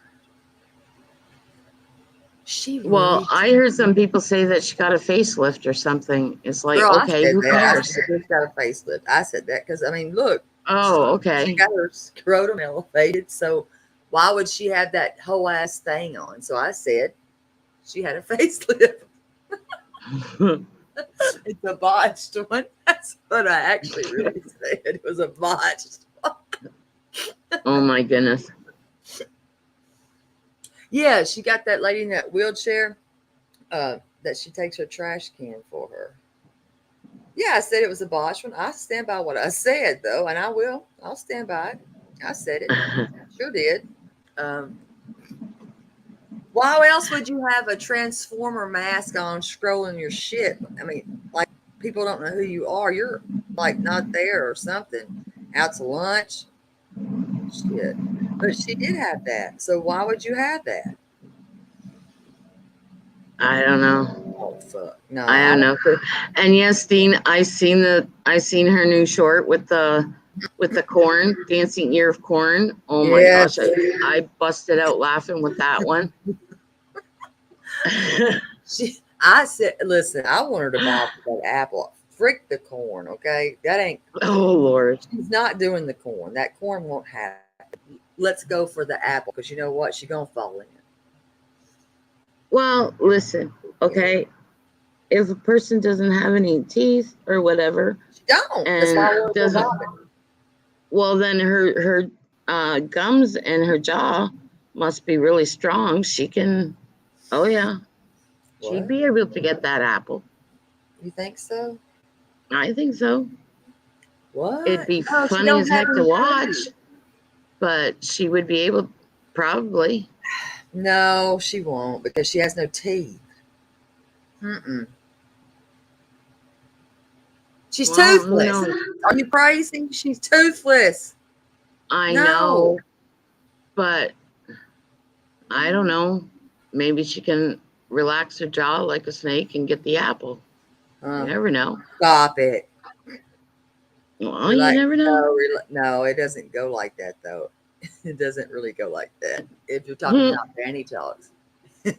She Well, really I heard some people say that she got a facelift or something. It's like, Girl, okay, I said who that. I cares? said she's got a facelift. I said that because, I mean, look. Oh, She okay. got her scrotum elevated, so why would she have that whole ass thing on? So I said she had a facelift. It's a botched one. That's what I actually really said. It was a botched one. Oh my goodness. Yeah, she got that lady in that wheelchair that she takes her trash can for her. Yeah, I said it was a botched one. I stand by what I said, though, and I will. I'll stand by it. I said it. Sure did. Why else would you have a transformer mask on scrolling your shit? I mean, like, people don't know who you are. You're like not there or something. Out to lunch. Shit. But she did have that. So why would you have that? I don't know. Oh fuck. No. I have no clue. And yes, Dean, I seen her new short with the corn, dancing ear of corn. Oh my Yes. gosh, I busted out laughing with that one. I said, listen, I want her to buy that apple. Frick the corn, okay? That ain't. Oh Lord. She's not doing the corn. That corn won't happen. Let's go for the apple, because you know what? She's gonna fall in it. Well, listen, okay. If a person doesn't have any teeth or whatever, She don't. That's and why I want to doesn't, buy it. well, then her gums and her jaw must be really strong. She can. Oh yeah, she'd What? be able to get that apple. You think so? I think so. What? It'd be No, she funny don't as have heck any to watch, teeth. but she would be able, probably. No, she won't, because she has no teeth. Mm-mm. She's Well, who toothless. knows? Are you crazy? She's toothless. I No. know, but I don't know. Maybe she can relax her jaw like a snake and get the apple. You never know. Stop it. Well, you never know. No, it doesn't go like that, though. It doesn't really go like that. If you're talking about Granny talks. Yep.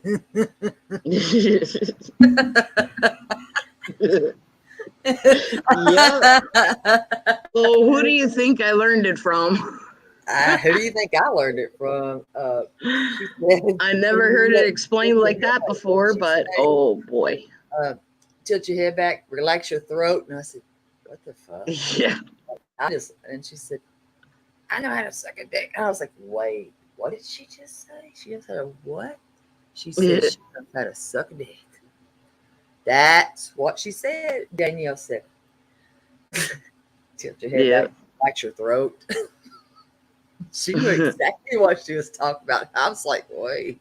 Oh, who do you think I learned it from? Who do you think I learned it from? She said, I never heard it explained like that before, but oh boy. Tilt your head back, relax your throat. And I said, what the fuck? Yeah. And she said, I know how to suck a dick. And I was like, wait, what did she just say? She just said a what? She said she knows how to suck a dick. That's what she said. Danielle said, tilt your head back, relax your throat. She knew exactly what she was talking about. I was like, wait.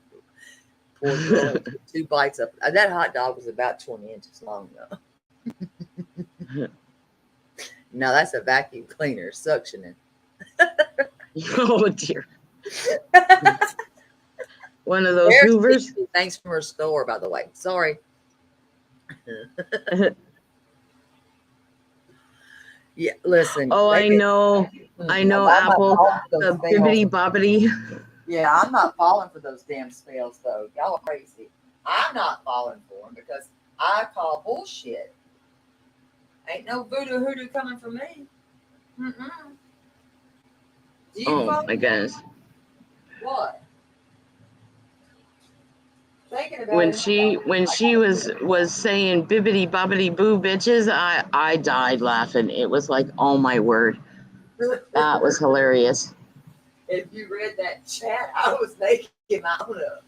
Poor girl. 2 bites up. That hot dog was about 20 inches long, though. Now that's a vacuum cleaner suctioning. Oh dear. One of those Hoovers. Thanks from her store, by the way. Sorry. Yeah, listen. Oh, I know, Apple. The bibbity bobbity. Yeah, I'm not falling for those damn spells, though. Y'all are crazy. I'm not falling for them because I call bullshit. Ain't no voodoo hoodoo coming from me. Mm-mm. Do you Oh my goodness. What? When she was saying bibbity bobbity boo bitches, I died laughing. It was like, oh my word. That was hilarious. If you read that chat, I was making my own up.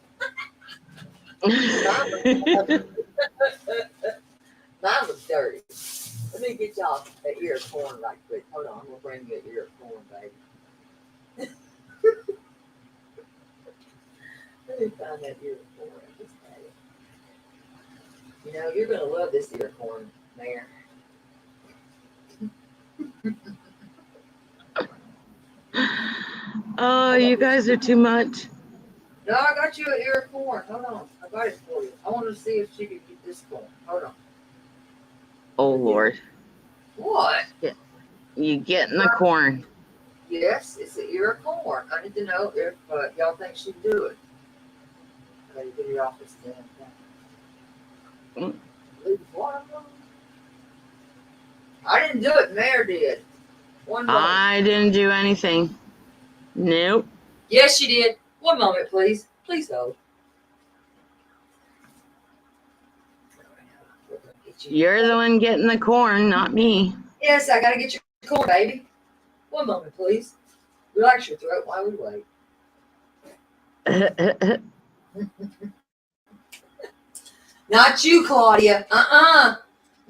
Mine was dirty. Let me get y'all an ear of corn right quick. Hold on, I'm gonna bring you an ear of corn, baby. Let me find that ear of corn. Just had it. You know, you're gonna love this ear of corn, Mayor. Oh, you guys are too much. No, I got you an ear of corn. Hold on, I got it for you. I want to see if she can get this corn. Hold on. Oh Lord. What? You getting the corn. Yes, it's an ear of corn. I need to know if y'all think she'd do it. I gotta get it off this damn thing. Leave water alone. I didn't do it. Mayor did. One moment. I didn't do anything. Nope. Yes, she did. One moment, please. Please hold. You're the one getting the corn, not me. Yes, I gotta get your corn, baby. One moment, please. Relax your throat while we wait. Not you, Claudia.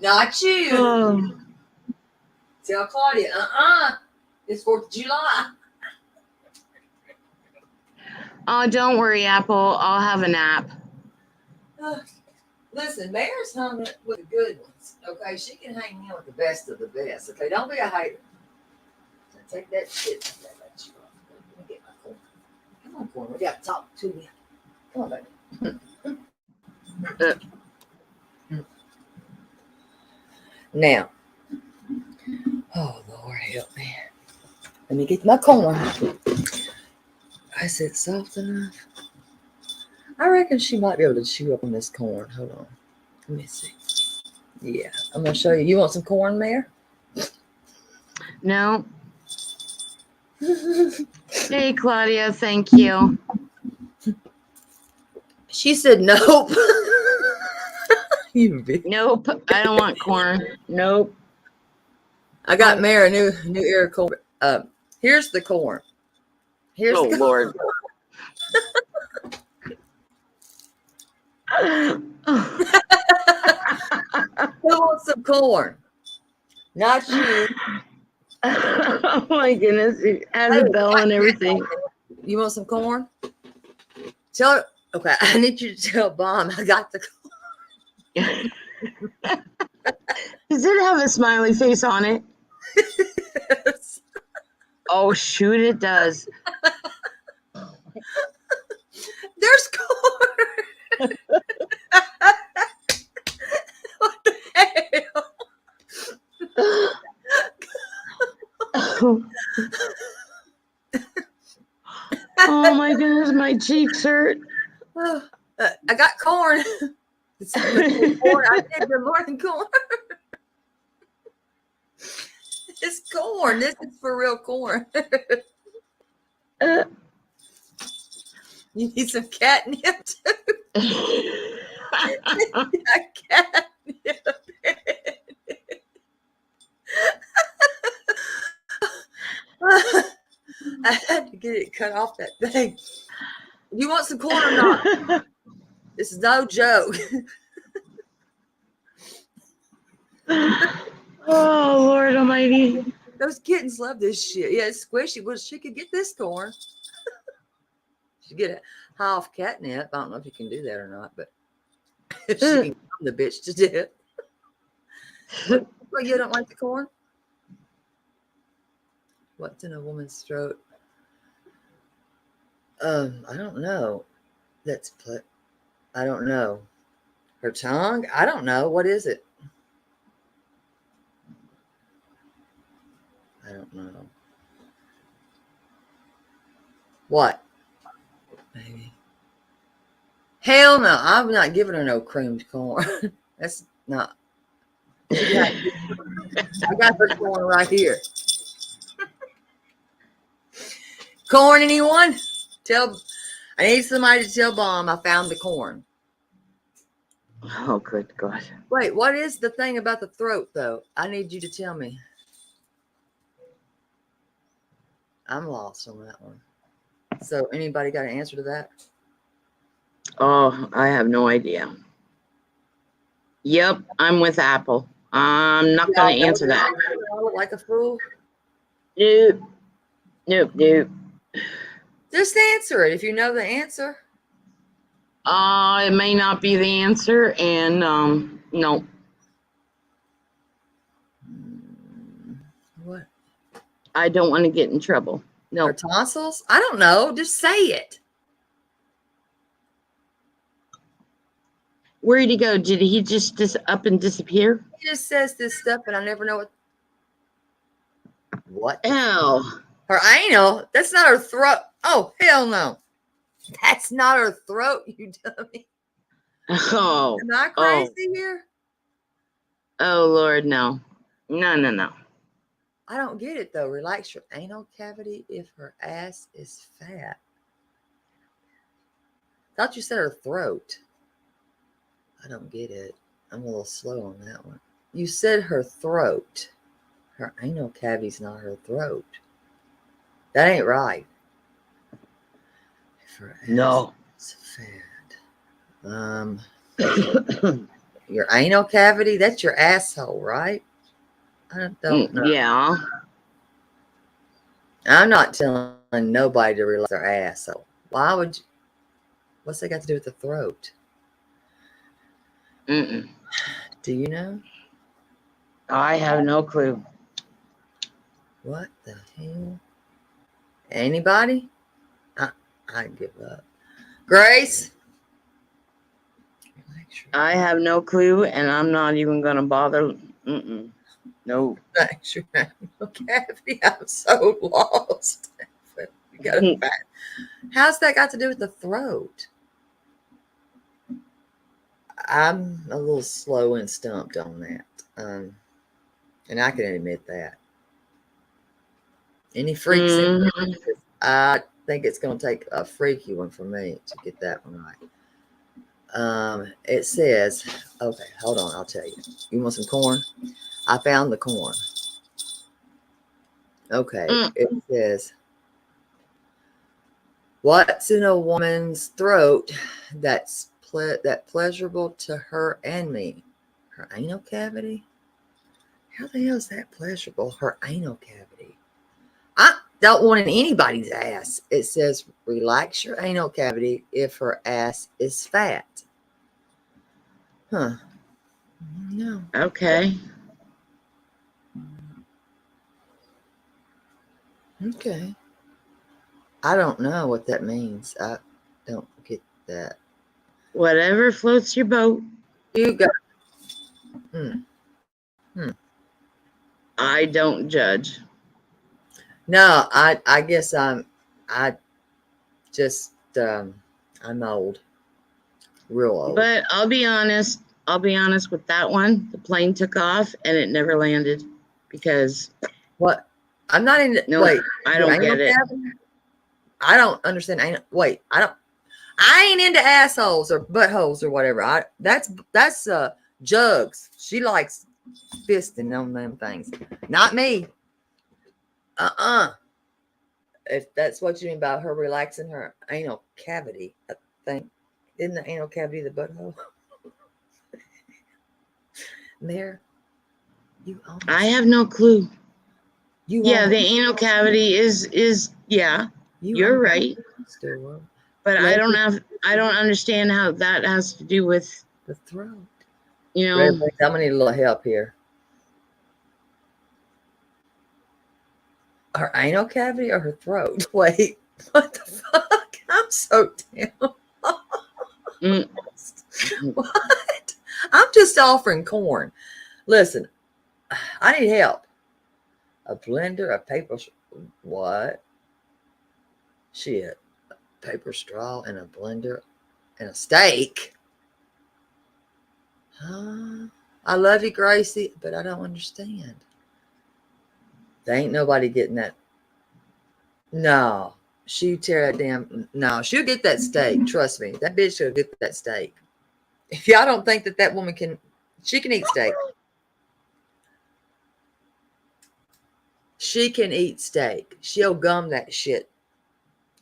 Not you. Oh. Tell Claudia. It's 4th of July. Oh, don't worry, Apple. I'll have a nap. Listen, Mayor's hung with the good ones. Okay, she can hang in with the best of the best. Okay, don't be a hater. So take that shit. Let me get my corn. Come on, corn. We got to talk to you. Come on, baby. Now, oh Lord help me. Let me get my corn. I said soft enough. I reckon she might be able to chew up on this corn. Hold on. Let me see. Yeah, I'm gonna show you. You want some corn, Mayor? No. Hey, Claudia. Thank you. She said nope. You bitch. Nope. I don't want corn. Nope. I got Mayor a new ear of corn. Here's the corn. Here's Oh the Lord. Who wants some corn? Not you. Oh my goodness. It has a bell and everything. You want some corn? Tell her. Okay, I need you to tell Bomb I got the corn. Does it have a smiley face on it? Yes. Oh, shoot, it does. There's corn. What the hell? Oh my goodness, my cheeks hurt. I got corn. Corn. I said good morning, corn. It's corn. This is for real corn. You need some catnip too. Catnip. I had to get it cut off that thing. You want some corn or not? This is no joke. Oh, Lord Almighty. Those kittens love this shit. Yeah, it's squishy. Well, she could get this corn. She get a half catnip. I don't know if you can do that or not, but if she can calm the bitch to death. Well, you don't like the corn? What's in a woman's throat? I don't know. I don't know. Her tongue? I don't know. What is it? I don't know. What? Maybe. Hell no. I'm not giving her no creamed corn. That's not. I got her corn right here. Corn, anyone? I need somebody to tell Bomb I found the corn. Oh, good God. Wait, what is the thing about the throat, though? I need you to tell me. I'm lost on that one. So, anybody got an answer to that? Oh, I have no idea. Yep, I'm with Apple. I'm not going to answer that. I look like a fool. Nope. Nope, nope. Just answer it if you know the answer. It may not be the answer, and no. What? I don't want to get in trouble. No. Her tonsils? I don't know. Just say it. Where'd he go? Did he just up and disappear? He just says this stuff, and I never know what. What? Oh. Her anal? That's not her throat. Oh, hell no. That's not her throat, you dummy. Oh. Am I crazy here? Oh, Lord, no. No. I don't get it, though. Relax your anal cavity if her ass is fat. Thought you said her throat. I don't get it. I'm a little slow on that one. You said her throat. Her anal cavity's not her throat. That ain't right. If her ass No. is fat. Your anal cavity, that's your asshole, right? I don't know. Yeah. I'm not telling nobody to relax their asshole. Why would you? What's that got to do with the throat? Mm-mm. Do you know? I have no clue. What the hell? Anybody? I give up. Grace? I have no clue, and I'm not even going to bother. Mm-mm. No. Relax your anal cavity. I'm so lost. You got a fat. How's that got to do with the throat? I'm a little slow and stumped on that. And I can admit that. Any freaks? I think it's going to take a freaky one for me to get that one right. It says, okay, hold on, I'll tell you. You want some corn? I found the corn. Okay, It says, what's in a woman's throat that's pleasurable to her and me? Her anal cavity? How the hell is that pleasurable? Her anal cavity. I don't want in anybody's ass. It says, relax your anal cavity if her ass is fat. Huh. No. Okay. Okay. I don't know what that means. I don't get that. Whatever floats your boat. You got. I don't judge. No, I guess I Just I'm old, real old. But I'll be honest with that one. The plane took off and it never landed because What? I'm not into. no, Wait, I don't get it. I don't understand. Wait, I ain't into assholes or buttholes or whatever. That's Jugs. She likes fisting on them things. Not me. If that's what you mean by her relaxing her anal cavity, I think. Isn't the anal cavity the butthole? There. You almost, I have no clue. you Yeah, almost, the anal cavity is yeah. You're right. still But I don't understand how that has to do with, the throat. you know. Really, I'm gonna need a little help here. Her anal cavity or her throat? Wait, what the fuck? I'm so down. Mm. What? I'm just offering corn. Listen, I need help. A blender, a paper. What? Shit. A paper straw and a blender and a steak. Huh? I love you, Gracie, but I don't understand. There ain't nobody getting that. No. She tear that damn. No, she'll get that steak. Trust me. That bitch will get that steak. If y'all don't think that woman can, she can eat steak. She can eat steak. She'll gum that shit.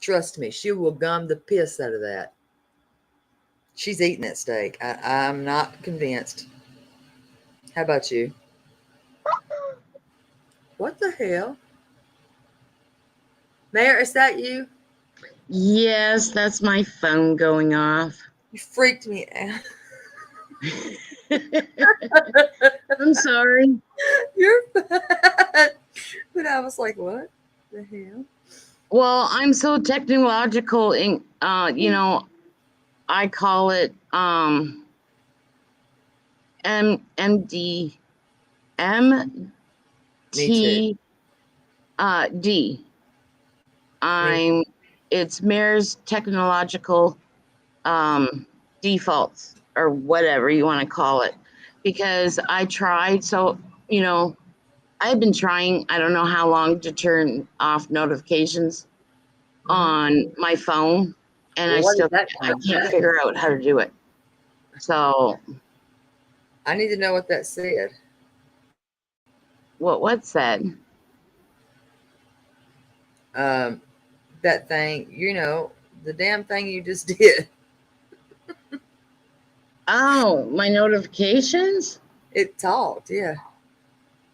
Trust me, she will gum the piss out of that. She's eating that steak. I'm not convinced. How about you? What the hell? Mayor, is that you? Yes, that's my phone going off. You freaked me out. I'm sorry. You're bad. But I was like, what the hell? Well, I'm so technological in you know, I call it MD MT D. It's Mayor's technological defaults or whatever you want to call it, because I tried. So, you know, I've been trying, I don't know how long, to turn off notifications on my phone, and Well, I can't figure out how to do it. So I need to know what that said. what's that? That thing, the damn thing you just did. Oh, my notifications? It talked, yeah.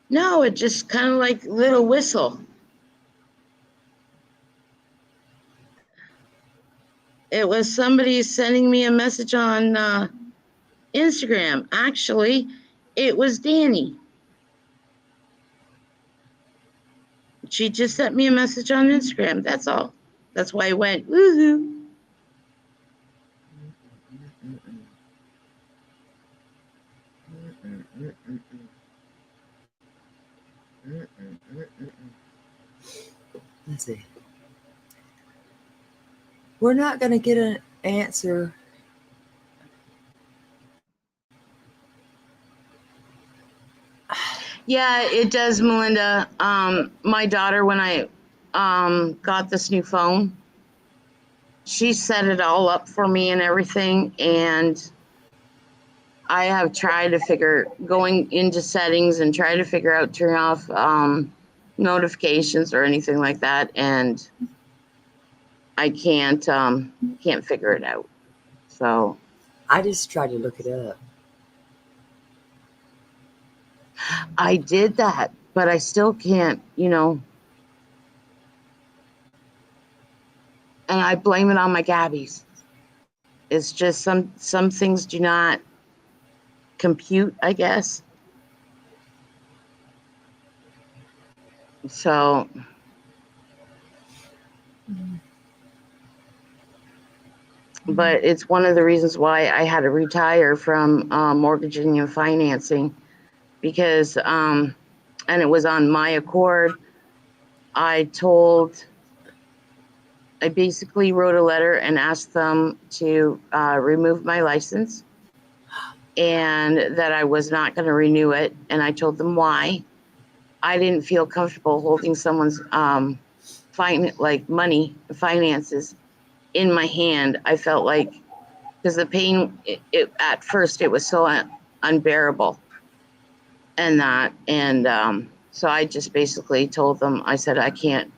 No, it just kind of like little whistle. It was somebody sending me a message on Instagram. Actually, it was Danny. She just sent me a message on Instagram. That's all. That's why I went, woohoo. Let's see. We're not going to get an answer. Yeah, it does, Melinda. My daughter, when I got this new phone, she set it all up for me and everything, and I have tried to going into settings and try to figure out turn off notifications or anything like that, and I can't figure it out. So I just tried to look it up. I did that, but I still can't, and I blame it on my gabbies. It's just some things do not compute, I guess. So, but it's one of the reasons why I had to retire from mortgaging and financing, because, and it was on my accord. I told I basically wrote a letter and asked them to remove my license and that I was not going to renew it. And I told them why. I didn't feel comfortable holding someone's finances in my hand. I felt like, because the pain, at first it was so unbearable, and so I just basically told them, I said, I can't.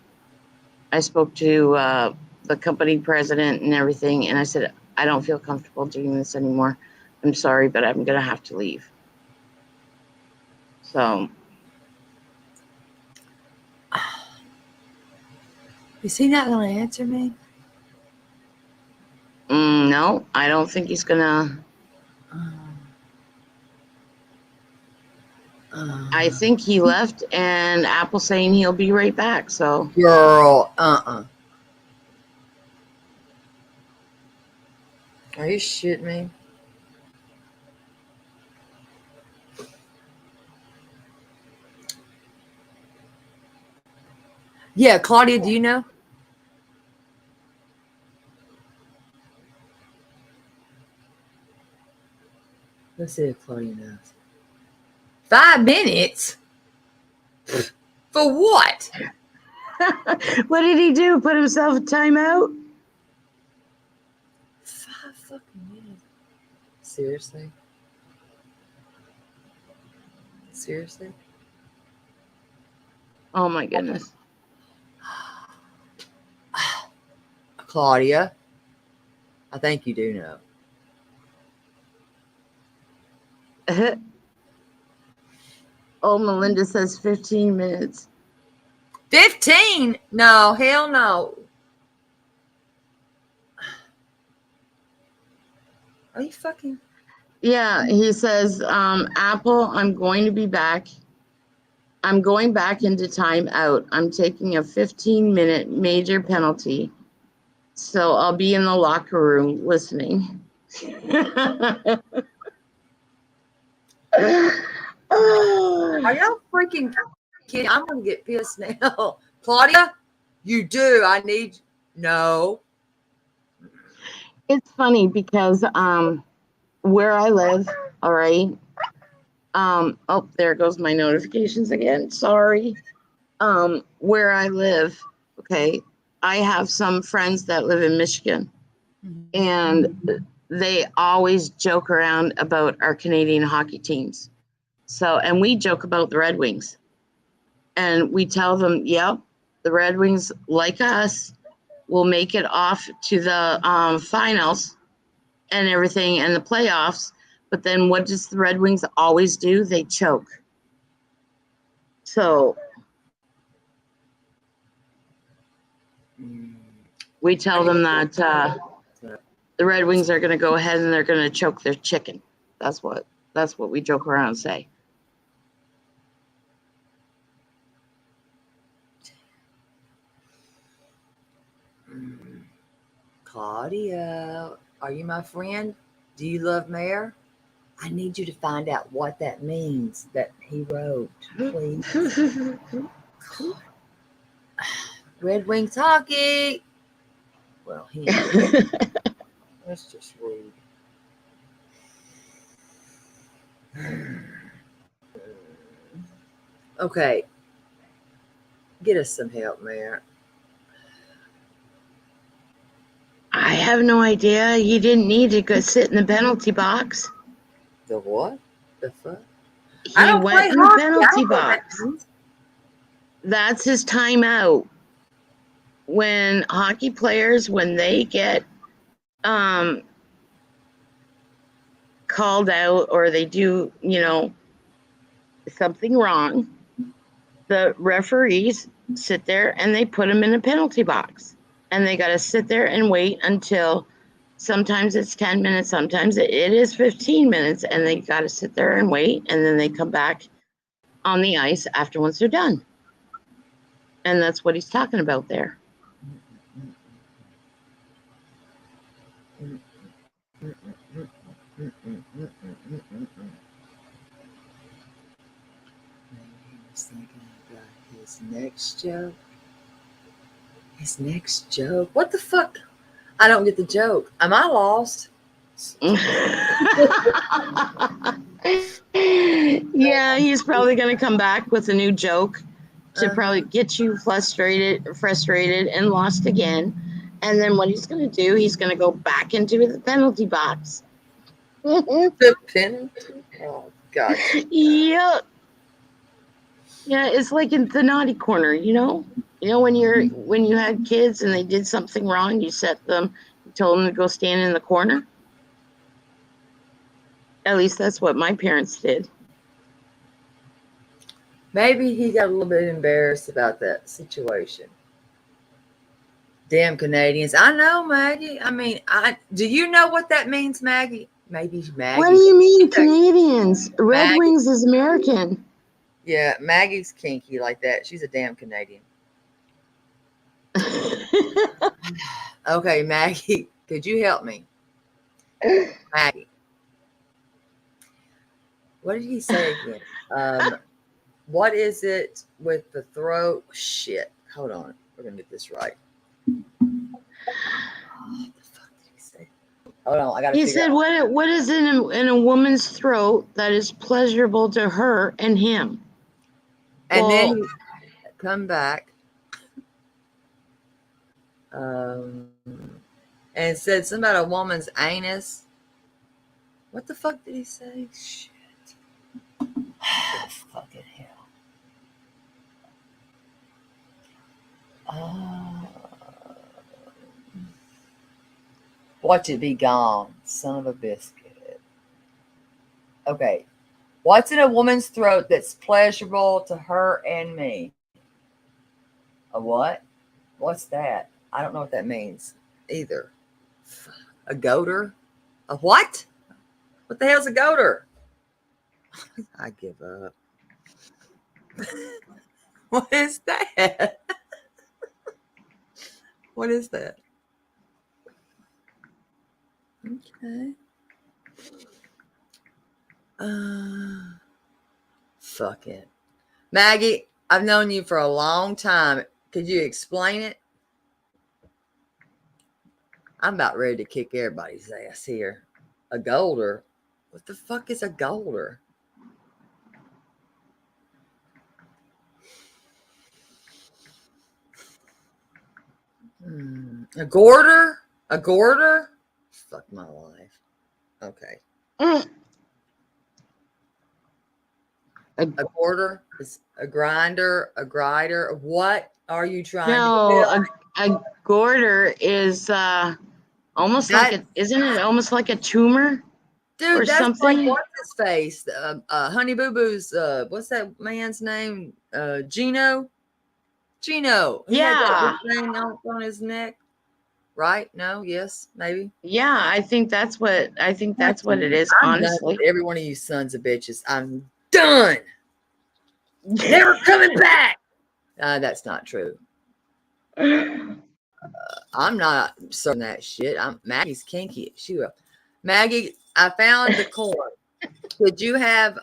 I spoke to the company president and everything, and I said, I don't feel comfortable doing this anymore. I'm sorry, but I'm gonna have to leave. So Is he not going to answer me? no, I don't think he's gonna. I think he left, and Apple's saying he'll be right back. So Girl, Are you shitting me? Yeah, Claudia, do you know? Let's see if Claudia knows. 5 minutes? For what? what did he do? Put himself in timeout? 5 fucking minutes. Seriously? Seriously? Oh my goodness. Claudia, I think you do know. Oh, Melinda says 15 minutes. 15? No, hell no. Are you fucking... Yeah, he says, Apple, I'm going to be back. I'm going back into timeout. I'm taking a 15-minute major penalty. So I'll be in the locker room listening. Are y'all freaking kidding? I'm going to get pissed now. Claudia, you do. I need... No. It's funny because where I live, all right. Oh, there goes my notifications again. Sorry. Where I live, okay, I have some friends that live in Michigan, and they always joke around about our Canadian hockey teams. So, and we joke about the Red Wings, and we tell them, yep, the Red Wings, like us, will make it off to the finals and everything and the playoffs. But then what does the Red Wings always do? They choke. So we tell them that the Red Wings are going to go ahead and they're going to choke their chicken. That's what we joke around and say. Claudia, are you my friend? Do you love Mayor? I need you to find out what that means that he wrote, please. Red Wings hockey. Well, that's just rude. Okay. Get us some help, Mayor. I have no idea. You didn't need to go sit in the penalty box. The what? The fuck? He went in the penalty box. That's his timeout. When hockey players, when they get called out or they do, something wrong, the referees sit there and they put them in a penalty box. And they got to sit there and wait until sometimes it's 10 minutes, sometimes it is 15 minutes, and they got to sit there and wait, and then they come back on the ice after once they're done. And that's what he's talking about there. He was thinking about his next joke. His next joke. What the fuck? I don't get the joke. Am I lost? Yeah, he's probably going to come back with a new joke to probably get you frustrated and lost again. And then what he's going to do, he's going to go back into the penalty box. The penalty? Oh, God. Yeah. Yeah, it's like in the naughty corner, you know? You know, when you had kids and they did something wrong, you told them to go stand in the corner. At least that's what my parents did. Maybe he got a little bit embarrassed about that situation. Damn Canadians. I know, Maggie. I mean, do you know what that means, Maggie? Maybe Maggie. What do you mean, Canadians? Red Wings is American. Yeah, Maggie's kinky like that. She's a damn Canadian. Okay, Maggie, could you help me? Maggie. What did he say again? What is it with the throat? Shit. Hold on. We're going to get this right. What the fuck did he say? Hold on. I got to He said, what is in a woman's throat that is pleasurable to her and him? And then he come back and said something about a woman's anus. What the fuck did he say? Shit. Oh, fucking hell. Watch it be gone, son of a biscuit. Okay. What's in a woman's throat that's pleasurable to her and me? A what? What's that? I don't know what that means either. A goater? A what? What the hell's a goater? I give up. What is that? What is that? Okay. Fuck it. Maggie, I've known you for a long time. Could you explain it? I'm about ready to kick everybody's ass here. A golder? What the fuck is a golder? A gorder? A gorder? Fuck my life. Okay. A gorder is a grinder, a grider. What are you trying to No, a gorder is almost like isn't it almost like a tumor? Dude, or that's something? like what's his face? Honey Boo Boo's what's that man's name? Gino. He had that thing on his neck. Right? No, yes, maybe. Yeah, I think that's what it is, I'm honestly. done with every one of you sons of bitches. I'm done. Never coming back. That's not true. I'm not serving that shit. Maggie's kinky. She will. Maggie, I found the corn. Could you have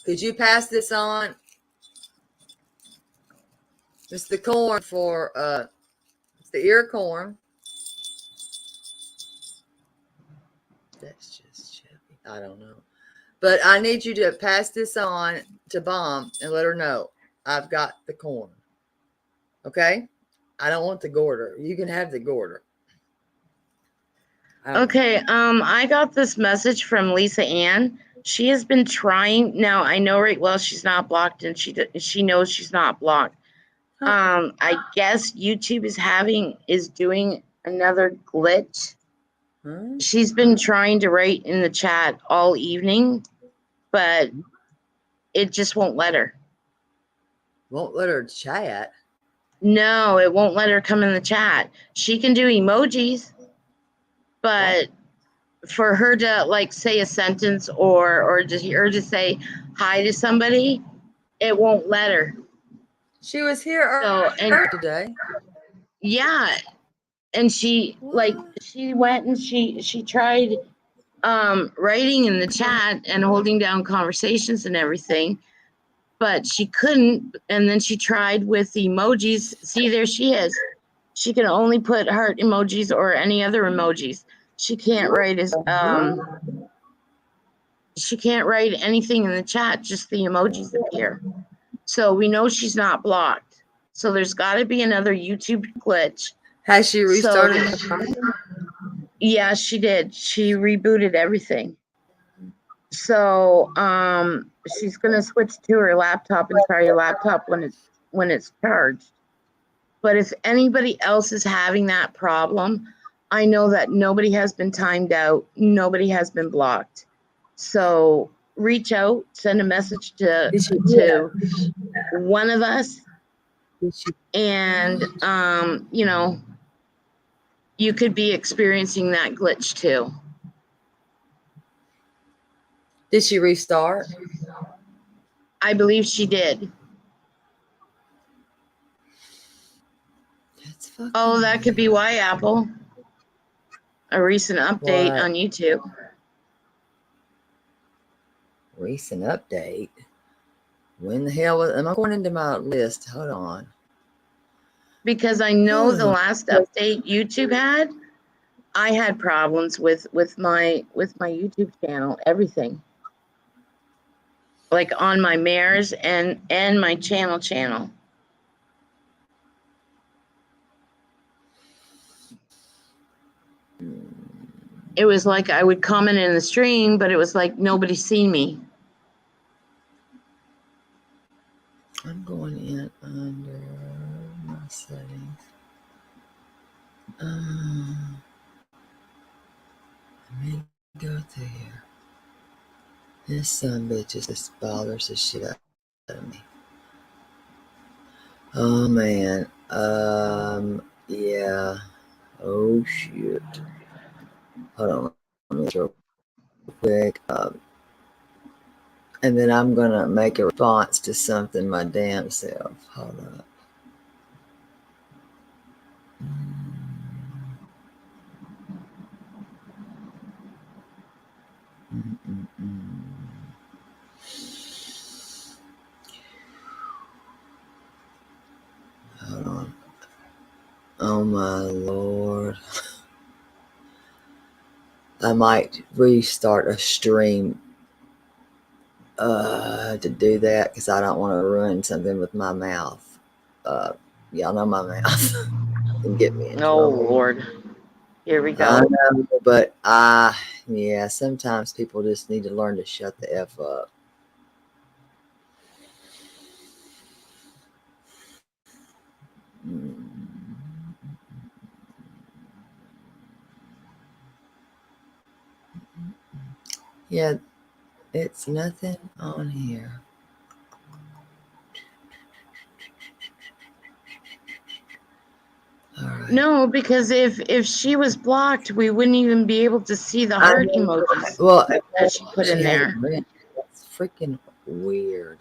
could you pass this on? It's the corn for it's the ear corn. That's just chubby. I don't know. But I need you to pass this on to Bomb and let her know I've got the corn. Okay? I don't want the gorder. You can have the gorder. Okay, I got this message from Lisa Ann. She has been trying. Now I know right well she's not blocked, and she knows she's not blocked. I guess YouTube is doing another glitch. She's been trying to write in the chat all evening, but it just won't let her. Won't let her chat? No, it won't let her come in the chat. She can do emojis, but for her to like say a sentence or just say hi to somebody, it won't let her. She was here earlier today. Yeah. And she went and she tried writing in the chat and holding down conversations and everything, but she couldn't. And then she tried with the emojis. See, there she is. She can only put heart emojis or any other emojis. She can't write she can't write anything in the chat, just the emojis appear. So we know she's not blocked. So there's got to be another YouTube glitch. Has she restarted? Yeah, she did. She rebooted everything. So she's gonna switch to her laptop and try her laptop when it's charged. But if anybody else is having that problem, I know that nobody has been timed out, nobody has been blocked. So reach out, send a message to one of us, and you know, you could be experiencing that glitch too. Did she restart? I believe she did. Oh, that could be why, Apple. A recent update on YouTube. Recent update? When the hell am I going into my list? Hold on. Because I know the last update YouTube had, I had problems with my YouTube channel, everything. Like on my mares and my channel. It was like I would comment in the stream, but it was like nobody seen me. I'm going in under my settings. Let me go there. This son bitch just bothers the shit out of me. Oh man. Yeah. Oh shit. Hold on. Let me real quick. And then I'm gonna make a response to something my damn self. Hold up. Hold on. Oh my lord. I might restart a stream to do that because I don't want to ruin something with my mouth. Y'all know my mouth can get me in trouble. Oh Lord. Here we go. I know, but yeah, sometimes people just need to learn to shut the F up. Yeah, it's nothing on here. All right. No, because if she was blocked, we wouldn't even be able to see the heart emojis that she put in there. That's freaking weird.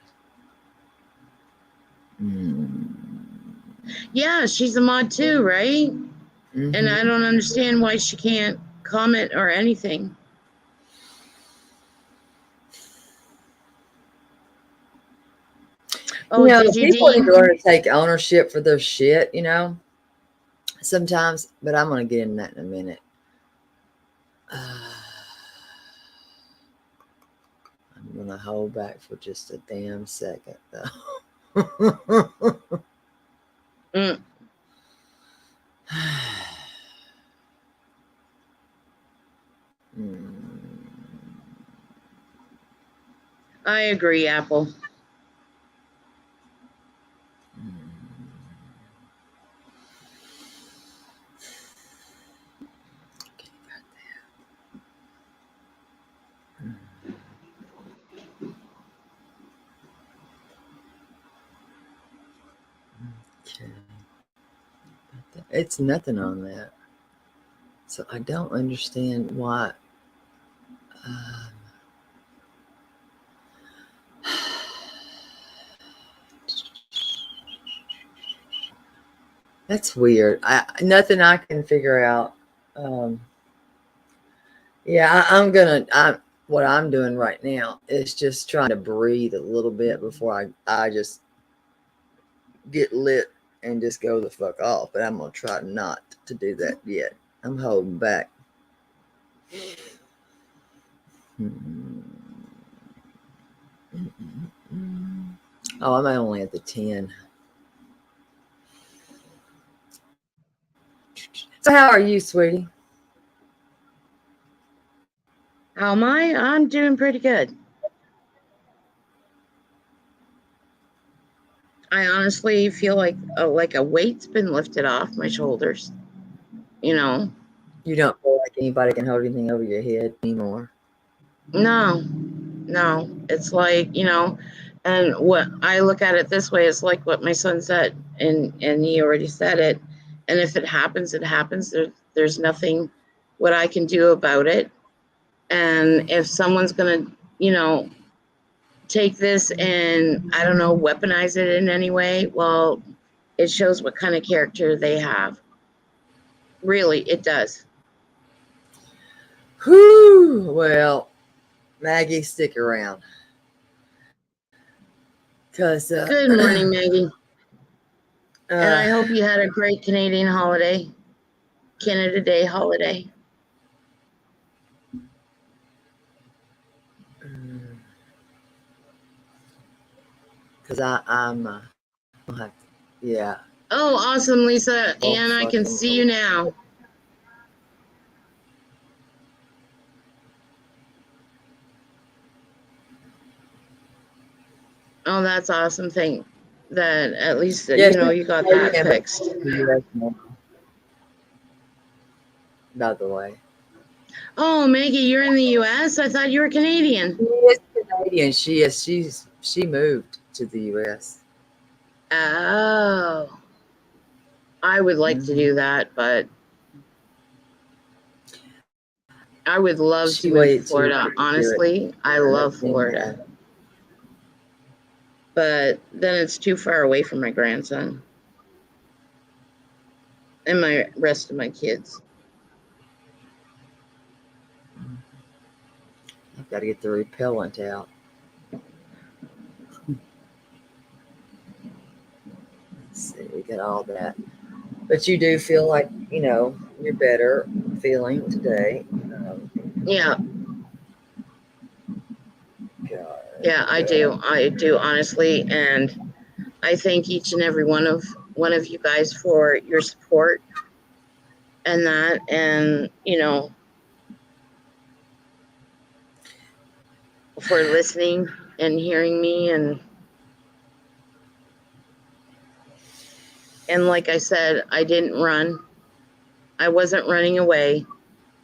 Yeah, she's a mod too, right? Mm-hmm. And I don't understand why she can't comment or anything. Oh, you know, did you, people need to learn to take ownership for their shit, you know, sometimes, but I'm going to get into that in a minute. I'm going to hold back for just a damn second, though. I agree, Apple. Okay. It's nothing on that. So I don't understand why. That's weird. Nothing I can figure out. Yeah, I'm gonna. what I'm doing right now is just trying to breathe a little bit before I just get lit and just go the fuck off. But I'm going to try not to do that yet. I'm holding back. Oh, I'm only at the 10. So how are you, sweetie? How am I? I'm doing pretty good. I honestly feel like a weight's been lifted off my shoulders. You know? You don't feel like anybody can hold anything over your head anymore? No. It's like, and what I look at it this way is like what my son said, and he already said it. And if it happens, it happens. There's nothing what I can do about it. And if someone's gonna, take this and I don't know, weaponize it in any way, well, it shows what kind of character they have. Really, it does. Whew. Well, Maggie, stick around. Cause Good morning, Maggie. And I hope you had a great Canadian holiday, Canada Day holiday. Because I'm yeah. Oh, awesome, Lisa. And I can see you now. Oh, that's awesome thing that at least, you got that fixed. By the way. Oh, Maggie, you're in the U.S.? I thought you were Canadian. She is Canadian. She is. She moved to the U.S. Oh. I would like to do that, but I would love to move to Florida. Honestly, I love Florida. But then it's too far away from my grandson and my rest of my kids. I've got to get the repellent out. Let's see, we got all that. But you do feel like, you're better feeling today. Yeah. God. Yeah, I do. I do, honestly. And I thank each and every one of you guys for your support and that, and, for listening and hearing me. And like I said, I didn't run. I wasn't running away.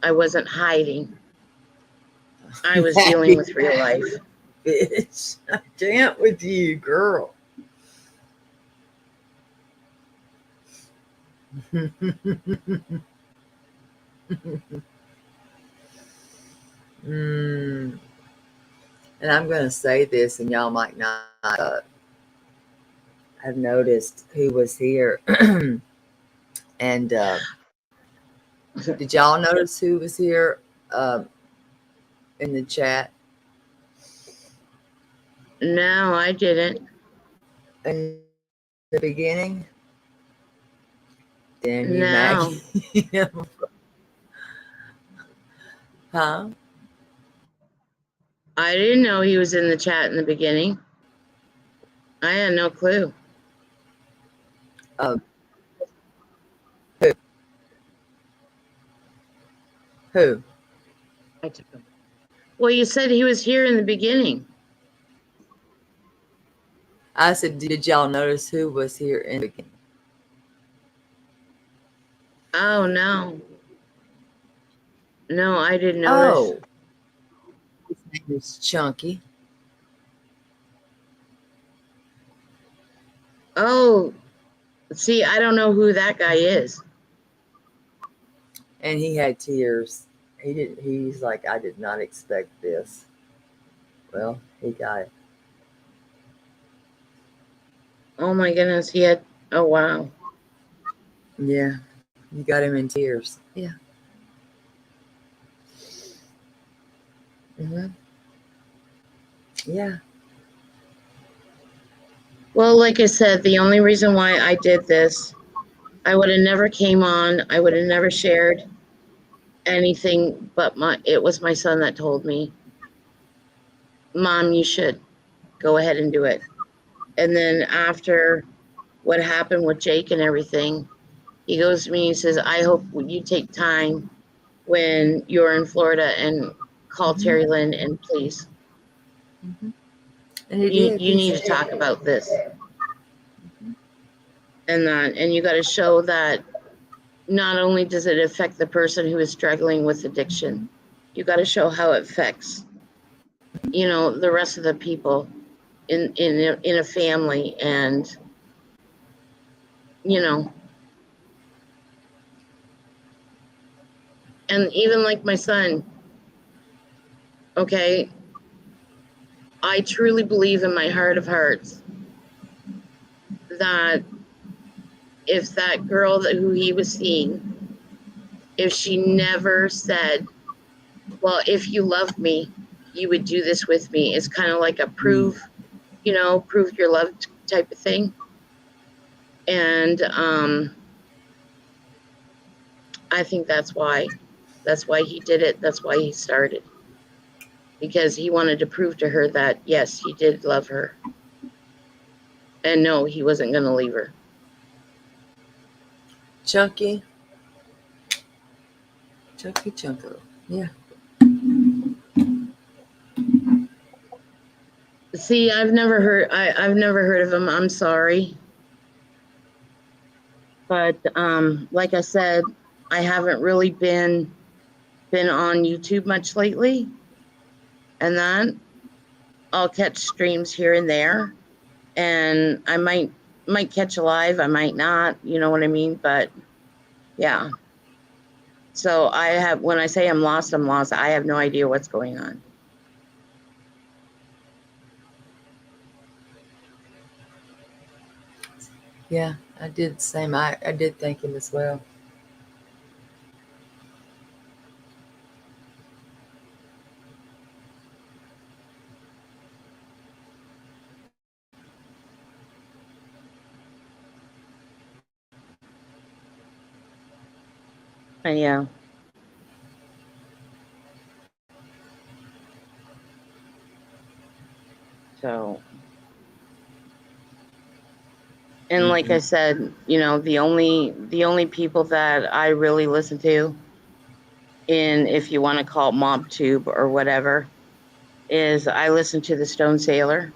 I wasn't hiding. I was dealing with real life. Bitch, I can't with you, girl. And I'm going to say this, and y'all might not have noticed who was here. And did y'all notice who was here in the chat? No, I didn't. In the beginning? Damn you, No. Maggie. Huh? I didn't know he was in the chat in the beginning. I had no clue. Who? I took him. Well, you said he was here in the beginning. I said, did y'all notice who was here in the beginning? Oh, no. No, I didn't notice. Oh. His name is Chunky. Oh, see, I don't know who that guy is. And he had tears. He's like, I did not expect this. Well, he got it. Oh my goodness, oh wow. Yeah, you got him in tears. Yeah. Mm-hmm. Yeah. Well, like I said, the only reason why I did this, I would have never came on. I would have never shared anything, but it was my son that told me, Mom, you should go ahead and do it. And then after what happened with Jake and everything, he goes to me, he says, I hope you take time when you're in Florida and call Terry Lynn and please, Mm-hmm. And he you, did. you need to talk about this. And you got to show that not only does it affect the person who is struggling with addiction, you got to show how it affects, the rest of the people in a family, and you know, and even like my son. Okay, I truly believe in my heart of hearts that if that girl who he was seeing, if she never said, well, if you loved me, you would do this with me, it's kind of like a prove your love type of thing. And I think that's why he did it. That's why he started, because he wanted to prove to her that yes, he did love her, and no, he wasn't going to leave her. Chunky. Chunko. Yeah. See, I've never heard of him. I'm sorry, but like I said, I haven't really been on YouTube much lately, and then I'll catch streams here and there, and I might catch a live, I might not, you know what I mean? But yeah. So when I say I'm lost, I'm lost. I have no idea what's going on. Yeah, I did the same. I did thank him as well. Yeah. So, and like I said, the only people that I really listen to, in, if you want to call it MobTube or whatever, is I listen to the Stone Sailor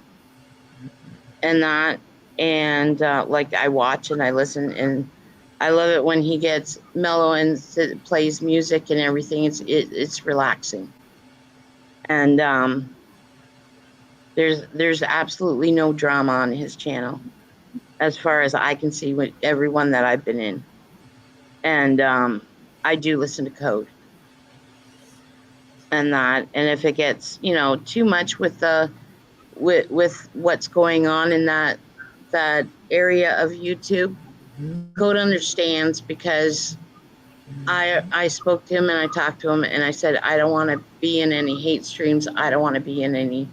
and that, and like I watch and I listen, and I love it when he gets mellow and plays music and everything. It's relaxing, and there's absolutely no drama on his channel, as far as I can see with everyone that I've been in, and I do listen to Code and that, and if it gets too much with what's going on in that area of YouTube, Code understands, because I spoke to him and I talked to him and I said, I don't want to be in any hate streams. I don't want to be in any,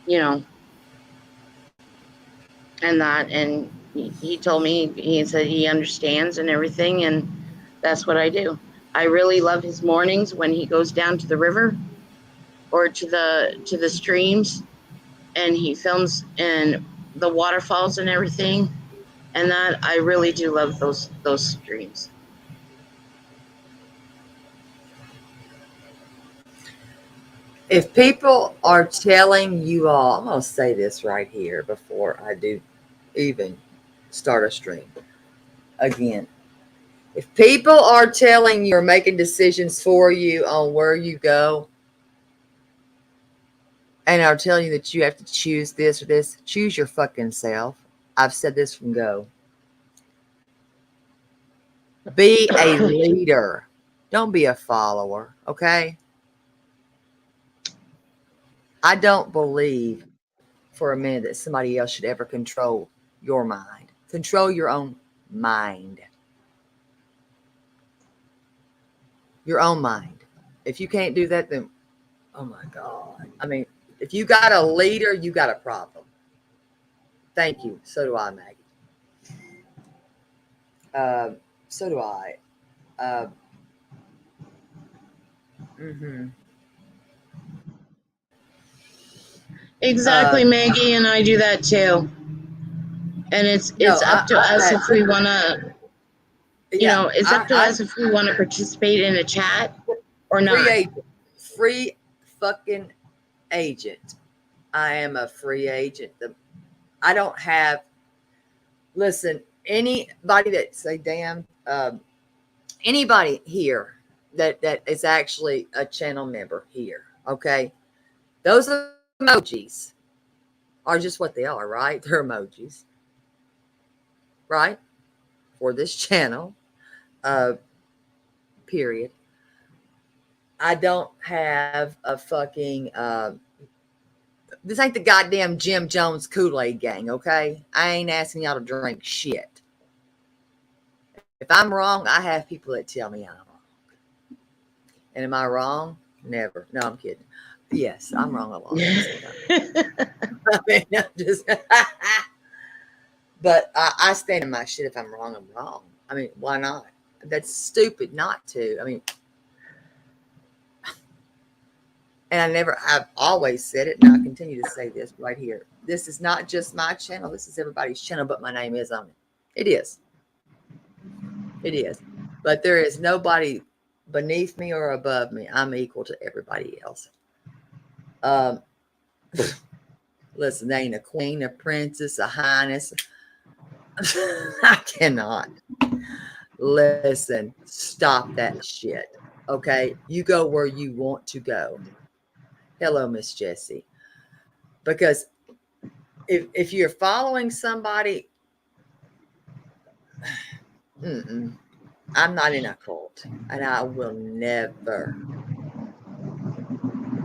and that, and he told me, he said he understands and everything, and that's what I do. I really love his mornings when he goes down to the river or to the streams, and he films and the waterfalls and everything, and that I really do love those streams. If people are telling you all, I'm going to say this right here before I do even start a stream again. If people are telling you or making decisions for you on where you go, and are telling you that you have to choose this or this, choose your fucking self. I've said this from go. Be a leader. Don't be a follower, okay? I don't believe for a minute that somebody else should ever control your mind. Control your own mind. Your own mind. If you can't do that, then Oh my God. I mean, if you got a leader, you got a problem. Thank you. So do I, Maggie. So do I. Uh, mm-hmm. Exactly, Maggie, and I do that too. And it's No, up to us if we want to, yeah, it's up to I us if we want to participate in a chat or free not. agent, free fucking agent. I am a free agent. I don't have. Listen, anybody that say damn, anybody here that is actually a channel member here. Okay, those emojis are just what they are, right? They're emojis, right? For this channel, period. I don't have a fucking this ain't the goddamn Jim Jones Kool-Aid gang, okay? I ain't asking y'all to drink shit. If I'm wrong, I have people that tell me I'm wrong. And am I wrong? Never. No, I'm kidding. Yes, I'm wrong a lot sometimes. I mean, I'm just but I stand in my shit. If I'm wrong, I'm wrong. I mean, why not? That's stupid not to. I mean, and I've always said it, and I continue to say this right here. This is not just my channel. This is everybody's channel, but my name is on it. It is. It is. But there is nobody beneath me or above me. I'm equal to everybody else. Listen, they ain't a queen, a princess, a highness. I cannot. Listen, stop that shit. Okay? You go where you want to go. Hello, Miss Jessie. Because if you're following somebody, I'm not in a cult, and I will never,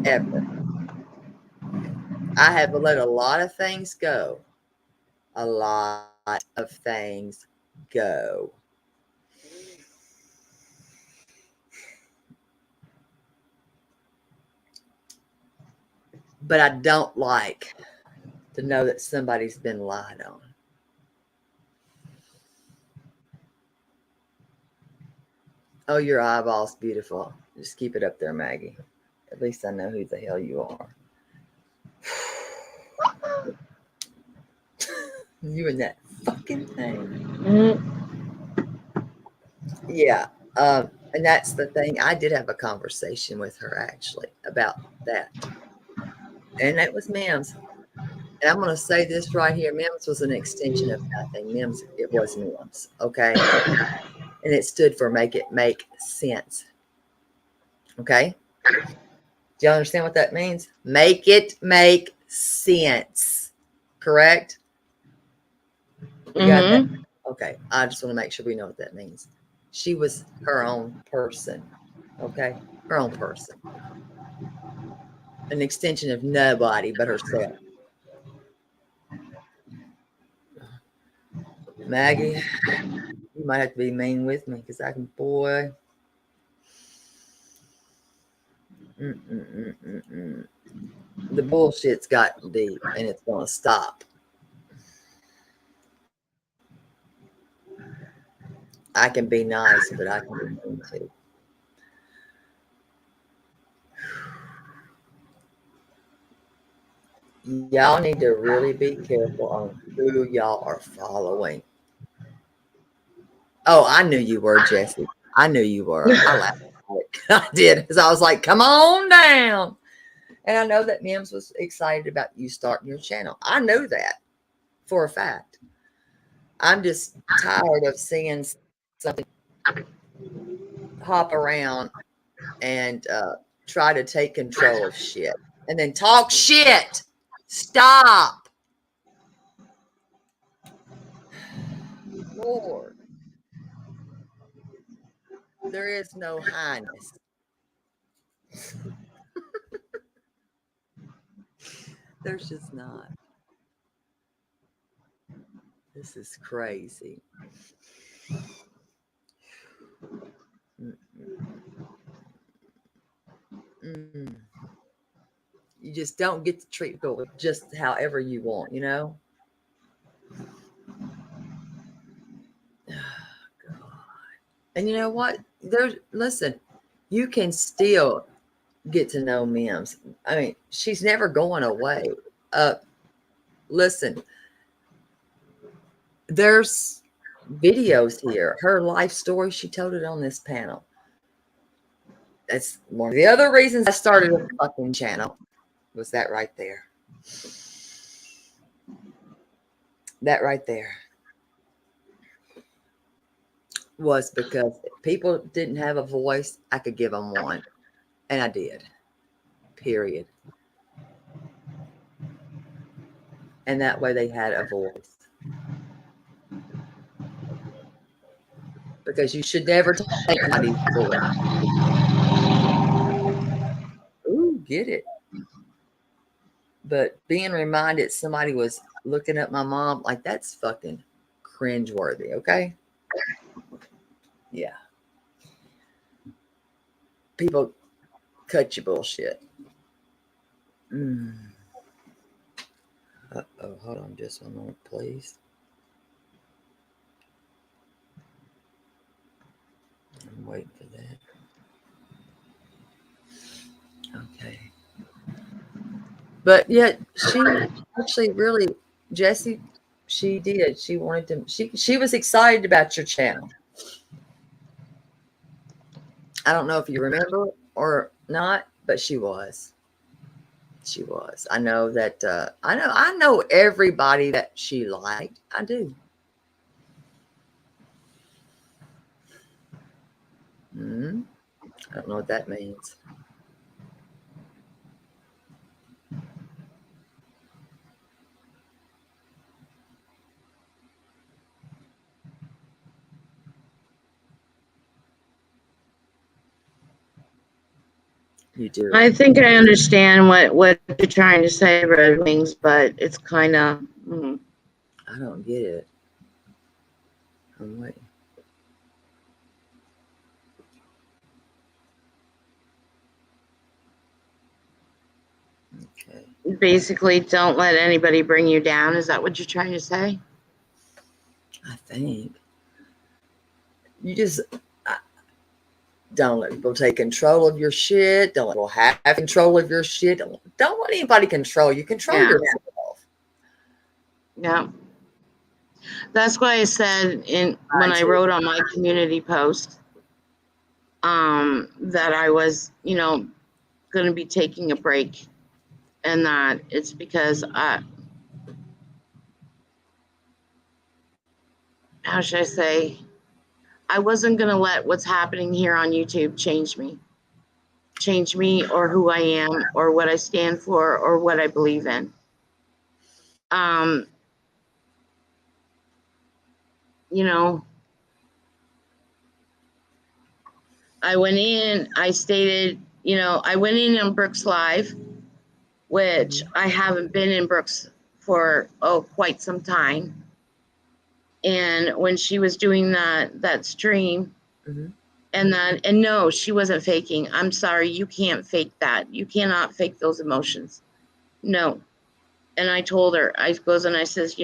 ever. I have let a lot of things go. A lot of things go. But I don't like to know that somebody's been lied on. Oh, your eyeball's beautiful. Just keep it up there, Maggie. At least I know who the hell you are. You and that fucking thing. Yeah. And that's the thing. I did have a conversation with her actually about that. And that was Mims. And I'm going to say this right here. Mims was an extension of nothing. Mims, it was Mims. Okay. And it stood for make it make sense. Okay. Do you understand what that means? Make it make sense. Correct? We got that? Okay. I just want to make sure we know what that means. She was her own person. Okay. Her own person. An extension of nobody but herself. Maggie, you might have to be mean with me because I can, boy. The bullshit's gotten deep and it's going to stop. I can be nice, but I can be mean too. Y'all need to really be careful on who y'all are following. Oh, I knew you were, Jesse. I knew you were. I laughed at it. I did because I was like, come on down. And I know that Mims was excited about you starting your channel. I know that for a fact. I'm just tired of seeing something hop around and try to take control of shit and then talk shit. Stop. Lord. There is no highness. There's just not. This is crazy. Mm. just don't get to treat people just however you want, you know? God. And you know what? Listen, you can still get to know Mims. I mean, she's never going away. Listen, there's videos here. Her life story, she told it on this panel. That's one of the other reasons I started a fucking channel, was that right there. That right there was because if people didn't have a voice, I could give them one. And I did. Period. And that way they had a voice. Because you should never take anybody's voice. Ooh, get it. But being reminded somebody was looking at my mom, like, that's fucking cringeworthy, okay? Yeah. People cut your bullshit. Uh-oh, hold on just one moment, please. I'm waiting for that. Okay. But yet she actually really, Jessie, she did. She wanted to, she was excited about your channel. I don't know if you remember or not, but she was. She was. I know that I know everybody that she liked. I do. I don't know what that means. You do. I think I understand what you're trying to say, Red Wings, but it's kind of. I don't get it. I'm waiting. Okay. Basically, don't let anybody bring you down. Is that what you're trying to say? I think you just don't let people take control of your shit. Don't let people have control of your shit. Don't let anybody control you. Control yourself. Yeah. That's why I said when I wrote on my community post that I was, going to be taking a break, and that it's because how should I say, I wasn't going to let what's happening here on YouTube change me or who I am or what I stand for or what I believe in. I went in, I stated, I went in on Brooks Live, which I haven't been in Brooks for, quite some time. And when she was doing that stream, and no, she wasn't faking. I'm sorry, you can't fake that. You cannot fake those emotions. No. And I told her, I says,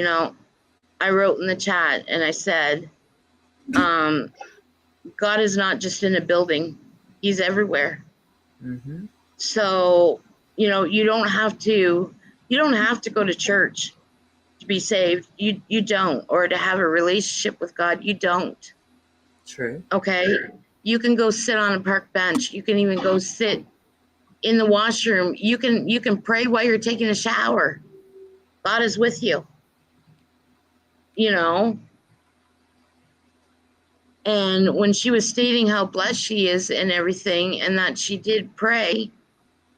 I wrote in the chat and I said, God is not just in a building. He's everywhere. So, you don't have to go to church to be saved. You don't, or to have a relationship with God. You don't. True. Okay. You can go sit on a park bench. You can even go sit in the washroom. You can pray while you're taking a shower. God is with you. And when she was stating how blessed she is and everything, and that she did pray,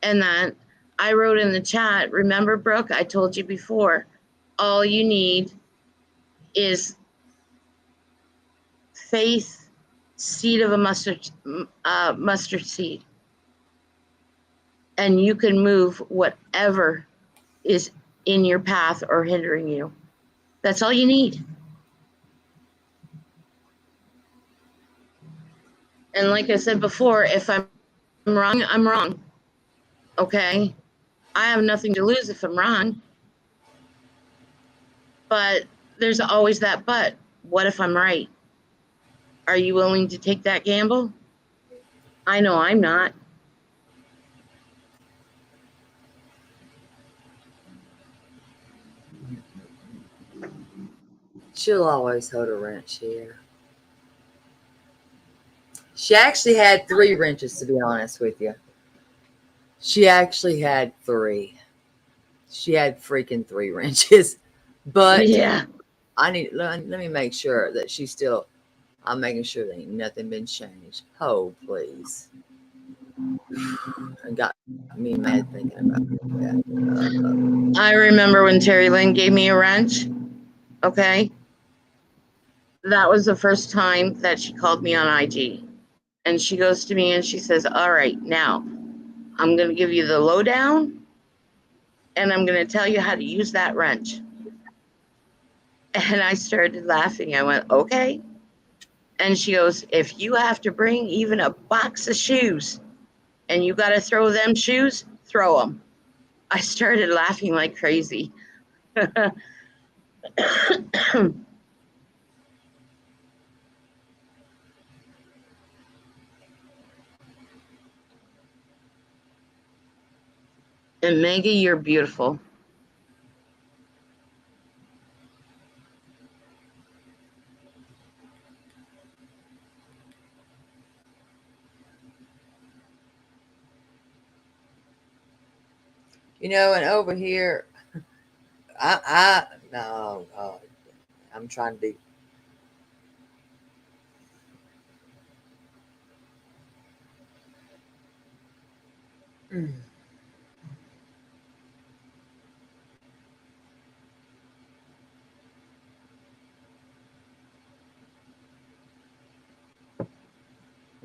and that I wrote in the chat, remember, Brooke, I told you before, all you need is faith, seed of a mustard seed. And you can move whatever is in your path or hindering you. That's all you need. And like I said before, if I'm wrong, I'm wrong. Okay? I have nothing to lose if I'm wrong. But there's always that but. What if I'm right? Are you willing to take that gamble? I know I'm not. She'll always hold a wrench here. She actually had 3 wrenches, to be honest with you. She actually had 3. She had freaking 3 wrenches. But Yeah. let me make sure that she's still, I'm making sure that ain't nothing been changed. Hold, please. And got me mad thinking about that. I remember when Terry Lynn gave me a wrench. Okay. That was the first time that she called me on IG. And she goes to me and she says, all right, now I'm going to give you the lowdown and I'm going to tell you how to use that wrench. And I started laughing. I went, okay. And she goes, if you have to bring even a box of shoes and you got to throw them shoes, throw them. I started laughing like crazy. And Maggie, you're beautiful. You know, and over here, no, I'm trying to be. Mm.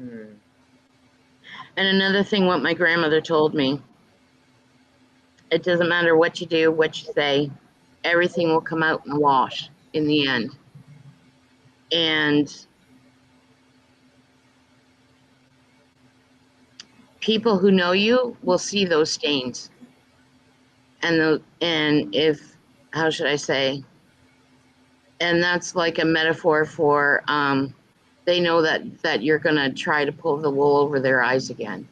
Mm. And another thing, what my grandmother told me, it doesn't matter what you do, what you say, everything will come out in the wash in the end. And people who know you will see those stains. And if, how should I say? And that's like a metaphor for they know that you're gonna try to pull the wool over their eyes again.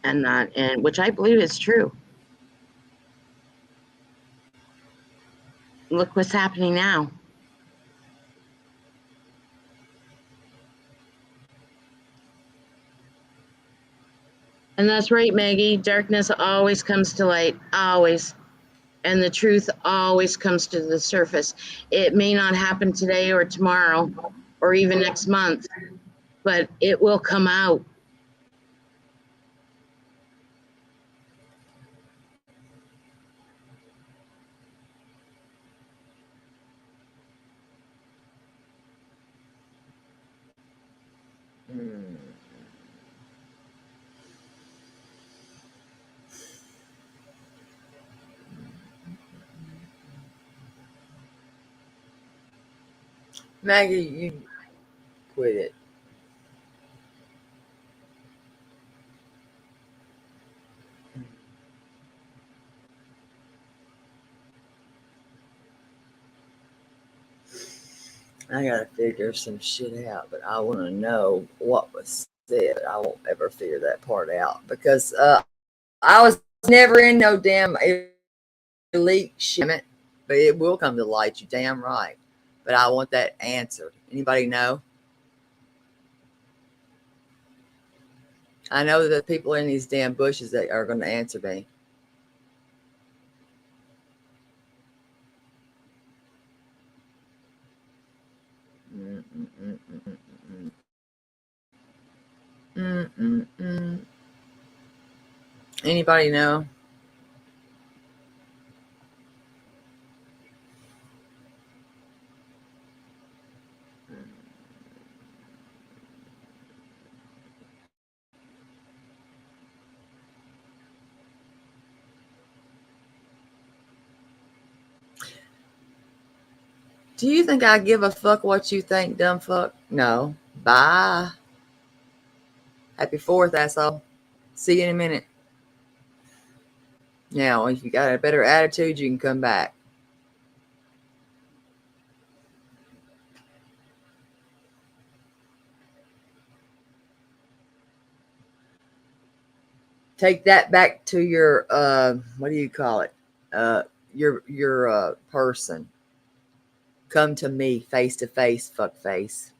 And which I believe is true. Look what's happening now. And that's right, Maggie. Darkness always comes to light, always. And the truth always comes to the surface. It may not happen today or tomorrow or even next month, but it will come out. Mm. Maggie, you quit it. I gotta figure some shit out, but I want to know what was said. I won't ever figure that part out because I was never in no damn elite shit. But it will come to light. You damn right. But I want that answered. Anybody know? I know that the people in these damn bushes that are going to answer me. Anybody know? Do you think I give a fuck what you think, dumb fuck? No. Bye. Happy 4th, asshole. See you in a minute. Now, if you got a better attitude, you can come back. Take that back to your what do you call it? Your person. Come to me face to face, fuck face.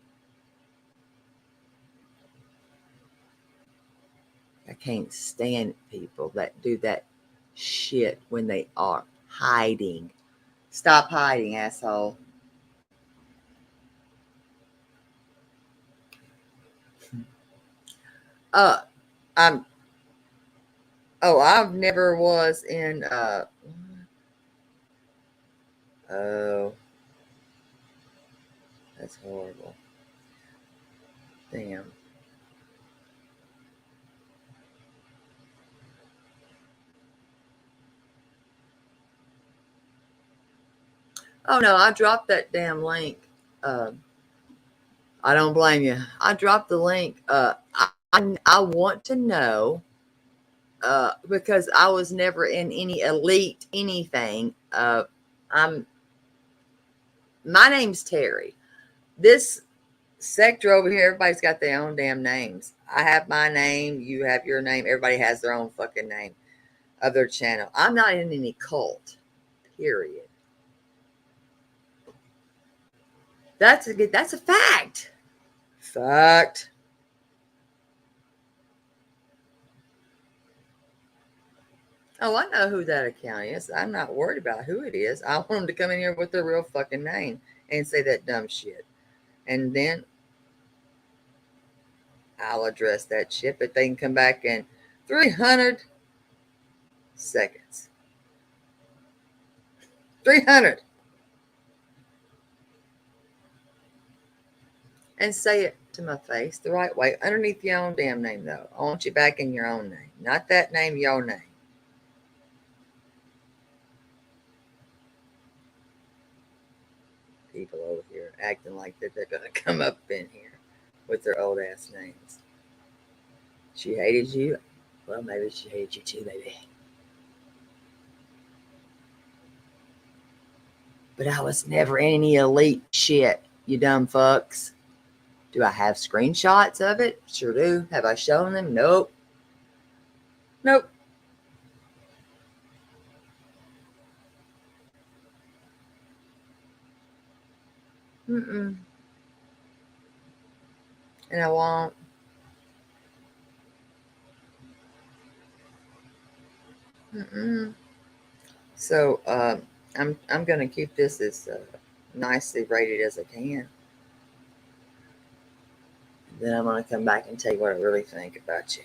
I can't stand people that do that shit when they are hiding. Stop hiding, asshole. I'm I've never was in oh, that's horrible. Damn. Oh no, I dropped that damn link. I don't blame you. I dropped the link. I want to know because I was never in any elite anything. I'm my name's Terry. This sector over here, everybody's got their own damn names. I have my name, you have your name, everybody has their own fucking name of their channel. I'm not in any cult, period. That's a fact. Fact. Oh, I know who that account is. I'm not worried about who it is. I want them to come in here with their real fucking name and say that dumb shit. And then I'll address that shit, but they can come back in 300 seconds. 300. And say it to my face the right way, underneath your own damn name, though. I want you back in your own name, not that name, your name. People over here acting like that they're going to come up in here with their old ass names. She hated you. Well, maybe she hated you too, baby. But I was never in any elite shit, you dumb fucks. Do I have screenshots of it? Sure do. Have I shown them? Nope. Nope. Mm-mm. And I won't. Mm-mm. So I'm gonna keep this as nicely rated as I can. Then I'm gonna come back and tell you what I really think about you.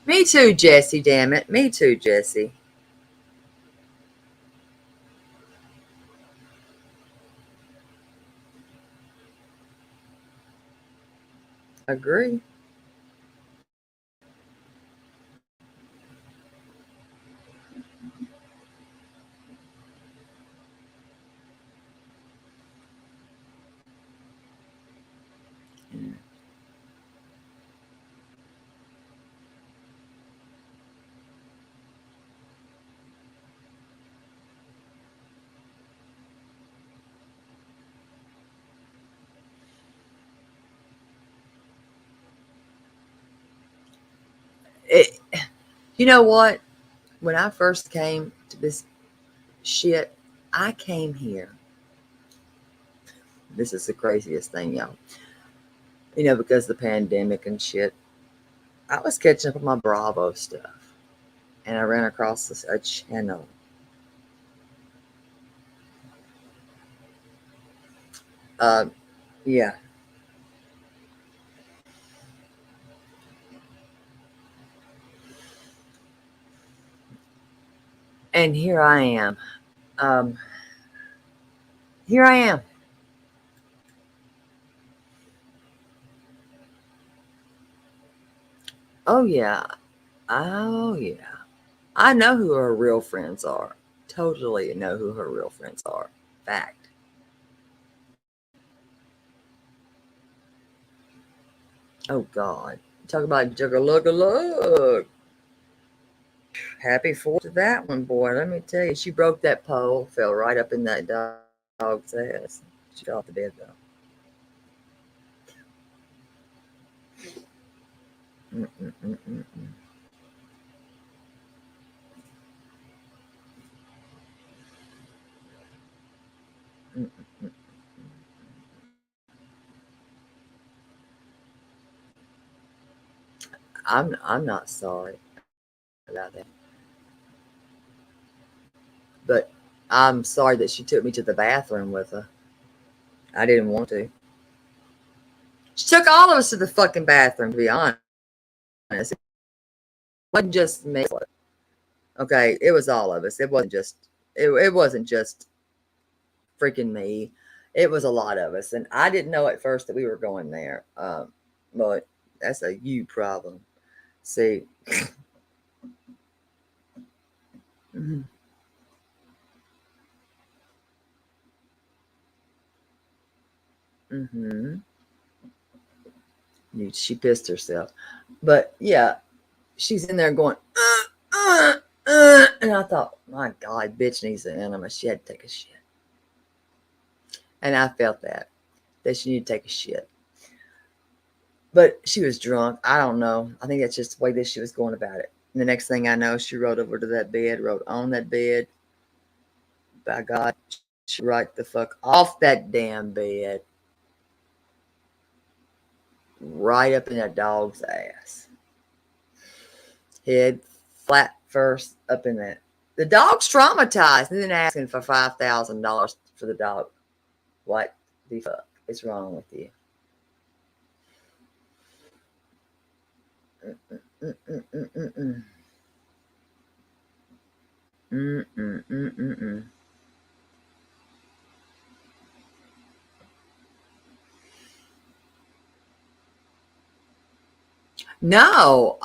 Me too, Jesse. Damn it, me too, Jesse. Agree. It, you know what? When I first came to this shit, I came here. This is the craziest thing, y'all. You know, because of the pandemic and shit, I was catching up on my Bravo stuff. And I ran across a channel. Yeah. And here I am. Here I am. Oh, yeah. Oh, yeah. I know who her real friends are. totally know who her real friends are. Fact. Oh God. Talk about look. Happy 4th to that one, boy. Let me tell you. She broke that pole, fell right up in that dog's ass. She got off the bed, though. Mm-mm-mm-mm-mm. Mm-mm-mm. I'm not sorry about that. But I'm sorry that she took me to the bathroom with her. I didn't want to. She took all of us to the fucking bathroom, to be honest. It wasn't just me. Okay, it was all of us. It wasn't just freaking me. It was a lot of us. And I didn't know at first that we were going there. But that's a you problem. See. Mm-hmm. Mm-hmm. She pissed herself. But yeah, she's in there going, and I thought, my God, bitch needs an enema. She had to take a shit. And I felt that she needed to take a shit. But she was drunk. I don't know. I think that's just the way that she was going about it. And the next thing I know, she rode over to that bed, rode on that bed. By God, she right the fuck off that damn bed. Right up in that dog's ass. Head flat first up in that. The dog's traumatized. And then asking for $5,000 for the dog. What the fuck is wrong with you? Mm-mm-mm-mm-mm. Mm-mm-mm-mm-mm. No.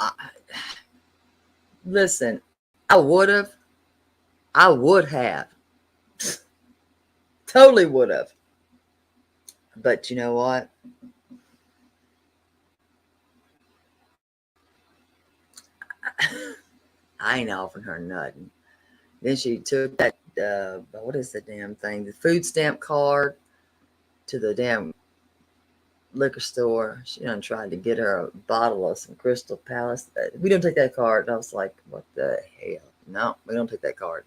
Listen, I would have. I would have. Totally would have. But you know what? I ain't offering her nothing. Then she took that, what is the damn thing? The food stamp card to the damn liquor store. She done tried to get her a bottle of some Crystal Palace. We don't take that card. And I was like, what the hell? No, we don't take that card.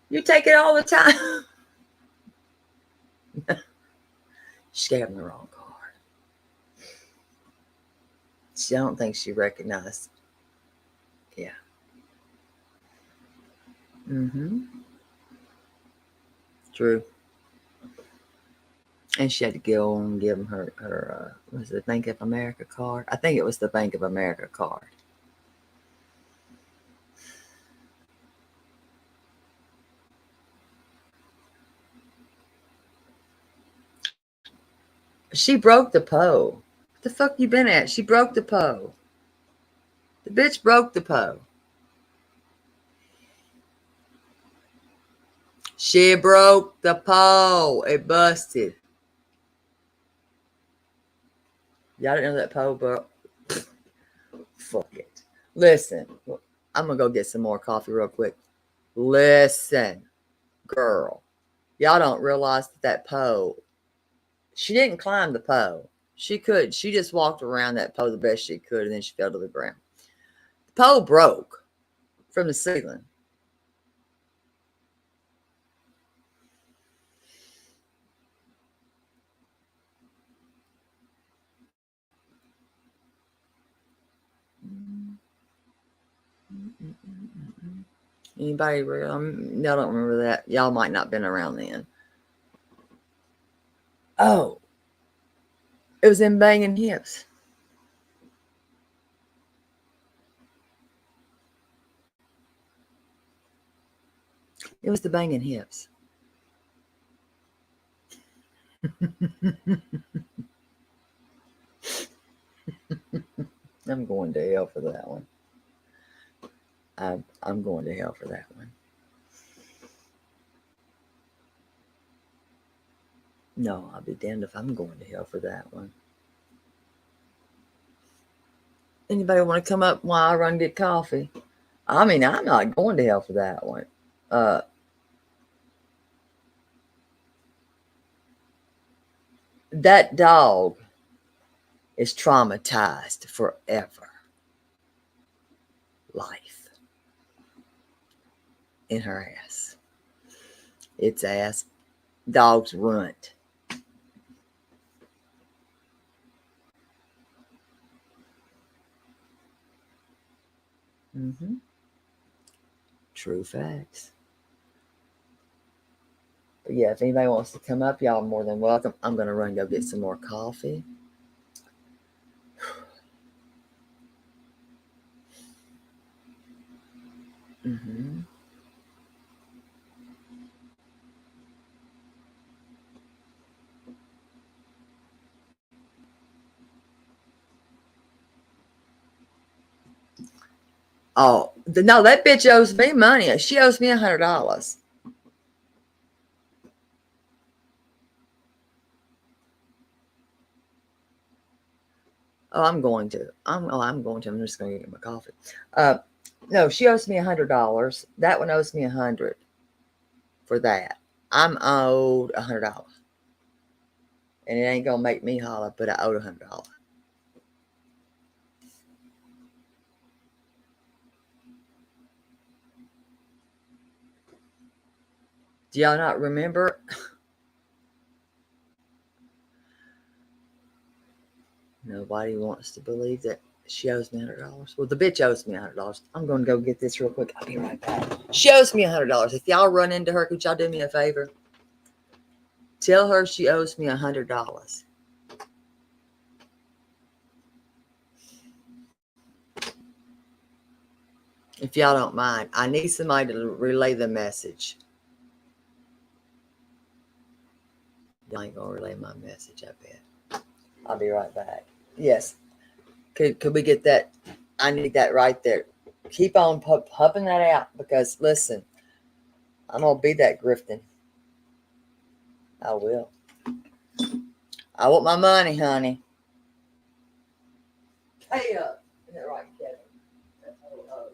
You take it all the time. She gave him the wrong card. I don't think she recognized. Yeah. Mm-hmm. True. And she had to go and give him her was it Bank of America card? I think it was the Bank of America card. She broke the pole. What the fuck you been at? She broke the pole. The bitch broke the pole. She broke the pole. It busted. Y'all didn't know that pole broke? Fuck it. Listen, I'm gonna go get some more coffee real quick. Listen, girl. Y'all don't realize that pole. She didn't climb the pole. She just walked around that pole the best she could, and then she fell to the ground. The pole broke from the ceiling. Anybody real? Y'all don't remember that? Y'all might not have been around then. Oh, it was in Banging Hips. It was the Banging Hips. I'm going to hell for that one. I'm going to hell for that one. No, I'll be damned if I'm going to hell for that one. Anybody want to come up while I run and get coffee? I mean, I'm not going to hell for that one. That dog is traumatized forever. Life in her ass. Its ass. Dogs runt. Mm-hmm. True facts. But yeah, if anybody wants to come up, y'all are more than welcome. I'm going to run and go get some more coffee. Mm-hmm. Oh, no, that bitch owes me money. She owes me $100. Oh, I'm going to. I'm going to. I'm just going to get my coffee. No, she owes me $100. That one owes me $100 for that. I'm owed $100, and it ain't gonna make me holler, but I owed $100. Do y'all not remember? Nobody wants to believe that she owes me $100. Well, the bitch owes me $100. I'm going to go get this real quick. I'll be right back. She owes me $100. If y'all run into her, could y'all do me a favor? Tell her she owes me $100. If y'all don't mind, I need somebody to relay the message. Y'all ain't gonna relay my message, I bet. I'll be right back. Yes. Could we get that? I need that right there. Keep on pumping that out, because listen, I'm gonna be that grifting. I will. I want my money, honey. Pay up. Isn't that right, Kevin? Oh.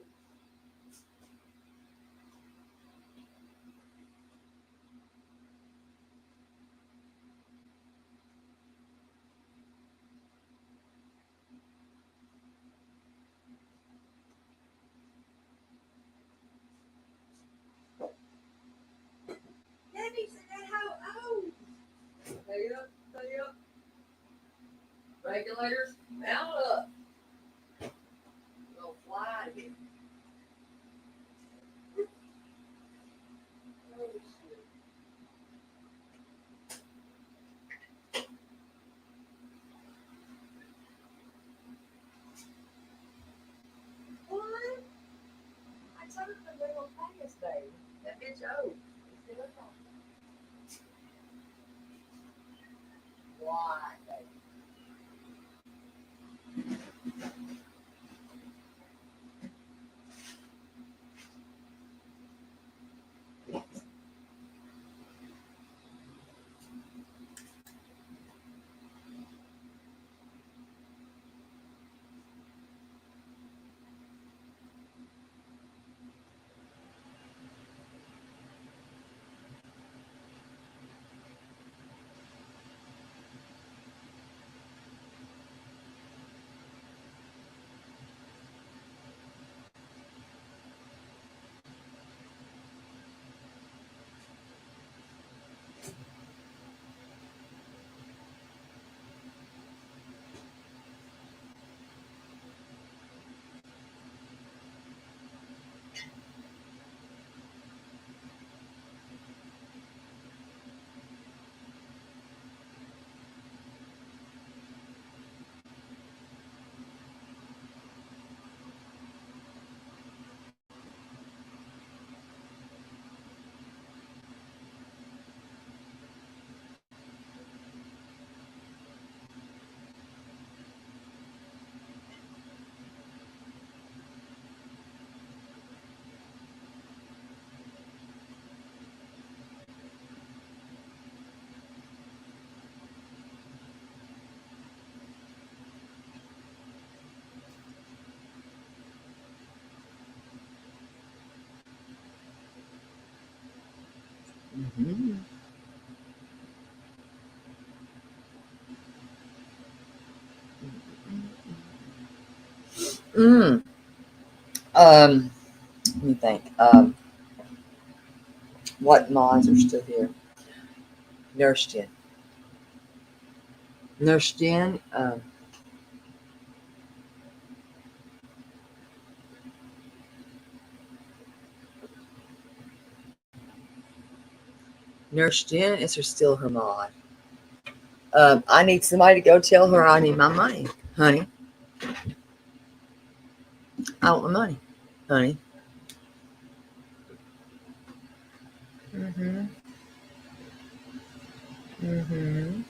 Debbie said how old? Pay up, pay up. Regulators, mount up. Go fly again. Oh, shit. What? I told her they were gonna pay us, baby. That bitch owed. Why, baby? Mm-hmm. Mm. Let me think. What mods are still here? Nurse Jen. Nurse Jen. Nurse Jen, is her still her mod? I need somebody to go tell her I need my money, honey. I want my money, honey. Mm-hmm. Mm-hmm.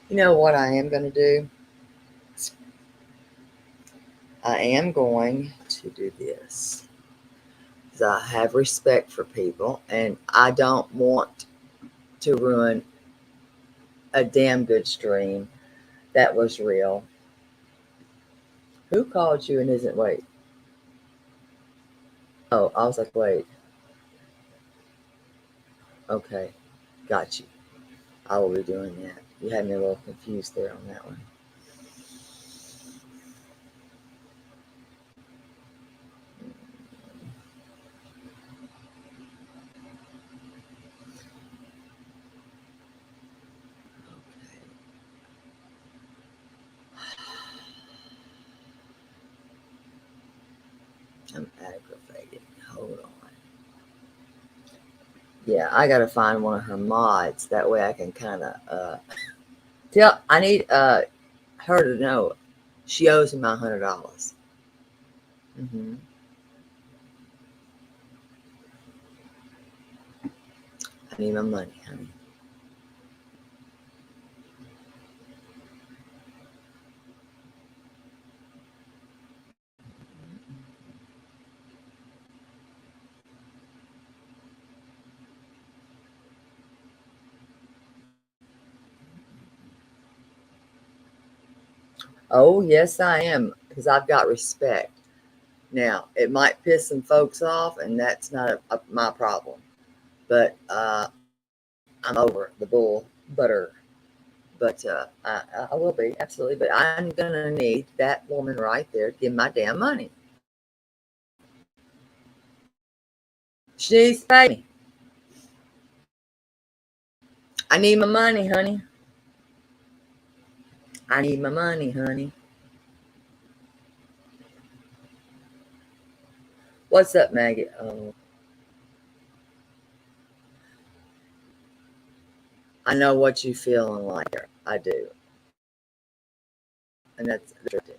You know what I am going to do? I am going to do this. Because I have respect for people and I don't want to ruin a damn good stream that was real. Who called you and isn't wait? Oh, I was like, wait. Okay, got you. I will be doing that. You had me a little confused there on that one. I'm aggravated. Hold on. Yeah, I gotta find one of her mods. That way I can kind of tell. I need her to know she owes me my $100. Mm-hmm. I need my money, honey. Oh yes, I am because I've got respect. Now it might piss some folks off, and that's not my problem. But I'm over the bull butter. But I will be absolutely. But I'm gonna need that woman right there to give my damn money. She needs to pay me. I need my money, honey. I need my money, honey. What's up, Maggie? Oh, I know what you feeling like. I do, and that's the truth.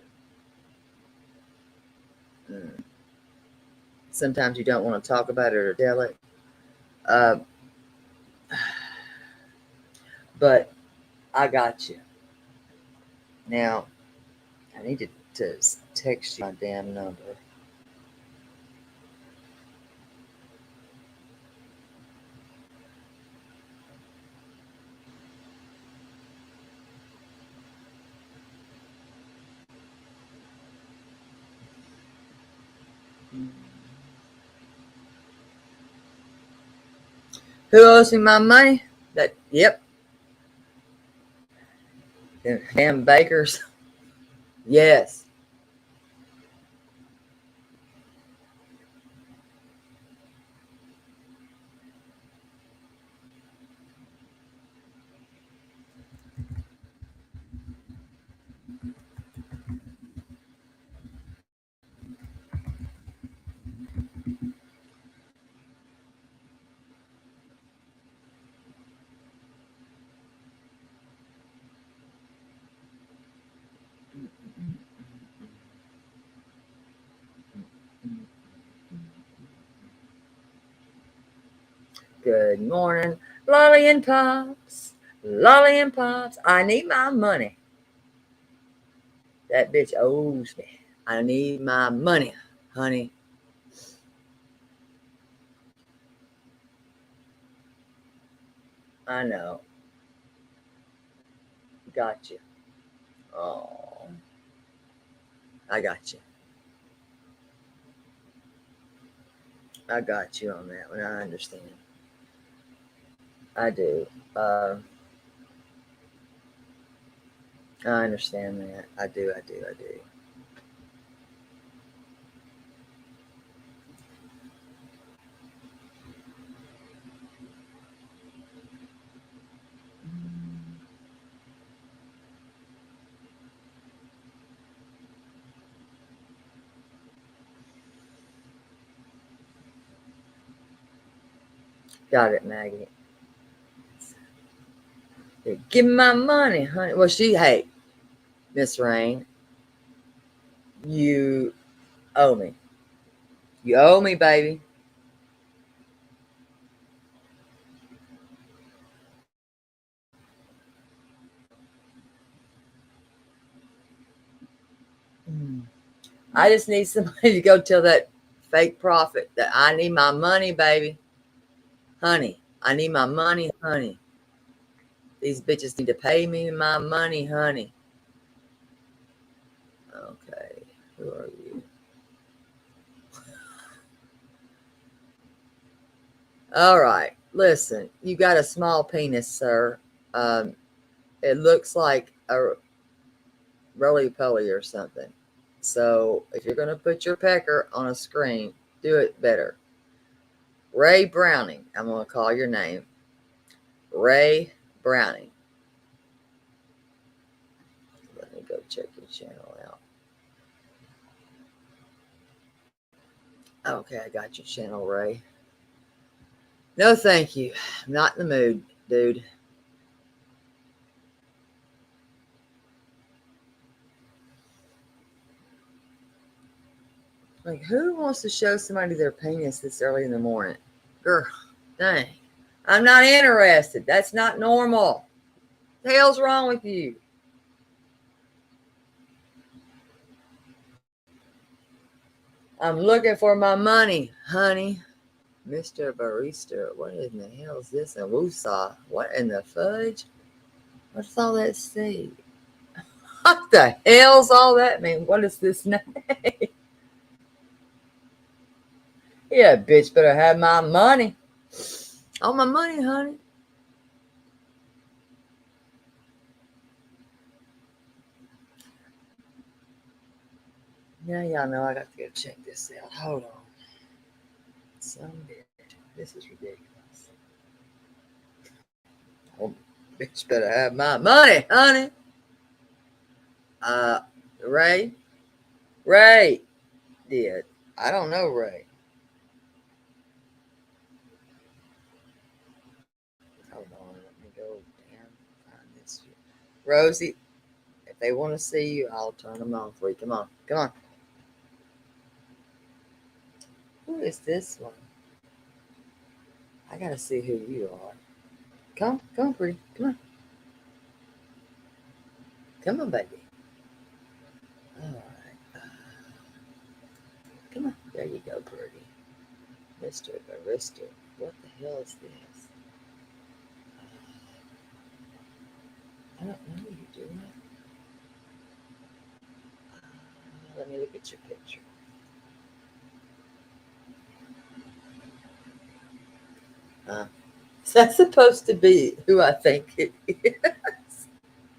Mm. Sometimes you don't want to talk about it or tell it. Uh, but I got you. Now, I need to text you my damn number. Who owes me my money? Yep. Them damn bakers. Yes. Good morning, Lolly and Pops. Lolly and Pops. I need my money. That bitch owes me. I need my money, honey. I know. Got you. Oh. I got you. I got you on that one. I understand. I do. I understand that. I do. I do. I do. Got it, Maggie. Give me my money, honey. Well, hey, Miss Rain, you owe me. You owe me, baby. I just need somebody to go tell that fake prophet that I need my money, baby. Honey, I need my money, honey. These bitches need to pay me my money, honey. Okay, who are you? All right, listen, you got a small penis, sir. It looks like a roly-poly or something. So if you're going to put your pecker on a screen, do it better. Ray Browning, I'm going to call your name. Ray Browning. Let me go check your channel out. Okay, I got your channel, Ray. No, thank you. I'm not in the mood, dude. Like, who wants to show somebody their penis this early in the morning? Girl, dang. I'm not interested. That's not normal. What the hell's wrong with you? I'm looking for my money, honey. Mr. Barista, what in the hell is this? A woosah? What in the fudge? What's all that say? What the hell's all that mean? What is this name? Yeah, bitch better have my money. All my money, honey. Yeah, y'all know I got to go check this out. Hold on. Some bitch. This is ridiculous. Oh, bitch better have my money, honey. Ray? Ray did. I don't know Ray. Hold on. Let me go down. Find this. Rosie, if they want to see you, I'll turn them on for you. Come on. Come on. Who is this one? I got to see who you are. Come on, pretty. Come on. Come on, baby. All right. Come on. There you go, pretty. Mr. Barista. What the hell is this? I don't know what you're doing. Let me look at your picture. Is that supposed to be who I think it is?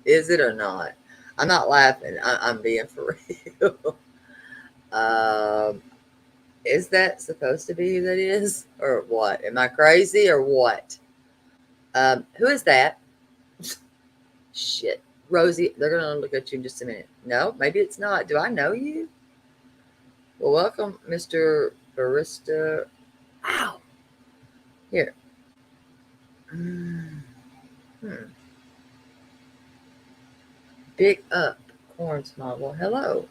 Is it or not? I'm not laughing. I'm being for real. Is that supposed to be who that is? Or what? Am I crazy or what? Who is that? Shit. Rosie, they're going to look at you in just a minute. No, maybe it's not. Do I know you? Well, welcome, Mr. Barista. Ow. Here. Big up, corn smog. Well, hello.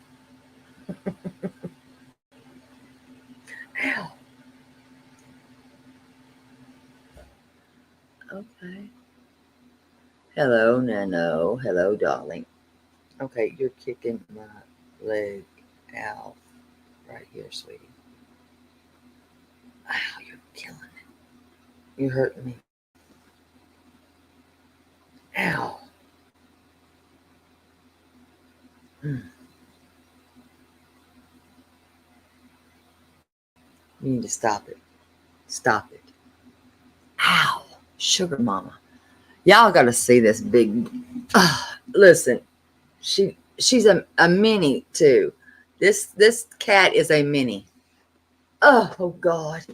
Ow. Okay. Hello, Nano. Hello, darling. Okay, you're kicking my leg out right here, sweetie. Ow, you're killing it. You hurting me. Ow. You need to stop it. Stop it. Ow. Sugar mama. Y'all got to see this big. Listen, she's a mini too. This cat is a mini. Oh God.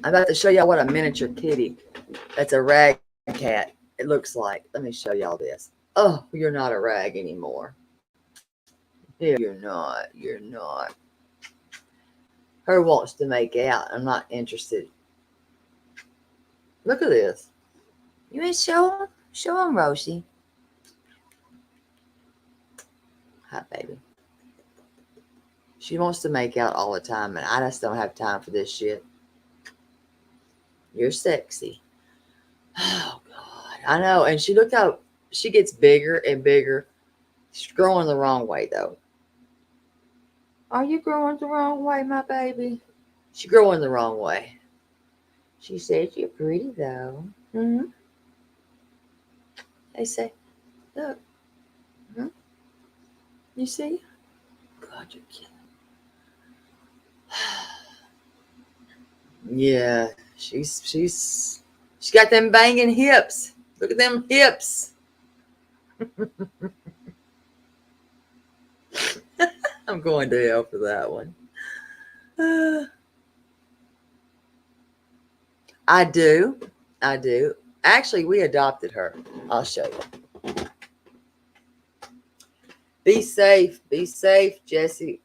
I'm about to show y'all what a miniature kitty. That's a rag cat. It looks like. Let me show y'all this. Oh, you're not a rag anymore. You're not. You're not. Her wants to make out. I'm not interested. Look at this. You want to show him? Show him, Roshi. Hi, baby. She wants to make out all the time, and I just don't have time for this shit. You're sexy. Oh, God. I know. And she look how she gets bigger and bigger. She's growing the wrong way, though. Are you growing the wrong way, my baby? She's growing the wrong way. She said you're pretty, though. Mm-hmm. They say, look. Mm-hmm. You see? God, you're killing. Yeah, she's got them banging hips. Look at them hips. I'm going to hell for that one. I do. Actually, we adopted her. I'll show you. Be safe, Jessie.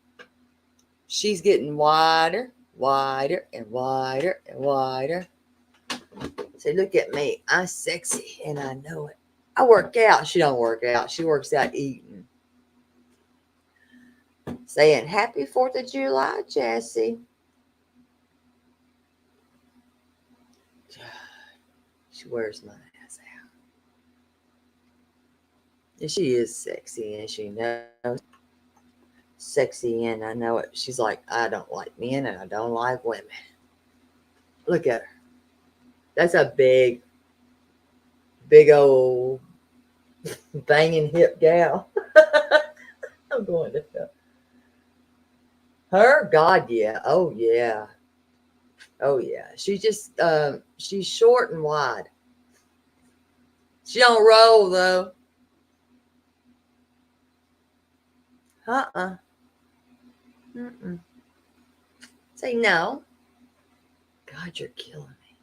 She's getting wider, and wider, and wider. Say, look at me. I'm sexy, and I know it. I work out. She don't work out. She works out eating. Saying, happy 4th of July, Jessie. She wears my ass out. And she is sexy, and she knows sexy, and I know it. She's like, I don't like men, and I don't like women. Look at her. That's a big old banging hip gal. I'm going to hell. Her? God, yeah. Oh, yeah. Oh, yeah. She's just, she's short and wide. She don't roll, though. Mm-mm. Say no. God, you're killing me.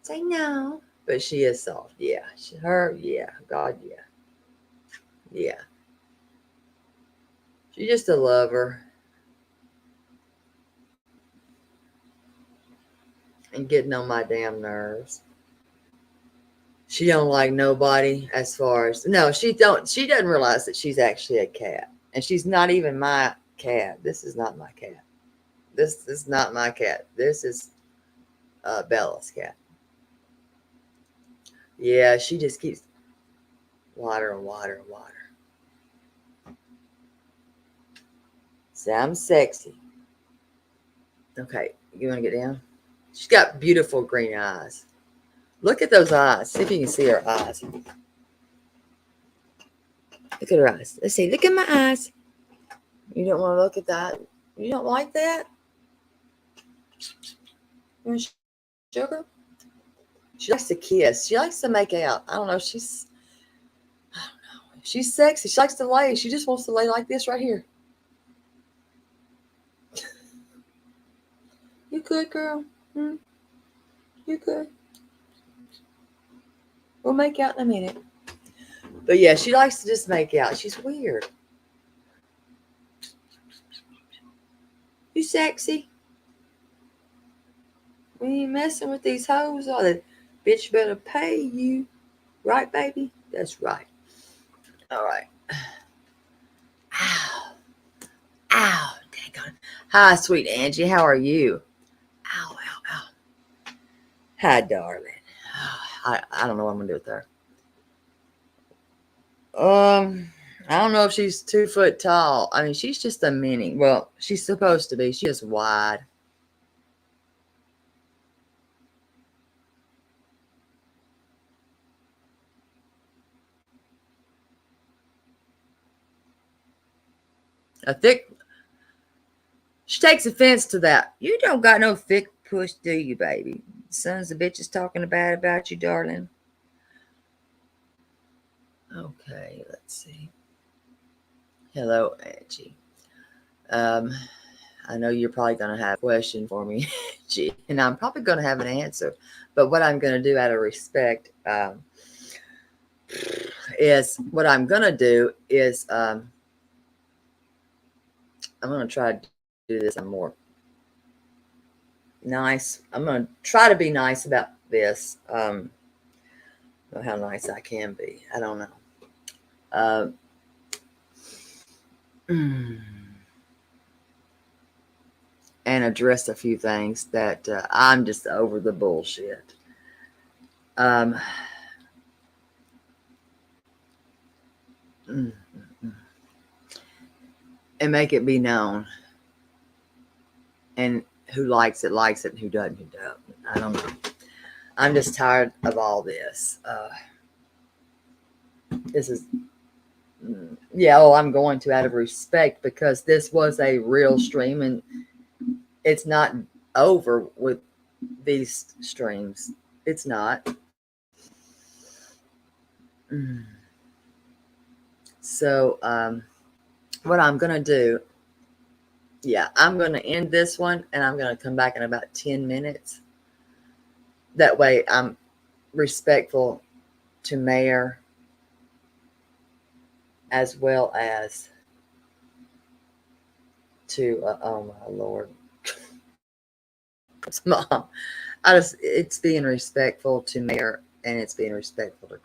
Say no. But she is soft. Yeah. Yeah. God, yeah. Yeah. She's just a lover. And getting on my damn nerves. She don't like nobody as far as no, she doesn't realize that she's actually a cat. And she's not even my cat. This is not my cat. This is not my cat. This is Bella's cat. Yeah, she just keeps water and water and water. See, I'm sexy. Okay, you want to get down? She's got beautiful green eyes. Look at those eyes. See if you can see her eyes. Look at her eyes. Let's see. Look at my eyes. You don't want to look at that? You don't like that? You want sugar? She likes to kiss. She likes to make out. I don't know. She's sexy. She likes to lay. She just wants to lay like this right here. You good, girl? You good? We'll make out in a minute. But yeah, she likes to just make out. She's weird. You sexy? We ain't messing with these hoes, or the bitch better pay you. Right, baby? That's right. All right. Ow. Ow. Dang on. Hi, sweet Angie. How are you? Ow, ow, ow. Hi, darling. I don't know what I'm going to do with her. I don't know if she's 2 foot tall. I mean, she's just a mini. Well, she's supposed to be. She is wide. A thick. She takes offense to that. You don't got no thick push, do you, baby? Sons of bitches talking bad about you, darling. Okay, let's see. Hello, Angie. I know you're probably going to have a question for me, Angie, and I'm probably going to have an answer. But what I'm going to do out of respect is what I'm going to do is I'm going to try to do this. I'm more nice. I'm going to try to be nice about this. Know how nice I can be. I don't know. And address a few things that I'm just over the bullshit. And make it be known. And who likes it, and who doesn't, who doesn't. I don't know. I'm just tired of all this. This is, I'm going to out of respect because this was a real stream and it's not over with these streams. It's not. So, what I'm going to do, I'm going to end this one and I'm going to come back in about 10 minutes. That way I'm respectful to Mayor as well as to, oh my Lord, Mom. It's being respectful to Mayor and it's being respectful to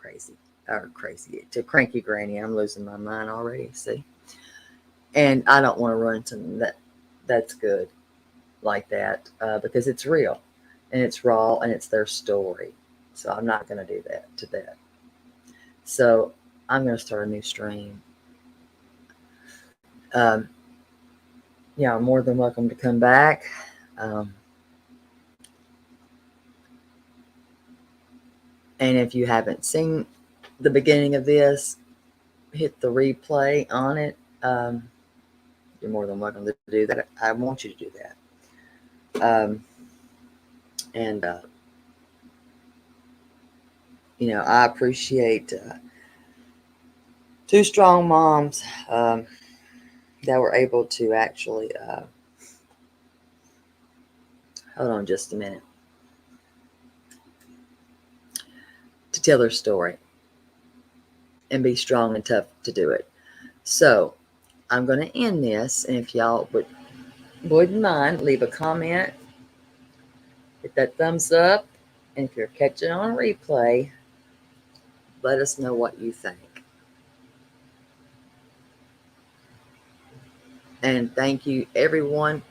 to Cranky Granny. I'm losing my mind already, see? And I don't want to run something that's good like that because it's real and it's raw and it's their story. So I'm not going to do that to that. So I'm going to start a new stream. I'm more than welcome to come back. And if you haven't seen the beginning of this, hit the replay on it. You're more than welcome to do that. I want you to do that. I appreciate two strong moms that were able to actually hold on just a minute to tell their story and be strong and tough to do it. So I'm going to end this, and if y'all wouldn't mind, leave a comment, hit that thumbs up, and if you're catching on replay, let us know what you think. And thank you, everyone,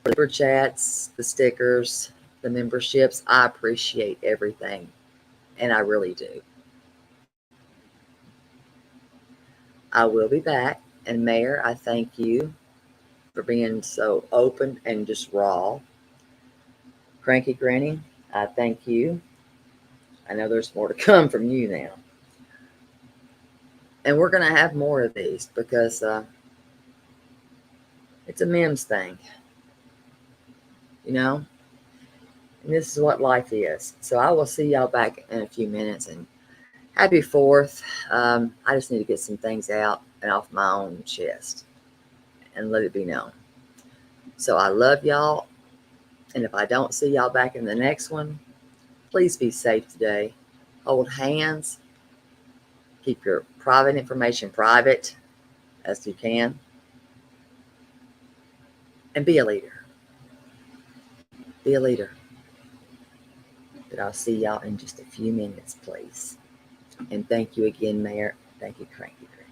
for the super chats, the stickers, the memberships. I appreciate everything, and I really do. I will be back. And Mayor, I thank you for being so open and just raw. Cranky Granny, I thank you. I know there's more to come from you now. And we're going to have more of these because it's a memes thing. And this is what life is. So I will see y'all back in a few minutes. And happy 4th. I just need to get some things out and off my own chest and let it be known. So I love y'all. And if I don't see y'all back in the next one, please be safe today. Hold hands. Keep your private information private as you can. And be a leader. Be a leader. But I'll see y'all in just a few minutes, please. And thank you again, Mayor. Thank you, Cranky Granny.